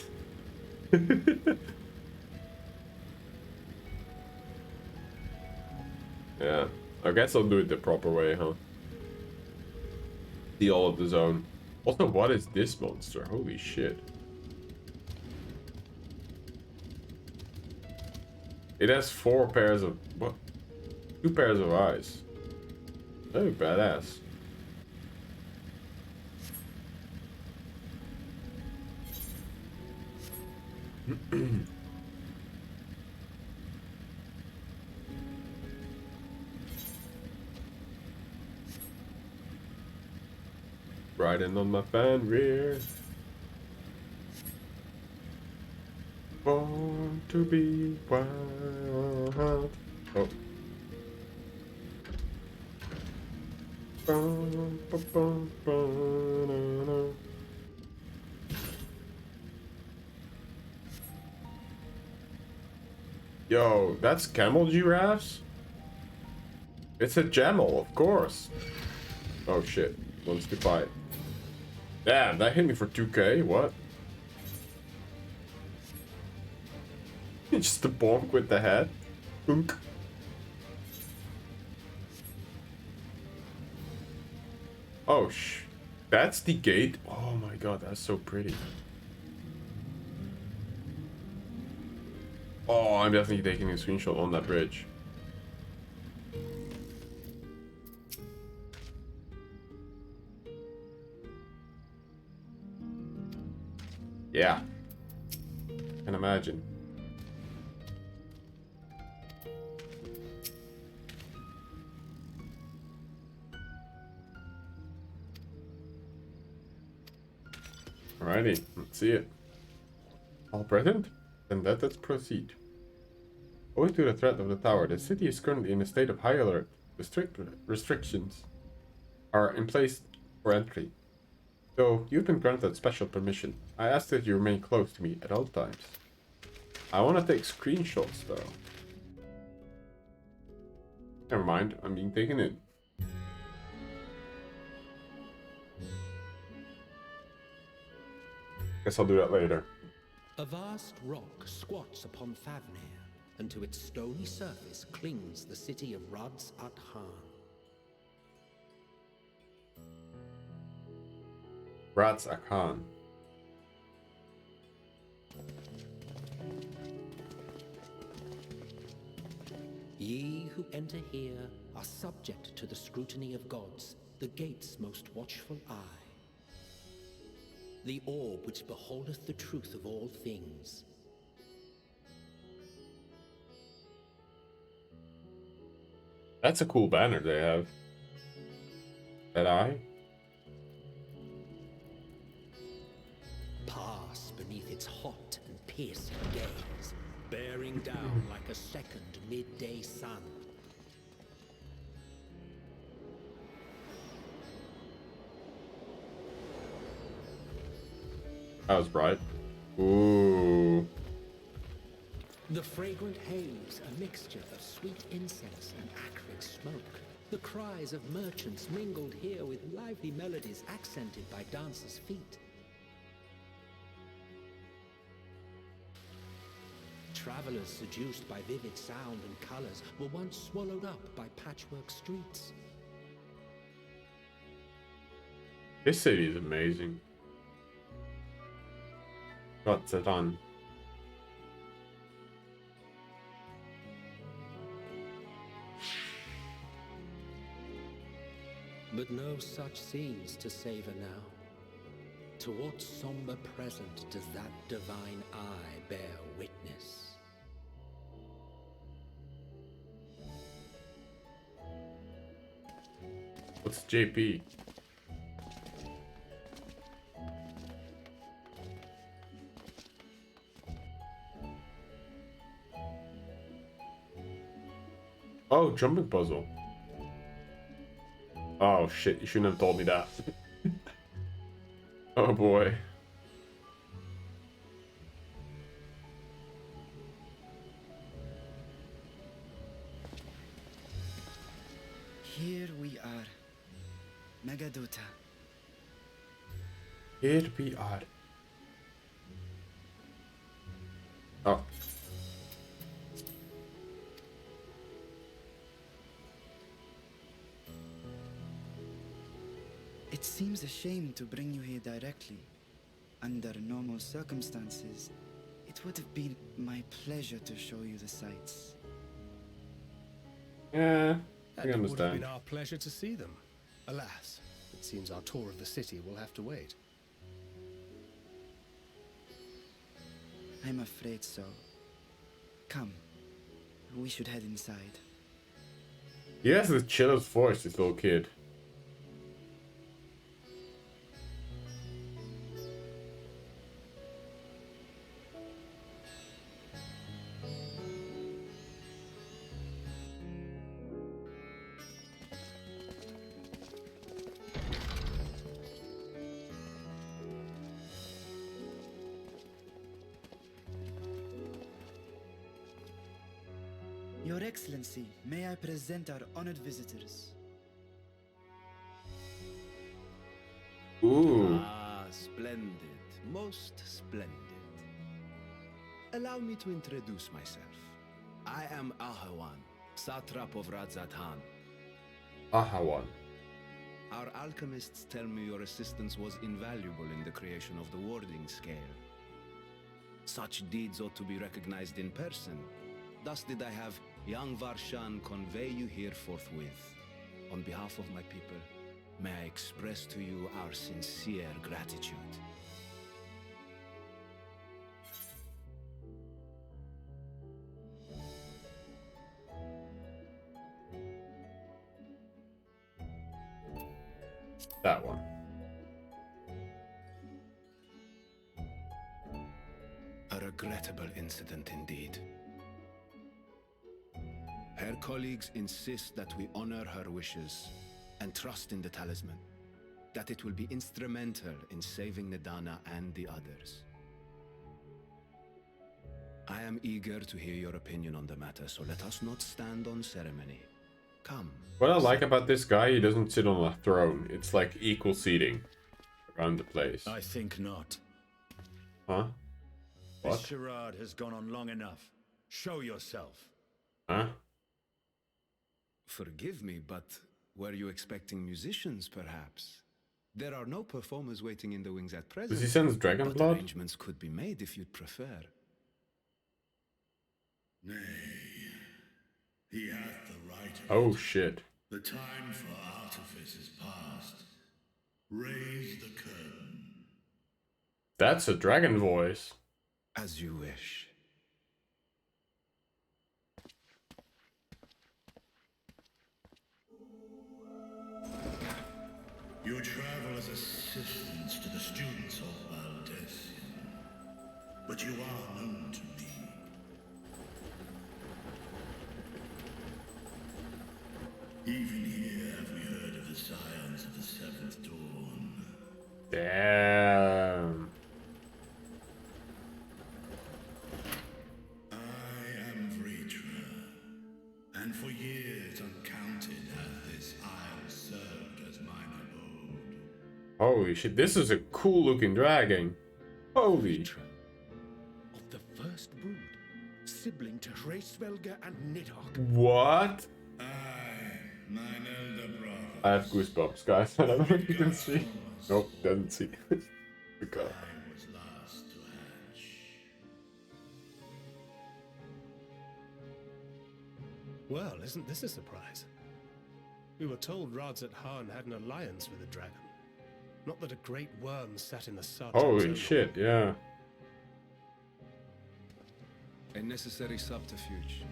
Yeah. I guess I'll do it the proper way, huh? See all of the zone. Also, what is this monster? Holy shit. It has 4 pairs of... what? 2 pairs of eyes. Oh, badass. Riding on my fan rear. Born to be wild. Oh. Yo, that's camel giraffes? It's a camel, of course. Oh shit, wants to fight. Damn, that hit me for 2k, what? Just a bonk with the head. Boonk. Oh that's the gate? Oh my god, that's so pretty. Oh, I'm definitely taking a screenshot on that bridge. Yeah. Can imagine. Alrighty, let's see it. All present? Then let's proceed. Owing to the threat of the tower, the city is currently in a state of high alert. Strict restrictions are in place for entry. So, you've been granted special permission. I ask that you remain close to me at all times. I want to take screenshots though. Never mind, I'm being taken in. Guess I'll do that later. A vast rock squats upon Favnir, and to its stony surface clings the city of Rads at Han. Rads Akhan. Ye who enter here are subject to the scrutiny of gods, the gate's most watchful eye. The orb which beholdeth the truth of all things. That's a cool banner they have. That eye? Pass beneath its hot and piercing gaze, bearing down like a second midday sun. That was bright. Ooh. The fragrant haze, a mixture of sweet incense and acrid smoke. The cries of merchants mingled here with lively melodies accented by dancers' feet. Travelers seduced by vivid sound and colors were once swallowed up by patchwork streets. This city is amazing. What's it on? But no such scenes to savor now. To what somber present does that divine eye bear witness? What's JP? Oh, jumping puzzle. Oh shit, you shouldn't have told me that. Oh boy. Here we are. Megaduta. Here we are. Oh. It seems a shame to bring you here directly. Under normal circumstances, it would have been my pleasure to show you the sights. Yeah, I And it would have understand. been our pleasure to see them. Alas, it seems our tour of the city will have to wait. I'm afraid so. Come, we should head inside. He has the chillest voice, this little kid. Your Excellency, may I present our honored visitors? Ooh. Ah, splendid. Most splendid. Allow me to introduce myself. I am Ahawan, satrap of Radzatan. Ahawan. Our alchemists tell me your assistance was invaluable in the creation of the warding scale. Such deeds ought to be recognized in person. Thus did I have young Varshan convey you here forthwith. On behalf of my people, may I express to you our sincere gratitude. That one. A regrettable incident indeed. Her colleagues insist that we honor her wishes and trust in the talisman, that it will be instrumental in saving Nidana and the others. I am eager to hear your opinion on the matter, so let us not stand on ceremony. Come. What I like about this guy, he doesn't sit on a throne. It's like equal seating around the place. I think not. Huh? This What? charade has gone on long enough. Show yourself. Huh? Forgive me, but were you expecting musicians, perhaps? There are no performers waiting in the wings at present. Does he sense dragon but blood? Arrangements could be made if you'd prefer. Nay, he hath the right of Oh it. shit. The time for artifice is past. Raise the curtain. That's a dragon voice. As you wish. You travel as assistants to the students of Valdesian, but you are known to me. Even here have we heard of the scions of the Seventh Dawn. Damn. I am Vritra, and for years uncounted has this isle served as mine abode. Holy shit, this is a cool looking dragon. Holy. Of the first brood, sibling to Hraesvelga and Nidhogg. What? Mine elder brother. I have goosebumps, guys. I don't know if you can see. Nope, doesn't see. Okay. I was last to hatch. Well, isn't this a surprise? We were told Radzat Han had an alliance with a dragon. Not that a great worm sat in the sun. Holy shit, yeah. A necessary subterfuge,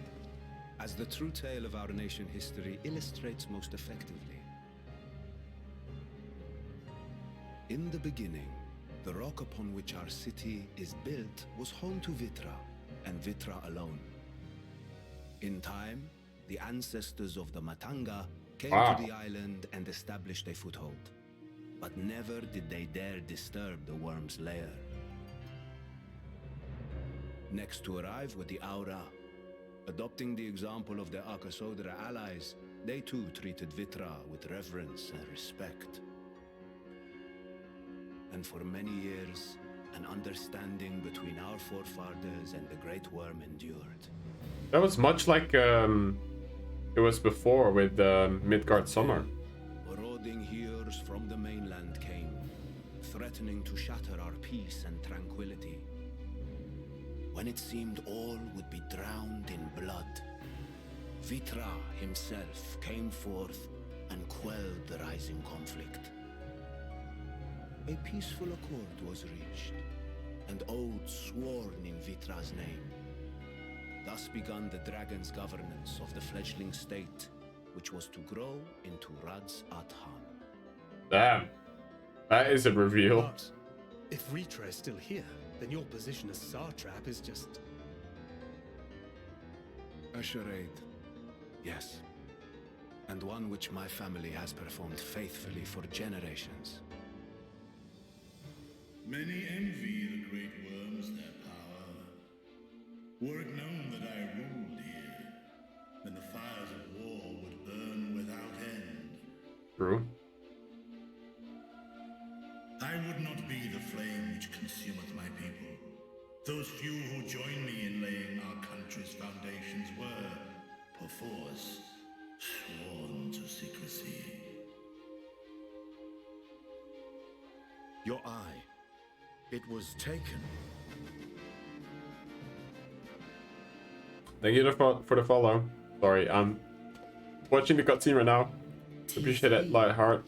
as the true tale of our nation history illustrates most effectively. In the beginning, the rock upon which our city is built was home to Vitra, and Vitra alone. In time, the ancestors of the Matanga came to the island and established a foothold. But never did they dare disturb the worm's lair. Next to arrive were the Aura. Adopting the example of their Akasodra allies, they too treated Vitra with reverence and respect. And for many years, an understanding between our forefathers and the Great Worm endured. That was much like it was before with Midgard Summer. Marauding heroes from the mainland came, threatening to shatter our peace and tranquility. When it seemed all would be drowned in blood, Vitra himself came forth and quelled the rising conflict. A peaceful accord was reached, and oaths sworn in Vitra's name. Thus began the dragon's governance of the fledgling state, which was to grow into Radzat Han. Damn. That is a reveal. But if Vritra is still here, then your position as Satrap is just... A charade, yes. And one which my family has performed faithfully for generations. Many envy the great worms their power. Were it known that I ruled here, then the fires of war would burn without end. True. I would not be the flame which consumeth my people. Those few who joined me in laying our country's foundations were, perforce, sworn to secrecy. Your eye. It was taken. Thank you for the follow. Sorry, I'm watching the cutscene right now. Appreciate it, Lightheart.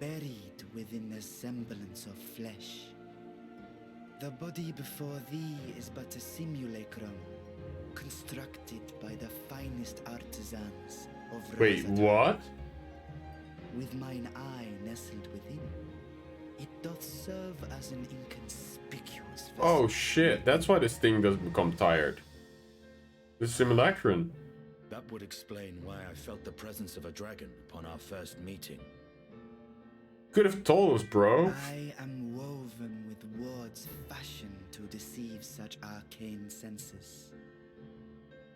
Buried within the semblance of flesh. The body before thee is but a simulacrum, constructed by the finest artisans of Wait, Radzat. what? With mine eye nestled within, it doth serve as an inconspicuous vessel. Oh shit, that's why this thing doesn't become tired. The simulacrum. That would explain why I felt the presence of a dragon upon our first meeting. Could have told us, bro. I am woven with words fashioned to deceive such arcane senses.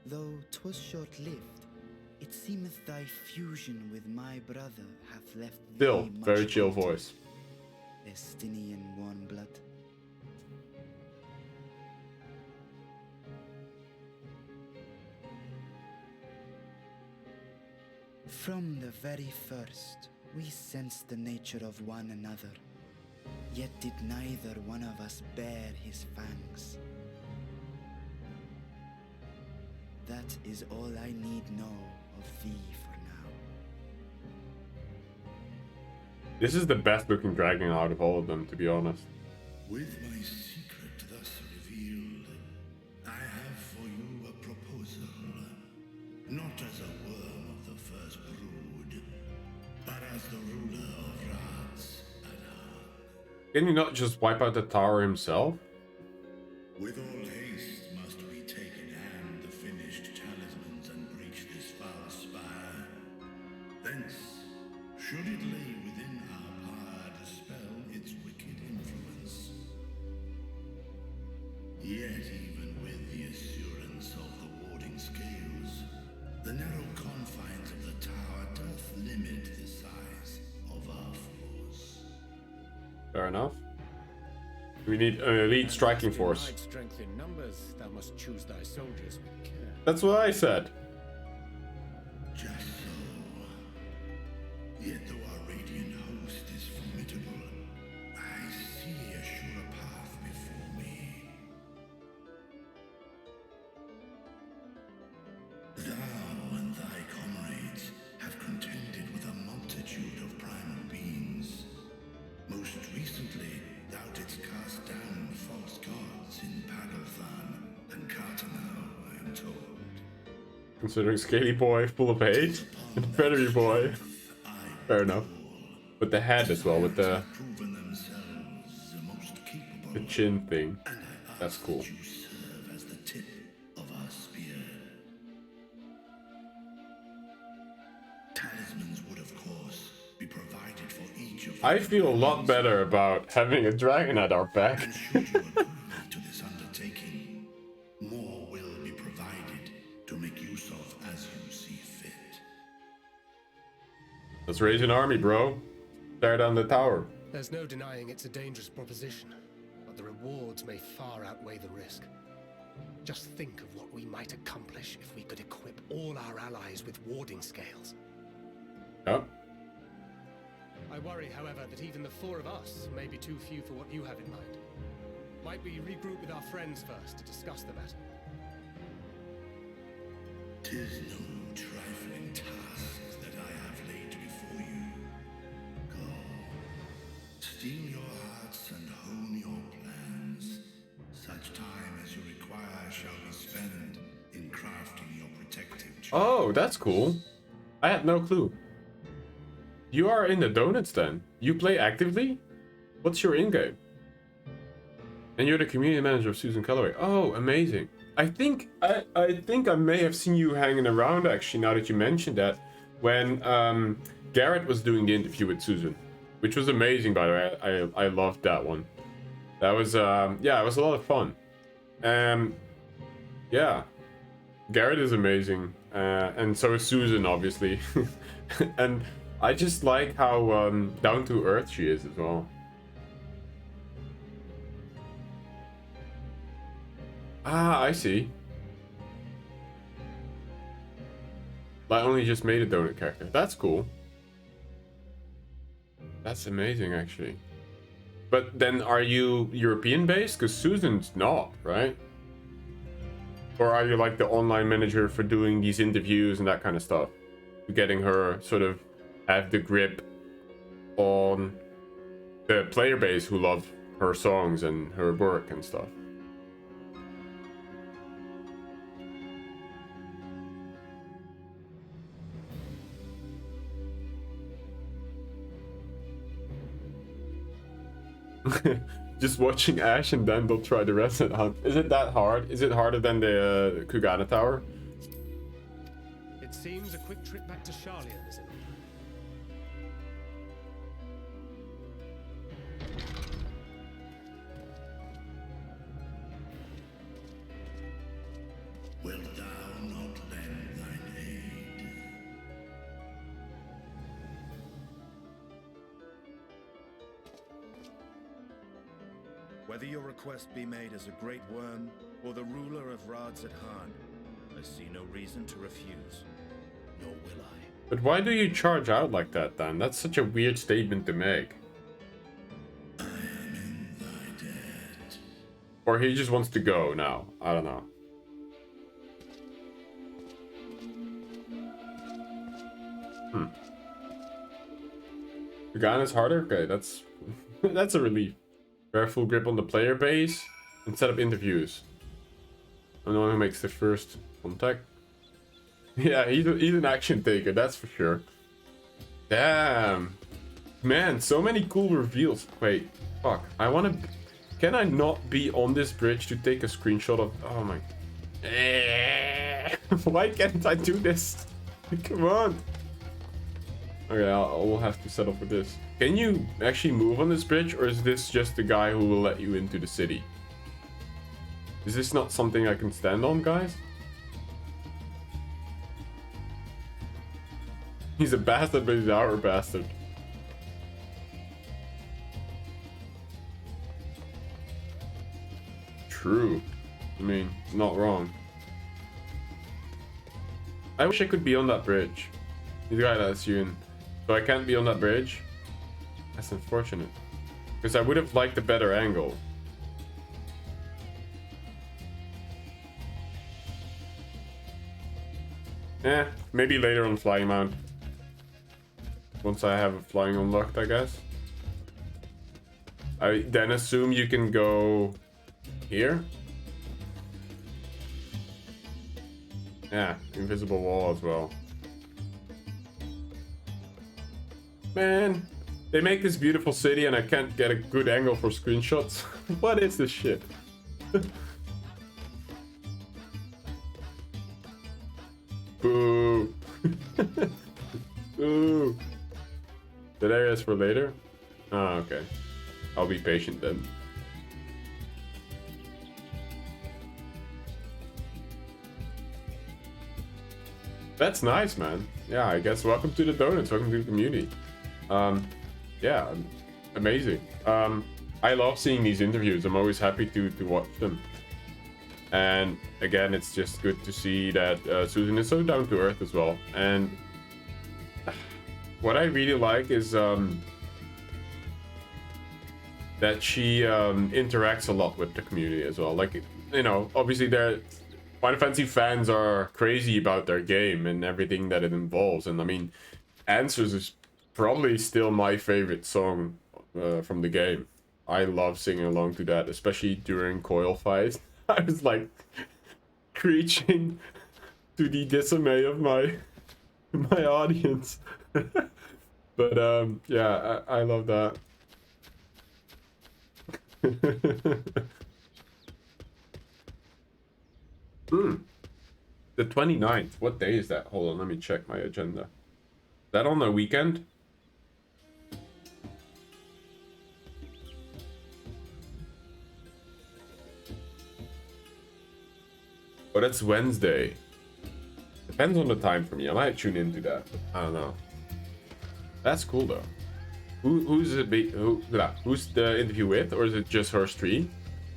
Though 'twas short-lived, it seemeth thy fusion with my brother hath left Still, thee much very chill haunted. voice. Estinian warm blood. From the very first, we sensed the nature of one another, yet did neither one of us bear his fangs. That is all I need know of thee for now. This is the best looking dragon out of all of them, to be honest. With my secret thus revealed, I have for you a proposal. Not as a worm of the first brood, but as the ruler of rats at heart. Can he not just wipe out the tower himself? With all haste must we take in hand the finished talismans and breach this foul spire. Thence, should it lay within our power, dispel its wicked influence. Yet even with the assurance of the warding scales, the narrow confines of the tower doth limit the size of our force. Fair enough. We need an elite striking force. Hide strength in numbers, thou must choose thy soldiers with care. That's what I said. Just so. Yet though our radiant host is formidable, I see a surer path before me. Thou and thy comrades have contended with a multitude of primal beings. Most recently, thou didst cast down false gods in Pagalthan and Cartanau, I am told. Considering Scaly Boy full of hate and Feathery Boy. Fair enough. With the head as well, with the chin thing. That's cool. You serve as the tip of our spear. Talismans would, of course, be provided for each of I feel a lot better about having a dragon at our back. And should you agree to this undertaking, more will be provided to make use of as you see fit. Let's raise an army, bro. Tear down the tower. There's no denying it's a dangerous proposition, but the rewards may far outweigh the risk. Just think of what we might accomplish if we could equip all our allies with warding scales. Yep. I worry, however, that even the four of us may be too few for what you have in mind. Might we regroup with our friends first to discuss the matter? 'Tis no trifling task that I have laid before you. Go, steel your hearts and hone your plans. Such time as you require shall be spent in crafting your protective charm. Oh, that's cool. I had no clue. You are in the donuts then. You play actively? What's your in-game? And you're the community manager of Susan Calloway. Oh, amazing. I think I may have seen you hanging around actually, now that you mentioned that, when Garrett was doing the interview with Susan, which was amazing, by the way. I loved that one. That was yeah, it was a lot of fun. Yeah, Garrett is amazing, and so is Susan, obviously. And I just like how down to earth she is as well. Ah, I see. I only just made a donut character. That's cool. That's amazing, actually. But then, are you European based? Because Susan's not, right? Or are you like the online manager for doing these interviews and that kind of stuff? Getting her sort of have the grip on the player base who love her songs and her work and stuff. Just watching Ash and then they'll try the Resident Hunt. Is it that hard? Is it harder than the Kugana Tower? seems a quick trip back to Sharlayan is in order. Wilt thou not lend thine aid? Whether your request be made as a great worm or the ruler of Rads at Harn, I see no reason to refuse, nor will I. But why do you charge out like that then? That's such a weird statement to make. I am in thy debt. Or he just wants to go now. I don't know. The gun is harder? Okay, that's that's a relief. Bear full grip on the player base and set up interviews. I'm the one who makes the first contact. Yeah, he's an action taker, that's for sure. Damn. Man, so many cool reveals. Wait, fuck. I wanna... Can I not be on this bridge to take a screenshot of... Oh my... Why can't I do this? Come on. Okay, I'll have to settle for this. Can you actually move on this bridge, or is this just the guy who will let you into the city? Is this not something I can stand on, guys? He's a bastard, but he's our bastard. True. I mean, not wrong. I wish I could be on that bridge. He's the guy that's you in. So I can't be on that bridge? That's unfortunate. Because I would have liked a better angle. Maybe later on flying mount. Once I have a flying unlocked, I guess. I then assume you can go here. Yeah, invisible wall as well. Man, they make this beautiful city and I can't get a good angle for screenshots. What is this shit? Boo. Boo. That area is for later? Oh, okay. I'll be patient then. That's nice, man. Yeah, I guess welcome to the donuts. Welcome to the community. Yeah, amazing. I love seeing these interviews. I'm always happy to watch them. And again, it's just good to see that Susan is so down to earth as well. And what I really like is that she interacts a lot with the community as well. Like, you know, obviously Final Fantasy fans are crazy about their game and everything that it involves. And I mean, Answers is probably still my favorite song from the game. I love singing along to that, especially during coil fights. I was like preaching to the dismay of my audience. But yeah, I love that. The 29th. What day is that? Hold on, let me check my agenda. Is that on the weekend? Oh, that's Wednesday. Depends on the time for me. I might tune into that. I don't know. That's cool though. Who's the interview with, or is it just her stream?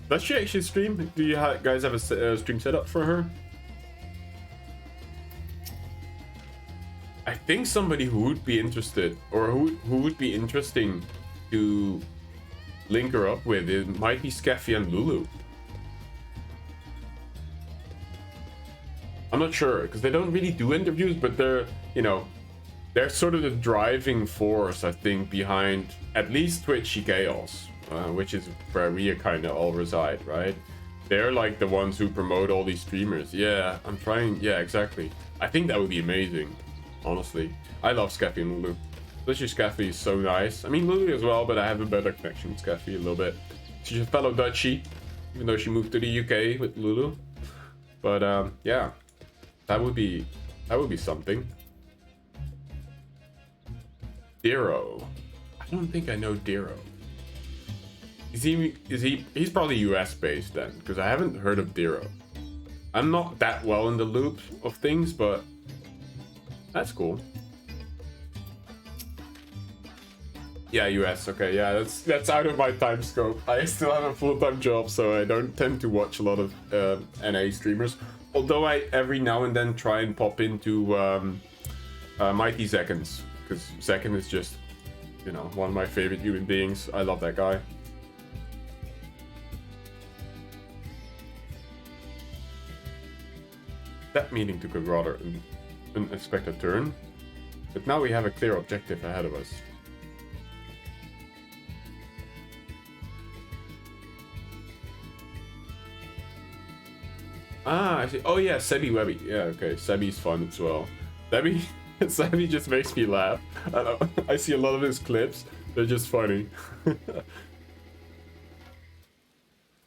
Does she actually stream? Do you guys have a stream set up for her? I think somebody who would be interested, or who would be interesting to link her up with, it might be Scaffy and Lulu. I'm not sure, because they don't really do interviews, but they're, you know, they're sort of the driving force, I think, behind at least Twitchy Chaos, which is where we kind of all reside, right? They're like the ones who promote all these streamers. Yeah, I'm trying. Yeah, exactly. I think that would be amazing, honestly. I love Scaffy and Lulu. Especially Scaffy is so nice. I mean, Lulu as well, but I have a better connection with Scaffy a little bit. She's a fellow Dutchie, even though she moved to the UK with Lulu. But yeah. That would be something. Diro. I don't think I know Diro. He's probably US based then, because I haven't heard of Diro. I'm not that well in the loop of things, but that's cool. Yeah, US. Okay, yeah, that's out of my time scope. I still have a full-time job, so I don't tend to watch a lot of NA streamers. Although I every now and then try and pop into Mighty Seconds, because Second is just, you know, one of my favorite human beings. I love that guy. That meeting took a rather unexpected turn, but now we have a clear objective ahead of us. Ah, I see. Oh yeah, Sebi Webby. Yeah, okay. Sebi's fun as well. Sebi just makes me laugh. I see a lot of his clips. They're just funny.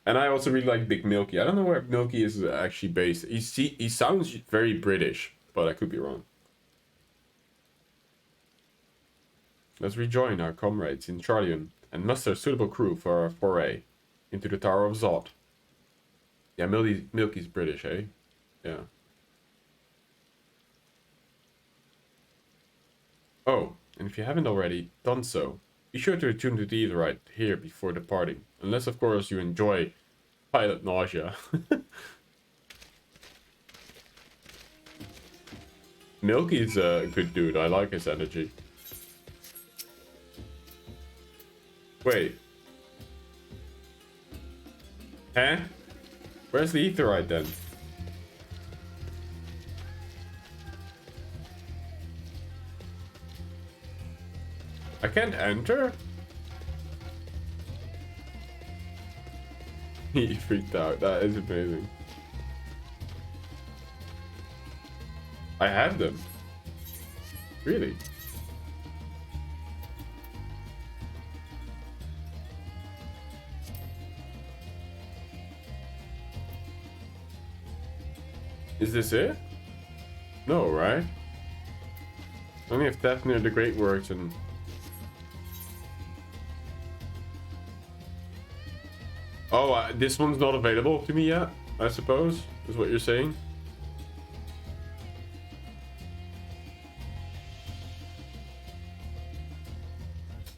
And I also really like Big Milky. I don't know where Milky is actually based. He sounds very British, but I could be wrong. Let's rejoin our comrades in Sharlayan and muster a suitable crew for our foray into the Tower of Zod. Yeah, Milky's British, eh? Yeah. Oh, and if you haven't already done so, be sure to return to the Etherite here before departing. Unless, of course, you enjoy pilot nausea. Milky's a good dude. I like his energy. Wait. Huh? Where's the Etherite then? I can't enter? He freaked out. That is amazing. I have them. Really? Is this it? No, right? Only if Theft near the Great Works and... Oh, this one's not available to me yet, I suppose, is what you're saying?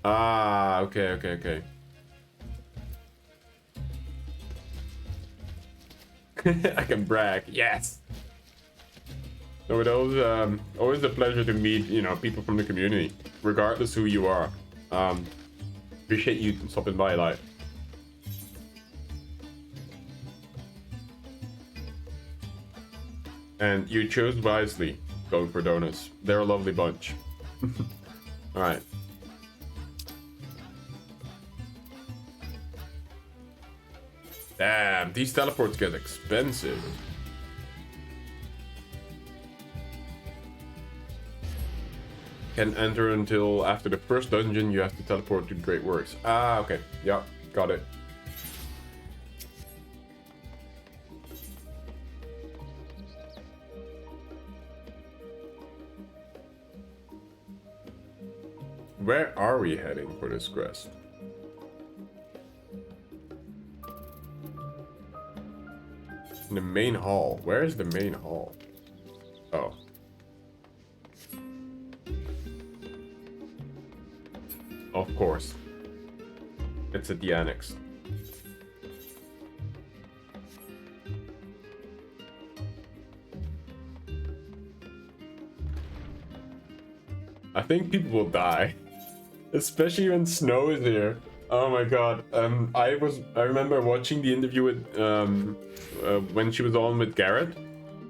Ah, okay. I can brag, yes! No, it always a pleasure to meet, you know, people from the community, regardless who you are. Appreciate you stopping by, like. And you chose wisely going for donuts. They're a lovely bunch. Alright. Damn, these teleports get expensive. Can enter until after the first dungeon. You have to teleport to Great Works. Ah, okay. Yeah, got it. Where are we heading for this quest? In the main hall. Where is the main hall? Oh. Of course. It's at the annex. I think people will die. Especially when Snow is here. Oh my god. I remember watching the interview with when she was on with Garrett.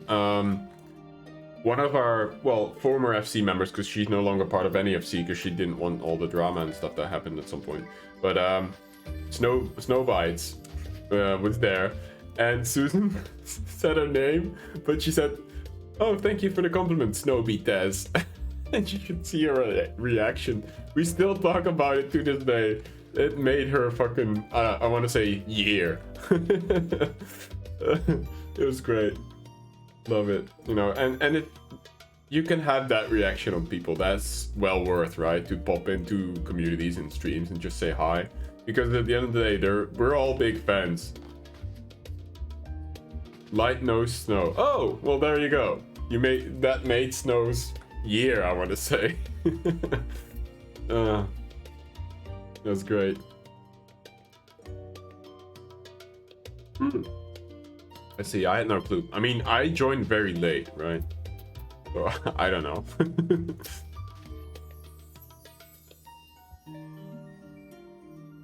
One of our, well, former FC members, because she's no longer part of any FC because she didn't want all the drama and stuff that happened at some point. But Snow Bites was there, and Susan said her name, but she said, "Oh, thank you for the compliment, Snow Beat Des." And you could see her reaction. We still talk about it to this day. It made her fucking, I want to say, year. It was great. Love it. You know, and you can have that reaction on people. That's well worth, right? To pop into communities and streams and just say hi. Because at the end of the day, we're all big fans. Light no snow. Oh, well there you go. You made Snow's year, I want to say. That's great. Let's see, I had no clue. I mean, I joined very late, right? So, I don't know.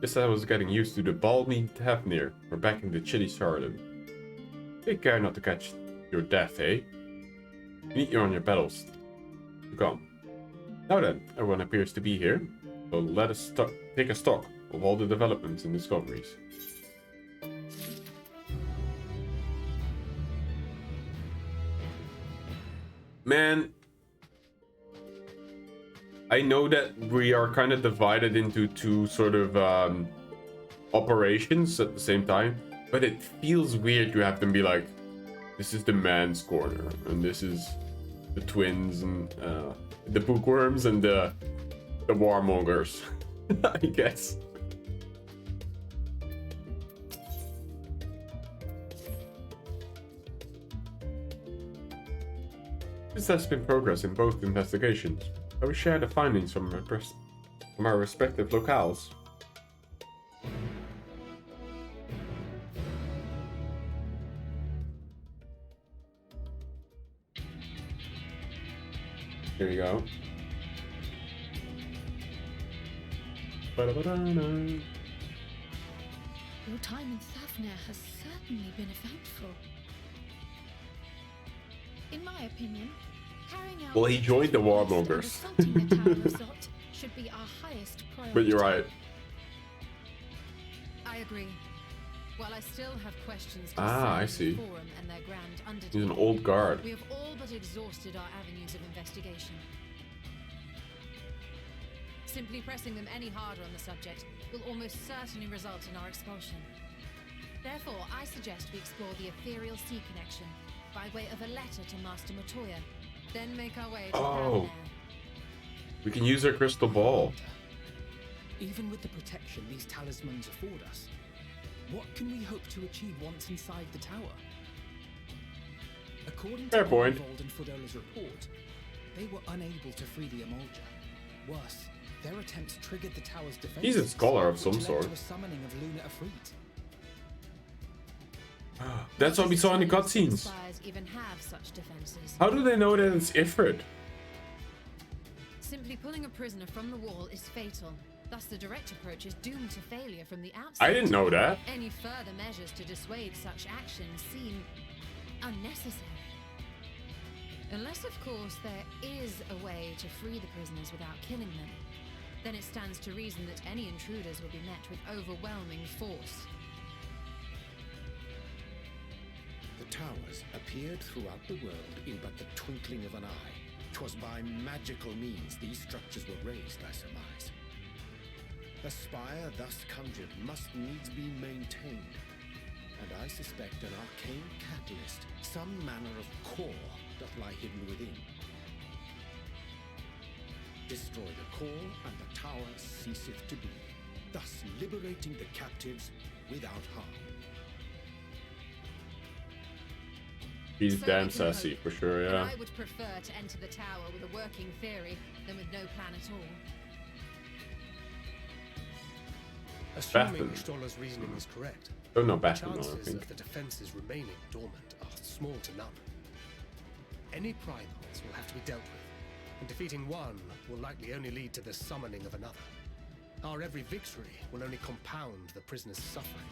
Guess I was getting used to the balmy Tafnir. We're back in the chilly Sharlayan. Take care not to catch your death, eh? You need you on your pedals to come. Now then, everyone appears to be here. So let us take a stock of all the developments and discoveries. Man, I know that we are kind of divided into two sort of operations at the same time, but it feels weird to have them be like, this is the man's corner, and this is the twins, and the bookworms, and the warmongers, I guess. This has been progress in both investigations. I will share the findings from our respective locales. Here you go. Your time in Thavnir has certainly been eventful. In my opinion, carrying out well, he joined the warmongers. should be our highest priority. But you're right. I agree. While I still have questions I see. the Forum and their grand undertaking, He's an old guard. we have all but exhausted our avenues of investigation. Simply pressing them any harder on the subject will almost certainly result in our expulsion. Therefore, I suggest we explore the ethereal sea connection by way of a letter to Master Matoya, then make our way to Thavnir. We can use our crystal ball. Even with the protection these talismans afford us, what can we hope to achieve once inside the tower? According to point. Vold and Fudola's report, they were unable to free the Emulja. Worse, their attempts triggered the tower's defense. He's a scholar of some sort. To a summoning of Luna Afrit. That's what we saw in the cutscenes. Even have such defenses. How do they know that it's Ifrit? Simply pulling a prisoner from the wall is fatal. Thus, the direct approach is doomed to failure from the outset. I didn't know that. Any further measures to dissuade such actions seem unnecessary. Unless, of course, there is a way to free the prisoners without killing them. Then it stands to reason that any intruders will be met with overwhelming force. The towers appeared throughout the world in but the twinkling of an eye. 'Twas by magical means these structures were raised, I surmise. The spire thus conjured must needs be maintained, and I suspect an arcane catalyst, some manner of core, doth lie hidden within. Destroy the core, and the tower ceaseth to be, thus liberating the captives without harm. He's damn sassy, for sure, yeah. I would prefer to enter the tower with a working theory than with no plan at all. Assuming Stoller's reasoning is correct, Oh no, the Batman, I chances think. of the defenses remaining dormant are small to none. Any primals will have to be dealt with, and defeating one will likely only lead to the summoning of another. Our every victory will only compound the prisoner's suffering.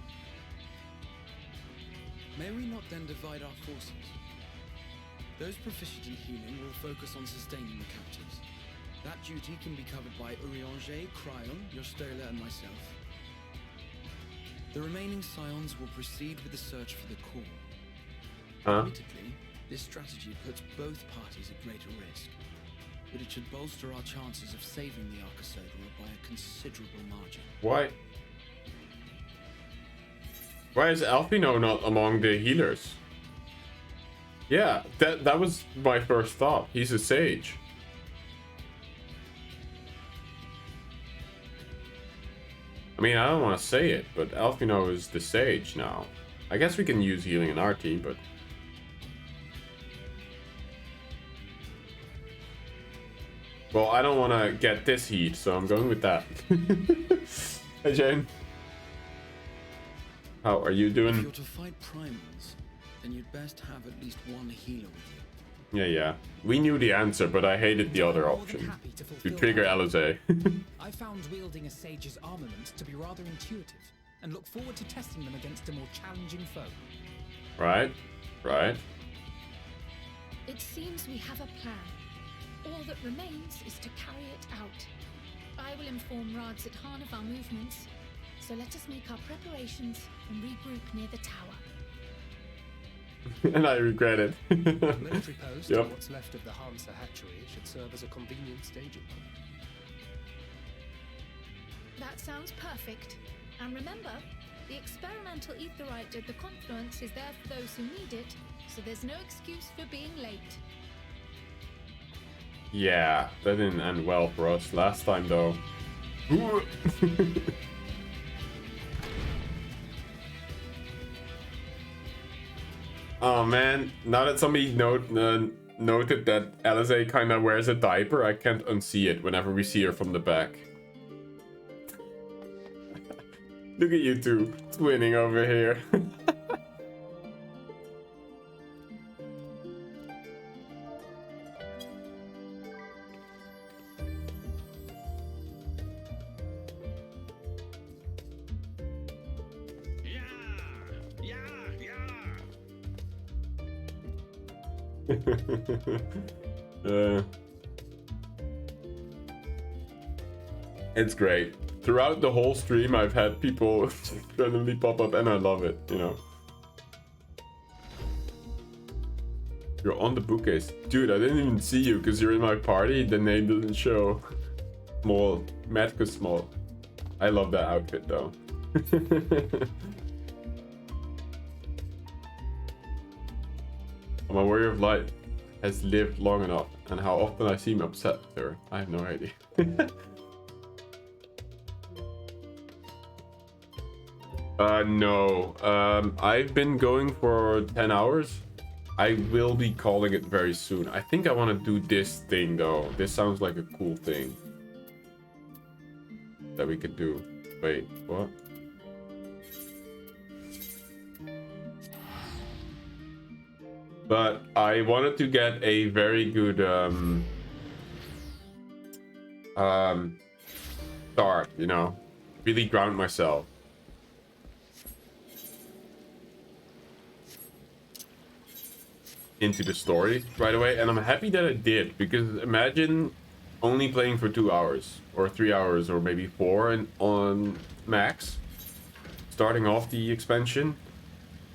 May we not then divide our forces? Those proficient in healing will focus on sustaining the captives. That duty can be covered by Urianger, Cryon, Yostola, and myself. The remaining scions will proceed with the search for the core. Admittedly, this strategy puts both parties at greater risk, but it should bolster our chances of saving the Arcosodra by a considerable margin. Why is Alfino not among the healers? Yeah, that was my first thought. He's a sage. I mean, I don't want to say it, but Alfino is the sage now. I guess we can use healing in our team, but... Well, I don't want to get this heat, so I'm going with that. Hey, Jane. How are you doing? If you're to fight primals, then you'd best have at least one healer with you. Yeah. We knew the answer, but I hated the other option. To trigger Alizé. I found wielding a sage's armament to be rather intuitive, and look forward to testing them against a more challenging foe. Right. It seems we have a plan. All that remains is to carry it out. I will inform Rads at Han of our movements, so let us make our preparations and regroup near the tower. And I regret it. The military post Yep. and what's left of the Hansa hatchery should serve as a convenient staging point. That sounds perfect. And remember, the experimental aetherite at the confluence is there for those who need it, so there's no excuse for being late. Yeah, that didn't end well for us last time, though. Oh man, now that somebody noted that Alizé kind of wears a diaper, I can't unsee it whenever we see her from the back. Look at you two twinning over here. It's great. Throughout the whole stream, I've had people randomly pop up, and I love it, you know. You're on the bookcase. Dude, I didn't even see you because you're in my party. The name doesn't show. Small. Matka Small. I love that outfit, though. My warrior of light has lived long enough, and how often I seem upset with her, I have no idea. No. I've been going for 10 hours. I will be calling it very soon. I think I want to do this thing, though. This sounds like a cool thing that we could do. Wait, what? But I wanted to get a very good start, you know, really ground myself. Into the story right away, and I'm happy that I did, because imagine only playing for 2 hours or 3 hours or maybe 4 and on max starting off the expansion,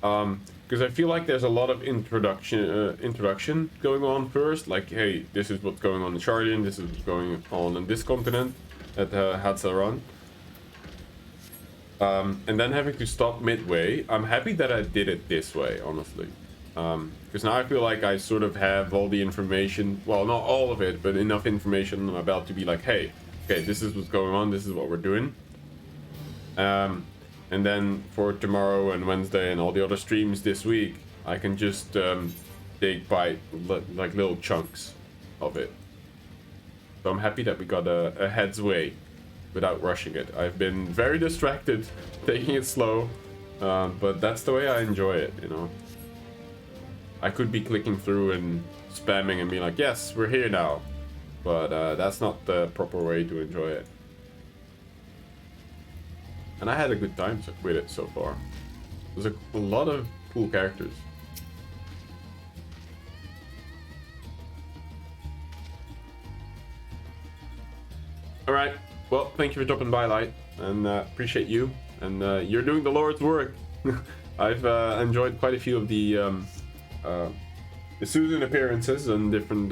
because I feel like there's a lot of introduction going on first, like, hey, this is what's going on in Sharlayan, this is what's going on in this continent at Hatzaran, and then having to stop midway. I'm happy that I did it this way, honestly. Because now I feel like I sort of have all the information, well, not all of it, but enough information about to be like, hey, okay, this is what's going on, this is what we're doing. And then for tomorrow and Wednesday and all the other streams this week, I can just take bite, like little chunks of it. So I'm happy that we got a head's way without rushing it. I've been very distracted, taking it slow, but that's the way I enjoy it, you know. I could be clicking through and spamming and be like, yes, we're here now. But that's not the proper way to enjoy it. And I had a good time with it so far. There's a lot of cool characters. Alright, well, thank you for dropping by, Light. And appreciate you. And you're doing the Lord's work. I've enjoyed quite a few of the Susan appearances and different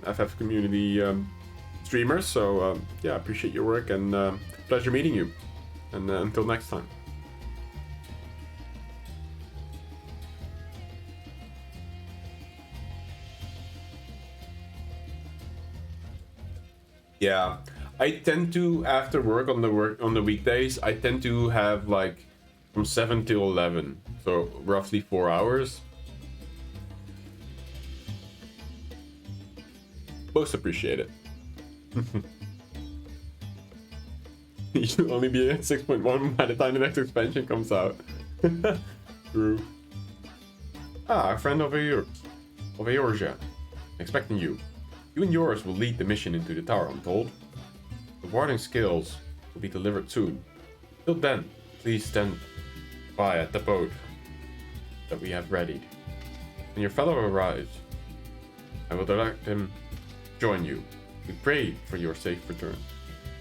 FF community streamers, so yeah, appreciate your work and pleasure meeting you, and until next time. Yeah, I tend to, after work on the weekdays, I tend to have like from 7 till 11, so roughly 4 hours. Most appreciated. You should only be at 6.1 by the time the next expansion comes out. True. Ah, a friend of Eorzea. Expecting you. You and yours will lead the mission into the tower, I'm told. The warding skills will be delivered soon. Till then, please stand by at the boat that we have readied. When your fellow arrives, I will direct him to join you. We pray for your safe return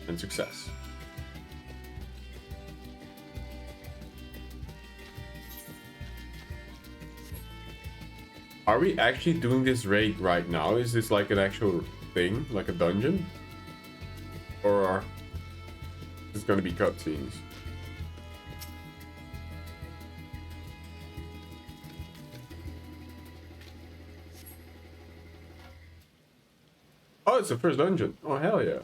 and success. Are we actually doing this raid right now? Is this like an actual thing, like a dungeon? Or are this going to be cutscenes? Oh, it's the first dungeon. Oh, hell yeah.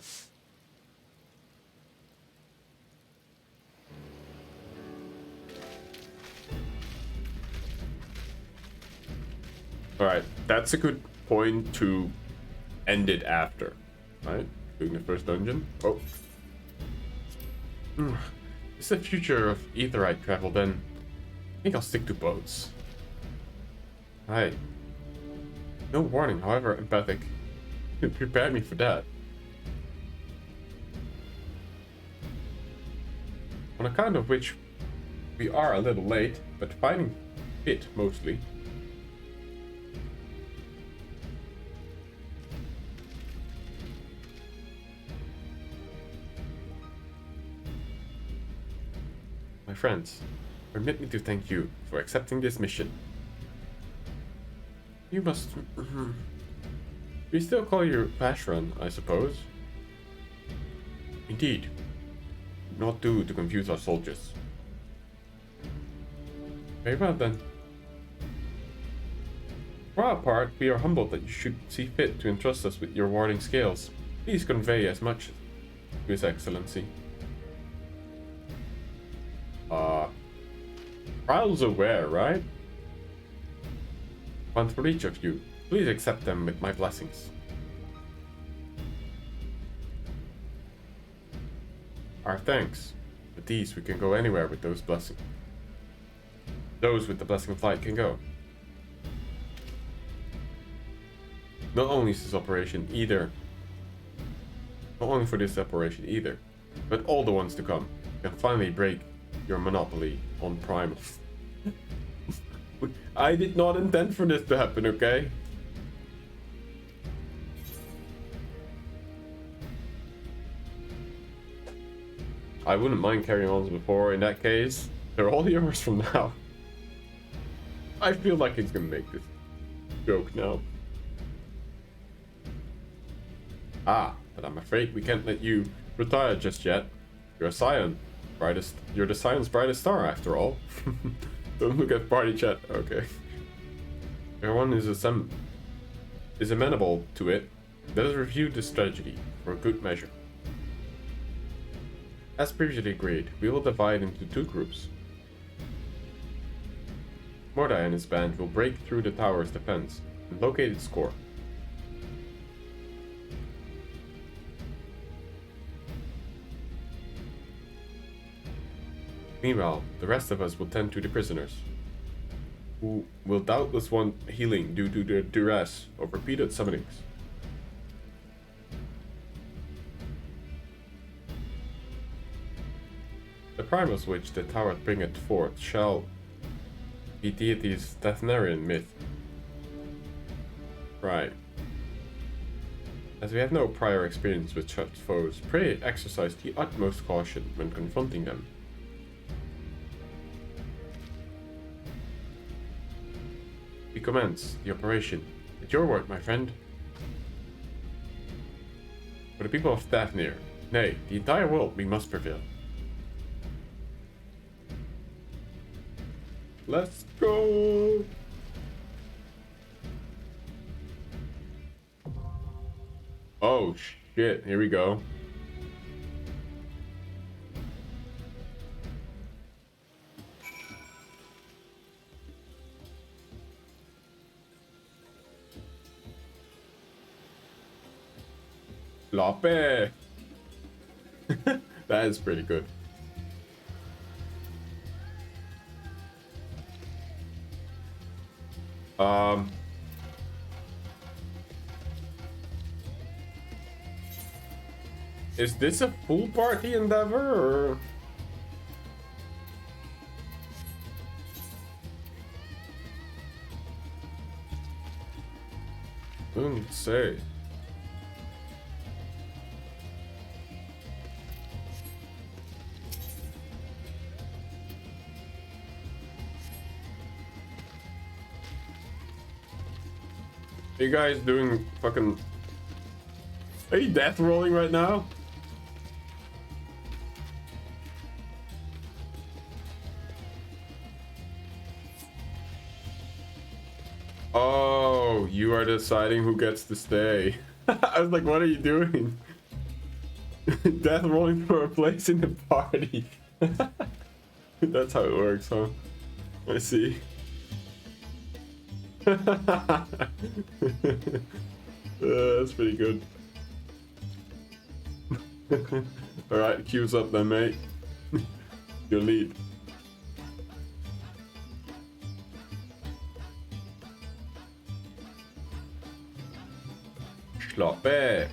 Alright, that's a good point to end it after. Right? Doing the first dungeon. Oh. It's the future of Aetheryte travel then. I think I'll stick to boats. Right. No warning, however empathic. You prepared me for that. On account of which we are a little late, but finding fit mostly. My friends, permit me to thank you for accepting this mission. You must... We still call you Pashran, I suppose. Indeed. Not do to confuse our soldiers. Very well then. For our part, we are humbled that you should see fit to entrust us with your warding scales. Please convey as much to His Excellency. Trials aware, right? One for each of you. Please accept them with my blessings. Our thanks. With these, we can go anywhere with those blessings. Those with the blessing of light can go. Not only for this operation either, but all the ones to come can finally break your monopoly on primal. I did not intend for this to happen, okay? I wouldn't mind carrying on as before. In that case, they're all yours from now. I feel like he's gonna make this joke now. Ah, but I'm afraid we can't let you retire just yet. You're a scion. You're the science's brightest star, after all. Don't look at party chat. Okay. Everyone is amenable to it. Let us review this strategy for good measure. As previously agreed, we will divide into two groups. Mordai and his band will break through the tower's defense and locate its core. Meanwhile, the rest of us will tend to the prisoners, who will doubtless want healing due to their duress of repeated summonings. The primals which the tower bringeth forth shall be deity's Dathnarian myth. Right. As we have no prior experience with such foes, pray exercise the utmost caution when confronting them. We commence the operation. At your word, my friend. For the people of Dathnir, nay, the entire world, we must prevail. Let's go! Oh, shit, here we go. Lope. That is pretty good. Is this a full party endeavor or? Couldn't say. Are you guys doing fucking... Are you death rolling right now? Oh, you are deciding who gets to stay. I was like, what are you doing? Death rolling for a place in the party. That's how it works, huh? I see. That's pretty good. Alright, queue's up then, mate. Your lead. Sloppy.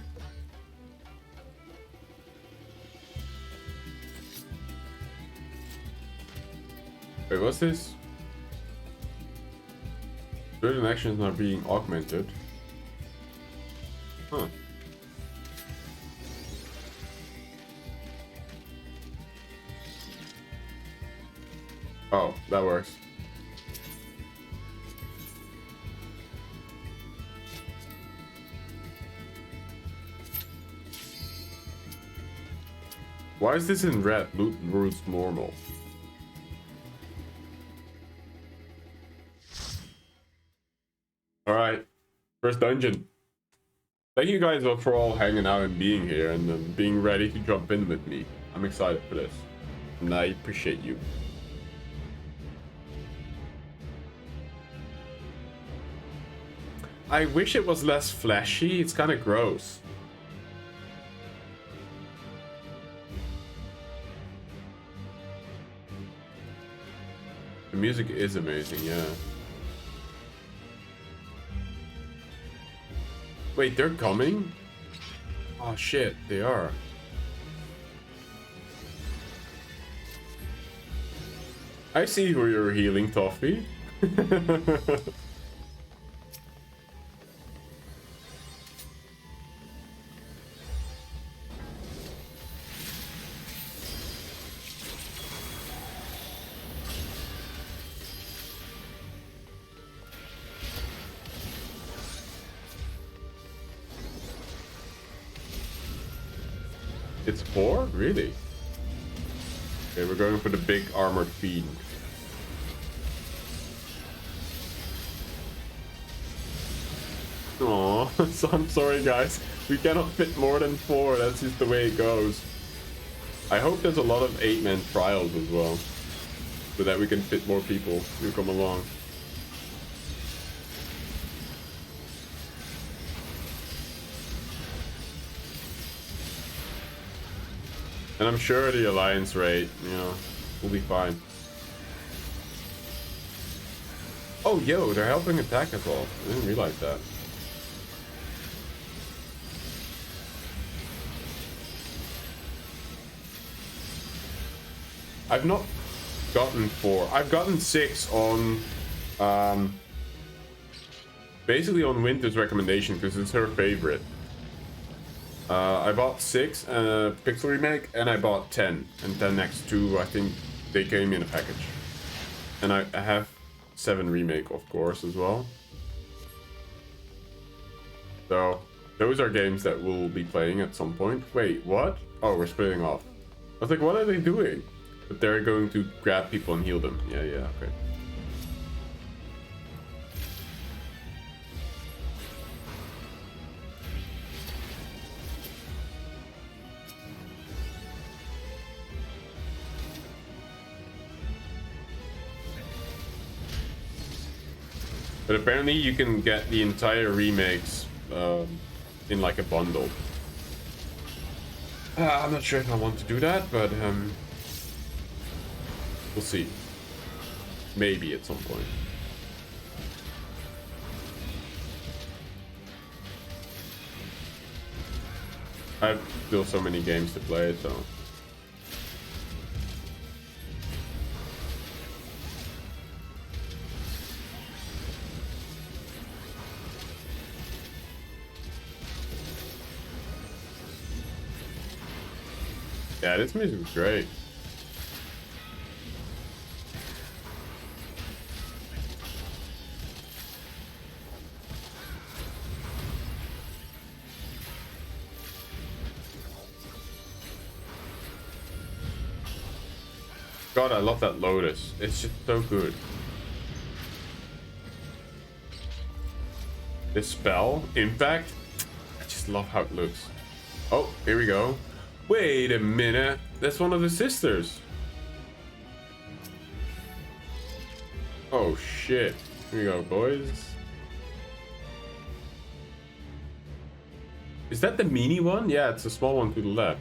Wait, what's this? Certain actions are being augmented. Huh. Oh, that works. Why is this in red? Loot rules normal. Alright, first dungeon. Thank you guys for all hanging out and being here and being ready to jump in with me. I'm excited for this. And I appreciate you. I wish it was less flashy. It's kind of gross. The music is amazing, yeah. Wait, they're coming? Oh shit, they are. I see who you're healing, Toffee. It's 4? Really? Okay, we're going for the big armored fiend. Aww, so I'm sorry guys. We cannot fit more than 4, that's just the way it goes. I hope there's a lot of 8-man trials as well. So that we can fit more people who come along. And I'm sure the alliance rate, you know, will be fine. Oh, yo, they're helping attack as well. I didn't realize that. I've not gotten 4. I've gotten 6 on, basically on Winter's recommendation because it's her favorite. I bought 6 Pixel Remake and I bought 10 and 10 X2. I think they came in a package. And I have 7 Remake of course as well. So those are games that we'll be playing at some point. Wait, what? Oh, we're splitting off. I was like, what are they doing? But they're going to grab people and heal them. Yeah, okay. But apparently you can get the entire remakes in like a bundle. I'm not sure if I want to do that, but we'll see. Maybe at some point. I have still so many games to play, so. Yeah, this music was great. God, I love that Lotus. It's just so good. This spell, Impact, I just love how it looks. Oh, here we go. Wait a minute. That's one of the sisters. Oh, shit. Here we go, boys. Is that the mini one? Yeah, it's a small one to the left.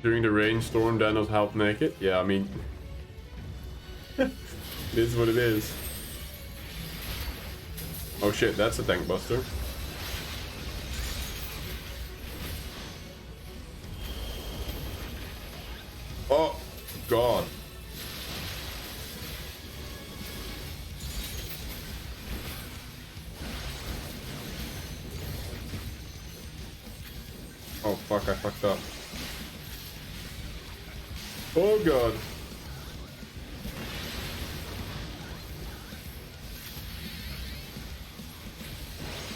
During the rainstorm, Daniel's half naked. Yeah, I mean, it is what it is. Oh shit, that's a tank buster. Oh god. Oh fuck, I fucked up. Oh god.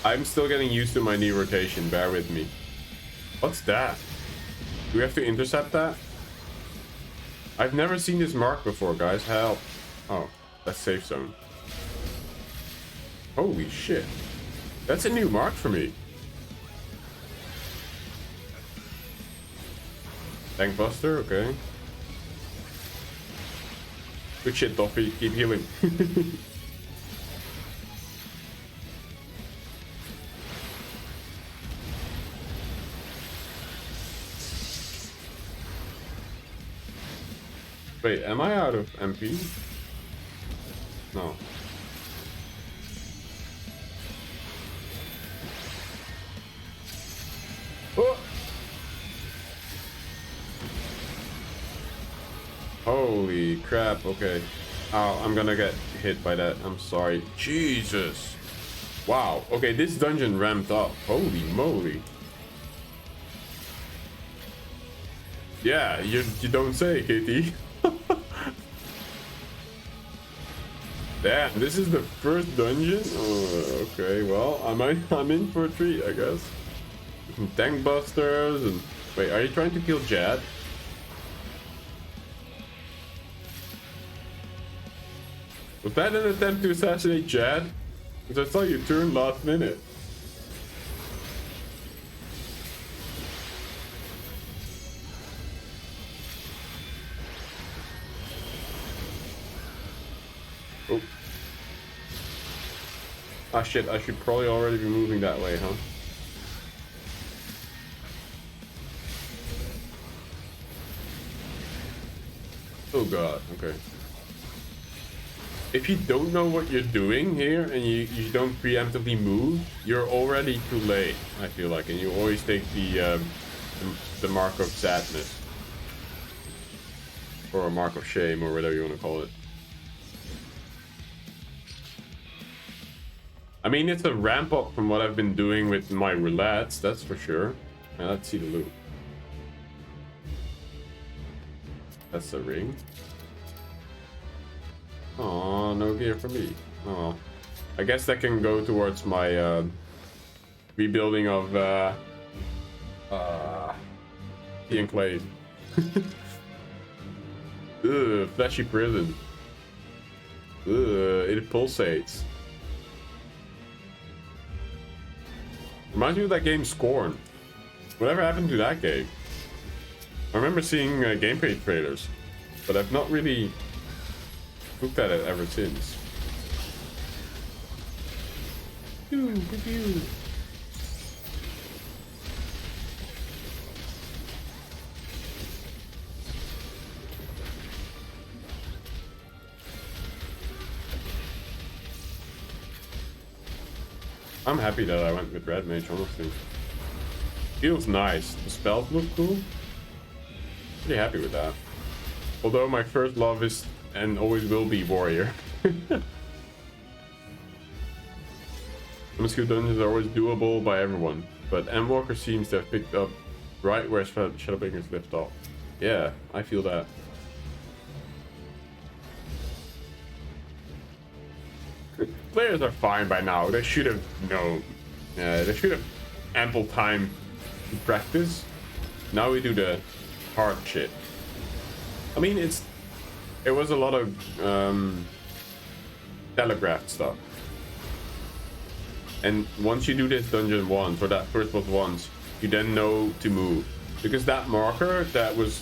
I'm still getting used to my knee rotation, bear with me. What's that? Do we have to intercept that? I've never seen this mark before, guys. Help. Oh, that's safe zone. Holy shit. That's a new mark for me. Tank buster, okay. Good shit, Doffy. Keep healing. Wait, am I out of MP? No. Oh! Holy crap, okay. Oh, I'm gonna get hit by that. I'm sorry. Jesus. Wow. Okay, this dungeon ramped up. Holy moly. Yeah, you don't say, KT. Damn, this is the first dungeon? Oh, okay, well, I'm in for a treat, I guess. Some tank busters and... Wait, are you trying to kill Jad? Was that an attempt to assassinate Jad? Because I saw you turn last minute. Oh. Ah shit, I should probably already be moving that way, huh? Oh god, okay. If you don't know what you're doing here and you don't preemptively move, you're already too late, I feel like, and you always take the mark of sadness. Or a mark of shame, or whatever you want to call it. I mean, it's a ramp up from what I've been doing with my roulettes, that's for sure. Now let's see the loot. That's a ring. Oh, no gear for me. Oh, I guess that can go towards my rebuilding of the enclave. Ugh, fleshy prison. Ugh, it pulsates. Reminds me of that game Scorn. Whatever happened to that game? I remember seeing gameplay trailers, but I've not really looked at it ever since. Pew, pew, pew. I'm happy that I went with Red Mage, honestly. Feels nice. The spells look cool. Pretty happy with that. Although my first love is and always will be Warrior. MSQ dungeons are always doable by everyone, but Endwalker seems to have picked up right where Shadowbringers left off. Yeah, I feel that. Players are fine by now. They should have known. They should have ample time to practice. Now we do the hard shit. I mean, it was a lot of telegraphed stuff. And once you do this dungeon once, or that first boss once, you then know to move. Because that marker that was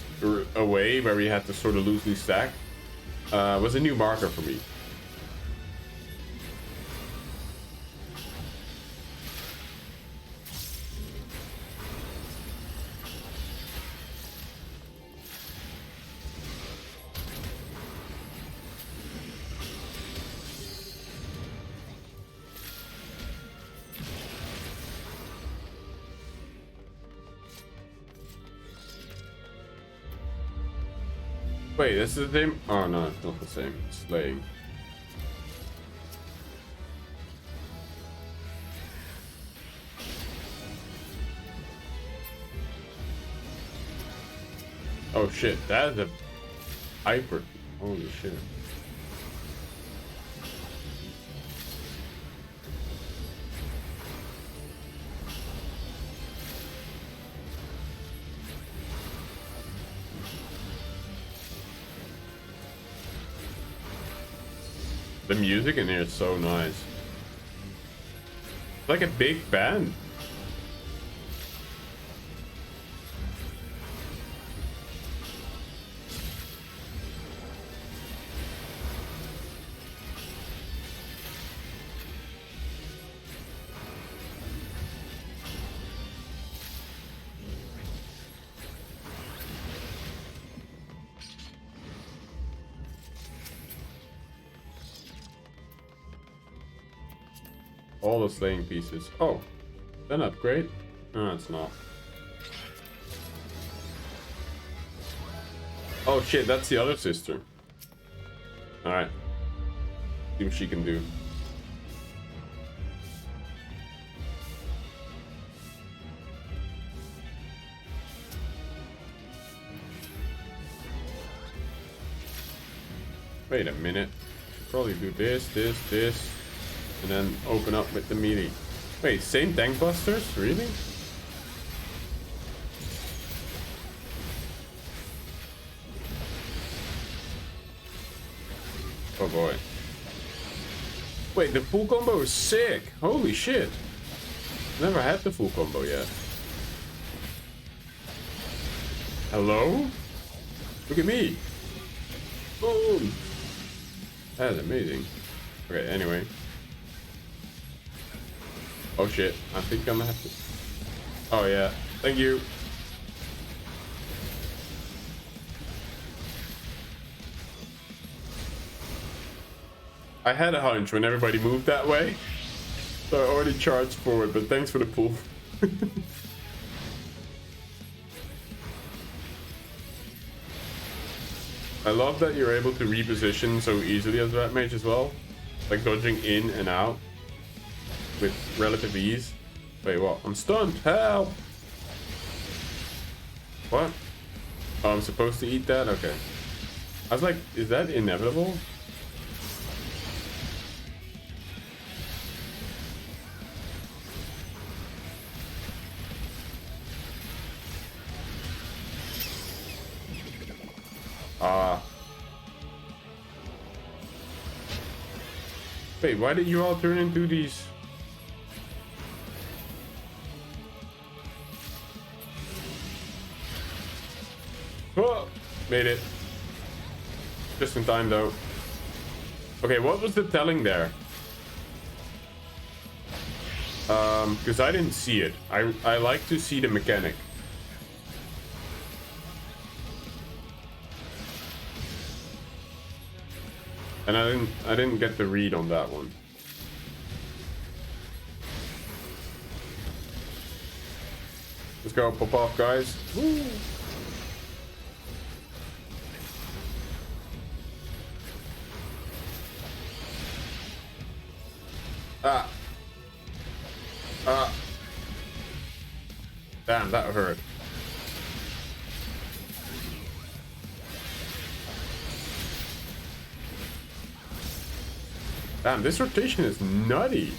away, where we had to sort of loosely stack, was a new marker for me. Wait, this is the same? Oh no, it's not the same. It's slaying. Oh shit, that is a hyper. Holy shit. The music in here is so nice. It's like a big band. All the slaying pieces. Oh, an upgrade? No, it's not. Oh shit, that's the other sister. Alright. See what she can do. Wait a minute. Should probably do this, this. And then open up with the melee. Wait, same tank busters? Really? Oh boy. Wait, the full combo is sick. Holy shit. Never had the full combo yet. Hello? Look at me. Boom. That is amazing. Okay, anyway. Oh shit, I think I'm gonna have to... Oh yeah, thank you. I had a hunch when everybody moved that way, so I already charged forward, but thanks for the pull. I love that you're able to reposition so easily as Rat Mage as well, like dodging in and out with relative ease. Wait, what? I'm stunned. Help! What? Oh, I'm supposed to eat that? Okay. I was like, is that inevitable? Ah. Wait, why did you all turn into these? Oh, made it. Just in time though. Okay, what was the telling there? Because I didn't see it. I like to see the mechanic. And I didn't get the read on that one. Let's go, pop off, guys. Woo. Ah. Ah. Damn, that hurt. Damn, this rotation is nutty.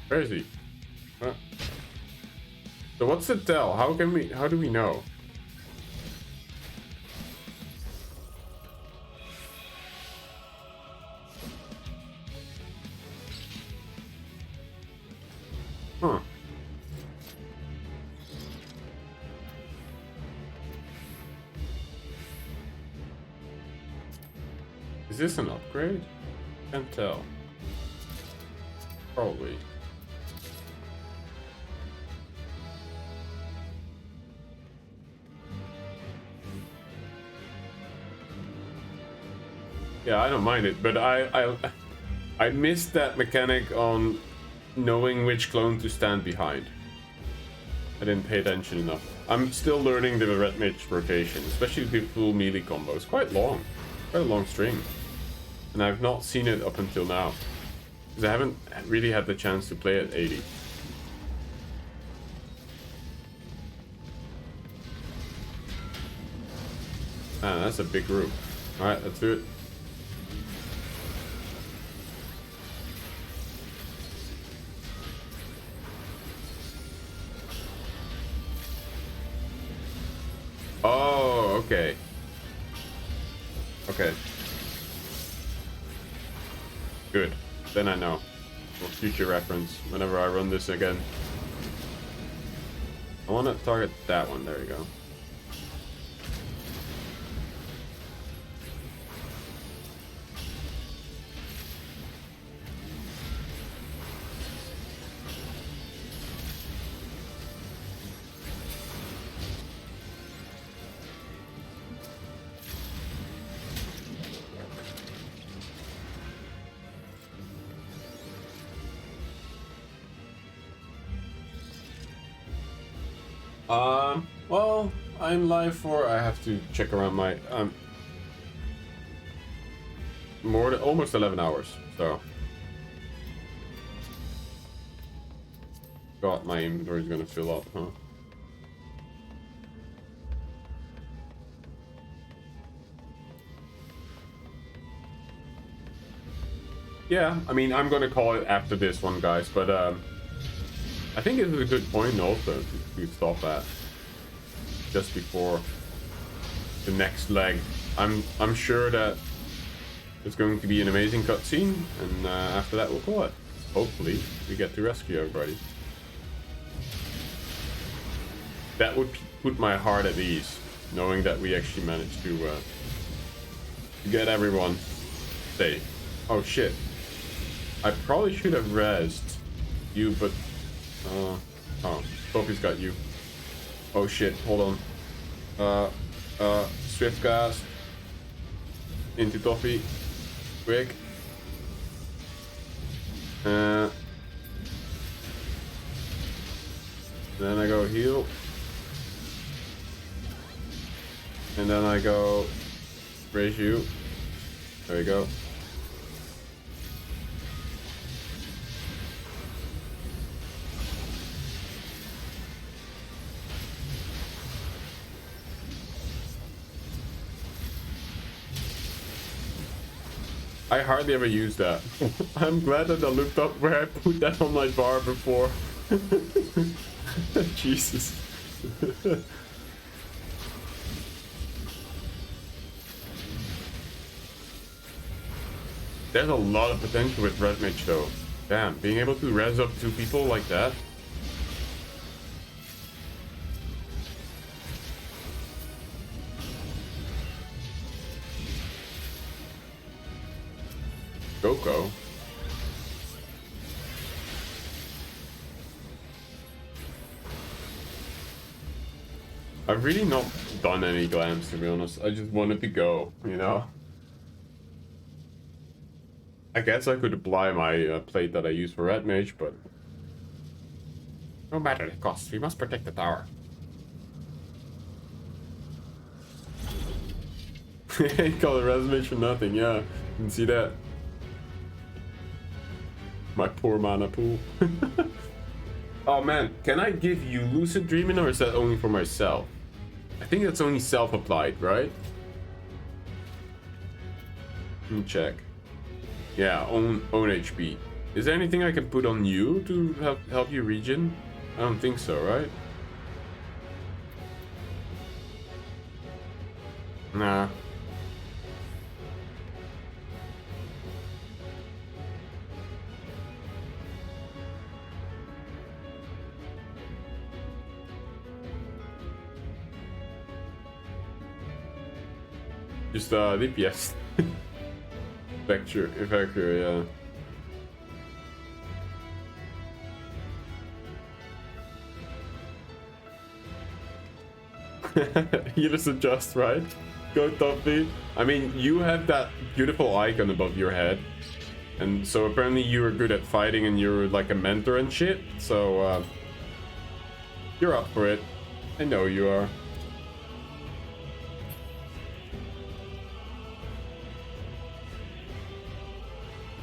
Where is he? Huh. So what's the tell? How do we know? Huh. Is this an upgrade? Can't tell. Probably. Yeah, I don't mind it, but I missed that mechanic on knowing which clone to stand behind. I didn't pay attention enough. I'm still learning the red mage rotation, especially the full melee combo. It's quite long, quite a long string, and I've not seen it up until now because I haven't really had the chance to play at 80. Ah, that's a big group. All right, let's do it. Oh, okay. Okay. Good. Then I know. For future reference, whenever I run this again. I want to target that one. There you go. Well, I'm live for. I have to check around my almost 11 hours. So, God, my inventory is gonna fill up, huh? Yeah, I mean, I'm gonna call it after this one, guys, but I think it is a good point also to stop at just before the next leg. I'm sure that it's going to be an amazing cutscene, and after that we'll call it. Hopefully we get to rescue everybody. That would put my heart at ease, knowing that we actually managed to get everyone safe. Oh shit. I probably should have rezzed you, but oh, Sophie's got you. Oh shit, hold on. Swift cast into Toffee. Quick. Then I go heal. And then I go raise you. There we go. I hardly ever use that. I'm glad that I looked up where I put that on my bar before. Jesus. There's a lot of potential with Red Mage though. Damn, being able to res up 2 people like that. I've really not done any glams, to be honest. I just wanted to go, you know? I guess I could apply my plate that I use for Red Mage, but... no matter the cost, we must protect the tower. Ain't called a Red Mage for nothing, yeah. You can see that. My poor mana pool. Oh man, can I give you Lucid Dreaming, or is that only for myself? I think that's only self-applied, right? Let me check. Yeah, own HP. Is there anything I can put on you to help you regen? I don't think so, right? Nah. Just DPS. Vector, yeah. Healers adjust, right? Go Tuffy. I mean, you have that beautiful icon above your head. And so apparently you were good at fighting and you're like a mentor and shit. So, you're up for it. I know you are.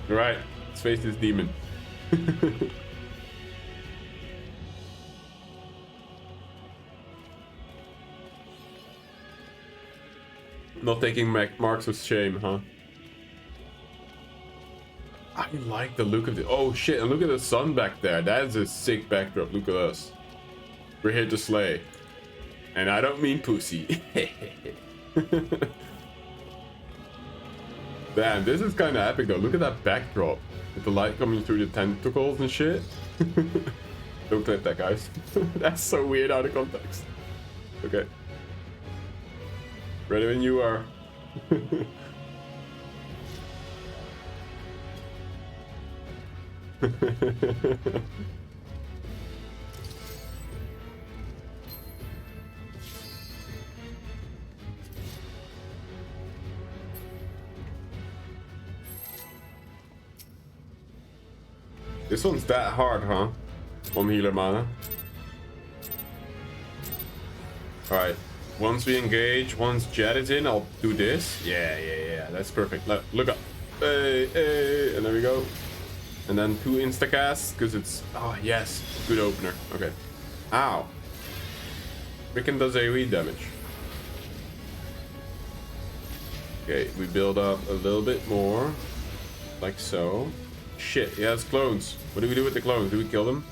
Right, let's face this demon. Not taking marks with shame, huh? I like the look of the... oh shit, and look at the sun back there. That is a sick backdrop. Look at us. We're here to slay. And I don't mean pussy. Damn, this is kind of epic though. Look at that backdrop with the light coming through the tentacles and shit. Don't clip that, guys. That's so weird out of context. Okay. Ready when you are. This one's that hard, huh? On healer mana. Alright. Once we engage, once Jet is in, I'll do this. Yeah. That's perfect. Look up. Hey. And there we go. And then 2 insta-casts, because it's... oh, yes. Good opener. Okay. Ow. Freaking does AoE damage. Okay, we build up a little bit more. Like so. Shit, he has clones. What do we do with the clones? Do we kill them?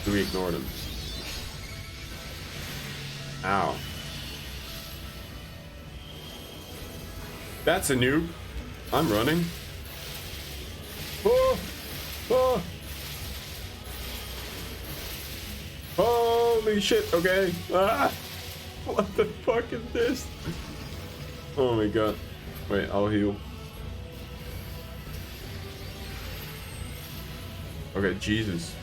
Do we ignore them? Ow. That's a noob. I'm running. Oh! Oh! Holy shit, okay. Ah! What the fuck is this? Oh my god. Wait, I'll heal. Okay, Jesus.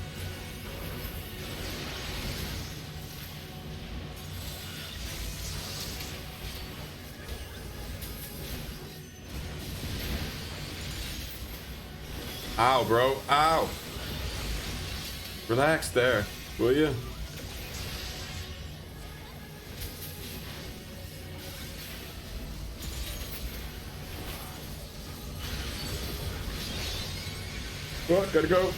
Ow, bro. Ow. Relax there, will you? Oh, gotta go.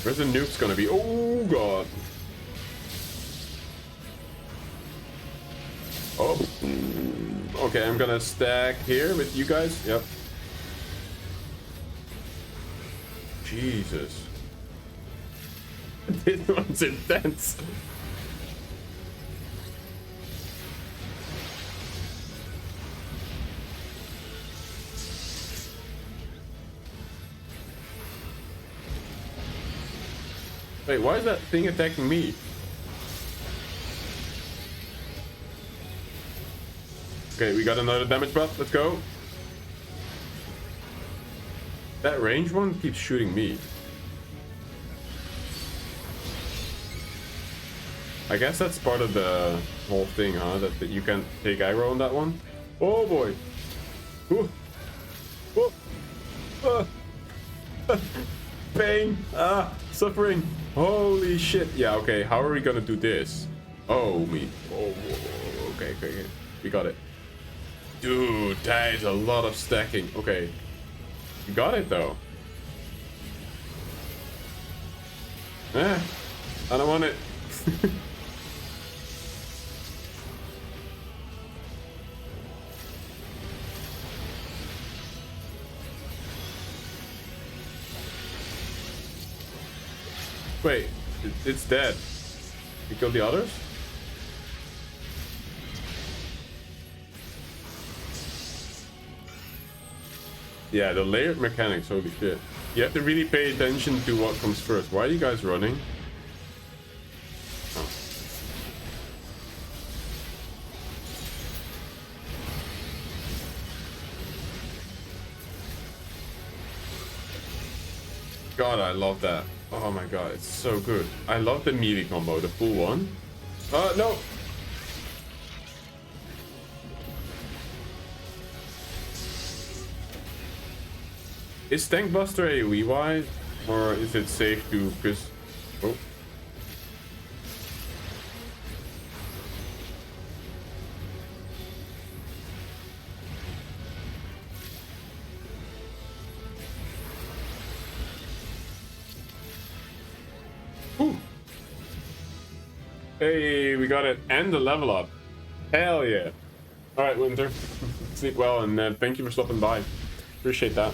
Where's the nuke's gonna be? Oh, God. Oh. Okay, I'm gonna stack here with you guys. Yep. Jesus. This one's intense. Wait, why is that thing attacking me? Okay, we got another damage buff. Let's go. That range one keeps shooting me. I guess that's part of the whole thing, huh? That you can take aggro on that one. Oh boy. Ooh. Ooh. Pain. Suffering. Holy shit. Yeah, okay. How are we gonna do this? Oh, me. Oh, okay. We got it. Dude, that is a lot of stacking. Okay. You got it, though. I don't want it. Wait, it's dead. You killed the others? Yeah, the layered mechanics, holy shit. You have to really pay attention to what comes first. Why are you guys running? Oh. God, I love that. Oh my god, it's so good. I love the melee combo, the full one. No! Is Tank Buster AoE wide? Or is it safe to just... Oh. Ooh. Hey, we got it. And the level up. Hell yeah. Alright, Winter. Sleep well, and thank you for stopping by. Appreciate that.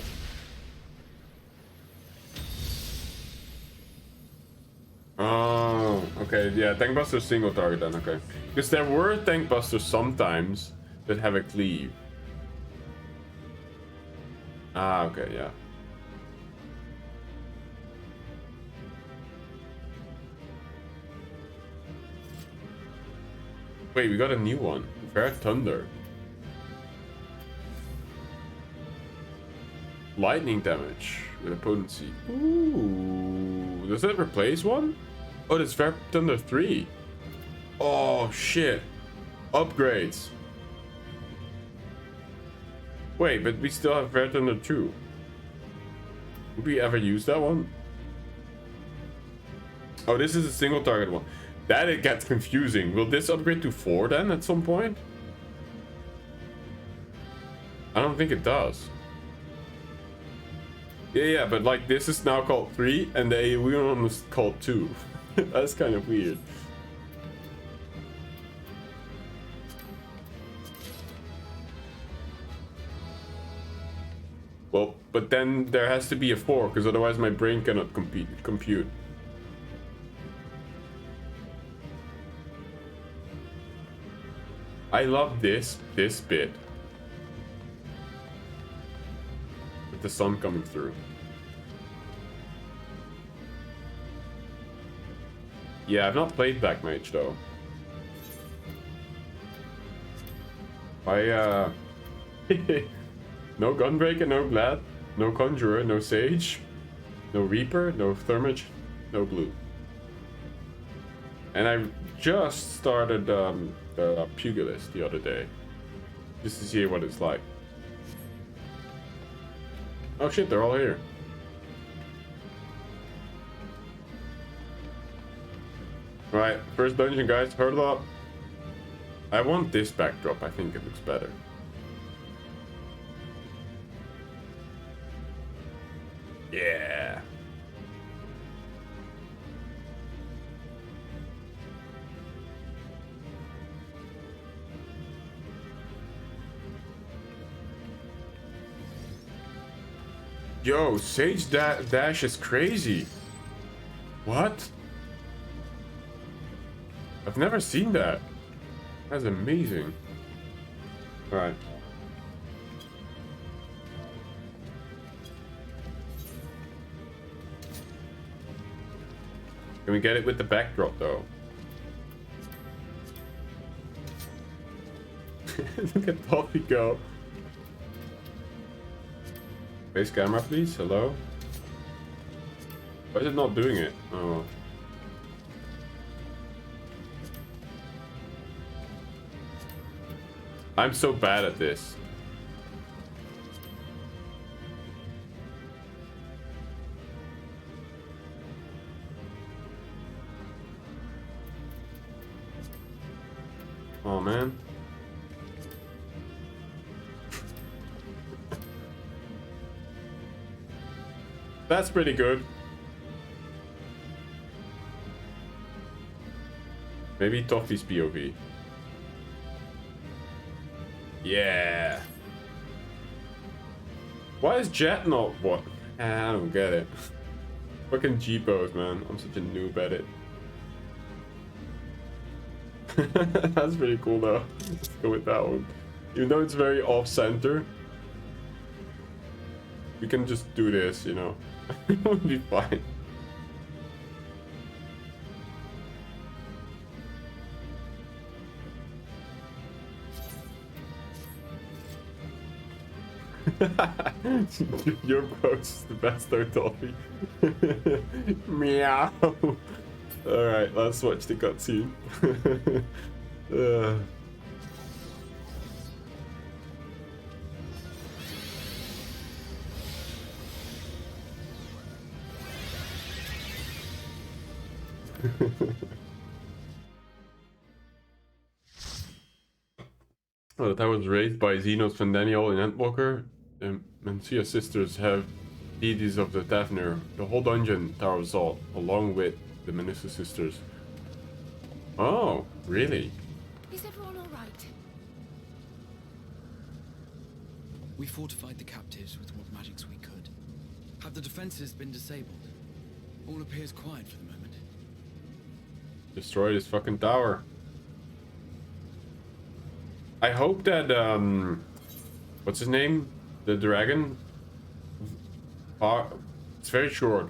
Oh, okay. Yeah, Tank Buster's single target then, okay. Because there were Tank Busters sometimes that have a cleave. Ah, okay, yeah. Wait, we got a new one. Fair Thunder. Lightning damage with a potency. Ooh. Does that replace one? Oh, that's Fair Thunder 3. Oh, shit. Upgrades. Wait, but we still have Fair Thunder 2. Would we ever use that one? Oh, this is a single target one. That it gets confusing. Will this upgrade to 4 then at some point? I don't think it does. Yeah, but like this is now called 3 and the AoE one is called 2. That's kind of weird. Well, but then there has to be a 4 because otherwise my brain cannot compute. I love this bit. With the sun coming through. Yeah, I've not played Black Mage though. No Gunbreaker, no Glad, no Conjurer, no Sage, no Reaper, no Thermage, no Blue. And I just started the Pugilist the other day. Just to see what it's like. Oh shit, they're all here. Right, first dungeon guys, hurdle up. I want this backdrop, I think it looks better. Yeah. Yo, Sage Dash is crazy. What? I've never seen that. That's amazing. Alright. Can we get it with the backdrop though? Look at Poppy go. Face camera please, hello? Why is it not doing it? Oh. I'm so bad at this. Oh man. That's pretty good. Maybe Toffee's POV. Yeah. Why is Jet not what? I don't get it. Fucking G-pose, man. I'm such a noob at it. That's pretty cool though. Let's go with that one. Even though it's very off-center, we can just do this, you know. It'll be fine. Your approach is the best though, Toffee. Meow. Alright, let's watch the cutscene. Oh, that was raised by Xenos and Daniel in Endwalker. The Mencia sisters have deities of the Tavnir. The whole dungeon Tower of Salt, along with the Mencia sisters. Oh, really? Is everyone all right? We fortified the captives with what magics we could. Have the defenses been disabled? All appears quiet for the moment. Destroy this fucking tower. I hope that what's his name? The dragon? It's very short.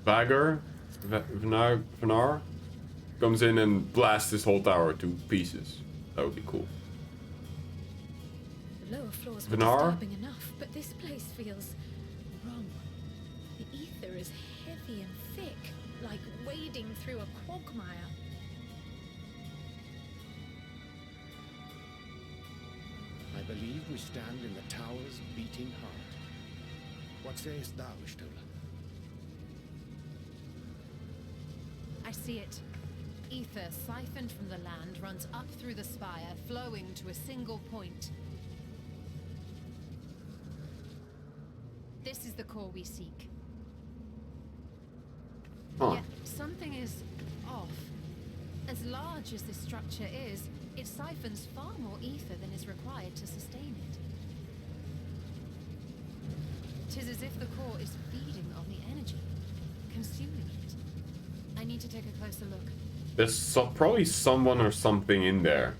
Vagar? Vanar? Comes in and blasts this whole tower to pieces. That would be cool. The lower floors were Vanar? disturbing enough, but this place feels wrong. The ether is heavy and thick, like wading through a quagmire. I believe we stand in the tower's beating heart. What sayest thou, Ishtola? I see it. Ether siphoned from the land runs up through the spire, flowing to a single point. This is the core we seek. Huh. Yet something is off. As large as this structure is, it siphons far more ether than is required to sustain it. 'Tis as if the core is feeding on the energy, consuming it. I need to take a closer look. There's probably someone or something in there.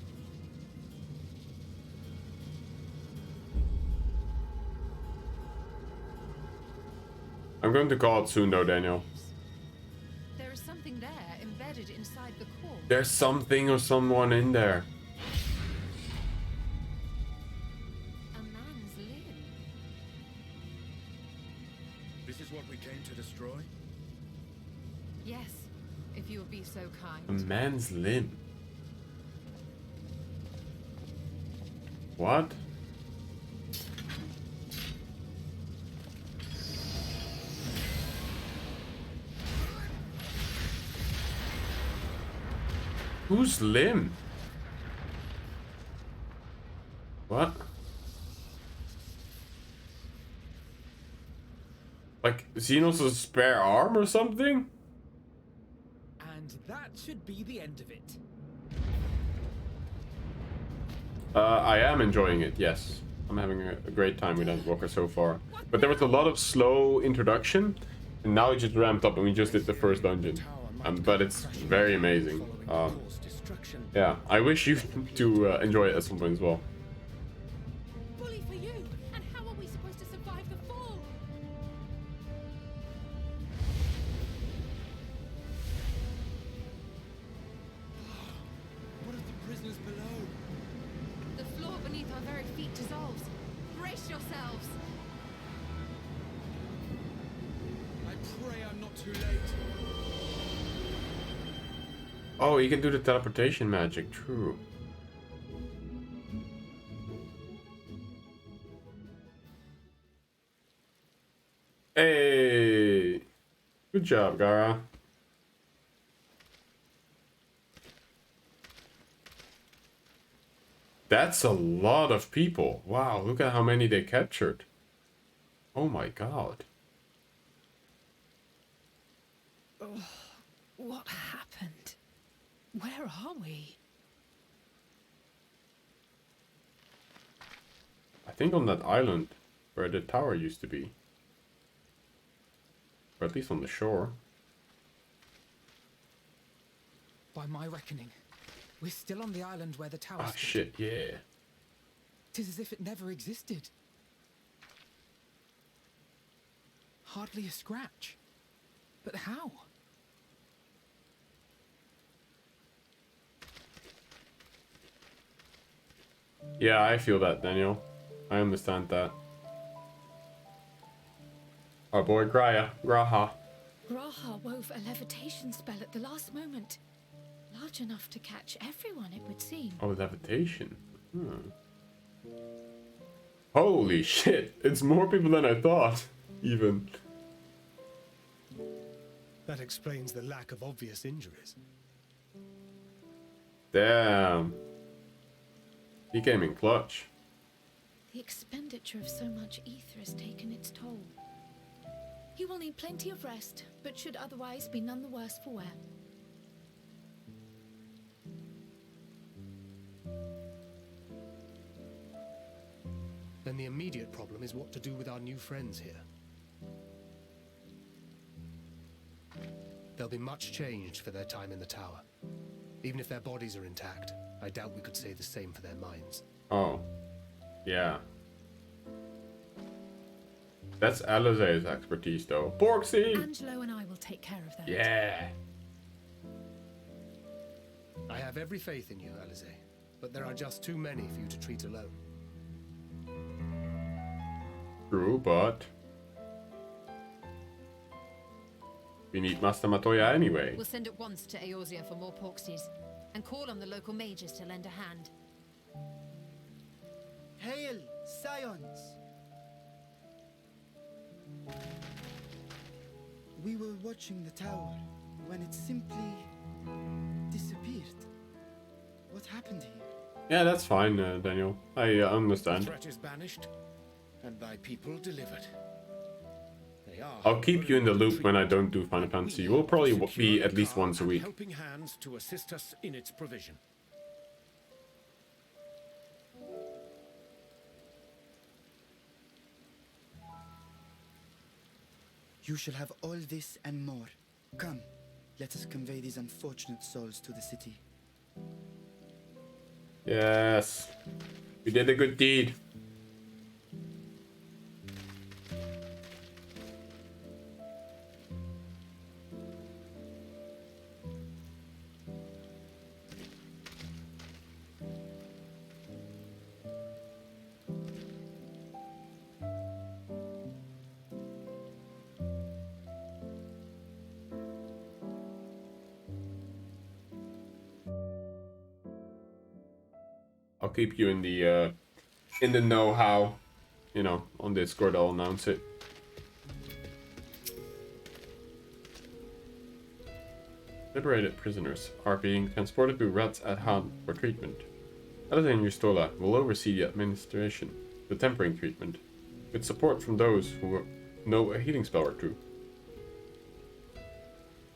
I'm going to call it soon though, Daniel. There is something there embedded inside the core. There's something or someone in there. A man's limb. This is what we came to destroy? Yes, if you would be so kind. A man's limb. What? Whose limb? What? Like Xenos' spare arm or something? And that should be the end of it. I am enjoying it, yes. I'm having a great time with Endwalker so far. But there was a lot of slow introduction, and now it just ramped up and we just did the first dungeon. But it's very amazing. Yeah, I wish you to enjoy it at some point as well. Bully for you! And how are we supposed to survive the fall? What of the prisoners below? The floor beneath our very feet dissolves. Brace yourselves. I pray I'm not too late. Oh, you can do the teleportation magic, true. Hey! Good job, Gara. That's a lot of people. Wow, look at how many they captured. Oh my god. Oh, what happened? Where are we? I think on that island where the tower used to be. Or at least on the shore. By my reckoning, we're still on the island where the tower Ah, stood. shit, yeah. Tis as if it never existed. Hardly a scratch. But how? Yeah, I feel that, Daniel. I understand that. Our boy Graha. Graha wove a levitation spell at the last moment. Large enough to catch everyone, it would seem. Oh, levitation. Holy shit, it's more people than I thought, even. That explains the lack of obvious injuries. Damn. He came in clutch. The expenditure of so much ether has taken its toll. He will need plenty of rest, but should otherwise be none the worse for wear. Then the immediate problem is what to do with our new friends here. They'll be much changed for their time in the tower. Even if their bodies are intact, I doubt we could say the same for their minds. Oh. Yeah. That's Alizé's expertise, though. Borksy! Angelo and I will take care of that. Yeah. I have every faith in you, Alizé, but there are just too many for you to treat alone. True, but we need Master Matoya anyway. We'll send at once to Eorzea for more porksies, and call on the local mages to lend a hand. Hail, Scions! We were watching the tower when it simply disappeared. What happened here? Yeah, that's fine, Daniel. I The understand. threat is banished, and thy people delivered. They are, I'll keep you in the loop when I don't do Final and Fantasy. we We'll probably secure be the at least car once a and week. helping hands to assist us in its provision. You shall have all this and more. Come, let us convey these unfortunate souls to the city. Yes. We did a good deed. I'll keep you in the know-how, you know, on Discord. I'll announce it. Liberated prisoners are being transported to Rats at Han for treatment. Alizé and Yustola will oversee the administration, the tempering treatment, with support from those who know a healing spell or two.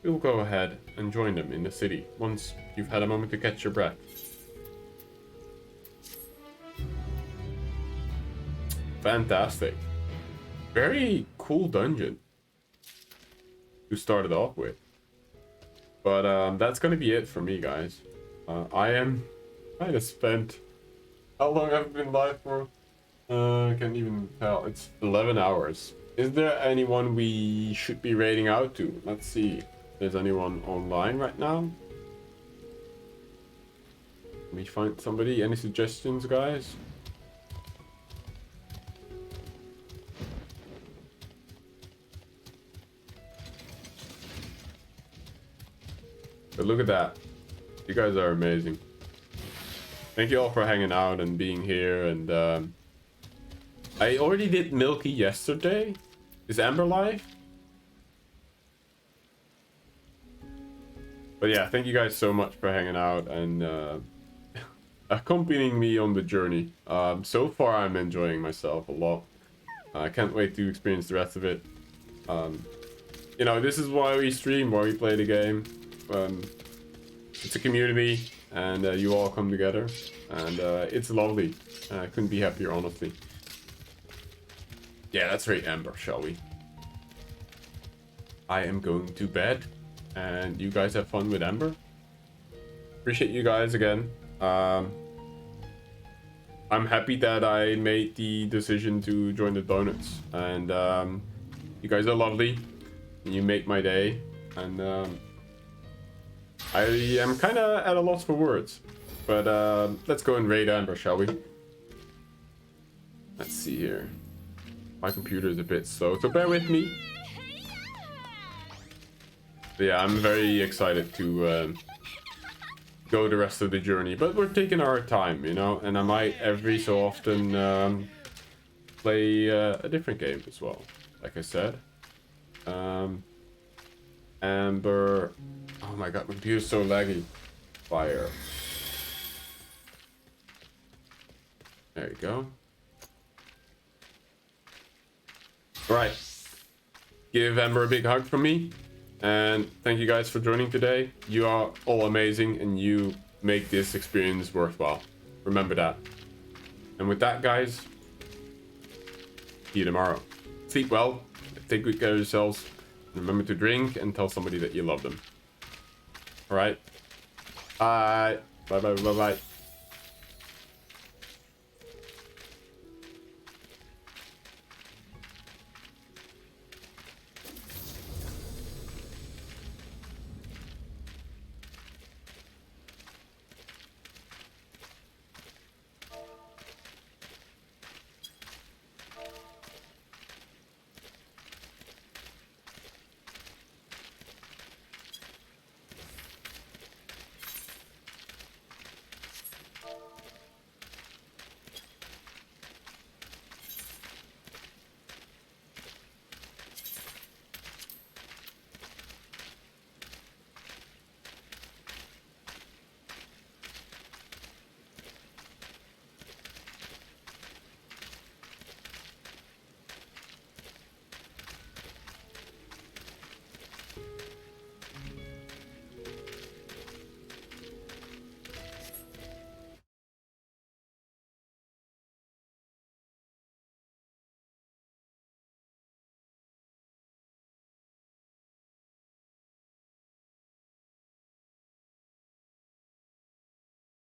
We'll go ahead and join them in the city once you've had a moment to catch your breath. Fantastic. Very cool dungeon to start it off with. But that's gonna be it for me, guys. I am kind of spent. How long have I been live for? I can't even tell. It's 11 hours. Is there anyone we should be raiding out to? Let's see. If there's anyone online right now? Let me find somebody. Any suggestions, guys? But look at that. You guys are amazing. Thank you all for hanging out and being here. And I already did Milky yesterday. Is Amber live? But yeah, thank you guys so much for hanging out and accompanying me on the journey. So far, I'm enjoying myself a lot. I can't wait to experience the rest of it. You know, this is why we stream, why we play the game. It's a community, and you all come together, and it's lovely. I couldn't be happier, honestly. Yeah, let's rate Amber, shall we? I am going to bed, and you guys have fun with Amber. Appreciate you guys again. I'm happy that I made the decision to join the donuts, and you guys are lovely. You make my day, and I am kind of at a loss for words, but let's go and raid Amber, shall we? Let's see here. My computer is a bit slow, so bear with me. But yeah, I'm very excited to go the rest of the journey, but we're taking our time, you know, and I might every so often play a different game as well, like I said. Amber. Oh my god, my computer's so laggy. Fire. There you go. Alright. Give Amber a big hug from me. And thank you guys for joining today. You are all amazing and you make this experience worthwhile. Remember that. And with that, guys, see you tomorrow. Sleep well. Take good care of yourselves. Remember to drink and tell somebody that you love them. Alright. Bye. Bye bye bye bye.